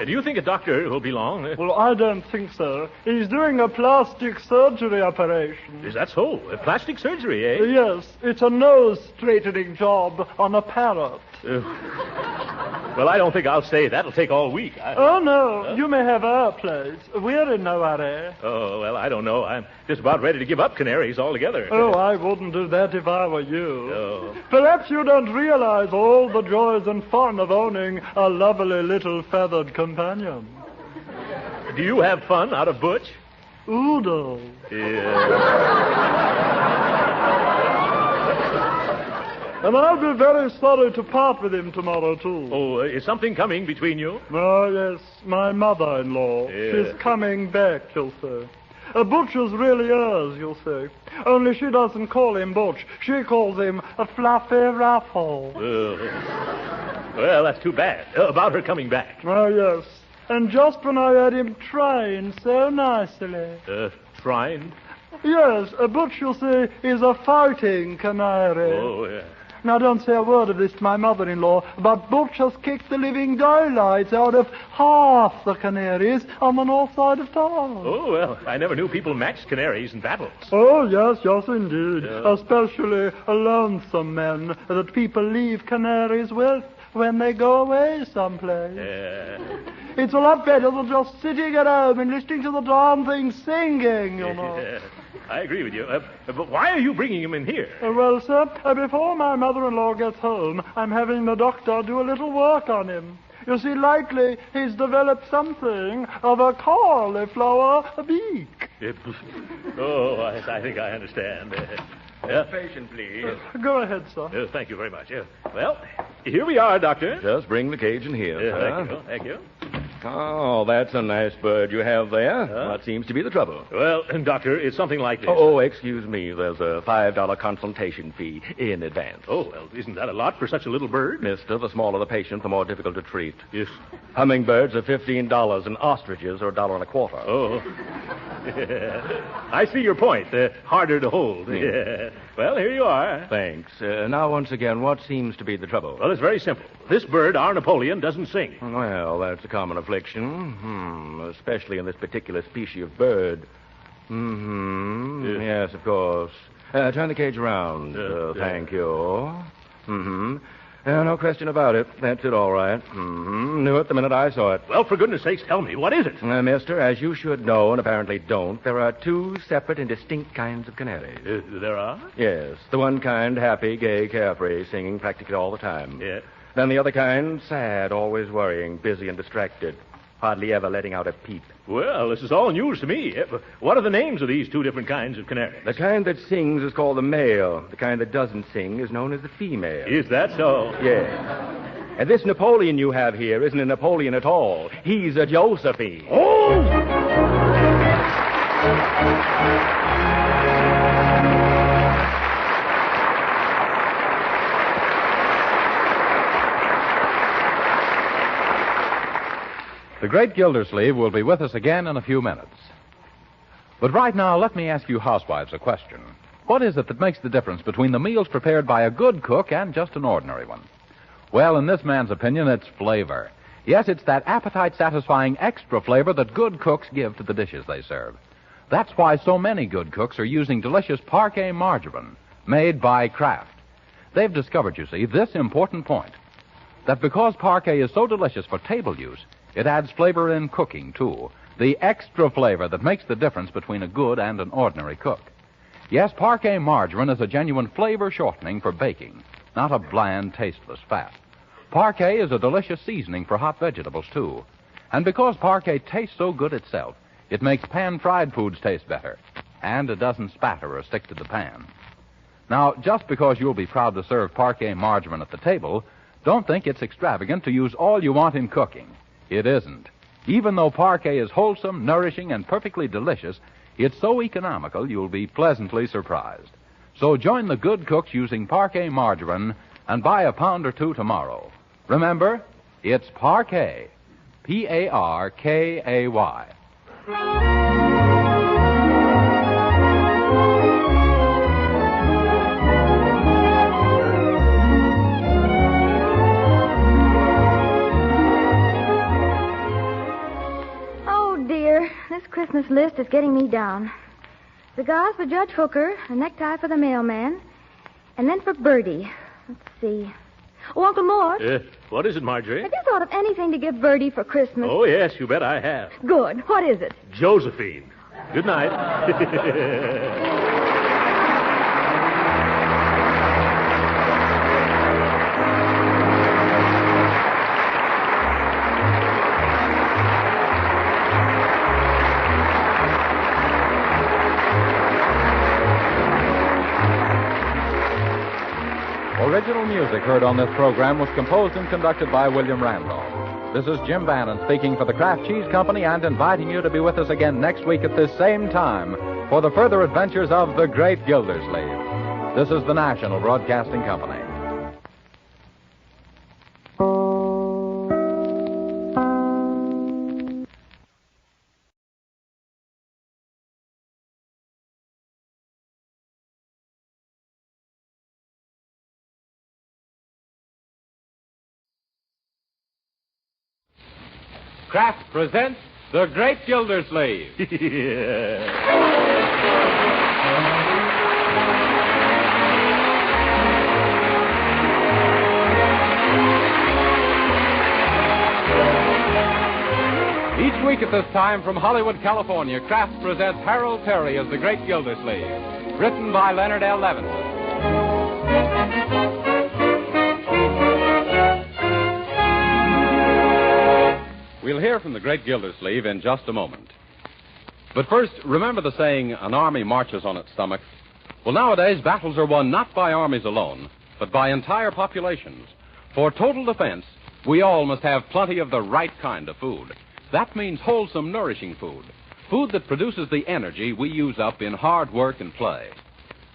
Do you think a doctor will be long? Well, I don't think so. He's doing a plastic surgery operation. Is that so? A plastic surgery, eh? Yes, it's a nose-straightening job on a parrot. Well, I don't think I'll stay. That'll take all week. Oh, no. You may have our place. We're in no hurry. Oh, well, I don't know. I'm just about ready to give up canaries altogether. Oh, I wouldn't do that if I were you. Oh. Perhaps you don't realize all the joys and fun of owning a lovely little feathered companion. Do you have fun out of Butch? Udo. Yeah. And I'll be very sorry to part with him tomorrow, too. Oh, is something coming between you? Oh, yes. My mother-in-law. Yeah. She's coming back, you'll say. Butch is really hers, you'll say. Only she doesn't call him Butch. She calls him a Fluffy Ruffle. Well, that's too bad. About her coming back. Oh, yes. And just when I had him trying so nicely. Trying? Yes, Butch, you'll see, is a fighting canary. Oh, yeah. Now, don't say a word of this to my mother-in-law, but Butch has kicked the living daylights out of half the canaries on the north side of town. Oh, well, I never knew people matched canaries in battles. Oh, yes, indeed. Especially lonesome men that people leave canaries with when they go away someplace. It's a lot better than just sitting at home and listening to the darn thing singing, you know. I agree with you. But why are you bringing him in here? Well, sir, before my mother-in-law gets home, I'm having the doctor do a little work on him. You see, likely he's developed something of a cauliflower beak. I think I understand. Patient, please. Go ahead, sir. Thank you very much. Well, here we are, Doctor. Just bring the cage in here, sir. Thank you. Oh, that's a nice bird you have there. What seems to be the trouble? Well, Doctor, it's something like this. Oh, excuse me. There's a $5 consultation fee in advance. Oh, well, isn't that a lot for such a little bird? Mister, the smaller the patient, the more difficult to treat. Yes. Hummingbirds are $15 and ostriches are $1.25. Oh. I see your point. Harder to hold. Well, here you are. Thanks. Now, once again, what seems to be the trouble? Well, it's very simple. This bird, our Napoleon, doesn't sing. Well, that's a common affliction. Especially in this particular species of bird. Yes, of course. Turn the cage around. Thank you. No question about it. That's it, all right. Knew it the minute I saw it. Well, for goodness sakes, tell me, what is it? Mister, as you should know and apparently don't, there are two separate and distinct kinds of canaries. There are? Yes. The one kind, happy, gay, carefree, singing practically all the time. Yeah. Then the other kind, sad, always worrying, busy and distracted, hardly ever letting out a peep. Well, this is all news to me. What are the names of these two different kinds of canaries? The kind that sings is called the male. The kind that doesn't sing is known as the female. Is that so? Yes. And this Napoleon you have here isn't a Napoleon at all. He's a Josephine. Oh! The great Gildersleeve will be with us again in a few minutes. But right now, let me ask you housewives a question. What is it that makes the difference between the meals prepared by a good cook and just an ordinary one? Well, in this man's opinion, it's flavor. Yes, it's that appetite-satisfying extra flavor that good cooks give to the dishes they serve. That's why so many good cooks are using delicious parquet margarine made by Kraft. They've discovered, you see, this important point, that because parquet is so delicious for table use, it adds flavor in cooking, too. The extra flavor that makes the difference between a good and an ordinary cook. Yes, parquet margarine is a genuine flavor shortening for baking, not a bland, tasteless fat. Parquet is a delicious seasoning for hot vegetables, too. And because parquet tastes so good itself, it makes pan-fried foods taste better. And it doesn't spatter or stick to the pan. Now, just because you'll be proud to serve parquet margarine at the table, don't think it's extravagant to use all you want in cooking. It isn't. Even though parquet is wholesome, nourishing, and perfectly delicious, it's so economical you'll be pleasantly surprised. So join the good cooks using parquet margarine and buy a pound or two tomorrow. Remember, it's parquet. P-A-R-K-A-Y. This Christmas list is getting me down. Cigars for Judge Hooker, a necktie for the mailman, and then for Birdie. Let's see. Oh, Uncle Mort. What is it, Marjorie? Have you thought of anything to give Birdie for Christmas? Oh, yes, you bet I have. Good. What is it? Josephine. Good night. Original music heard on this program was composed and conducted by William Randolph. This is Jim Bannon speaking for the Kraft Cheese Company and inviting you to be with us again next week at this same time for the further adventures of the great Gildersleeve. This is the National Broadcasting Company. Kraft presents The Great Gildersleeve. Each week at this time from Hollywood, California, Kraft presents Harold Perry as The Great Gildersleeve, written by Leonard L. Levinson. We'll hear from the Great Gildersleeve in just a moment. But first, remember the saying, an army marches on its stomach? Well, nowadays, battles are won not by armies alone, but by entire populations. For total defense, we all must have plenty of the right kind of food. That means wholesome, nourishing food. Food that produces the energy we use up in hard work and play.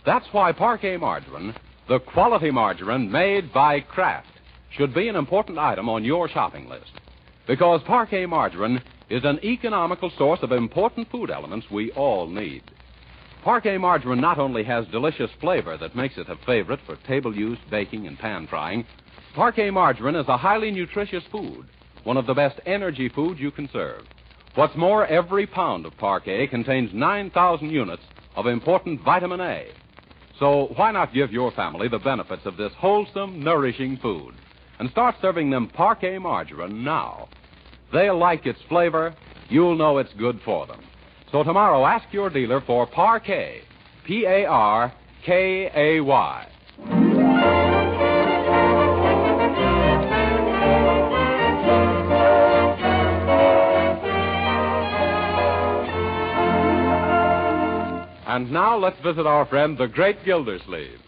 That's why Parquet margarine, the quality margarine made by Kraft, should be an important item on your shopping list. Because Parquet margarine is an economical source of important food elements we all need. Parquet margarine not only has delicious flavor that makes it a favorite for table use, baking, and pan frying, Parquet margarine is a highly nutritious food, one of the best energy foods you can serve. What's more, every pound of Parquet contains 9,000 units of important vitamin A. So why not give your family the benefits of this wholesome, nourishing food and start serving them Parquet margarine now? They'll like its flavor. You'll know it's good for them. So tomorrow, ask your dealer for Parquet, Parkay. And now let's visit our friend, the Great Gildersleeve.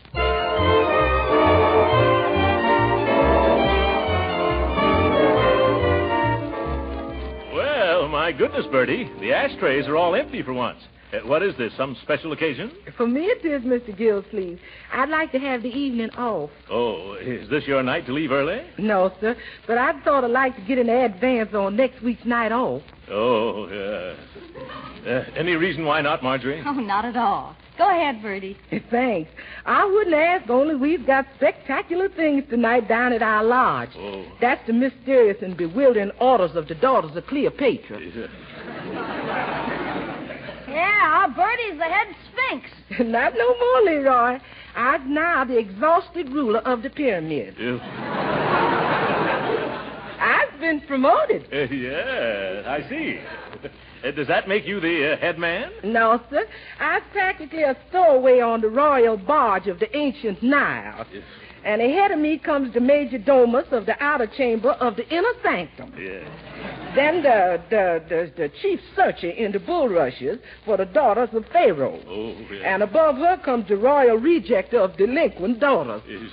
My goodness, Birdie, the ashtrays are all empty for once. What is this, some special occasion? For me it is, Mr. Gildersleeve. I'd like to have the evening off. Oh, is this your night to leave early? No, sir, but I'd sort of like to get an advance on next week's night off. Oh, any reason why not, Marjorie? Oh, not at all. Go ahead, Birdie. Thanks. I wouldn't ask, only we've got spectacular things tonight down at our lodge. Oh. That's the mysterious and bewildering orders of the daughters of Cleopatra. Yeah, Birdie's the head sphinx. Not no more, Leroy. I'm now the exhausted ruler of the pyramid. I've been promoted. Yeah, I see. Does that make you the head man? No, sir. I'm practically a stowaway on the royal barge of the ancient Nile. Yes. And ahead of me comes the major domus of the outer chamber of the inner sanctum. Yeah. Then the chief searcher in the bulrushes for the daughters of Pharaoh. Oh, yeah. And above her comes the royal rejecter of delinquent daughters. Yes.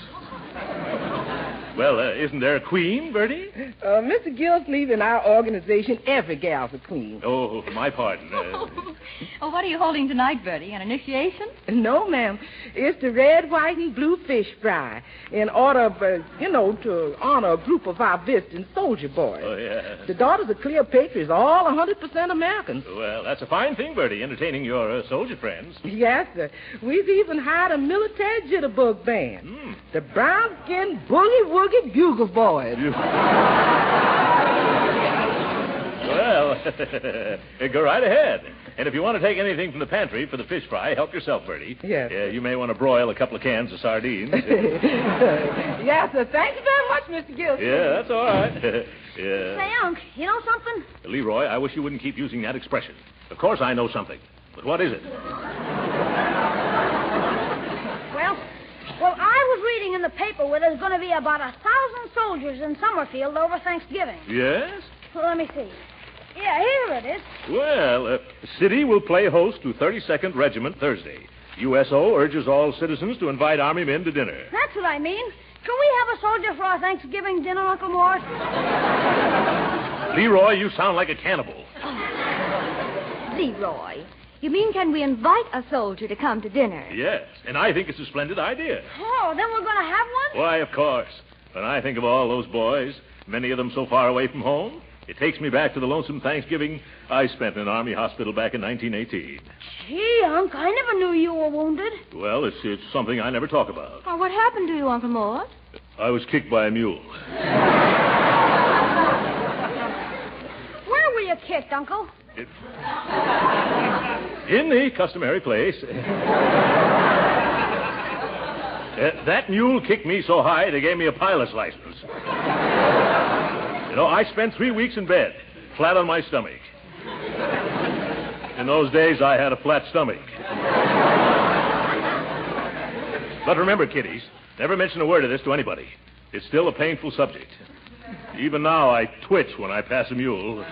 Well, isn't there a queen, Birdie? Mr. Gildersleeve, in our organization, every gal's a queen. Oh, my pardon. Oh, what are you holding tonight, Birdie? An initiation? No, ma'am. It's the red, white, and blue fish fry in order of, to honor a group of our visiting soldier boys. Oh, yeah. The daughters of Cleopatra is all 100% Americans. Well, that's a fine thing, Birdie, entertaining your soldier friends. Yes, sir. We've even hired a military jitterbug band. The brown-skinned boogie-woogie bugle boys. Well, go right ahead. And if you want to take anything from the pantry for the fish fry, help yourself, Birdie. Yes. You may want to broil a couple of cans of sardines. Yes, sir. Thank you very much, Mr. Gildersleeve. Yeah, that's all right. Say, Unc, you know something? Leroy, I wish you wouldn't keep using that expression. Of course I know something. But what is it? Well, I was reading in the paper where there's going to be about 1,000 soldiers in Summerfield over Thanksgiving. Yes? Well, let me see. Yeah, here it is. Well, the city will play host to 32nd Regiment Thursday. USO urges all citizens to invite Army men to dinner. That's what I mean. Can we have a soldier for our Thanksgiving dinner, Uncle Mort? Leroy, you sound like a cannibal. Leroy, you mean can we invite a soldier to come to dinner? Yes, and I think it's a splendid idea. Oh, then we're going to have one? Why, of course. When I think of all those boys, many of them so far away from home, it takes me back to the lonesome Thanksgiving I spent in an Army hospital back in 1918. Gee, Unc, I never knew you were wounded. Well, it's something I never talk about. Oh, what happened to you, Uncle Mort? I was kicked by a mule. kicked, Uncle? In the customary place. That mule kicked me so high they gave me a pilot's license. I spent 3 weeks in bed, flat on my stomach. In those days, I had a flat stomach. But remember, kiddies, never mention a word of this to anybody. It's still a painful subject. Even now, I twitch when I pass a mule.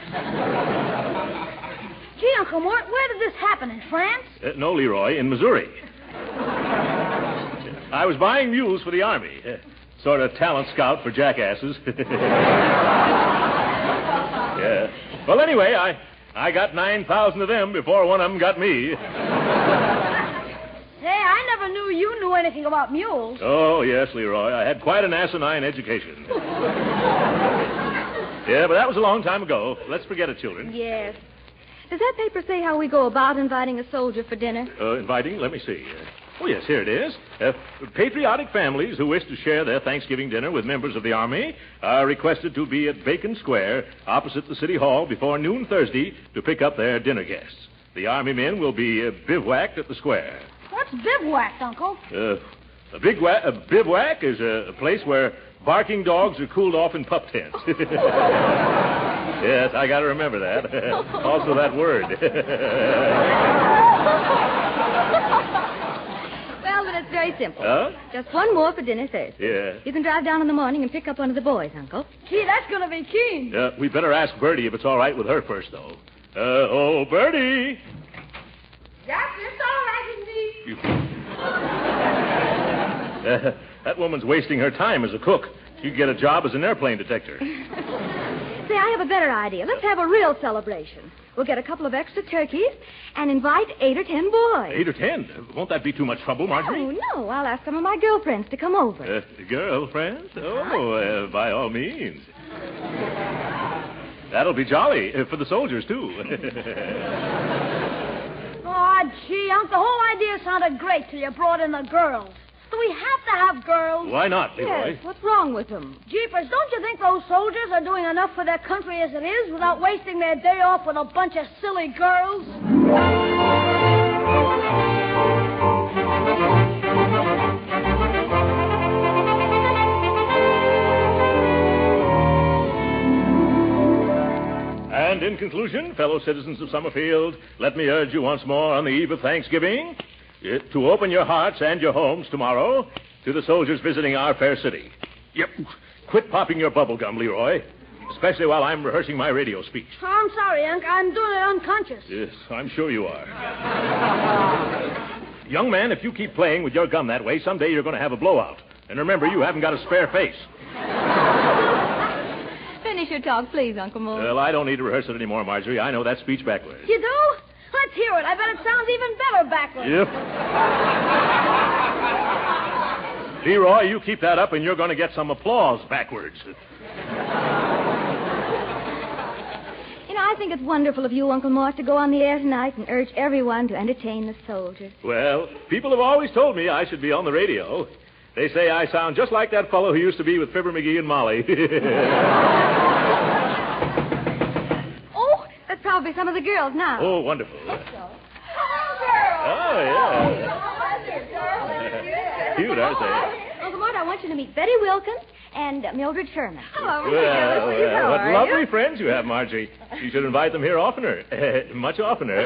Gee, Uncle Mort, where did this happen? In France? No, Leroy, in Missouri. I was buying mules for the Army. Sort of talent scout for jackasses. Yeah. Well, anyway, I got 9,000 of them before one of them got me. Hey, I never knew you knew anything about mules. Oh, yes, Leroy. I had quite an asinine education. Yeah, but that was a long time ago. Let's forget it, children. Yes. Does that paper say how we go about inviting a soldier for dinner? Inviting? Let me see. Oh, yes, here it is. Patriotic families who wish to share their Thanksgiving dinner with members of the Army are requested to be at Bacon Square, opposite the City Hall, before noon Thursday to pick up their dinner guests. The Army men will be bivouacked at the square. What's bivouacked, Uncle? A bivouac is a place where barking dogs are cooled off in pup tents. Yes, I got to remember that. Also that word. Well, but it's very simple. Huh? Just one more for dinner Thursday. Yeah. You can drive down in the morning and pick up one of the boys, Uncle. Gee, that's going to be keen. We better ask Birdie if it's all right with her first, though. Birdie! Yes, it's all right with me. That woman's wasting her time as a cook. She could get a job as an airplane detector. Say, I have a better idea. Let's have a real celebration. We'll get a couple of extra turkeys and invite 8 or 10 boys. 8 or 10? Won't that be too much trouble, Marjorie? Oh, no. I'll ask some of my girlfriends to come over. Girlfriends? Oh, by all means. That'll be jolly for the soldiers, too. Oh, gee, Unc, the whole idea sounded great till you brought in the girls. Do we have to have girls? Why not, Leroy? Yes, what's wrong with them? Jeepers, don't you think those soldiers are doing enough for their country as it is without wasting their day off with a bunch of silly girls? And in conclusion, fellow citizens of Summerfield, let me urge you once more on the eve of Thanksgiving to open your hearts and your homes tomorrow to the soldiers visiting our fair city. Yep. Quit popping your bubble gum, Leroy, especially while I'm rehearsing my radio speech. Oh, I'm sorry, Unc. I'm doing it unconscious. Yes, I'm sure you are. Young man, if you keep playing with your gum that way, someday you're going to have a blowout. And remember, you haven't got a spare face. Finish your talk, please, Uncle Mort. Well, I don't need to rehearse it anymore, Marjorie. I know that speech backwards. You do? Let's hear it. I bet it sounds even better backwards. Yep. Leroy, you keep that up and you're going to get some applause backwards. I think it's wonderful of you, Uncle Mort, to go on the air tonight and urge everyone to entertain the soldiers. Well, people have always told me I should be on the radio. They say I sound just like that fellow who used to be with Fibber, McGee, and Molly. Oh, that's probably some of the girls now. Oh, wonderful. Oh, yeah. Cute, aren't they? Uncle Mort, I want you to meet Betty Wilkins and Mildred Sherman. Hello, what lovely friends you have, Margie. You should invite them here oftener. Much oftener.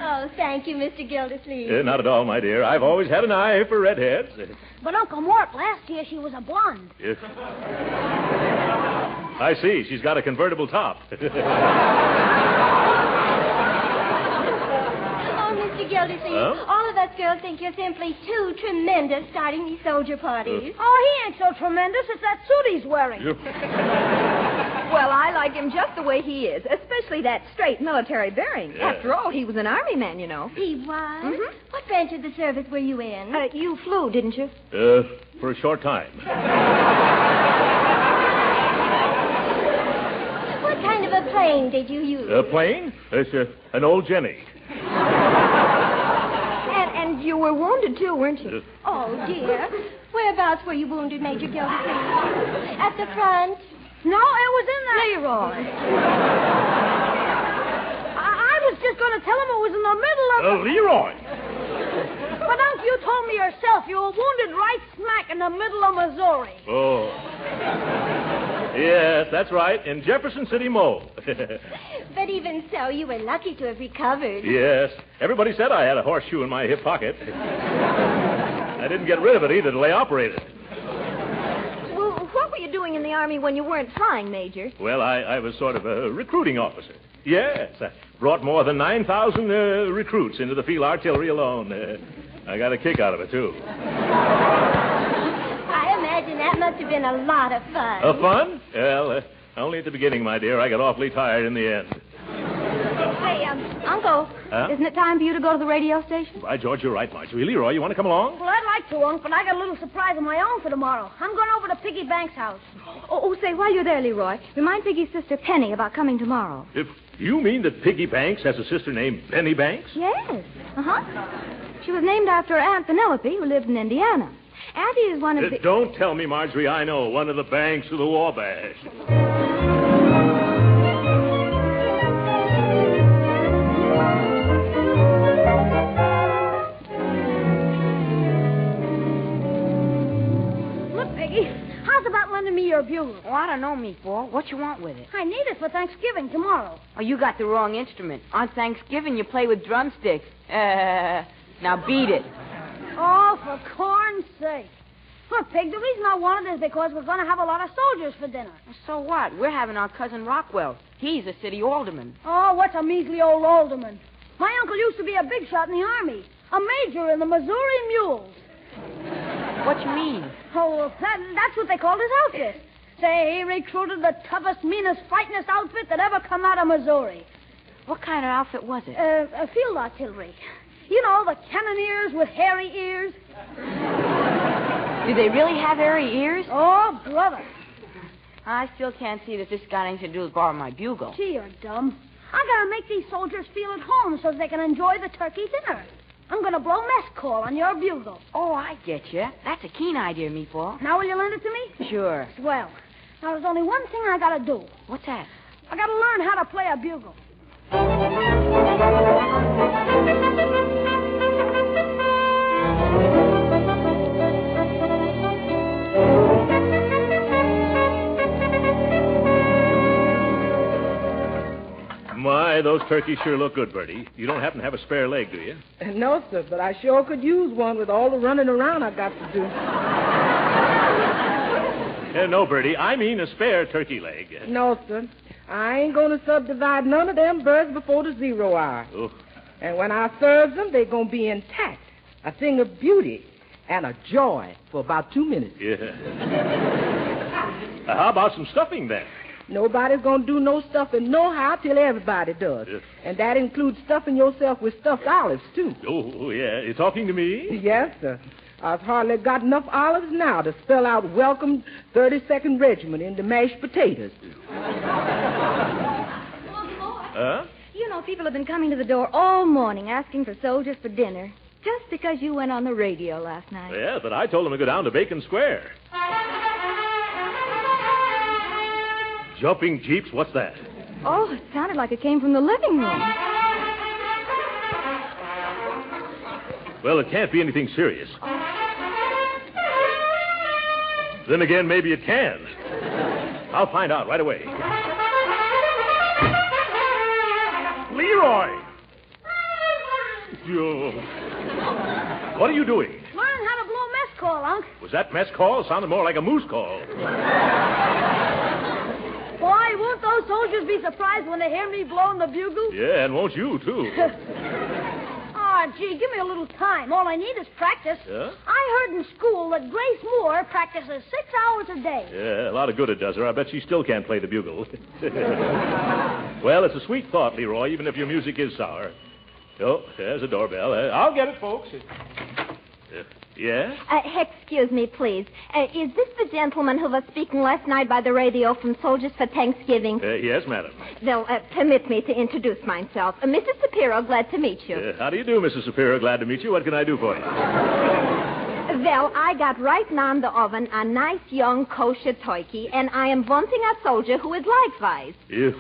Oh, thank you, Mr. Gildersleeve. Not at all, my dear. I've always had an eye for redheads. But Uncle Mort, last year she was a blonde. Yes. I see. She's got a convertible top. Mr. Gildersleeve, all of us girls think you're simply too tremendous starting these soldier parties. Oh, he ain't so tremendous. It's that suit he's wearing. Well, I like him just the way he is, especially that straight military bearing. Yeah. After all, he was an army man, you know. He was? Mm-hmm. What branch of the service were you in? You flew, didn't you? For a short time. What kind of a plane did you use? A plane? It's an old Jenny. And you were wounded, too, weren't you? Oh, dear. Whereabouts were you wounded, Major Gildersleeve? At the front? No, it was in the... Leroy. was just going to tell him it was in the middle of... Leroy! But, Unc, you told me yourself you were wounded right smack in the middle of Missouri. Oh. Yes, that's right, in Jefferson City, Mo. But even so, you were lucky to have recovered. Yes. Everybody said I had a horseshoe in my hip pocket. I didn't get rid of it either till they operated. Well, what were you doing in the Army when you weren't flying, Major? Well, I was sort of a recruiting officer. Yes, I brought more than 9,000 recruits into the field artillery alone. I got a kick out of it, too. I imagine that must have been a lot of fun. Fun? Well, only at the beginning, my dear. I got awfully tired in the end. Hey, Uncle, isn't it time for you to go to the radio station? By George, you're right, Marjorie. Leroy, you want to come along? Well, I'd like to, Unc, but I got a little surprise of my own for tomorrow. I'm going over to Piggy Banks' house. Say, while you're there, Leroy, remind Piggy's sister Penny about coming tomorrow. If you mean that Piggy Banks has a sister named Penny Banks? Yes. She was named after her Aunt Penelope, who lived in Indiana. Auntie is one of the... Don't tell me, Marjorie, I know. One of the Banks of the Wabash. Look, Piggy, how's about lending me your bugle? Oh, I don't know, Meatball. What you want with it? I need it for Thanksgiving tomorrow. Oh, you got the wrong instrument. On Thanksgiving, you play with drumsticks. Now beat it. Oh, for corn's sake. Look, Pig, the reason I want it is because we're going to have a lot of soldiers for dinner. So what? We're having our cousin Rockwell. He's a city alderman. Oh, what's a measly old alderman? My uncle used to be a big shot in the Army. A major in the Missouri Mules. What you mean? Oh, that's what they called his outfit. Say, he recruited the toughest, meanest, fightingest outfit that ever come out of Missouri. What kind of outfit was it? A field artillery. You know, the cannoneers with hairy ears. Do they really have hairy ears? Oh, brother. I still can't see that this got anything to do with borrowing my bugle. Gee, you're dumb. I gotta make these soldiers feel at home so they can enjoy the turkey dinner. I'm gonna blow mess call on your bugle. Oh, I get you. That's a keen idea, Meatball. Now will you lend it to me? Sure. Swell. Now there's only one thing I gotta do. What's that? I gotta learn how to play a bugle. My, those turkeys sure look good, Birdie. You don't happen to have a spare leg, do you? No, sir, but I sure could use one with all the running around I got to do. No, Birdie, I mean a spare turkey leg. No, sir. I ain't going to subdivide none of them birds before the 0 hour. Oh. And when I serve them, they're going to be intact. A thing of beauty and a joy for about 2 minutes. Yeah. How about some stuffing, then? Nobody's going to do no stuffing nohow till everybody does. Yes. And that includes stuffing yourself with stuffed olives, too. Oh, yeah. You talking to me? Yes, sir. I've hardly got enough olives now to spell out welcome 32nd Regiment into mashed potatoes. Huh? You know, people have been coming to the door all morning asking for soldiers for dinner just because you went on the radio last night. Yeah, but I told them to go down to Bacon Square. Jumping jeeps? What's that? Oh, it sounded like it came from the living room. Well, it can't be anything serious. Then again, maybe it can. I'll find out right away. Leroy! What are you doing? Learn how to blow mess call, Unc. Was that mess call? Sounded more like a moose call. Boy, won't those soldiers be surprised when they hear me blowing the bugle? Yeah, and won't you, too? Oh, gee, give me a little time. All I need is practice. Yeah? I heard in school that Grace Moore practices 6 hours a day. Yeah, a lot of good it does her. I bet she still can't play the bugle. Well, it's a sweet thought, Leroy, even if your music is sour. Oh, there's a doorbell. I'll get it, folks. Yeah? Excuse me, please. Is this the gentleman who was speaking last night by the radio from Soldiers for Thanksgiving? Yes, madam. Well, permit me to introduce myself. Mrs. Shapiro, glad to meet you. How do you do, Mrs. Shapiro? Glad to meet you. What can I do for you? Well, I got right now in the oven a nice young kosher turkey, and I am wanting a soldier who is likewise. Ew.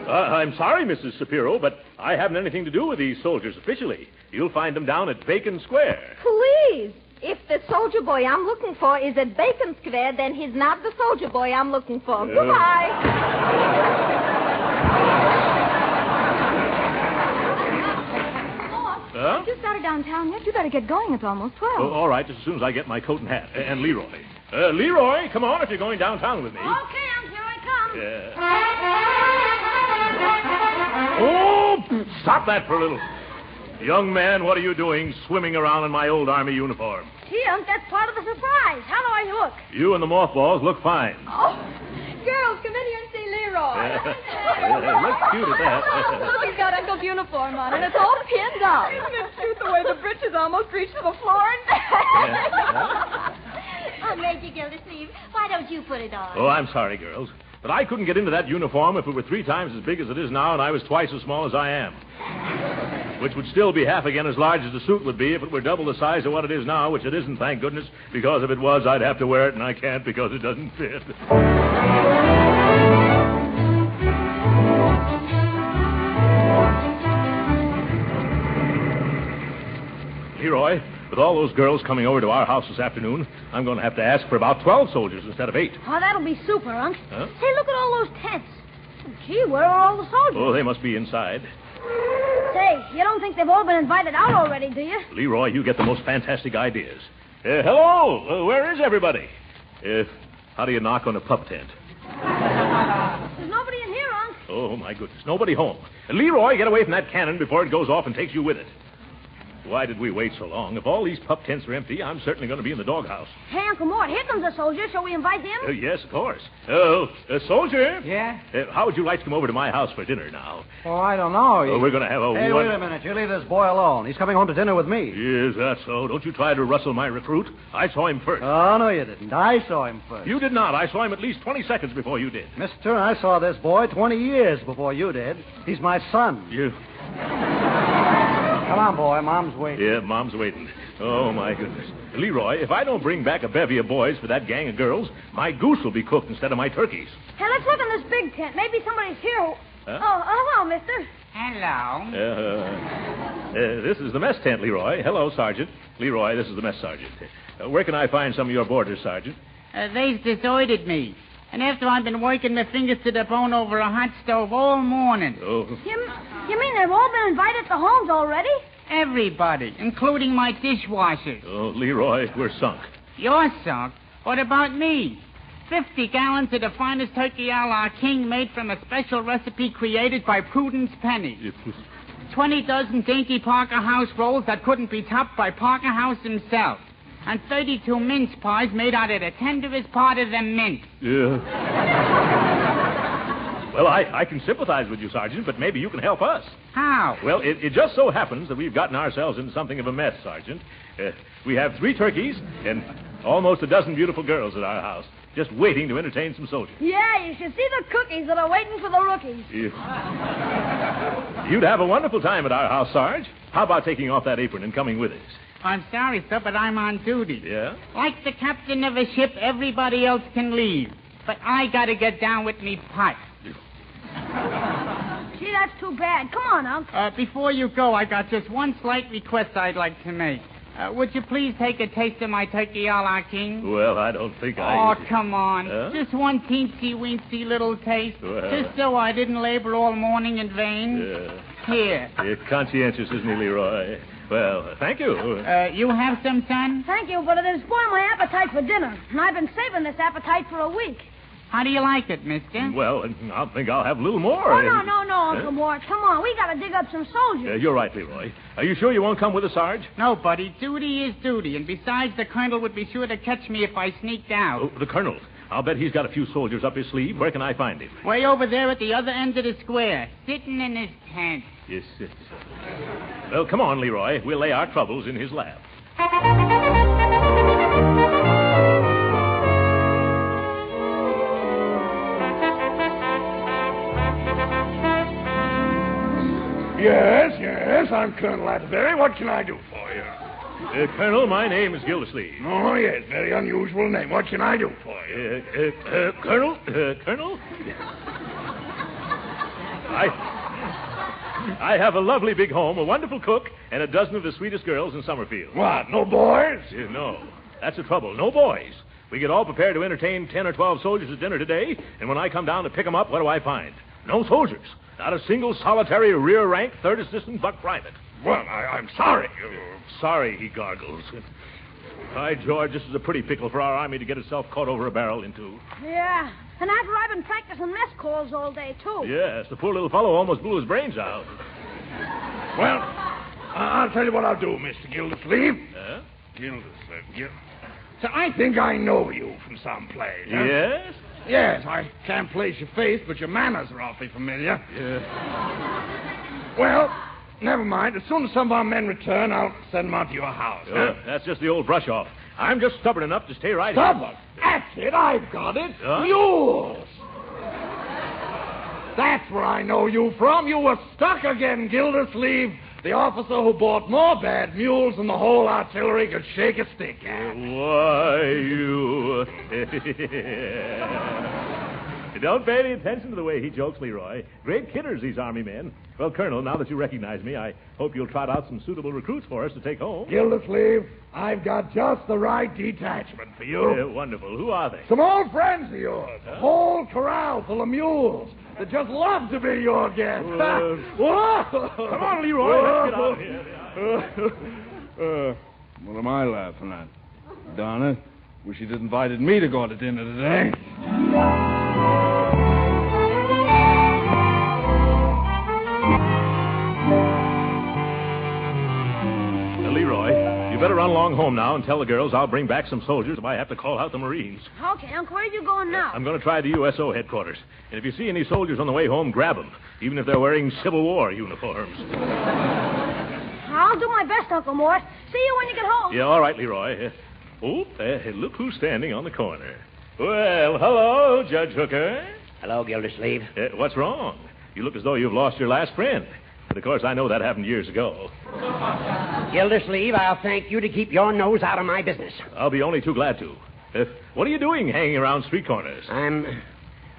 I'm sorry, Mrs. Shapiro, but I haven't anything to do with these soldiers officially. You'll find them down at Bacon Square. Please. If the soldier boy I'm looking for is at Bacon Square, then he's not the soldier boy I'm looking for. Goodbye. Huh? You started downtown yet? You better get going. It's almost 12. Oh, all right, just as soon as I get my coat and hat. And Leroy. Leroy, come on if you're going downtown with me. Okay, here I come. Oh, stop that for a little. Young man, what are you doing swimming around in my old Army uniform? Gee, Unc, that's part of the surprise. How do I look? You and the mothballs look fine. Oh, girls, come in here and see Leroy. Looks cute at that. Look, he's got Uncle's uniform on, and it's all pinned up. Isn't it cute the way the breeches almost reach to the floor and back? Oh, Major Gildersleeve, why don't you put it on? Oh, I'm sorry, girls. But I couldn't get into that uniform if it were 3 times as big as it is now and I was twice as small as I am. Which would still be half again as large as the suit would be if it were double the size of what it is now, which it isn't, thank goodness, because if it was, I'd have to wear it, and I can't because it doesn't fit. Leroy, with all those girls coming over to our house this afternoon, I'm going to have to ask for about 12 soldiers instead of 8. Oh, that'll be super, Unc. Huh? Say, look at all those tents. Gee, where are all the soldiers? Oh, they must be inside. Say, you don't think they've all been invited out already, do you? Leroy, you get the most fantastic ideas. Hello, where is everybody? How do you knock on a pup tent? There's nobody in here, Unc. Oh, my goodness, nobody home. Leroy, get away from that cannon before it goes off and takes you with it. Why did we wait so long? If all these pup tents are empty, I'm certainly going to be in the doghouse. Hey, Uncle Mort, here comes a soldier. Shall we invite him? Yes, of course. Soldier? Yeah? How would you like to come over to my house for dinner now? Oh, I don't know. We're going to have a... Hey, wait a minute. You leave this boy alone. He's coming home to dinner with me. Is that so? Don't you try to rustle my recruit. I saw him first. Oh, no, you didn't. I saw him first. You did not. I saw him at least 20 seconds before you did. Mister, I saw this boy 20 years before you did. He's my son. You... Come on, boy. Mom's waiting. Yeah, Mom's waiting. Oh, my goodness. Leroy, if I don't bring back a bevy of boys for that gang of girls, my goose will be cooked instead of my turkeys. Hey, let's look in this big tent. Maybe somebody's here. Huh? Oh, hello, mister. Hello. This is the mess tent, Leroy. Hello, Sergeant. Leroy, this is the mess sergeant. Where can I find some of your boarders, Sergeant? They've deserted me. And after I've been working my fingers to the bone over a hot stove all morning. Oh. You mean they've all been invited to homes already? Everybody, including my dishwashers. Oh, Leroy, we're sunk. You're sunk? What about me? 50 gallons of the finest turkey a la king made from a special recipe created by Prudence Penny. 20 dozen dainty Parker House rolls that couldn't be topped by Parker House himself. And 32 mince pies made out of the tenderest part of the mint. Yeah. Well, I can sympathize with you, Sergeant, but maybe you can help us. How? Well, it just so happens that we've gotten ourselves into something of a mess, Sergeant. We have 3 turkeys and almost a dozen beautiful girls at our house, just waiting to entertain some soldiers. Yeah, you should see the cookies that are waiting for the rookies. You'd have a wonderful time at our house, Sarge. How about taking off that apron and coming with us? I'm sorry, sir, but I'm on duty. Yeah? Like the captain of a ship, everybody else can leave. But I gotta get down with me pipe. Gee, that's too bad. Come on, Unc. Before you go, I got just one slight request I'd like to make. Would you please take a taste of my turkey a la king? Well, I don't think Oh, come on. Just one teensy-weensy little taste. Well. Just so I didn't labor all morning in vain. Here. Conscientious, isn't he, Leroy? Well, thank you. You have some, son? Thank you, but it has spoiled my appetite for dinner. And I've been saving this appetite for a week. How do you like it, mister? Well, I think I'll have a little more. Oh, no, Uncle Mort. Come on, we gotta dig up some soldiers. You're right, Leroy. Are you sure you won't come with us, Sarge? No, buddy. Duty is duty. And besides, the colonel would be sure to catch me if I sneaked out. Oh, the colonel. I'll bet he's got a few soldiers up his sleeve. Where can I find him? Way over there at the other end of the square, sitting in his tent. Yes. Well, come on, Leroy. We'll lay our troubles in his lap. Yes, I'm Colonel Atterbury. What can I do for you? Colonel, my name is Gildersleeve. Oh, yes, very unusual name. What can I do for you? Colonel? I have a lovely big home, a wonderful cook, and a dozen of the sweetest girls in Summerfield. What, no boys? No. That's the trouble. No boys. We get all prepared to entertain 10 or 12 soldiers at dinner today, and when I come down to pick them up, what do I find? No soldiers. Not a single solitary rear-rank third assistant buck private. Well, I'm sorry. Sorry, he gargles. By George, this is a pretty pickle for our army to get itself caught over a barrel into. Yeah, and after I've been practicing mess calls all day, too. Yes, the poor little fellow almost blew his brains out. Well, I'll tell you what I'll do, Mr. Gildersleeve. Gildersleeve. So I think I know you from someplace. Huh? Yes? Yes, I can't place your face, but your manners are awfully familiar. Yeah. Well, never mind. As soon as some of our men return, I'll send them out to your house. Huh? That's just the old brush-off. I'm just stubborn enough to stay right Stubborn? here. That's it. I've got it. Huh? Mules. That's where I know you from. You were stuck again, Gildersleeve. The officer who bought more bad mules than the whole artillery could shake a stick at. Why, you... Don't pay any attention to the way he jokes, Leroy. Great kidders, these Army men. Well, Colonel, now that you recognize me, I hope you'll trot out some suitable recruits for us to take home. Gildersleeve, I've got just the right detachment for you. Wonderful. Who are they? Some old friends of yours. A whole corral full of mules that just love to be your guests. Whoa! Come on, Leroy. Let's get out of here. What am I laughing at? Darn it. Wish you'd invited me to go to dinner today. Leroy, you better run along home now and tell the girls I'll bring back some soldiers if I have to call out the Marines. Okay, Uncle, where are you going now? I'm going to try the USO headquarters. And if you see any soldiers on the way home, grab them, even if they're wearing Civil War uniforms. I'll do my best, Uncle Morris. See you when you get home. Yeah, all right, Leroy. Look who's standing on the corner. Well, hello, Judge Hooker. Hello, Gildersleeve. What's wrong? You look as though you've lost your last friend. And, of course, I know that happened years ago. Gildersleeve, I'll thank you to keep your nose out of my business. I'll be only too glad to. What are you doing hanging around street corners?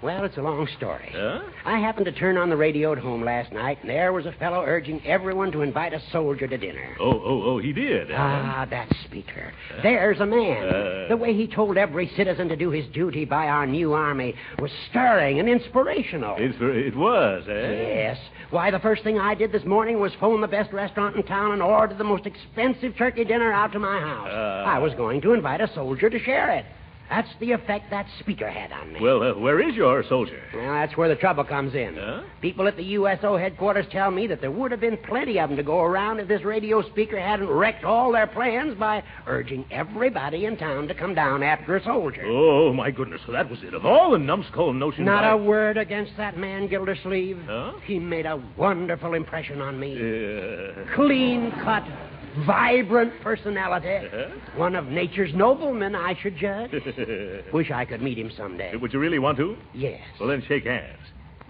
Well, it's a long story. Huh? I happened to turn on the radio at home last night, and there was a fellow urging everyone to invite a soldier to dinner. Oh, he did. That speaker. There's a man. The way he told every citizen to do his duty by our new army was stirring and inspirational. It was, eh? Yes. Why, the first thing I did this morning was phone the best restaurant in town and order the most expensive turkey dinner out to my house. I was going to invite a soldier to share it. That's the effect that speaker had on me. Well, where is your soldier? Well, that's where the trouble comes in. Huh? People at the USO headquarters tell me that there would have been plenty of them to go around if this radio speaker hadn't wrecked all their plans by urging everybody in town to come down after a soldier. Oh, my goodness. So that was it. Of all the numbskull notions... Not a word against that man, Gildersleeve. Huh? He made a wonderful impression on me. Clean-cut, vibrant personality. One of nature's noblemen, I should judge. Wish I could meet him someday. Would you really want to? Yes. Well, then shake hands.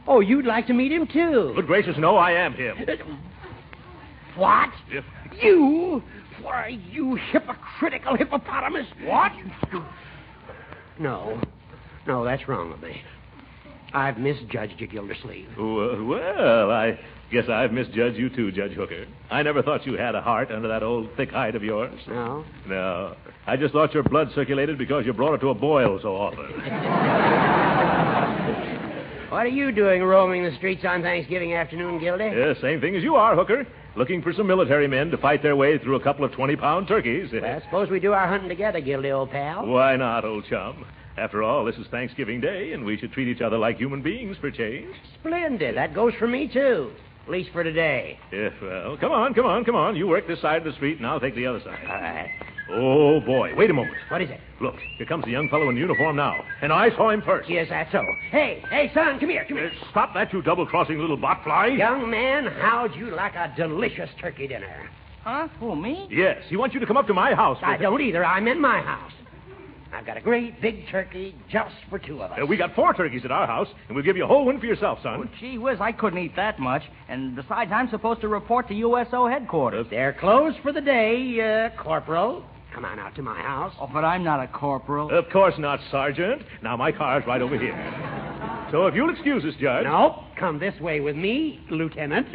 Oh, you'd like to meet him, too? Good gracious, no, I am him. What? Yep. You? Why, you hypocritical hippopotamus. What? No, that's wrong of me. I've misjudged you, Gildersleeve. Well, I guess I've misjudged you too, Judge Hooker. I never thought you had a heart under that old thick hide of yours. No? No. I just thought your blood circulated because you brought it to a boil so often. What are you doing roaming the streets on Thanksgiving afternoon, Gildy? Yeah, same thing as you are, Hooker. Looking for some military men to fight their way through a couple of 20-pound turkeys. Well, suppose we do our hunting together, Gildy, old pal. Why not, old chum? After all, this is Thanksgiving Day, and we should treat each other like human beings for change. Splendid. That goes for me, too. At least for today. Yeah, well, come on. You work this side of the street, and I'll take the other side. All right. Oh, boy. Wait a moment. What is it? Look, here comes the young fellow in uniform now. And I saw him first. Yes, that's so. Hey, son, come here. Stop that, you double-crossing little botfly. Young man, how'd you like a delicious turkey dinner? Huh? Who, me? Yes, he wants you to come up to my house. I don't either. I'm in my house. I've got a great big turkey just for two of us. We got 4 turkeys at our house, and we'll give you a whole one for yourself, son. Oh, gee whiz, I couldn't eat that much. And besides, I'm supposed to report to USO headquarters. They're closed for the day, Corporal. Come on out to my house. Oh, but I'm not a corporal. Of course not, Sergeant. Now, my car's right over here. So if you'll excuse us, Judge. Nope. Come this way with me, Lieutenant.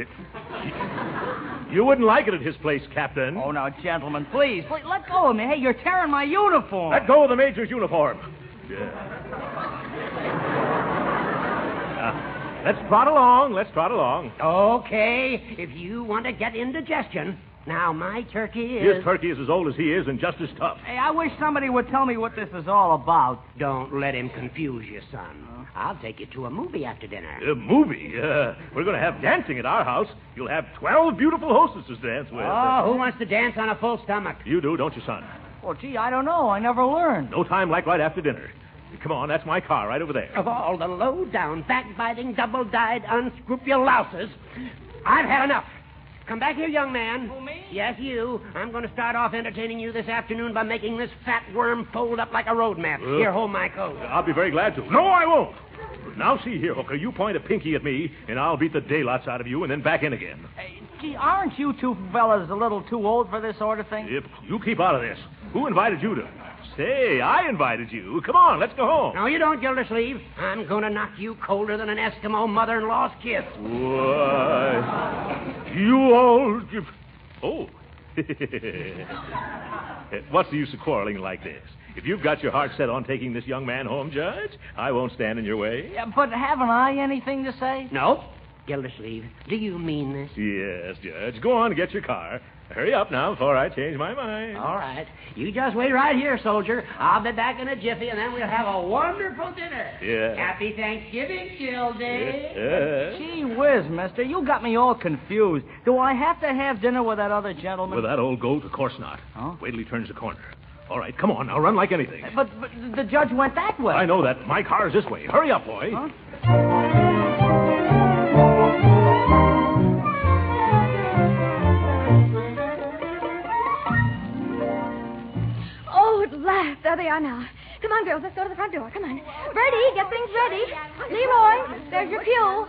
You wouldn't like it at his place, Captain. Oh, now, gentlemen, please, let go of me. Hey, you're tearing my uniform. Let go of the Major's uniform. Yeah. Let's trot along. Okay, if you want to get indigestion. Now, my turkey is... His turkey is as old as he is and just as tough. Hey, I wish somebody would tell me what this is all about. Don't let him confuse you, son. I'll take you to a movie after dinner. A movie? We're going to have dancing at our house. You'll have 12 beautiful hostesses to dance with. Oh, who wants to dance on a full stomach? You do, don't you, son? Well, gee, I don't know. I never learned. No time like right after dinner. Come on, that's my car right over there. Of all the low-down, backbiting, double-dyed, unscrupulous louses, I've had enough. Come back here, young man. Who, me? Yes, you. I'm going to start off entertaining you this afternoon by making this fat worm fold up like a road map. Here, hold my coat. I'll be very glad to. No, I won't. Now, see here, Hooker. You point a pinky at me, and I'll beat the daylights out of you and then back in again. Hey, gee, aren't you two fellas a little too old for this sort of thing? Yep. You keep out of this. Who invited you to... Say, I invited you. Come on, let's go home. No, you don't, Gildersleeve. I'm going to knock you colder than an Eskimo mother-in-law's kiss. Why, you old... Oh. What's the use of quarreling like this? If you've got your heart set on taking this young man home, Judge, I won't stand in your way. Yeah, but haven't I anything to say? No. Gildersleeve, do you mean this? Yes, Judge. Go on, get your car. Hurry up now before I change my mind. All right. You just wait right here, soldier. I'll be back in a jiffy, and then we'll have a wonderful dinner. Yeah. Happy Thanksgiving, Gildy. Yeah. Gee whiz, mister. You got me all confused. Do I have to have dinner with that other gentleman? With that old goat? Of course not. Huh? Wait till he turns the corner. All right, come on now. Run like anything. But the judge went that way. I know that. My car is this way. Hurry up, boy. Huh? There they are now. Come on, girls, let's go to the front door. Come on. Birdie, get things ready. Leroy, there's your cue.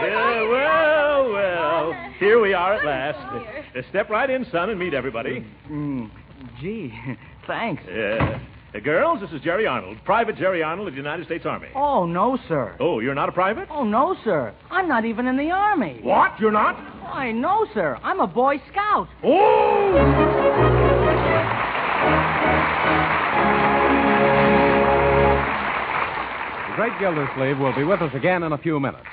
Yeah, well. Here we are at last. Step right in, son, and meet everybody. Gee, thanks. Girls, this is Jerry Arnold, Private Jerry Arnold of the United States Army. Oh, no, sir. Oh, you're not a private? Oh, no, sir. I'm not even in the Army. What? You're not? Why, no, sir. I'm a Boy Scout. Oh! The great Gildersleeve will be with us again in a few minutes.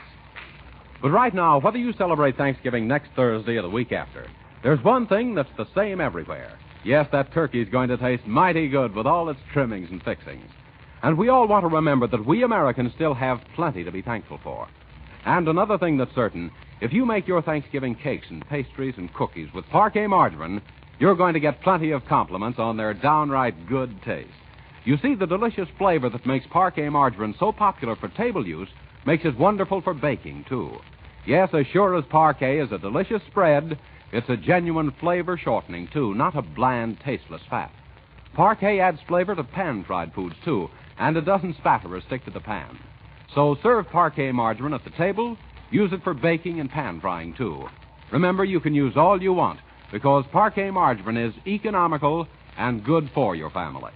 But right now, whether you celebrate Thanksgiving next Thursday or the week after, there's one thing that's the same everywhere. Yes, that turkey's going to taste mighty good with all its trimmings and fixings. And we all want to remember that we Americans still have plenty to be thankful for. And another thing that's certain, if you make your Thanksgiving cakes and pastries and cookies with Parquet margarine, you're going to get plenty of compliments on their downright good taste. You see, the delicious flavor that makes Parquet margarine so popular for table use makes it wonderful for baking, too. Yes, as sure as Parquet is a delicious spread, it's a genuine flavor shortening, too, not a bland, tasteless fat. Parquet adds flavor to pan-fried foods, too, and it doesn't spatter or stick to the pan. So serve Parquet margarine at the table, use it for baking and pan-frying, too. Remember, you can use all you want, because Parquet margarine is economical and good for your family.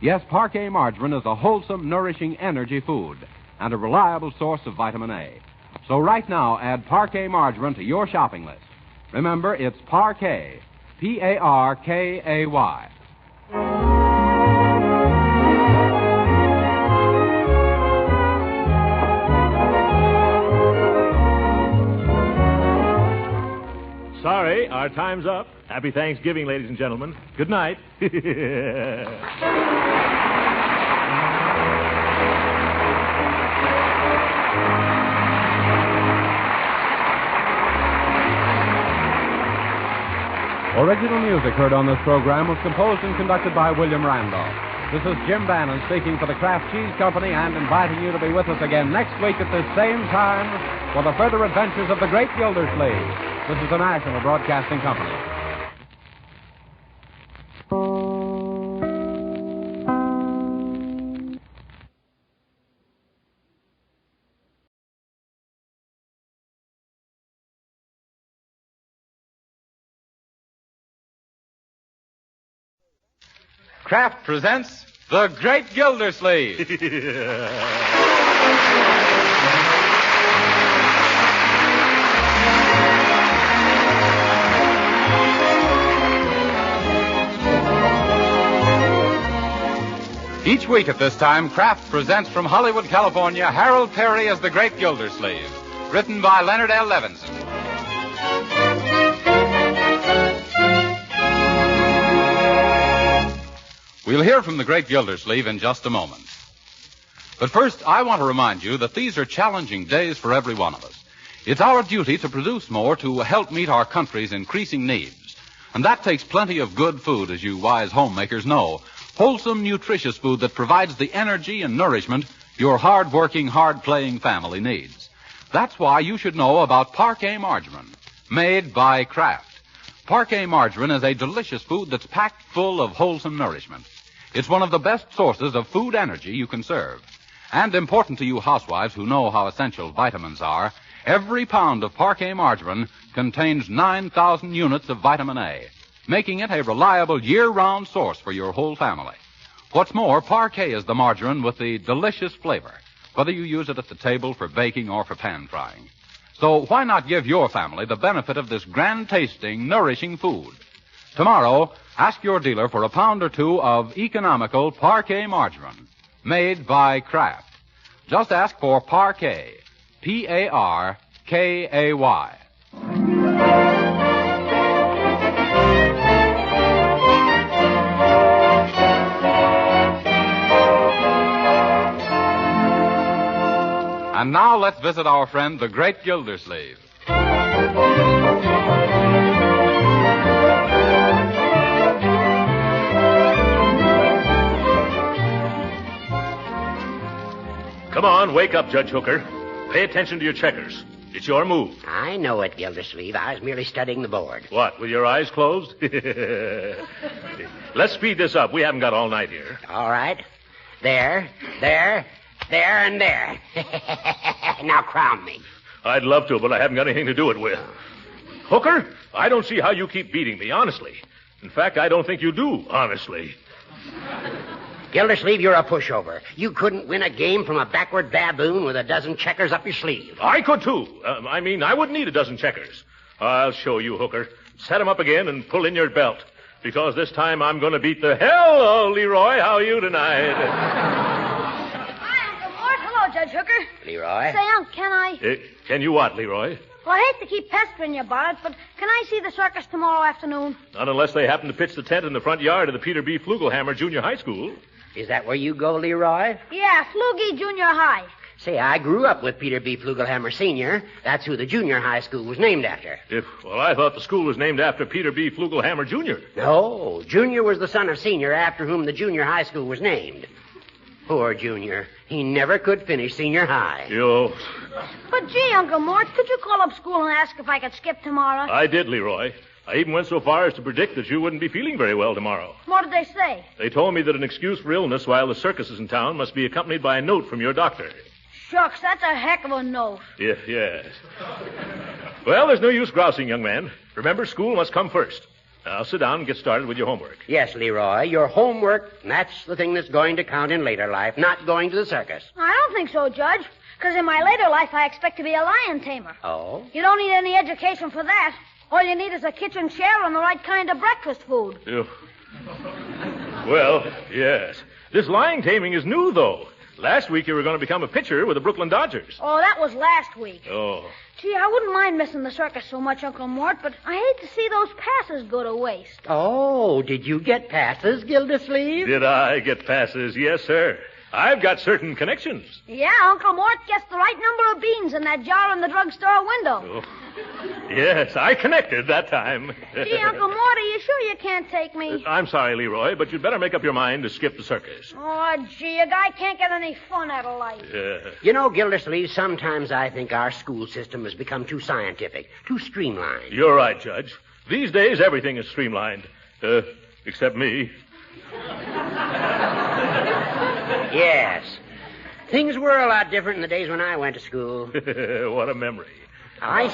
Yes, Parquet margarine is a wholesome, nourishing energy food and a reliable source of vitamin A. So right now, add Parquet margarine to your shopping list. Remember, it's Parquet, P-A-R-K-A-Y. Sorry, our time's up. Happy Thanksgiving, ladies and gentlemen. Good night. Original music heard on this program was composed and conducted by William Randolph. This is Jim Bannon speaking for the Kraft Cheese Company and inviting you to be with us again next week at this same time for the further adventures of the great Gildersleeve. This is the National Broadcasting Company. Kraft presents The Great Gildersleeve. Each week at this time, Kraft presents from Hollywood, California, Harold Perry as the Great Gildersleeve, written by Leonard L. Levinson. We'll hear from the Great Gildersleeve in just a moment. But first, I want to remind you that these are challenging days for every one of us. It's our duty to produce more to help meet our country's increasing needs. And that takes plenty of good food, as you wise homemakers know. Wholesome, nutritious food that provides the energy and nourishment your hard-working, hard-playing family needs. That's why you should know about Parquet Margarine, made by Kraft. Parquet Margarine is a delicious food that's packed full of wholesome nourishment. It's one of the best sources of food energy you can serve. And important to you housewives who know how essential vitamins are, every pound of Parquet Margarine contains 9,000 units of vitamin A, making it a reliable year-round source for your whole family. What's more, Parquet is the margarine with the delicious flavor, whether you use it at the table for baking or for pan frying. So why not give your family the benefit of this grand-tasting, nourishing food? Tomorrow, ask your dealer for a pound or two of economical Parquet Margarine, made by Kraft. Just ask for Parquet, P-A-R-K-A-Y. And now let's visit our friend, the Great Gildersleeve. Come on, wake up, Judge Hooker. Pay attention to your checkers. It's your move. I know it, Gildersleeve. I was merely studying the board. What, with your eyes closed? Let's speed this up. We haven't got all night here. All right. There, and there. Now crown me. I'd love to, but I haven't got anything to do it with. Hooker, I don't see how you keep beating me, honestly. In fact, I don't think you do, honestly. Gildersleeve, you're a pushover. You couldn't win a game from a backward baboon with a dozen checkers up your sleeve. I could, too. I wouldn't need a dozen checkers. I'll show you, Hooker. Set 'em up again and pull in your belt. Because this time I'm going to beat the hell out of Leroy. How are you tonight? Hi, Uncle Mort. Hello, Judge Hooker. Leroy? Say, Unc, can I... Can you what, Leroy? Well, I hate to keep pestering you about it, but can I see the circus tomorrow afternoon? Not unless they happen to pitch the tent in the front yard of the Peter B. Flugelhammer Junior High School. Is that where you go, Leroy? Yeah, Flugie Junior High. Say, I grew up with Peter B. Flugelhammer Sr. That's who the junior high school was named after. Well, I thought the school was named after Peter B. Flugelhammer Jr. No, Junior was the son of Senior, after whom the junior high school was named. Poor Junior. He never could finish senior high. Yo. But gee, Uncle Mort, could you call up school and ask if I could skip tomorrow? I did, Leroy. I even went so far as to predict that you wouldn't be feeling very well tomorrow. What did they say? They told me that an excuse for illness while the circus is in town must be accompanied by a note from your doctor. Shucks, that's a heck of a note. Yes. Well, there's no use grousing, young man. Remember, school must come first. Now, sit down and get started with your homework. Yes, Leroy, your homework, that's the thing that's going to count in later life, not going to the circus. I don't think so, Judge. Because in my later life, I expect to be a lion tamer. Oh? You don't need any education for that. All you need is a kitchen chair and the right kind of breakfast food. Well, yes. This lion taming is new, though. Last week you were going to become a pitcher with the Brooklyn Dodgers. Oh, that was last week. Oh. Gee, I wouldn't mind missing the circus so much, Uncle Mort, but I hate to see those passes go to waste. Oh, did you get passes, Gildersleeve? Did I get passes? Yes, sir. I've got certain connections. Yeah, Uncle Mort gets the right number of beans in that jar in the drugstore window. Oh. Yes, I connected that time. Gee, Uncle Mort, are you sure you can't take me? I'm sorry, Leroy, but you'd better make up your mind to skip the circus. Oh, gee, a guy can't get any fun out of life. You know, Gildersleeve, sometimes I think our school system has become too scientific, too streamlined. You're right, Judge. These days, everything is streamlined. Except me. Yes. Things were a lot different in the days when I went to school. What a memory. I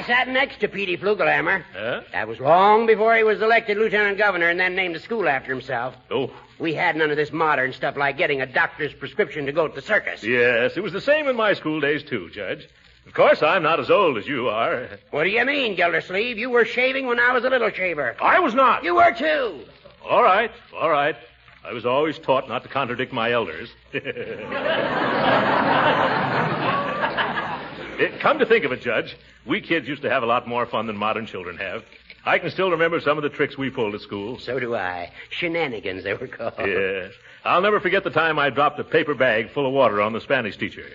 sat next to Petey Flugelhammer. Huh? That was long before he was elected lieutenant governor and then named the school after himself. Oh. We had none of this modern stuff like getting a doctor's prescription to go to the circus. Yes, it was the same in my school days, too, Judge. Of course, I'm not as old as you are. What do you mean, Gildersleeve? You were shaving when I was a little shaver. I was not. You were, too. All right. I was always taught not to contradict my elders. Come to think of it, Judge, we kids used to have a lot more fun than modern children have. I can still remember some of the tricks we pulled at school. So do I. Shenanigans, they were called. Yes. I'll never forget the time I dropped a paper bag full of water on the Spanish teacher.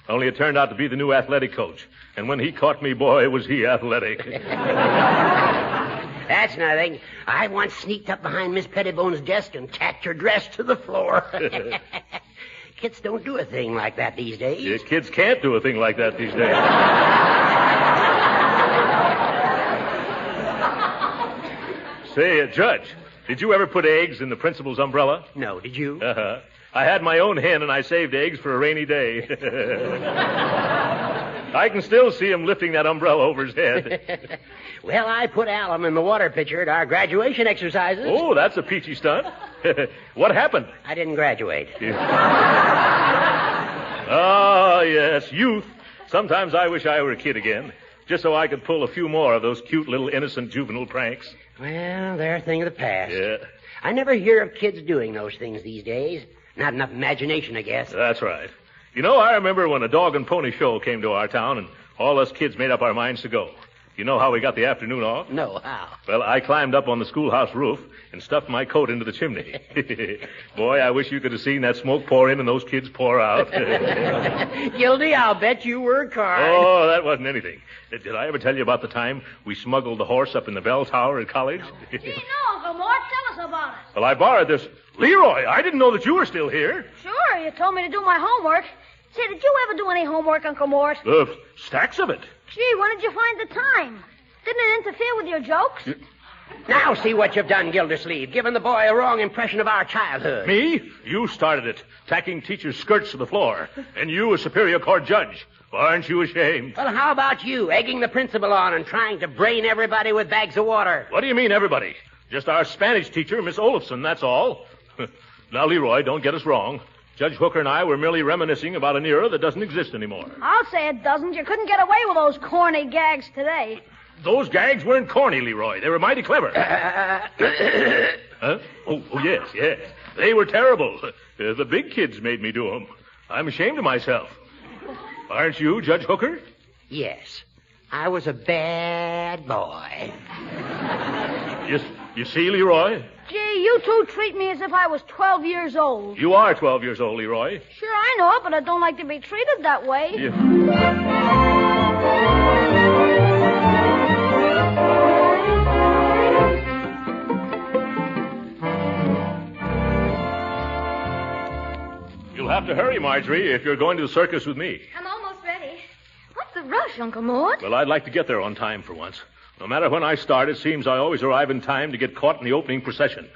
Only it turned out to be the new athletic coach. And when he caught me, boy, was he athletic. That's nothing. I once sneaked up behind Miss Pettibone's desk and tacked her dress to the floor. Kids don't do a thing like that these days. Yeah, kids can't do a thing like that these days. Say, Judge, did you ever put eggs in the principal's umbrella? No, did you? Uh-huh. I had my own hen, and I saved eggs for a rainy day. I can still see him lifting that umbrella over his head. Well, I put alum in the water pitcher at our graduation exercises. Oh, that's a peachy stunt. What happened? I didn't graduate. Ah, yes, youth. Sometimes I wish I were a kid again, just so I could pull a few more of those cute little innocent juvenile pranks. Well, they're a thing of the past. Yeah. I never hear of kids doing those things these days. Not enough imagination, I guess. That's right. You know, I remember when a dog and pony show came to our town, and all us kids made up our minds to go. You know how we got the afternoon off? No, how? Well, I climbed up on the schoolhouse roof and stuffed my coat into the chimney. Boy, I wish you could have seen that smoke pour in and those kids pour out. Gildy, I'll bet you worked hard. Oh, that wasn't anything. Did I ever tell you about the time we smuggled the horse up in the bell tower at college? Gee, no, Uncle Mort. Tell us about it. Well, I borrowed this. Leroy, I didn't know that you were still here. Sure, you told me to do my homework. Say, did you ever do any homework, Uncle Mort? Stacks of it. Gee, when did you find the time? Didn't it interfere with your jokes? Now see what you've done, Gildersleeve, giving the boy a wrong impression of our childhood. Me? You started it, tacking teachers' skirts to the floor. And you, a Superior Court judge. Aren't you ashamed? Well, how about you, egging the principal on and trying to brain everybody with bags of water? What do you mean, everybody? Just our Spanish teacher, Miss Olafson, that's all. Now, Leroy, don't get us wrong. Judge Hooker and I were merely reminiscing about an era that doesn't exist anymore. I'll say it doesn't. You couldn't get away with those corny gags today. Those gags weren't corny, Leroy. They were mighty clever. Huh? Oh, yes. They were terrible. The big kids made me do them. I'm ashamed of myself. Aren't you, Judge Hooker? Yes. I was a bad boy. You see, Leroy? Gee, you two treat me as if I was 12 years old. You are 12 years old, Leroy. Sure, I know it, but I don't like to be treated that way. You'll have to hurry, Marjorie, if you're going to the circus with me. I'm almost ready. What's the rush, Uncle Mort? Well, I'd like to get there on time for once. No matter when I start, it seems I always arrive in time to get caught in the opening procession.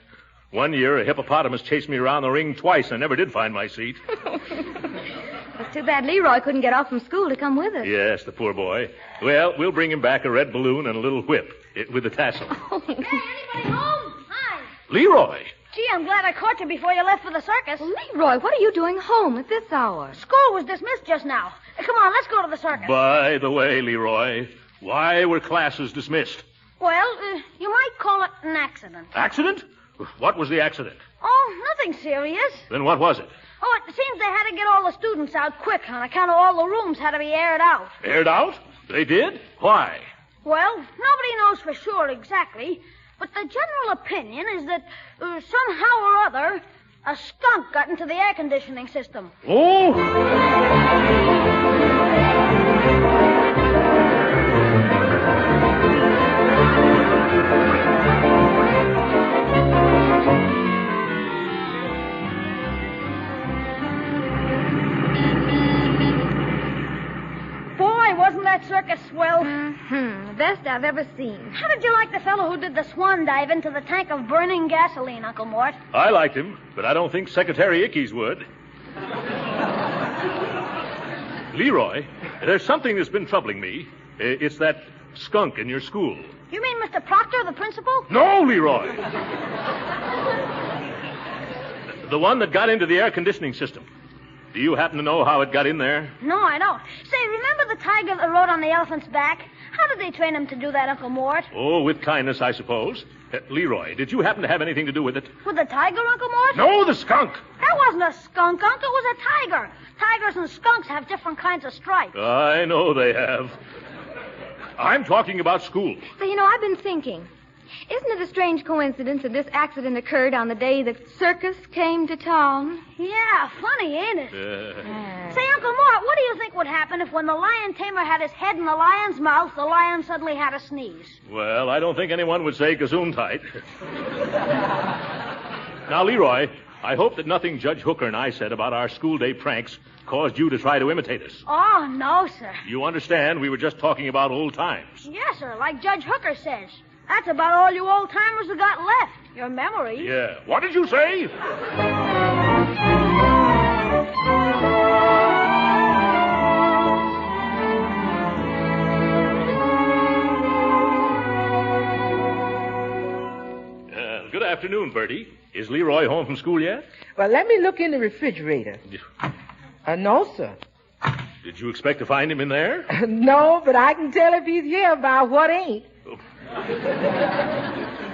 One year, a hippopotamus chased me around the ring twice. I never did find my seat. It's too bad Leroy couldn't get off from school to come with us. Yes, the poor boy. Well, we'll bring him back a red balloon and a little whip with a tassel. Hey, anybody home? Hi. Leroy! Gee, I'm glad I caught you before you left for the circus. Well, Leroy, what are you doing home at this hour? School was dismissed just now. Come on, let's go to the circus. By the way, Leroy, why were classes dismissed? Well, you might call it an accident. Accident? What was the accident? Oh, nothing serious. Then what was it? Oh, it seems they had to get all the students out quick on account of all the rooms had to be aired out. Aired out? They did? Why? Well, nobody knows for sure exactly, but the general opinion is that somehow or other, a skunk got into the air conditioning system. Oh! That circus swell. The best I've ever seen. How did you like the fellow who did the swan dive into the tank of burning gasoline, Uncle Mort? I liked him, but I don't think Secretary Ickes would. Leroy, there's something that's been troubling me. It's that skunk in your school. You mean Mr. Proctor, the principal? No, Leroy. The one that got into the air conditioning system. Do you happen to know how it got in there? No, I don't. Say, remember the tiger that rode on the elephant's back? How did they train him to do that, Uncle Mort? Oh, with kindness, I suppose. Leroy, did you happen to have anything to do with it? With the tiger, Uncle Mort? No, the skunk. That wasn't a skunk, Uncle. It was a tiger. Tigers and skunks have different kinds of stripes. I know they have. I'm talking about school. But, I've been thinking. Isn't it a strange coincidence that this accident occurred on the day the circus came to town? Yeah, funny, ain't it? Say, Uncle Mort, what do you think would happen if when the lion tamer had his head in the lion's mouth, the lion suddenly had a sneeze? Well, I don't think anyone would say gesundheit. Now, Leroy, I hope that nothing Judge Hooker and I said about our school day pranks caused you to try to imitate us. Oh, no, sir. You understand we were just talking about old times. Yes, sir, like Judge Hooker says. That's about all you old-timers have got left. Your memories. Yeah. What did you say? Good afternoon, Birdie. Is Leroy home from school yet? Well, let me look in the refrigerator. No, sir. Did you expect to find him in there? No, but I can tell if he's here by what ain't.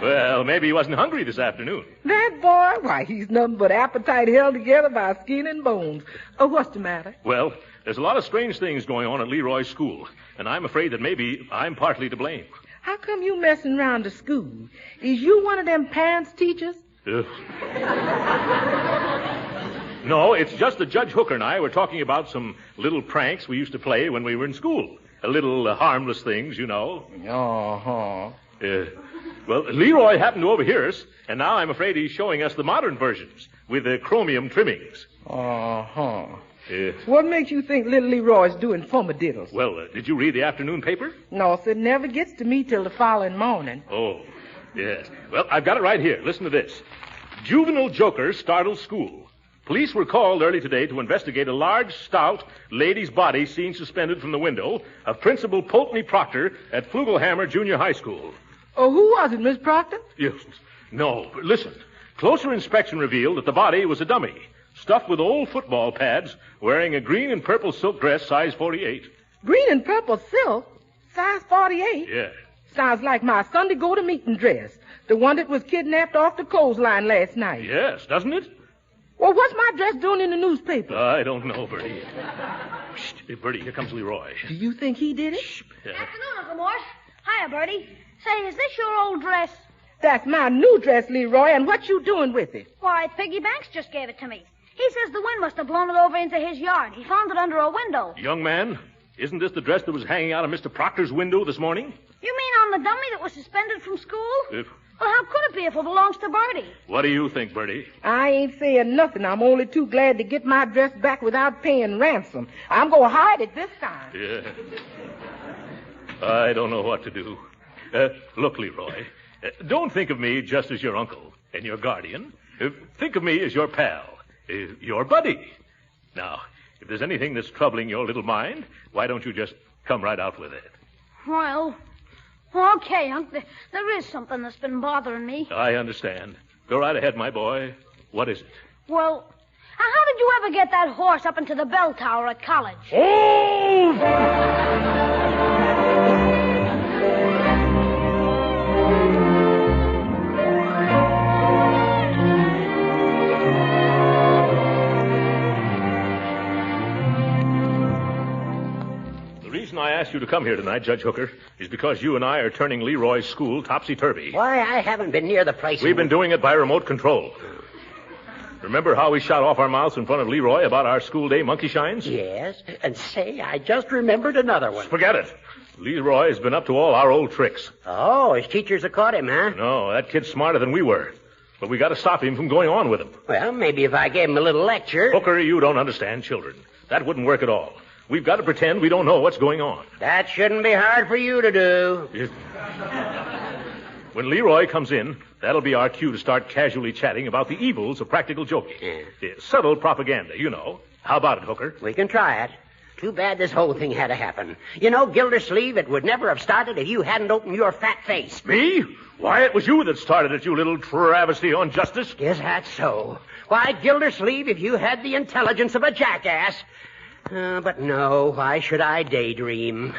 Well, maybe he wasn't hungry this afternoon. That boy? Why, he's nothing but appetite held together by skin and bones. Oh, what's the matter? Well, there's a lot of strange things going on at Leroy's school, and I'm afraid that maybe I'm partly to blame. How come you messing around the school? Is you one of them pants teachers? No, it's just that Judge Hooker and I were talking about some little pranks we used to play when we were in school. Little harmless things, Uh-huh. Well, Leroy happened to overhear us, and now I'm afraid he's showing us the modern versions with the chromium trimmings. Uh-huh. What makes you think little Leroy's doing fumadiddles? Well, did you read the afternoon paper? No, sir, it never gets to me till the following morning. Oh, yes. Well, I've got it right here. Listen to this. Juvenile joker startles school. Police were called early today to investigate a large, stout lady's body seen suspended from the window of Principal Pulteney Proctor at Flugelhammer Junior High School. Oh, who was it, Miss Proctor? Yes. No, but listen. Closer inspection revealed that the body was a dummy, stuffed with old football pads, wearing a green and purple silk dress, size 48. Green and purple silk? Size 48? Yeah. Sounds like my Sunday go-to-meeting dress, the one that was kidnapped off the clothesline last night. Yes, doesn't it? Well, what's my dress doing in the newspaper? I don't know, Birdie. Shh, Birdie, here comes Leroy. Do you think he did it? Shh. Afternoon, Uncle Mort. Hiya, Birdie. Say, is this your old dress? That's my new dress, Leroy, and what you doing with it? Why, Piggy Banks just gave it to me. He says the wind must have blown it over into his yard. He found it under a window. Young man, isn't this the dress that was hanging out of Mr. Proctor's window this morning? You mean on the dummy that was suspended from school? Well, how could it be if it belongs to Birdie? What do you think, Birdie? I ain't saying nothing. I'm only too glad to get my dress back without paying ransom. I'm going to hide it this time. Yeah. I don't know what to do. Look, Leroy, don't think of me just as your uncle and your guardian. Think of me as your pal, your buddy. Now, if there's anything that's troubling your little mind, why don't you just come right out with it? Well, okay, Unc. There is something that's been bothering me. I understand. Go right ahead, my boy. What is it? Well, how did you ever get that horse up into the bell tower at college? Oh! The reason I asked you to come here tonight, Judge Hooker, is because you and I are turning Leroy's school topsy-turvy. Why, I haven't been near the place. We've been doing it by remote control. Remember how we shot off our mouths in front of Leroy about our school day monkey shines? Yes, and say, I just remembered another one. Forget it. Leroy's been up to all our old tricks. Oh, his teachers have caught him, huh? No, that kid's smarter than we were. But we got to stop him from going on with him. Well, maybe if I gave him a little lecture. Hooker, you don't understand children. That wouldn't work at all. We've got to pretend we don't know what's going on. That shouldn't be hard for you to do. When Leroy comes in, that'll be our cue to start casually chatting about the evils of practical joking. Yeah. Subtle propaganda, you know. How about it, Hooker? We can try it. Too bad this whole thing had to happen. You know, Gildersleeve, it would never have started if you hadn't opened your fat face. Me? Why, it was you that started it, you little travesty on justice. Is that so? Why, Gildersleeve, if you had the intelligence of a jackass. But no, why should I daydream?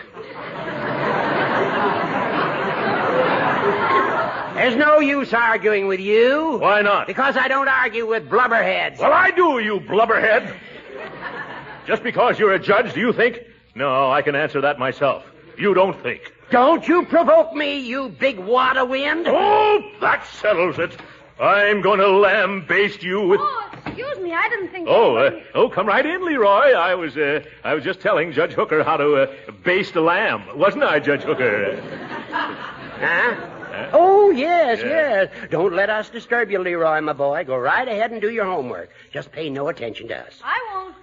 There's no use arguing with you. Why not? Because I don't argue with blubberheads. Well, I do, you blubberhead. Just because you're a judge, do you think? No, I can answer that myself. You don't think. Don't you provoke me, you big wad of wind. Oh, that settles it. I'm going to lambaste you with... Oh, excuse me, I didn't think... Come right in, Leroy. I was just telling Judge Hooker how to baste a lamb. Wasn't I, Judge Hooker? Huh? Oh, yes. Don't let us disturb you, Leroy, my boy. Go right ahead and do your homework. Just pay no attention to us. I won't.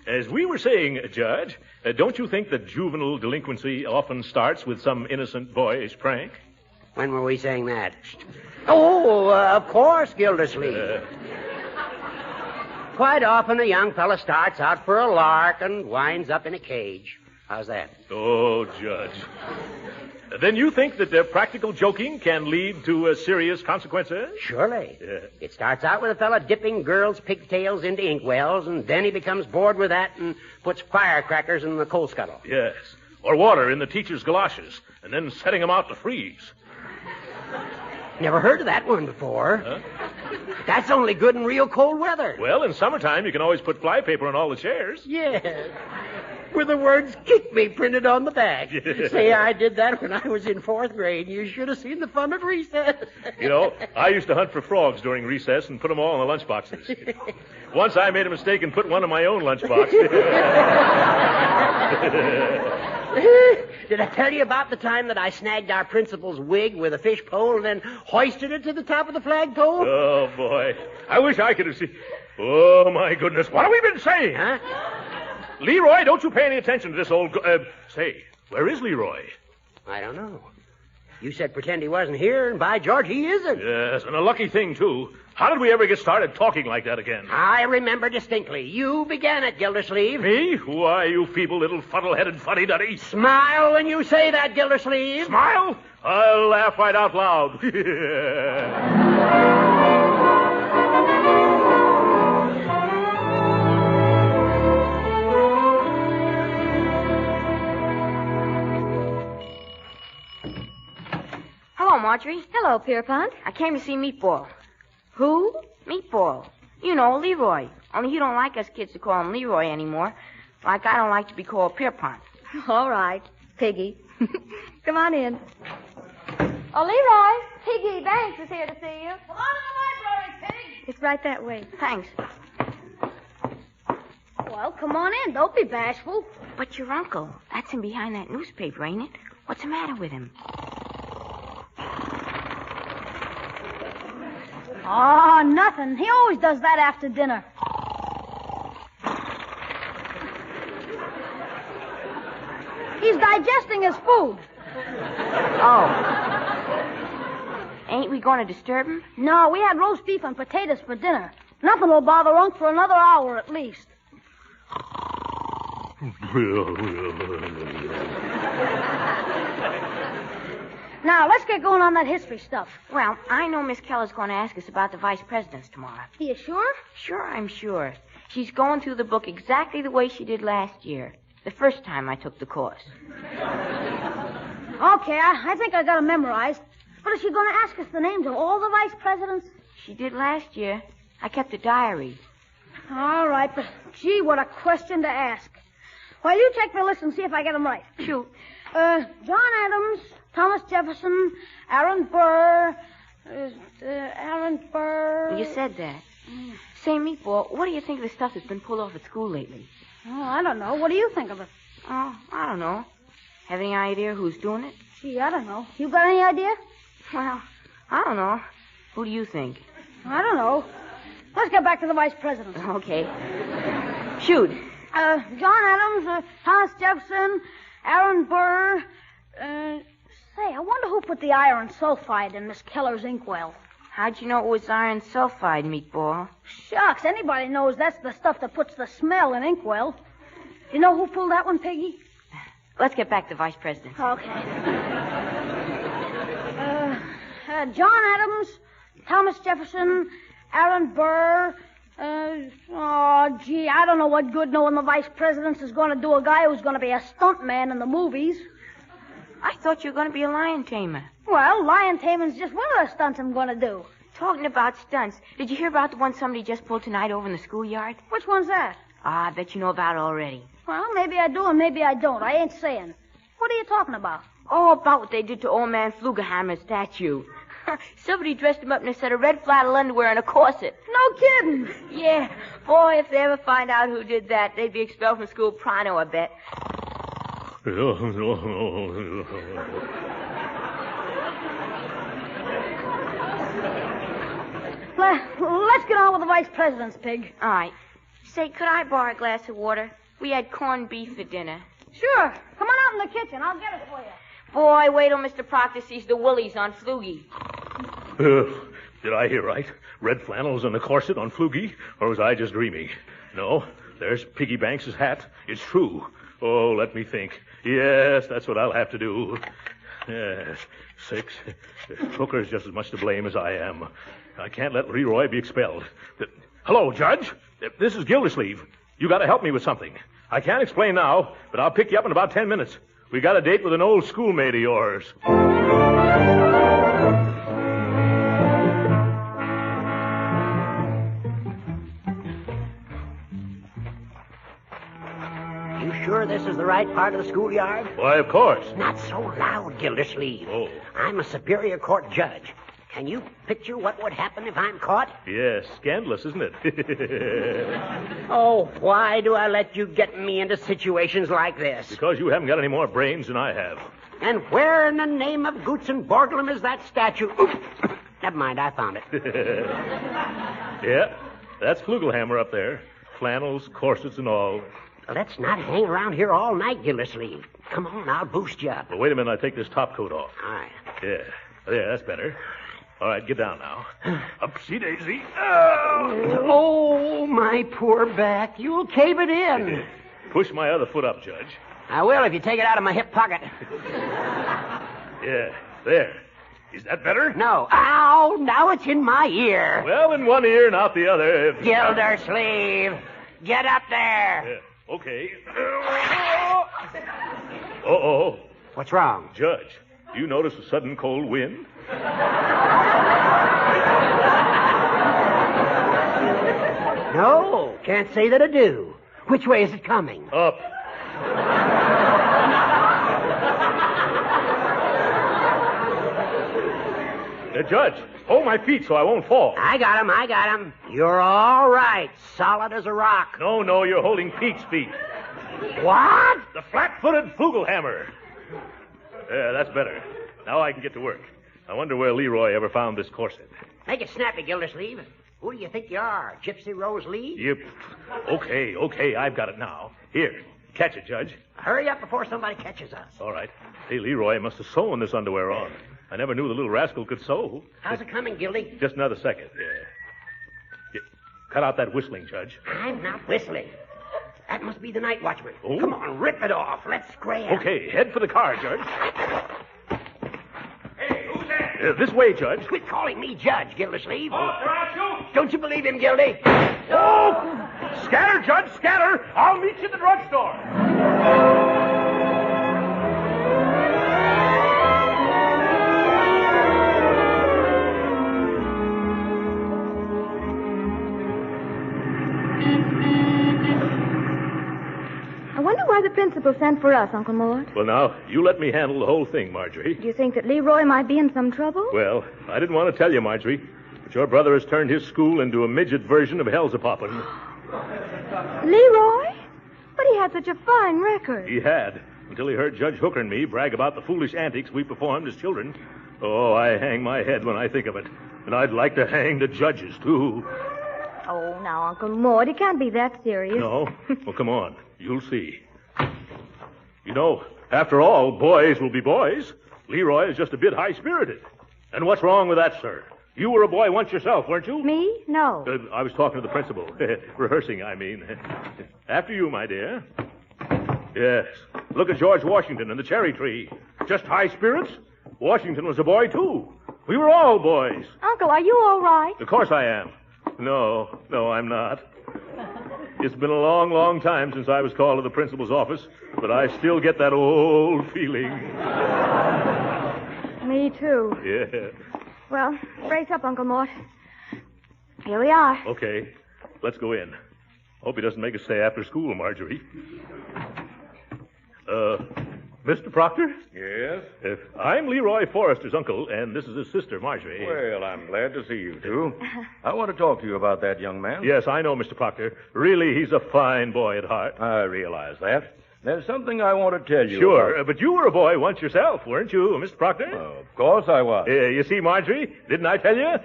As we were saying, Judge, don't you think that juvenile delinquency often starts with some innocent boyish prank? When were we saying that? Oh, of course, Gildersleeve. Quite often a young fella starts out for a lark and winds up in a cage. How's that? Oh, Judge. Then you think that practical joking can lead to serious consequences? Surely. It starts out with a fella dipping girls' pigtails into inkwells, and then he becomes bored with that and puts firecrackers in the coal scuttle. Yes. Or water in the teacher's galoshes, and then setting them out to freeze. Never heard of that one before. Huh? That's only good in real cold weather. Well, in summertime, you can always put flypaper on all the chairs. Yes. With the words "kick me" printed on the back. Say, I did that when I was in 4th grade. You should have seen the fun at recess. You know, I used to hunt for frogs during recess and put them all in the lunchboxes. Once I made a mistake and put one in my own lunchbox. Did I tell you about the time that I snagged our principal's wig with a fish pole and then hoisted it to the top of the flagpole? Oh, boy. I wish I could have seen... Oh, my goodness. What have we been saying? Huh? Leroy, don't you pay any attention to this old... Say, where is Leroy? I don't know. You said pretend he wasn't here, and by George, he isn't. Yes, and a lucky thing, too. How did we ever get started talking like that again? I remember distinctly. You began it, Gildersleeve. Me? Why, you feeble little fuddle-headed fuddy-duddy. Smile when you say that, Gildersleeve. Smile? I'll laugh right out loud. Hello, Marjorie. Hello, Pierpont. I came to see Meatball. Who? Meatball. You know, Leroy. Only you don't like us kids to call him Leroy anymore. Like I don't like to be called Pierpont. All right, Piggy. Come on in. Oh, Leroy, Piggy Banks is here to see you. Come on to the library, Pig. It's right that way. Thanks. Well, come on in. Don't be bashful. But your uncle, that's him behind that newspaper, ain't it? What's the matter with him? Oh, nothing. He always does that after dinner. He's digesting his food. Oh. Ain't we going to disturb him? No, we had roast beef and potatoes for dinner. Nothing will bother Unc for another hour at least. Now, let's get going on that history stuff. Well, I know Miss Keller's going to ask us about the vice presidents tomorrow. Are you sure? Sure, I'm sure. She's going through the book exactly the way she did last year, the first time I took the course. Okay, I think I got it memorized. But is she going to ask us the names of all the vice presidents? She did last year. I kept a diary. All right, but gee, what a question to ask. Well, you check the list and see if I get them right. Shoot. John Adams, Thomas Jefferson, Aaron Burr, Aaron Burr... You said that. Say, Meatball, what do you think of the stuff that's been pulled off at school lately? Oh, I don't know. What do you think of it? Oh, I don't know. Have any idea who's doing it? Gee, I don't know. You got any idea? Well, I don't know. Who do you think? I don't know. Let's get back to the vice presidents. Okay. Shoot. John Adams, Thomas Jefferson, Aaron Burr. Say, I wonder who put the iron sulfide in Miss Keller's inkwell. How'd you know it was iron sulfide, meatball? Shucks, anybody knows that's the stuff that puts the smell in inkwell. You know who pulled that one, Piggy? Let's get back to Vice President. Okay. John Adams, Thomas Jefferson, Aaron Burr. I don't know what good knowing the vice president is going to do a guy who's going to be a stuntman in the movies. I thought you were going to be a lion tamer. Well, lion taming's just one of the stunts I'm going to do. Talking about stunts, did you hear about the one somebody just pulled tonight over in the schoolyard? Which one's that? I bet you know about it already. Well, maybe I do and maybe I don't. I ain't saying. What are you talking about? Oh, about what they did to old man Flugelhammer's statue. Somebody dressed him up in a set of red flannel underwear and a corset. No kidding. Yeah. Boy, if they ever find out who did that, they'd be expelled from school pronto, I bet. Let's get on with the vice president's Pig. All right. Say, could I borrow a glass of water? We had corned beef for dinner. Sure. Come on out in the kitchen. I'll get it for you. Boy, wait till Mr. Proctor sees the willies on Flugie. Did I hear right? Red flannels and a corset on Flugie? Or was I just dreaming? No, there's Piggy Banks' hat. It's true. Oh, let me think. Yes, that's what I'll have to do. Yes, 6. Hooker's just as much to blame as I am. I can't let Leroy be expelled. Hello, Judge. This is Gildersleeve. You got to help me with something. I can't explain now, but I'll pick you up in about 10 minutes. We got a date with an old schoolmate of yours. You sure this is the right part of the schoolyard? Why, of course. Not so loud, Gildersleeve. Oh. I'm a Superior Court judge. Can you picture what would happen if I'm caught? Yes, scandalous, isn't it? Oh, why do I let you get me into situations like this? Because you haven't got any more brains than I have. And where in the name of Goots and Borglum is that statue? Oops. Never mind, I found it. Yeah, that's Flugelhammer up there. Flannels, corsets, and all. Let's not hang around here all night, Gildersleeve. Come on, I'll boost you up. Well, wait a minute, I'll take this top coat off. All right. Yeah, that's better. All right, get down now. Upsy daisy. Oh, my poor back. You'll cave it in. Push my other foot up, Judge. I will if you take it out of my hip pocket. Yeah, there. Is that better? No. Ow, now it's in my ear. Well, in one ear and out the other. Gildersleeve, get up there. Yeah, okay. Uh-oh. What's wrong? Judge, do you notice a sudden cold wind? No, can't say that I do. Which way is it coming? Up. Judge, hold my feet so I won't fall. I got him. You're all right. Solid as a rock. No, you're holding Pete's feet. What? The flat-footed Flugelhammer. Yeah, that's better. Now I can get to work. I wonder where Leroy ever found this corset. Make it snappy, Gildersleeve. Who do you think you are, Gypsy Rose Lee? Yep. Okay, I've got it now. Here, catch it, Judge. Hurry up before somebody catches us. All right. Hey, Leroy must have sewn this underwear on. I never knew the little rascal could sew. How's it coming, Gildy? Just another second. Yeah. Cut out that whistling, Judge. I'm not whistling. That must be the night watchman. Oh? Come on, rip it off. Let's scram. Okay, head for the car, Judge. Hey, who's that? This way, Judge. Quit calling me Judge, Gildersleeve. Oh, aren't you? Don't you believe him, Gildy? Oh! Scatter, Judge, scatter. I'll meet you at the drugstore. I wonder why the principal sent for us, Uncle Mort. Well, now, you let me handle the whole thing, Marjorie. Do you think that Leroy might be in some trouble? Well, I didn't want to tell you, Marjorie, but your brother has turned his school into a midget version of Hellzapoppin'. Leroy? But he had such a fine record. He had, until he heard Judge Hooker and me brag about the foolish antics we performed as children. Oh, I hang my head when I think of it. And I'd like to hang the judges, too. Oh, now, Uncle Mort, it can't be that serious. No? Well, come on. You'll see. You know, after all, boys will be boys. Leroy is just a bit high-spirited. And what's wrong with that, sir? You were a boy once yourself, weren't you? Me? No. I was talking to the principal. Rehearsing, I mean. After you, my dear. Yes. Look at George Washington and the cherry tree. Just high spirits? Washington was a boy, too. We were all boys. Uncle, are you all right? Of course I am. No, I'm not. It's been a long, long time since I was called to the principal's office, but I still get that old feeling. Me, too. Yeah. Well, brace up, Uncle Mort. Here we are. Okay, let's go in. Hope he doesn't make us stay after school, Marjorie. Mr. Proctor? Yes? I'm Leroy Forrester's uncle, and this is his sister, Marjorie. Well, I'm glad to see you two. I want to talk to you about that young man. Yes, I know, Mr. Proctor. Really, he's a fine boy at heart. I realize that. There's something I want to tell you. Sure, about. But you were a boy once yourself, weren't you, Mr. Proctor? Of course I was. You see, Marjorie, didn't I tell you?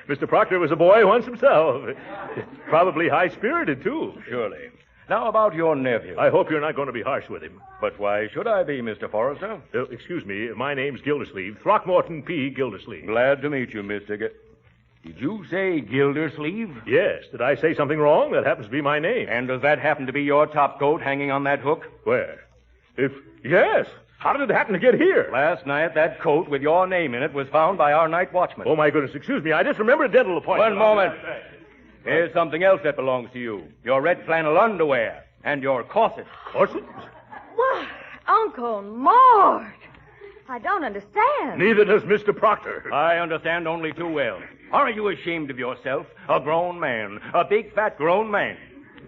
Mr. Proctor was a boy once himself. Probably high-spirited, too. Surely. Now about your nephew. I hope you're not going to be harsh with him. But why should I be, Mr. Forrester? Excuse me, my name's Gildersleeve. Throckmorton P. Gildersleeve. Glad to meet you, Mr. Did you say Gildersleeve? Yes. Did I say something wrong? That happens to be my name. And does that happen to be your top coat hanging on that hook? Where? Yes. How did it happen to get here? Last night, that coat with your name in it was found by our night watchman. Oh, my goodness. Excuse me. I just remembered a dental appointment. One moment. Here's something else that belongs to you. Your red flannel underwear and your corset. Corset? What? Uncle Mort. I don't understand. Neither does Mr. Proctor. I understand only too well. Aren't you ashamed of yourself? A grown man. A big, fat, grown man.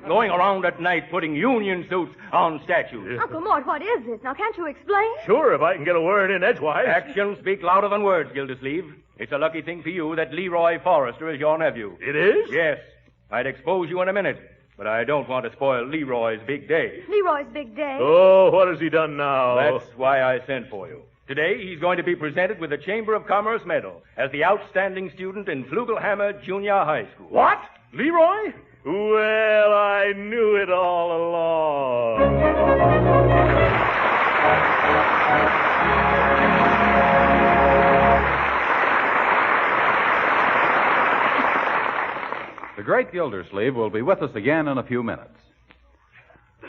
Going around at night putting union suits on statues. Uncle Mort, what is this? Now, can't you explain? Sure, if I can get a word in edgewise. Actions speak louder than words, Gildersleeve. It's a lucky thing for you that Leroy Forrester is your nephew. It is? Yes. I'd expose you in a minute, but I don't want to spoil Leroy's big day. Leroy's big day? Oh, what has he done now? That's why I sent for you. Today, he's going to be presented with the Chamber of Commerce Medal as the outstanding student in Flugelhammer Junior High School. What? Leroy? Well, I knew it all along. The great Gildersleeve will be with us again in a few minutes.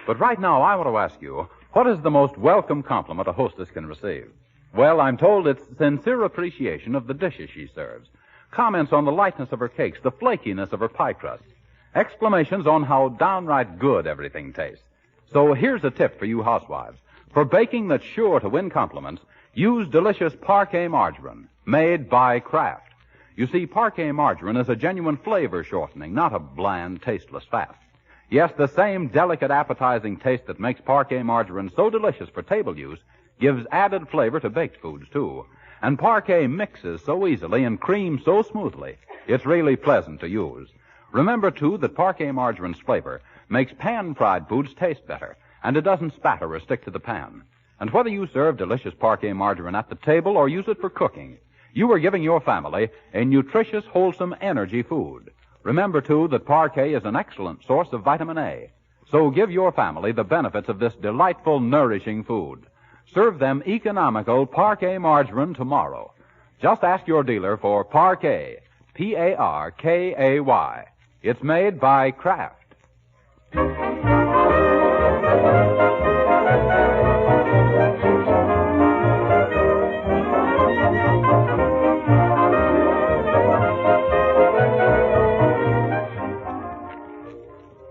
But right now, I want to ask you, what is the most welcome compliment a hostess can receive? Well, I'm told it's sincere appreciation of the dishes she serves. Comments on the lightness of her cakes, the flakiness of her pie crust. Exclamations on how downright good everything tastes. So here's a tip for you housewives. For baking that's sure to win compliments, use delicious Parquet margarine, made by Kraft. You see, Parquet margarine is a genuine flavor shortening, not a bland, tasteless fat. Yes, the same delicate, appetizing taste that makes Parquet margarine so delicious for table use gives added flavor to baked foods, too. And Parquet mixes so easily and creams so smoothly, it's really pleasant to use. Remember, too, that Parquet margarine's flavor makes pan-fried foods taste better, and it doesn't spatter or stick to the pan. And whether you serve delicious Parquet margarine at the table or use it for cooking, you are giving your family a nutritious, wholesome energy food. Remember, too, that Parquet is an excellent source of vitamin A. So give your family the benefits of this delightful, nourishing food. Serve them economical Parquet margarine tomorrow. Just ask your dealer for Parquet, Parkay. It's made by Kraft.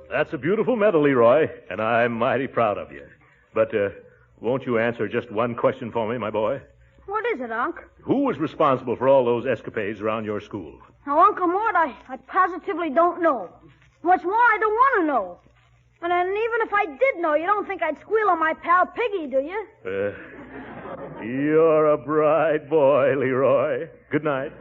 That's a beautiful medal, Leroy, and I'm mighty proud of you. But won't you answer just one question for me, my boy? What is it, Unc? Who was responsible for all those escapades around your school? Now, Uncle Mort, I positively don't know. What's more, I don't want to know. And then even if I did know, you don't think I'd squeal on my pal Piggy, do you? You're a bright boy, Leroy. Good night.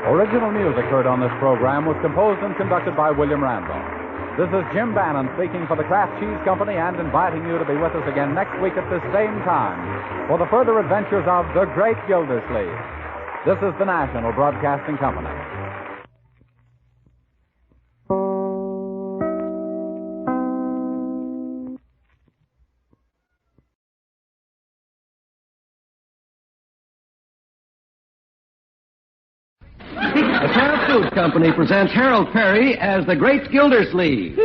Original music heard on this program was composed and conducted by William Randolph. This is Jim Bannon speaking for the Kraft Cheese Company and inviting you to be with us again next week at this same time for the further adventures of the Great Gildersleeve. This is the National Broadcasting Company. Company presents Harold Perry as the Great Gildersleeve.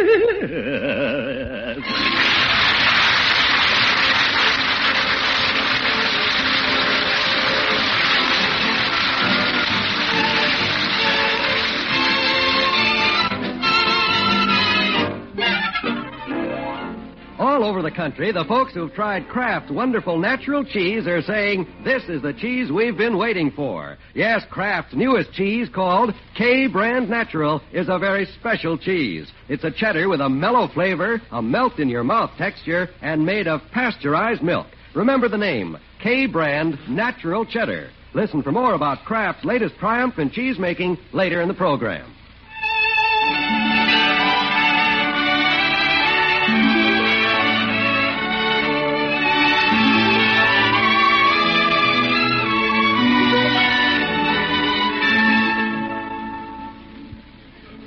All over the country, the folks who've tried Kraft's wonderful natural cheese are saying, this is the cheese we've been waiting for. Yes, Kraft's newest cheese, called K-Brand Natural, is a very special cheese. It's a cheddar with a mellow flavor, a melt-in-your-mouth texture, and made of pasteurized milk. Remember the name, K-Brand Natural Cheddar. Listen for more about Kraft's latest triumph in cheese-making later in the program.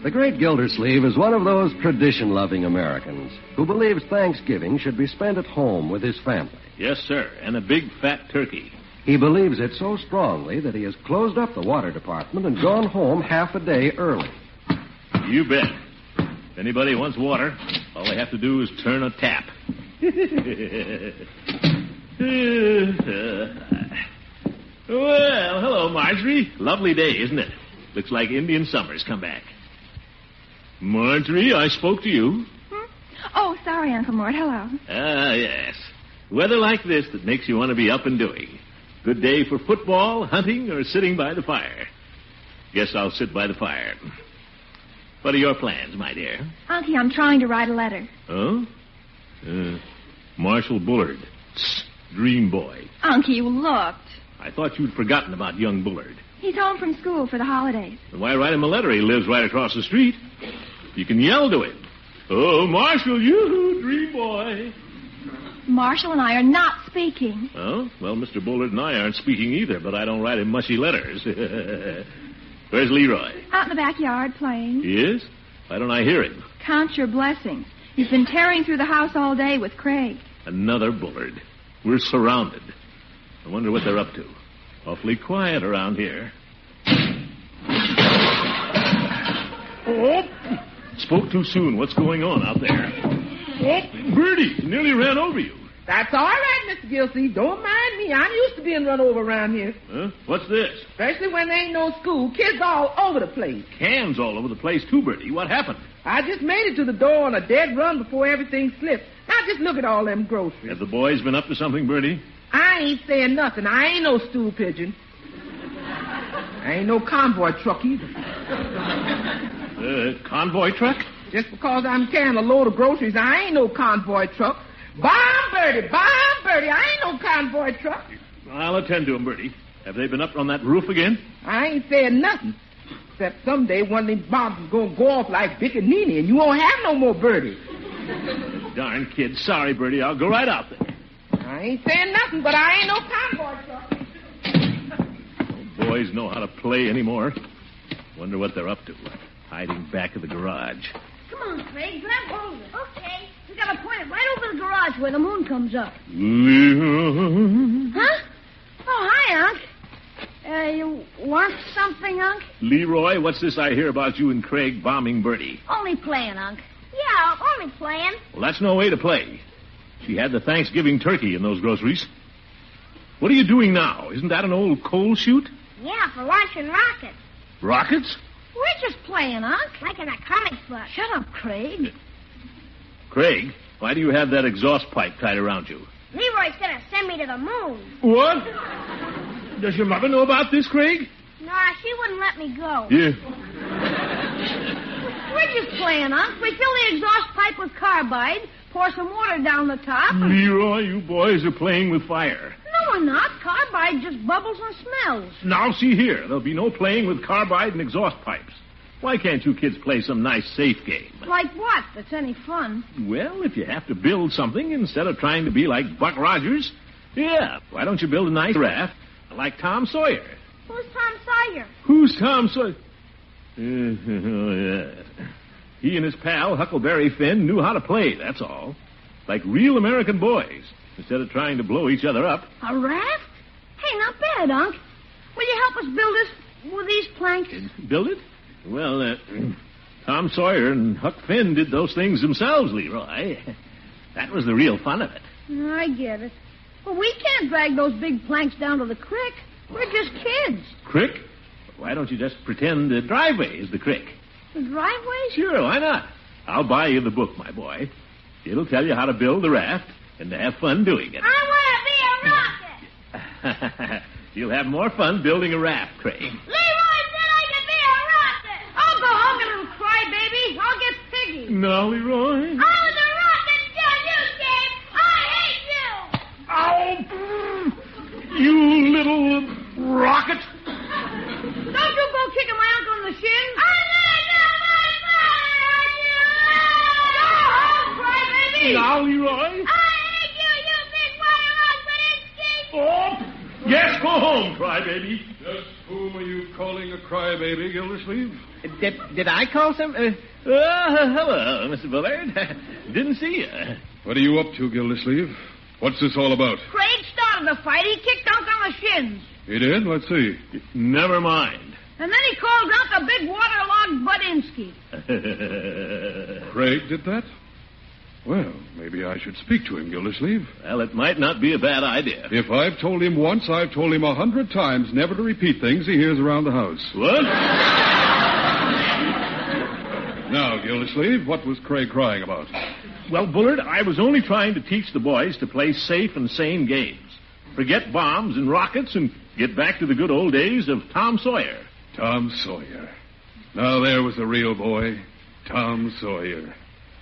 The great Gildersleeve is one of those tradition-loving Americans who believes Thanksgiving should be spent at home with his family. Yes, sir, and a big fat turkey. He believes it so strongly that he has closed up the water department and gone home half a day early. You bet. If anybody wants water, all they have to do is turn a tap. Well, hello, Marjorie. Lovely day, isn't it? Looks like Indian summer's come back. Marjorie, I spoke to you. Oh, sorry, Uncle Mort. Hello. Ah, yes. Weather like this that makes you want to be up and doing. Good day for football, hunting, or sitting by the fire. Guess I'll sit by the fire. What are your plans, my dear? Unky, I'm trying to write a letter. Oh? Marshall Bullard. Dream boy. Unky, you looked. I thought you'd forgotten about young Bullard. He's home from school for the holidays. Then why write him a letter? He lives right across the street. You can yell to him. Oh, Marshall, you dream boy. Marshall and I are not speaking. Oh? Well, Mr. Bullard and I aren't speaking either, but I don't write him mushy letters. Where's Leroy? Out in the backyard playing. He is? Why don't I hear him? Count your blessings. He's been tearing through the house all day with Craig. Another Bullard. We're surrounded. I wonder what they're up to. Awfully quiet around here. Oh! Spoke too soon. What's going on out there? Oh, Birdie, nearly ran over you. That's all right, Mr. Gildersleeve. Don't mind me. I'm used to being run over around here. Huh? What's this? Especially when there ain't no school. Kids all over the place. Cans all over the place, too, Birdie. What happened? I just made it to the door on a dead run before everything slipped. Now just look at all them groceries. Have the boys been up to something, Birdie? I ain't saying nothing. I ain't no stool pigeon. I ain't no convoy truck either. Convoy truck? Just because I'm carrying a load of groceries, I ain't no convoy truck. Bomb, Birdie, I ain't no convoy truck. I'll attend to them, Birdie. Have they been up on that roof again? I ain't saying nothing. Except someday one of these bombs is going to go off like Vic and Nene, and you won't have no more Birdie. Darn kid. Sorry, Birdie. I'll go right out there. I ain't saying nothing, but I ain't no convoy truck. No boys know how to play anymore. Wonder what they're up to. Hiding back of the garage. Come on, Craig. Grab hold of it. Okay. We got to point it right over the garage where the moon comes up. Huh? Oh, hi, Unc. You want something, Unc? Leroy, what's this I hear about you and Craig bombing Birdie? Only playing, Unc. Yeah, only playing. Well, that's no way to play. She had the Thanksgiving turkey in those groceries. What are you doing now? Isn't that an old coal chute? Yeah, for launching rockets. Rockets? We're just playing, Unc. Like in a comic book. Shut up, Craig. Craig, why do you have that exhaust pipe tied around you? Leroy's gonna send me to the moon. What? Does your mother know about this, Craig? Nah, she wouldn't let me go. Yeah. We're just playing, Unc. We fill the exhaust pipe with carbide, pour some water down the top. Leroy, you boys are playing with fire. No, we're not. Carbide just bubbles and smells. Now, see here. There'll be no playing with carbide and exhaust pipes. Why can't you kids play some nice, safe game? Like what? That's any fun. Well, if you have to build something instead of trying to be like Buck Rogers, yeah, why don't you build a nice raft like Tom Sawyer? Who's Tom Sawyer? Who's Tom Sawyer? Yeah. He and his pal, Huckleberry Finn, knew how to play, that's all. Like real American boys, instead of trying to blow each other up. A raft? Hey, not bad, Unc. Will you help us build this with these planks? Build it? Well, Tom Sawyer and Huck Finn did those things themselves, Leroy. That was the real fun of it. I get it. But we can't drag those big planks down to the creek. We're just kids. Crick? Why don't you just pretend the driveway is the crick? The driveway? Sure, why not? I'll buy you the book, my boy. It'll tell you how to build the raft and to have fun doing it. I want to be a rocket. You'll have more fun building a raft, Craig. Leroy said I could be a rocket. I'll go home, you little crybaby. I'll get Piggy. No, Leroy. I was a rocket until you came. I hate you. Oh, you little rocket. Don't you go kicking my uncle in the shins. Now, Leroy. I hate you, big water Oh, yes, go home, crybaby. Just whom are you calling a crybaby, Gildersleeve? Did I call some? Hello, Mr. Bullard. Didn't see you. What are you up to, Gildersleeve? What's this all about? Craig started the fight. He kicked Unc on the shins. He did? Let's see. Never mind. And then he called Unc a big waterlogged Budinsky. Craig did that? Well, maybe I should speak to him, Gildersleeve. Well, it might not be a bad idea. If I've told him once, I've told him 100 times never to repeat things he hears around the house. What? Now, Gildersleeve, what was Craig crying about? Well, Bullard, I was only trying to teach the boys to play safe and sane games. Forget bombs and rockets and get back to the good old days of Tom Sawyer. Tom Sawyer. Now, there was a real boy. Tom Sawyer.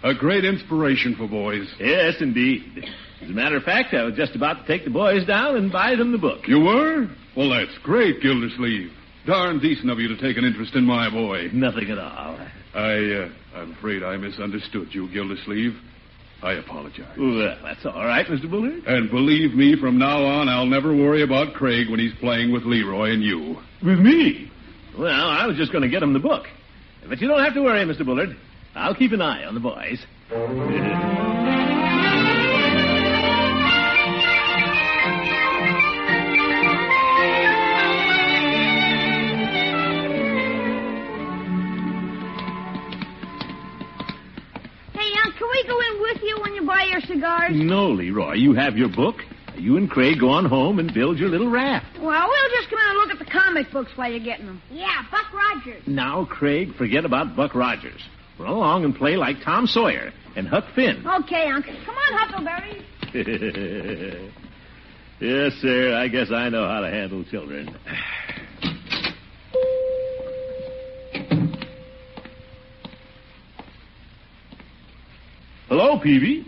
A great inspiration for boys. Yes, indeed. As a matter of fact, I was just about to take the boys down and buy them the book. You were? Well, that's great, Gildersleeve. Darn decent of you to take an interest in my boy. Nothing at all. I'm afraid I misunderstood you, Gildersleeve. I apologize. Well, that's all right, Mr. Bullard. And believe me, from now on, I'll never worry about Craig when he's playing with Leroy and you. With me? Well, I was just going to get him the book. But you don't have to worry, Mr. Bullard. I'll keep an eye on the boys. Can we go in with you when you buy your cigars? No, Leroy. You have your book. You and Craig go on home and build your little raft. Well, we'll just come in and look at the comic books while you're getting them. Yeah, Buck Rogers. Now, Craig, forget about Buck Rogers. Run along and play like Tom Sawyer and Huck Finn. Okay, Uncle. Come on, Huckleberry. Yes, sir. I guess I know how to handle children. Hello, Peavy.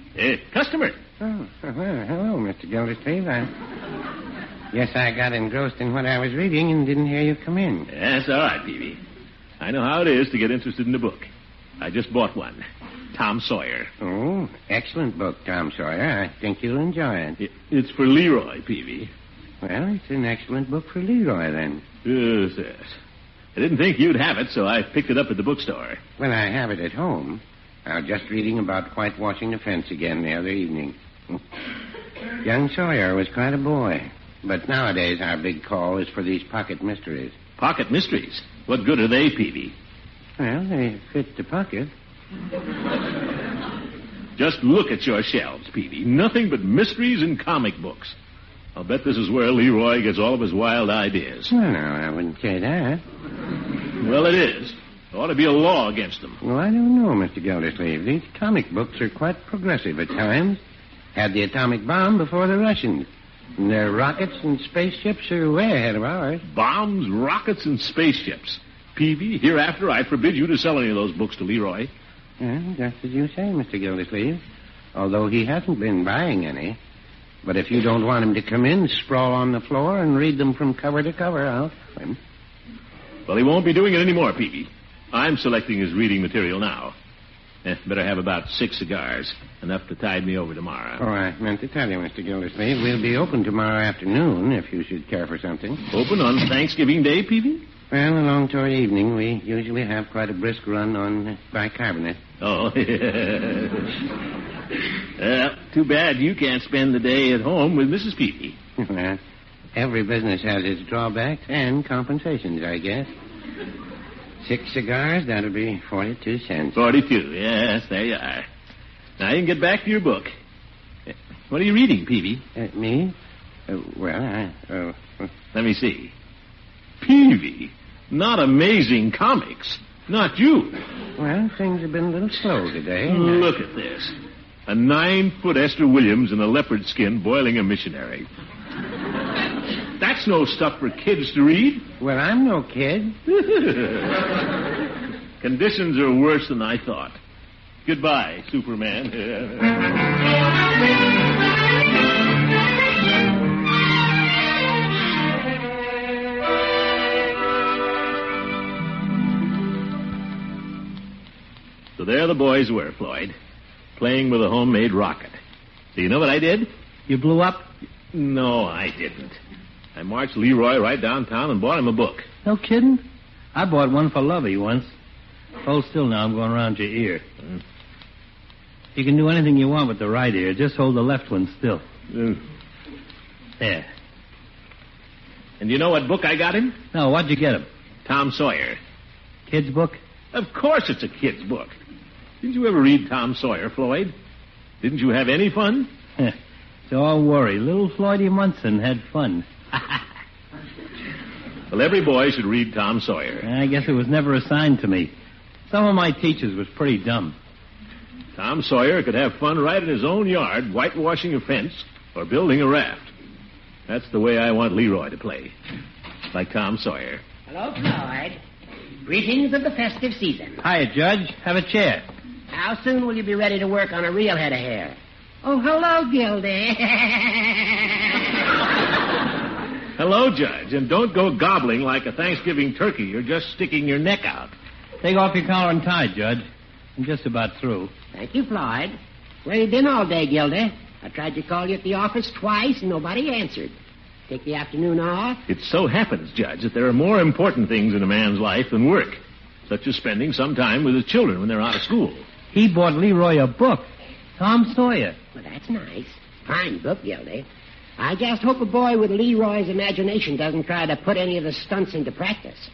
Customer. Oh, well, hello, Mr. Gildersleeve. Guess I got engrossed in what I was reading and didn't hear you come in. That's all right, Peavy. I know how it is to get interested in a book. I just bought one. Tom Sawyer. Oh, excellent book, Tom Sawyer. I think you'll enjoy it. It's for Leroy, Peavy. Well, it's an excellent book for Leroy, then. Yes, yes. I didn't think you'd have it, so I picked it up at the bookstore. Well, I have it at home. I was just reading about whitewashing the fence again the other evening. Young Sawyer was quite a boy. But nowadays our big call is for these pocket mysteries. Pocket mysteries? What good are they, Peavy? Well, they fit the pocket. Just look at your shelves, Peavy. Nothing but mysteries and comic books. I'll bet this is where Leroy gets all of his wild ideas. Well, no, I wouldn't say that. Well, it is. There ought to be a law against them. Well, I don't know, Mr. Gildersleeve. These comic books are quite progressive at times. Had the atomic bomb before the Russians. And their rockets and spaceships are way ahead of ours. Bombs, rockets, and spaceships. Peavy, hereafter I forbid you to sell any of those books to Leroy. Well, just as you say, Mr. Gildersleeve. Although he hasn't been buying any. But if you don't want him to come in, sprawl on the floor and read them from cover to cover, I'll tell him. Well, he won't be doing it anymore, Peavy. I'm selecting his reading material now. Better have about 6 cigars. Enough to tide me over tomorrow. Oh, I meant to tell you, Mr. Gildersleeve, we'll be open tomorrow afternoon if you should care for something. Open on Thanksgiving Day, Peavy? Well, along toward evening, we usually have quite a brisk run on bicarbonate. Oh, too bad you can't spend the day at home with Mrs. Peavy. Well, every business has its drawbacks and compensations, I guess. 6 cigars, that'll be 42 cents. 42, yes, there you are. Now you can get back to your book. What are you reading, Peavy? Me? Let me see. Peavy, not Amazing Comics. Not you. Well, things have been a little slow today. Look at this. A 9-foot Esther Williams in a leopard skin boiling a missionary. That's no stuff for kids to read. Well, I'm no kid. Conditions are worse than I thought. Goodbye, Superman. So there the boys were, Floyd, playing with a homemade rocket. Do you know what I did? You blew up? No, I didn't. I marched Leroy right downtown and bought him a book. No kidding? I bought one for Lovey once. Hold still now, I'm going around your ear. You can do anything you want with the right ear. Just hold the left one still. There. And you know what book I got him? No, what'd you get him? Tom Sawyer. Kid's book? Of course it's a kid's book. Didn't you ever read Tom Sawyer, Floyd? Didn't you have any fun? Don't worry. Little Floydie Munson had fun. Well, every boy should read Tom Sawyer. I guess it was never assigned to me. Some of my teachers was pretty dumb. Tom Sawyer could have fun right in his own yard, whitewashing a fence or building a raft. That's the way I want Leroy to play. Like Tom Sawyer. Hello, Floyd. Greetings of the festive season. Hiya, Judge. Have a chair. How soon will you be ready to work on a real head of hair? Oh, hello, Gildy. Hello, Judge. And don't go gobbling like a Thanksgiving turkey. You're just sticking your neck out. Take off your collar and tie, Judge. I'm just about through. Thank you, Floyd. Where you been all day, Gildy? I tried to call you at the office twice, and nobody answered. Take the afternoon off? It so happens, Judge, that there are more important things in a man's life than work, such as spending some time with his children when they're out of school. He bought Leroy a book, Tom Sawyer. Well, that's nice. Fine book, Gildy. I just hope a boy with Leroy's imagination doesn't try to put any of the stunts into practice.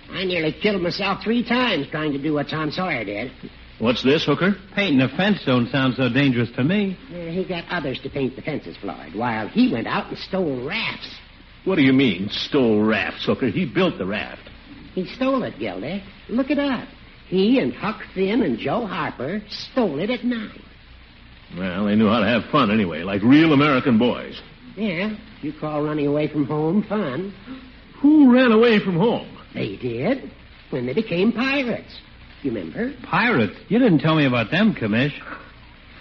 I nearly killed myself 3 times trying to do what Tom Sawyer did. What's this, Hooker? Painting a fence don't sound so dangerous to me. He got others to paint the fences, Floyd, while he went out and stole rafts. What do you mean, stole rafts, Hooker? He built the raft. He stole it, Gildy. Look it up. He and Huck Finn and Joe Harper stole it at night. Well, they knew how to have fun anyway, like real American boys. Yeah, you call running away from home fun. Who ran away from home? They did, when they became pirates. You remember? Pirates? You didn't tell me about them, Commish.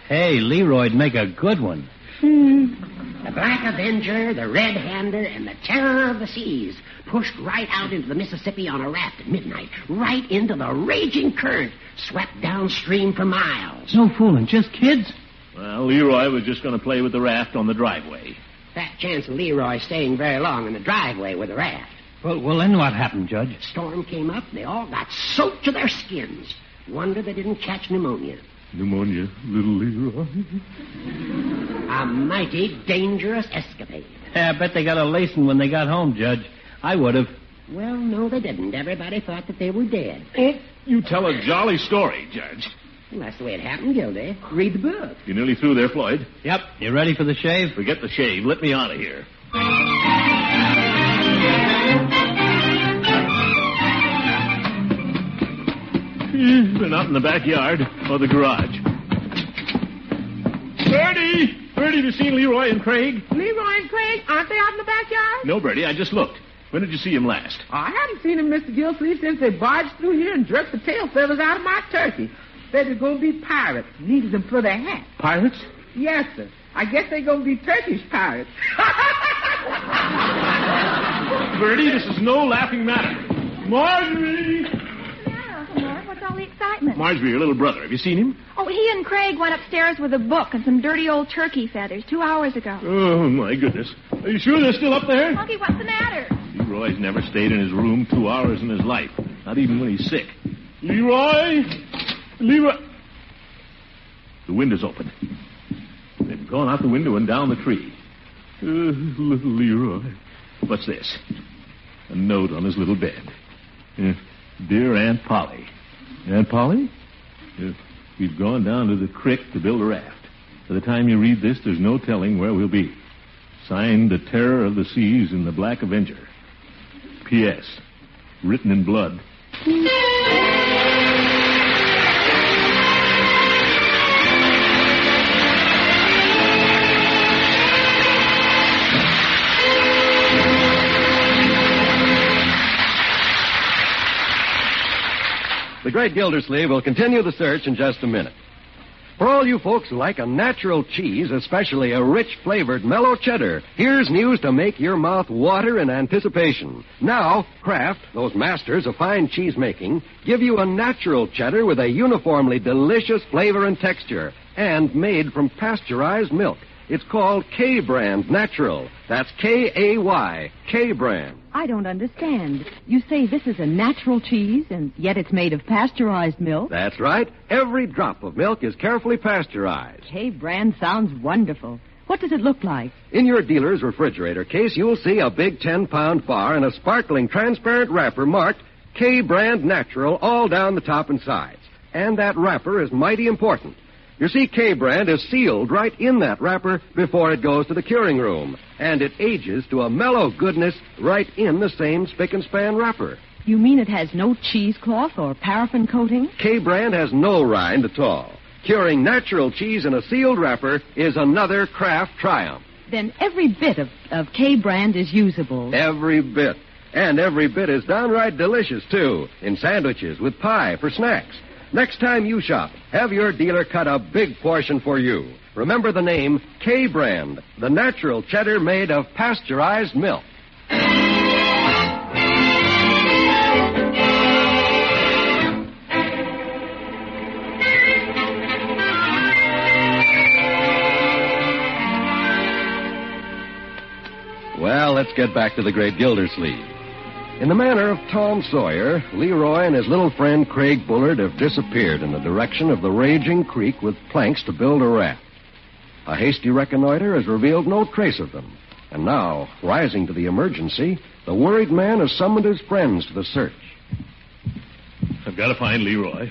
Hey, Leroy'd make a good one. The Black Avenger, the Red Hander, and the Terror of the Seas pushed right out into the Mississippi on a raft at midnight, right into the raging current, swept downstream for miles. No fooling, just kids? Well, Leroy was just going to play with the raft on the driveway. Fat chance of Leroy staying very long in the driveway with the raft. Well, then what happened, Judge? Storm came up, and they all got soaked to their skins. Wonder they didn't catch pneumonia. Pneumonia, little Leroy. A mighty dangerous escapade. Yeah, I bet they got a lacing when they got home, Judge. I would have. Well, no, they didn't. Everybody thought that they were dead. You tell a jolly story, Judge. Well, that's the way it happened, Gildy. Read the book. You nearly through there, Floyd? Yep. You ready for the shave? Forget the shave. Let me out of here. They're not in the backyard or the garage. Birdie! Birdie, have you seen Leroy and Craig? Leroy and Craig, aren't they out in the backyard? No, Birdie, I just looked. When did you see him last? I haven't seen him, Mr. Gildersleeve, since they barged through here and jerked the tail feathers out of my turkey. Said they're going to be pirates. Needed them for their hat. Pirates? Yes, sir. I guess they're going to be Turkish pirates. Birdie, this is no laughing matter. Marjorie! What's all the excitement? Marjorie, your little brother. Have you seen him? Oh, he and Craig went upstairs with a book and some dirty old turkey feathers 2 hours ago. Oh, my goodness. Are you sure they're still up there? Monkey, what's the matter? Leroy's never stayed in his room 2 hours in his life. Not even when he's sick. Leroy! Leroy! The window's open. They've gone out the window and down the tree. Little Leroy. What's this? A note on his little bed. Dear Aunt Polly. Aunt Polly? We've gone down to the creek to build a raft. By the time you read this, there's no telling where we'll be. Signed, The Terror of the Seas and the Black Avenger. P.S. Written in blood. The great Gildersleeve will continue the search in just a minute. For all you folks who like a natural cheese, especially a rich flavored mellow cheddar, here's news to make your mouth water in anticipation. Now, Kraft, those masters of fine cheese making, give you a natural cheddar with a uniformly delicious flavor and texture, and made from pasteurized milk. It's called K-Brand Natural. That's K-A-Y, K-Brand. I don't understand. You say this is a natural cheese, and yet it's made of pasteurized milk? That's right. Every drop of milk is carefully pasteurized. K-Brand sounds wonderful. What does it look like? In your dealer's refrigerator case, you'll see a big 10-pound bar and a sparkling transparent wrapper marked K-Brand Natural all down the top and sides. And that wrapper is mighty important. You see, K-Brand is sealed right in that wrapper before it goes to the curing room. And it ages to a mellow goodness right in the same spick-and-span wrapper. You mean it has no cheesecloth or paraffin coating? K-Brand has no rind at all. Curing natural cheese in a sealed wrapper is another Kraft triumph. Then every bit of K-Brand is usable. Every bit. And every bit is downright delicious, too, in sandwiches, with pie, for snacks. Next time you shop, have your dealer cut a big portion for you. Remember the name K-Brand, the natural cheddar made of pasteurized milk. Well, let's get back to the great Gildersleeve. In the manner of Tom Sawyer, Leroy and his little friend Craig Bullard have disappeared in the direction of the raging creek with planks to build a raft. A hasty reconnoiter has revealed no trace of them. And now, rising to the emergency, the worried man has summoned his friends to the search. I've got to find Leroy.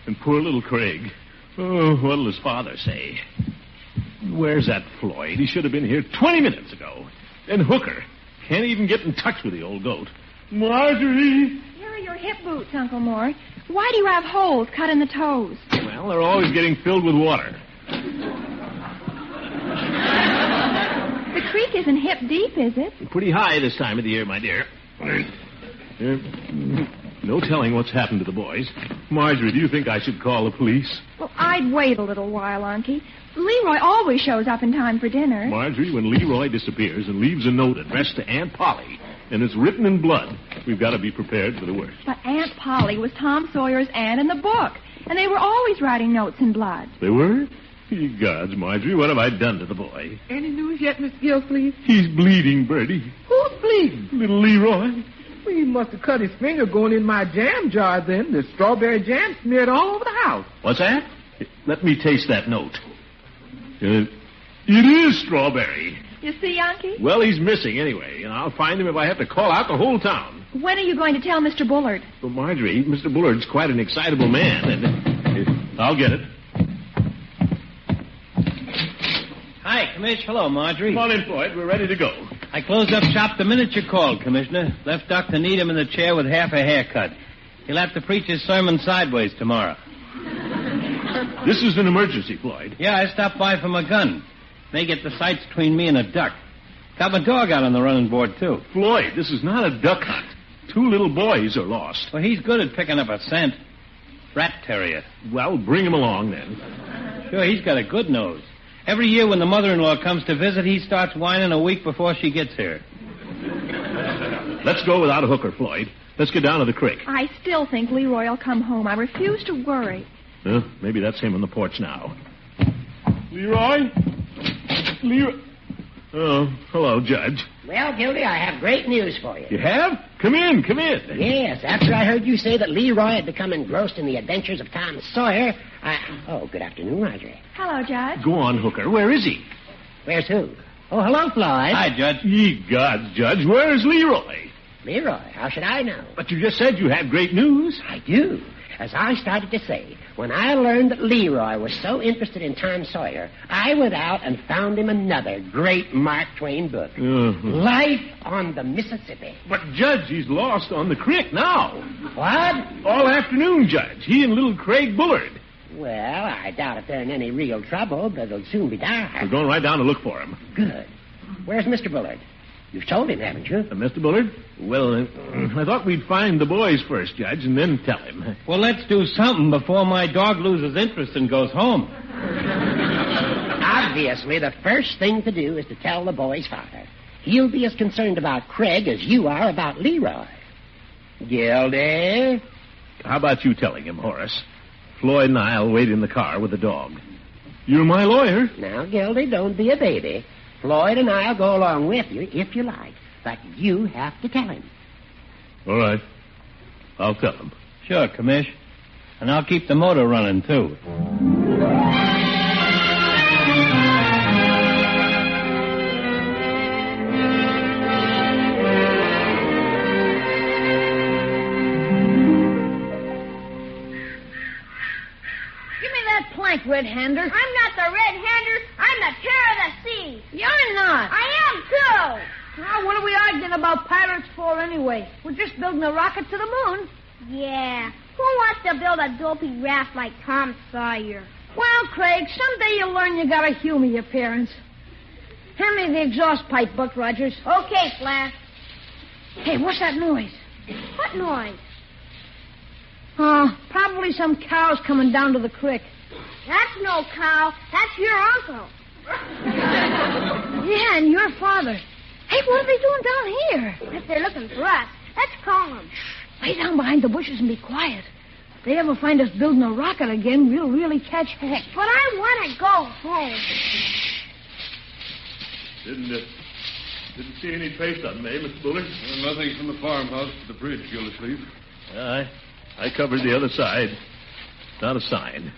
And poor little Craig. Oh, what'll his father say? Where's that Floyd? He should have been here 20 minutes ago. And Hooker can't even get in touch with the old goat. Marjorie! Here are your hip boots, Uncle Mort. Why do you have holes cut in the toes? Well, they're always getting filled with water. The creek isn't hip deep, is it? Pretty high this time of the year, my dear. No telling what's happened to the boys. Marjorie, do you think I should call the police? Well, I'd wait a little while, Unky. Leroy always shows up in time for dinner. Marjorie, when Leroy disappears and leaves a note addressed to Aunt Polly, and it's written in blood, we've got to be prepared for the worst. But Aunt Polly was Tom Sawyer's aunt in the book, and they were always writing notes in blood. They were? Ye gods, Marjorie, what have I done to the boy? Any news yet, Mr. Gildersleeve? He's bleeding, Birdie. Who's bleeding? Little Leroy. Well, he must have cut his finger going in my jam jar then. The strawberry jam smeared all over the house. What's that? Let me taste that note. It is strawberry. You see, Unky? Well, he's missing anyway, and I'll find him if I have to call out the whole town. When are you going to tell Mr. Bullard? Well, Marjorie, Mr. Bullard's quite an excitable man, and I'll get it. Hi, Commish. Hello, Marjorie. Come on in, Floyd. We're ready to go. I closed up shop the minute you called, Commissioner. Left Dr. Needham in the chair with half a haircut. He'll have to preach his sermon sideways tomorrow. This is an emergency, Floyd. Yeah, I stopped by for my gun. May get the sights between me and a duck. Got my dog out on the running board, too. Floyd, this is not a duck hunt. 2 little boys are lost. Well, he's good at picking up a scent. Rat terrier. Well, bring him along, then. Sure, he's got a good nose. Every year when the mother-in-law comes to visit, he starts whining a week before she gets here. Let's go without a hooker, Floyd. Let's get down to the creek. I still think Leroy will come home. I refuse to worry. Maybe that's him on the porch now. Leroy? Leroy? Oh, hello, Judge. Well, Gildy, I have great news for you. You have? Come in. Yes, after I heard you say that Leroy had become engrossed in the adventures of Tom Sawyer, Oh, good afternoon, Marjorie. Hello, Judge. Go on, Hooker. Where is he? Where's who? Oh, hello, Floyd. Hi, Judge. Ye gods, Judge. Where's Leroy? Leroy, how should I know? But you just said you had great news. I do. As I started to say, when I learned that Leroy was so interested in Tom Sawyer, I went out and found him another great Mark Twain book. Life on the Mississippi. But, Judge, he's lost on the creek now. What? All afternoon, Judge. He and little Craig Bullard. Well, I doubt if they're in any real trouble, but it'll soon be dark. We're going right down to look for him. Good. Where's Mr. Bullard? You've told him, haven't you? Mr. Bullard? Well, I thought we'd find the boys first, Judge, and then tell him. Well, let's do something before my dog loses interest and goes home. Obviously, the first thing to do is to tell the boy's father. He'll be as concerned about Craig as you are about Leroy. Gildy? How about you telling him, Horace? Floyd and I'll wait in the car with the dog. You're my lawyer. Now, Gildy, don't be a baby. Floyd and I'll go along with you if you like, but you have to tell him. All right. I'll tell him. Sure, Commish. And I'll keep the motor running, too. Plank, red-hander. I'm not the red-hander. I'm the terror of the sea. You're not. I am, too. Now, what are we arguing about pirates for, anyway? We're just building a rocket to the moon. Yeah. Who wants to build a dopey raft like Tom Sawyer? Well, Craig, someday you'll learn you gotta humor your parents. Hand me the exhaust pipe, Buck Rogers. Okay, Flash. Hey, what's that noise? What noise? Probably some cows coming down to the creek. That's no cow. That's your uncle. Yeah, and your father. Hey, what are they doing down here? If they're looking for us, let's call them. Lay down behind the bushes and be quiet. If they ever find us building a rocket again, we'll really catch heck. But I want to go home. Didn't see any trace on me, Mr. Bullard. Well, nothing from the farmhouse to the bridge, Gildersleeve. I covered the other side. Not a sign.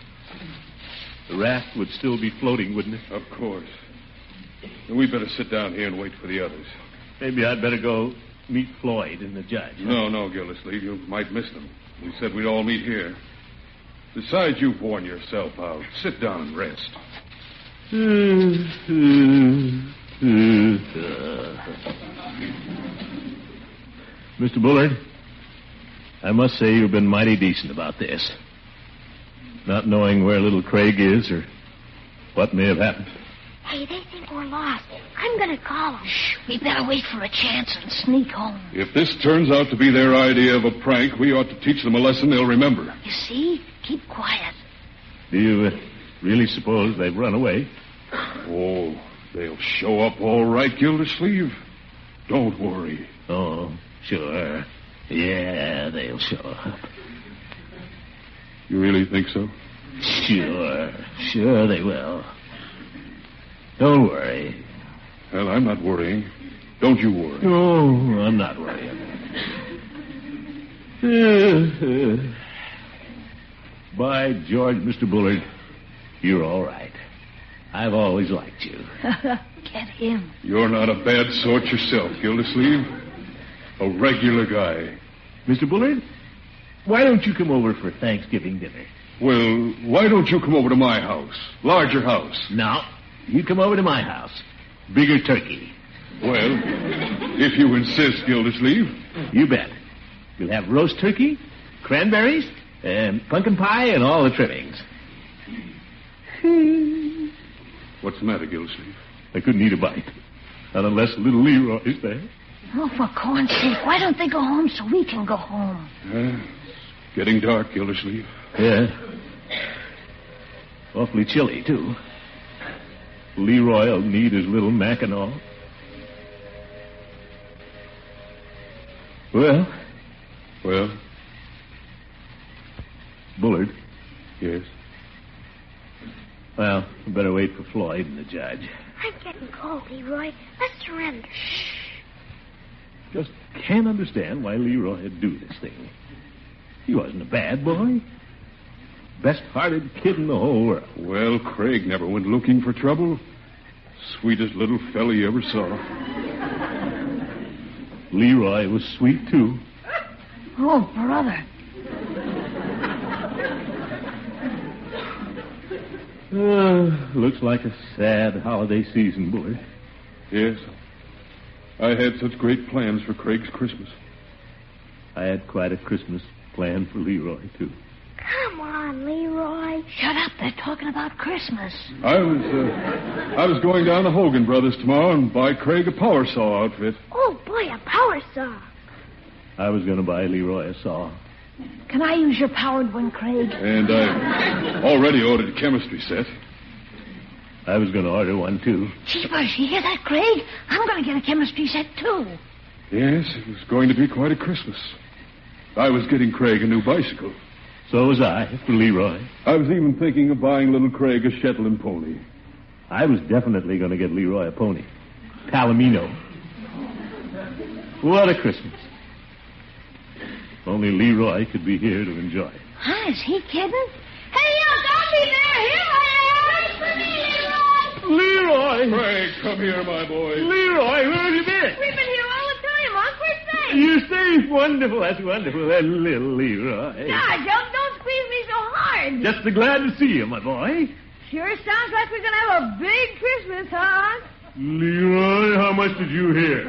The raft would still be floating, wouldn't it? Of course. We'd better sit down here and wait for the others. Maybe I'd better go meet Floyd and the judge. No, Gildersleeve. You might miss them. We said we'd all meet here. Besides, you've worn yourself out. Sit down and rest. Mr. Bullard, I must say you've been mighty decent about this. Not knowing where little Craig is or what may have happened. Hey, they think we're lost. I'm going to call them. Shh, we better wait for a chance and sneak home. If this turns out to be their idea of a prank, we ought to teach them a lesson they'll remember. You see? Keep quiet. Do you really suppose they've run away? Oh, they'll show up all right, Gildersleeve. Don't worry. Oh, sure. Yeah, they'll show up. You really think so? Sure they will. Don't worry. Well, I'm not worrying. Don't you worry. No, I'm not worrying. By George, Mr. Bullard, you're all right. I've always liked you. Get him. You're not a bad sort yourself, Gildersleeve. A regular guy. Mr. Bullard, why don't you come over for Thanksgiving dinner? Well, why don't you come over to my house? Larger house. No, you come over to my house. Bigger turkey. Well, if you insist, Gildersleeve. You bet. We'll have roast turkey, cranberries, and pumpkin pie, and all the trimmings. What's the matter, Gildersleeve? I couldn't eat a bite. Not unless little Leroy's there. Oh, for corn's sake, why don't they go home so we can go home? It's getting dark, Gildersleeve. Yeah. Awfully chilly, too. Leroy'll need his little Mackinaw. Well? Bullard? Yes? Well, we better wait for Floyd and the judge. I'm getting cold, Leroy. Let's surrender. Just can't understand why Leroy would do this thing. He wasn't a bad boy. Best-hearted kid in the whole world. Well, Craig never went looking for trouble. Sweetest little fella you ever saw. Leroy was sweet, too. Oh, brother. Looks like a sad holiday season, boy. Yes. I had such great plans for Craig's Christmas. I had quite a Christmas plan for Leroy, too. Come on, Leroy. Shut up. They're talking about Christmas. I was going down to Hogan Brothers tomorrow and buy Craig a power saw outfit. Oh, boy, a power saw. I was going to buy Leroy a saw. Can I use your powered one, Craig? And I already ordered a chemistry set. I was going to order one, too. Jeepers, you hear that, Craig? I'm going to get a chemistry set, too. Yes, it was going to be quite a Christmas. I was getting Craig a new bicycle. So was I, for Leroy. I was even thinking of buying little Craig a Shetland pony. I was definitely going to get Leroy a pony. Palomino. What a Christmas. Only Leroy could be here to enjoy it. Huh, is he kidding? Hey, don't be there. Here I am. For me, Leroy. Leroy! Craig, come here, my boy. Leroy, where have you been? We've been here all the time, Unc. We're safe. You're safe. Wonderful. That's wonderful. That little Leroy. Gosh, don't squeeze me so hard. Just glad to see you, my boy. Sure sounds like we're going to have a big Christmas, huh? Leroy, how much did you hear?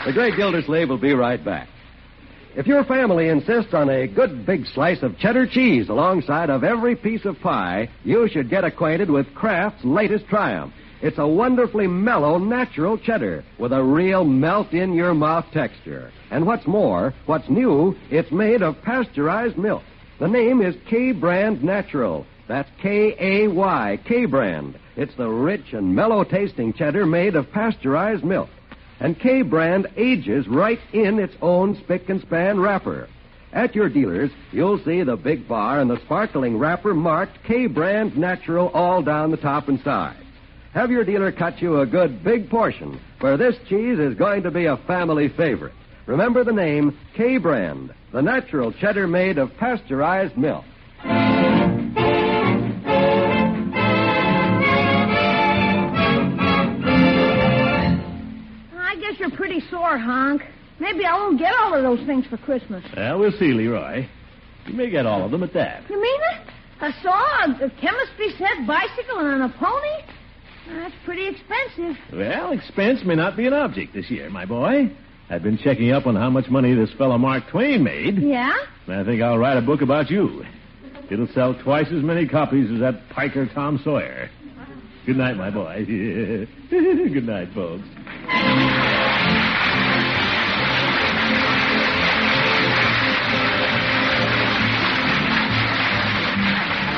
The great Gildersleeve will be right back. If your family insists on a good big slice of cheddar cheese alongside of every piece of pie, you should get acquainted with Kraft's latest triumph. It's a wonderfully mellow, natural cheddar with a real melt-in-your-mouth texture. And what's more, what's new, it's made of pasteurized milk. The name is K-Brand Natural. That's K-A-Y, K-Brand. It's the rich and mellow-tasting cheddar made of pasteurized milk. And K-Brand ages right in its own spick-and-span wrapper. At your dealers, you'll see the big bar and the sparkling wrapper marked K-Brand Natural all down the top and sides. Have your dealer cut you a good big portion, for this cheese is going to be a family favorite. Remember the name K-Brand, the natural cheddar made of pasteurized milk. You're pretty sore, Honk. Maybe I won't get all of those things for Christmas. Well, we'll see, Leroy. You may get all of them at that. You mean it? A saw, a chemistry set, bicycle, and a pony? That's pretty expensive. Well, expense may not be an object this year, my boy. I've been checking up on how much money this fellow Mark Twain made. Yeah? And I think I'll write a book about you. It'll sell twice as many copies as that piker Tom Sawyer. Good night, my boy. Good night, folks.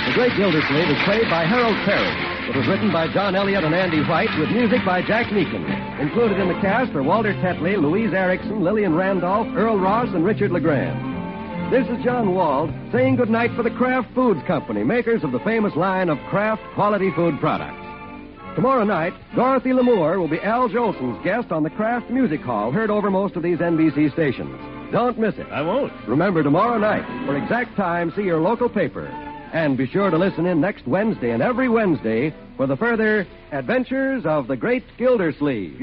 The Great Gildersleeve is played by Harold Perry. It was written by John Elliott and Andy White with music by Jack Meakin. Included in the cast are Walter Tetley, Louise Erickson, Lillian Randolph, Earl Ross, and Richard LeGrand. This is John Wald saying goodnight for the Kraft Foods Company, makers of the famous line of Kraft quality food products. Tomorrow night, Dorothy Lamour will be Al Jolson's guest on the Kraft Music Hall, heard over most of these NBC stations. Don't miss it. I won't. Remember, tomorrow night, for exact time, see your local paper. And be sure to listen in next Wednesday and every Wednesday for the further adventures of the Great Gildersleeve.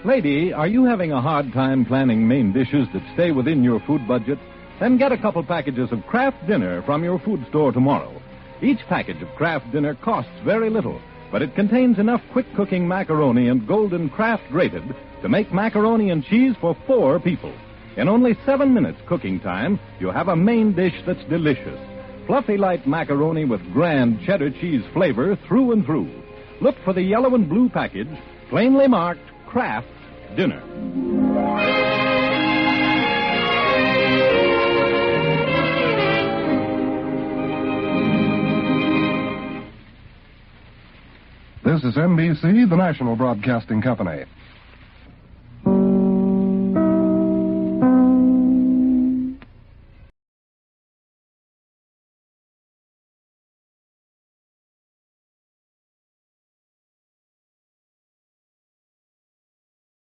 Lady, are you having a hard time planning main dishes that stay within your food budget? Then get a couple packages of Kraft Dinner from your food store tomorrow. Each package of Kraft Dinner costs very little, but it contains enough quick-cooking macaroni and golden Kraft grated to make macaroni and cheese for 4 people. In only 7 minutes cooking time, you have a main dish that's delicious. Fluffy light macaroni with grand cheddar cheese flavor through and through. Look for the yellow and blue package, plainly marked Kraft Dinner. This is NBC, the national broadcasting company.